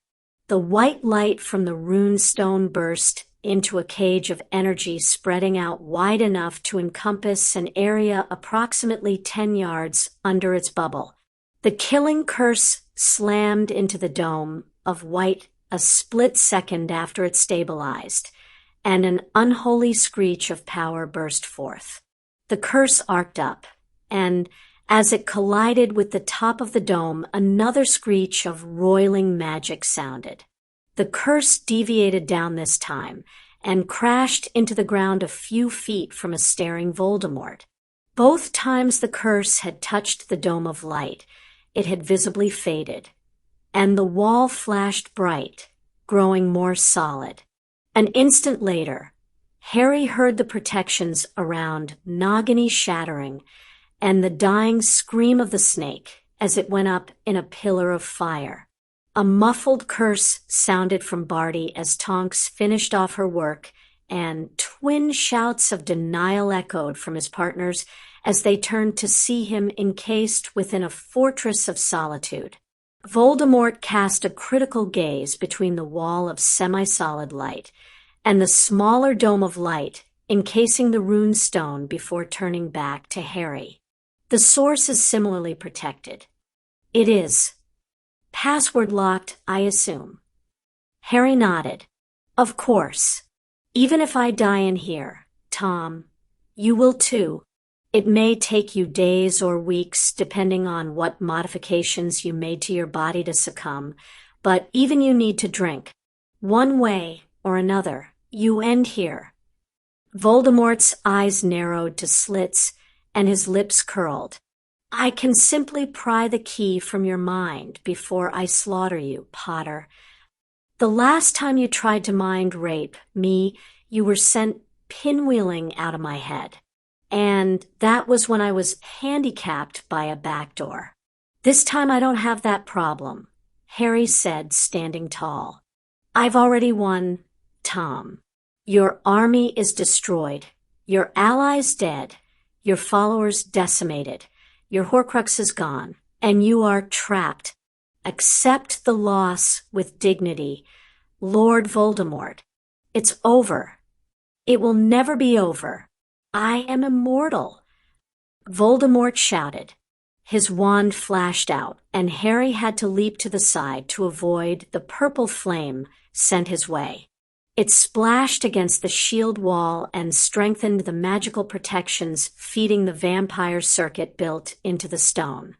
The white light from the rune stone burst into a cage of energy spreading out wide enough to encompass an area approximately 10 yards under its bubble. The killing curse slammed into the dome of white a split second after it stabilized, and an unholy screech of power burst forth. The curse arced up, and as it collided with the top of the dome, another screech of roiling magic sounded. The curse deviated down this time and crashed into the ground a few feet from a staring Voldemort. Both times the curse had touched the dome of light, it had visibly faded, and the wall flashed bright, growing more solid. An instant later, Harry heard the protections around Nagini shattering and the dying scream of the snake as it went up in a pillar of fire. A muffled curse sounded from Barty as Tonks finished off her work, and twin shouts of denial echoed from his partners as they turned to see him encased within a fortress of solitude. Voldemort cast a critical gaze between the wall of semi-solid light and the smaller dome of light encasing the rune stone before turning back to Harry. The source is similarly protected. It is. Password locked, I assume. Harry nodded. Of course. Even if I die in here, Tom, you will too. It may take you days or weeks depending on what modifications you made to your body to succumb, but even you need to drink. One way or another, you end here. Voldemort's eyes narrowed to slits and his lips curled. I can simply pry the key from your mind before I slaughter you, Potter. The last time you tried to mind rape me, you were sent pinwheeling out of my head. And that was when I was handicapped by a back door. This time I don't have that problem, Harry said, standing tall. I've already won, Tom. Your army is destroyed, your allies dead, your followers decimated, your Horcrux is gone, and you are trapped. Accept the loss with dignity, Lord Voldemort. It's over. It will never be over. I am immortal. Voldemort shouted. His wand flashed out, and Harry had to leap to the side to avoid the purple flame sent his way. It splashed against the shield wall and strengthened the magical protections feeding the vampire circuit built into the stone.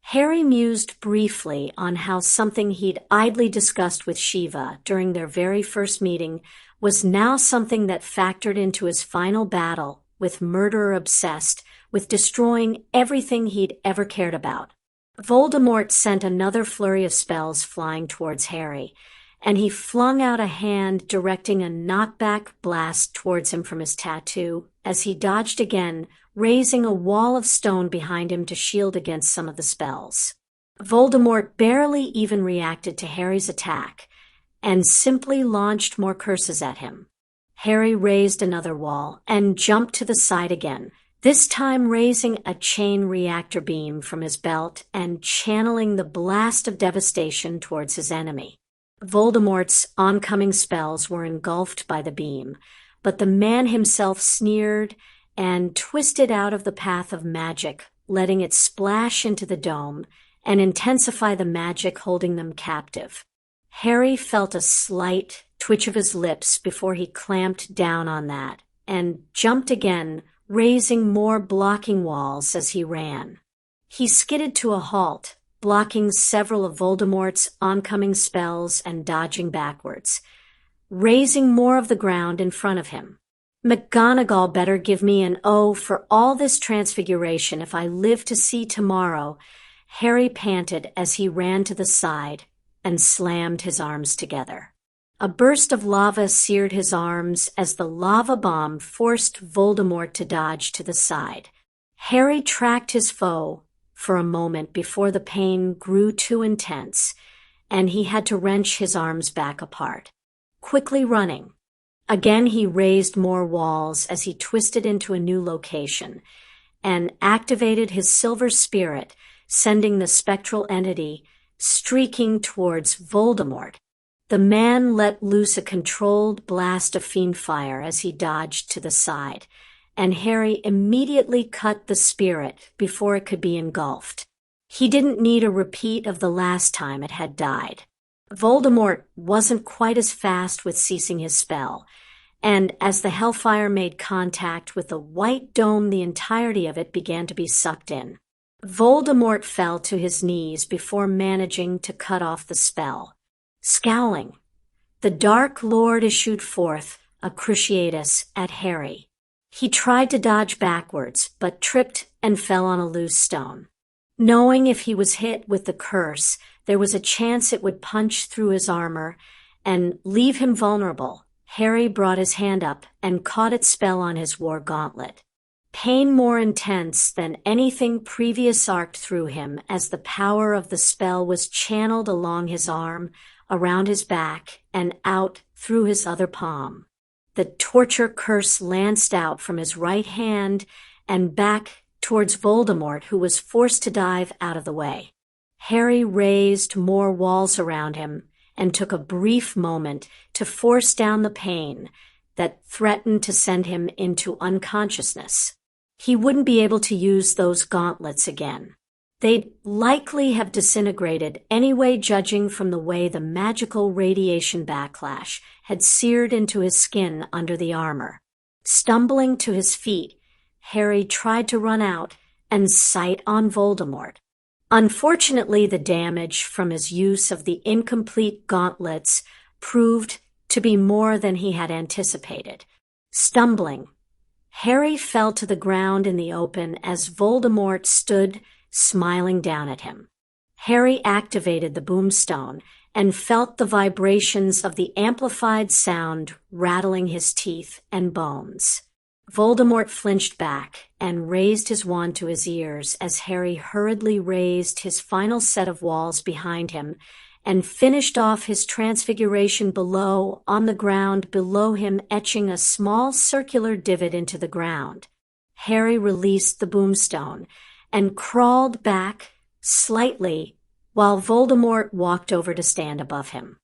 Harry mused briefly on how something he'd idly discussed with Shiva during their very first meeting was now something that factored into his final battle with murderer obsessed with destroying everything he'd ever cared about. Voldemort sent another flurry of spells flying towards Harry, and he flung out a hand directing a knockback blast towards him from his tattoo as he dodged again, raising a wall of stone behind him to shield against some of the spells. Voldemort barely even reacted to Harry's attack, and simply launched more curses at him. Harry raised another wall and jumped to the side again, this time raising a chain reactor beam from his belt and channeling the blast of devastation towards his enemy. Voldemort's oncoming spells were engulfed by the beam, but the man himself sneered and twisted out of the path of magic, letting it splash into the dome and intensify the magic holding them captive. Harry felt a slight twitch of his lips before he clamped down on that and jumped again, raising more blocking walls as he ran. He skidded to a halt, blocking several of Voldemort's oncoming spells and dodging backwards, raising more of the ground in front of him. McGonagall better give me an O for all this transfiguration if I live to see tomorrow, Harry panted as he ran to the side and slammed his arms together. A burst of lava seared his arms as the lava bomb forced Voldemort to dodge to the side. Harry tracked his foe for a moment before the pain grew too intense, and he had to wrench his arms back apart. Quickly running. Again he raised more walls as he twisted into a new location, and activated his silver spirit, sending the spectral entity streaking towards Voldemort. The man let loose a controlled blast of fiend fire as he dodged to the side, and Harry immediately cut the spirit before it could be engulfed. He didn't need a repeat of the last time it had died. Voldemort wasn't quite as fast with ceasing his spell, and as the hellfire made contact with the white dome, the entirety of it began to be sucked in. Voldemort fell to his knees before managing to cut off the spell. Scowling, the Dark Lord issued forth a cruciatus at Harry. He tried to dodge backwards, but tripped and fell on a loose stone. Knowing if he was hit with the curse, there was a chance it would punch through his armor and leave him vulnerable, Harry brought his hand up and caught its spell on his war gauntlet. Pain more intense than anything previous arced through him as the power of the spell was channeled along his arm, around his back, and out through his other palm. The torture curse lanced out from his right hand and back towards Voldemort, who was forced to dive out of the way. Harry raised more walls around him and took a brief moment to force down the pain that threatened to send him into unconsciousness. He wouldn't be able to use those gauntlets again. They'd likely have disintegrated anyway, judging from the way the magical radiation backlash had seared into his skin under the armor. Stumbling to his feet, Harry tried to run out and sight on Voldemort. Unfortunately, the damage from his use of the incomplete gauntlets proved to be more than he had anticipated. Stumbling, Harry fell to the ground in the open as Voldemort stood smiling down at him. Harry activated the boomstone and felt the vibrations of the amplified sound rattling his teeth and bones. Voldemort flinched back and raised his wand to his ears as Harry hurriedly raised his final set of walls behind him and finished off his transfiguration below, on the ground below him, etching a small circular divot into the ground. Harry released the boomstone and crawled back slightly while Voldemort walked over to stand above him.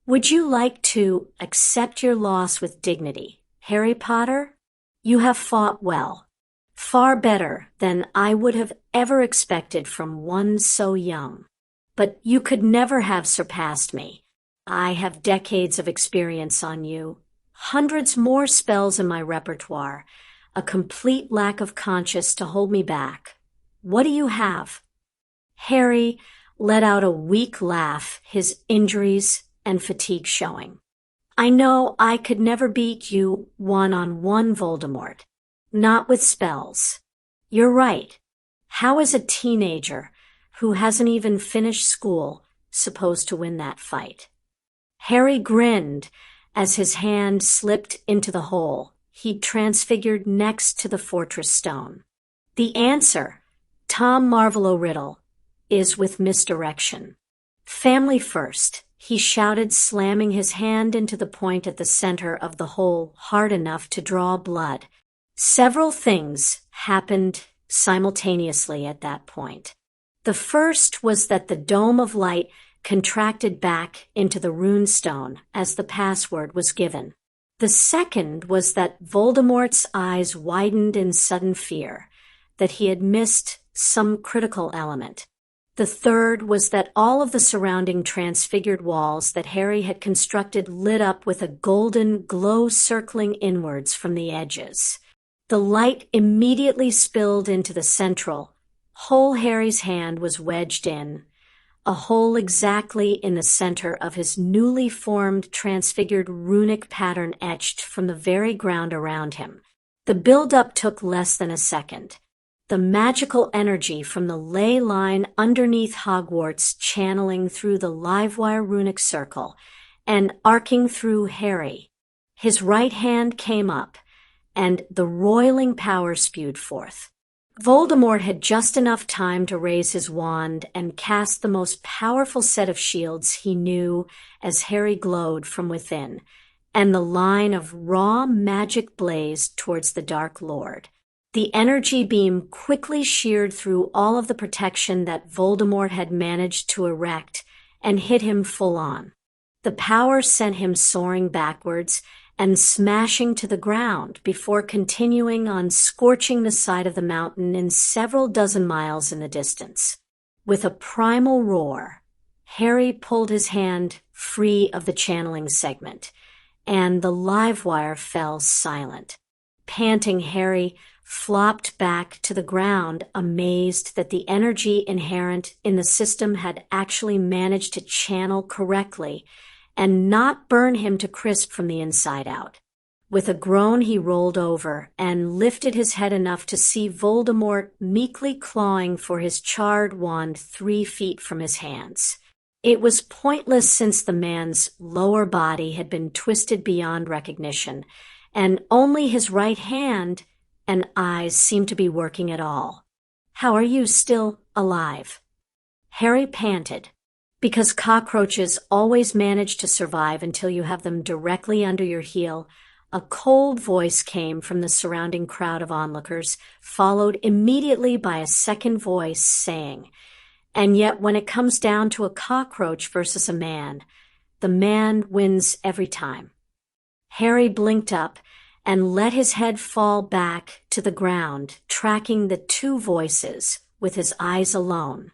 "Would you like to accept your loss with dignity, Harry Potter? You have fought well, far better than I would have ever expected from one so young. But you could never have surpassed me. I have decades of experience on you, hundreds more spells in my repertoire, a complete lack of conscience to hold me back. What do you have?" Harry let out a weak laugh, his injuries and fatigue showing. "I know I could never beat you one-on-one, Voldemort. Not with spells. You're right. How is a teenager who hasn't even finished school supposed to win that fight?" Harry grinned as his hand slipped into the hole he'd transfigured next to the fortress stone. The answer, Tom Marvolo Riddle, is with misdirection. Family first, he shouted, slamming his hand into the point at the center of the hole hard enough to draw blood. Several things happened simultaneously at that point. The first was that the dome of light contracted back into the rune stone as the password was given. The second was that Voldemort's eyes widened in sudden fear, that he had missed some critical element. The third was that all of the surrounding transfigured walls that Harry had constructed lit up with a golden glow circling inwards from the edges. The light immediately spilled into the central hole Harry's hand was wedged in, a hole exactly in the center of his newly formed transfigured runic pattern etched from the very ground around him. The build-up took less than a second. The magical energy from the ley line underneath Hogwarts channeling through the livewire runic circle and arcing through Harry. His right hand came up, and the roiling power spewed forth. Voldemort had just enough time to raise his wand and cast the most powerful set of shields he knew as Harry glowed from within, and the line of raw magic blazed towards the Dark Lord. The energy beam quickly sheared through all of the protection that Voldemort had managed to erect and hit him full on. The power sent him soaring backwards and smashing to the ground before continuing on, scorching the side of the mountain in several dozen miles in the distance. With a primal roar, Harry pulled his hand free of the channeling segment, and the live wire fell silent. Panting, Harry flopped back to the ground, amazed that the energy inherent in the system had actually managed to channel correctly and not burn him to crisp from the inside out. With a groan, he rolled over and lifted his head enough to see Voldemort meekly clawing for his charred wand 3 feet from his hands. It was pointless since the man's lower body had been twisted beyond recognition, and only his right hand and eyes seemed to be working at all. "How are you still alive?" Harry panted. Because cockroaches always manage to survive until you have them directly under your heel, a cold voice came from the surrounding crowd of onlookers, followed immediately by a second voice saying, "And yet when it comes down to a cockroach versus a man, the man wins every time." Harry blinked up and let his head fall back to the ground, tracking the two voices with his eyes alone.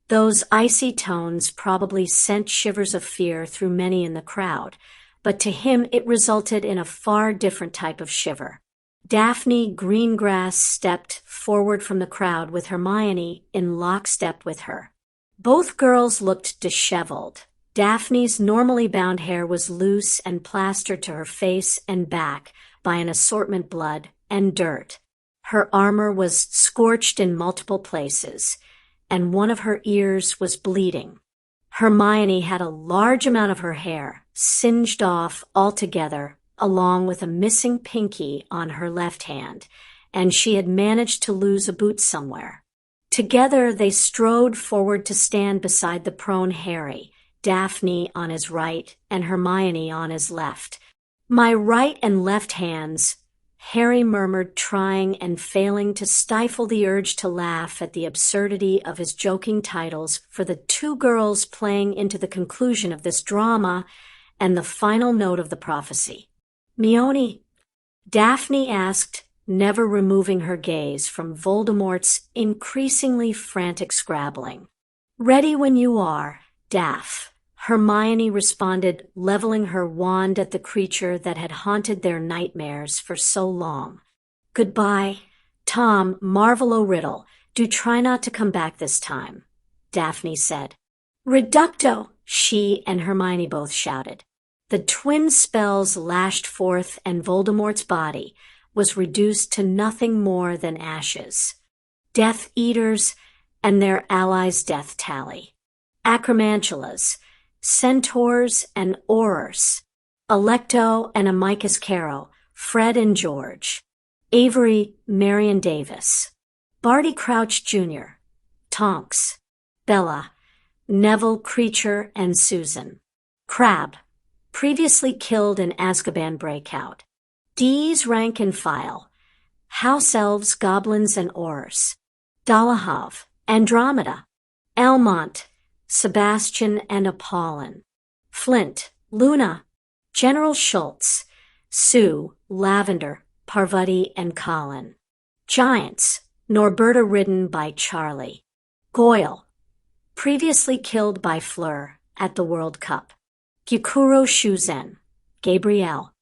Those icy tones probably sent shivers of fear through many in the crowd, but to him it resulted in a far different type of shiver. Daphne Greengrass stepped forward from the crowd with Hermione in lockstep with her. Both girls looked disheveled. Daphne's normally bound hair was loose and plastered to her face and back by an assortment blood and dirt. Her armor was scorched in multiple places, and one of her ears was bleeding. Hermione had a large amount of her hair singed off altogether, along with a missing pinky on her left hand, and she had managed to lose a boot somewhere. Together they strode forward to stand beside the prone Harry, Daphne on his right and Hermione on his left. "My right and left hands," Harry murmured, trying and failing to stifle the urge to laugh at the absurdity of his joking titles for the two girls playing into the conclusion of this drama and the final note of the prophecy. "Mione?" Daphne asked, never removing her gaze from Voldemort's increasingly frantic scrabbling. "Ready when you are, Daph," Hermione responded, leveling her wand at the creature that had haunted their nightmares for so long. "Goodbye, Tom Marvolo Riddle. Do try not to come back this time," Daphne said. "Reducto!" she and Hermione both shouted. The twin spells lashed forth, and Voldemort's body was reduced to nothing more than ashes. Death Eaters and their allies' death tally. Acromantulas, Centaurs and Aurors, Alecto and Amicus Caro Fred and George. Avery, Marion Davis. Barty Crouch Jr., Tonks. Bella, Neville Creature and Susan. Crab, previously killed in Azkaban Breakout. D's Rank and File. House Elves, Goblins and Orcs. Dolohov, Andromeda. Elmont, Sebastian and Apollon. Flint, Luna. General Schultz, Sue, Lavender, Parvati and Colin. Giants, Norberta ridden by Charlie. Goyle, previously killed by Fleur at the World Cup. Gyukuro Shuzen, Gabrielle.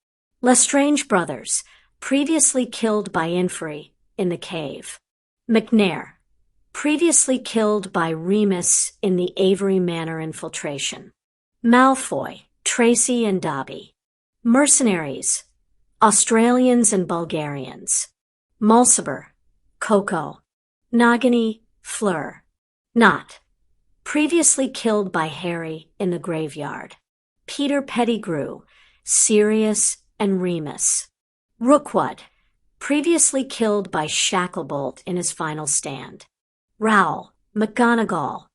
Lestrange brothers, previously killed by Inferi in the cave. McNair, previously killed by Remus in the Avery Manor infiltration. Malfoy, Tracy and Dobby. Mercenaries, Australians and Bulgarians. Mulciber, Coco. Nagini, Fleur. Not, previously killed by Harry in the graveyard. Peter Pettigrew, Sirius and Remus. Rookwood, previously killed by Shacklebolt in his final stand. Rowell, McGonagall.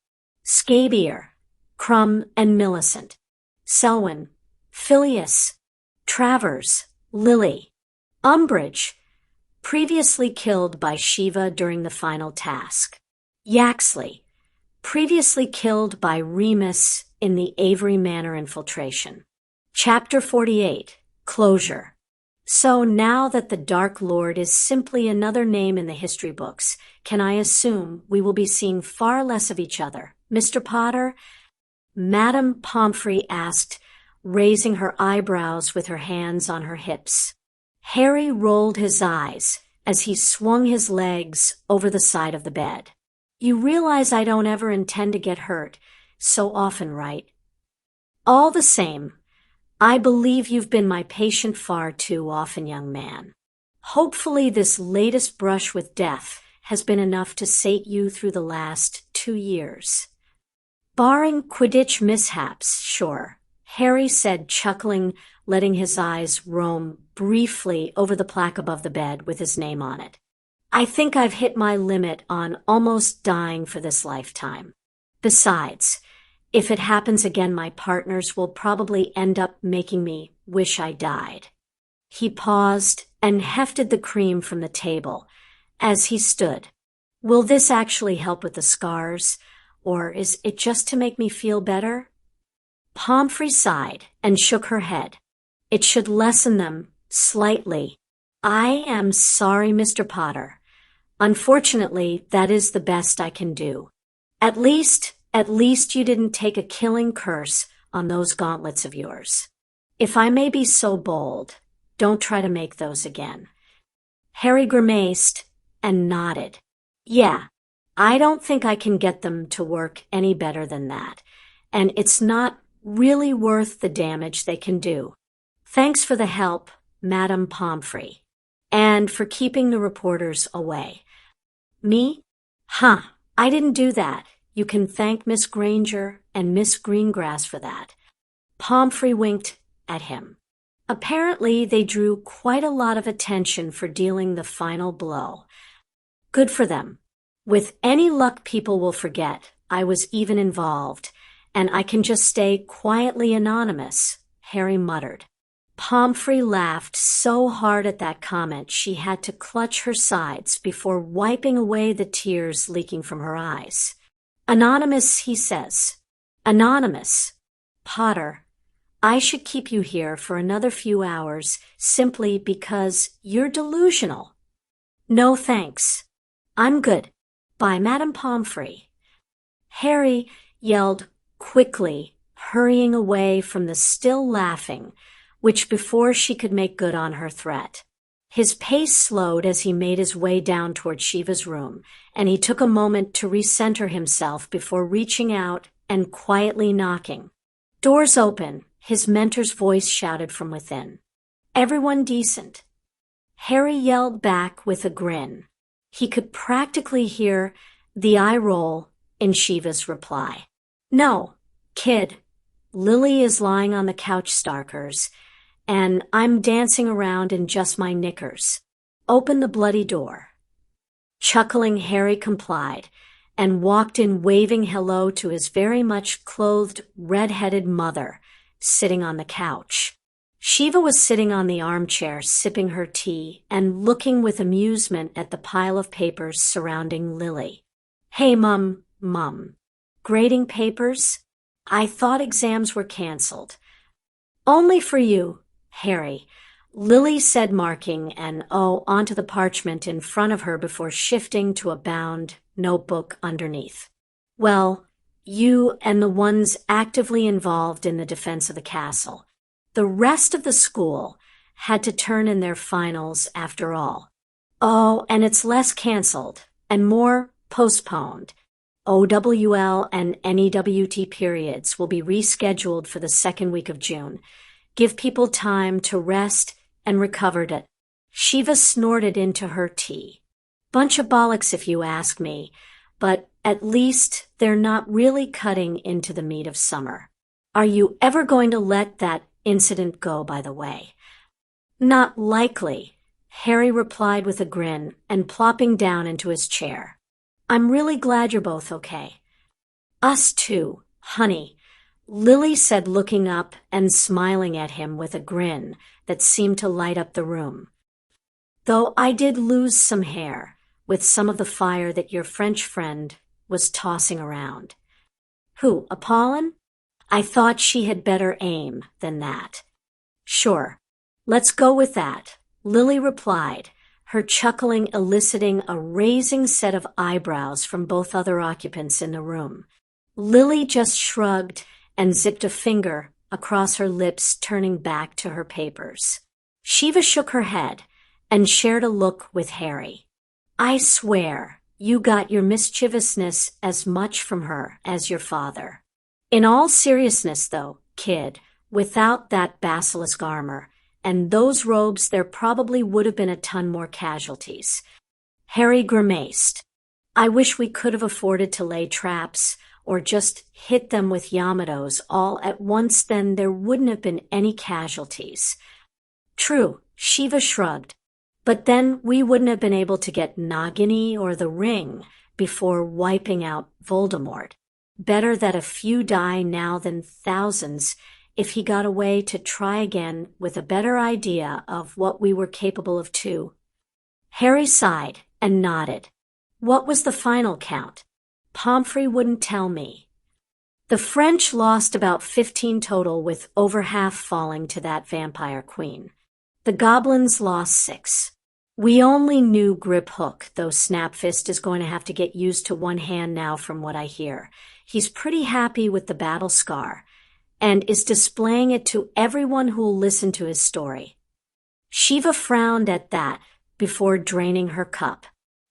Scabier, Crumb and Millicent. Selwyn, Phileas. Travers, Lily. Umbridge, previously killed by Shiva during the final task. Yaxley, previously killed by Remus in the Avery Manor infiltration. Chapter 48, Closure. So now that the Dark Lord is simply another name in the history books, can I assume we will be seeing far less of each other, Mr. Potter? Madame Pomfrey asked, raising her eyebrows with her hands on her hips. Harry rolled his eyes as he swung his legs over the side of the bed. You realize I don't ever intend to get hurt so often, right? All the same, I believe you've been my patient far too often, young man. Hopefully this latest brush with death has been enough to sate you through the last 2 years. Barring Quidditch mishaps, sure, Harry said, chuckling, letting his eyes roam briefly over the plaque above the bed with his name on it. I think I've hit my limit on almost dying for this lifetime. Besides, if it happens again, my partners will probably end up making me wish I died. He paused and hefted the cream from the table as he stood. Will this actually help with the scars, or is it just to make me feel better? Pomfrey sighed and shook her head. It should lessen them slightly. I am sorry, Mr. Potter. Unfortunately, that is the best I can do. At least you didn't take a killing curse on those gauntlets of yours. If I may be so bold, don't try to make those again. Harry grimaced and nodded. Yeah, I don't think I can get them to work any better than that, and it's not really worth the damage they can do. Thanks for the help, Madame Pomfrey, and for keeping the reporters away. Me? Huh, I didn't do that. You can thank Miss Granger and Miss Greengrass for that. Pomfrey winked at him. Apparently, they drew quite a lot of attention for dealing the final blow. Good for them. With any luck, people will forget I was even involved, and I can just stay quietly anonymous, Harry muttered. Pomfrey laughed so hard at that comment she had to clutch her sides before wiping away the tears leaking from her eyes. Anonymous, he says. Anonymous. Potter, I should keep you here for another few hours simply because you're delusional. No thanks. I'm good. Bye, Madame Pomfrey. Harry yelled quickly, hurrying away from the still laughing, which before she could make good on her threat. His pace slowed as he made his way down toward Shiva's room, and he took a moment to recenter himself before reaching out and quietly knocking. Doors open, his mentor's voice shouted from within. Everyone decent? Harry yelled back with a grin. He could practically hear the eye roll in Shiva's reply. No, kid. Lily is lying on the couch, Starkers, and I'm dancing around in just my knickers. Open the bloody door." Chuckling, Harry complied and walked in waving hello to his very much clothed, red-headed mother, sitting on the couch. Shiva was sitting on the armchair, sipping her tea and looking with amusement at the pile of papers surrounding Lily. "Hey, Mum. Grading papers? I thought exams were cancelled." "Only for you, Harry," Lily said, marking an O onto the parchment in front of her before shifting to a bound notebook underneath. "Well, you and the ones actively involved in the defense of the castle. The rest of the school had to turn in their finals after all. Oh, and it's less cancelled and more postponed. OWL and NEWT periods will be rescheduled for the second week of June. Give people time to rest and recover it." Shiva snorted into her tea. "Bunch of bollocks if you ask me, but at least they're not really cutting into the meat of summer. Are you ever going to let that incident go, by the way?" "Not likely," Harry replied with a grin and plopping down into his chair. "I'm really glad you're both okay." "Us too, honey," Lily said, looking up and smiling at him with a grin that seemed to light up the room. "Though I did lose some hair with some of the fire that your French friend was tossing around." "Who, Apollon? I thought she had better aim than that." "Sure, let's go with that," Lily replied, her chuckling eliciting a raising set of eyebrows from both other occupants in the room. Lily just shrugged and zipped a finger across her lips, turning back to her papers. Shiva shook her head and shared a look with Harry. "I swear you got your mischievousness as much from her as your father. In all seriousness, though, kid, without that basilisk armor and those robes, there probably would have been a ton more casualties." Harry grimaced. "I wish we could have afforded to lay traps or just hit them with Yamatos all at once, then there wouldn't have been any casualties." "True," Shiva shrugged. "But then we wouldn't have been able to get Nagini or the ring before wiping out Voldemort. Better that a few die now than thousands if he got away to try again with a better idea of what we were capable of too." Harry sighed and nodded. "What was the final count?" "Pomfrey wouldn't tell me." "The French lost about 15 total, with over half falling to that vampire queen. The goblins lost 6. We only knew Grip Hook, though Snapfist is going to have to get used to one hand now from what I hear. He's pretty happy with the battle scar and is displaying it to everyone who'll listen to his story." Shiva frowned at that before draining her cup.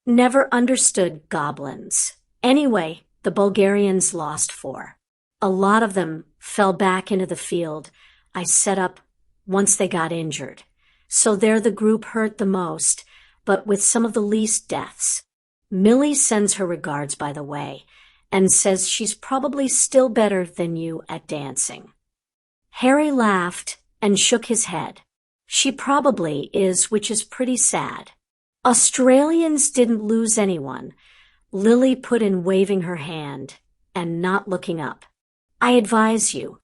"Never understood goblins. Anyway, the Bulgarians lost 4. A lot of them fell back into the field I set up once they got injured. So they're the group hurt the most, but with some of the least deaths. Millie sends her regards, by the way, and says she's probably still better than you at dancing." Harry laughed and shook his head. "She probably is, which is pretty sad." "Australians didn't lose anyone," Lily put in, waving her hand and not looking up. "I advise you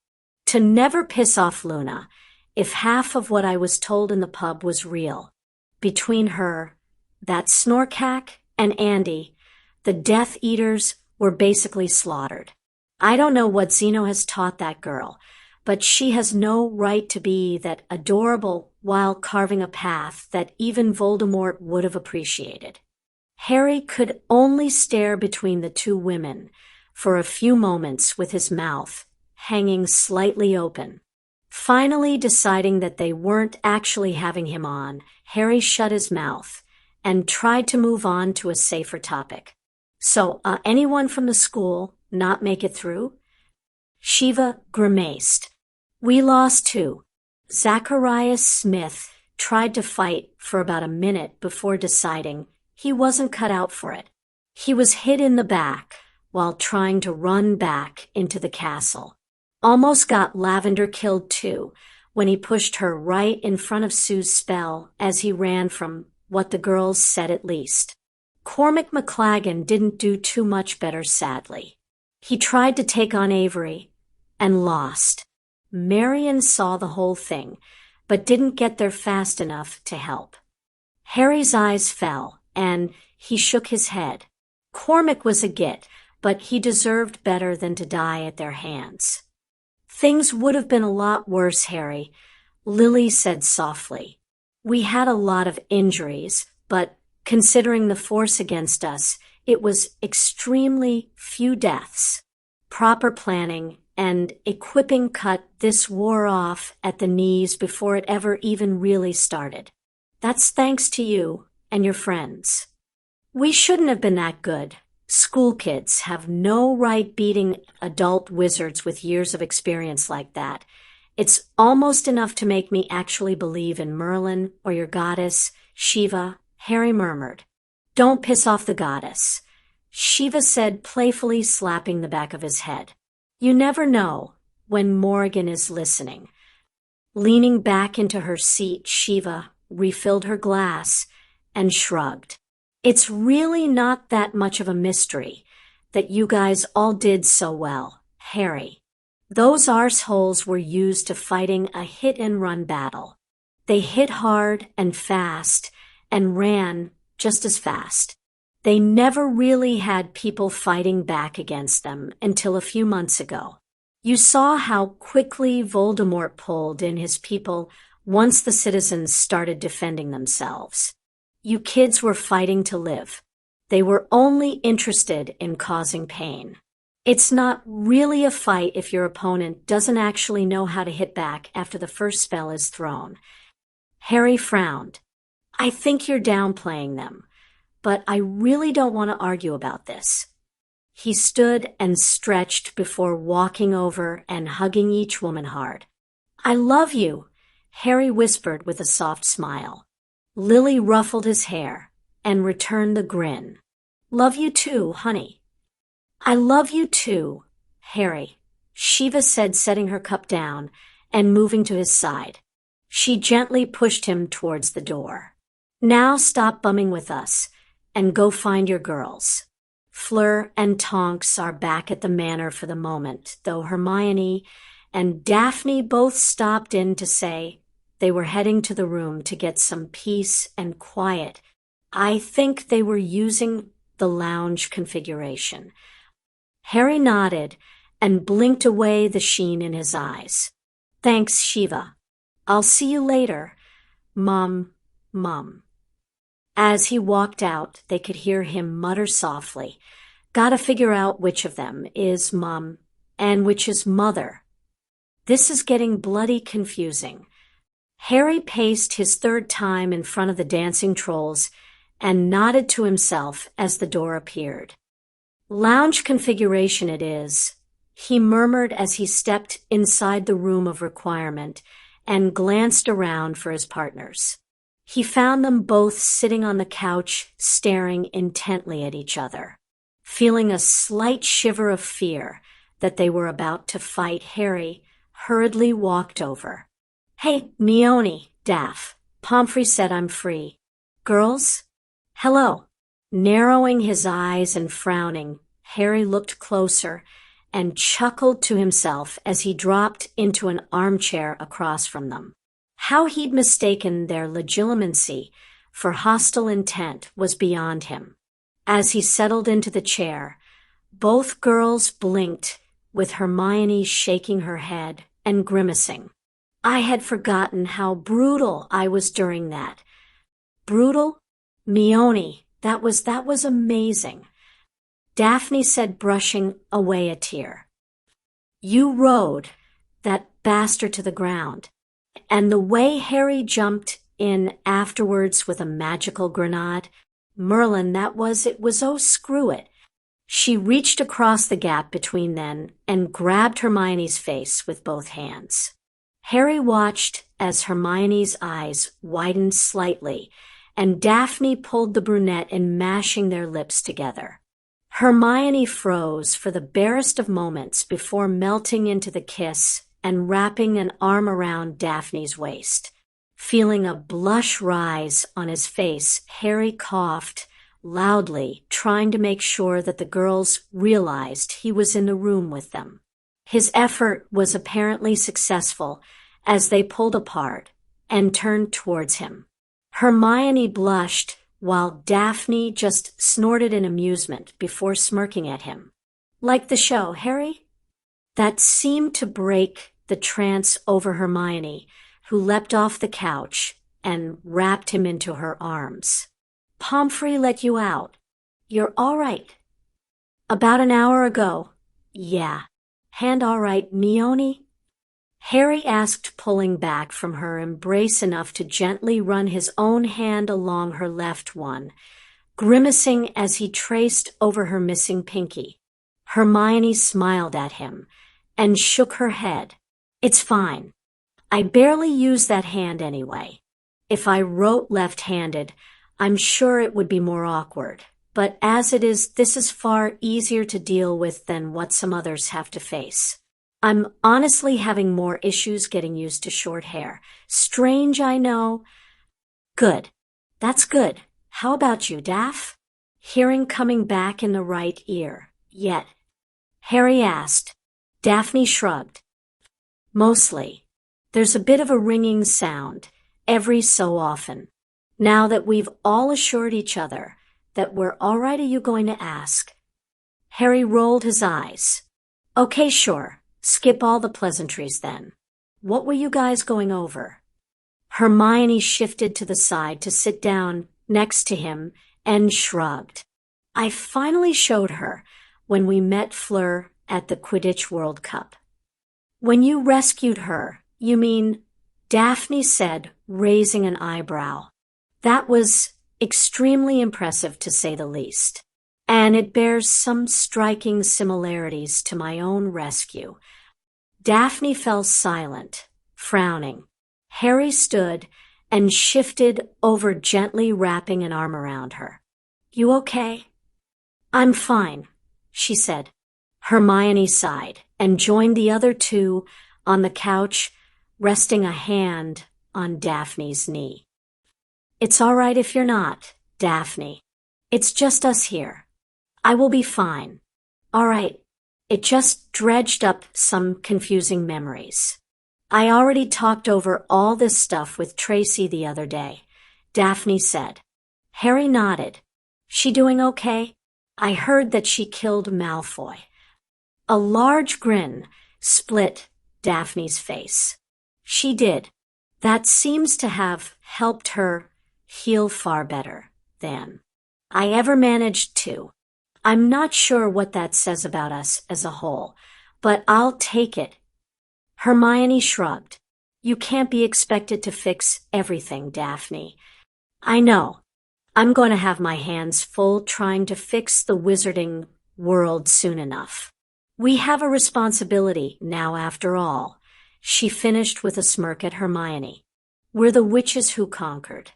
to never piss off Luna if half of what I was told in the pub was real. Between her, that Snorkak, and Andy, the Death Eaters were basically slaughtered. I don't know what Zeno has taught that girl, but she has no right to be that adorable while carving a path that even Voldemort would have appreciated." Harry could only stare between the two women for a few moments with his mouth hanging slightly open. Finally deciding that they weren't actually having him on, Harry shut his mouth and tried to move on to a safer topic. "So, anyone from the school not make it through?" Shiva grimaced. "We lost 2. Zacharias Smith tried to fight for about a minute before deciding he wasn't cut out for it. He was hit in the back while trying to run back into the castle. Almost got Lavender killed too, when he pushed her right in front of Sue's spell as he ran from what the girls said at least. Cormac McLagan didn't do too much better, sadly. He tried to take on Avery and lost. Marion saw the whole thing, but didn't get there fast enough to help. Harry's eyes fell, and he shook his head. Cormac was a git, but he deserved better than to die at their hands. Things would have been a lot worse, Harry, Lily said softly. We had a lot of injuries, but considering the force against us, it was extremely few deaths. Proper planning and equipping cut this war off at the knees before it ever even really started. That's thanks to you and your friends. We shouldn't have been that good. School kids have no right beating adult wizards with years of experience like that. It's almost enough to make me actually believe in Merlin or your goddess, Shiva, Harry murmured. Don't piss off the goddess, Shiva said, playfully slapping the back of his head. You never know when Morgan is listening. Leaning back into her seat, Shiva refilled her glass and shrugged. It's really not that much of a mystery that you guys all did so well, Harry. Those arseholes were used to fighting a hit-and-run battle. They hit hard and fast and ran just as fast. They never really had people fighting back against them until a few months ago. You saw how quickly Voldemort pulled in his people once the citizens started defending themselves. You kids were fighting to live. They were only interested in causing pain. It's not really a fight if your opponent doesn't actually know how to hit back after the first spell is thrown. Harry frowned. I think you're downplaying them, but I really don't want to argue about this. He stood and stretched before walking over and hugging each woman hard. I love you, Harry whispered with a soft smile. Lily ruffled his hair and returned the grin. Love you too, honey. I love you too, Harry, Shiva said, setting her cup down and moving to his side. She gently pushed him towards the door. Now stop bumming with us and go find your girls. Fleur and Tonks are back at the manor for the moment, though Hermione and Daphne both stopped in to say they were heading to the room to get some peace and quiet. I think they were using the lounge configuration. Harry nodded and blinked away the sheen in his eyes. Thanks, Shiva. I'll see you later, Mum. As he walked out, they could hear him mutter softly, Gotta figure out which of them is Mum and which is Mother. This is getting bloody confusing. Harry paced his third time in front of the dancing trolls and nodded to himself as the door appeared. Lounge configuration it is, he murmured as he stepped inside the room of requirement and glanced around for his partners. He found them both sitting on the couch, staring intently at each other. Feeling a slight shiver of fear that they were about to fight, Harry hurriedly walked over. Hey, Mione, Daff, Pomfrey said, I'm free. Girls? Hello. Narrowing his eyes and frowning, Harry looked closer and chuckled to himself as he dropped into an armchair across from them. How he'd mistaken their legitimacy for hostile intent was beyond him. As he settled into the chair, both girls blinked, with Hermione shaking her head and grimacing. I had forgotten how brutal I was during that. Brutal? Mione, that was amazing. Daphne said, brushing away a tear. You rode that bastard to the ground. And the way Harry jumped in afterwards with a magical grenade, Merlin, it was oh screw it. She reached across the gap between them and grabbed Hermione's face with both hands. Harry watched as Hermione's eyes widened slightly, and Daphne pulled the brunette in, mashing their lips together. Hermione froze for the barest of moments before melting into the kiss and wrapping an arm around Daphne's waist. Feeling a blush rise on his face, Harry coughed loudly, trying to make sure that the girls realized he was in the room with them. His effort was apparently successful as they pulled apart and turned towards him. Hermione blushed while Daphne just snorted in amusement before smirking at him. Like the show, Harry? That seemed to break the trance over Hermione, who leapt off the couch and wrapped him into her arms. Pomfrey let you out. You're all right. About an hour ago. Yeah. Hand all right, Mione? Harry asked, pulling back from her embrace enough to gently run his own hand along her left one, grimacing as he traced over her missing pinky. Hermione smiled at him and shook her head. It's fine. I barely use that hand anyway. If I wrote left-handed, I'm sure it would be more awkward. But as it is, this is far easier to deal with than what some others have to face. I'm honestly having more issues getting used to short hair. Strange, I know. Good. That's good. How about you, Daph? Hearing coming back in the right ear. Yet. Harry asked. Daphne shrugged. Mostly. There's a bit of a ringing sound, every so often. Now that we've all assured each other that we're all right, are you going to ask? Harry rolled his eyes. Okay, sure. Skip all the pleasantries then. What were you guys going over? Hermione shifted to the side to sit down next to him and shrugged. I finally showed her when we met Fleur at the Quidditch World Cup. When you rescued her, you mean? Daphne said, raising an eyebrow. That was extremely impressive, to say the least. And it bears some striking similarities to my own rescue. Daphne fell silent, frowning. Harry stood and shifted over, gently wrapping an arm around her. You okay? I'm fine, she said. Hermione sighed and joined the other two on the couch, resting a hand on Daphne's knee. It's all right if you're not, Daphne. It's just us here. I will be fine. All right. It just dredged up some confusing memories. I already talked over all this stuff with Tracy the other day, Daphne said. Harry nodded. She doing okay? I heard that she killed Malfoy. A large grin split Daphne's face. She did. That seems to have helped her heal far better than I ever managed to. I'm not sure what that says about us as a whole, but I'll take it. Hermione shrugged. You can't be expected to fix everything, Daphne. I know. I'm going to have my hands full trying to fix the wizarding world soon enough. We have a responsibility now, after all, she finished with a smirk at Hermione. We're the witches who conquered.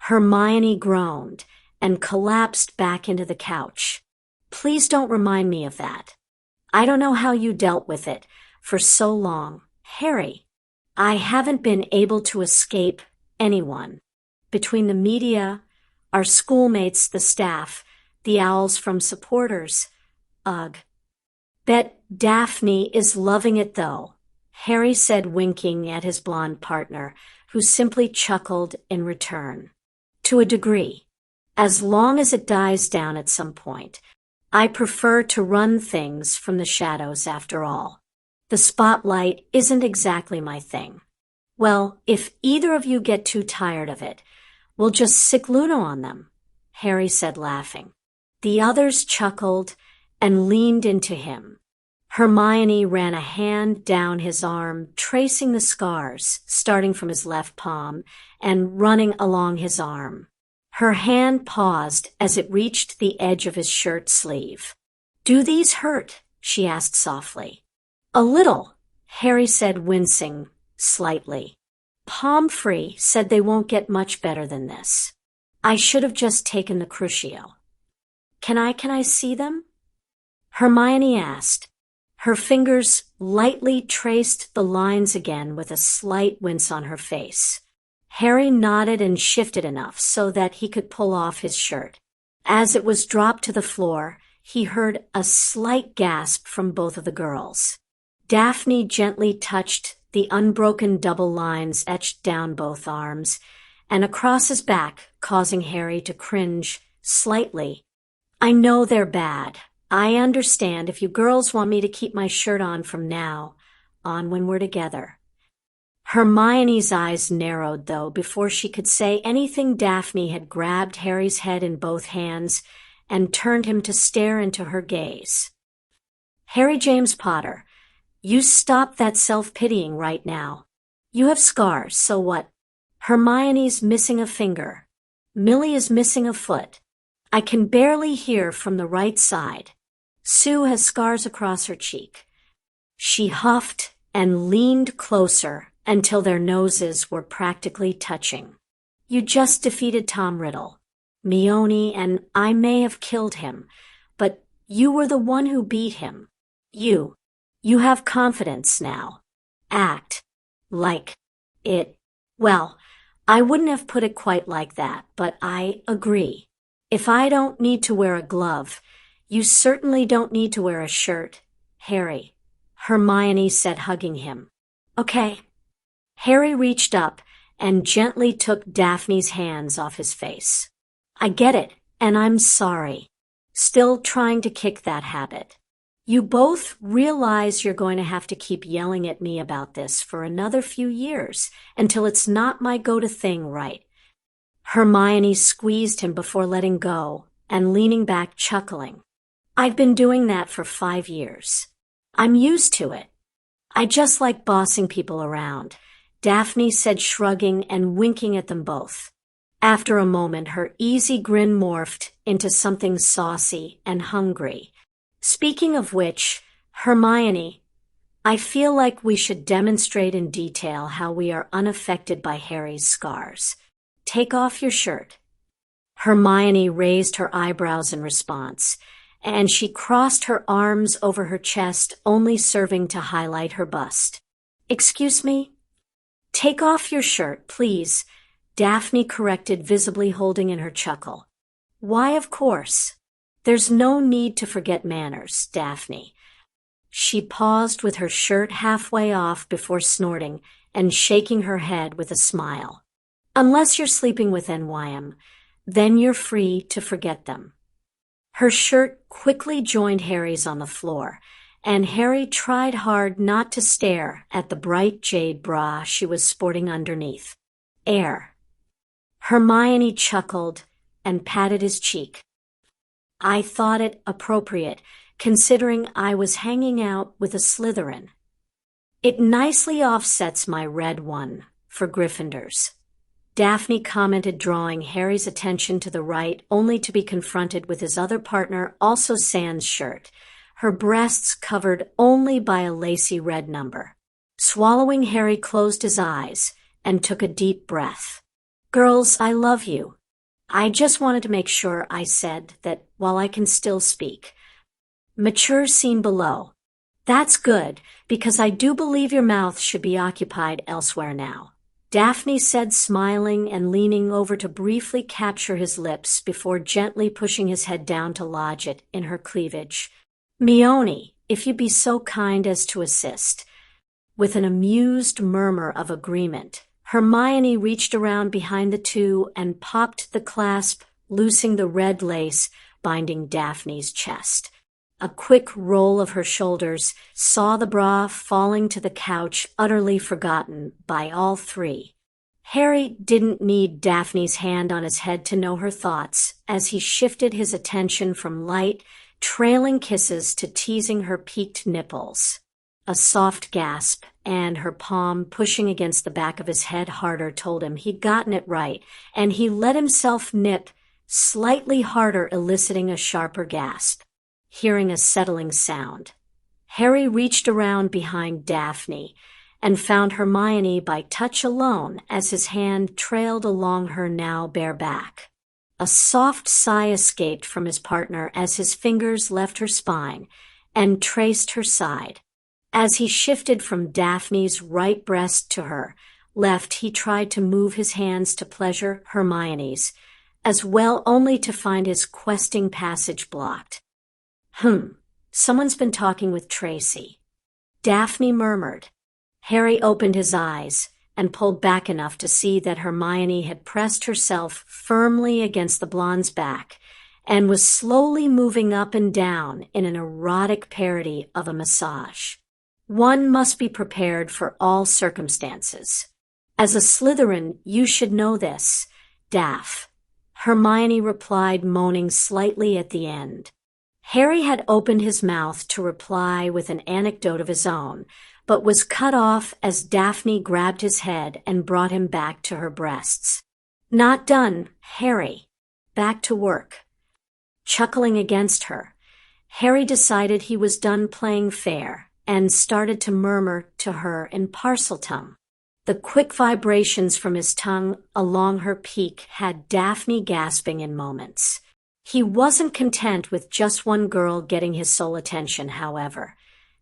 Hermione groaned and collapsed back into the couch. Please don't remind me of that. I don't know how you dealt with it for so long, Harry. I haven't been able to escape anyone. Between the media, our schoolmates, the staff, the owls from supporters. Ugh. Bet Daphne is loving it though, Harry said, winking at his blonde partner, who simply chuckled in return. To a degree. As long as it dies down at some point. I prefer to run things from the shadows after all. The spotlight isn't exactly my thing. Well, if either of you get too tired of it, we'll just sick Luna on them, Harry said, laughing. The others chuckled and leaned into him. Hermione ran a hand down his arm, tracing the scars, starting from his left palm and running along his arm. Her hand paused as it reached the edge of his shirt sleeve. Do these hurt? She asked softly. A little, Harry said, wincing slightly. Pomfrey said they won't get much better than this. I should have just taken the Crucio. Can I see them? Hermione asked. Her fingers lightly traced the lines again with a slight wince on her face. Harry nodded and shifted enough so that he could pull off his shirt. As it was dropped to the floor, he heard a slight gasp from both of the girls. Daphne gently touched the unbroken double lines etched down both arms and across his back, causing Harry to cringe slightly. "I know they're bad. I understand if you girls want me to keep my shirt on from now on when we're together." Hermione's eyes narrowed, though, before she could say anything. Daphne had grabbed Harry's head in both hands and turned him to stare into her gaze. "Harry James Potter, you stop that self-pitying right now. You have scars, so what? Hermione's missing a finger. Millie is missing a foot. I can barely hear from the right side. Sue has scars across her cheek." She huffed and leaned closer until their noses were practically touching. "You just defeated Tom Riddle, Mione, and I may have killed him, but you were the one who beat him. You have confidence now. Act like it." "Well, I wouldn't have put it quite like that, but I agree. If I don't need to wear a glove, you certainly don't need to wear a shirt, Harry," Hermione said, hugging him. "Okay." Harry reached up and gently took Daphne's hands off his face. "I get it, and I'm sorry. Still trying to kick that habit. You both realize you're going to have to keep yelling at me about this for another few years until it's not my go-to thing, right?" Hermione squeezed him before letting go and leaning back, chuckling. "I've been doing that for 5 years. I'm used to it. I just like bossing people around," Daphne said, shrugging and winking at them both. After a moment, her easy grin morphed into something saucy and hungry. "Speaking of which, Hermione, I feel like we should demonstrate in detail how we are unaffected by Harry's scars. Take off your shirt." Hermione raised her eyebrows in response, and she crossed her arms over her chest, only serving to highlight her bust. "Excuse me? Take off your shirt, please," Daphne corrected, visibly holding in her chuckle. "Why, of course. There's no need to forget manners, Daphne." She paused with her shirt halfway off before snorting and shaking her head with a smile. "Unless you're sleeping with NYM, then you're free to forget them." Her shirt quickly joined Harry's on the floor, and Harry tried hard not to stare at the bright jade bra she was sporting underneath. "Air." Hermione chuckled and patted his cheek. "I thought it appropriate, considering I was hanging out with a Slytherin. It nicely offsets my red one for Gryffindors," Daphne commented, drawing Harry's attention to the right, only to be confronted with his other partner, also sans shirt, her breasts covered only by a lacy red number. Swallowing, Harry closed his eyes and took a deep breath. "Girls, I love you. I just wanted to make sure I said that while I can still speak." Mature scene below. "That's good, because I do believe your mouth should be occupied elsewhere now," Daphne said, smiling and leaning over to briefly capture his lips before gently pushing his head down to lodge it in her cleavage. "Mione, if you'd be so kind as to assist." With an amused murmur of agreement, Hermione reached around behind the two and popped the clasp, loosing the red lace binding Daphne's chest. A quick roll of her shoulders saw the bra falling to the couch, utterly forgotten by all three. Harry didn't need Daphne's hand on his head to know her thoughts as he shifted his attention from light, trailing kisses to teasing her peaked nipples. A soft gasp, and her palm pushing against the back of his head harder told him he'd gotten it right, and he let himself nip slightly harder, eliciting a sharper gasp. Hearing a settling sound, Harry reached around behind Daphne and found Hermione by touch alone as his hand trailed along her now bare back. A soft sigh escaped from his partner as his fingers left her spine and traced her side. As he shifted from Daphne's right breast to her left, he tried to move his hands to pleasure Hermione's, as well, only to find his questing passage blocked. Someone's been talking with Tracy, Daphne murmured. Harry opened his eyes and pulled back enough to see that Hermione had pressed herself firmly against the blonde's back and was slowly moving up and down in an erotic parody of a massage. One must be prepared for all circumstances. As a Slytherin, you should know this, Daph, Hermione replied, moaning slightly at the end. Harry had opened his mouth to reply with an anecdote of his own, but was cut off as Daphne grabbed his head and brought him back to her breasts. Not done, Harry. Back to work. Chuckling against her, Harry decided he was done playing fair and started to murmur to her in Parseltongue. The quick vibrations from his tongue along her peak had Daphne gasping in moments. He wasn't content with just one girl getting his sole attention, however,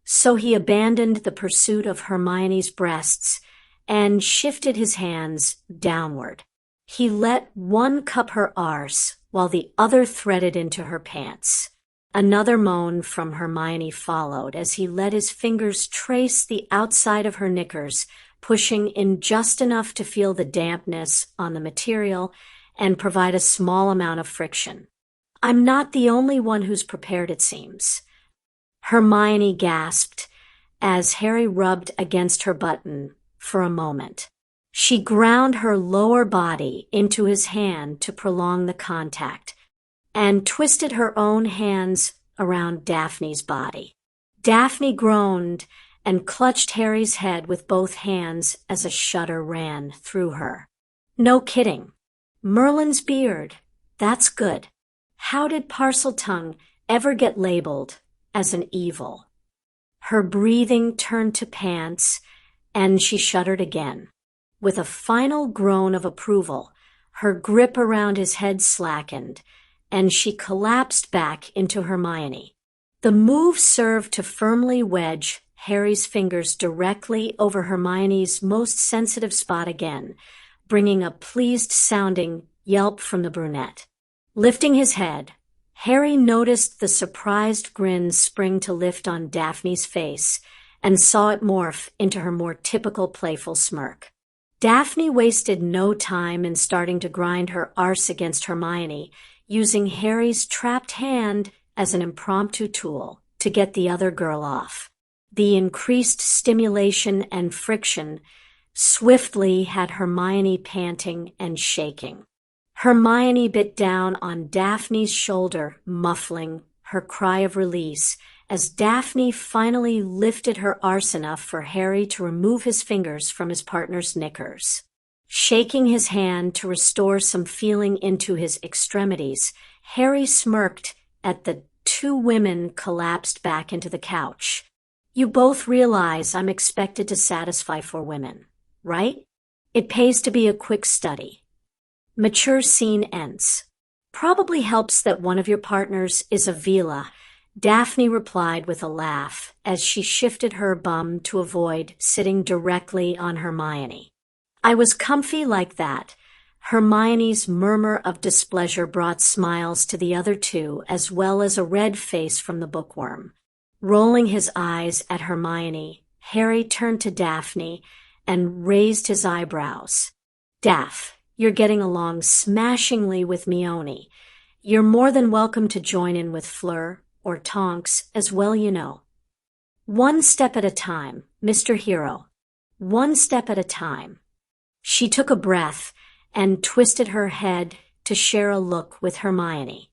so he abandoned the pursuit of Hermione's breasts and shifted his hands downward. He let one cup her arse while the other threaded into her pants. Another moan from Hermione followed as he let his fingers trace the outside of her knickers, pushing in just enough to feel the dampness on the material and provide a small amount of friction. I'm not the only one who's prepared, it seems. Hermione gasped as Harry rubbed against her button for a moment. She ground her lower body into his hand to prolong the contact and twisted her own hands around Daphne's body. Daphne groaned and clutched Harry's head with both hands as a shudder ran through her. No kidding. Merlin's beard. That's good. How did Parseltongue ever get labeled as an evil? Her breathing turned to pants, and she shuddered again. With a final groan of approval, her grip around his head slackened, and she collapsed back into Hermione. The move served to firmly wedge Harry's fingers directly over Hermione's most sensitive spot again, bringing a pleased-sounding yelp from the brunette. Lifting his head, Harry noticed the surprised grin spring to lift on Daphne's face and saw it morph into her more typical playful smirk. Daphne wasted no time in starting to grind her arse against Hermione, using Harry's trapped hand as an impromptu tool to get the other girl off. The increased stimulation and friction swiftly had Hermione panting and shaking. Hermione bit down on Daphne's shoulder, muffling her cry of release as Daphne finally lifted her arse enough for Harry to remove his fingers from his partner's knickers. Shaking his hand to restore some feeling into his extremities, Harry smirked at the two women collapsed back into the couch. You both realize I'm expected to satisfy for women, right? It pays to be a quick study. Mature scene ends. Probably helps that one of your partners is a Vila, Daphne replied with a laugh as she shifted her bum to avoid sitting directly on Hermione. I was comfy like that. Hermione's murmur of displeasure brought smiles to the other two, as well as a red face from the bookworm. Rolling his eyes at Hermione, Harry turned to Daphne and raised his eyebrows. Daph, you're getting along smashingly with Meone. You're more than welcome to join in with Fleur or Tonks as well, you know. One step at a time, Mr. Hero. One step at a time. She took a breath and twisted her head to share a look with Hermione.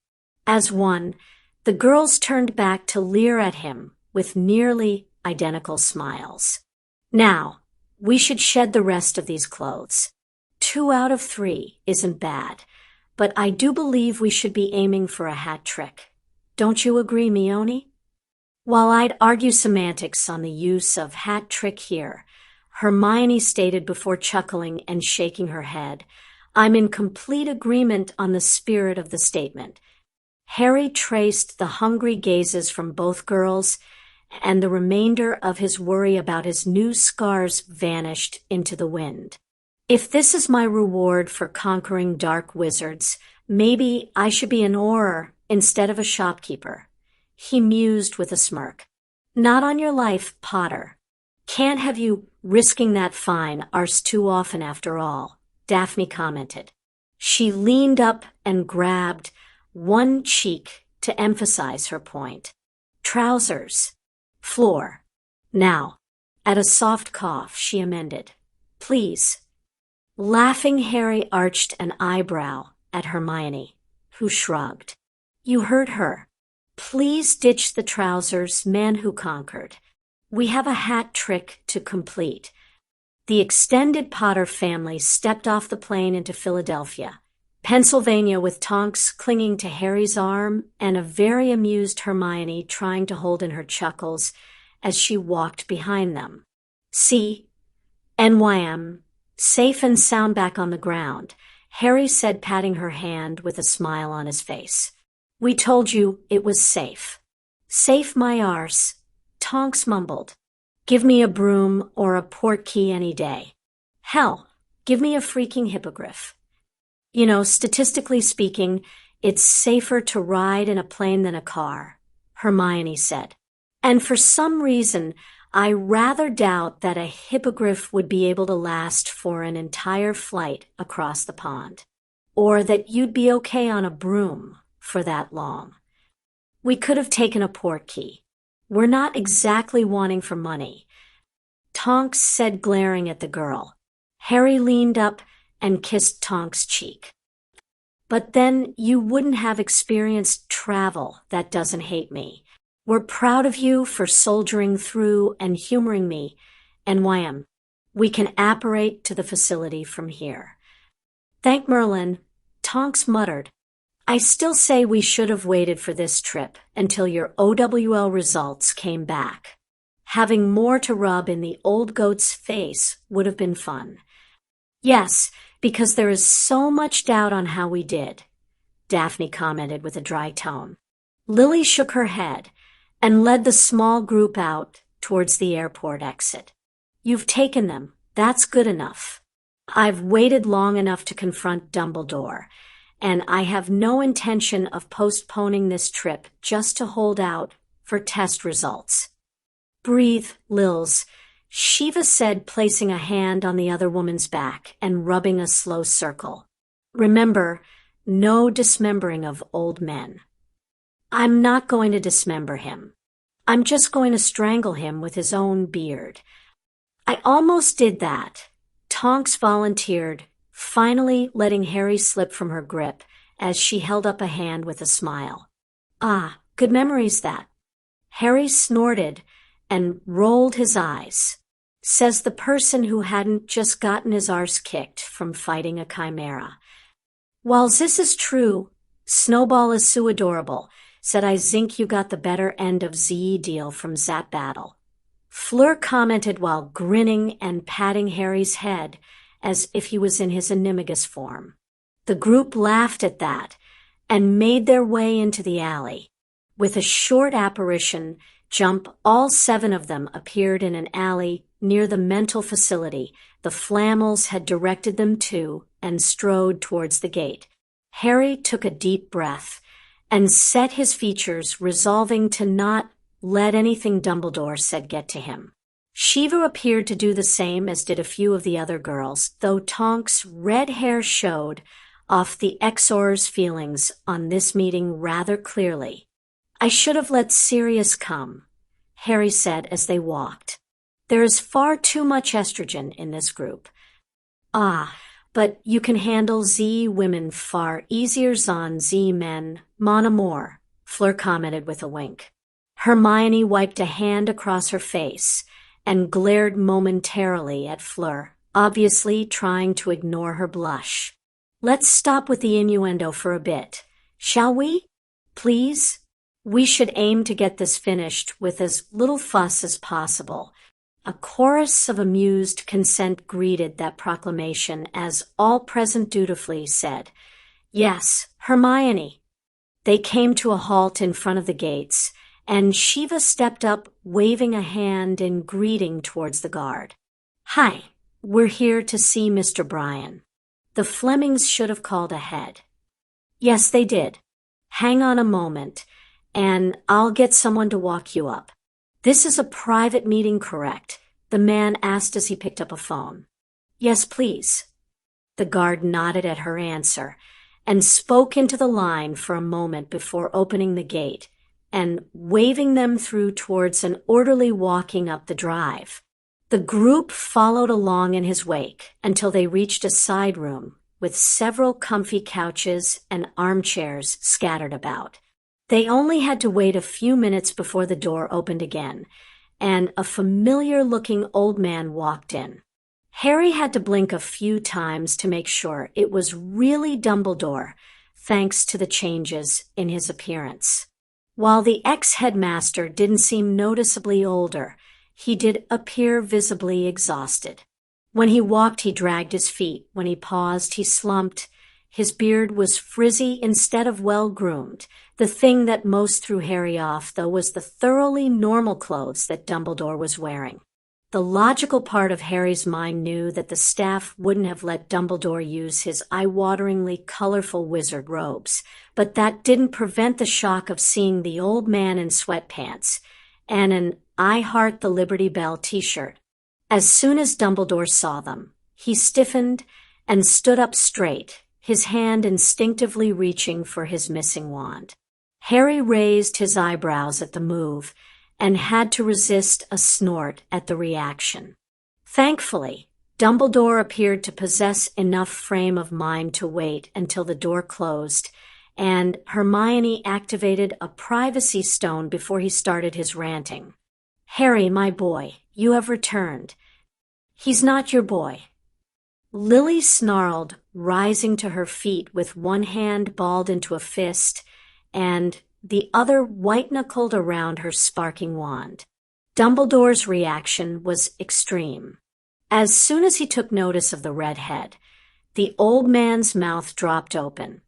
As one, the girls turned back to leer at him with nearly identical smiles. Now, we should shed the rest of these clothes. 2 out of 3 isn't bad, but I do believe we should be aiming for a hat trick. Don't you agree, Meone? While I'd argue semantics on the use of hat trick here, Hermione stated before chuckling and shaking her head, I'm in complete agreement on the spirit of the statement. Harry traced the hungry gazes from both girls, and the remainder of his worry about his new scars vanished into the wind. If this is my reward for conquering dark wizards, maybe I should be an Auror instead of a shopkeeper, he mused with a smirk. Not on your life, Potter. Can't have you risking that fine ours too often after all, Daphne commented. She leaned up and grabbed one cheek to emphasize her point. Trousers. Floor. Now, at a soft cough, she amended. Please. Laughing, Harry arched an eyebrow at Hermione, who shrugged. You heard her. Please ditch the trousers, man who conquered. We have a hat trick to complete. The extended Potter family stepped off the plane into Philadelphia, Pennsylvania, with Tonks clinging to Harry's arm and a very amused Hermione trying to hold in her chuckles as she walked behind them. See, NYM, safe and sound back on the ground, Harry said, patting her hand with a smile on his face. We told you it was safe. Safe my arse, Tonks mumbled. Give me a broom or a portkey any day. Hell, give me a freaking hippogriff. You know, statistically speaking, it's safer to ride in a plane than a car, Hermione said. And for some reason, I rather doubt that a hippogriff would be able to last for an entire flight across the pond. Or that you'd be okay on a broom for that long. We could have taken a portkey. We're not exactly wanting for money, Tonks said, glaring at the girl. Harry leaned up and kissed Tonks' cheek. But then you wouldn't have experienced travel that doesn't hate me. We're proud of you for soldiering through and humoring me, NYM. We can apparate to the facility from here. Thank Merlin, Tonks muttered. I still say we should have waited for this trip until your OWL results came back. Having more to rub in the old goat's face would have been fun. Yes, because there is so much doubt on how we did, Daphne commented with a dry tone. Lily shook her head and led the small group out towards the airport exit. You've taken them. That's good enough. I've waited long enough to confront Dumbledore, and I have no intention of postponing this trip just to hold out for test results. Breathe, Lils, Shiva said, placing a hand on the other woman's back and rubbing a slow circle. Remember, no dismembering of old men. I'm not going to dismember him. I'm just going to strangle him with his own beard. I almost did that, Tonks volunteered, finally letting Harry slip from her grip as she held up a hand with a smile. Ah, good memories that. Harry snorted and rolled his eyes. Says the person who hadn't just gotten his arse kicked from fighting a chimera. While this is true, Snowball is so adorable, said I think you got the better end of the deal from that battle. Fleur commented while grinning and patting Harry's head as if he was in his animagus form. The group laughed at that and made their way into the alley. With a short apparition jump, all 7 of them appeared in an alley near the mental facility the Flammels had directed them to and strode towards the gate. Harry took a deep breath and set his features, resolving to not let anything Dumbledore said get to him. Shiva appeared to do the same, as did a few of the other girls, though Tonks' red hair showed off the Exor's feelings on this meeting rather clearly. I should have let Sirius come, Harry said as they walked. There is far too much estrogen in this group. Ah, but you can handle Z women far easier than Z men, mon amour, Fleur commented with a wink. Hermione wiped a hand across her face and glared momentarily at Fleur, obviously trying to ignore her blush. Let's stop with the innuendo for a bit, shall we? Please? We should aim to get this finished with as little fuss as possible. A chorus of amused consent greeted that proclamation as all present dutifully said, Yes, Hermione. They came to a halt in front of the gates, and Shiva stepped up, waving a hand in greeting towards the guard. "Hi, we're here to see Mr. Bryan." The Flemings should have called ahead. Yes, they did. "Hang on a moment, and I'll get someone to walk you up." "This is a private meeting, correct?" the man asked as he picked up a phone. "Yes, please." The guard nodded at her answer and spoke into the line for a moment before opening the gate and waving them through towards an orderly walking up the drive. The group followed along in his wake until they reached a side room with several comfy couches and armchairs scattered about. They only had to wait a few minutes before the door opened again, and a familiar-looking old man walked in. Harry had to blink a few times to make sure it was really Dumbledore, thanks to the changes in his appearance. While the ex-headmaster didn't seem noticeably older, he did appear visibly exhausted. When he walked, he dragged his feet. When he paused, he slumped. His beard was frizzy instead of well-groomed. The thing that most threw Harry off, though, was the thoroughly normal clothes that Dumbledore was wearing. The logical part of Harry's mind knew that the staff wouldn't have let Dumbledore use his eye-wateringly colorful wizard robes, but that didn't prevent the shock of seeing the old man in sweatpants and an "I Heart the Liberty Bell" t-shirt. As soon as Dumbledore saw them, he stiffened and stood up straight, his hand instinctively reaching for his missing wand. Harry raised his eyebrows at the move and had to resist a snort at the reaction. Thankfully, Dumbledore appeared to possess enough frame of mind to wait until the door closed, and Hermione activated a privacy stone before he started his ranting. "Harry, my boy, you have returned." "He's not your boy." Lily snarled, rising to her feet with one hand balled into a fist and the other white-knuckled around her sparking wand. Dumbledore's reaction was extreme. As soon as he took notice of the redhead, the old man's mouth dropped open,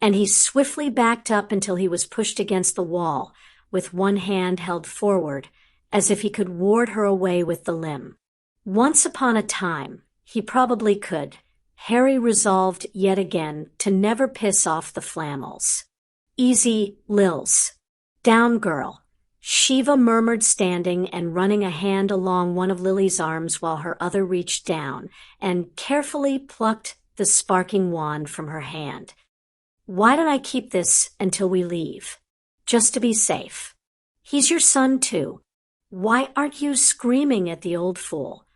and he swiftly backed up until he was pushed against the wall, with one hand held forward, as if he could ward her away with the limb. Once upon a time, he probably could. Harry resolved yet again to never piss off the Flammels. "Easy, Lils. Down, girl," Shiva murmured, standing and running a hand along one of Lily's arms while her other reached down and carefully plucked the sparking wand from her hand. "Why don't I keep this until we leave? Just to be safe. He's your son, too. Why aren't you screaming at the old fool?"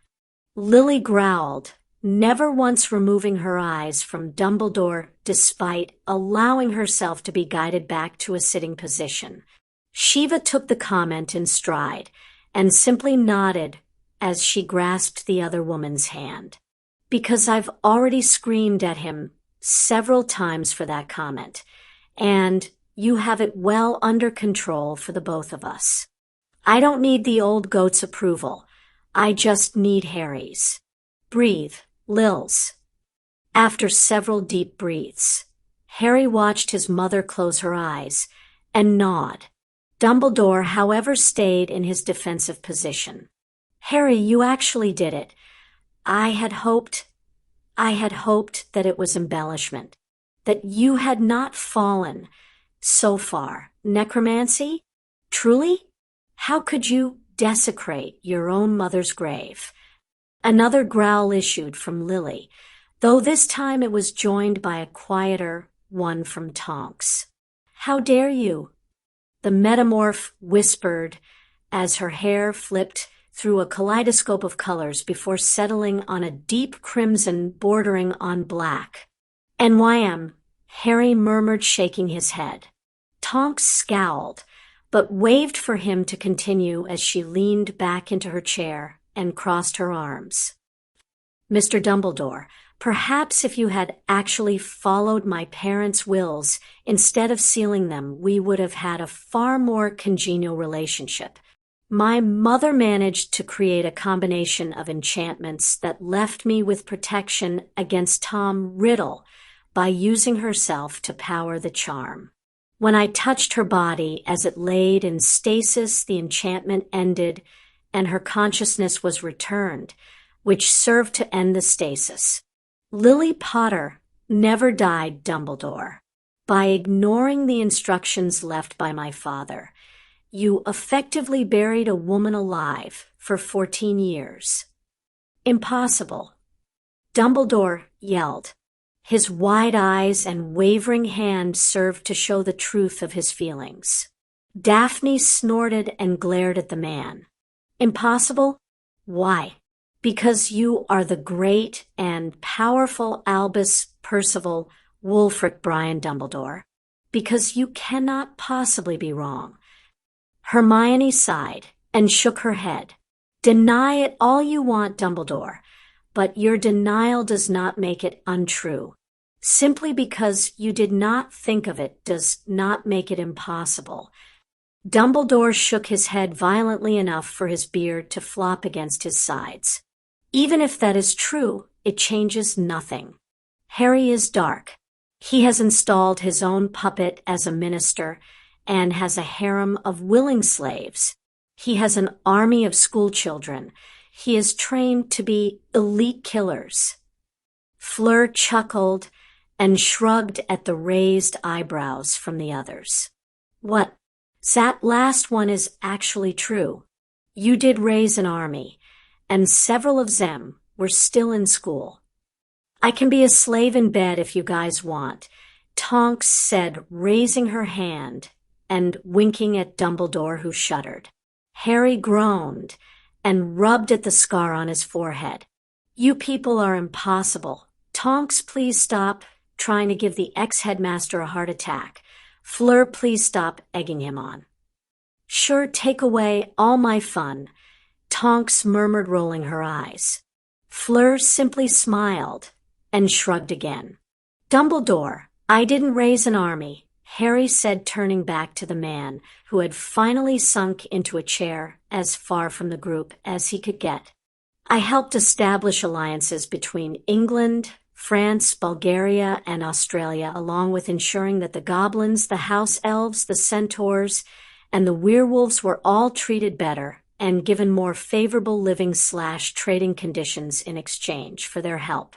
Lily growled, never once removing her eyes from Dumbledore despite allowing herself to be guided back to a sitting position. Shiva took the comment in stride and simply nodded as she grasped the other woman's hand. "Because I've already screamed at him several times for that comment, and you have it well under control for the both of us. I don't need the old goat's approval. I just need Harry's. Breathe, Lils." After several deep breaths, Harry watched his mother close her eyes and nod. Dumbledore, however, stayed in his defensive position. "Harry, you actually did it. I had hoped that it was embellishment, that you had not fallen so far. Necromancy? Truly? How could you desecrate your own mother's grave?" Another growl issued from Lily, though this time it was joined by a quieter one from Tonks. "How dare you?" the metamorph whispered as her hair flipped through a kaleidoscope of colors before settling on a deep crimson bordering on black. "NYM," Harry murmured, shaking his head. Tonks scowled, but waved for him to continue as she leaned back into her chair and crossed her arms. "Mr. Dumbledore, perhaps if you had actually followed my parents' wills instead of sealing them, we would have had a far more congenial relationship. My mother managed to create a combination of enchantments that left me with protection against Tom Riddle by using herself to power the charm." When I touched her body as it laid in stasis, the enchantment ended and her consciousness was returned, which served to end the stasis. Lily Potter never died, Dumbledore. By ignoring the instructions left by my father, you effectively buried a woman alive for 14 years. Impossible. Dumbledore yelled. His wide eyes and wavering hand served to show the truth of his feelings. Daphne snorted and glared at the man. Impossible? Why? Because you are the great and powerful Albus Percival Wulfric Brian Dumbledore. Because you cannot possibly be wrong. Hermione sighed and shook her head. Deny it all you want, Dumbledore, but your denial does not make it untrue. Simply because you did not think of it does not make it impossible. Dumbledore shook his head violently enough for his beard to flop against his sides. Even if that is true, it changes nothing. Harry is dark. He has installed his own puppet as a minister and has a harem of willing slaves. He has an army of schoolchildren. He is trained to be elite killers. Fleur chuckled and shrugged at the raised eyebrows from the others. What? That last one is actually true. You did raise an army, and several of them were still in school. I can be a slave in bed if you guys want, Tonks said, raising her hand and winking at Dumbledore, who shuddered. Harry groaned and rubbed at the scar on his forehead. You people are impossible. Tonks, please stop trying to give the ex-headmaster a heart attack. Fleur, please stop egging him on. Sure, take away all my fun, Tonks murmured, rolling her eyes. Fleur simply smiled and shrugged again. Dumbledore, I didn't raise an army, Harry said, turning back to the man who had finally sunk into a chair as far from the group as he could get. I helped establish alliances between England, France, Bulgaria, and Australia, along with ensuring that the goblins, the house elves, the centaurs, and the werewolves were all treated better and given more favorable living/trading conditions in exchange for their help.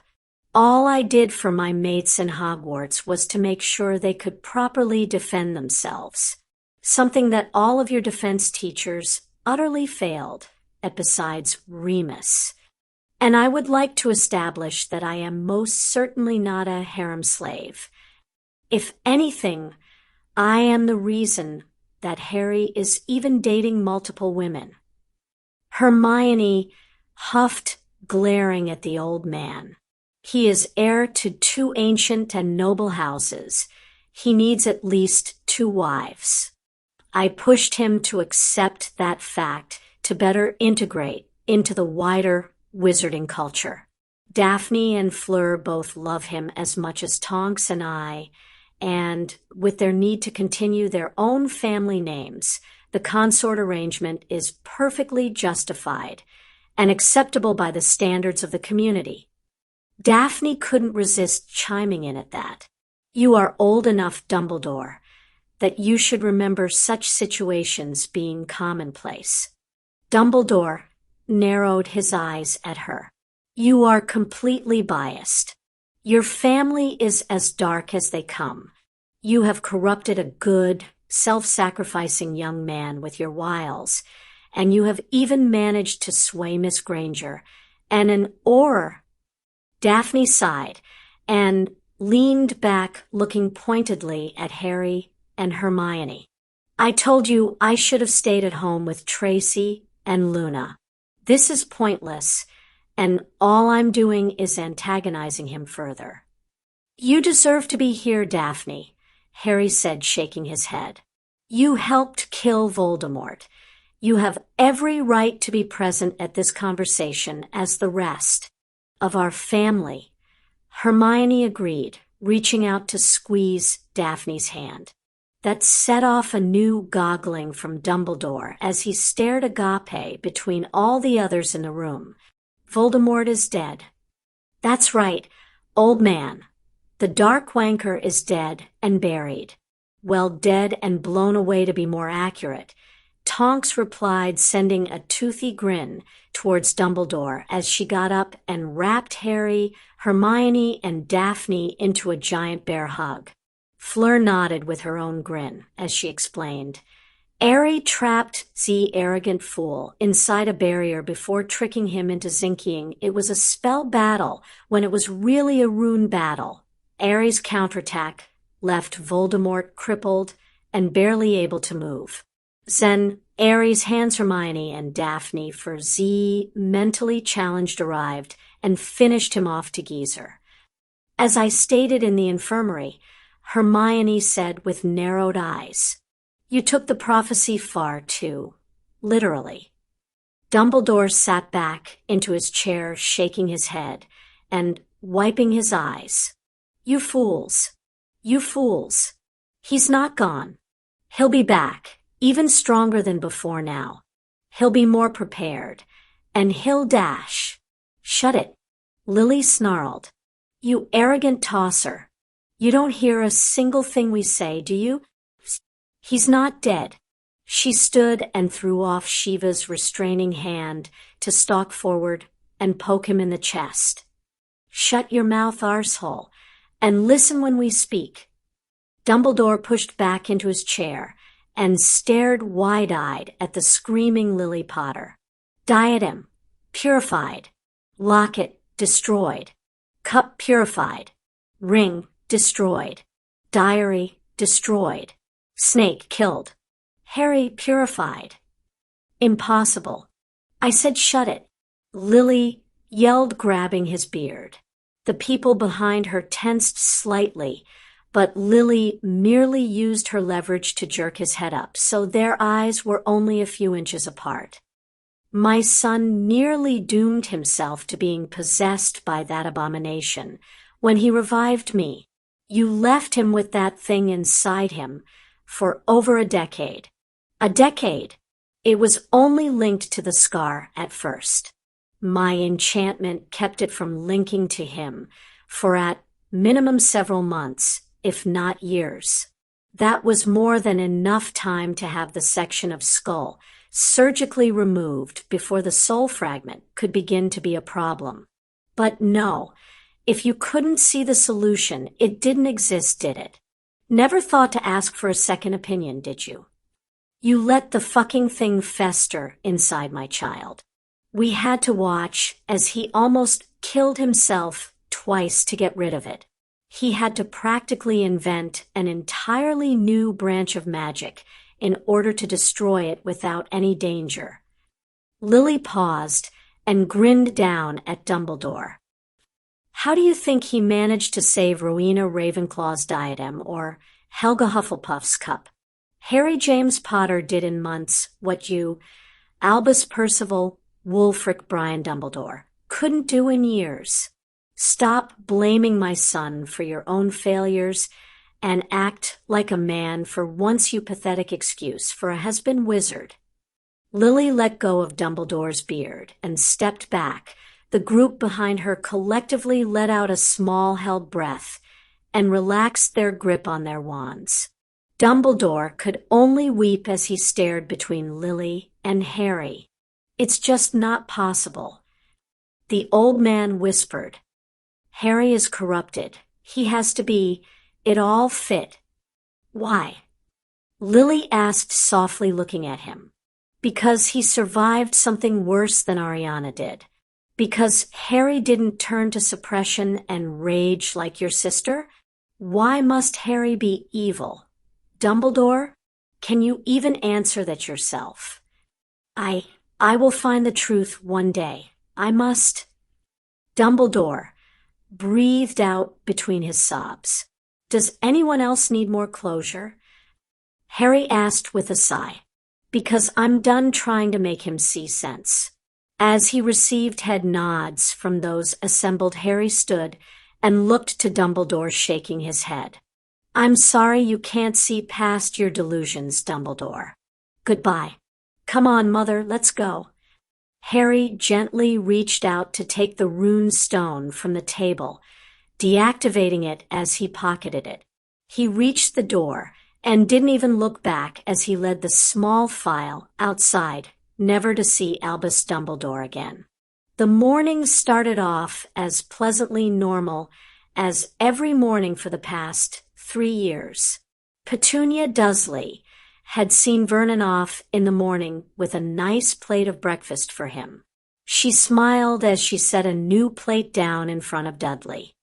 All I did for my mates in Hogwarts was to make sure they could properly defend themselves, something that all of your defense teachers utterly failed at besides Remus. And I would like to establish that I am most certainly not a harem slave. If anything, I am the reason that Harry is even dating multiple women. Hermione huffed, glaring at the old man. He is heir to 2 ancient and noble houses. He needs at least 2 wives. I pushed him to accept that fact to better integrate into the wider wizarding culture. Daphne and Fleur both love him as much as Tonks and I, and with their need to continue their own family names, the consort arrangement is perfectly justified and acceptable by the standards of the community. Daphne couldn't resist chiming in at that. You are old enough, Dumbledore, that you should remember such situations being commonplace. Dumbledore narrowed his eyes at her. You are completely biased. Your family is as dark as they come. You have corrupted a good, self-sacrificing young man with your wiles, and you have even managed to sway Miss Granger and an Auror. Daphne sighed and leaned back, looking pointedly at Harry and Hermione. I told you I should have stayed at home with Tracy and Luna. This is pointless, and all I'm doing is antagonizing him further. You deserve to be here, Daphne, Harry said, shaking his head. You helped kill Voldemort. You have every right to be present at this conversation as the rest of our family. Hermione agreed, reaching out to squeeze Daphne's hand. That set off a new goggling from Dumbledore as he stared agape between all the others in the room. Voldemort is dead. That's right, old man. The dark wanker is dead and buried. Well, dead and blown away to be more accurate. Tonks replied, sending a toothy grin towards Dumbledore as she got up and wrapped Harry, Hermione, and Daphne into a giant bear hug. Fleur nodded with her own grin as she explained. Harry trapped the arrogant fool inside a barrier before tricking him into zinking. It was a spell battle when it was really a rune battle. Harry's counterattack left Voldemort crippled and barely able to move. Then Ares hands Hermione and Daphne for Z mentally challenged arrived and finished him off to Geezer. As I stated in the infirmary, Hermione said with narrowed eyes, "You took the prophecy far too literally." Dumbledore sat back into his chair, shaking his head and wiping his eyes. You fools. You fools. He's not gone. He'll be back, even stronger than before now. He'll be more prepared, and he'll dash. Shut it. Lily snarled. You arrogant tosser. You don't hear a single thing we say, do you? He's not dead. She stood and threw off Shiva's restraining hand to stalk forward and poke him in the chest. Shut your mouth, arsehole, and listen when we speak. Dumbledore pushed back into his chair and stared wide-eyed at the screaming Lily Potter. Diadem, purified. Locket, destroyed. Cup, purified. Ring, destroyed. Diary, destroyed. Snake, killed. Harry, purified. Impossible. I said shut it. Lily yelled, grabbing his beard. The people behind her tensed slightly, but Lily merely used her leverage to jerk his head up, so their eyes were only a few inches apart. My son nearly doomed himself to being possessed by that abomination when he revived me. You left him with that thing inside him for over a decade. A decade. It was only linked to the scar at first. My enchantment kept it from linking to him for at minimum several months, if not years. That was more than enough time to have the section of skull surgically removed before the soul fragment could begin to be a problem. But no, if you couldn't see the solution, it didn't exist, did it? Never thought to ask for a second opinion, did you? You let the fucking thing fester inside my child. We had to watch as he almost killed himself twice to get rid of it. He had to practically invent an entirely new branch of magic in order to destroy it without any danger. Lily paused and grinned down at Dumbledore. How do you think he managed to save Rowena Ravenclaw's diadem or Helga Hufflepuff's cup? Harry James Potter did in months what you, Albus Percival Wulfric Brian Dumbledore, couldn't do in years. Stop blaming my son for your own failures and act like a man for once, you pathetic excuse for a has-been wizard. Lily let go of Dumbledore's beard and stepped back. The group behind her collectively let out a small held breath and relaxed their grip on their wands. Dumbledore could only weep as he stared between Lily and Harry. It's just not possible. The old man whispered. Harry is corrupted. He has to be. It all fit. Why? Lily asked softly, looking at him. Because he survived something worse than Ariana did. Because Harry didn't turn to suppression and rage like your sister? Why must Harry be evil? Dumbledore, can you even answer that yourself? I will find the truth one day. I must. Dumbledore breathed out between his sobs. Does anyone else need more closure? Harry asked with a sigh. Because I'm done trying to make him see sense. As he received head nods from those assembled, Harry stood and looked to Dumbledore, shaking his head. I'm sorry you can't see past your delusions, Dumbledore. Goodbye. Come on, Mother, let's go. Harry gently reached out to take the rune stone from the table, deactivating it as he pocketed it. He reached the door and didn't even look back as he led the small file outside, never to see Albus Dumbledore again. The morning started off as pleasantly normal as every morning for the past 3 years. Petunia Dursley had seen Vernon off in the morning with a nice plate of breakfast for him. She smiled as she set a new plate down in front of Dudley.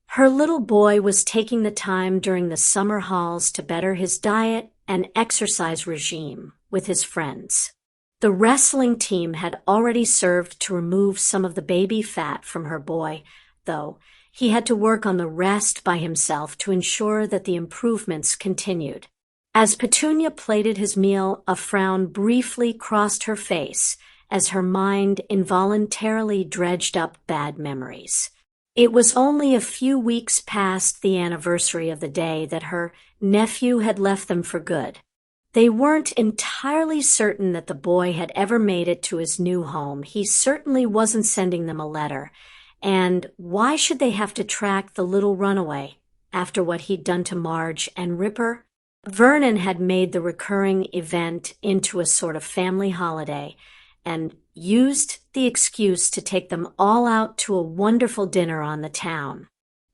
Her little boy was taking the time during the summer halls to better his diet and exercise regime with his friends. The wrestling team had already served to remove some of the baby fat from her boy, though he had to work on the rest by himself to ensure that the improvements continued. As Petunia plated his meal, a frown briefly crossed her face as her mind involuntarily dredged up bad memories. It was only a few weeks past the anniversary of the day that her nephew had left them for good. They weren't entirely certain that the boy had ever made it to his new home. He certainly wasn't sending them a letter. And why should they have to track the little runaway after what he'd done to Marge and Ripper? Vernon had made the recurring event into a sort of family holiday and used the excuse to take them all out to a wonderful dinner on the town.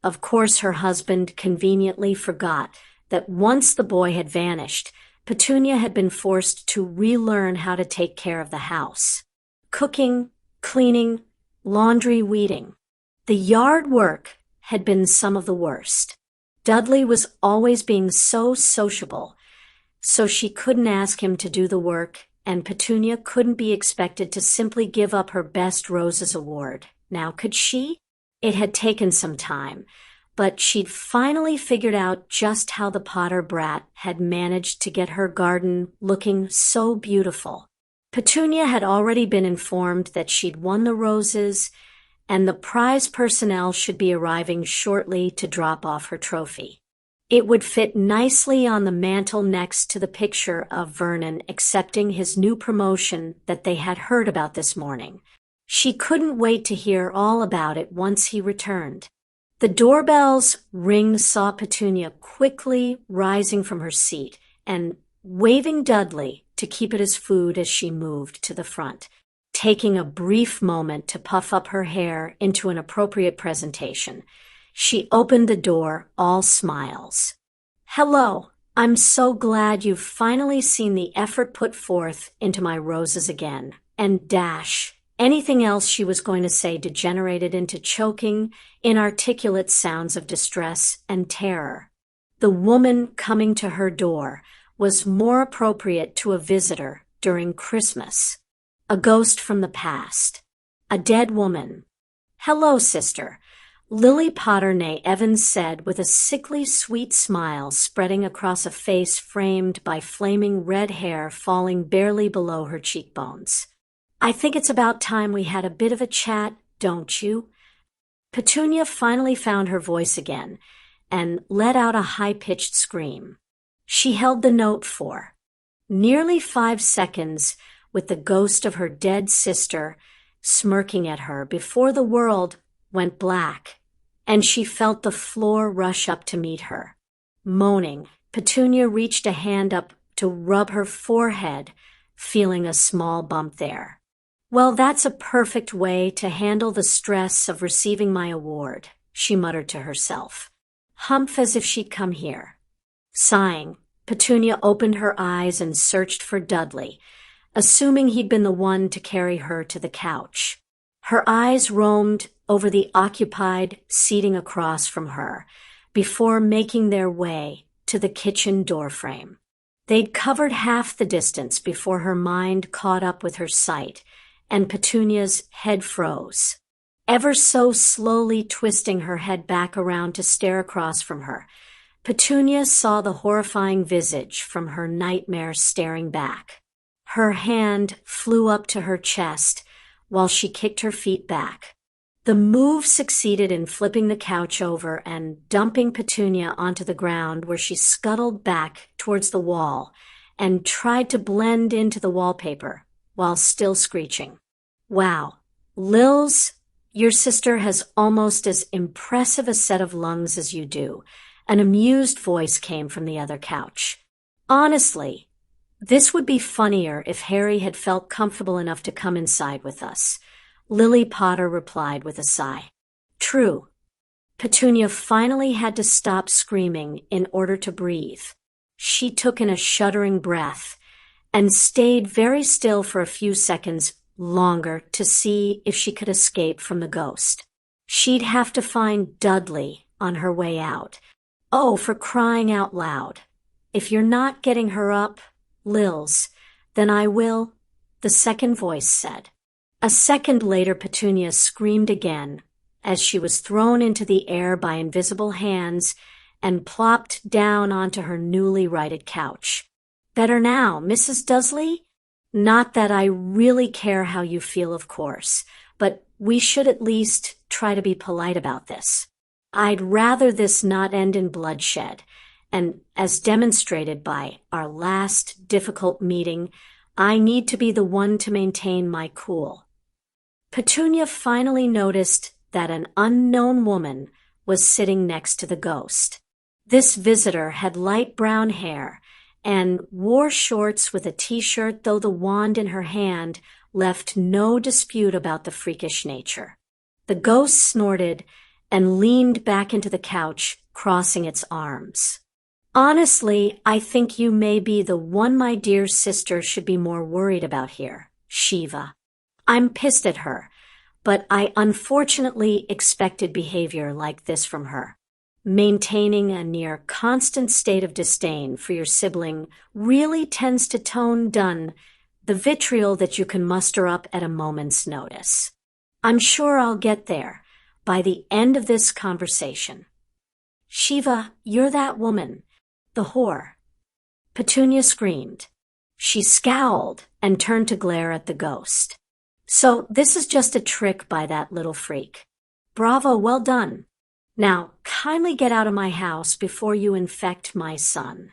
Of course, her husband conveniently forgot that once the boy had vanished, Petunia had been forced to relearn how to take care of the house. Cooking, cleaning, laundry, weeding. The yard work had been some of the worst. Dudley was always being so sociable, so she couldn't ask him to do the work, and Petunia couldn't be expected to simply give up her Best Roses award. Now, could she? It had taken some time, but she'd finally figured out just how the Potter brat had managed to get her garden looking so beautiful. Petunia had already been informed that she'd won the roses, and the prize personnel should be arriving shortly to drop off her trophy. It would fit nicely on the mantel next to the picture of Vernon accepting his new promotion that they had heard about this morning. She couldn't wait to hear all about it once he returned. The doorbell's ring saw Petunia quickly rising from her seat and waving Dudley to keep it as food as she moved to the front, taking a brief moment to puff up her hair into an appropriate presentation. She opened the door, all smiles. "Hello, I'm so glad you've finally seen the effort put forth into my roses again." And dash. Anything else she was going to say degenerated into choking, inarticulate sounds of distress and terror. The woman coming to her door was more appropriate to a visitor during Christmas. A ghost from the past. A dead woman. "Hello, sister," Lily Potter née Evans said with a sickly sweet smile spreading across a face framed by flaming red hair falling barely below her cheekbones. "I think it's about time we had a bit of a chat, don't you?" Petunia finally found her voice again and let out a high-pitched scream. She held the note for nearly 5 seconds with the ghost of her dead sister smirking at her before the world went black, and she felt the floor rush up to meet her. Moaning, Petunia reached a hand up to rub her forehead, feeling a small bump there. "Well, that's a perfect way to handle the stress of receiving my award," she muttered to herself. Humph, as if she'd come here. Sighing, Petunia opened her eyes and searched for Dudley, assuming he'd been the one to carry her to the couch. Her eyes roamed over the occupied seating across from her before making their way to the kitchen doorframe. They'd covered half the distance before her mind caught up with her sight, and Petunia's head froze. Ever so slowly twisting her head back around to stare across from her, Petunia saw the horrifying visage from her nightmare staring back. Her hand flew up to her chest while she kicked her feet back. The move succeeded in flipping the couch over and dumping Petunia onto the ground, where she scuttled back towards the wall and tried to blend into the wallpaper while still screeching. "Wow, Lils, your sister has almost as impressive a set of lungs as you do." An amused voice came from the other couch. Honestly, this would be funnier if Harry had felt comfortable enough to come inside with us, Lily Potter replied with a sigh. True. Petunia finally had to stop screaming in order to breathe. She took in a shuddering breath and stayed very still for a few seconds longer to see if she could escape from the ghost. She'd have to find Dudley on her way out. Oh, for crying out loud. If you're not getting her up, Lils, then I will, the second voice said. A second later, Petunia screamed again as she was thrown into the air by invisible hands and plopped down onto her newly righted couch. Better now, Mrs. Dursley? Not that I really care how you feel, of course, but we should at least try to be polite about this. I'd rather this not end in bloodshed, and as demonstrated by our last difficult meeting, I need to be the one to maintain my cool. Petunia finally noticed that an unknown woman was sitting next to the ghost. This visitor had light brown hair and wore shorts with a t-shirt, though the wand in her hand left no dispute about the freakish nature. The ghost snorted and leaned back into the couch, crossing its arms. Honestly, I think you may be the one my dear sister should be more worried about here, Shiva. I'm pissed at her, but I unfortunately expected behavior like this from her. Maintaining a near constant state of disdain for your sibling really tends to tone down the vitriol that you can muster up at a moment's notice. I'm sure I'll get there by the end of this conversation. Shiva, you're that woman, the whore. Petunia screamed. She scowled and turned to glare at the ghost. So this is just a trick by that little freak. Bravo, well done. Now, kindly get out of my house before you infect my son.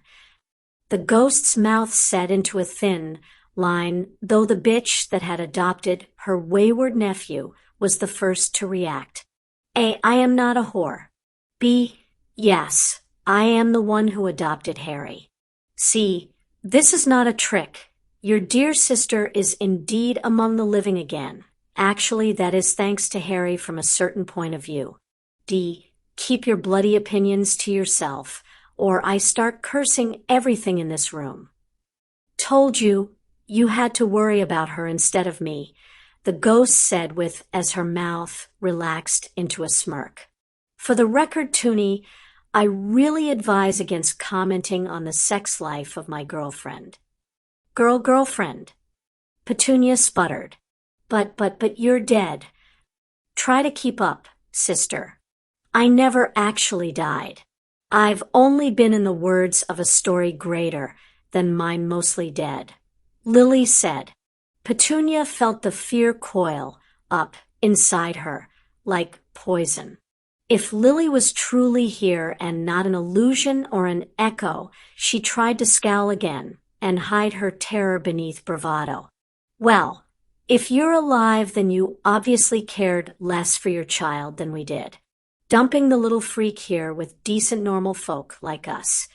The ghost's mouth set into a thin line, though the bitch that had adopted her wayward nephew was the first to react. A, I am not a whore. B, yes, I am the one who adopted Harry. C, this is not a trick. Your dear sister is indeed among the living again. Actually, that is thanks to Harry from a certain point of view. D, keep your bloody opinions to yourself, or I start cursing everything in this room. Told you, you had to worry about her instead of me, the ghost said as her mouth relaxed into a smirk. For the record, Toonie, I really advise against commenting on the sex life of my girlfriend. Girlfriend. Petunia sputtered. But you're dead. Try to keep up, sister. I never actually died. I've only been in the words of a story greater than mine mostly dead. Lily said. Petunia felt the fear coil up inside her, like poison. If Lily was truly here and not an illusion or an echo, she tried to scowl again and hide her terror beneath bravado. Well, if you're alive, then you obviously cared less for your child than we did. Dumping the little freak here with decent normal folk like us.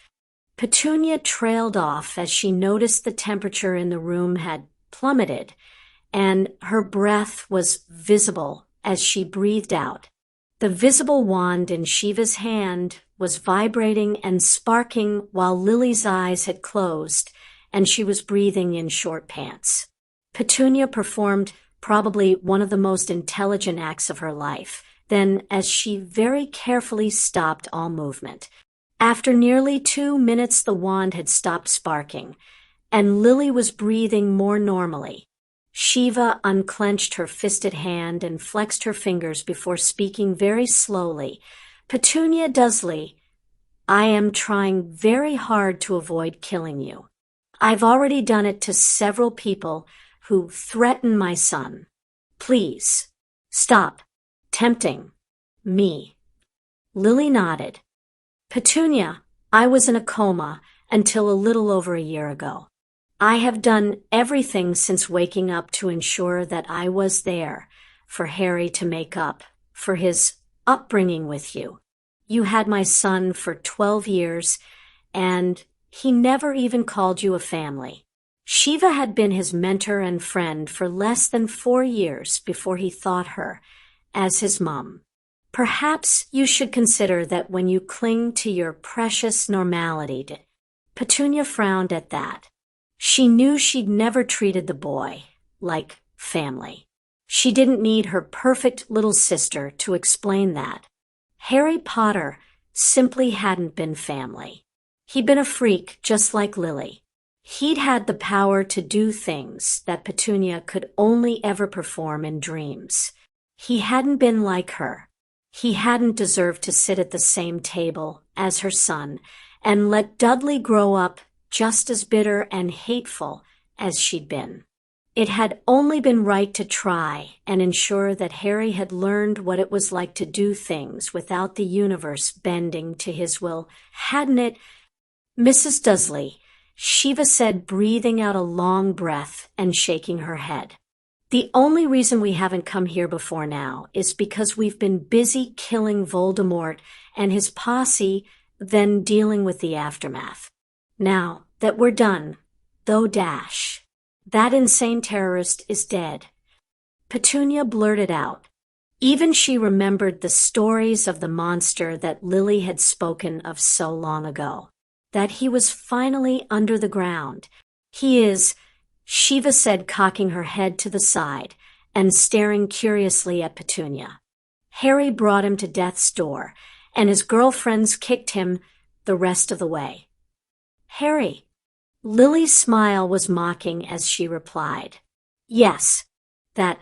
Petunia trailed off as she noticed the temperature in the room had plummeted, and her breath was visible as she breathed out. The visible wand in Shiva's hand was vibrating and sparking while Lily's eyes had closed, and she was breathing in short pants. Petunia performed probably one of the most intelligent acts of her life. Then, as she very carefully stopped all movement. After nearly 2 minutes, the wand had stopped sparking, and Lily was breathing more normally. Shiva unclenched her fisted hand and flexed her fingers before speaking very slowly. Petunia Dursley, I am trying very hard to avoid killing you. I've already done it to several people who threaten my son. Please, stop tempting me. Lily nodded. Petunia, I was in a coma until a little over a year ago. I have done everything since waking up to ensure that I was there for Harry to make up for his upbringing with you. You had my son for 12 years, and He never even called you a family. Shiva had been his mentor and friend for less than 4 years before he thought her as his mom. Perhaps you should consider that when you cling to your precious normality. Petunia frowned at that. She knew she'd never treated the boy like family. She didn't need her perfect little sister to explain that. Harry Potter simply hadn't been family. He'd been a freak just like Lily. He'd had the power to do things that Petunia could only ever perform in dreams. He hadn't been like her. He hadn't deserved to sit at the same table as her son and let Dudley grow up just as bitter and hateful as she'd been. It had only been right to try and ensure that Harry had learned what it was like to do things without the universe bending to his will, hadn't it? Mrs. Dursley, Shiva said, breathing out a long breath and shaking her head. The only reason we haven't come here before now is because we've been busy killing Voldemort and his posse, then dealing with the aftermath. Now that we're done, though, that insane terrorist is dead. Petunia blurted out. Even she remembered the stories of the monster that Lily had spoken of so long ago. That he was finally under the ground. He is, Shiva said, cocking her head to the side and staring curiously at Petunia. Harry brought him to death's door, and his girlfriends kicked him the rest of the way. Harry. Lily's smile was mocking as she replied. Yes, that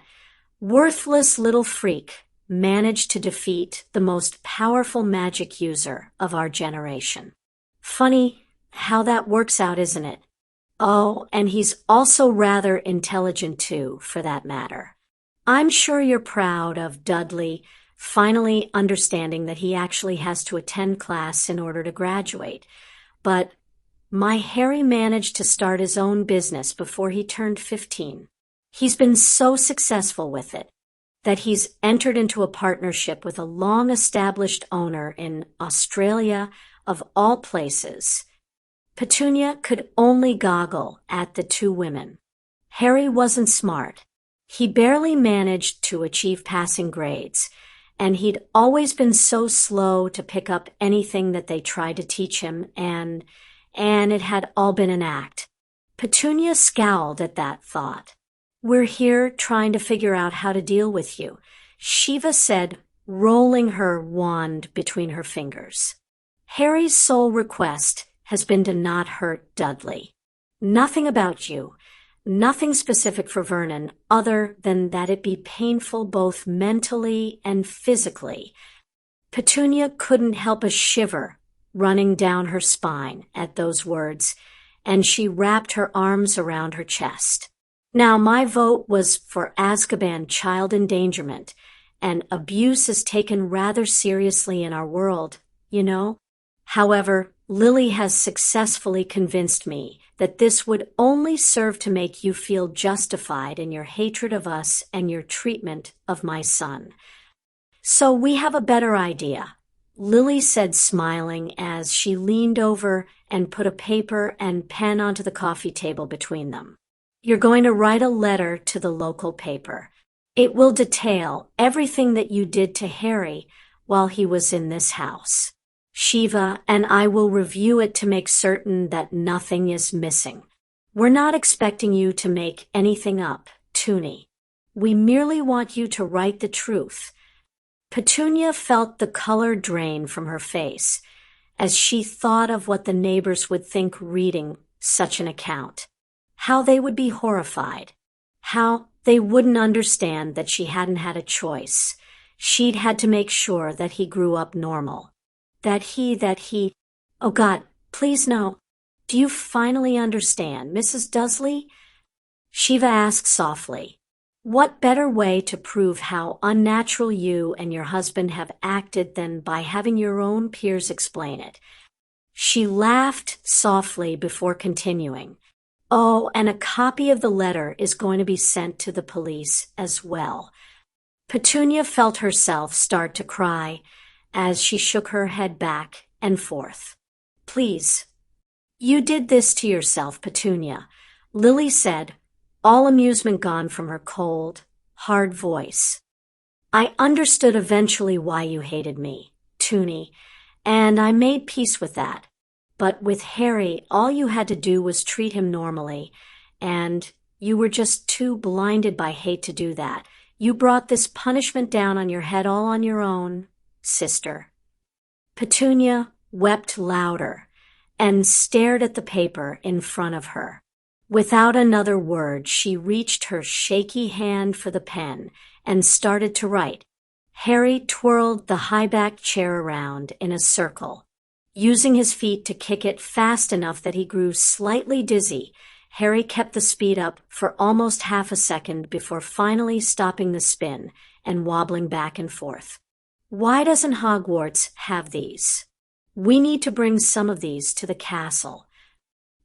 worthless little freak managed to defeat the most powerful magic user of our generation. Funny how that works out, isn't it? Oh, and he's also rather intelligent too, for that matter. I'm sure you're proud of Dudley finally understanding that he actually has to attend class in order to graduate. But my Harry managed to start his own business before he turned 15. He's been so successful with it that he's entered into a partnership with a long-established owner in Australia, of all places. Petunia could only goggle at the two women. Harry wasn't smart. He barely managed to achieve passing grades, and he'd always been so slow to pick up anything that they tried to teach him, and it had all been an act. Petunia scowled at that thought. We're here trying to figure out how to deal with you, Shiva said, rolling her wand between her fingers. Harry's sole request has been to not hurt Dudley. Nothing about you, nothing specific for Vernon other than that it be painful both mentally and physically. Petunia couldn't help a shiver running down her spine at those words, and she wrapped her arms around her chest. Now, my vote was for Azkaban child endangerment, and abuse is taken rather seriously in our world, you know. However, Lily has successfully convinced me that this would only serve to make you feel justified in your hatred of us and your treatment of my son. So we have a better idea, Lily said, smiling as she leaned over and put a paper and pen onto the coffee table between them. You're going to write a letter to the local paper. It will detail everything that you did to Harry while he was in this house. Shiva and I will review it to make certain that nothing is missing. We're not expecting you to make anything up, Toonie. We merely want you to write the truth. Petunia felt the color drain from her face as she thought of what the neighbors would think reading such an account. How they would be horrified. How they wouldn't understand that she hadn't had a choice. She'd had to make sure that he grew up normal. That he, oh God, please no. Do you finally understand, Mrs. Dursley? Shiva asked softly. What better way to prove how unnatural you and your husband have acted than by having your own peers explain it? She laughed softly before continuing. Oh, and a copy of the letter is going to be sent to the police as well. Petunia felt herself start to cry as she shook her head back and forth. Please, You did this to yourself, Petunia, Lily said, all amusement gone from her cold, hard voice. I understood eventually why you hated me, Toonie, and I made peace with that. But with Harry, all you had to do was treat him normally, and you were just too blinded by hate to do that. You brought this punishment down on your head all on your own, sister. Petunia wept louder and stared at the paper in front of her. Without another word, she reached her shaky hand for the pen and started to write. Harry twirled the high-backed chair around in a circle. Using his feet to kick it fast enough that he grew slightly dizzy, Harry kept the speed up for almost half a second before finally stopping the spin and wobbling back and forth. Why doesn't Hogwarts have these? We need to bring some of these to the castle.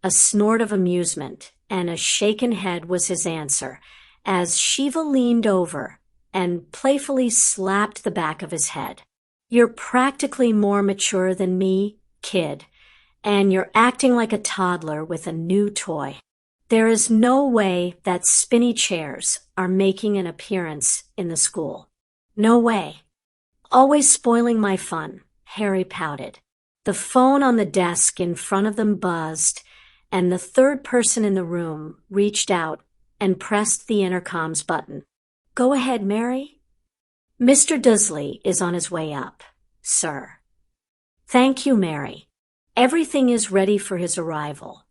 A snort of amusement and a shaken head was his answer, as Shiva leaned over and playfully slapped the back of his head. You're practically more mature than me, kid, and you're acting like a toddler with a new toy. There is no way that spinny chairs are making an appearance in the school. No way. Always spoiling my fun, Harry pouted. The phone on the desk in front of them buzzed, and the third person in the room reached out and pressed the intercom's button. Go ahead, Mary. Mr. Dursley is on his way up, sir. Thank you, Mary. Everything is ready for his arrival.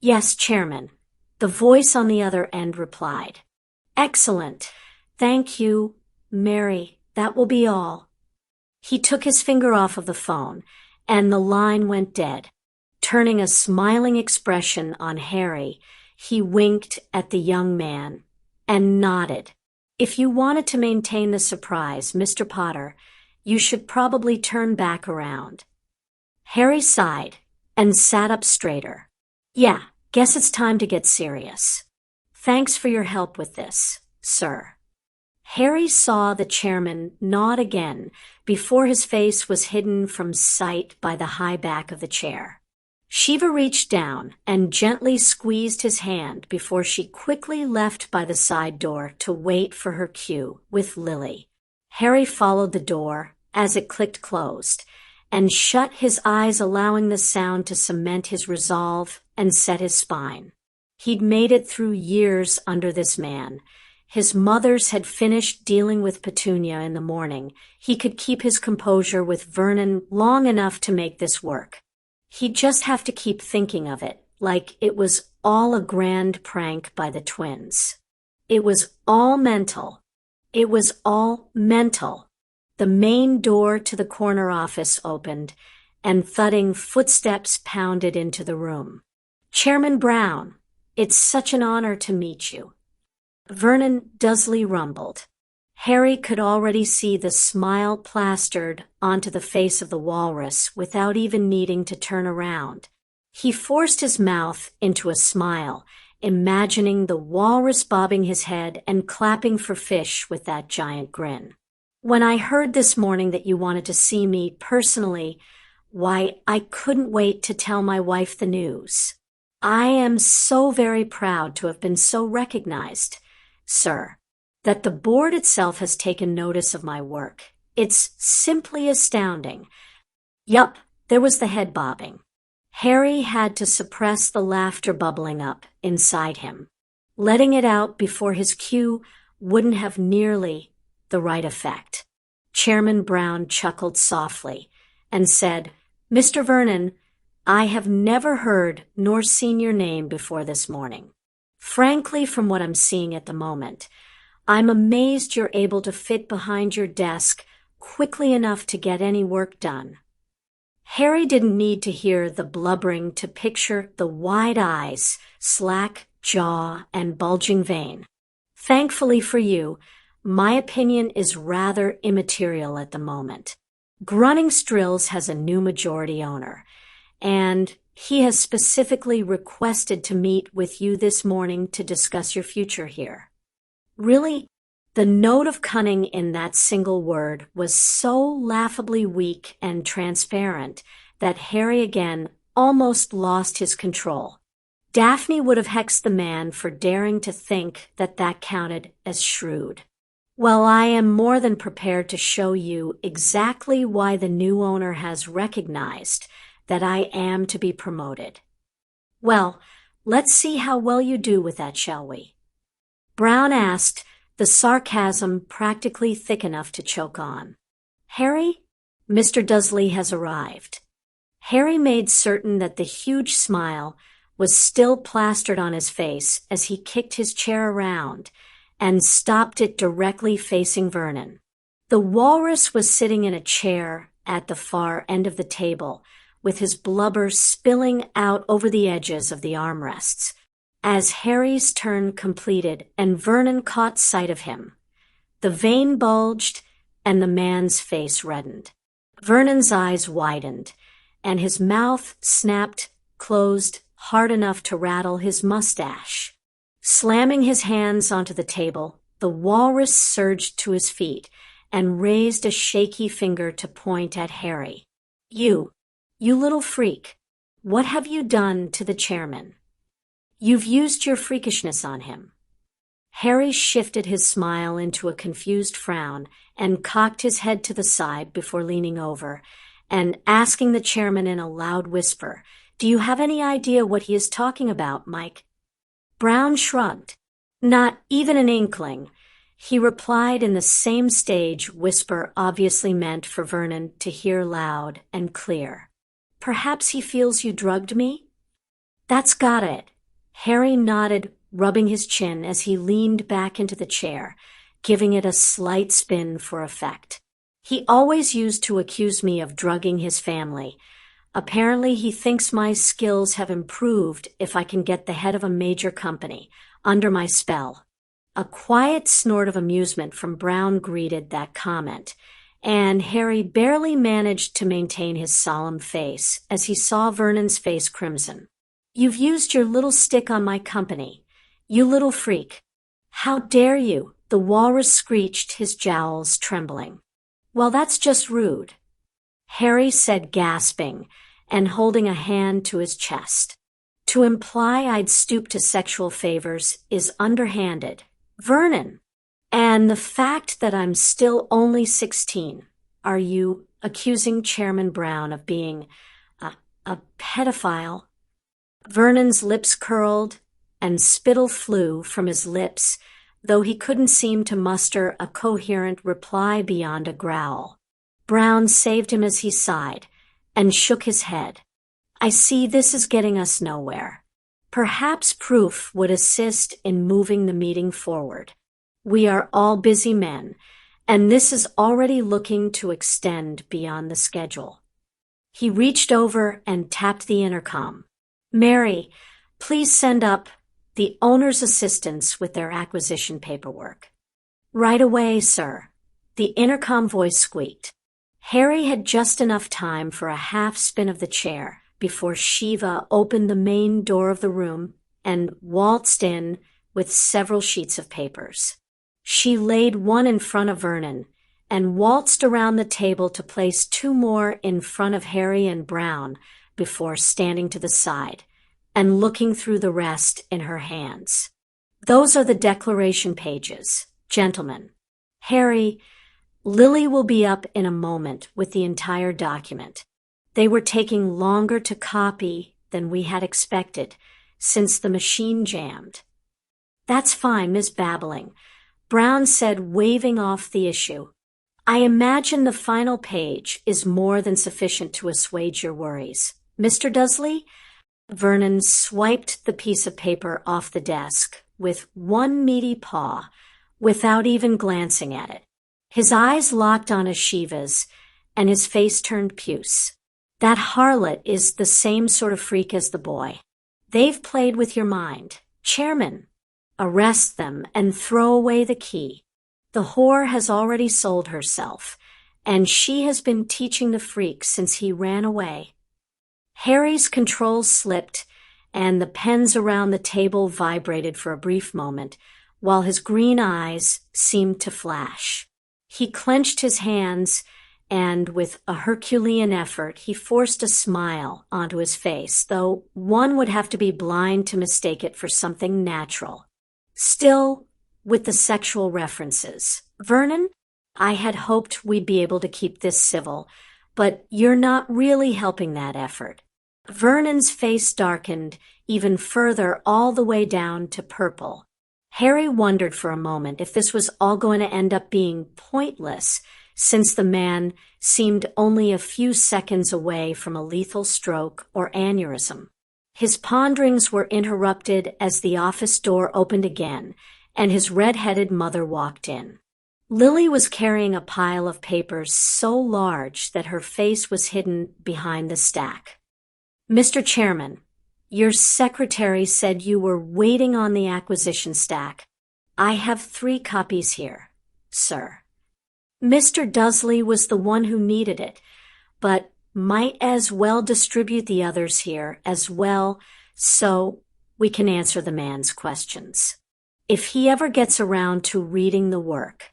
Yes, Chairman. The voice on the other end replied. Excellent. Thank you, Mary. That will be all. He took his finger off of the phone, and the line went dead. Turning a smiling expression on Harry, he winked at the young man and nodded. If you wanted to maintain the surprise, Mr. Potter, you should probably turn back around. Harry sighed and sat up straighter. Yeah, guess it's time to get serious. Thanks for your help with this, sir. Harry saw the chairman nod again before his face was hidden from sight by the high back of the chair. Shiva reached down and gently squeezed his hand before she quickly left by the side door to wait for her cue with Lily. Harry followed the door as it clicked closed and shut his eyes, allowing the sound to cement his resolve and set his spine. He'd made it through years under this man. His mothers had finished dealing with Petunia in the morning. He could keep his composure with Vernon long enough to make this work. He'd just have to keep thinking of it, like it was all a grand prank by the twins. It was all mental. It was all mental. The main door to the corner office opened, and thudding footsteps pounded into the room. Chairman Brown, it's such an honor to meet you. Vernon Dursley rumbled. Harry could already see the smile plastered onto the face of the walrus without even needing to turn around. He forced his mouth into a smile, imagining the walrus bobbing his head and clapping for fish with that giant grin. When I heard this morning that you wanted to see me personally, why, I couldn't wait to tell my wife the news. I am so very proud to have been so recognized, sir, that the board itself has taken notice of my work. It's simply astounding. Yup, there was the head bobbing. Harry had to suppress the laughter bubbling up inside him. Letting it out before his cue wouldn't have nearly the right effect. Chairman Brown chuckled softly and said, Mr. Vernon, I have never heard nor seen your name before this morning. Frankly, from what I'm seeing at the moment, I'm amazed you're able to fit behind your desk quickly enough to get any work done. Harry didn't need to hear the blubbering to picture the wide eyes, slack jaw, and bulging vein. Thankfully for you, my opinion is rather immaterial at the moment. Grunning Strills has a new majority owner, and he has specifically requested to meet with you this morning to discuss your future here. Really, the note of cunning in that single word was so laughably weak and transparent that Harry again almost lost his control. Daphne would have hexed the man for daring to think that that counted as shrewd. Well, I am more than prepared to show you exactly why the new owner has recognized that I am to be promoted. Well, let's see how well you do with that, shall we? Brown asked, the sarcasm practically thick enough to choke on. Harry, Mr. Dursley has arrived. Harry made certain that the huge smile was still plastered on his face as he kicked his chair around and stopped it directly facing Vernon. The walrus was sitting in a chair at the far end of the table, with his blubber spilling out over the edges of the armrests. As Harry's turn completed and Vernon caught sight of him, the vein bulged and the man's face reddened. Vernon's eyes widened, and his mouth snapped closed hard enough to rattle his mustache. Slamming his hands onto the table, the walrus surged to his feet and raised a shaky finger to point at Harry. You little freak, what have you done to the chairman? You've used your freakishness on him. Harry shifted his smile into a confused frown and cocked his head to the side before leaning over and asking the chairman in a loud whisper, Do you have any idea what he is talking about, Mike? Brown shrugged. Not even an inkling. He replied in the same stage whisper obviously meant for Vernon to hear loud and clear. Perhaps he feels you drugged me? That's got it. Harry nodded, rubbing his chin as he leaned back into the chair, giving it a slight spin for effect. He always used to accuse me of drugging his family. Apparently he thinks my skills have improved if I can get the head of a major company under my spell. A quiet snort of amusement from Brown greeted that comment, and Harry barely managed to maintain his solemn face as he saw Vernon's face crimson. You've used your little stick on my company, you little freak. How dare you? The walrus screeched, his jowls trembling. Well, that's just rude, Harry said, gasping and holding a hand to his chest. To imply I'd stoop to sexual favors is underhanded. Vernon, and the fact that I'm still only 16. Are you accusing Chairman Brown of being a pedophile? Vernon's lips curled and spittle flew from his lips, though he couldn't seem to muster a coherent reply beyond a growl. Brown saved him as he sighed and shook his head. I see this is getting us nowhere. Perhaps proof would assist in moving the meeting forward. We are all busy men, and this is already looking to extend beyond the schedule. He reached over and tapped the intercom. Mary, please send up the owner's assistants with their acquisition paperwork. Right away, sir, the intercom voice squeaked. Harry had just enough time for a half spin of the chair before Shiva opened the main door of the room and waltzed in with several sheets of papers. She laid one in front of Vernon and waltzed around the table to place two more in front of Harry and Brown before standing to the side and looking through the rest in her hands. Those are the declaration pages, gentlemen. Harry, Lily will be up in a moment with the entire document. They were taking longer to copy than we had expected since the machine jammed. That's fine, Miss Babbling, Brown said, waving off the issue. I imagine the final page is more than sufficient to assuage your worries. Mr. Dursley? Vernon swiped the piece of paper off the desk with one meaty paw without even glancing at it. His eyes locked on Shiva's, and his face turned puce. That harlot is the same sort of freak as the boy. They've played with your mind. Chairman, arrest them and throw away the key. The whore has already sold herself, and she has been teaching the freak since he ran away. Harry's controls slipped, and the pens around the table vibrated for a brief moment, while his green eyes seemed to flash. He clenched his hands and with a Herculean effort, he forced a smile onto his face, though one would have to be blind to mistake it for something natural. Still, with the sexual references. Vernon, I had hoped we'd be able to keep this civil, but you're not really helping that effort. Vernon's face darkened even further all the way down to purple. Harry wondered for a moment if this was all going to end up being pointless, since the man seemed only a few seconds away from a lethal stroke or aneurysm. His ponderings were interrupted as the office door opened again, and his red-headed mother walked in. Lily was carrying a pile of papers so large that her face was hidden behind the stack. "Mr. Chairman, your secretary said you were waiting on the acquisition stack. I have 3 copies here, sir. Mr. Dursley was the one who needed it, but might as well distribute the others here as well so we can answer the man's questions. If he ever gets around to reading the work.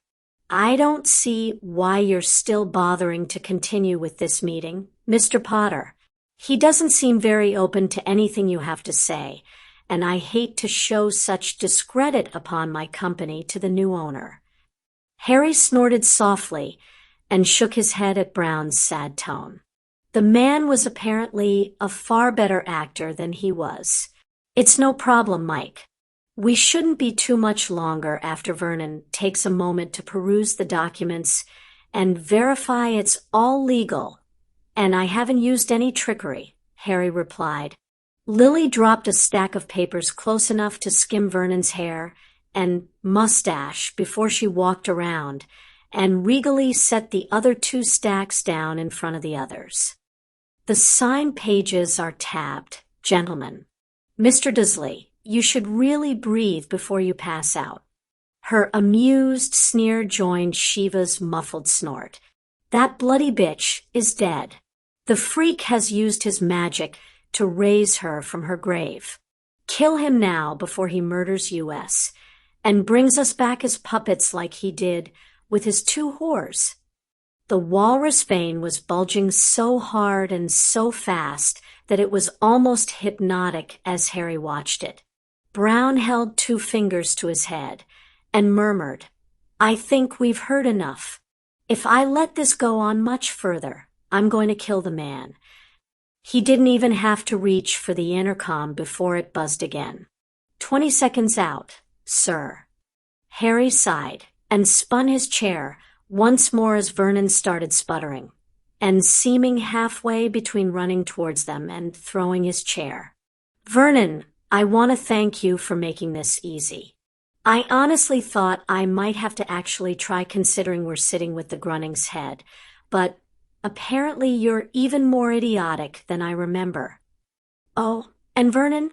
I don't see why you're still bothering to continue with this meeting, Mr. Potter. He doesn't seem very open to anything you have to say, and I hate to show such discredit upon my company to the new owner." Harry snorted softly and shook his head at Brown's sad tone. The man was apparently a far better actor than he was. "It's no problem, Mike. We shouldn't be too much longer after Vernon takes a moment to peruse the documents and verify it's all legal, and I haven't used any trickery," Harry replied. Lily dropped a stack of papers close enough to skim Vernon's hair and mustache before she walked around and regally set the other 2 stacks down in front of the others. "The signed pages are tabbed, gentlemen. Mr. Dursley, you should really breathe before you pass out." Her amused sneer joined Shiva's muffled snort. "That bloody bitch is dead. The freak has used his magic to raise her from her grave. Kill him now before he murders US and brings us back as puppets like he did with his 2 whores." The walrus vein was bulging so hard and so fast that it was almost hypnotic as Harry watched it. Brown held 2 fingers to his head and murmured, "I think we've heard enough. If I let this go on much further, I'm going to kill the man." He didn't even have to reach for the intercom before it buzzed again. 20 seconds out, sir." Harry sighed and spun his chair once more as Vernon started sputtering and seeming halfway between running towards them and throwing his chair. "Vernon, I want to thank you for making this easy. I honestly thought I might have to actually try considering we're sitting with the Grunning's head, but apparently you're even more idiotic than I remember." "Oh, and Vernon?"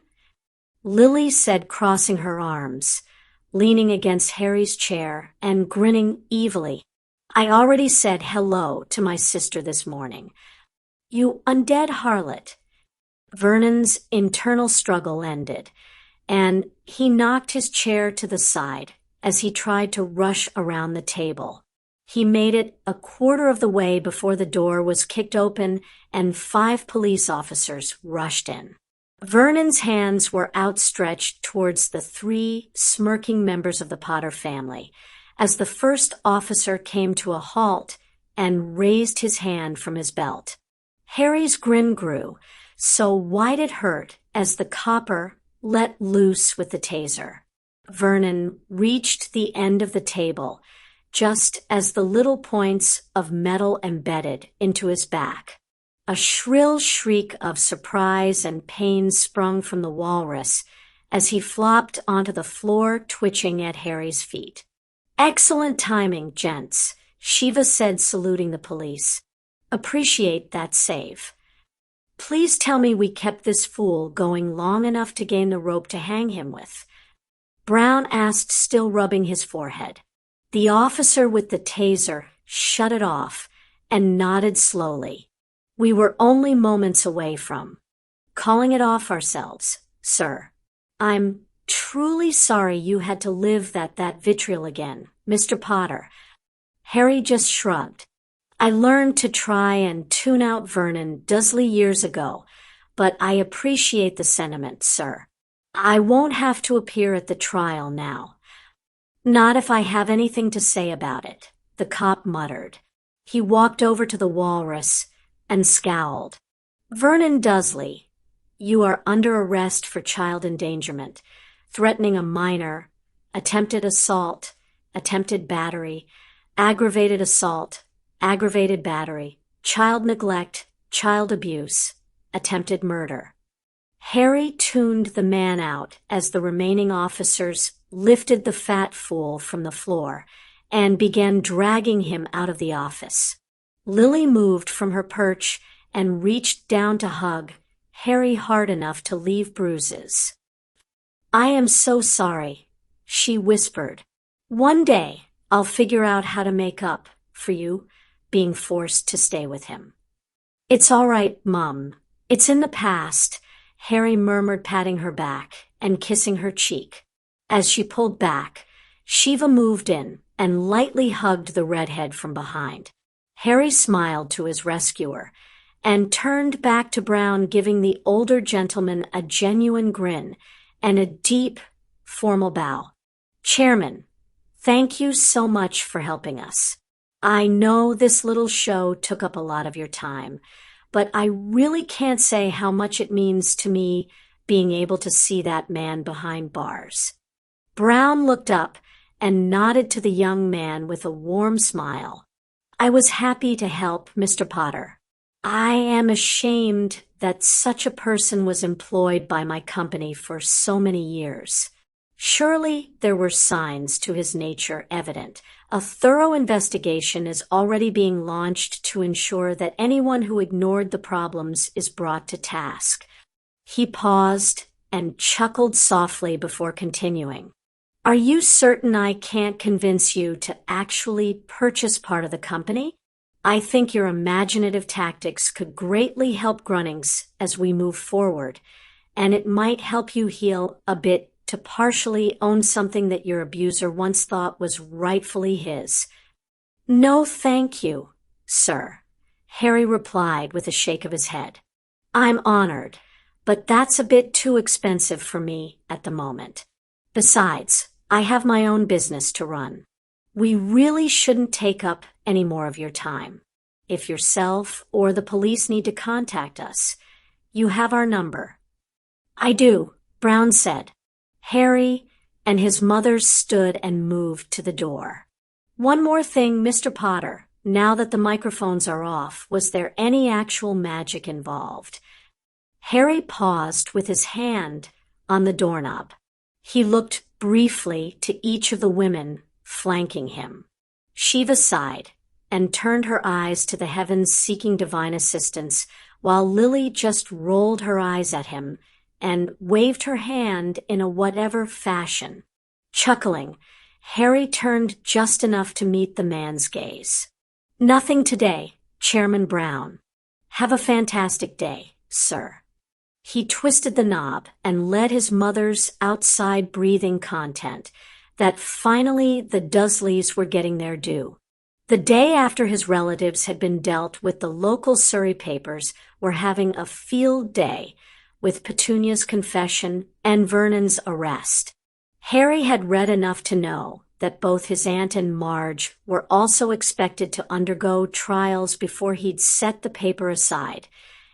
Lily said, crossing her arms, leaning against Harry's chair and grinning evilly. "I already said hello to my sister this morning. You undead harlot." Vernon's internal struggle ended, and he knocked his chair to the side as he tried to rush around the table. He made it a quarter of the way before the door was kicked open and 5 police officers rushed in. Vernon's hands were outstretched towards the 3 smirking members of the Potter family as the first officer came to a halt and raised his hand from his belt. Harry's grin grew, so wide it hurt as the copper let loose with the taser. Vernon reached the end of the table just as the little points of metal embedded into his back. A shrill shriek of surprise and pain sprung from the walrus as he flopped onto the floor, twitching at Harry's feet. "Excellent timing, gents," Shiva said, saluting the police. "Appreciate that save. Please tell me we kept this fool going long enough to gain the rope to hang him with." Brown asked, still rubbing his forehead. The officer with the taser shut it off and nodded slowly. "We were only moments away from calling it off ourselves, sir. I'm truly sorry you had to live that vitriol again, Mr. Potter." Harry just shrugged. I learned to try and tune out Vernon Dursley years ago, but I appreciate the sentiment, sir. I won't have to appear at the trial now. Not if I have anything to say about it, the cop muttered. He walked over to the walrus and scowled. Vernon Dursley, you are under arrest for child endangerment, threatening a minor, attempted assault, attempted battery, aggravated assault, aggravated battery, child neglect, child abuse, attempted murder. Harry tuned the man out as the remaining officers lifted the fat fool from the floor and began dragging him out of the office. Lily moved from her perch and reached down to hug Harry hard enough to leave bruises. I am so sorry, she whispered. One day I'll figure out how to make up for you being forced to stay with him. It's all right, Mum. It's in the past, Harry murmured, patting her back and kissing her cheek. As she pulled back, Shiva moved in and lightly hugged the redhead from behind. Harry smiled to his rescuer and turned back to Brown, giving the older gentleman a genuine grin and a deep, formal bow. Chairman, thank you so much for helping us. I know this little show took up a lot of your time, but I really can't say how much it means to me being able to see that man behind bars. Brown looked up and nodded to the young man with a warm smile. I was happy to help, Mr. Potter. I am ashamed that such a person was employed by my company for so many years. Surely there were signs to his nature evident. A thorough investigation is already being launched to ensure that anyone who ignored the problems is brought to task. He paused and chuckled softly before continuing. Are you certain I can't convince you to actually purchase part of the company? I think your imaginative tactics could greatly help Grunnings as we move forward, and it might help you heal a bit to partially own something that your abuser once thought was rightfully his. No, thank you, sir, Harry replied with a shake of his head. I'm honored, but that's a bit too expensive for me at the moment. Besides, I have my own business to run. We really shouldn't take up any more of your time. If yourself or the police need to contact us, you have our number. I do, Brown said. Harry and his mother stood and moved to the door. One more thing, Mr. Potter. Now that the microphones are off, was there any actual magic involved? Harry paused with his hand on the doorknob. He looked briefly to each of the women flanking him. Shiva sighed and turned her eyes to the heavens seeking divine assistance, while Lily just rolled her eyes at him and waved her hand in a whatever fashion. Chuckling, Harry turned just enough to meet the man's gaze. Nothing today, Chairman Brown. Have a fantastic day, sir. He twisted the knob and led his mother's outside breathing content that finally the Dursleys were getting their due. The day after his relatives had been dealt with, the local Surrey papers were having a field day with Petunia's confession and Vernon's arrest. Harry had read enough to know that both his aunt and Marge were also expected to undergo trials before he'd set the paper aside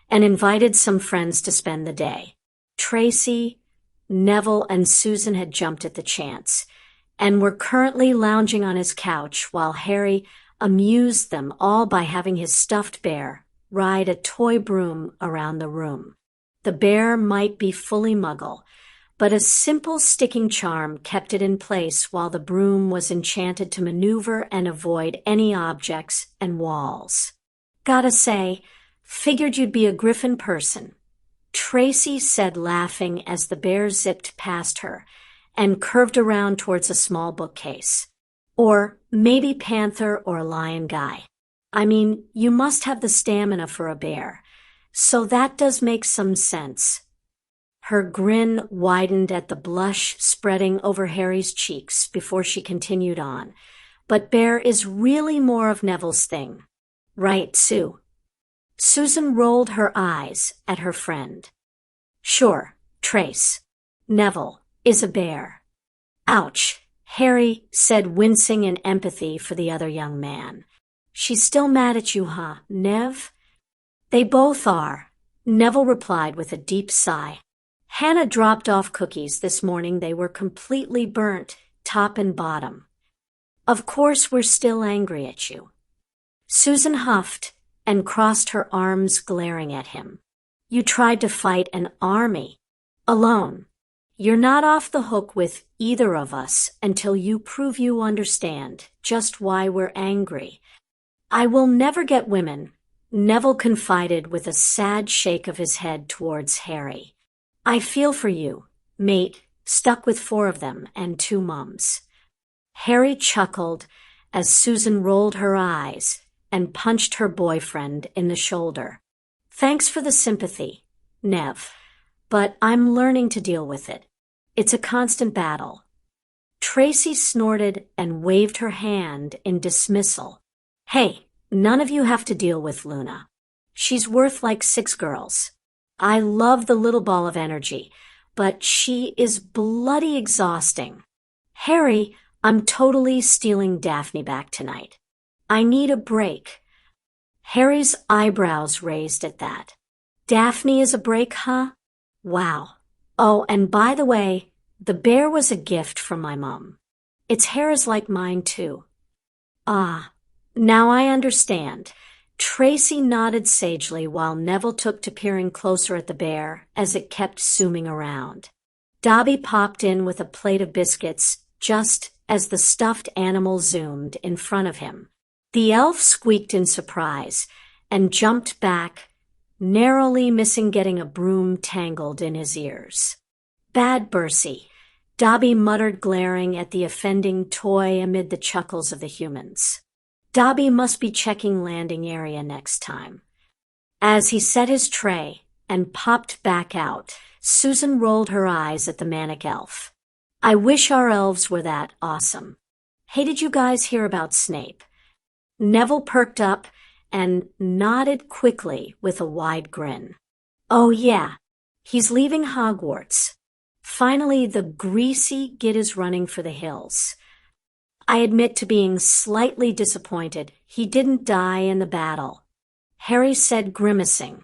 and invited some friends to spend the day. Tracy, Neville, and Susan had jumped at the chance and were currently lounging on his couch while Harry amused them all by having his stuffed bear ride a toy broom around the room. The bear might be fully muggle, but a simple sticking charm kept it in place while the broom was enchanted to maneuver and avoid any objects and walls. Gotta say, figured you'd be a Griffin person, Tracy said, laughing as the bear zipped past her and curved around towards a small bookcase. Or maybe Panther or Lion guy. I mean, you must have the stamina for a bear, so that does make some sense. Her grin widened at the blush spreading over Harry's cheeks before she continued on. But bear is really more of Neville's thing. Right, Sue? Susan rolled her eyes at her friend. Sure, Trace. Neville is a bear. Ouch, Harry said, wincing in empathy for the other young man. She's still mad at you, huh, Nev? They both are, Neville replied with a deep sigh. Hannah dropped off cookies this morning. They were completely burnt, top and bottom. Of course we're still angry at you. Susan huffed and crossed her arms, glaring at him. You tried to fight an army. Alone. You're not off the hook with either of us until you prove you understand just why we're angry. I will never get women, Neville confided with a sad shake of his head towards Harry. I feel for you, mate, stuck with 4 of them and 2 mums. Harry chuckled as Susan rolled her eyes and punched her boyfriend in the shoulder. Thanks for the sympathy, Nev, but I'm learning to deal with it. It's a constant battle. Tracy snorted and waved her hand in dismissal. Hey, none of you have to deal with Luna. She's worth like 6 girls. I love the little ball of energy, but she is bloody exhausting. Harry, I'm totally stealing Daphne back tonight. I need a break. Harry's eyebrows raised at that. Daphne is a break, huh? Wow. Oh, and by the way, the bear was a gift from my mom. Its hair is like mine, too. Ah, now I understand. Tracy nodded sagely while Neville took to peering closer at the bear as it kept zooming around. Dobby popped in with a plate of biscuits just as the stuffed animal zoomed in front of him. The elf squeaked in surprise and jumped back, narrowly missing getting a broom tangled in his ears. Bad Bercy, Dobby muttered, glaring at the offending toy amid the chuckles of the humans. Dobby must be checking landing area next time. As he set his tray and popped back out, Susan rolled her eyes at the manic elf. I wish our elves were that awesome. Hey, did you guys hear about Snape? Neville perked up and nodded quickly with a wide grin. Oh yeah, he's leaving Hogwarts. Finally, the greasy git is running for the hills. I admit to being slightly disappointed he didn't die in the battle, Harry said, grimacing.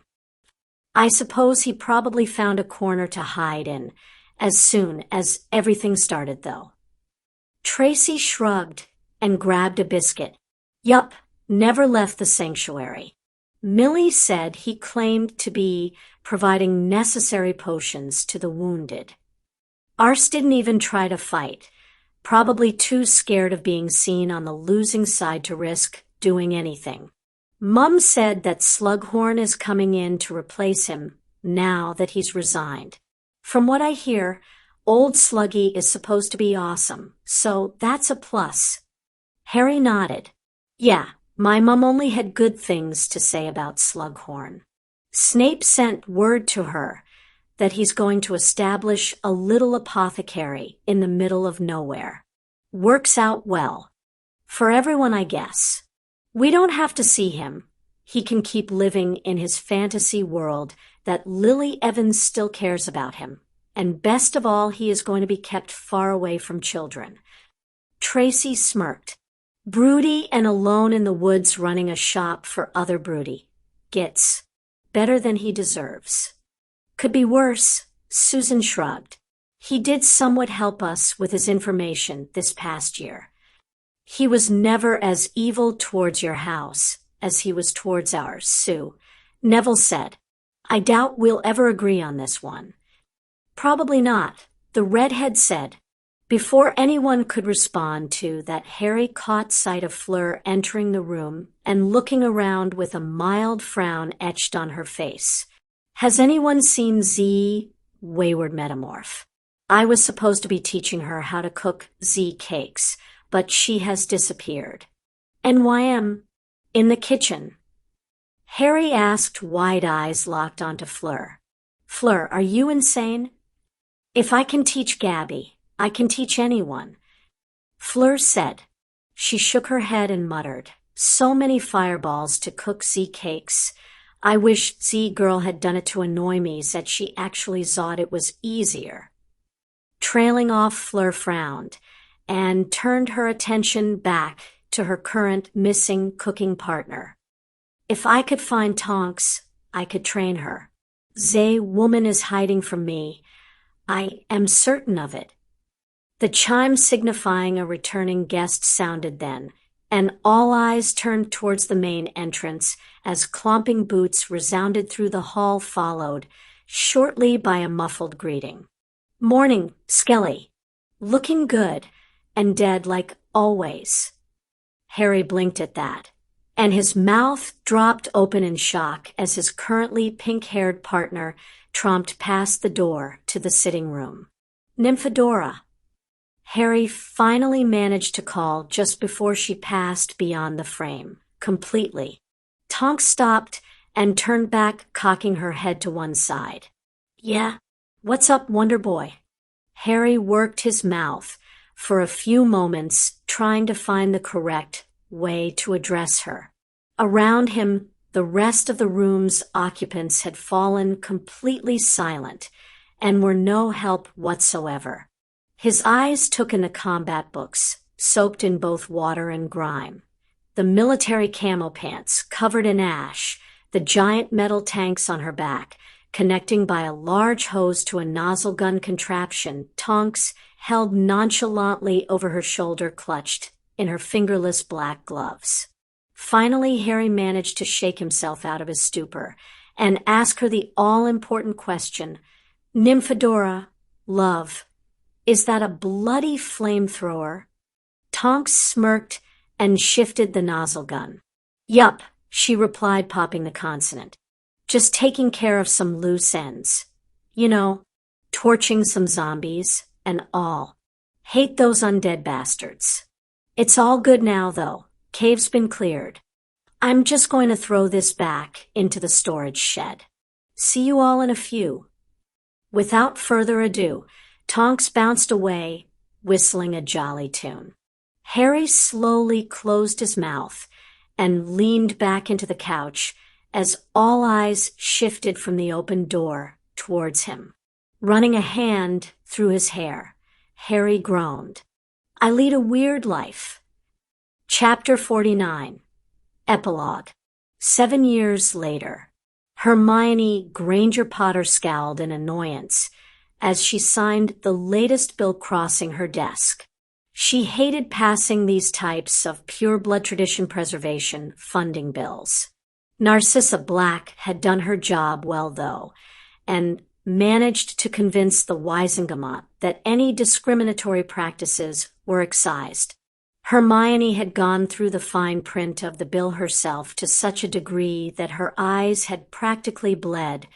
I suppose he probably found a corner to hide in as soon as everything started, though. Tracy shrugged and grabbed a biscuit. Yup, never left the sanctuary. Millie said he claimed to be providing necessary potions to the wounded. Ars didn't even try to fight, probably too scared of being seen on the losing side to risk doing anything. Mum said that Slughorn is coming in to replace him now that he's resigned. From what I hear, old Sluggy is supposed to be awesome, so that's a plus. Harry nodded. Yeah, my mum only had good things to say about Slughorn. Snape sent word to her that he's going to establish a little apothecary in the middle of nowhere. Works out well. For everyone, I guess. We don't have to see him. He can keep living in his fantasy world that Lily Evans still cares about him. And best of all, he is going to be kept far away from children. Tracy smirked. Broody and alone in the woods running a shop for other broody. Gets better than he deserves. Could be worse, Susan shrugged. He did somewhat help us with his information this past year. He was never as evil towards your house as he was towards ours, Sue, Neville said. I doubt we'll ever agree on this one. Probably not, the redhead said. Before anyone could respond to that, Harry caught sight of Fleur entering the room and looking around with a mild frown etched on her face. Has anyone seen Z, wayward metamorph? I was supposed to be teaching her how to cook Z cakes, but she has disappeared. NYM, in the kitchen. Harry asked, wide eyes locked onto Fleur. Fleur, are you insane? If I can teach Gabby, I can teach anyone. Fleur said. She shook her head and muttered. So many fireballs to cook Z cakes. I wish Z girl had done it to annoy me, said she actually thought it was easier. Trailing off, Fleur frowned and turned her attention back to her current missing cooking partner. If I could find Tonks, I could train her. Zay woman is hiding from me. I am certain of it. The chime signifying a returning guest sounded then, and all eyes turned towards the main entrance as clomping boots resounded through the hall, followed shortly by a muffled greeting. Morning, Skelly. Looking good and dead like always. Harry blinked at that, and his mouth dropped open in shock as his currently pink-haired partner tromped past the door to the sitting room. Nymphadora. Harry finally managed to call just before she passed beyond the frame, completely. Tonks stopped and turned back, cocking her head to one side. Yeah? What's up, Wonder Boy? Harry worked his mouth for a few moments, trying to find the correct way to address her. Around him, the rest of the room's occupants had fallen completely silent and were no help whatsoever. His eyes took in the combat books, soaked in both water and grime, the military camo pants covered in ash, the giant metal tanks on her back, connecting by a large hose to a nozzle gun contraption Tonks held nonchalantly over her shoulder, clutched in her fingerless black gloves. Finally, Harry managed to shake himself out of his stupor and ask her the all-important question, Nymphadora, love, is that a bloody flamethrower? Tonks smirked and shifted the nozzle gun. Yup, she replied, popping the consonant. Just taking care of some loose ends. You know, torching some zombies and all. Hate those undead bastards. It's all good now, though. Cave's been cleared. I'm just going to throw this back into the storage shed. See you all in a few. Without further ado, Tonks bounced away, whistling a jolly tune. Harry slowly closed his mouth and leaned back into the couch as all eyes shifted from the open door towards him. Running a hand through his hair, Harry groaned. I lead a weird life. Chapter 49. Epilogue. 7 years later. Hermione Granger Potter scowled in annoyance as she signed the latest bill crossing her desk. She hated passing these types of pure blood tradition preservation funding bills. Narcissa Black had done her job well, though, and managed to convince the Wisengamot that any discriminatory practices were excised. Hermione had gone through the fine print of the bill herself to such a degree that her eyes had practically bled,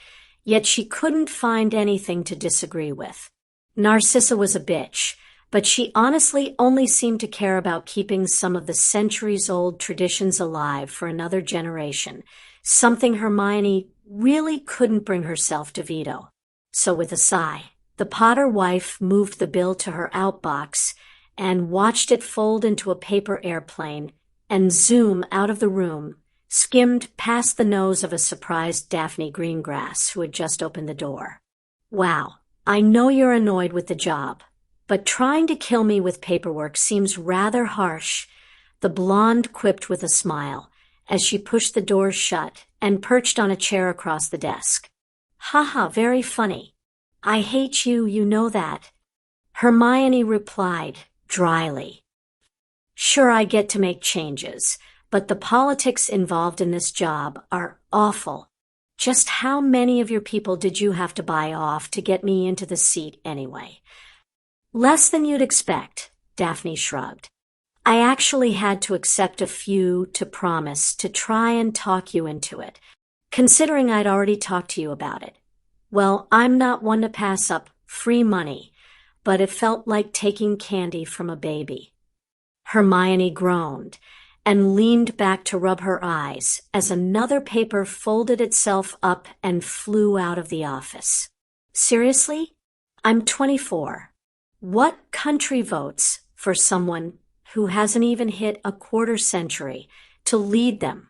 yet she couldn't find anything to disagree with. Narcissa was a bitch, but she honestly only seemed to care about keeping some of the centuries-old traditions alive for another generation, something Hermione really couldn't bring herself to veto. So with a sigh, the Potter wife moved the bill to her outbox and watched it fold into a paper airplane and zoom out of the room, skimmed past the nose of a surprised Daphne Greengrass, who had just opened the door. Wow, I know you're annoyed with the job, but trying to kill me with paperwork seems rather harsh, the blonde quipped with a smile as she pushed the door shut and perched on a chair across the desk. Haha, very funny. I hate you, you know that. Hermione replied dryly. Sure, I get to make changes, but the politics involved in this job are awful. Just how many of your people did you have to buy off to get me into the seat anyway? Less than you'd expect, Daphne shrugged. I actually had to accept a few to promise to try and talk you into it, considering I'd already talked to you about it. Well, I'm not one to pass up free money, but it felt like taking candy from a baby. Hermione groaned and leaned back to rub her eyes as another paper folded itself up and flew out of the office. Seriously? I'm 24. What country votes for someone who hasn't even hit a quarter century to lead them.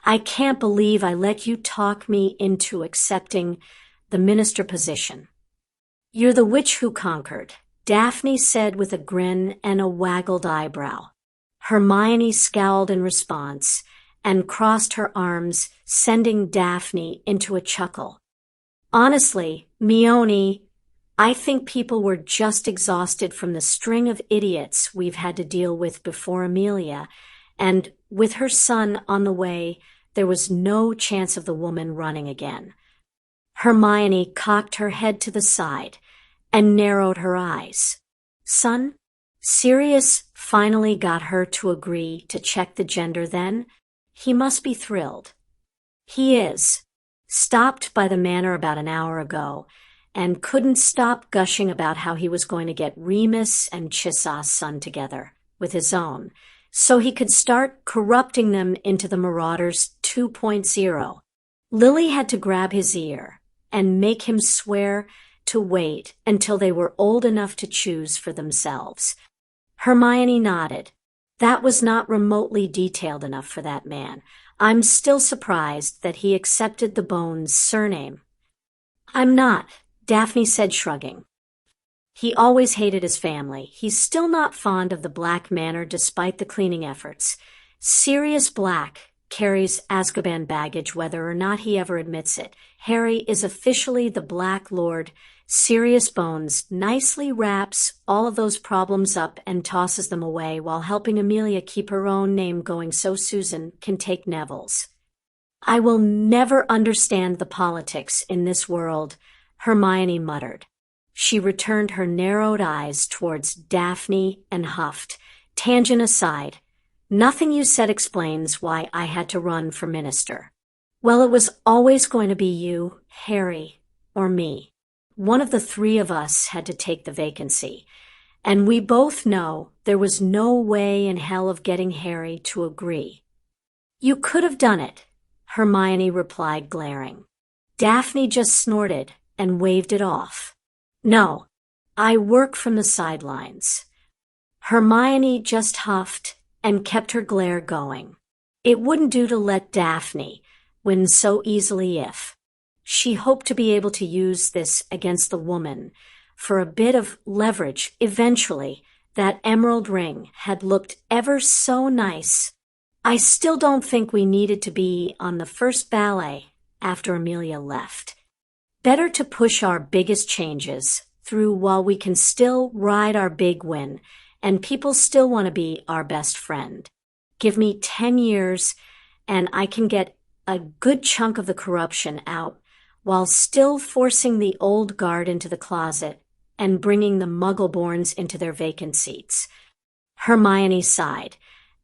I can't believe I let you talk me into accepting the minister position. You're the witch who conquered, Daphne said with a grin and a waggled eyebrow. Hermione scowled in response and crossed her arms, sending Daphne into a chuckle. Honestly, Mione, I think people were just exhausted from the string of idiots we've had to deal with before Amelia, and with her son on the way, there was no chance of the woman running again. Hermione cocked her head to the side and narrowed her eyes. Son? Sirius finally got her to agree to check the gender then? He must be thrilled. He is. Stopped by the manor about an hour ago, and couldn't stop gushing about how he was going to get Remus and Chissa's son together with his own, so he could start corrupting them into the Marauders 2.0. Lily had to grab his ear and make him swear to wait until they were old enough to choose for themselves. Hermione nodded. That was not remotely detailed enough for that man. I'm still surprised that he accepted the Bones surname. I'm not, Daphne said, shrugging. He always hated his family. He's still not fond of the Black Manor despite the cleaning efforts. Sirius Black carries Azkaban baggage whether or not he ever admits it. Harry is officially the Black Lord. Sirius Bones nicely wraps all of those problems up and tosses them away while helping Amelia keep her own name going so Susan can take Neville's. I will never understand the politics in this world, Hermione muttered. She returned her narrowed eyes towards Daphne and huffed. Tangent aside, nothing you said explains why I had to run for minister. Well, it was always going to be you, Harry, or me. One of the three of us had to take the vacancy, and we both know there was no way in hell of getting Harry to agree. You could have done it, Hermione replied, glaring. Daphne just snorted and waved it off. No, I work from the sidelines. Hermione just huffed and kept her glare going. It wouldn't do to let Daphne win so easily if. She hoped to be able to use this against the woman for a bit of leverage. Eventually, that emerald ring had looked ever so nice. I still don't think we needed to be on the first ballet after Amelia left. Better to push our biggest changes through while we can still ride our big win, and people still want to be our best friend. Give me 10 years, and I can get a good chunk of the corruption out, while still forcing the old guard into the closet and bringing the Muggleborns into their vacant seats. Hermione sighed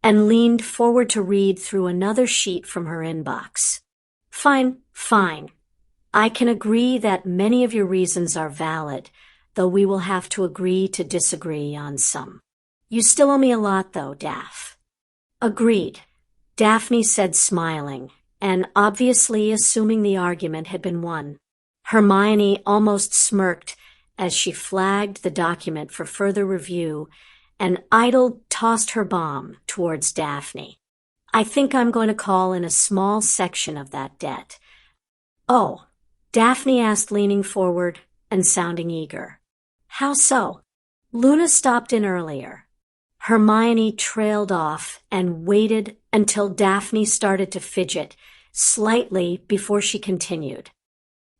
and leaned forward to read through another sheet from her inbox. Fine. I can agree that many of your reasons are valid, though we will have to agree to disagree on some. You still owe me a lot, though, Daph. Agreed, Daphne said, smiling, and obviously assuming the argument had been won. Hermione almost smirked as she flagged the document for further review and idle tossed her bomb towards Daphne. I think I'm going to call in a small section of that debt. Oh, Daphne asked, leaning forward and sounding eager. How so? Luna stopped in earlier. Hermione trailed off and waited until Daphne started to fidget slightly before she continued.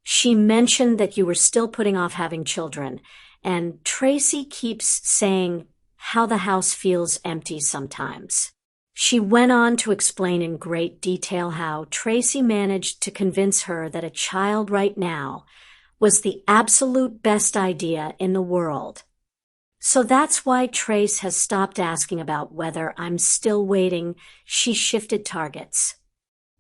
She mentioned that you were still putting off having children, and Tracy keeps saying how the house feels empty sometimes. She went on to explain in great detail how Tracy managed to convince her that a child right now was the absolute best idea in the world. So that's why Trace has stopped asking about whether I'm still waiting. She shifted targets.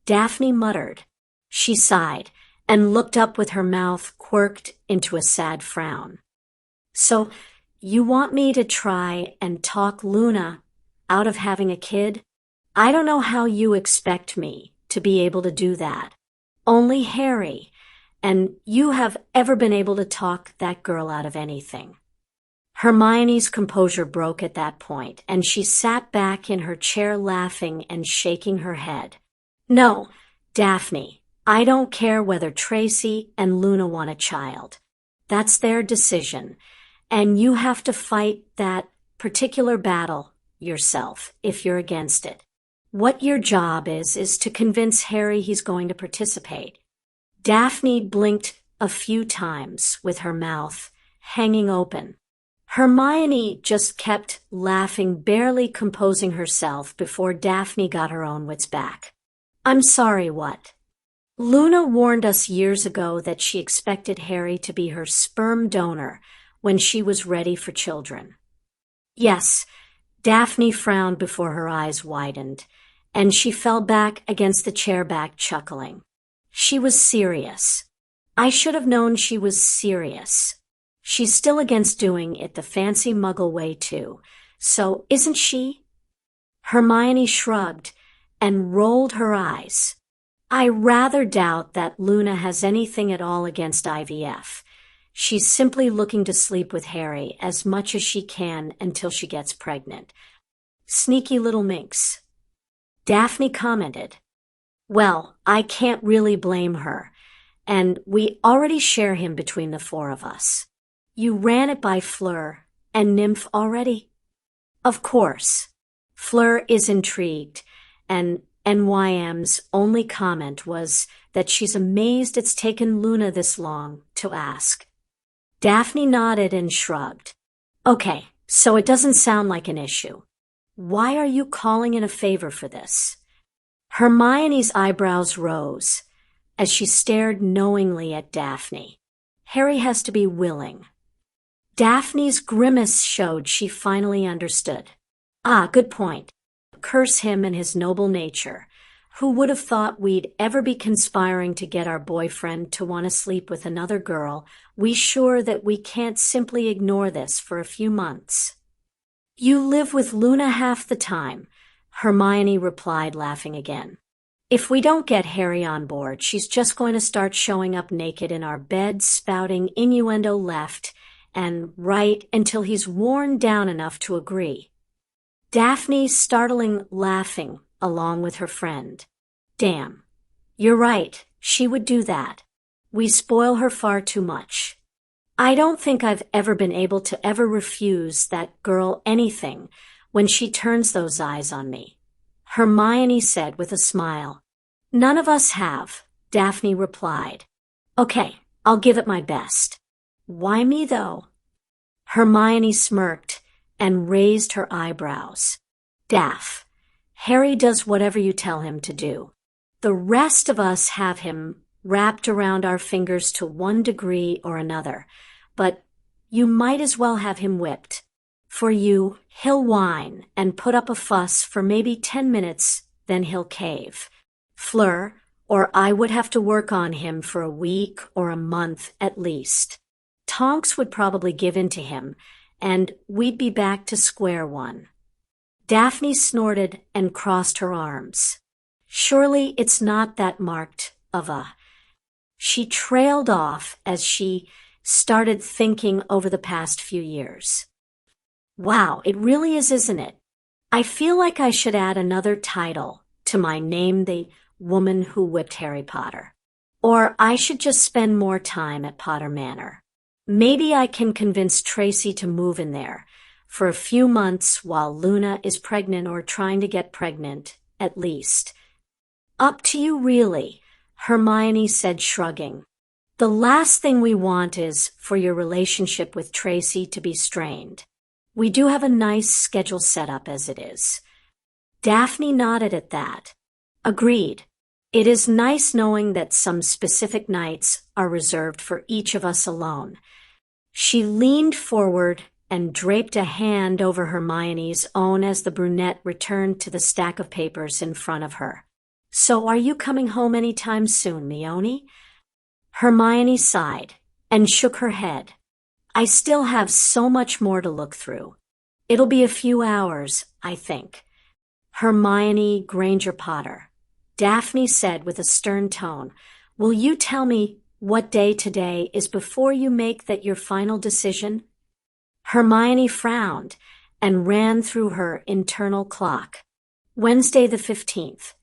Daphne muttered. She sighed and looked up with her mouth quirked into a sad frown. So, you want me to try and talk Luna out of having a kid? I don't know how you expect me to be able to do that. Only Harry and you have ever been able to talk that girl out of anything. Hermione's composure broke at that point, and she sat back in her chair laughing and shaking her head. No, Daphne, I don't care whether Tracy and Luna want a child. That's their decision, and you have to fight that particular battle yourself if you're against it. What your job is to convince Harry he's going to participate. Daphne blinked a few times with her mouth hanging open. Hermione just kept laughing, barely composing herself before Daphne got her own wits back. I'm sorry, what? Luna warned us years ago that she expected Harry to be her sperm donor when she was ready for children. Yes, Daphne frowned before her eyes widened, and she fell back against the chair back, chuckling. She was serious. I should have known she was serious. She's still against doing it the fancy Muggle way, too. So, isn't she? Hermione shrugged and rolled her eyes. I rather doubt that Luna has anything at all against IVF. She's simply looking to sleep with Harry as much as she can until she gets pregnant. Sneaky little minx. Daphne commented. Well, I can't really blame her, and we already share him between the four of us. You ran it by Fleur and Nymph already? Of course. Fleur is intrigued, and NYM's only comment was that she's amazed it's taken Luna this long to ask. Daphne nodded and shrugged. Okay, so it doesn't sound like an issue. Why are you calling in a favor for this? Hermione's eyebrows rose as she stared knowingly at Daphne. Harry has to be willing. Daphne's grimace showed she finally understood. Ah, good point. Curse him and his noble nature. Who would have thought we'd ever be conspiring to get our boyfriend to want to sleep with another girl? We sure that we can't simply ignore this for a few months. You live with Luna half the time, Hermione replied, laughing again. If we don't get Harry on board, she's just going to start showing up naked in our beds, spouting innuendo left and right until he's worn down enough to agree. Daphne startling laughing along with her friend. Damn. You're right, she would do that. We spoil her far too much. I don't think I've ever been able to ever refuse that girl anything when she turns those eyes on me, Hermione said with a smile. None of us have, Daphne replied. Okay, I'll give it my best. Why me, though? Hermione smirked and raised her eyebrows. Daph, Harry does whatever you tell him to do. The rest of us have him wrapped around our fingers to one degree or another, but you might as well have him whipped. For you, he'll whine and put up a fuss for maybe 10 minutes, then he'll cave. Fleur, or I would have to work on him for a week or a month at least. Tonks would probably give in to him, and we'd be back to square one. Daphne snorted and crossed her arms. Surely it's not that marked of a... She trailed off as she started thinking over the past few years. Wow, it really is, isn't it? I feel like I should add another title to my name, The Woman Who Whipped Harry Potter. Or I should just spend more time at Potter Manor. Maybe I can convince Tracy to move in there for a few months while Luna is pregnant or trying to get pregnant, at least. Up to you, really, Hermione said, shrugging. The last thing we want is for your relationship with Tracy to be strained. We do have a nice schedule set up as it is. Daphne nodded at that. Agreed. It is nice knowing that some specific nights are reserved for each of us alone. She leaned forward and draped a hand over Hermione's own as the brunette returned to the stack of papers in front of her. So are you coming home any time soon, Mione? Hermione sighed and shook her head. I still have so much more to look through. It'll be a few hours, I think. Hermione Granger Potter, Daphne said with a stern tone. Will you tell me what day today is before you make that your final decision? Hermione frowned and ran through her internal clock. Wednesday the 15th.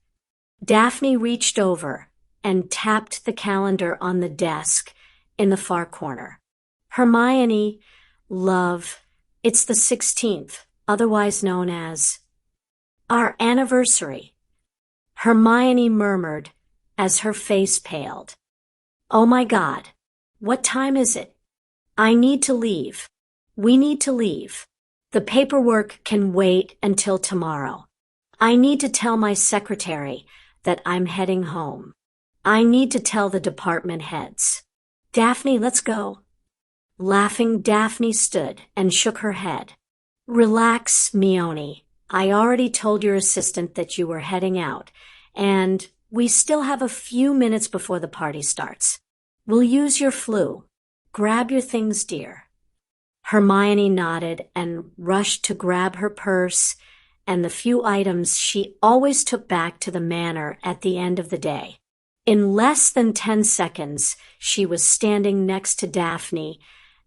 Daphne reached over and tapped the calendar on the desk in the far corner. Hermione, love, it's the 16th, otherwise known as our anniversary. Hermione murmured as her face paled. Oh my God, what time is it? I need to leave. We need to leave. The paperwork can wait until tomorrow. I need to tell my secretary that I'm heading home. I need to tell the department heads. Daphne, let's go. Laughing, Daphne stood and shook her head. Relax, Mione. I already told your assistant that you were heading out, and we still have a few minutes before the party starts. We'll use your flu. Grab your things, dear. Hermione nodded and rushed to grab her purse and the few items she always took back to the manor at the end of the day. In less than 10 seconds, she was standing next to Daphne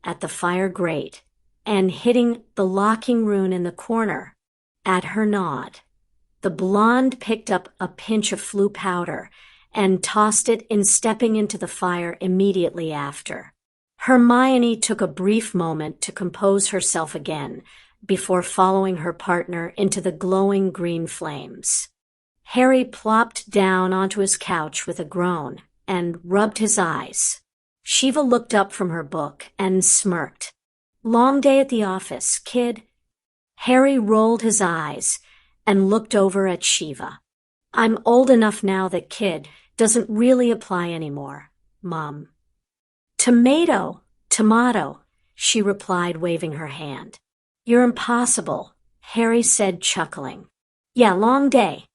at the fire grate and hitting the locking rune in the corner. At her nod, the blonde picked up a pinch of flu powder and tossed it in, stepping into the fire immediately after. Hermione took a brief moment to compose herself again before following her partner into the glowing green flames. Harry plopped down onto his couch with a groan and rubbed his eyes. Shiva looked up from her book and smirked. Long day at the office, kid. Harry rolled his eyes and looked over at Shiva. I'm old enough now that kid doesn't really apply anymore, Mom. Tomato, she replied, waving her hand. You're impossible, Harry said, chuckling. Yeah, long day.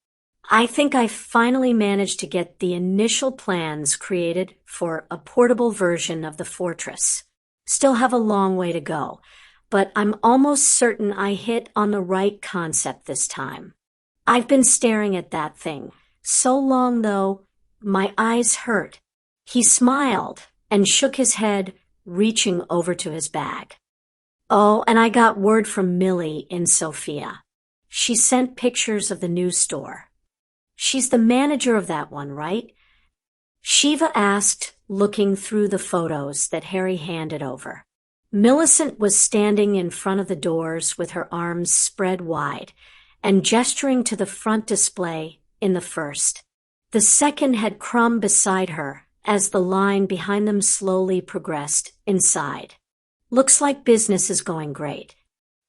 I think I finally managed to get the initial plans created for a portable version of the fortress. Still have a long way to go, but I'm almost certain I hit on the right concept this time. I've been staring at that thing so long, though, my eyes hurt. He smiled and shook his head, reaching over to his bag. Oh, and I got word from Millie in Sophia. She sent pictures of the new store. She's the manager of that one, right? Shiva asked, looking through the photos that Harry handed over. Millicent was standing in front of the doors with her arms spread wide and gesturing to the front display in the first. The second had Crumb beside her as the line behind them slowly progressed inside. Looks like business is going great.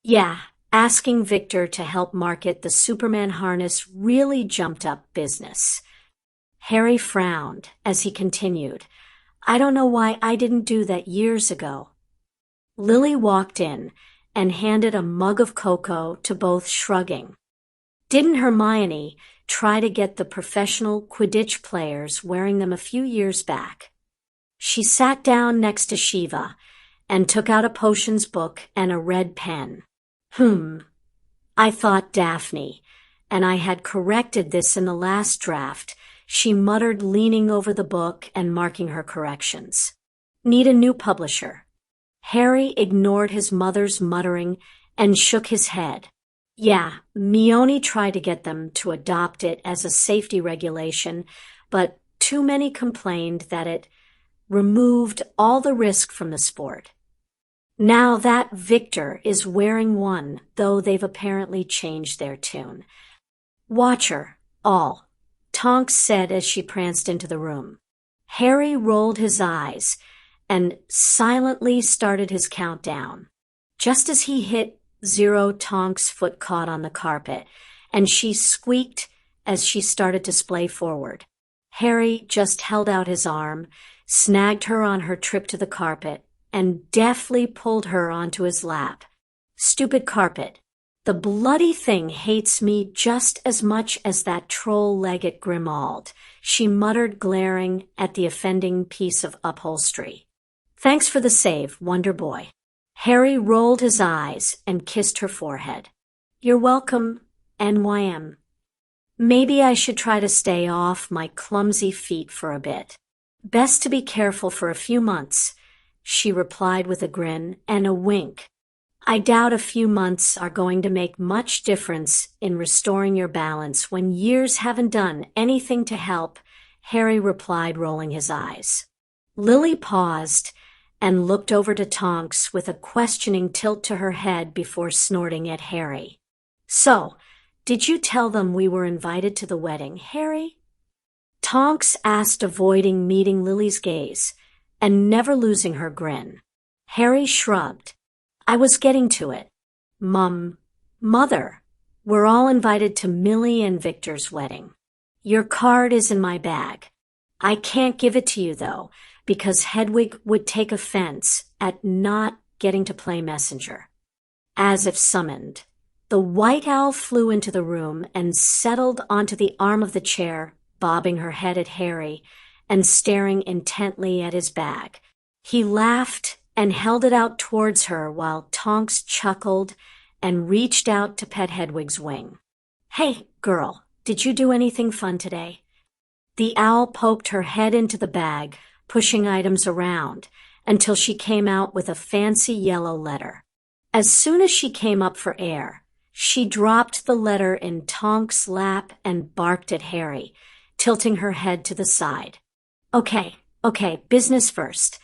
Yeah, asking Victor to help market the Superman harness really jumped up business. Harry frowned as he continued. I don't know why I didn't do that years ago. Lily walked in and handed a mug of cocoa to both, shrugging. Didn't Hermione try to get the professional Quidditch players wearing them a few years back? She sat down next to Shiva and took out a potions book and a red pen. I thought Daphne, and I had corrected this in the last draft, she muttered, leaning over the book and marking her corrections. Need a new publisher. Harry ignored his mother's muttering and shook his head. Yeah, Mione tried to get them to adopt it as a safety regulation, but too many complained that it removed all the risk from the sport. Now that Victor is wearing one, though they've apparently changed their tune. Watch her, all, Tonks said as she pranced into the room. Harry rolled his eyes and silently started his countdown. Just as he hit 0, Tonks' foot caught on the carpet, and she squeaked as she started to splay forward. Harry just held out his arm, snagged her on her trip to the carpet, and deftly pulled her onto his lap. Stupid carpet. The bloody thing hates me just as much as that troll-legged Grimald, she muttered, glaring at the offending piece of upholstery. Thanks for the save, Wonder Boy. Harry rolled his eyes and kissed her forehead. You're welcome, NYM. Maybe I should try to stay off my clumsy feet for a bit. Best to be careful for a few months, she replied with a grin and a wink. I doubt a few months are going to make much difference in restoring your balance when years haven't done anything to help, Harry replied, rolling his eyes. Lily paused and looked over to Tonks with a questioning tilt to her head before snorting at Harry. So, did you tell them we were invited to the wedding, Harry? Tonks asked, avoiding meeting Lily's gaze and never losing her grin. Harry shrugged. I was getting to it. Mother, we're all invited to Millie and Victor's wedding. Your card is in my bag. I can't give it to you, though, because Hedwig would take offense at not getting to play messenger. As if summoned, the white owl flew into the room and settled onto the arm of the chair, bobbing her head at Harry and staring intently at his bag. He laughed and held it out towards her while Tonks chuckled and reached out to pet Hedwig's wing. Hey, girl, did you do anything fun today? The owl poked her head into the bag, pushing items around until she came out with a fancy yellow letter. As soon as she came up for air, she dropped the letter in Tonks' lap and barked at Harry, tilting her head to the side. Okay, business first.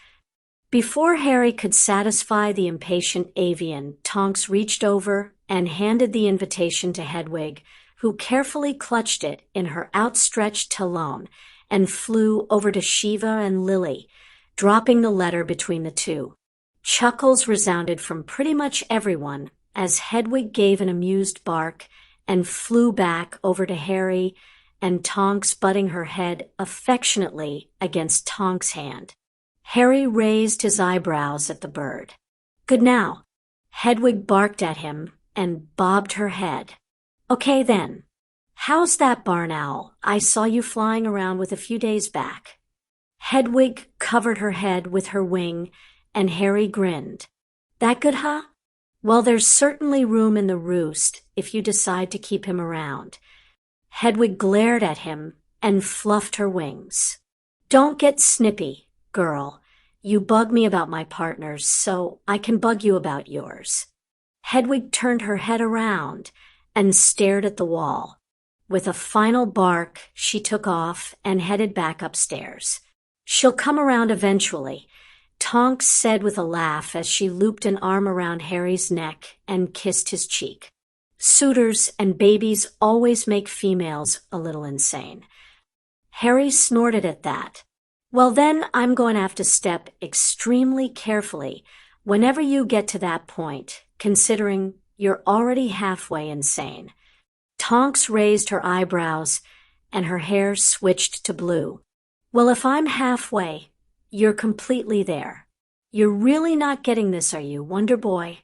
Before Harry could satisfy the impatient avian, Tonks reached over and handed the invitation to Hedwig, who carefully clutched it in her outstretched talon and flew over to Shiva and Lily, dropping the letter between the two. Chuckles resounded from pretty much everyone as Hedwig gave an amused bark and flew back over to Harry and Tonks, butting her head affectionately against Tonks' hand. Harry raised his eyebrows at the bird. Good now. Hedwig barked at him and bobbed her head. Okay then. How's that barn owl I saw you flying around with a few days back? Hedwig covered her head with her wing and Harry grinned. That good, huh? Well, there's certainly room in the roost if you decide to keep him around. Hedwig glared at him and fluffed her wings. Don't get snippy, girl. You bug me about my partners, so I can bug you about yours. Hedwig turned her head around and stared at the wall. With a final bark, she took off and headed back upstairs. She'll come around eventually, Tonks said with a laugh as she looped an arm around Harry's neck and kissed his cheek. Suitors and babies always make females a little insane. Harry snorted at that. Well, then I'm going to have to step extremely carefully whenever you get to that point, considering you're already halfway insane. Tonks raised her eyebrows and her hair switched to blue. Well, if I'm halfway, you're completely there. You're really not getting this, are you, Wonder Boy?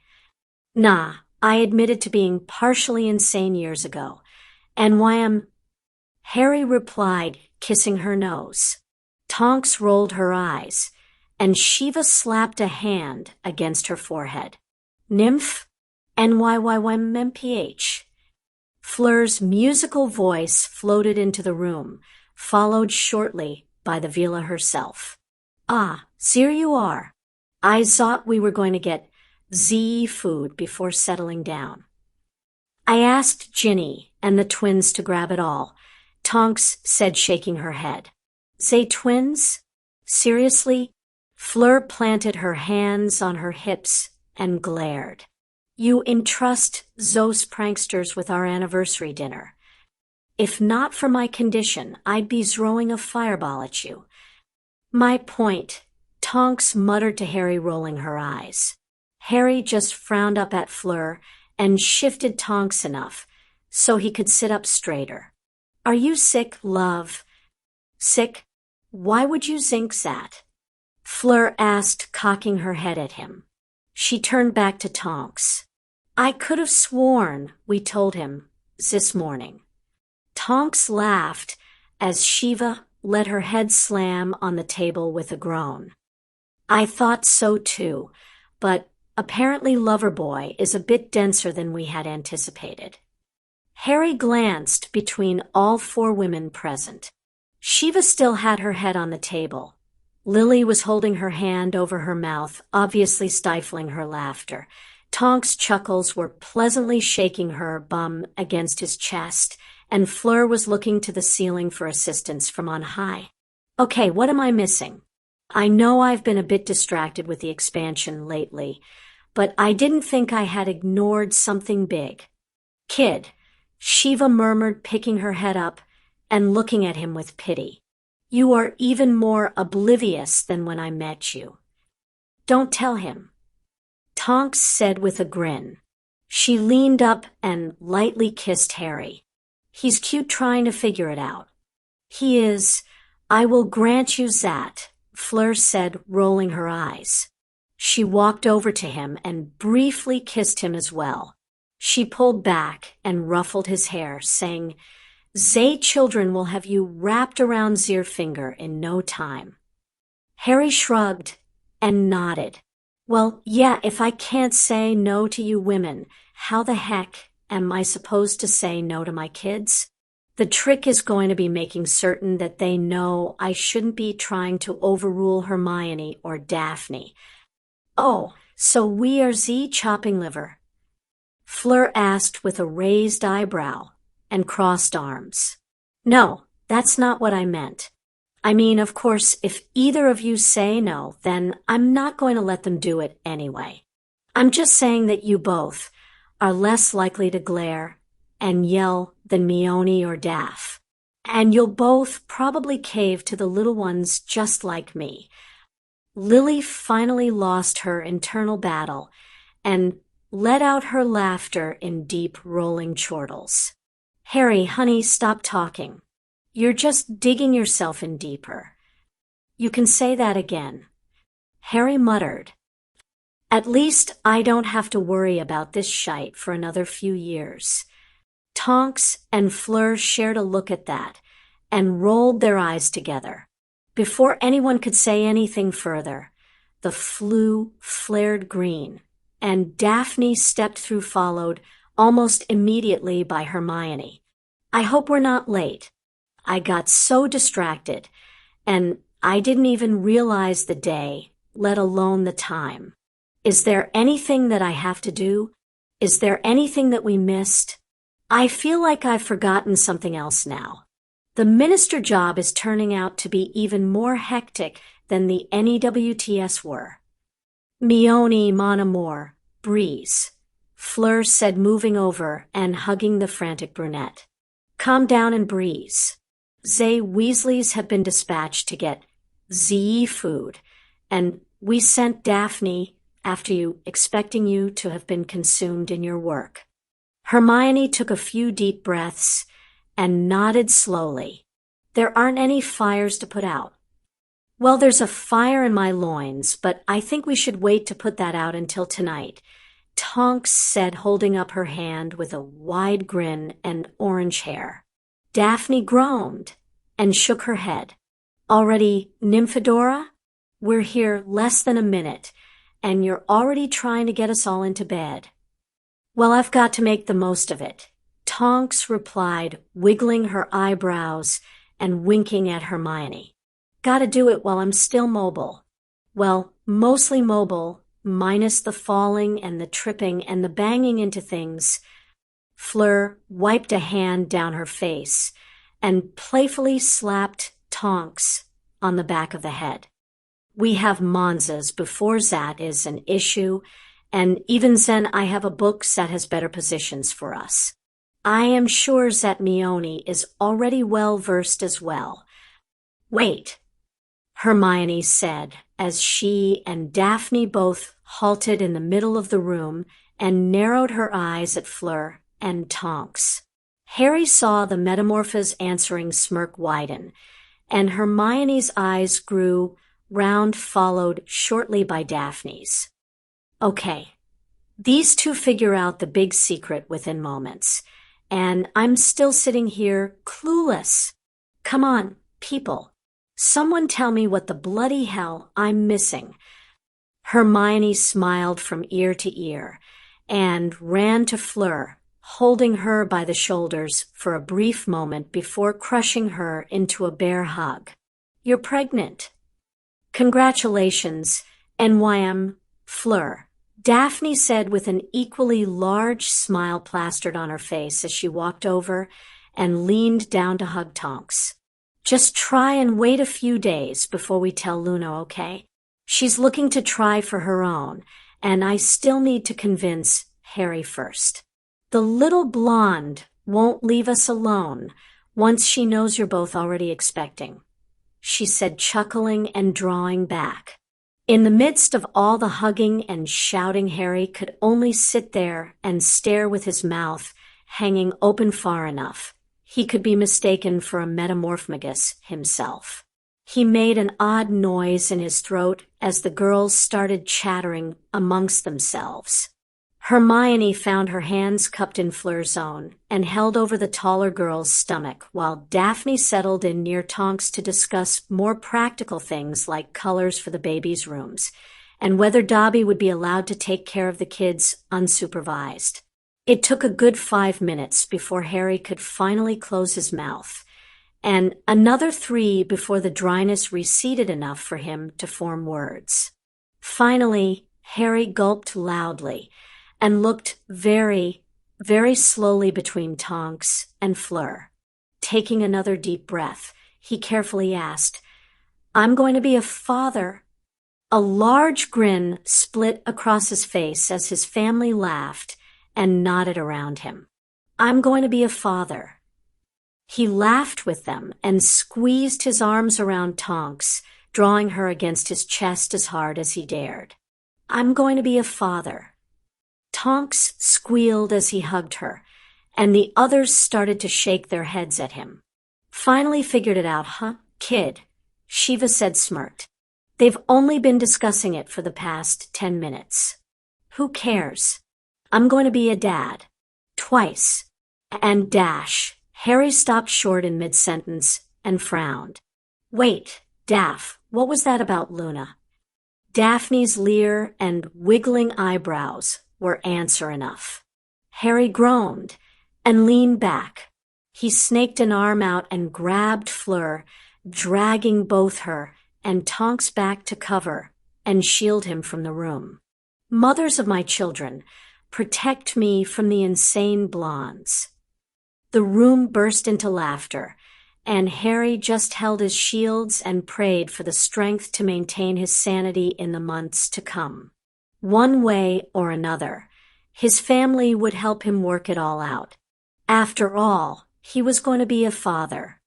Nah, I admitted to being partially insane years ago. And why am... Harry replied, kissing her nose. Tonks rolled her eyes, and Shiva slapped a hand against her forehead. Nymph? NYYYMPH. Fleur's musical voice floated into the room, followed shortly by the Vila herself. Ah, here you are. I thought we were going to get Z food before settling down. I asked Ginny and the twins to grab it all, Tonks said, shaking her head. Say twins? Seriously? Fleur planted her hands on her hips and glared. You entrust those pranksters with our anniversary dinner. If not for my condition, I'd be throwing a fireball at you. My point, Tonks muttered to Harry, rolling her eyes. Harry just frowned up at Fleur and shifted Tonks enough so he could sit up straighter. Are you sick, love? Sick? Why would you think that? Fleur asked, cocking her head at him. She turned back to Tonks. I could have sworn we told him this morning. Tonks laughed as Shiva let her head slam on the table with a groan. I thought so too, but apparently Loverboy is a bit denser than we had anticipated. Harry glanced between all four women present. Shiva still had her head on the table. Lily was holding her hand over her mouth, obviously stifling her laughter. Tonks' chuckles were pleasantly shaking her bum against his chest, and Fleur was looking to the ceiling for assistance from on high. Okay, what am I missing? I know I've been a bit distracted with the expansion lately, but I didn't think I had ignored something big. Kid, Shiva murmured, picking her head up and looking at him with pity. You are even more oblivious than when I met you. Don't tell him, Tonks said with a grin. She leaned up and lightly kissed Harry. He's cute trying to figure it out. He is. I will grant you that, Fleur said, rolling her eyes. She walked over to him and briefly kissed him as well. She pulled back and ruffled his hair, saying, "Zay children will have you wrapped around their finger in no time." Harry shrugged and nodded. Well, yeah, if I can't say no to you women, how the heck am I supposed to say no to my kids? The trick is going to be making certain that they know I shouldn't be trying to overrule Hermione or Daphne. Oh, so we are the chopping liver? Fleur asked with a raised eyebrow and crossed arms. No, that's not what I meant. I mean, of course, if either of you say no, then I'm not going to let them do it anyway. I'm just saying that you both are less likely to glare and yell than Meone or Daph. And you'll both probably cave to the little ones just like me. Lily finally lost her internal battle and let out her laughter in deep rolling chortles. Harry, honey, stop talking. You're just digging yourself in deeper. You can say that again. Harry muttered. At least I don't have to worry about this shite for another few years. Tonks and Fleur shared a look at that and rolled their eyes together. Before anyone could say anything further, the flue flared green, and Daphne stepped through, followed almost immediately by Hermione. I hope we're not late. I got so distracted, and I didn't even realize the day, let alone the time. Is there anything that I have to do? Is there anything that we missed? I feel like I've forgotten something else now. The minister job is turning out to be even more hectic than the NEWTS were. Meone, mon amour, breeze, Fleur said, moving over and hugging the frantic brunette. Calm down and breeze. Zay Weasleys have been dispatched to get ZE food, and we sent Daphne after you, expecting you to have been consumed in your work. Hermione took a few deep breaths and nodded slowly. There aren't any fires to put out. Well, there's a fire in my loins, but I think we should wait to put that out until tonight, Tonks said, holding up her hand with a wide grin and orange hair. Daphne groaned and shook her head. Already, Nymphadora? We're here less than a minute, and you're already trying to get us all into bed. Well, I've got to make the most of it, Tonks replied, wiggling her eyebrows and winking at Hermione. Gotta do it while I'm still mobile. Well, mostly mobile, minus the falling and the tripping and the banging into things. Fleur wiped a hand down her face and playfully slapped Tonks on the back of the head. We have Monzas before that is an issue, and even then I have a book that has better positions for us. I am sure that Meone is already well versed as well. Wait, Hermione said as she and Daphne both halted in the middle of the room and narrowed her eyes at Fleur and Tonks. Harry saw the metamorphose's answering smirk widen, and Hermione's eyes grew round, followed shortly by Daphne's. Okay, these two figure out the big secret within moments, and I'm still sitting here clueless. Come on, people. Someone tell me what the bloody hell I'm missing. Hermione smiled from ear to ear and ran to Fleur, holding her by the shoulders for a brief moment before crushing her into a bear hug. You're pregnant. Congratulations, NYM, Fleur, Daphne said with an equally large smile plastered on her face as she walked over and leaned down to hug Tonks. Just try and wait a few days before we tell Luna, okay? She's looking to try for her own, and I still need to convince Harry first. The little blonde won't leave us alone once she knows you're both already expecting, she said, chuckling and drawing back. In the midst of all the hugging and shouting, Harry could only sit there and stare with his mouth hanging open far enough he could be mistaken for a metamorphmagus himself. He made an odd noise in his throat as the girls started chattering amongst themselves. Hermione found her hands cupped in Fleur's own and held over the taller girl's stomach, while Daphne settled in near Tonks to discuss more practical things like colors for the babies' rooms and whether Dobby would be allowed to take care of the kids unsupervised. It took a good 5 minutes before Harry could finally close his mouth, and another 3 before the dryness receded enough for him to form words. Finally, Harry gulped loudly and looked very, very slowly between Tonks and Fleur. Taking another deep breath, he carefully asked, "I'm going to be a father." A large grin split across his face as his family laughed and nodded around him. "I'm going to be a father." He laughed with them and squeezed his arms around Tonks, drawing her against his chest as hard as he dared. "I'm going to be a father." Tonks squealed as he hugged her, and the others started to shake their heads at him. "Finally figured it out, huh, kid?" Shiva said, smirked. "They've only been discussing it for the past 10 minutes. Who cares? I'm going to be a dad. Twice. And dash." Harry stopped short in mid-sentence and frowned. "Wait, Daph, what was that about Luna?" Daphne's leer and wiggling eyebrows were answer enough. Harry groaned and leaned back. He snaked an arm out and grabbed Fleur, dragging both her and Tonks back to cover and shield him from the room. "Mothers of my children, protect me from the insane blondes." The room burst into laughter, and Harry just held his shields and prayed for the strength to maintain his sanity in the months to come. One way or another, his family would help him work it all out. After all, he was going to be a father.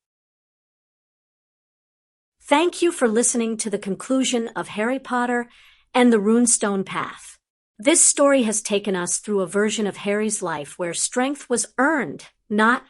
Thank you for listening to the conclusion of Harry Potter and the Rune Stone Path. This story has taken us through a version of Harry's life where strength was earned, not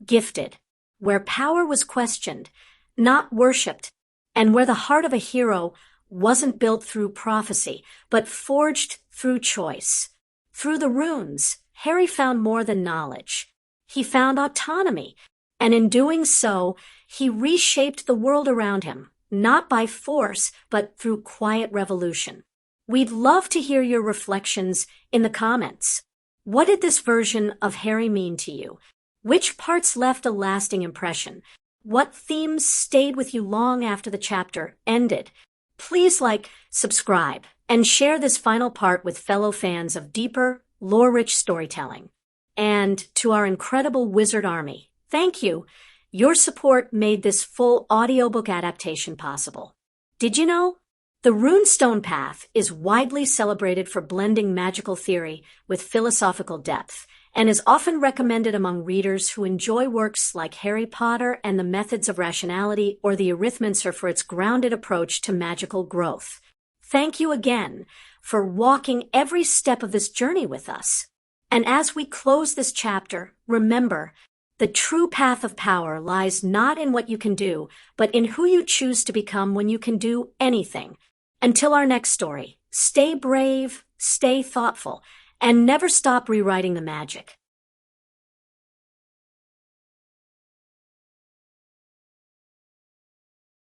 gifted, where power was questioned, not worshipped, and where the heart of a hero wasn't built through prophecy, but forged through choice. Through the runes, Harry found more than knowledge. He found autonomy, and in doing so, he reshaped the world around him, not by force, but through quiet revolution. We'd love to hear your reflections in the comments. What did this version of Harry mean to you? Which parts left a lasting impression? What themes stayed with you long after the chapter ended? Please like, subscribe, and share this final part with fellow fans of deeper, lore-rich storytelling. And to our incredible wizard army, thank you. Your support made this full audiobook adaptation possible. Did you know? The Rune Stone Path is widely celebrated for blending magical theory with philosophical depth, and is often recommended among readers who enjoy works like Harry Potter and the Methods of Rationality or the Arithmancer for its grounded approach to magical growth. Thank you again for walking every step of this journey with us. And as we close this chapter, remember, the true path of power lies not in what you can do, but in who you choose to become when you can do anything. Until our next story, stay brave, stay thoughtful, and never stop rewriting the magic.